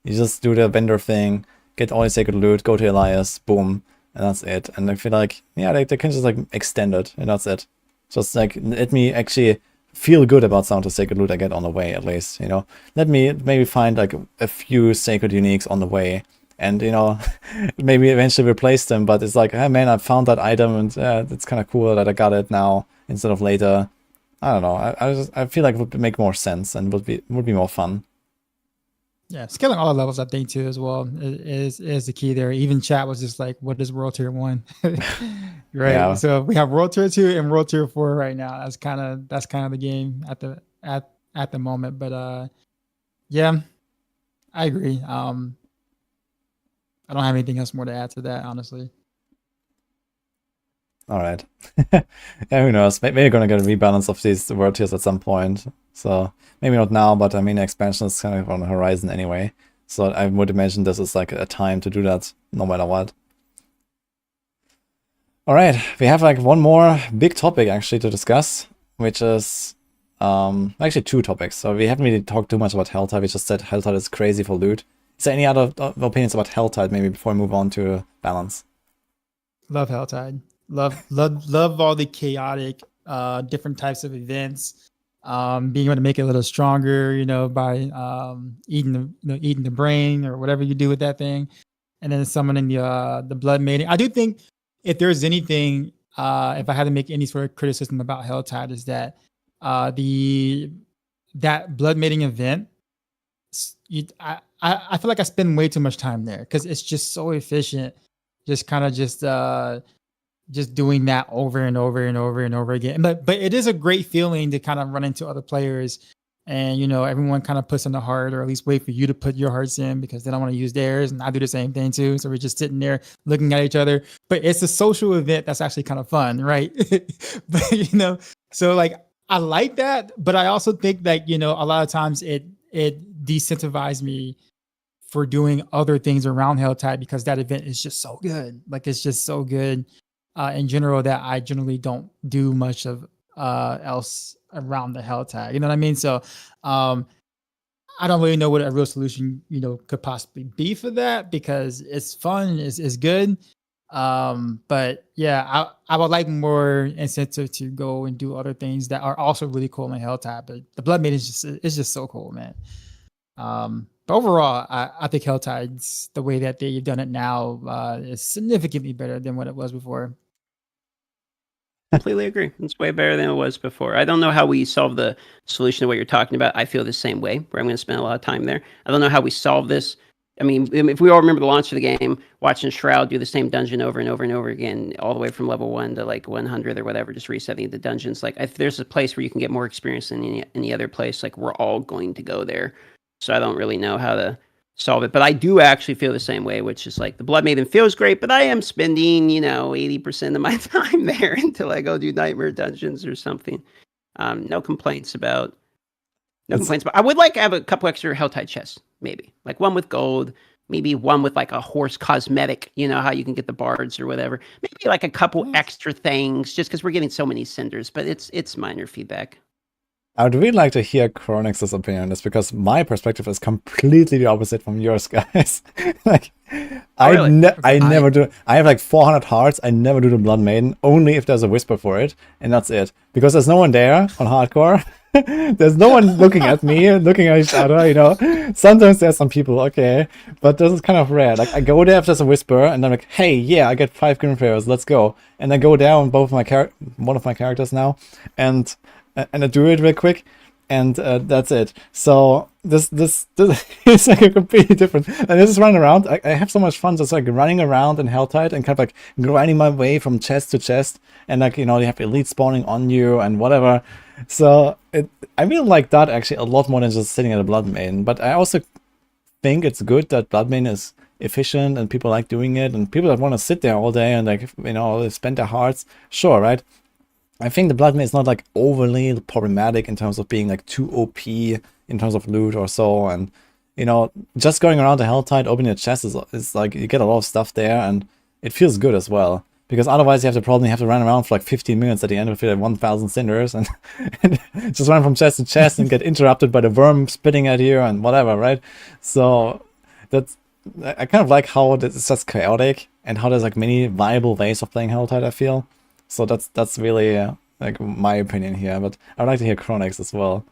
You just do the vendor thing, get all the sacred loot, go to Elias, boom, and that's it. And I feel like, yeah, they can just like extend it, and that's it. Just like, let me actually feel good about some of the sacred loot I get on the way, at least, you know. Let me maybe find like a few sacred uniques on the way, and, you know, maybe eventually replace them, but it's like, hey man, I found that item, and it's kind of cool that I got it now instead of later. I don't know. I feel like it would make more sense and would be more fun. Yeah, scaling all the levels, I think, too, as well, is the key there. Even chat was just like, what is World Tier 1? Right. Yeah. So we have World Tier 2 and World Tier 4 right now. That's kind of the game at the moment. But yeah, I agree. I don't have anything else more to add to that, honestly. All right. Yeah, who knows? Maybe we're gonna get a rebalance of these world tiers at some point. So maybe not now, but I mean, expansion is kind of on the horizon anyway. So I would imagine this is like a time to do that, no matter what. All right, we have like one more big topic actually to discuss, which is actually two topics. So we haven't really talked too much about Helltide. We just said Helltide is crazy for loot. Is there any other opinions about Helltide maybe before we move on to balance? Love Helltide. Love all the chaotic, different types of events. Being able to make it a little stronger, you know, by eating the brain or whatever you do with that thing, and then summoning the blood maiden. I do think if there's anything, if I had to make any sort of criticism about Helltide, is that that blood mating event. I feel like I spend way too much time there because it's just so efficient. Just kind of just doing that over and over and over and over again. But it is a great feeling to kind of run into other players and everyone kind of puts in the heart, or at least wait for you to put your hearts in because they don't want to use theirs, and I do the same thing too. So we're just sitting there looking at each other. But it's a social event that's actually kind of fun, right? But so like I like that, but I also think that a lot of times it decentivizes me for doing other things around Helltide because that event is just so good. Like it's just so good in general that I generally don't do much of else around the Helltide. You know what I mean? So I don't really know what a real solution could possibly be for that because it's fun, it's good. But yeah, I would like more incentive to go and do other things that are also really cool in Helltide. But the Blood Maiden is just so cool, man. But overall, I think Helltide's the way that they've done it now is significantly better than what it was before. Completely agree. It's way better than it was before. I don't know how we solve the solution to what you're talking about. I feel the same way, where I'm going to spend a lot of time there. I don't know how we solve this. I mean, if we all remember the launch of the game, watching Shroud do the same dungeon over and over and over again, all the way from level 1 to like 100 or whatever, just resetting the dungeons. Like, if there's a place where you can get more experience than any other place, like we're all going to go there. So I don't really know how to solve it. But I do actually feel the same way, which is like the Blood Maiden feels great, but I am spending, 80% of my time there until I go do Nightmare Dungeons or something. No complaints about. I would like to have a couple extra Helltide chests, maybe. Like one with gold, maybe one with like a horse cosmetic, how you can get the bards or whatever. Maybe like a couple extra things, just because we're getting so many cinders, but it's minor feedback. I would really like to hear Chronix's opinion on this because my perspective is completely the opposite from yours, guys. Like, I never do. I have like 400 hearts. I never do the Blood Maiden, only if there's a whisper for it, and that's it. Because there's no one there on hardcore. There's no one looking at me, looking at each other. Sometimes there's some people, okay, but this is kind of rare. Like I go there if there's a whisper, and I'm like, hey, yeah, I get 5 Grim Pharaohs, let's go. And I go down one of my characters now, and I do it real quick, and that's it. So this is like a completely different. And this is running around. I have so much fun just like running around in Helltide and kind of like grinding my way from chest to chest, and like you have elite spawning on you and whatever. So I really like that actually a lot more than just sitting at a Blood Maiden. But I also think it's good that Blood Maiden is efficient and people like doing it, and people that want to sit there all day and like spend their hearts. Sure, right? I think the Blood Maiden is not like overly problematic in terms of being like too OP in terms of loot or so, and just going around the Helltide opening a chest is like you get a lot of stuff there, and it feels good as well. Because otherwise you have to run around for like 15 minutes at the end of it at 1,000 cinders and just run from chest to chest and get interrupted by the worm spitting at you and whatever, right? So I kind of like how it's just chaotic and how there's like many viable ways of playing Helltide, I feel. So that's really like my opinion here, but I'd like to hear Chronix as well.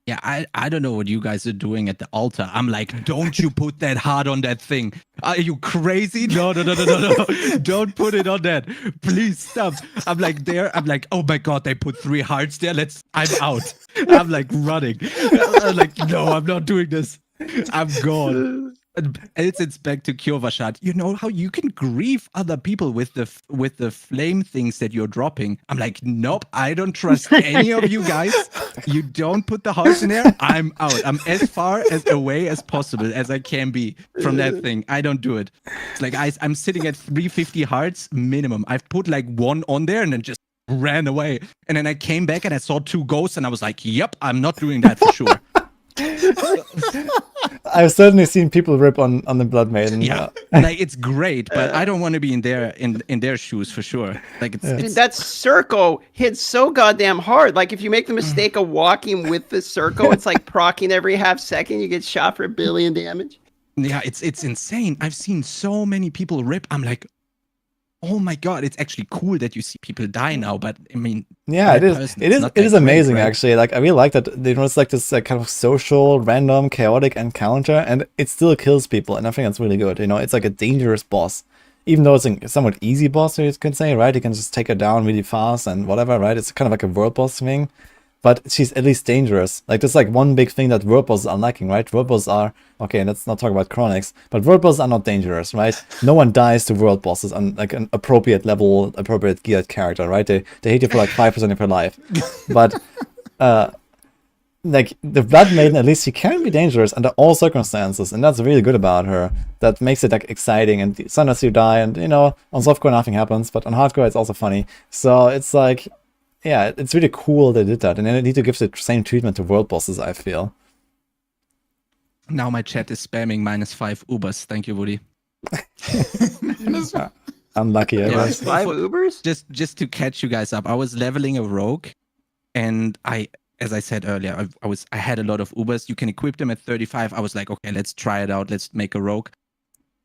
Yeah, I don't know what you guys are doing at the altar. I'm like, don't you put that heart on that thing. Are you crazy? No. Don't put it on that. Please stop. I'm like there. I'm like, oh my God, they put 3 hearts there. I'm out. I'm like running. I'm like, no, I'm not doing this. I'm gone. It's back to Kyovashat. You know how you can grieve other people with the flame things that you're dropping. I'm like, nope, I don't trust any of you guys. You don't put the hearts in there. I'm out. I'm as far as away as possible as I can be from that thing. I don't do it. It's like I'm sitting at 350 hearts minimum. I've put like 1 on there and then just ran away. And then I came back and I saw 2 ghosts and I was like, yep, I'm not doing that for sure. I've certainly seen people rip on the Blood Maiden. Yeah, like it's great, but I don't want to be in their shoes for sure. Like it's that circle hits so goddamn hard. Like if you make the mistake of walking with the circle, it's like proccing every half second. You get shot for 1 billion damage. Yeah, it's insane. I've seen so many people rip. I'm like, oh my God, it's actually cool that you see people die now, but I mean, yeah, it is amazing, right? Actually. Like I really like that it's like this kind of social, random, chaotic encounter, and it still kills people, and I think that's really good. It's like a dangerous boss, even though it's a somewhat easy boss, you can say, right? You can just take her down really fast and whatever, right? It's kind of like a world boss thing, but she's at least dangerous. Like there's like one big thing that world bosses are lacking, right? World bosses are okay. Let's not talk about Chronix, but world bosses are not dangerous, right? No one dies to world bosses on like an appropriate level, appropriate geared character, right? They hit you for like 5% of your life, but like the Blood Maiden, at least she can be dangerous under all circumstances, and that's really good about her. That makes it like exciting, and sometimes you die, and on softcore nothing happens, but on hardcore it's also funny. So it's like, yeah, it's really cool they did that, and then they need to give the same treatment to world bosses, I feel. Now my chat is spamming -5 Ubers. Thank you, Woody. Unlucky, I Yeah, guess. 5 Ubers? Just to catch you guys up, I was leveling a rogue, and as I said earlier, I had a lot of Ubers. You can equip them at 35. I was like, okay, let's try it out. Let's make a rogue.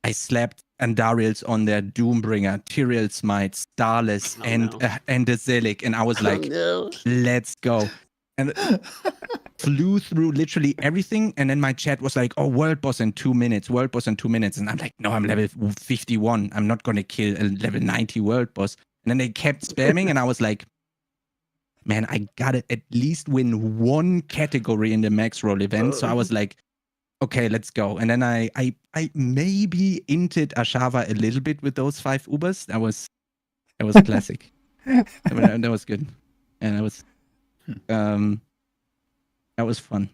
I slapped Andariel's on their Doombringer, Tyrael Smite, Starless, and the Zelig, and I was like, let's go. And flew through literally everything, and then my chat was like, oh, world boss in 2 minutes, world boss in 2 minutes, and I'm like, no, I'm level 51. I'm not going to kill a level 90 world boss. And then they kept spamming, and I was like, man, I gotta at least win one category in the max roll event. So I was like, okay, let's go. And then I maybe inted Ashava a little bit with those 5 Ubers. That was classic. That was good. And that was fun.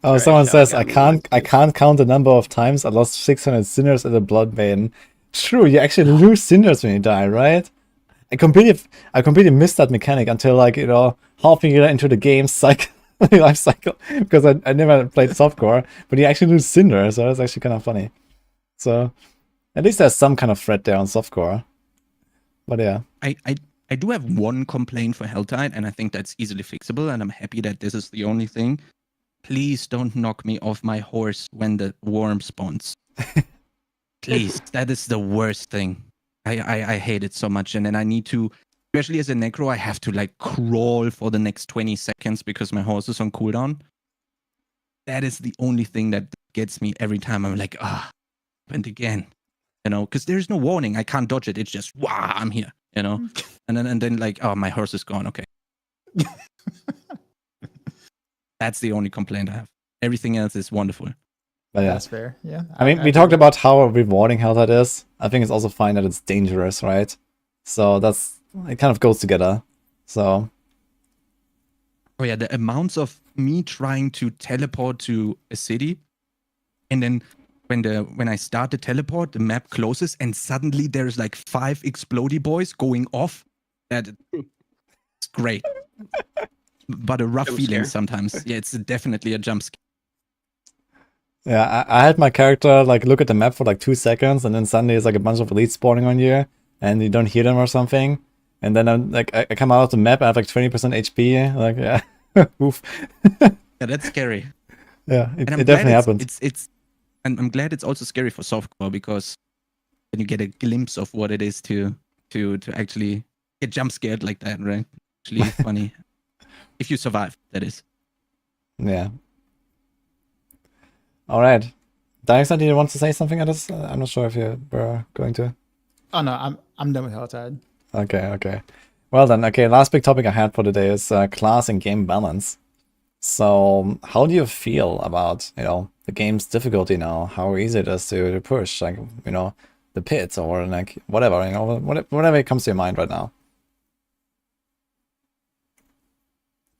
Oh, someone says I can't count the number of times I lost 600 sinners at the Blood Maiden. True, you actually lose sinners when you die, right? I completely missed that mechanic until like half a year into the game cycle, life cycle, because I never played softcore. But you actually lose sinners, so that's actually kind of funny. So at least there's some kind of threat there on softcore. But yeah, I do have one complaint for Helltide, and I think that's easily fixable, and I'm happy that this is the only thing. Please don't knock me off my horse when the worm spawns. Please, that is the worst thing. I hate it so much, and then I need to, especially as a Necro, I have to like crawl for the next 20 seconds because my horse is on cooldown. That is the only thing that gets me every time. I'm like, and again, because there's no warning. I can't dodge it. It's just, wow, I'm here, and then like, oh, my horse is gone. Okay. That's the only complaint I have. Everything else is wonderful. But yeah. That's fair. Yeah. I mean, we talked about how rewarding Helltide is. I think it's also fine that it's dangerous, right? So it kind of goes together. So. Oh yeah, the amounts of me trying to teleport to a city, and then when I start the teleport, the map closes, and suddenly there's like 5 explodey boys going off. It's great. But a rough feeling sometimes. Yeah, it's definitely a jump scare. Yeah, I had my character like look at the map for like 2 seconds, and then suddenly it's like a bunch of elites spawning on you, and you don't hear them or something. And then I'm like, I come out of the map, I have like 20% HP. Like, yeah, oof. Yeah, that's scary. Yeah, it definitely happens. And I'm glad it's also scary for softcore, because then you get a glimpse of what it is to actually get jump scared like that, right? Actually funny. If you survive, that is. Yeah. All right. Diaxon, do you want to say something at this? I'm not sure if you were going to. Oh no, I'm done with Helltide. Okay. Well then, okay, last big topic I had for today is class and game balance. So how do you feel about, the game's difficulty now? How easy it is to push, like, the pits or like whatever, whatever comes to your mind right now.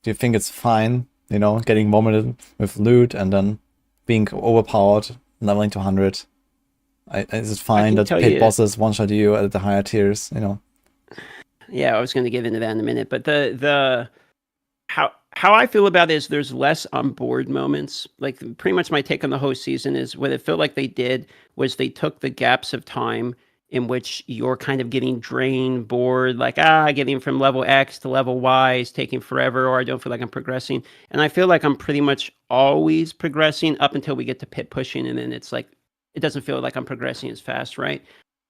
Do you think it's fine, getting vomited with loot and then being overpowered, leveling to 100? Is it fine that pit bosses one-shot you at the higher tiers, Yeah, I was going to get into that in a minute, but the how I feel about it is there's less on board moments. Like pretty much my take on the whole season is what it felt like they did was they took the gaps of time in which you're kind of getting drained, bored, like, getting from level X to level Y is taking forever, or I don't feel like I'm progressing. And I feel like I'm pretty much always progressing up until we get to pit pushing, and then it's like, it doesn't feel like I'm progressing as fast, right?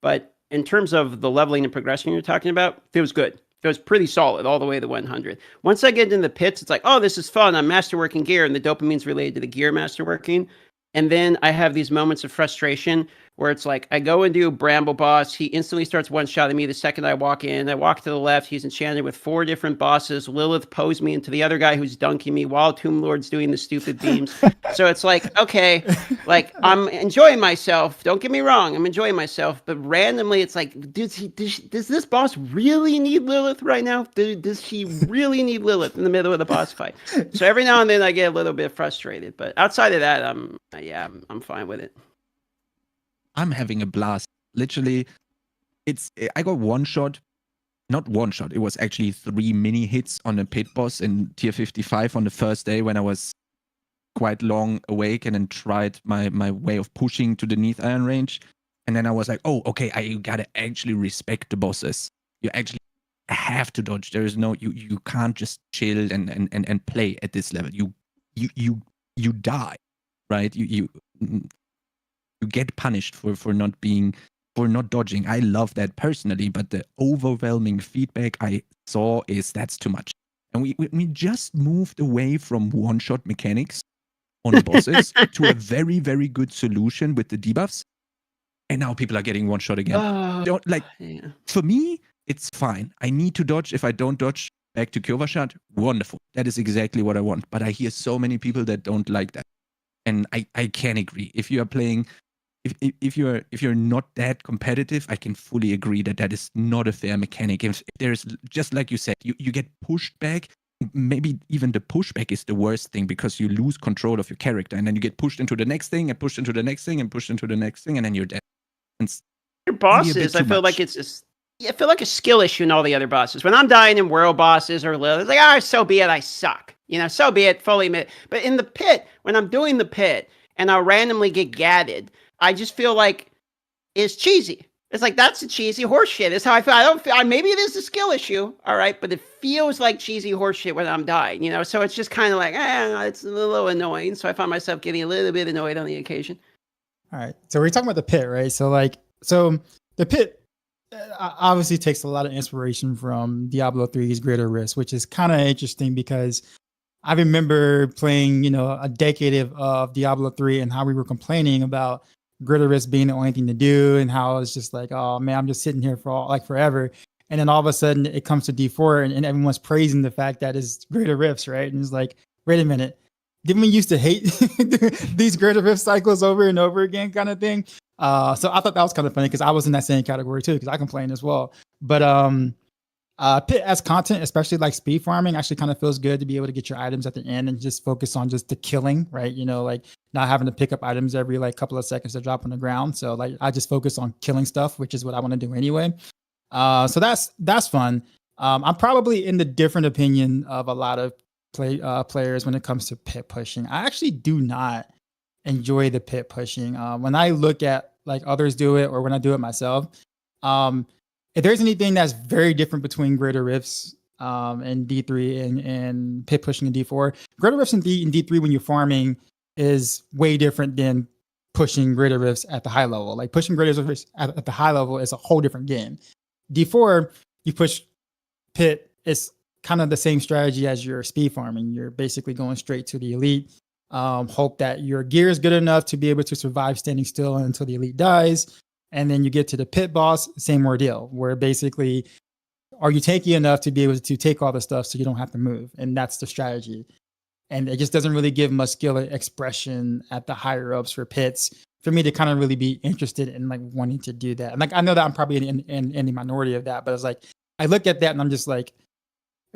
But in terms of the leveling and progression you're talking about, feels good. Feels pretty solid all the way to 100. Once I get into the pits, it's like, oh, this is fun. I'm masterworking gear, and the dopamine's related to the gear masterworking. And then I have these moments of frustration where it's like I go and do Bramble Boss, he instantly starts one-shotting me the second I walk in. I walk to the left, he's enchanted with 4 different bosses. Lilith posed me into the other guy who's dunking me while Tomb Lord's doing the stupid beams. So it's like, okay, like I'm enjoying myself. Don't get me wrong, I'm enjoying myself, but randomly it's like, does this boss really need Lilith right now? Does she really need Lilith in the middle of the boss fight? So every now and then I get a little bit frustrated, but outside of that, I'm fine with it. I'm having a blast. Literally, I got one shot, not one shot. It was actually 3 mini hits on a pit boss in tier 55 on the first day when I was quite long awake and then tried my way of pushing to the Neath Iron range. And then I was like, oh, okay, I gotta actually respect the bosses. You actually have to dodge. There is no, you can't just chill and play at this level. You die, right? You get punished for not dodging. I love that personally, but the overwhelming feedback I saw is that's too much. And we just moved away from one-shot mechanics on the bosses to a very, very good solution with the debuffs. And now people are getting one shot again. For me, it's fine. I need to dodge. If I don't dodge, back to Kyowa shot. Wonderful. That is exactly what I want. But I hear so many people that don't like that. And I can agree. If you are playing, if you're not that competitive, I can fully agree that is not a fair mechanic. If there's, just like you said, you get pushed back. Maybe even the pushback is the worst thing because you lose control of your character, and then you get pushed into the next thing and pushed into the next thing and pushed into the next thing, and then you're dead. Your bosses, I feel like I feel like a skill issue in all the other bosses. When I'm dying in world bosses or Lilith, it's like, so be it, I suck. So be it, fully admit. But in the pit, when I'm doing the pit and I'll randomly get gadded, I just feel like it's cheesy. It's like, that's a cheesy horseshit. That's how I feel. Maybe it is a skill issue, all right, but it feels like cheesy horseshit when I'm dying, So it's just kind of like, it's a little annoying. So I find myself getting a little bit annoyed on the occasion. All right. So we're talking about the pit, right? So the pit obviously takes a lot of inspiration from Diablo 3's Greater Risk, which is kind of interesting because I remember playing, a decade of Diablo 3 and how we were complaining about Greater Risk being the only thing to do and how it's just like, oh man, I'm just sitting here for forever. And then all of a sudden it comes to D4 and everyone's praising the fact that it's Greater Rifts, right? And it's like, wait a minute. Didn't we used to hate these Greater Rift cycles over and over again kind of thing? So I thought that was kind of funny because I was in that same category too because I complained as well. But pit as content, especially like speed farming, actually kind of feels good to be able to get your items at the end and just focus on just the killing, right? Like not having to pick up items every couple of seconds to drop on the ground. So I just focus on killing stuff, which is what I want to do anyway. So that's fun. I'm probably in the different opinion of a lot of players when it comes to pit pushing. I actually do not enjoy the pit pushing. When I look at others do it or when I do it myself, if there's anything that's very different between Greater Rifts and D3 and pit pushing in D4, Greater Rifts and D3 when you're farming is way different than pushing Greater Rifts at the high level. Like pushing Greater Rifts at the high level is a whole different game. D4, you push pit, it's kind of the same strategy as your speed farming. You're basically going straight to the elite. Hope that your gear is good enough to be able to survive standing still until the elite dies. And then you get to the pit boss, same ordeal, where basically, are you tanky enough to be able to take all the stuff so you don't have to move? And that's the strategy. And it just doesn't really give much skill expression at the higher ups for pits for me to kind of really be interested in wanting to do that. And I know that I'm probably in the minority of that, but it's like, I look at that and I'm just like,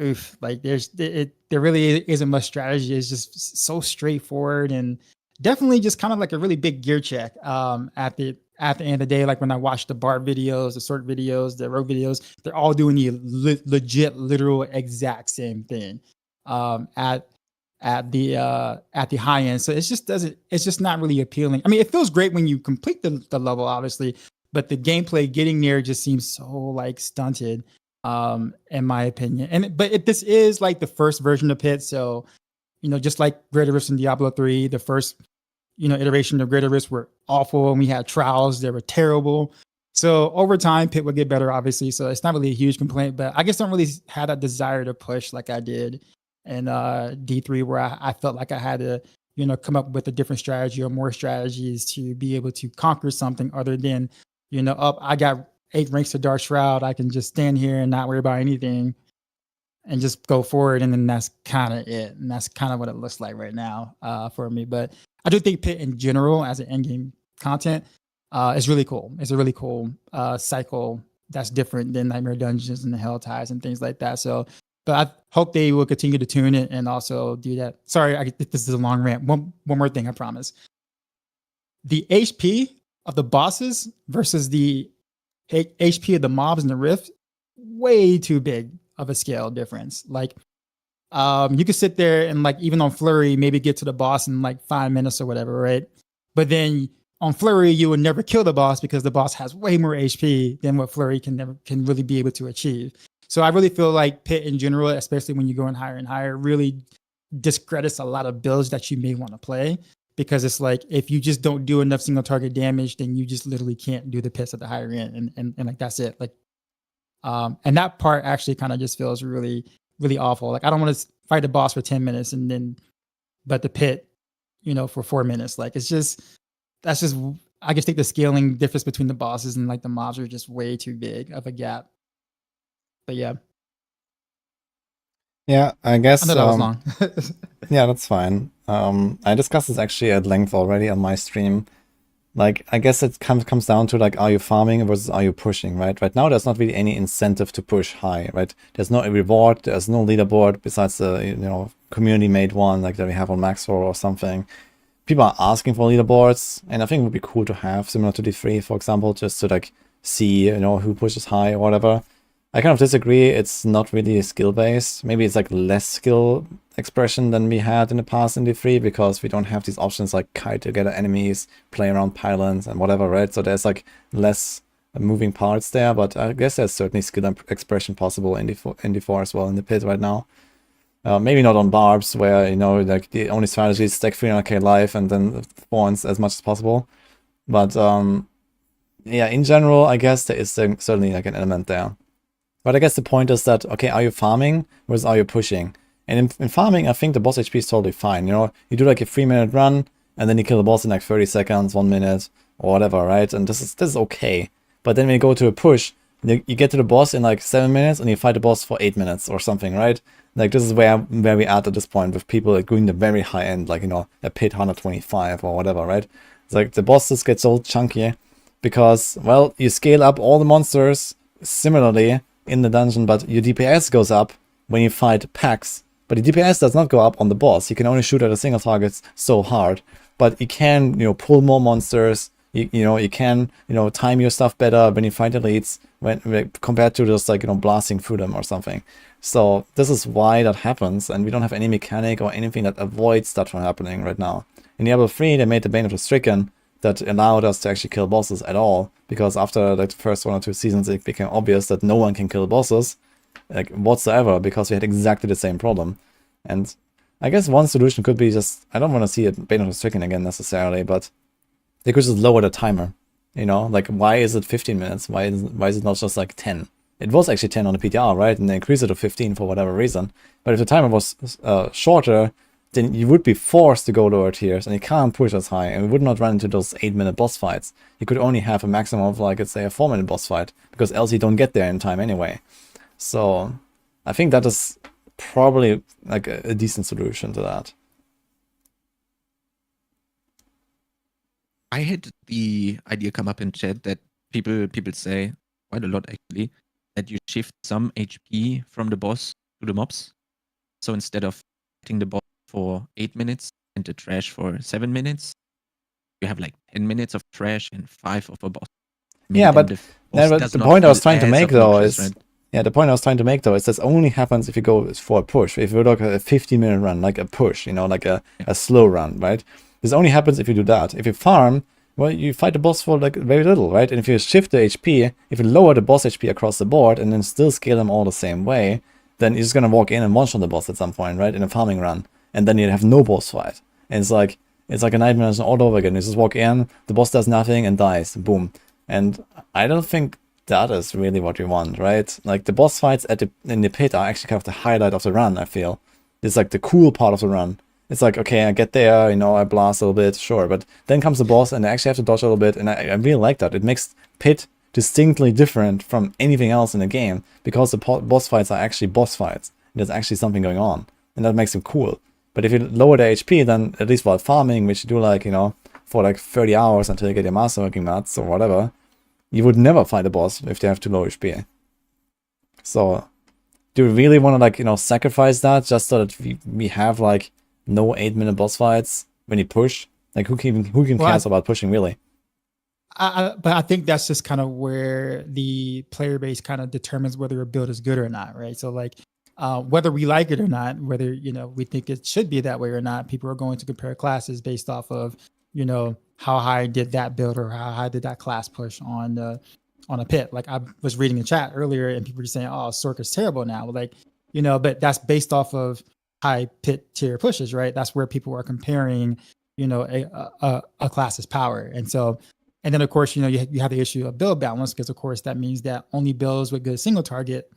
oof, there really isn't much strategy. It's just so straightforward and definitely just kind of like a really big gear check at the end of the day. Like when I watch the Barb videos, the Sorc videos, the Rogue videos, they're all doing the legit, literal, exact same thing at the high end. So it's just not really appealing. I mean, it feels great when you complete the level, obviously, but the gameplay getting there just seems so stunted. In my opinion, but this is the first version of pit, so just like Greater Rifts in Diablo 3, the first iteration of Greater Rifts were awful, and we had trials that were terrible. So over time, pit would get better, obviously. So it's not really a huge complaint, but I just don't really have that desire to push like I did in D3, where I felt like I had to come up with a different strategy or more strategies to be able to conquer something other than, I got 8 ranks of Dark Shroud. I can just stand here and not worry about anything and just go forward. And then that's kind of it. And that's kind of what it looks like right now for me. But I do think Pit in general as an endgame content is really cool. It's a really cool cycle that's different than Nightmare Dungeons and the Hell Ties and things like that. So, but I hope they will continue to tune it and also do that. Sorry, this is a long rant. One more thing, I promise. The HP of the bosses versus the HP of the mobs in the Rift, way too big of a scale difference. Like, you could sit there and like even on Flurry, maybe get to the boss in like 5 minutes or whatever, right? But then on Flurry, you would never kill the boss because the boss has way more HP than what Flurry can really be able to achieve. So I really feel like Pit in general, especially when you're going higher and higher, really discredits a lot of builds that you may want to play, because it's like if you just don't do enough single target damage, then you just literally can't do the pits at the higher end, and like that's it. Like, and that part actually kind of just feels really, really awful. Like I don't want to fight a boss for 10 minutes but the pit, for 4 minutes. Like I just think the scaling difference between the bosses and like the mobs are just way too big of a gap. But yeah. Yeah, I guess. I know that was long. Yeah, that's fine. I discussed this actually at length already on my stream. Like, I guess it comes down to like, are you farming versus are you pushing, right? Right now, there's not really any incentive to push high, right? There's no reward, there's no leaderboard besides the community-made one like that we have on Maxor or something. People are asking for leaderboards, and I think it would be cool to have, similar to D3, for example, just to like see, who pushes high or whatever. I kind of disagree. It's not really skill-based. Maybe it's like less skill expression than we had in the past in D3 because we don't have these options like kite together enemies, play around pylons and whatever, right? So there's like less moving parts there, but I guess there's certainly skill expression possible in D4 as well in the pit right now. Maybe not on Barbs where, like the only strategy is stack 300k life and then spawns as much as possible. But yeah, in general, I guess there is certainly like an element there. But I guess the point is that, okay, are you farming versus are you pushing? And in farming, I think the boss HP is totally fine. You do like a 3-minute run and then you kill the boss in like 30 seconds, 1 minute or whatever, right? And this is okay. But then when you go to a push, you get to the boss in like 7 minutes and you fight the boss for 8 minutes or something, right? Like this is where we are at this point with people like going the very high end, like, a pit 125 or whatever, right? It's like the bosses get so chunky because, well, you scale up all the monsters similarly in the dungeon, but your DPS goes up when you fight packs. But the DPS does not go up on the boss. You can only shoot at a single target so hard. But you can, pull more monsters. You can, time your stuff better when you fight elites when compared to just like, blasting through them or something. So this is why that happens, and we don't have any mechanic or anything that avoids that from happening right now. In Diablo 3, they made the Bane of the Stricken that allowed us to actually kill bosses at all, because after like the first 1 or 2 seasons it became obvious that no one can kill bosses like whatsoever, because we had exactly the same problem. And I guess one solution could be just, I don't want to see it Bane of the Stricken again necessarily, but they could just lower the timer. Like why is it 15 minutes? Why is it not just like 10? It was actually 10 on the PTR, right? And they increased it to 15 for whatever reason. But if the timer was shorter, then you would be forced to go lower tiers, and you can't push as high, and we would not run into those 8-minute boss fights. You could only have a maximum of, like, let's say, a 4-minute boss fight, because else you don't get there in time anyway. So, I think that is probably, like, a decent solution to that. I had the idea come up in chat that people say, quite a lot actually, that you shift some HP from the boss to the mobs. So instead of hitting the boss for 8 minutes and the trash for 7 minutes, you have like 10 minutes of trash and 5 of a boss. Yeah, but the point I was trying to make though is, right? Yeah, the point I was trying to make though is this only happens if you go for a push. If you look at a 15-minute run, like a push, like a slow run, right? This only happens if you do that. If you farm, well, you fight the boss for like very little, right? And if you shift the HP, if you lower the boss HP across the board and then still scale them all the same way, then you're just gonna walk in and one-shot the boss at some point, right? In a farming run. And then you have no boss fight. And it's like a Nightmare all over again. You just walk in, the boss does nothing and dies. Boom. And I don't think that is really what we want, right? Like the boss fights in the pit are actually kind of the highlight of the run, I feel. It's like the cool part of the run. It's like, okay, I get there, you know, I blast a little bit, sure. But then comes the boss and I actually have to dodge a little bit. And I really like that. It makes Pit distinctly different from anything else in the game because the boss fights are actually boss fights. There's actually something going on. And that makes them cool. But if you lower the HP, then at least while farming, which you do like, you know, for like 30 hours until you get your Masterworking mats or whatever, you would never fight a boss if they have too low HP. So, do we really want to, like, you know, sacrifice that just so that we have like no 8-minute boss fights when you push? Like, who cares about pushing, really? But I think that's just kind of where the player base kind of determines whether a build is good or not, right? So like, whether we like it or not, whether, you know, we think it should be that way or not, people are going to compare classes based off of, you know, how high did that build or how high did that class push on a Pit. Like, I was reading the chat earlier and people were saying, oh, Sorc is terrible now. Like, you know, but that's based off of high Pit tier pushes, right? That's where people are comparing, you know, a class's power. And so, and then of course, you know, you have the issue of build balance, because of course that means that only builds with good single target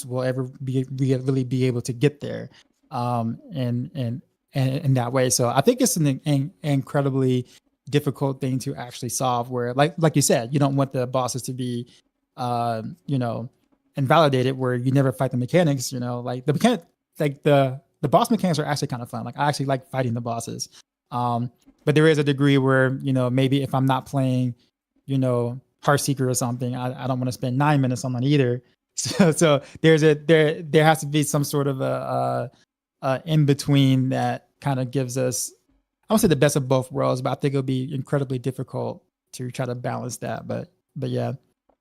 will ever really be able to get there, and in that way. So I think it's an incredibly difficult thing to actually solve. Where, like you said, you don't want the bosses to be, you know, invalidated. Where you never fight the mechanics. You know, like the boss mechanics are actually kind of fun. Like, I actually like fighting the bosses. But there is a degree where, you know, maybe if I'm not playing, you know, Heartseeker or something, I don't want to spend 9 minutes on that either. So there has to be some sort of a in between that kind of gives us, I won't say the best of both worlds, but I think it'll be incredibly difficult to try to balance that. But yeah,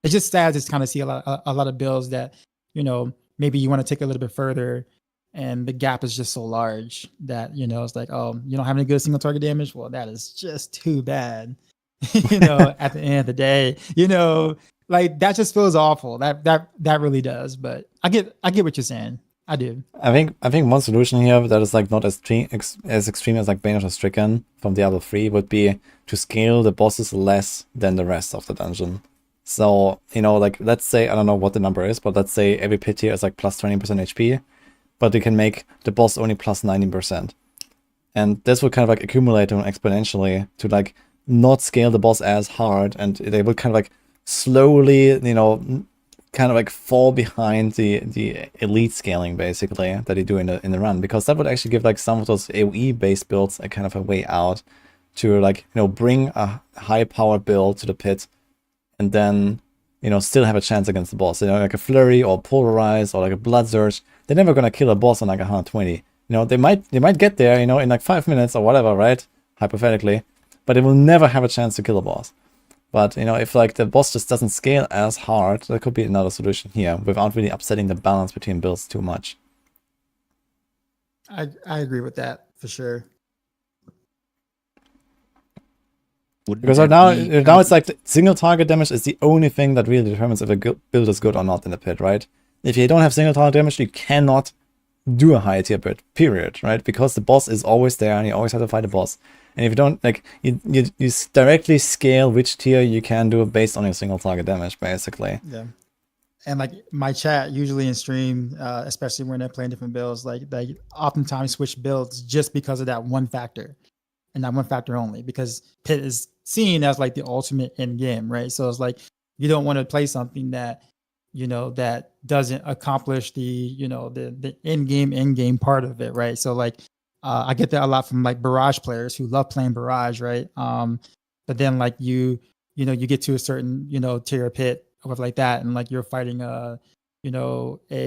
it's just sad to kind of see a lot of builds that, you know, maybe you want to take a little bit further, and the gap is just so large that, you know, it's like, oh, you don't have any good single target damage? Well, that is just too bad. You know, at the end of the day, you know, like, that just feels awful. That really does. But I get what you're saying. I do. I think one solution here that is like not as extreme as like Bane of Stricken from Diablo 3 would be to scale the bosses less than the rest of the dungeon. So, you know, like, let's say, I don't know what the number is, but let's say every pit here is like plus 20% HP. But you can make the boss only plus 19%. And this would kind of like accumulate exponentially to like not scale the boss as hard, and they would kind of like slowly, you know, kind of like fall behind the elite scaling basically that they do in the run, because that would actually give like some of those AoE based builds a kind of a way out to, like, you know, bring a high powered build to the pit and then, you know, still have a chance against the boss. You know, like a Flurry or Polarize or like a Blood Surge. They're never gonna kill a boss on like 120. You know, they might get there, you know, in like 5 minutes or whatever, right? Hypothetically. But they will never have a chance to kill a boss. But, you know, if like the boss just doesn't scale as hard, there could be another solution here without really upsetting the balance between builds too much. I agree with that for sure. Because right now it's like the single target damage is the only thing that really determines if a build is good or not in the pit, right? If you don't have single target damage, you cannot do a high tier build, period, right? Because the boss is always there and you always have to fight the boss. And if you don't, like, you directly scale which tier you can do based on your single target damage, basically. Yeah. And like my chat usually in stream, especially when they're playing different builds, like they oftentimes switch builds just because of that one factor, and that one factor only, because pit is seen as like the ultimate end game, right? So it's like, you don't want to play something that, you know, that doesn't accomplish the, you know, the end game part of it, right? So like, I get that a lot from like Barrage players who love playing Barrage, right? But then like you get to a certain, you know, tier of pit or like that, and like you're fighting a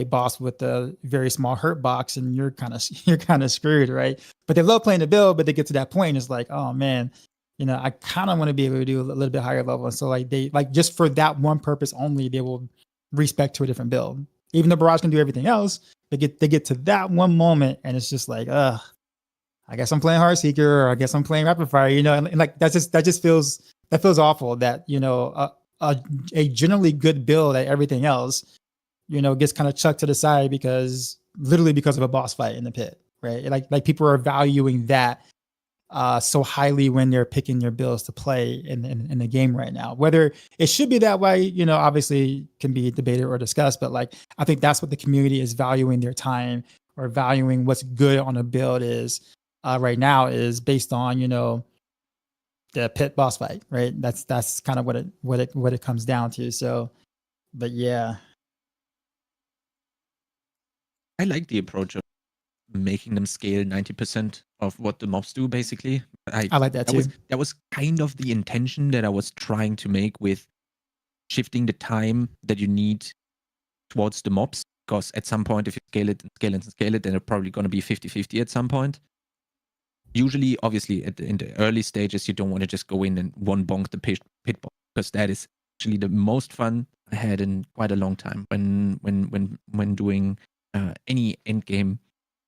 boss with a very small hurt box, and you're kind of screwed, right? But they love playing the build, but they get to that point, and it's like, oh man, you know, I kind of want to be able to do a little bit higher level. And so like they, like, just for that one purpose only, they will respec to a different build. Even though Barrage can do everything else, they get to that one moment, and it's just like, I guess I'm playing Heartseeker, or I guess I'm playing Rapid Fire, you know, and like that just feels awful that, you know, a generally good build at everything else, you know, gets kind of chucked to the side because of a boss fight in the pit, right? Like people are valuing that so highly when they're picking their builds to play in the game right now. Whether it should be that way, you know, obviously can be debated or discussed, but like I think that's what the community is valuing their time, or valuing what's good on a build is, right now is based on, you know, the pit boss fight, right? That's kind of what it comes down to. So, but yeah, I like the approach of making them scale 90% of what the mobs do, basically. I like that too. That was kind of the intention that I was trying to make with shifting the time that you need towards the mobs. Because at some point, if you scale it and scale it and scale it, then it's probably going to be 50-50 at some point. Usually, obviously, in the early stages, you don't want to just go in and one bonk the pit boss, because that is actually the most fun I had in quite a long time when doing any end game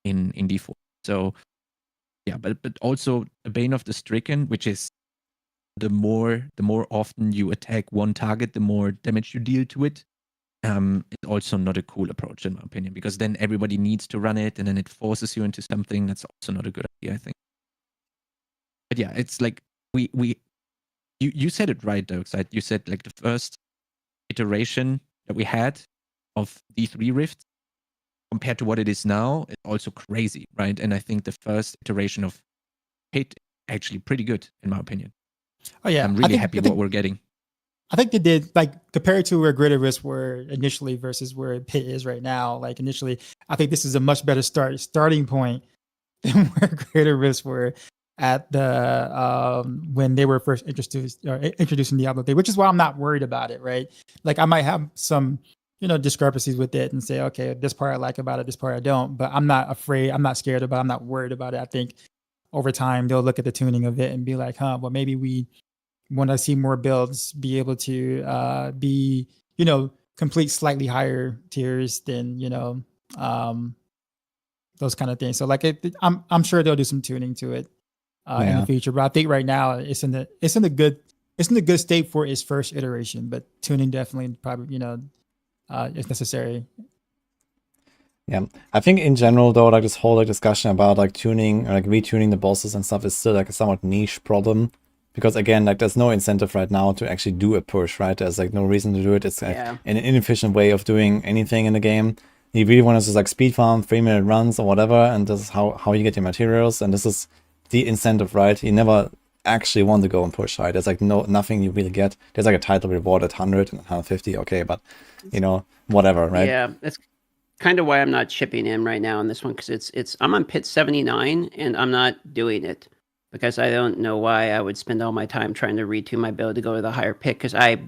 in D4. So yeah, but also the Bane of the Stricken, which is the more often you attack one target, the more damage you deal to it. It's also not a cool approach in my opinion, because then everybody needs to run it and then it forces you into something. That's also not a good idea, I think. But yeah, it's like you said it right, Dirkside. You said like the first iteration that we had of D3 Rift compared to what it is now, it's also crazy, right? And I think the first iteration of Pit actually pretty good in my opinion. Oh yeah, I'm really happy what we're getting. I think they did, like, compared to where Greater Risk were initially versus where Pit is right now. Like initially, I think this is a much better starting point than where Greater Risk were at the when they were first introducing Diablo 3, which is why I'm not worried about it, right? Like I might have some, you know, discrepancies with it and say, okay, this part I like about it, this part I don't, but I'm not afraid, I'm not scared about it, I'm not worried about it. I think over time they'll look at the tuning of it and be like, well, maybe we want to see more builds be able to be, you know, complete slightly higher tiers than, you know, those kind of things. So like I'm sure they'll do some tuning to it in the future, but I think right now it's in a good state for its first iteration, but tuning definitely probably, you know, if necessary. Yeah, I think in general though, like this whole like discussion about like tuning or like retuning the bosses and stuff is still like a somewhat niche problem, because again, like there's no incentive right now to actually do a push, right? There's like no reason to do it. It's like an inefficient way of doing anything in the game. You really want to just like speed farm 3-minute runs or whatever, and this is how you get your materials, and this is the incentive, right? You never actually want to go and push, right? There's like nothing you really get. There's like a title reward at 100 and 150, okay, but you know, whatever, right? Yeah, that's kind of why I'm not chipping in right now on this one, because I'm on pit 79 and I'm not doing it because I don't know why I would spend all my time trying to retune my build to go to the higher pit, because I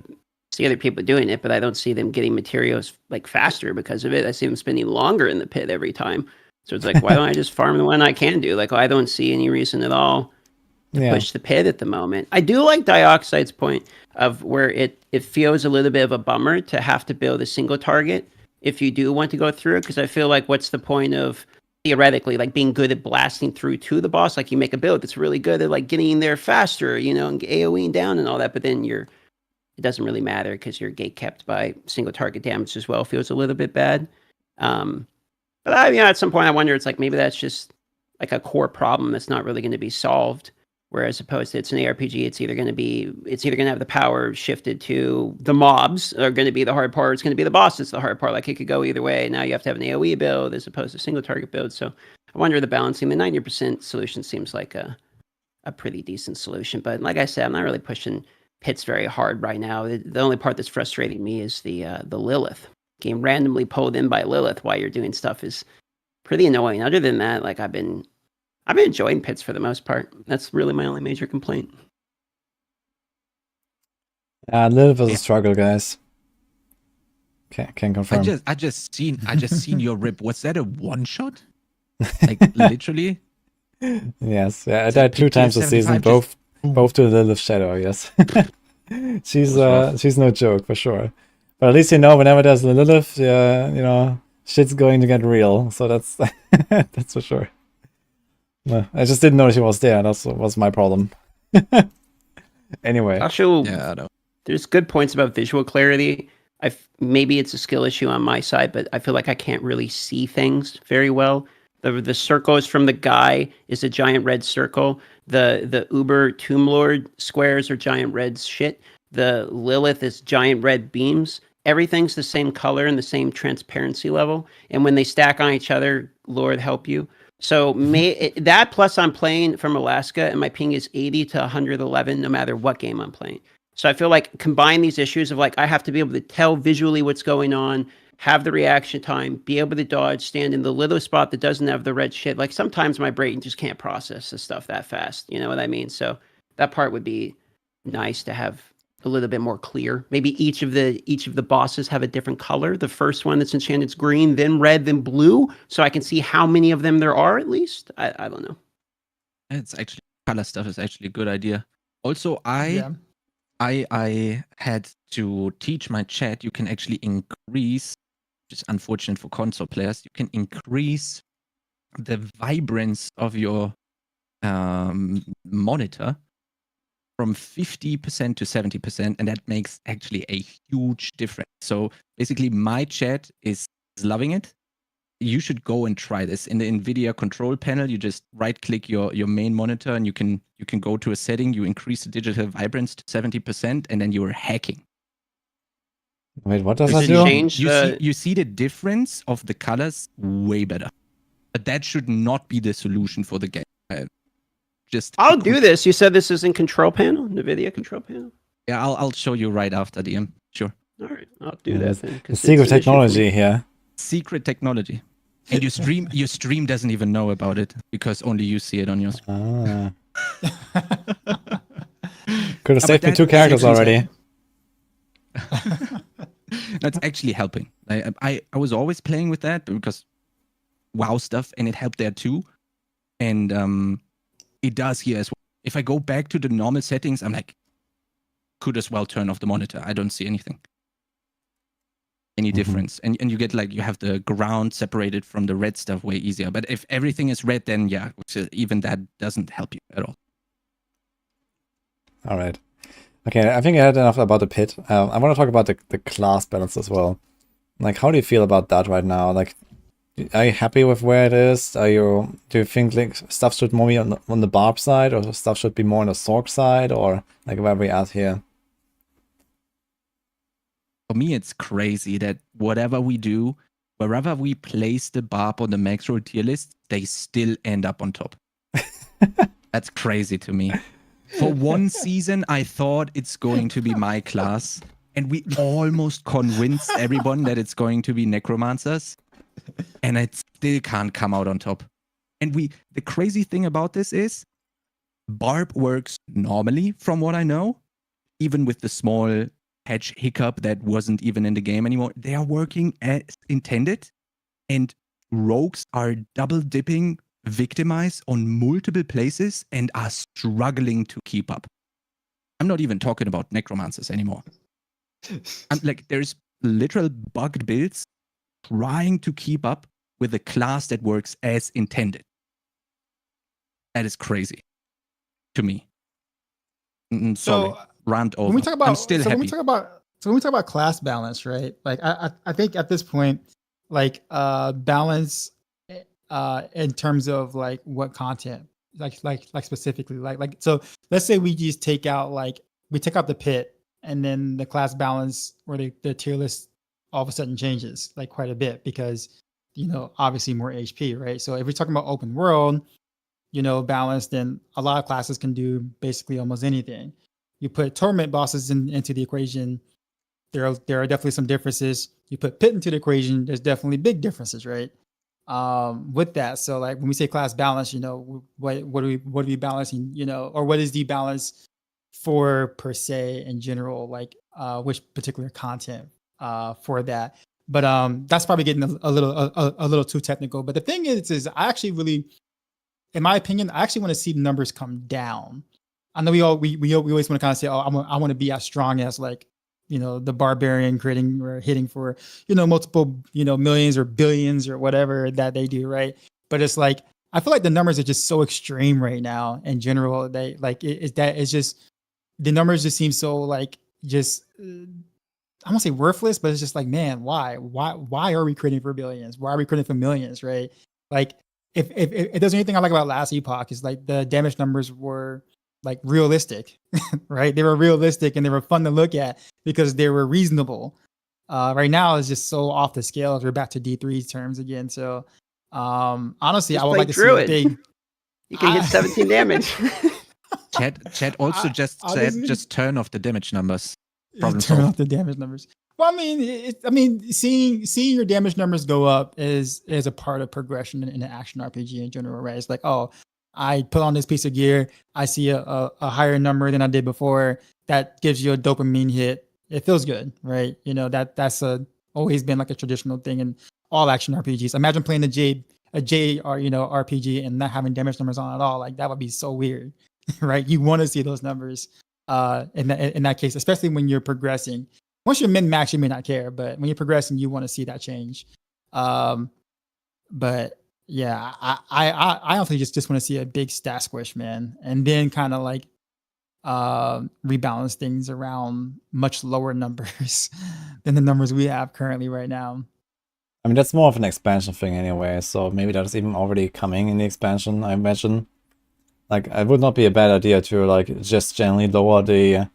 see other people doing it, but I don't see them getting materials like faster because of it. I see them spending longer in the pit every time. So it's like, why don't I just farm the one I can do? Like, I don't see any reason at all to push the pit at the moment. I do like Dioxide's point of where it feels a little bit of a bummer to have to build a single target if you do want to go through it, because I feel like what's the point of theoretically like being good at blasting through to the boss? Like you make a build that's really good at like getting there faster, you know, and AoEing down and all that, but then it doesn't really matter because you're gate kept by single target damage as well. Feels a little bit bad. But at some point I wonder, it's like maybe that's just like a core problem that's not really going to be solved. Whereas opposed to it's an ARPG, it's either going to have the power shifted to the mobs are going to be the hard part, or it's going to be the boss that's the hard part. Like it could go either way. Now you have to have an AoE build as opposed to single target build. So I wonder the balancing. The 90% solution seems like a pretty decent solution. But like I said, I'm not really pushing pits very hard right now. The only part that's frustrating me is the Lilith. Getting randomly pulled in by Lilith while you're doing stuff is pretty annoying. Other than that, like I've been enjoying pits for the most part. That's really my only major complaint. Lilith was a struggle, guys. Can confirm. I just seen your rip. Was that a one shot? Like literally? Yes. Yeah, I died 2 times this season, both to Lilith Shadow. Yes. she's no joke for sure. But at least you know whenever there's a Lilith, you know, shit's going to get real. So that's that's for sure. No, I just didn't know she was there. That was my problem. Anyway. There's good points about visual clarity. Maybe it's a skill issue on my side, but I feel like I can't really see things very well. The circles from the guy is a giant red circle. The Uber Tomb Lord squares are giant red shit. The Lilith is giant red beams. Everything's the same color and the same transparency level. And when they stack on each other, Lord help you. So that plus I'm playing from Alaska and my ping is 80 to 111 no matter what game I'm playing. So I feel like combine these issues of like I have to be able to tell visually what's going on, have the reaction time, be able to dodge, stand in the little spot that doesn't have the red shit. Like sometimes my brain just can't process the stuff that fast. You know what I mean? So that part would be nice to have a little bit more clear. Maybe each of the bosses have a different color. The first one that's enchanted is green, then red, then blue, so I can see how many of them there are at least. I don't know. It's actually color stuff is actually a good idea. Also, Yeah. I had to teach my chat. You can actually increase, which is unfortunate for console players. You can increase the vibrance of your monitor from 50% to 70%, and that makes actually a huge difference. So basically, my chat is loving it. You should go and try this. In the NVIDIA control panel, you just right-click your main monitor, and you can go to a setting. You increase the digital vibrance to 70%, and then you are hacking. Wait, what does Does that it do? change You see the difference of the colors way better. But that should not be the solution for the game. I'll do this. You said this is in control panel, NVIDIA control panel. Yeah, I'll show you right after DM. Sure. All right, I'll do that then. The secret technology here. Secret technology. And your stream doesn't even know about it because only you see it on your screen. Could have saved me 2 characters already. That's actually helping. I was always playing with that because WoW stuff, and it helped there too. And it does here as well. If I go back to the normal settings, I'm like, could as well turn off the monitor. I don't see anything. Any difference. And you get like, you have the ground separated from the red stuff way easier. But if everything is red, then yeah, even that doesn't help you at all. All right. Okay, I think I had enough about the pit. I want to talk about the class balance as well. Like, how do you feel about that right now? Like, are you happy with where it is? Do you think like stuff should more be on the Barb side, or stuff should be more on the Sorc side, or like where we at here? For me, it's crazy that whatever we do, wherever we place the Barb on the Macro tier list, they still end up on top. That's crazy to me. For one season, I thought it's going to be my class, and we almost convinced everyone that it's going to be Necromancers, and it still can't come out on top. And the crazy thing about this is, Barb works normally, from what I know, even with the small patch hiccup that wasn't even in the game anymore. They are working as intended, and rogues are double dipping Victimize on multiple places and are struggling to keep up. I'm not even talking about Necromancers anymore. I'm like, there's literal bugged builds trying to keep up with a class that works as intended. That is crazy to me. Sorry, rant over. When we talk about, I'm still happy. When we talk about class balance, right? Like I think at this point, like balance in terms of like what content, like specifically, like so let's say we just take out the pit, and then the class balance or the tier list all of a sudden changes like quite a bit because, you know, obviously more HP, right? So if we're talking about open world, you know, balance, then a lot of classes can do basically almost anything. You put torment bosses into the equation, there are definitely some differences. You put pit into the equation, there's definitely big differences, right? With that, so like when we say class balance, you know, what are we balancing, you know, or what is the balance for per se in general, like which particular content for that. But that's probably getting a little too technical. But the thing is I actually really, in my opinion, I actually want to see the numbers come down. I know we always want to kind of say, oh, I want to be as strong as, like, you know, the barbarian creating or hitting for, you know, multiple, you know, millions or billions or whatever that they do, right? But it's like, I feel like the numbers are just so extreme right now in general. They like it's just, the numbers just seem so like just I won't say worthless, but it's just like, man, why are we creating for billions? Why are we creating for millions, right? Like if there's anything I like about last epoch is like the damage numbers were like realistic, right? They were realistic and they were fun to look at because they were reasonable. Right now it's just so off the scale. We're back to D3 terms again. So Honestly, Just I would play like to Druid. see a big. You can hit 17 damage. Chat also just said honestly- just turn off the damage numbers. Problem Turn solved. off the damage numbers. Well, I mean, seeing your damage numbers go up is a part of progression in an action RPG in general, right? It's like, oh, I put on this piece of gear, I see a higher number than I did before. That gives you a dopamine hit. It feels good, right? You know, that's always been like a traditional thing in all action RPGs. Imagine playing a J or RPG and not having damage numbers on at all. Like that would be so weird, right? You want to see those numbers in that case, especially when you're progressing. Once you're min max, you may not care, but when you're progressing, you want to see that change. But yeah, I honestly just want to see a big stat squish, man, and then kind of like rebalance things around much lower numbers than the numbers we have currently right now. I mean, that's more of an expansion thing anyway, so maybe that's even already coming in the expansion, I imagine. Like, it would not be a bad idea to, like, just generally lower the,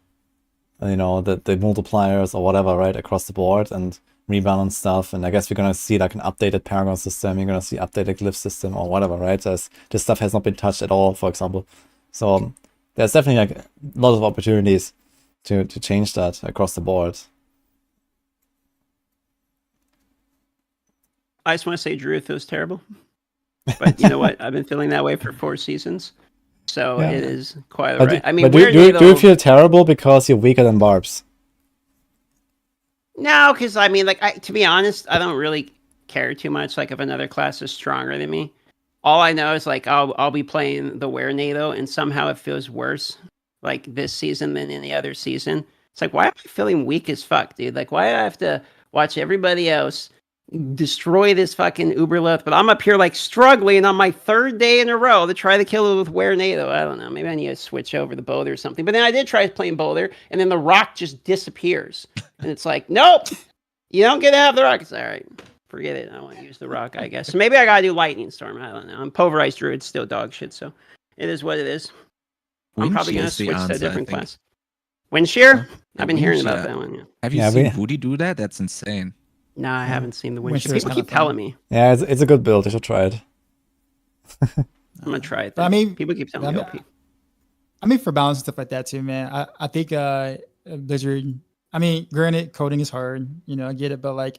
the multipliers or whatever, right, across the board and rebalance stuff. And I guess we're going to see, like, an updated Paragon system, you're going to see updated glyph system or whatever, right? As this stuff has not been touched at all, for example. So, there's definitely, like, a lot of opportunities to change that across the board. I just want to say Druid feels terrible. But you know what? I've been feeling that way for 4 seasons. So Yeah. it is quite But alright. I mean, but weird do you feel terrible because you're weaker than Barb's? No, because I mean, like, to be honest, I don't really care too much. Like, if another class is stronger than me, all I know is like I'll be playing the Were-Nado, and somehow it feels worse, like this season than any other season. It's like, why am I feeling weak as fuck, dude? Like, why do I have to watch everybody else destroy this fucking Uberlith, but I'm up here like struggling on my 3rd day in a row to try to kill it with Were-Nado. I don't know. Maybe I need to switch over to Boulder or something. But then I did try playing Boulder, and then the rock just disappears. And it's like, nope, you don't get to have the rock. It's all right. Forget it. I want to use the rock, I guess. So maybe I gotta do Lightning Storm. I don't know. I'm Pulverized Druid, still dog shit, so it is what it is. I'm probably gonna Windshear's the switch to a answer, I different think. class. Windshear? Yeah, I've been hearing about Windshear. that one. Yeah. Have you Yeah, seen Woody do that? That's insane. No, I haven't seen the Windshear Windshear. is People kinda keep fun. telling me. Yeah, it's a good build. You should try it. I'm gonna try it. But I then. mean, people keep telling me OP. I mean, for balance and stuff like that too, man. I think Blizzard. I mean, granted, coding is hard. You know, I get it, but like,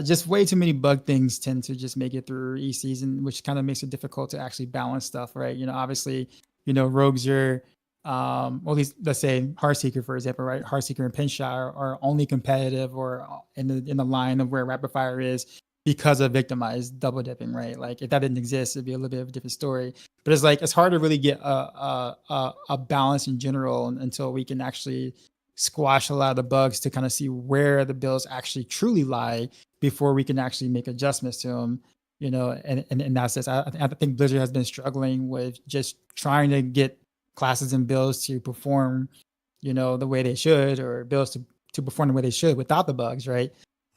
just way too many bug things tend to just make it through each season, which kind of makes it difficult to actually balance stuff, right? You know, obviously, rogues are, well, at least let's say Heartseeker, for example, right? Heartseeker and Pinshire are only competitive or in the line of where Rapid Fire is because of victimized double dipping, right? Like if that didn't exist, it'd be a little bit of a different story. But it's like it's hard to really get a balance in general until we can actually squash a lot of the bugs to kind of see where the builds actually truly lie before we can actually make adjustments to them. And in that sense, I think Blizzard has been struggling with just trying to get classes and builds to perform, the way they should, or builds to perform the way they should without the bugs, right?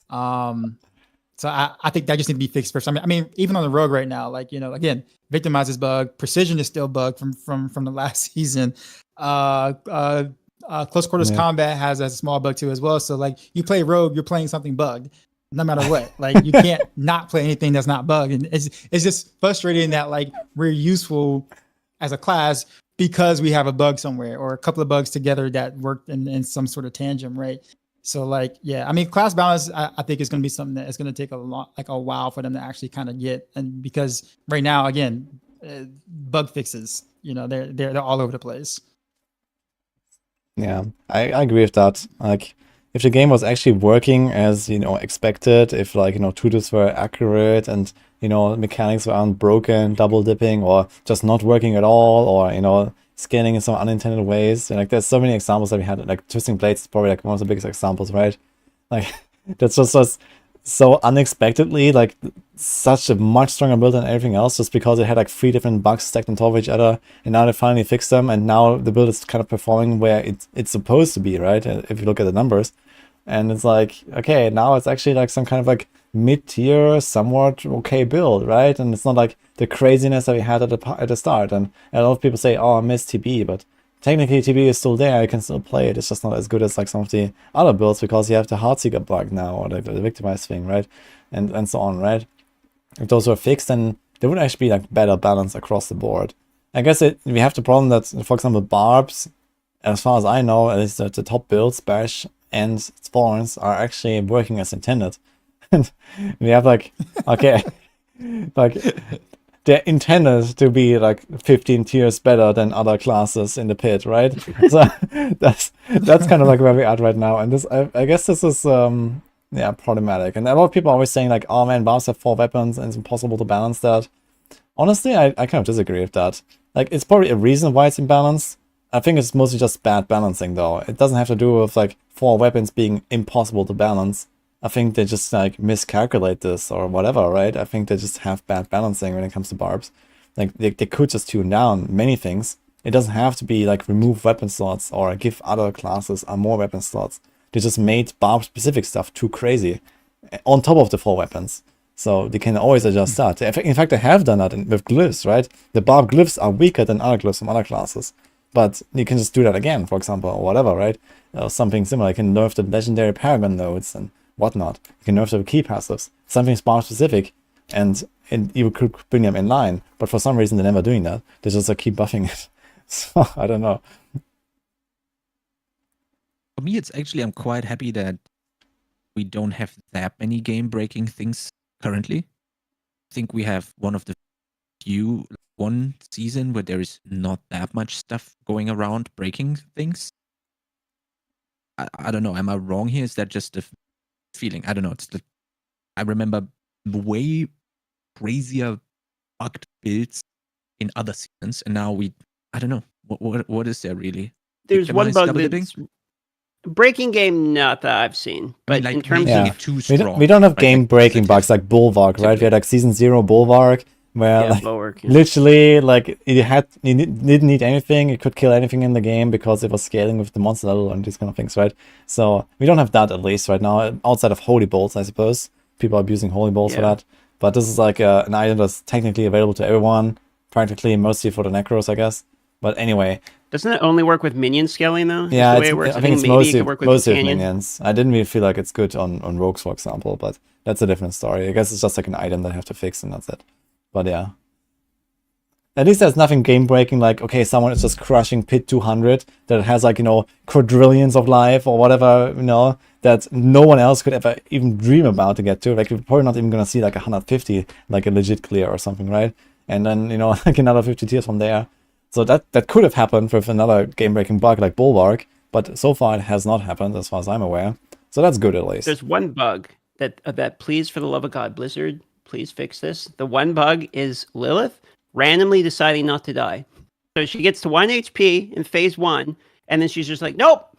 So I think that just need to be fixed first. I mean, even on the rogue right now, like, again, Victimize is bug, Precision is still bugged from the last season. Close quarters combat has a small bug too as well. So like you play rogue, you're playing something bugged, no matter what. Like you can't not play anything that's not bugged. And it's just frustrating that like we're useful as a class because we have a bug somewhere or a couple of bugs together that worked in some sort of tangent, right? So like, yeah, I mean, class balance, I think is going to be something that is going to take a while for them to actually kind of get. And because right now, again, bug fixes, they're all over the place. Yeah, I agree with that. Like, if the game was actually working as, expected, if like, tutors were accurate and, mechanics weren't broken, double dipping, or just not working at all, or, scaling in some unintended ways. And like, there's so many examples that we had. Like, Twisting Blades is probably like one of the biggest examples, right? Like, that's just was so unexpectedly, like, such a much stronger build than everything else, just because it had like 3 different bugs stacked on top of each other, and now they finally fixed them, and now the build is kind of performing where it's supposed to be, right? If you look at the numbers. And it's like, okay, now it's actually like some kind of like mid-tier, somewhat okay build, right? And it's not like the craziness that we had at the start. And a lot of people say, oh, I miss TB, but technically TB is still there. You can still play it. It's just not as good as like some of the other builds because you have the Heartseeker bug now, or like the Victimize thing, right? And so on, right? if those were fixed, then there would actually be like better balance across the board. I guess we have the problem that, for example, Barbs, as far as I know, at least the top builds, Bash and Thorns, are actually working as intended. And we have like, okay, like they're intended to be like 15 tiers better than other classes in the pit, right? So that's kind of like where we're at right now. And this, I guess this is problematic. And a lot of people are always saying like, oh man, Barbs have 4 weapons and it's impossible to balance that. Honestly, I kind of disagree with that. Like, it's probably a reason why it's imbalanced. I think it's mostly just bad balancing, though. It doesn't have to do with, like, 4 weapons being impossible to balance. I think they just, like, miscalculate this or whatever, right? I think they just have bad balancing when it comes to Barbs. Like, they could just tune down many things. It doesn't have to be, like, remove weapon slots or give other classes more weapon slots. They just made Barb-specific stuff too crazy on top of the 4 weapons. So they can always adjust that. In fact, they have done that with glyphs, right? The Barb glyphs are weaker than other glyphs from other classes. But you can just do that again, for example, or whatever, right? Something similar. You can nerf the legendary Paragon nodes and whatnot. You can nerf the key passives. Something Barb specific, and you could bring them in line. But for some reason, they're never doing that. They just keep buffing it. So, I don't know. For me, it's actually, I'm quite happy that we don't have that many game-breaking things currently. I think we have one of the few, one season where there is not that much stuff going around breaking things. I don't know. Am I wrong here? Is that just a feeling? I don't know. I remember way crazier bugged builds in other seasons, and now I don't know. What is there really? There's one bug that's breaking game, not that I've seen, but in terms of too strong, we don't have game breaking bugs like Bulwark, right? We had like season 0 Bulwark, where like, Bulwark, literally like it didn't need anything. It could kill anything in the game because it was scaling with the monster level and these kind of things, right? So we don't have that at least right now, outside of Holy Bolts, I suppose. People are abusing Holy Bolts for that, but this is like an item that's technically available to everyone, practically mostly for the Necros, I guess. But anyway. Doesn't it only work with minion scaling, though? Yeah, I think it's mostly with minions. I didn't really feel like it's good on rogues, for example, but that's a different story. I guess it's just like an item that I have to fix and that's it. But yeah. At least there's nothing game-breaking, like, okay, someone is just crushing Pit 200 that has, like, quadrillions of life or whatever, that no one else could ever even dream about to get to. Like, you're probably not even going to see, like, 150, like, a legit clear or something, right? And then, like, another 50 tiers from there. So that could have happened with another game-breaking bug like Bulwark, but so far it has not happened as far as I'm aware. So that's good at least. There's one bug that please, for the love of God, Blizzard, please fix this. The one bug is Lilith randomly deciding not to die. So she gets to 1 HP in phase 1, and then she's just like, nope,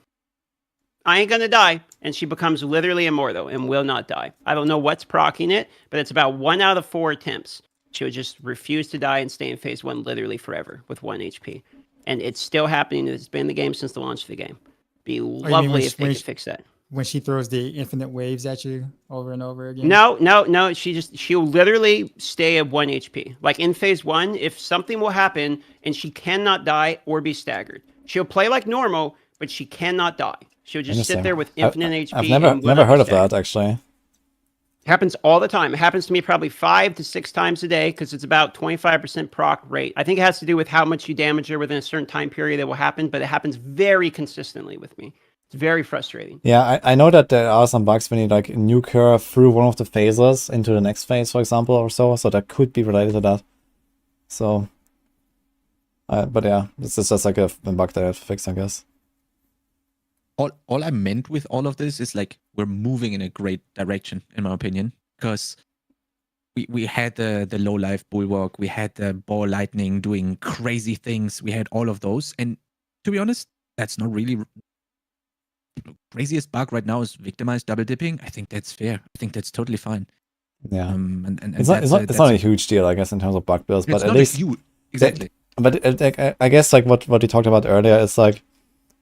I ain't gonna die. And she becomes literally immortal and will not die. I don't know what's proccing it, but it's about 1 out of 4 attempts. She would just refuse to die and stay in phase 1 literally forever with 1 HP. And it's still happening. It's been in the game since the launch of the game. Be lovely if they could fix that. When she throws the infinite waves at you over and over again? No. She'll literally stay at 1 HP. Like in phase 1, if something will happen and she cannot die or be staggered, she'll play like normal, but she cannot die. She'll just sit there with infinite HP. I've never heard of that, actually. Happens all the time. It happens to me probably 5 to 6 times a day because it's about 25% proc rate. I think it has to do with how much you damage her within a certain time period that will happen, but it happens very consistently with me. It's very frustrating. Yeah, I know that there are some bugs when you like nuke her through one of the phases into the next phase, for example, or so that could be related to that. So, but yeah, this is just like a bug that I have to fix, I guess. All I meant with all of this is like we're moving in a great direction, in my opinion, because we had the low life Bulwark, we had the ball lightning doing crazy things, we had all of those, and to be honest, that's not really craziest bug right now is victimized double dipping. I think that's fair. I think that's totally fine. Yeah, and it's not a huge deal, I guess, in terms of bug builds, but at least exactly. But I guess like what we talked about earlier is like.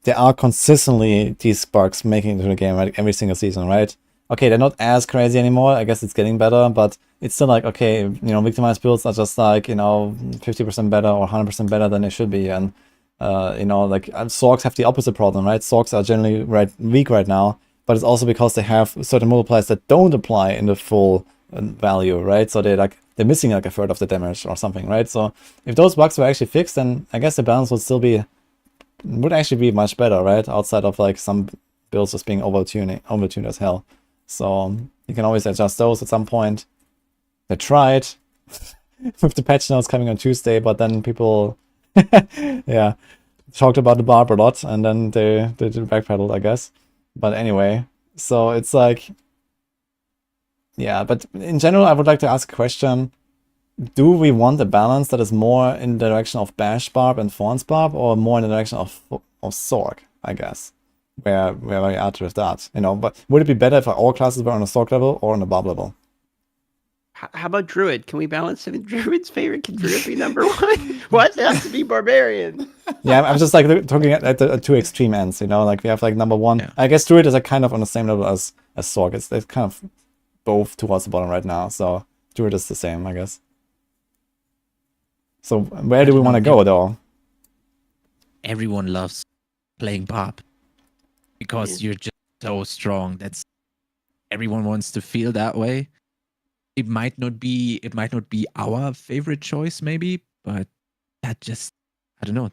There are consistently these bugs making it into the game, right? Every single season, right? Okay, they're not as crazy anymore. I guess it's getting better, but it's still like, okay, victimized builds are just like, 50% better or 100% better than they should be. And, like Sorcs have the opposite problem, right? Sorcs are generally weak right now, but it's also because they have certain multipliers that don't apply in the full value, right? So they like they're missing like a third of the damage or something, right? So if those bugs were actually fixed, then I guess the balance would actually be much better, right? Outside of like some builds just being overtuned as hell. So you can always adjust those at some point. They tried with the patch notes coming on Tuesday, but then people yeah, talked about the Barb a lot, and then they backpedaled, I guess. But anyway, so it's like, yeah, but in general, I would like to ask a question. Do we want a balance that is more in the direction of Bash Barb and Thorns Barb, or more in the direction of Sorc, I guess? Where we are with that, you know? But would it be better if all classes were on a Sorc level or on a Barb level? How about Druid? Can we balance it? Druid's favorite? Can Druid be number one? What? It has to be Barbarian. Yeah, I'm just like talking at the two extreme ends, you know? Like we have like number one. Yeah. I guess Druid is like kind of on the same level as Sorc. It's kind of both towards the bottom right now. So Druid is the same, I guess. So where do we want to go though? Everyone loves playing Barb because you're just so strong. Everyone wants to feel that way. It might not be our favorite choice, maybe, but I don't know,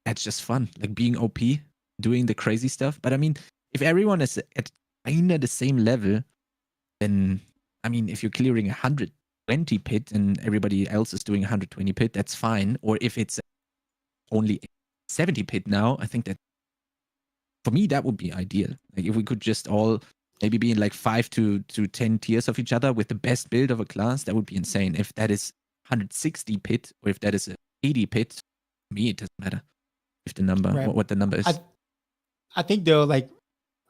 that's just fun. Like being OP, doing the crazy stuff. But I mean, if everyone is at kind of the same level, then I mean, if you're clearing 120 pit and everybody else is doing 120 pit, that's fine. Or if it's only 70 pit now, I think that for me that would be ideal. Like if we could just all maybe be in like 5 to 10 tiers of each other with the best build of a class, that would be insane. If that is 160 pit or if that is 80 pit, to me it doesn't matter if the number, Right. what the number is. I think though, like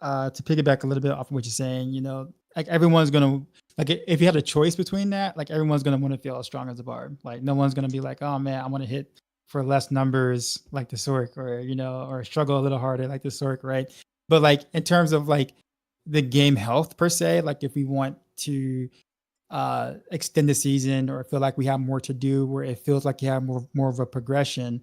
to piggyback a little bit off of what you're saying, you know, like everyone's gonna, like if you had a choice between that, like everyone's gonna want to feel as strong as a Barb. Like no one's gonna be like, oh man, I want to hit for less numbers like the Sorc, or you know, or struggle a little harder like the Sorc, right? But like in terms of like the game health per se, like if we want to extend the season or feel like we have more to do, where it feels like you have more of a progression,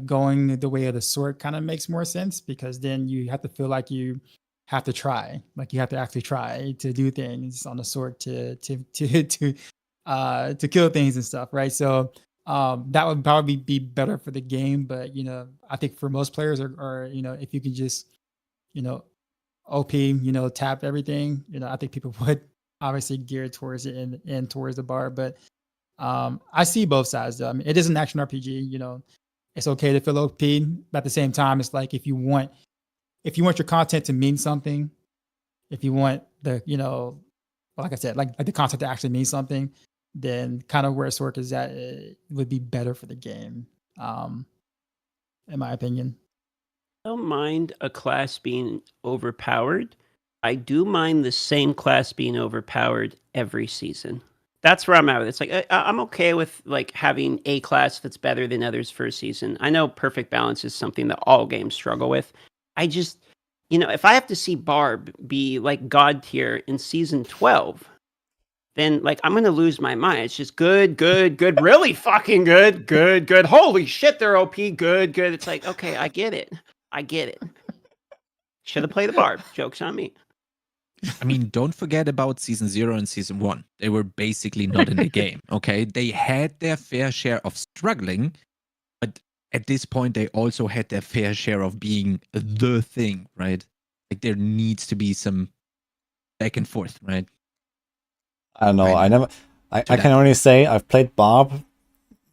going the way of the Sorc kind of makes more sense, because then you have to feel like you have to try, like you have to actually try to do things on the Sorc to kill things and stuff, right? So that would probably be better for the game. But you know, I think for most players, or you know, if you can just, you know, OP, you know, tap everything, you know, I think people would obviously gear towards it and towards the Barb. But I see both sides though. I mean, it is an action RPG, you know, it's okay to feel OP, but at the same time, it's like if you want your content to mean something, if you want the, you know, like I said, like the content to actually mean something, then kind of where Sorc is at, it would be better for the game, in my opinion. I don't mind a class being overpowered. I do mind the same class being overpowered every season. That's where I'm at with it. It's like I'm okay with like having a class that's better than others for a season. I know perfect balance is something that all games struggle with. I just, you know, if I have to see Barb be like God tier in season 12, then like I'm gonna lose my mind. It's just good, really fucking good. Holy shit, they're OP, good. It's like, okay, I get it. Should have played the Barb. Joke's on me. I mean, don't forget about season 0 and season 1. They were basically not in the game, okay? They had their fair share of struggling, but at this point, they also had their fair share of being the thing, right? Like, there needs to be some back and forth, right? I don't know. Right. I can only say I've played Barb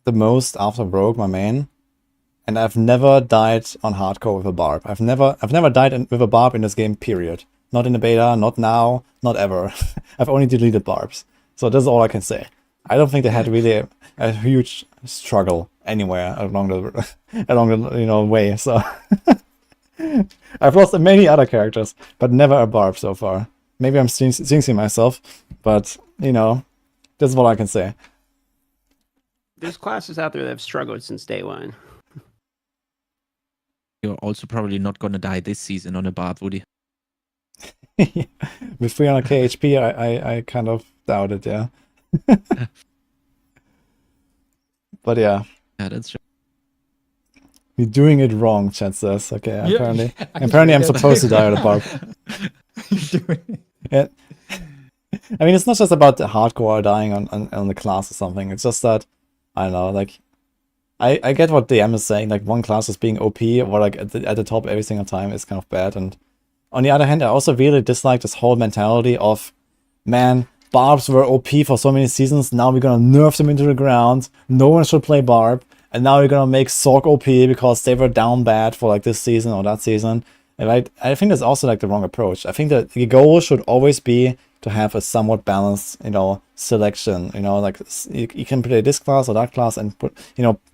the most after Rogue, my main, and I've never died on hardcore with a Barb. I've never died with a Barb in this game, period. Not in the beta, not now, not ever. I've only deleted Barbs. So that's all I can say. I don't think they had really a huge struggle anywhere along the you know, way. So I've lost many other characters, but never a Barb so far. Maybe I'm jinxing myself, but you know, that's what I can say. There's classes out there that have struggled since day one. You're also probably not going to die this season on a Barb, Woody. With 300k HP, I kind of doubt it, yeah. But yeah. Yeah, that's true. You're doing it wrong, chat says. Okay, Yeah, apparently I'm supposed to die on a Barb. Yeah. I mean, it's not just about the hardcore dying on the class or something. It's just that, I don't know, like, I get what DM is saying, like, one class is being OP, or like at the top every single time is kind of bad. And on the other hand, I also really dislike this whole mentality of, man, Barbs were OP for so many seasons, now we're gonna nerf them into the ground, no one should play Barb, and now we're gonna make Sorc OP because they were down bad for like this season or that season. And I think that's also like the wrong approach. I think that the goal should always be to have a somewhat balanced, selection. Like you can play this class or that class and put,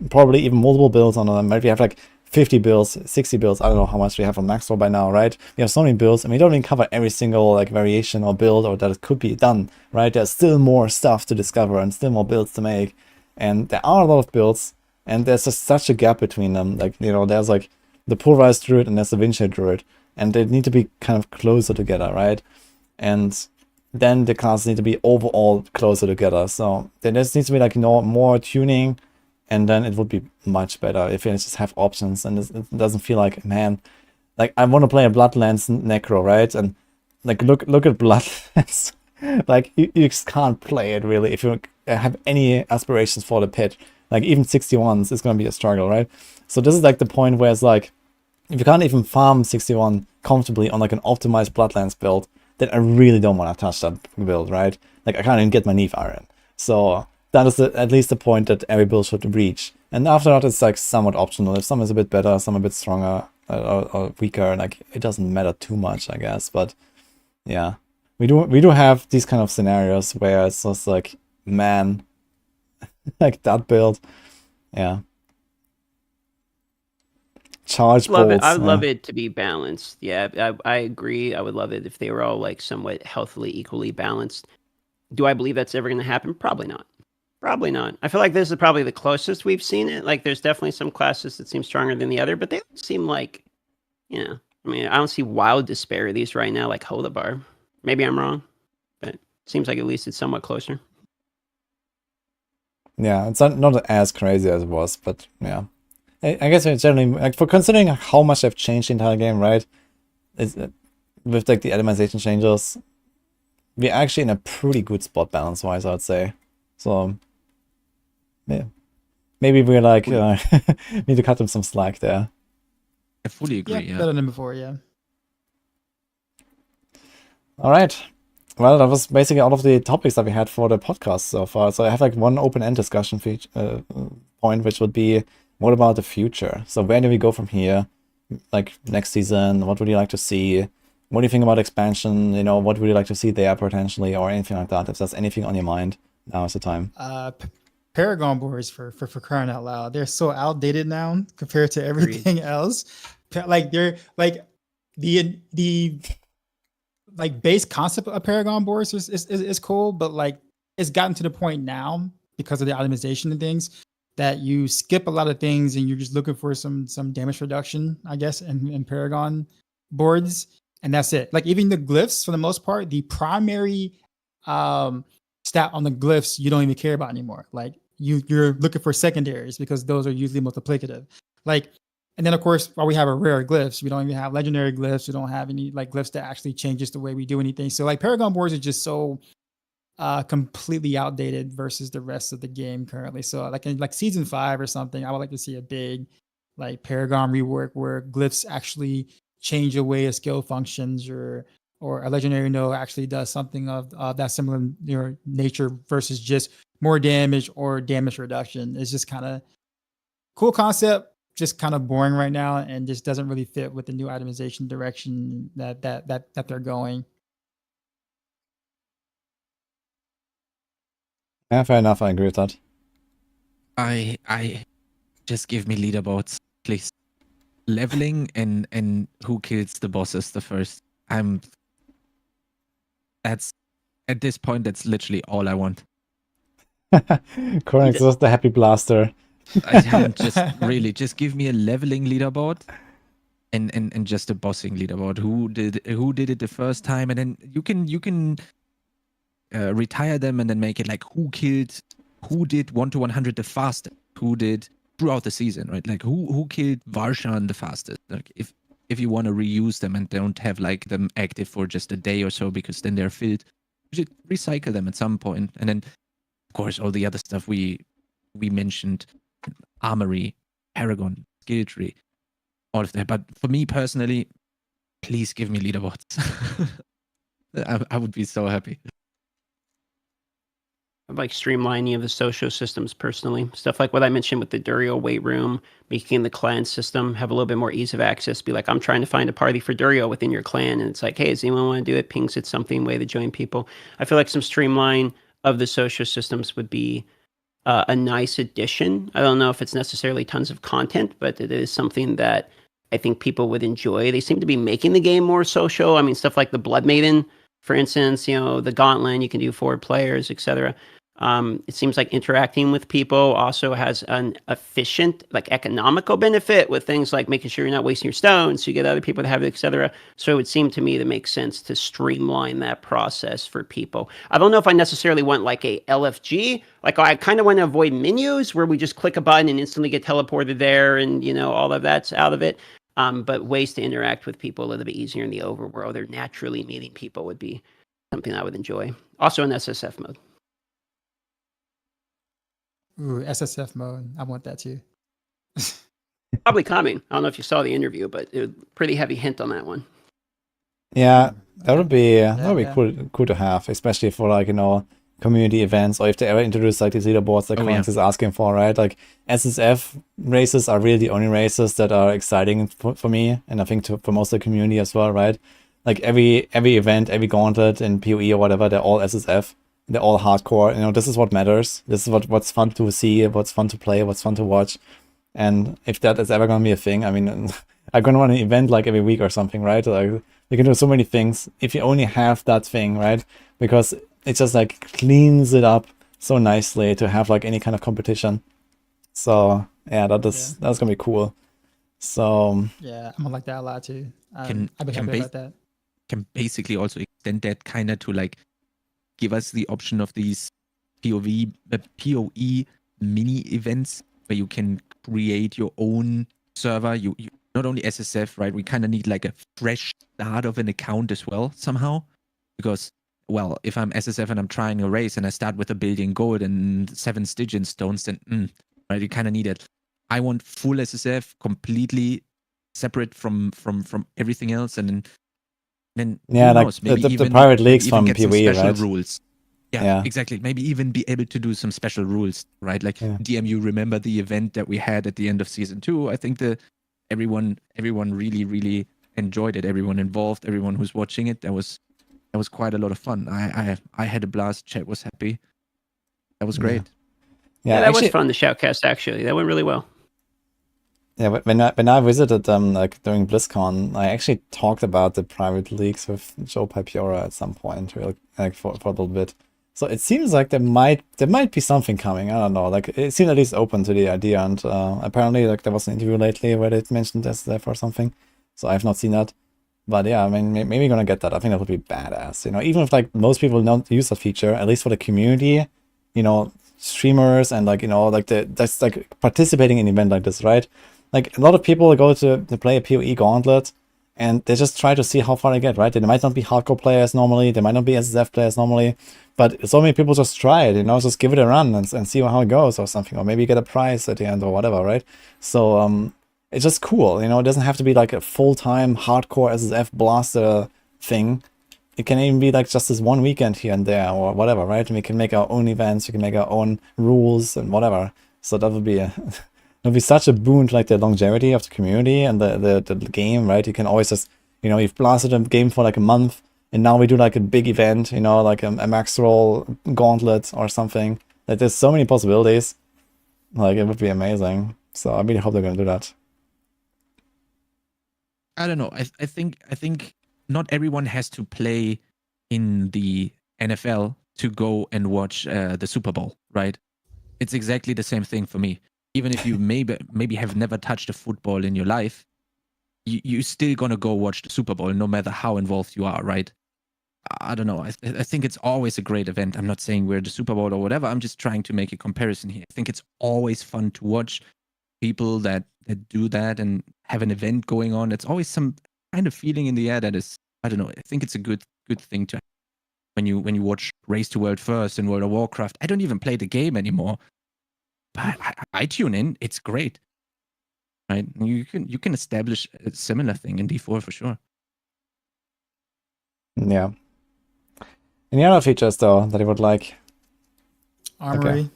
probably even multiple builds on them. Maybe you have like 50 builds, 60 builds. I don't know how much we have on Maxwell by now, right? We have so many builds, and we don't even cover every single like variation or build or that it could be done, right? There's still more stuff to discover and still more builds to make, and there are a lot of builds, and there's just such a gap between them. Like there's like the pulverized druid and there's the windshade druid, and they need to be kind of closer together, right? And then the classes need to be overall closer together. So there just needs to be like more tuning. And then it would be much better if you just have options, and it doesn't feel like, man, like I want to play a Bloodlands Necro, right? And like look at Bloodlands, like you just can't play it really if you have any aspirations for the pit. Like even 61s is going to be a struggle, right? So this is like the point where it's like, if you can't even farm 61 comfortably on like an optimized Bloodlands build, then I really don't want to touch that build, right? Like I can't even get my Neve Iron. So that is at least the point that every build should reach. And after that, it's like somewhat optional. If some is a bit better, some a bit stronger or weaker, like it doesn't matter too much, I guess. But yeah, we do have these kind of scenarios where it's just like, man, like that build, yeah. Charge Love bolts. it. I would love it to be balanced. Yeah, I agree. I would love it if they were all like somewhat healthily, equally balanced. Do I believe that's ever going to happen? Probably not. Probably not. I feel like this is probably the closest we've seen it. Like, there's definitely some classes that seem stronger than the other, but they don't seem like, I mean, I don't see wild disparities right now, like Hola Barb. Maybe I'm wrong, but it seems like at least it's somewhat closer. Yeah, it's not as crazy as it was, but yeah. I guess it's generally, like, for considering how much they've changed the entire game, right? With like the itemization changes, we're actually in a pretty good spot balance-wise, I would say. So, yeah. Maybe we're like, need to cut them some slack there. I fully agree, yeah. Better than before, yeah. Alright. Well, that was basically all of the topics that we had for the podcast so far. So I have like one open-end discussion point, which would be, what about the future? So where do we go from here? Like next season, what would you like to see? What do you think about expansion? What would you like to see there potentially, or anything like that? If there's anything on your mind, now is the time. Paragon boards for crying out loud. They're so outdated now compared to everything else. Like they're like the like base concept of Paragon boards is cool, but like it's gotten to the point now because of the itemization and things that you skip a lot of things and you're just looking for some damage reduction, I guess, in Paragon boards, and that's it. Like even the glyphs, for the most part, the primary stat on the glyphs you don't even care about anymore. Like you're looking for secondaries because those are usually multiplicative. Like, and then of course, while we have a rare glyphs, we don't even have legendary glyphs. We don't have any like glyphs that actually changes the way we do anything. So like Paragon boards are just so completely outdated versus the rest of the game currently. So like in like season 5 or something, I would like to see a big like Paragon rework where glyphs actually change the way a skill functions, or a legendary node actually does something of that similar nature versus just more damage or damage reduction. It's just kind of cool concept, just kind of boring right now, and just doesn't really fit with the new itemization direction that they're going. Yeah, fair enough. I agree with that. I just give me leaderboards, please. Leveling and who kills the bosses the first. That's at this point, that's literally all I want. Correct, was the happy blaster. Just give me a leveling leaderboard and just a bossing leaderboard. Who did it the first time, and then you can retire them and then make it like who did 1 to 100 the fastest, who did throughout the season, right? Like who killed Varshan the fastest. Like if you want to reuse them and don't have like them active for just a day or so, because then they're filled, We should recycle them at some point, and then of course all the other stuff we mentioned, Armory, Paragon, skill tree, all of that. But for me personally, please give me leaderboards. I would be so happy. I like streamlining of the social systems personally. Stuff like what I mentioned with the Durio weight room, making the clan system have a little bit more ease of access. Be like, I'm trying to find a party for Durio within your clan. And it's like, hey, does anyone want to do it? Pings it something, way to join people. I feel like some streamline of the social systems would be a nice addition. I don't know if it's necessarily tons of content, but it is something that I think people would enjoy. They seem to be making the game more social. I mean, stuff like the Blood Maiden, for instance, you know, the Gauntlet, you can do 4 players, etc. It seems like interacting with people also has an efficient, like economical benefit with things like making sure you're not wasting your stones, so you get other people to have it, etc. So it would seem to me to make sense to streamline that process for people. I don't know if I necessarily want like a LFG. Like I kind of want to avoid menus where we just click a button and instantly get teleported there, and you know all of that's out of it. But ways to interact with people a little bit easier in the overworld or naturally meeting people would be something I would enjoy. Also in SSF mode. Ooh, SSF mode. I want that too. Probably coming. I don't know if you saw the interview, but it was a pretty heavy hint on that one. Yeah, that would be Yeah. cool to have, especially for like, you know, community events, or if they ever introduce like these leaderboards that Coinx is asking for, right? Like SSF races are really the only races that are exciting for me, and I think for most of the community as well, right? Like every event, every gauntlet in PoE or whatever, they're all SSF. They're all hardcore. You know, this is what matters. This is what's fun to see, what's fun to play, what's fun to watch. And if that is ever gonna be a thing, I mean, I'm gonna run an event like every week or something, right? Like you can do so many things if you only have that thing, right? Because it just like cleans it up so nicely to have like any kind of competition. So yeah, that's gonna be cool. So Yeah, I'm gonna like that a lot too. Can- I'd be can happy base- about that. Can basically also extend that kind of to like give us the option of these PoE mini events where you can create your own server. You not only SSF, right? We kind of need like a fresh start of an account as well somehow, because well, if I'm SSF and I'm trying a race and I start with $1 billion gold and 7 Stygian stones, then right, you kind of need it. I want full SSF, completely separate from everything else, and then yeah, who like knows? Maybe the even private maybe leagues even from get some PoE, special right? rules. Yeah, exactly. Maybe even be able to do some special rules, right? Like DMU, remember the event that we had at the end of season 2? I think everyone really, really enjoyed it. Everyone involved, everyone who's watching it, that was quite a lot of fun. I had a blast. Chat was happy. That was great. Yeah, that was fun. The shoutcast actually, that went really well. Yeah, but when I visited them like during BlizzCon, I actually talked about the private leagues with Joe Pipiora at some point, really, like for a little bit. So it seems like there might be something coming. I don't know. Like it seemed at least open to the idea, and apparently like there was an interview lately where they mentioned SSF or something. So I've not seen that. But yeah, I mean, maybe we're gonna get that. I think that would be badass. You know, even if like most people don't use that feature, at least for the community, you know, streamers and like, you know, like that's like participating in an event like this, right? Like a lot of people go to play a PoE Gauntlet, and they just try to see how far they get, right? They might not be hardcore players normally, they might not be SSF players normally, but so many people just try it, you know, just give it a run and see how it goes or something, or maybe get a prize at the end or whatever, right? So it's just cool, you know. It doesn't have to be like a full-time hardcore SSF blaster thing. It can even be like just this one weekend here and there or whatever, right? And we can make our own events, we can make our own rules and whatever. So that would be it'll be such a boon to like the longevity of the community and the game, right? You can always just, you know, you've blasted a game for like a month, and now we do like a big event, you know, like a max roll gauntlet or something. Like there's so many possibilities. Like it would be amazing. So I really hope they're gonna do that. I don't know. I think not everyone has to play in the NFL to go and watch the Super Bowl, right? It's exactly the same thing for me. Even if you maybe have never touched a football in your life, you're still gonna go watch the Super Bowl, no matter how involved you are, right? I don't know. I think it's always a great event. I'm not saying we're the Super Bowl or whatever. I'm just trying to make a comparison here. I think it's always fun to watch people that do that and have an event going on. It's always some kind of feeling in the air that is, I don't know. I think it's a good thing to have. when you watch Race to World First in World of Warcraft. I don't even play the game anymore, but I tune in. It's great, right? You can establish a similar thing in D4 for sure. Yeah. Any other features though that you would like? Armory. Okay.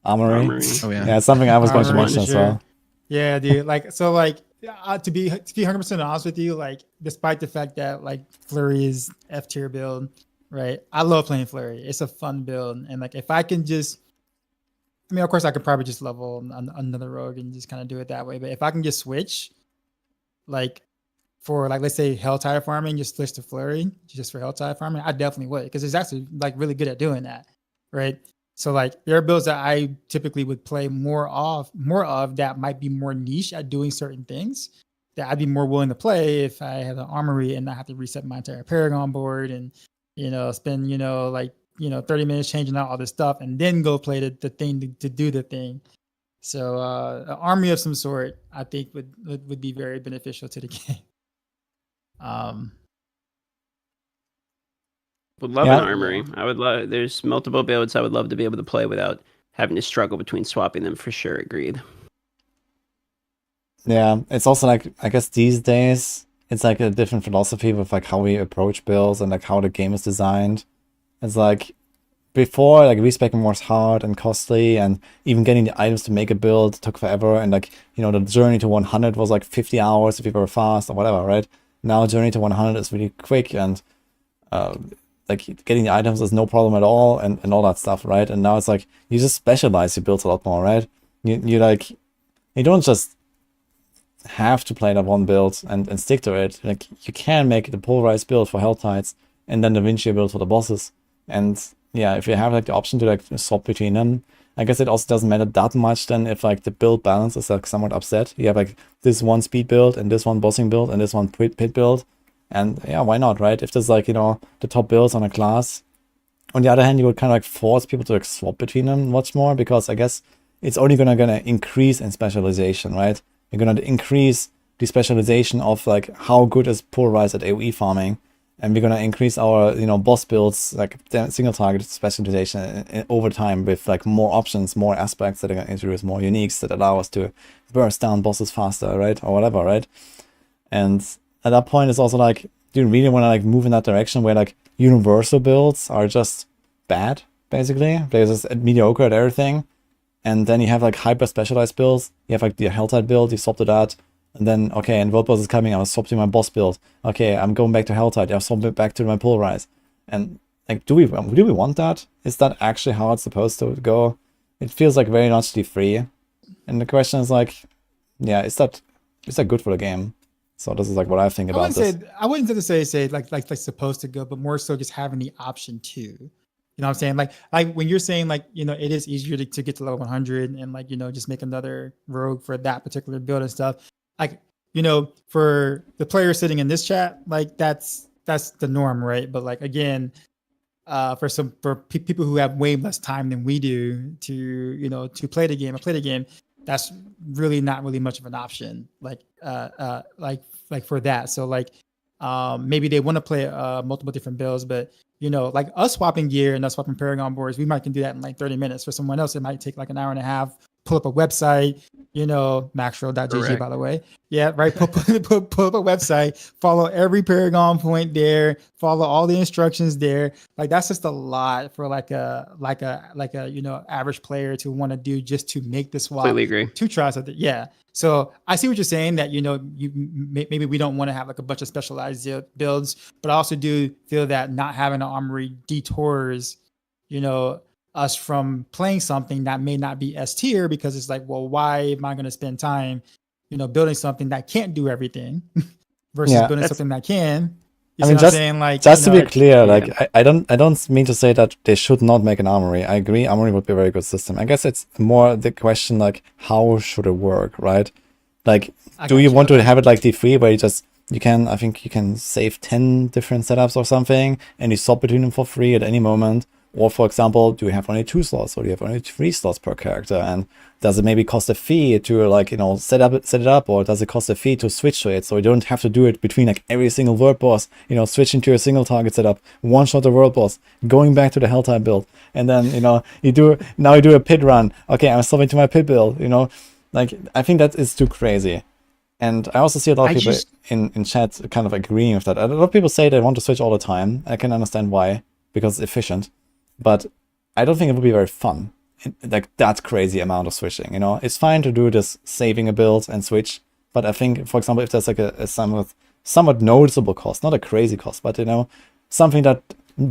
Armory. Oh yeah. Yeah, it's something I was going to Armory, mention as sure. well. Yeah, dude. Like, so, like, to be 100% honest with you, like, despite the fact that like Flurry is F tier build, right? I love playing Flurry. It's a fun build, and like, if I can just, I mean, of course, I could probably just level another rogue and just kind of do it that way. But if I can just switch, like, for like, let's say Helltide farming, just switch to Flurry just for Helltide farming, I definitely would, because it's actually like really good at doing that, right? So like there are builds that I typically would play more of that might be more niche at doing certain things that I'd be more willing to play if I had an Armory and not have to reset my entire Paragon board and, you know, spend, you know, like, you know, 30 minutes changing out all this stuff and then go play the thing to do the thing. So an army of some sort, I think would be very beneficial to the game. Would love Yeah. an armory. I would love. There's multiple builds I would love to be able to play without having to struggle between swapping them for sure. Agreed. Yeah, it's also like, I guess these days it's like a different philosophy with like how we approach builds and like how the game is designed. It's like before, like respecing was hard and costly, and even getting the items to make a build took forever, and like, you know, the journey to 100 was like 50 hours if you were fast or whatever, right? Now journey to 100 is really quick, and like getting the items is no problem at all, and all that stuff, right? And now it's like you just specialize your builds a lot more, right? You like, you don't just have to play that one build and stick to it. Like you can make the polarized build for Helltides and then the Vinci build for the bosses. And yeah, if you have like the option to like swap between them, I guess it also doesn't matter that much then if like the build balance is like somewhat upset. You have like this one speed build and this one bossing build and this one pit build. And yeah, why not, right? If there's like, you know, the top builds on a class. On the other hand, you would kind of like force people to like swap between them much more, because I guess it's only gonna increase in specialization, right? You're gonna increase the specialization of like how good is polarized at AoE farming, and we're gonna increase our, you know, boss builds, like single target specialization over time with like more options, more aspects that are gonna introduce more uniques that allow us to burst down bosses faster, right? Or whatever, right? And at that point, it's also like, do you really want to like move in that direction where like universal builds are just bad, basically? They're just mediocre at everything. And then you have like hyper specialized builds. You have like the Helltide build, you swap to that. And then, okay, and World Boss is coming, I'll swap to my boss build. Okay, I'm going back to Helltide, I'll swap back to my Polarize. And like, do we want that? Is that actually how it's supposed to go? It feels like very naturally free. And the question is like, yeah, is that good for the game? So this is like what I think about this. I wouldn't say like supposed to go, but more so just having the option to. You know what I'm saying? Like when you're saying like, you know, it is easier to get to level 100 and like, you know, just make another rogue for that particular build and stuff. Like, you know, for the player sitting in this chat, like that's the norm, right? But like again, for people who have way less time than we do to, you know, to play the game, that's really not really much of an option. Like for that. So like maybe they want to play multiple different builds, but you know, like us swapping gear and us swapping Paragon boards, we might can do that in like 30 minutes. For someone else, it might take like an hour and a half. Pull up a website, you know, maxroll.gg, by the way. Yeah, right. Pull up a website, follow every Paragon point there, follow all the instructions there. Like that's just a lot for like a you know, average player to want to do just to make the swap. Completely agree. To try something. Yeah. So I see what you're saying, that, you know, maybe we don't want to have like a bunch of specialized builds, but I also do feel that not having an armory detours, you know, us from playing something that may not be S tier, because it's like, well, why am I going to spend time, you know, building something that can't do everything versus building something that can? You see what I'm saying? Like, just you to know, be clear, like I don't mean to say that they should not make an armory. I agree, armory would be a very good system. I guess it's more the question like, how should it work, right? Like, do you want to have it like D3 where I think you can save 10 different setups or something, and you swap between them for free at any moment? Or for example, do you have only 2 slots or do you have only 3 slots per character? And does it maybe cost a fee to like, you know, set it up, or does it cost a fee to switch to it? So you don't have to do it between like every single world boss, you know, switching to a single target setup, one shot the world boss, going back to the Helltime build, and then, you know, you do a pit run. Okay, I'm swapping to my pit build, you know, like I think that is too crazy. And I also see a lot of people in chat kind of agreeing with that. A lot of people say they want to switch all the time. I can understand why, because it's efficient. But I don't think it would be very fun. Like that crazy amount of switching, you know? It's fine to do this, saving a build and switch. But I think, for example, if there's like a somewhat noticeable cost, not a crazy cost, but, you know, something that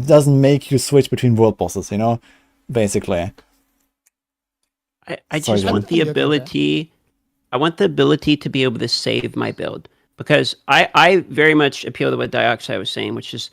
doesn't make you switch between world bosses, you know, basically. I just want the ability. I want the ability to be able to save my build, because I very much appeal to what Dioxide was saying, which is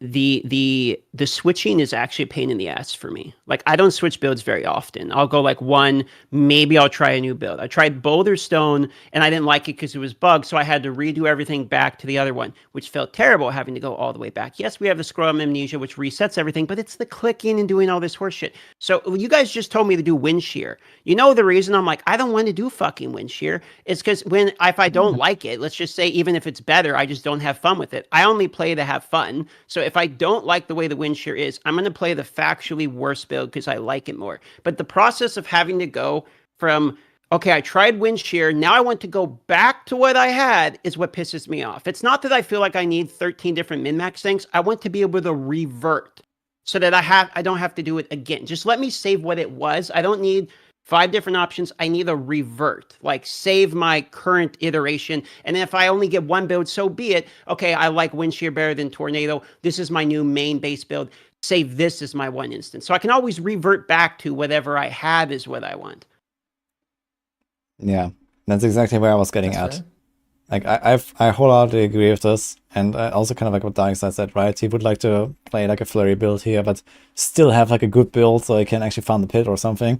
the switching is actually a pain in the ass for me. Like, I don't switch builds very often. I'll go like one, maybe I'll try a new build. I tried Boulder Stone and I didn't like it because it was bugged, so I had to redo everything back to the other one, which felt terrible having to go all the way back. Yes, we have the scroll amnesia, which resets everything, but it's the clicking and doing all this horse shit. So you guys just told me to do wind shear. You know, the reason I'm like, I don't want to do fucking wind shear is because if I don't like it, let's just say even if it's better, I just don't have fun with it. I only play to have fun. So if I don't like the way the wind shear is, I'm going to play the factually worse build because I like it more. But the process of having to go from, okay, I tried wind shear, now I want to go back to what I had, is what pisses me off. It's not that I feel like I need 13 different min-max things. I want to be able to revert so that I don't have to do it again. Just let me save what it was. I don't need 5 different options. I need a revert, like save my current iteration. And if I only get one build, so be it. Okay, I like wind shear better than tornado. This is my new main base build. Save this as my one instance. So I can always revert back to whatever I have is what I want. Yeah, that's exactly where I was getting at. Like, I wholeheartedly agree with this, and I also kind of like what Darkside said, right? He would like to play like a flurry build here, but still have like a good build so he can actually farm the pit or something.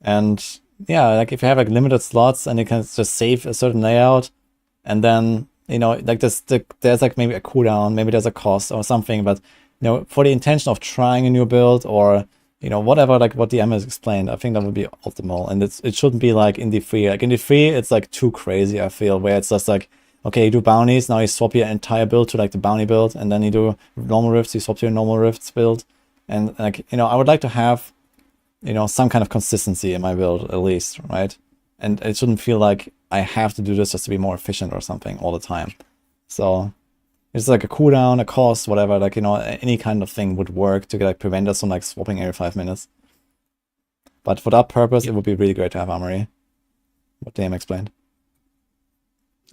And yeah, like if you have like limited slots and you can just save a certain layout, and then, you know, like there's like maybe a cooldown, maybe there's a cost or something, but, you know, for the intention of trying a new build or, you know, whatever, like what DM has explained, I think that would be optimal. And it shouldn't be like in the free. Like in the free, it's like too crazy, I feel, where it's just like, okay, you do bounties, now you swap your entire build to like the bounty build, and then you do normal rifts, you swap to your normal rifts build. And like, you know, I would like to have, you know, some kind of consistency in my build at least, right? And it shouldn't feel like I have to do this just to be more efficient or something all the time. So it's like a cooldown, a cost, whatever, like, you know, any kind of thing would work to like prevent us from like swapping every 5 minutes. But for that purpose, it would be really great to have Armory. What DM explained.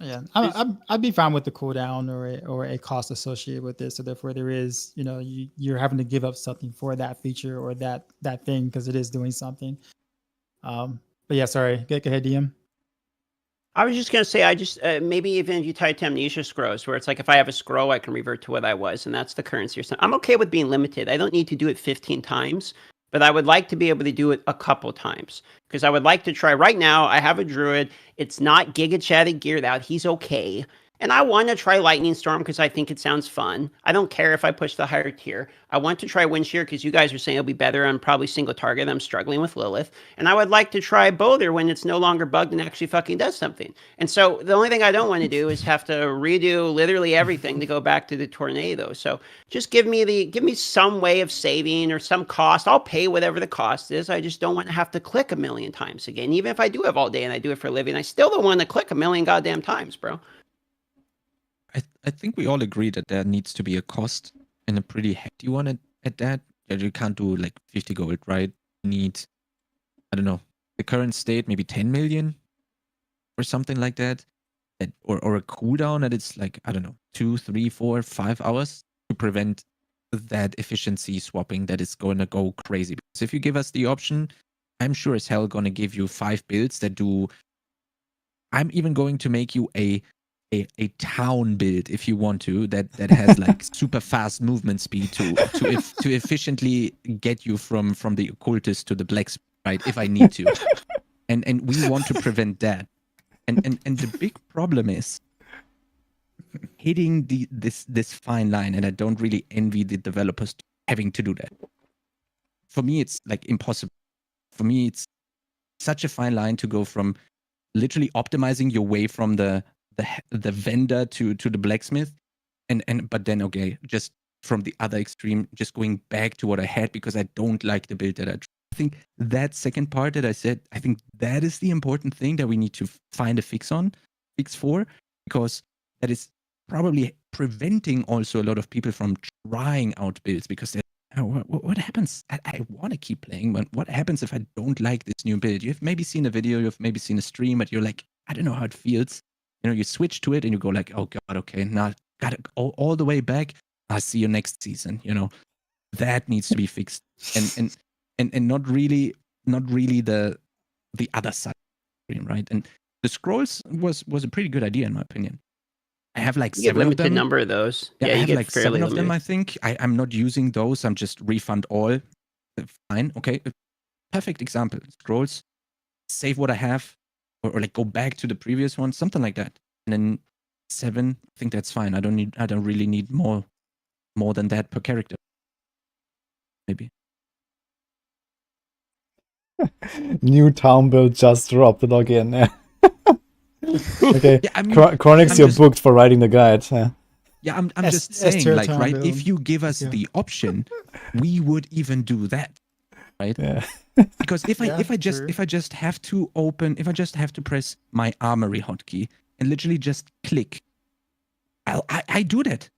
Yeah, I'd be fine with the cooldown or a cost associated with this. So therefore, there is, you know, you're having to give up something for that feature or that thing because it is doing something. But yeah, sorry, go ahead, DM. I was just gonna say, I just maybe even if you tie to amnesia scrolls, where it's like if I have a scroll, I can revert to what I was, and that's the currency or something. I'm okay with being limited. I don't need to do it 15 times. But I would like to be able to do it a couple times, because I would like to try. Right now, I have a Druid. It's not Giga Chatted geared out. He's okay. And I want to try Lightning Storm because I think it sounds fun. I don't care if I push the higher tier. I want to try Wind Shear because you guys are saying it'll be better on probably single target. I'm struggling with Lilith. And I would like to try Boulder when it's no longer bugged and actually fucking does something. And so the only thing I don't want to do is have to redo literally everything to go back to the Tornado. So just give me some way of saving or some cost. I'll pay whatever the cost is. I just don't want to have to click a million times again. Even if I do have all day and I do it for a living, I still don't want to click a million goddamn times, bro. I think we all agree that there needs to be a cost and a pretty hefty one at that. Yeah, you can't do like 50 gold, right? You need, I don't know, the current state, maybe 10 million or something like that. Or a cooldown that it's like, I don't know, 2, 3, 4, 5 hours to prevent that efficiency swapping that is going to go crazy. Because if you give us the option, I'm sure as hell going to give you 5 builds that do. I'm even going to make you a town build if you want to that has like super fast movement speed to efficiently get you from the occultist to the blacksmith, right? If I need to, and we want to prevent that, and the big problem is hitting this fine line, and I don't really envy the developers having to do that. for me, it's like impossible. For me, it's such a fine line to go from literally optimizing your way from the vendor to the blacksmith, but then okay, just from the other extreme, just going back to what I had because I don't like the build that I think that second part that I said, I think that is the important thing that we need to find a fix for, because that is probably preventing also a lot of people from trying out builds because they're, what happens? I want to keep playing, but what happens if I don't like this new build? You've maybe seen a video, you've maybe seen a stream, but you're like, I don't know how it feels. You know, you switch to it and you go like, oh God, okay, now gotta go all the way back. I'll see you next season. You know, that needs to be fixed, and not really the other side, right? And the scrolls was a pretty good idea in my opinion. I have like you get 7 of limited them. number of those. Yeah, I you have get like fairly 7 of them. limited. I think I'm not using those. I'm just refund all. Fine, okay. Perfect example. Scrolls, save what I have, or like go back to the previous one, something like that. And then 7, I think that's fine. I don't really need more than that per character. Maybe. New town build just dropped it again. Yeah. Okay, Yeah, I mean, Chronix, I'm you're just- booked for writing the guide. Yeah. Yeah, I'm S- just saying, S-tier like, town right? build. If you give us Yeah. the option, we would even do that, right? Yeah. Because if Yeah, I true. just have to press my Armory hotkey and literally just click, I do that.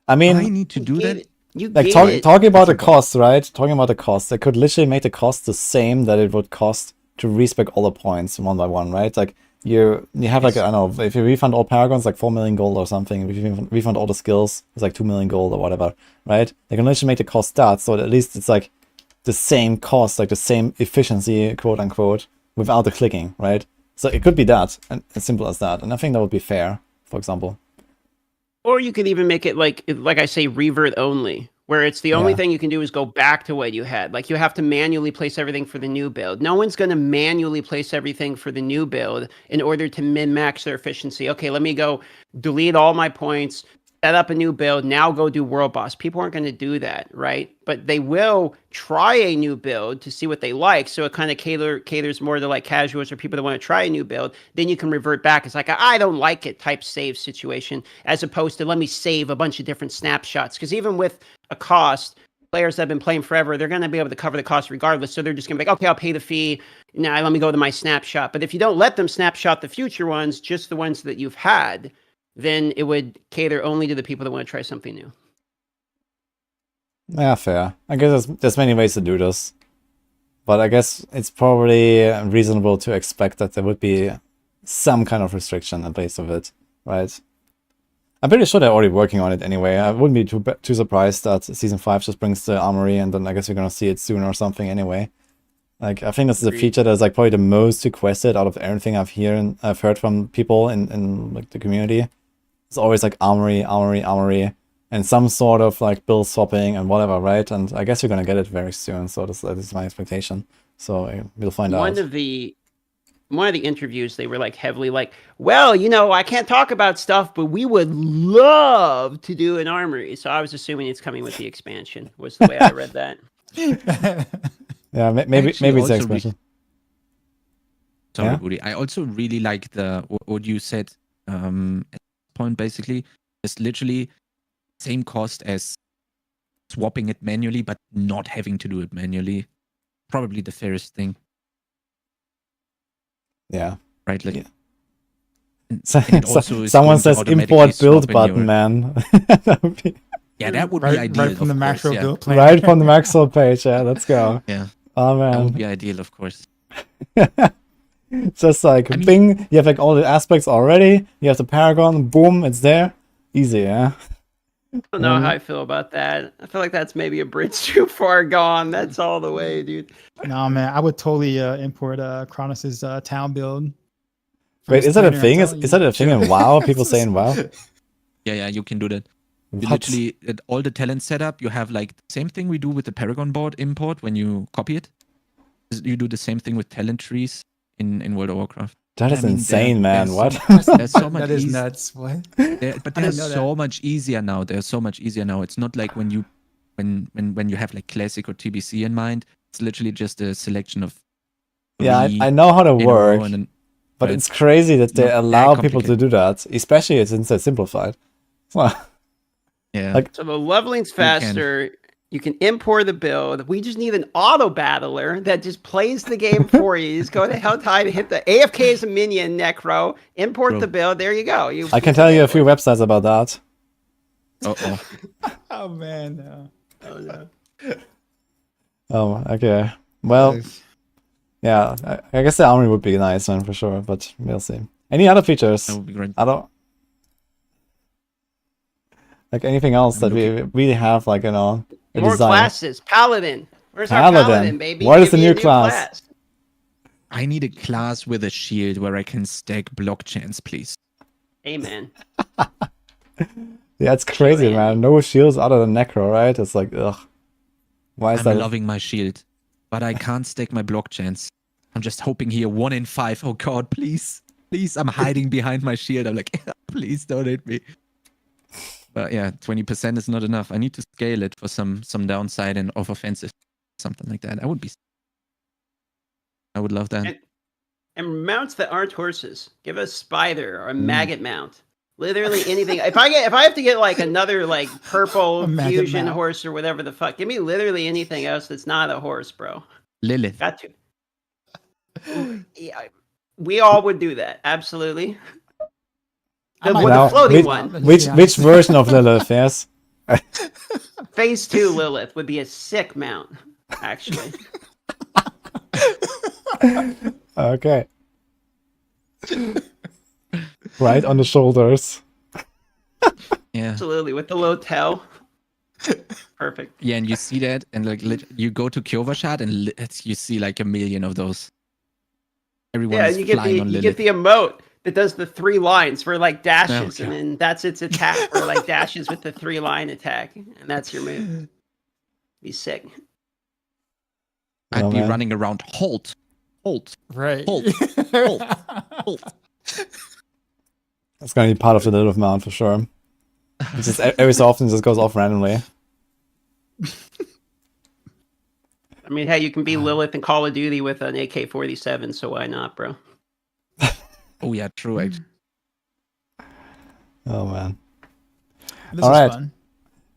I I mean, need to do that. You like gave it. talking about the That's cost, right? Talking about the cost, they could literally make the cost the same that it would cost to respec all the points one by one, right? Like you have like, Yes. I don't know, if you refund all Paragons, like 4 million gold or something. If you refund all the skills, it's like 2 million gold or whatever, right? They can literally make the cost that, so at least it's like the same cost, like the same efficiency, quote unquote, without the clicking, right? So it could be that, and as simple as that. And I think that would be fair, for example. Or you could even make it like I say, revert only, where it's the only Yeah. thing you can do is go back to what you had. Like you have to manually place everything for the new build. No one's going to manually place everything for the new build in order to min-max their efficiency. Okay, let me go delete all my points, set up a new build, now go do World Boss. People aren't going to do that, right? But they will try a new build to see what they like. So it kind of caters more to like casuals or people that want to try a new build. Then you can revert back. It's like, I don't like it type save situation, as opposed to let me save a bunch of different snapshots. Because even with a cost, players that have been playing forever, they're going to be able to cover the cost regardless. So they're just going to be like, okay, I'll pay the fee. Now let me go to my snapshot. But if you don't let them snapshot the future ones, just the ones that you've had, then it would cater only to the people that want to try something new. Yeah, fair. I guess there's many ways to do this. But I guess it's probably reasonable to expect that there would be some kind of restriction at least of it, right? I'm pretty sure they're already working on it anyway. I wouldn't be too surprised that Season 5 just brings the Armory, and then I guess we're gonna see it soon or something anyway. Like, I think this is a Agreed. feature that's like probably the most requested out of everything I've heard from people in like the community. It's always like Armory, and some sort of like build swapping and whatever, right? And I guess you're gonna get it very soon, so that is my expectation. So we'll find out. One of the interviews, they were like heavily like, well, I can't talk about stuff, but we would love to do an Armory. So I was assuming it's coming with the expansion, was the way I read that. Yeah, maybe Actually, it's the also expansion. Sorry, Yeah? Woody. I also really like what you said at this point, basically. It's literally same cost as swapping it manually, but not having to do it manually. Probably the fairest thing, Yeah. right? Like, Yeah. and So, it also is someone going to says automatically import build swap in button, your- man. That would be Yeah, that would be right, ideal. right from the of course, macro yeah. build plan. right from the Maxwell page. Yeah, let's go. Yeah, Oh that would man. be ideal, of course. Just like I mean- bing, you have like all the aspects already. You have the Paragon, boom, it's there. Easy, yeah. I don't know how I feel about that. I feel like that's maybe a bridge too far gone. That's all the way, dude. No, man, I would totally import Kronos' town build. from Wait, his is that a planner, I'm thing? telling Is you. that a thing in WoW? People saying WoW? Yeah, you can do that. You What? literally, at all the talent setup, you have like the same thing we do with the Paragon board import when you copy it. You do the same thing with talent trees in World of Warcraft. That is I mean, insane, man. there's What? There's so much That is eas- nuts. What? But I they're didn't know so much easier now. They're so much easier now. It's not like when you when you have like classic or TBC in mind, it's literally just a selection of. Yeah, three I know how to in a row work, and then- but right. it's crazy that they Not that allow people to complicated. do that, especially since they're simplified. Well, Yeah. like- So the leveling's can. faster. You can import the build. We just need an auto battler that just plays the game for you. You just go to Helltide, hit the AFK as a minion, Necro, import Bro. the build. There you go. I can tell you a few websites about that. Uh-oh. Oh man. Oh, no. Oh, okay. Well, yeah, I guess the Armory would be a nice one for sure, but we'll see. Any other features? That would be great. I don't like anything else that we really have, like, you know, a More design. classes. Paladin. Where's our Paladin. Paladin, baby? What is Give the me new a class? I need a class with a shield where I can stack block chance, please. Amen. Yeah, it's crazy, Sure, man. No shields other than Necro, right? It's like, ugh. Why is I'm that? loving my shield, but I can't stack my block chance. I'm just hoping here 1 in 5. Oh god, please. Please, I'm hiding behind my shield. I'm like, please don't hit me. But yeah, 20% is not enough. I need to scale it for some downside and off offensive. Something like that. I would love that. And mounts that aren't horses. Give us spider or a maggot mount. Literally anything. If I have to get like another like purple A maggot fusion mount. horse or whatever the fuck, give me literally anything else that's not a horse, bro. Lilith. Got to. Yeah, we all would do that. Absolutely. The, might with Now, the floating which- one. Which version of Lilith, yes? Phase 2 Lilith would be a sick mount, actually. Okay. Right on the shoulders. Yeah. Absolutely. With the low tail. Perfect. Yeah, and you see that, and like you go to Kyovashad, and you see like a million of those. Everyone Yeah, is you get flying the on you Lilith. get the emote that does the 3 lines for like dashes, Oh, and then that's its attack for like dashes with the 3-line attack, and that's your move. Be sick. I'd Oh, be man. running around. Halt. Right. Hold. Halt. That's gonna be part of the Lilith mount for sure. It's just every so often it just goes off randomly. I mean, hey, you can be Lilith in Call of Duty with an AK-47, so why not, bro? Oh yeah, true. Actually. Oh man. This All is right. fun.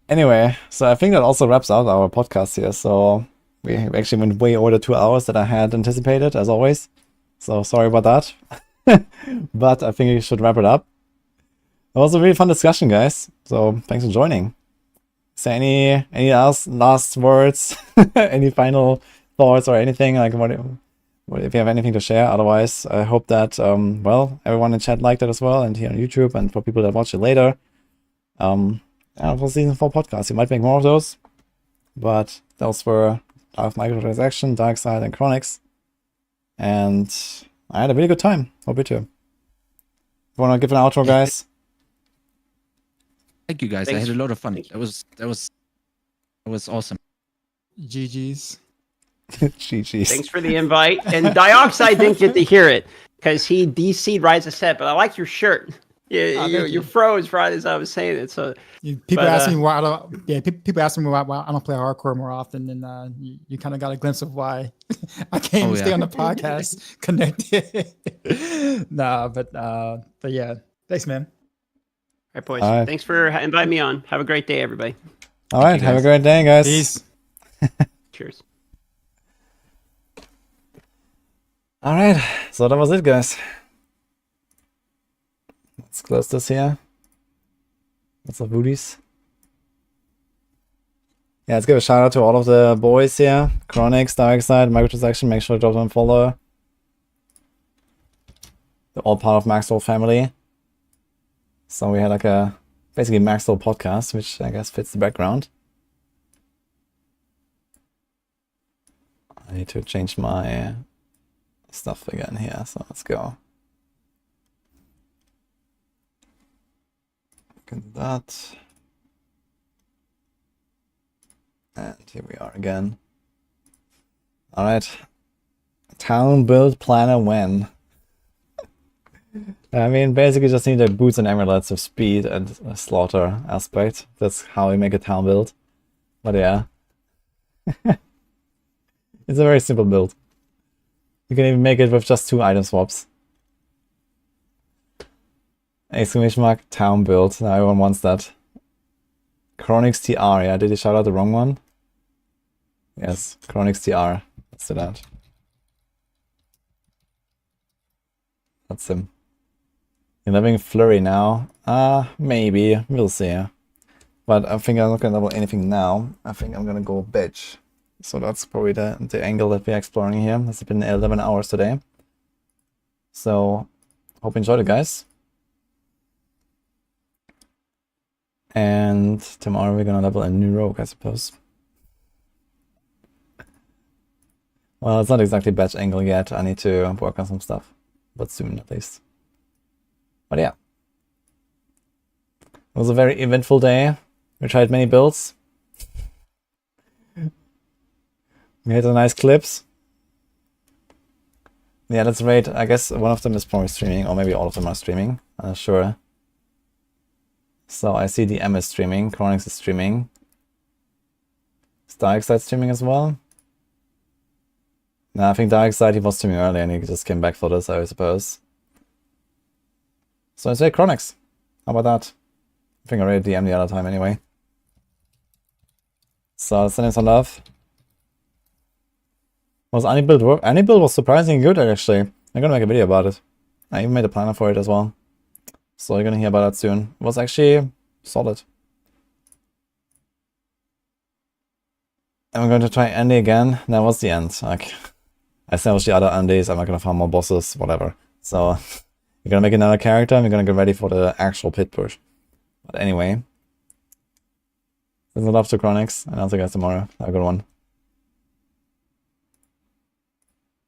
Anyway, so I think that also wraps out our podcast here. So we actually went way over the 2 hours that I had anticipated, as always. So sorry about that. But I think we should wrap it up. It was a really fun discussion, guys. So thanks for joining. Is there any last words? Any final thoughts or anything? Like, what if you have anything to share? Otherwise, I hope that well, everyone in chat liked it as well, and here on YouTube, and for people that watch it later. For season 4 podcast, you might make more of those. But those were microtransaction, Dark Side, and Chronics. And I had a really good time. Hope you too. Wanna give an outro, guys? Thank you guys. Thanks. I had a lot of fun. Thank That was awesome. GG's. GG's. Thanks for the invite. And Dioxide didn't get to hear it because he DC'd Rise of Set, but I like your shirt. You thank you. froze right as I was saying it. So People But, ask me why I don't. Yeah, people ask me why I don't play hardcore more often, and you kind of got a glimpse of why I can't even stay on the podcast connected. Nah, but yeah, thanks, man. all right, boys. All right. Thanks for inviting me on. Have a great day, everybody. All right, have a great day, guys. Peace. Cheers. All right, so that was it, guys. Let's close this here. Lots of booties. Yeah, let's give a shout out to all of the boys here. Chronics, Darkside, Microtransaction, make sure to drop them a follow. They're all part of Maxwell family. So we had like a basically Maxwell podcast, which I guess fits the background. I need to change my stuff again here, so let's go. Look at that. And here we are again. Alright. Town build planner when? I mean, basically just need the boots and amulets of speed and a slaughter aspect. That's how we make a town build. But yeah. It's a very simple build. You can even make it with just 2 item swaps. Exclamation mark town build. Now everyone wants that. Chronix TR, yeah, did he shout out the wrong one? Yes, Chronix TR. Let's do that. That's him. You're leveling Flurry now? Maybe. We'll see. But I think I'm not gonna level anything now. I think I'm gonna go bitch. So that's probably the angle that we're exploring here. It's been 11 hours today. So, hope you enjoyed it, guys. And tomorrow we're gonna level a new rogue, I suppose. Well, it's not exactly batch angle yet. I need to work on some stuff. But soon, at least. But yeah. It was a very eventful day. We tried many builds. We had a nice clips. Yeah, that's right. I guess one of them is probably streaming, or maybe all of them are streaming. I'm not sure. So I see the M is streaming, Chronix is streaming. Is Darkside streaming as well? No, I think Darkside, he was streaming earlier and he just came back for this, I suppose. So I say Chronix. How about that? I think I already DM'd the other time anyway. So send him some love. Was any build work? Any build was surprisingly good actually. I'm gonna make a video about it. I even made a planner for it as well. So you're gonna hear about that soon. It was actually solid. And we're going to try Andy again. That was the end. Like, I established the other Andys. I'm not gonna farm more bosses, whatever. So you're gonna make another character and we're gonna get ready for the actual pit push. But anyway. Send love to Chronix, and I'll see you guys tomorrow. Have a good one.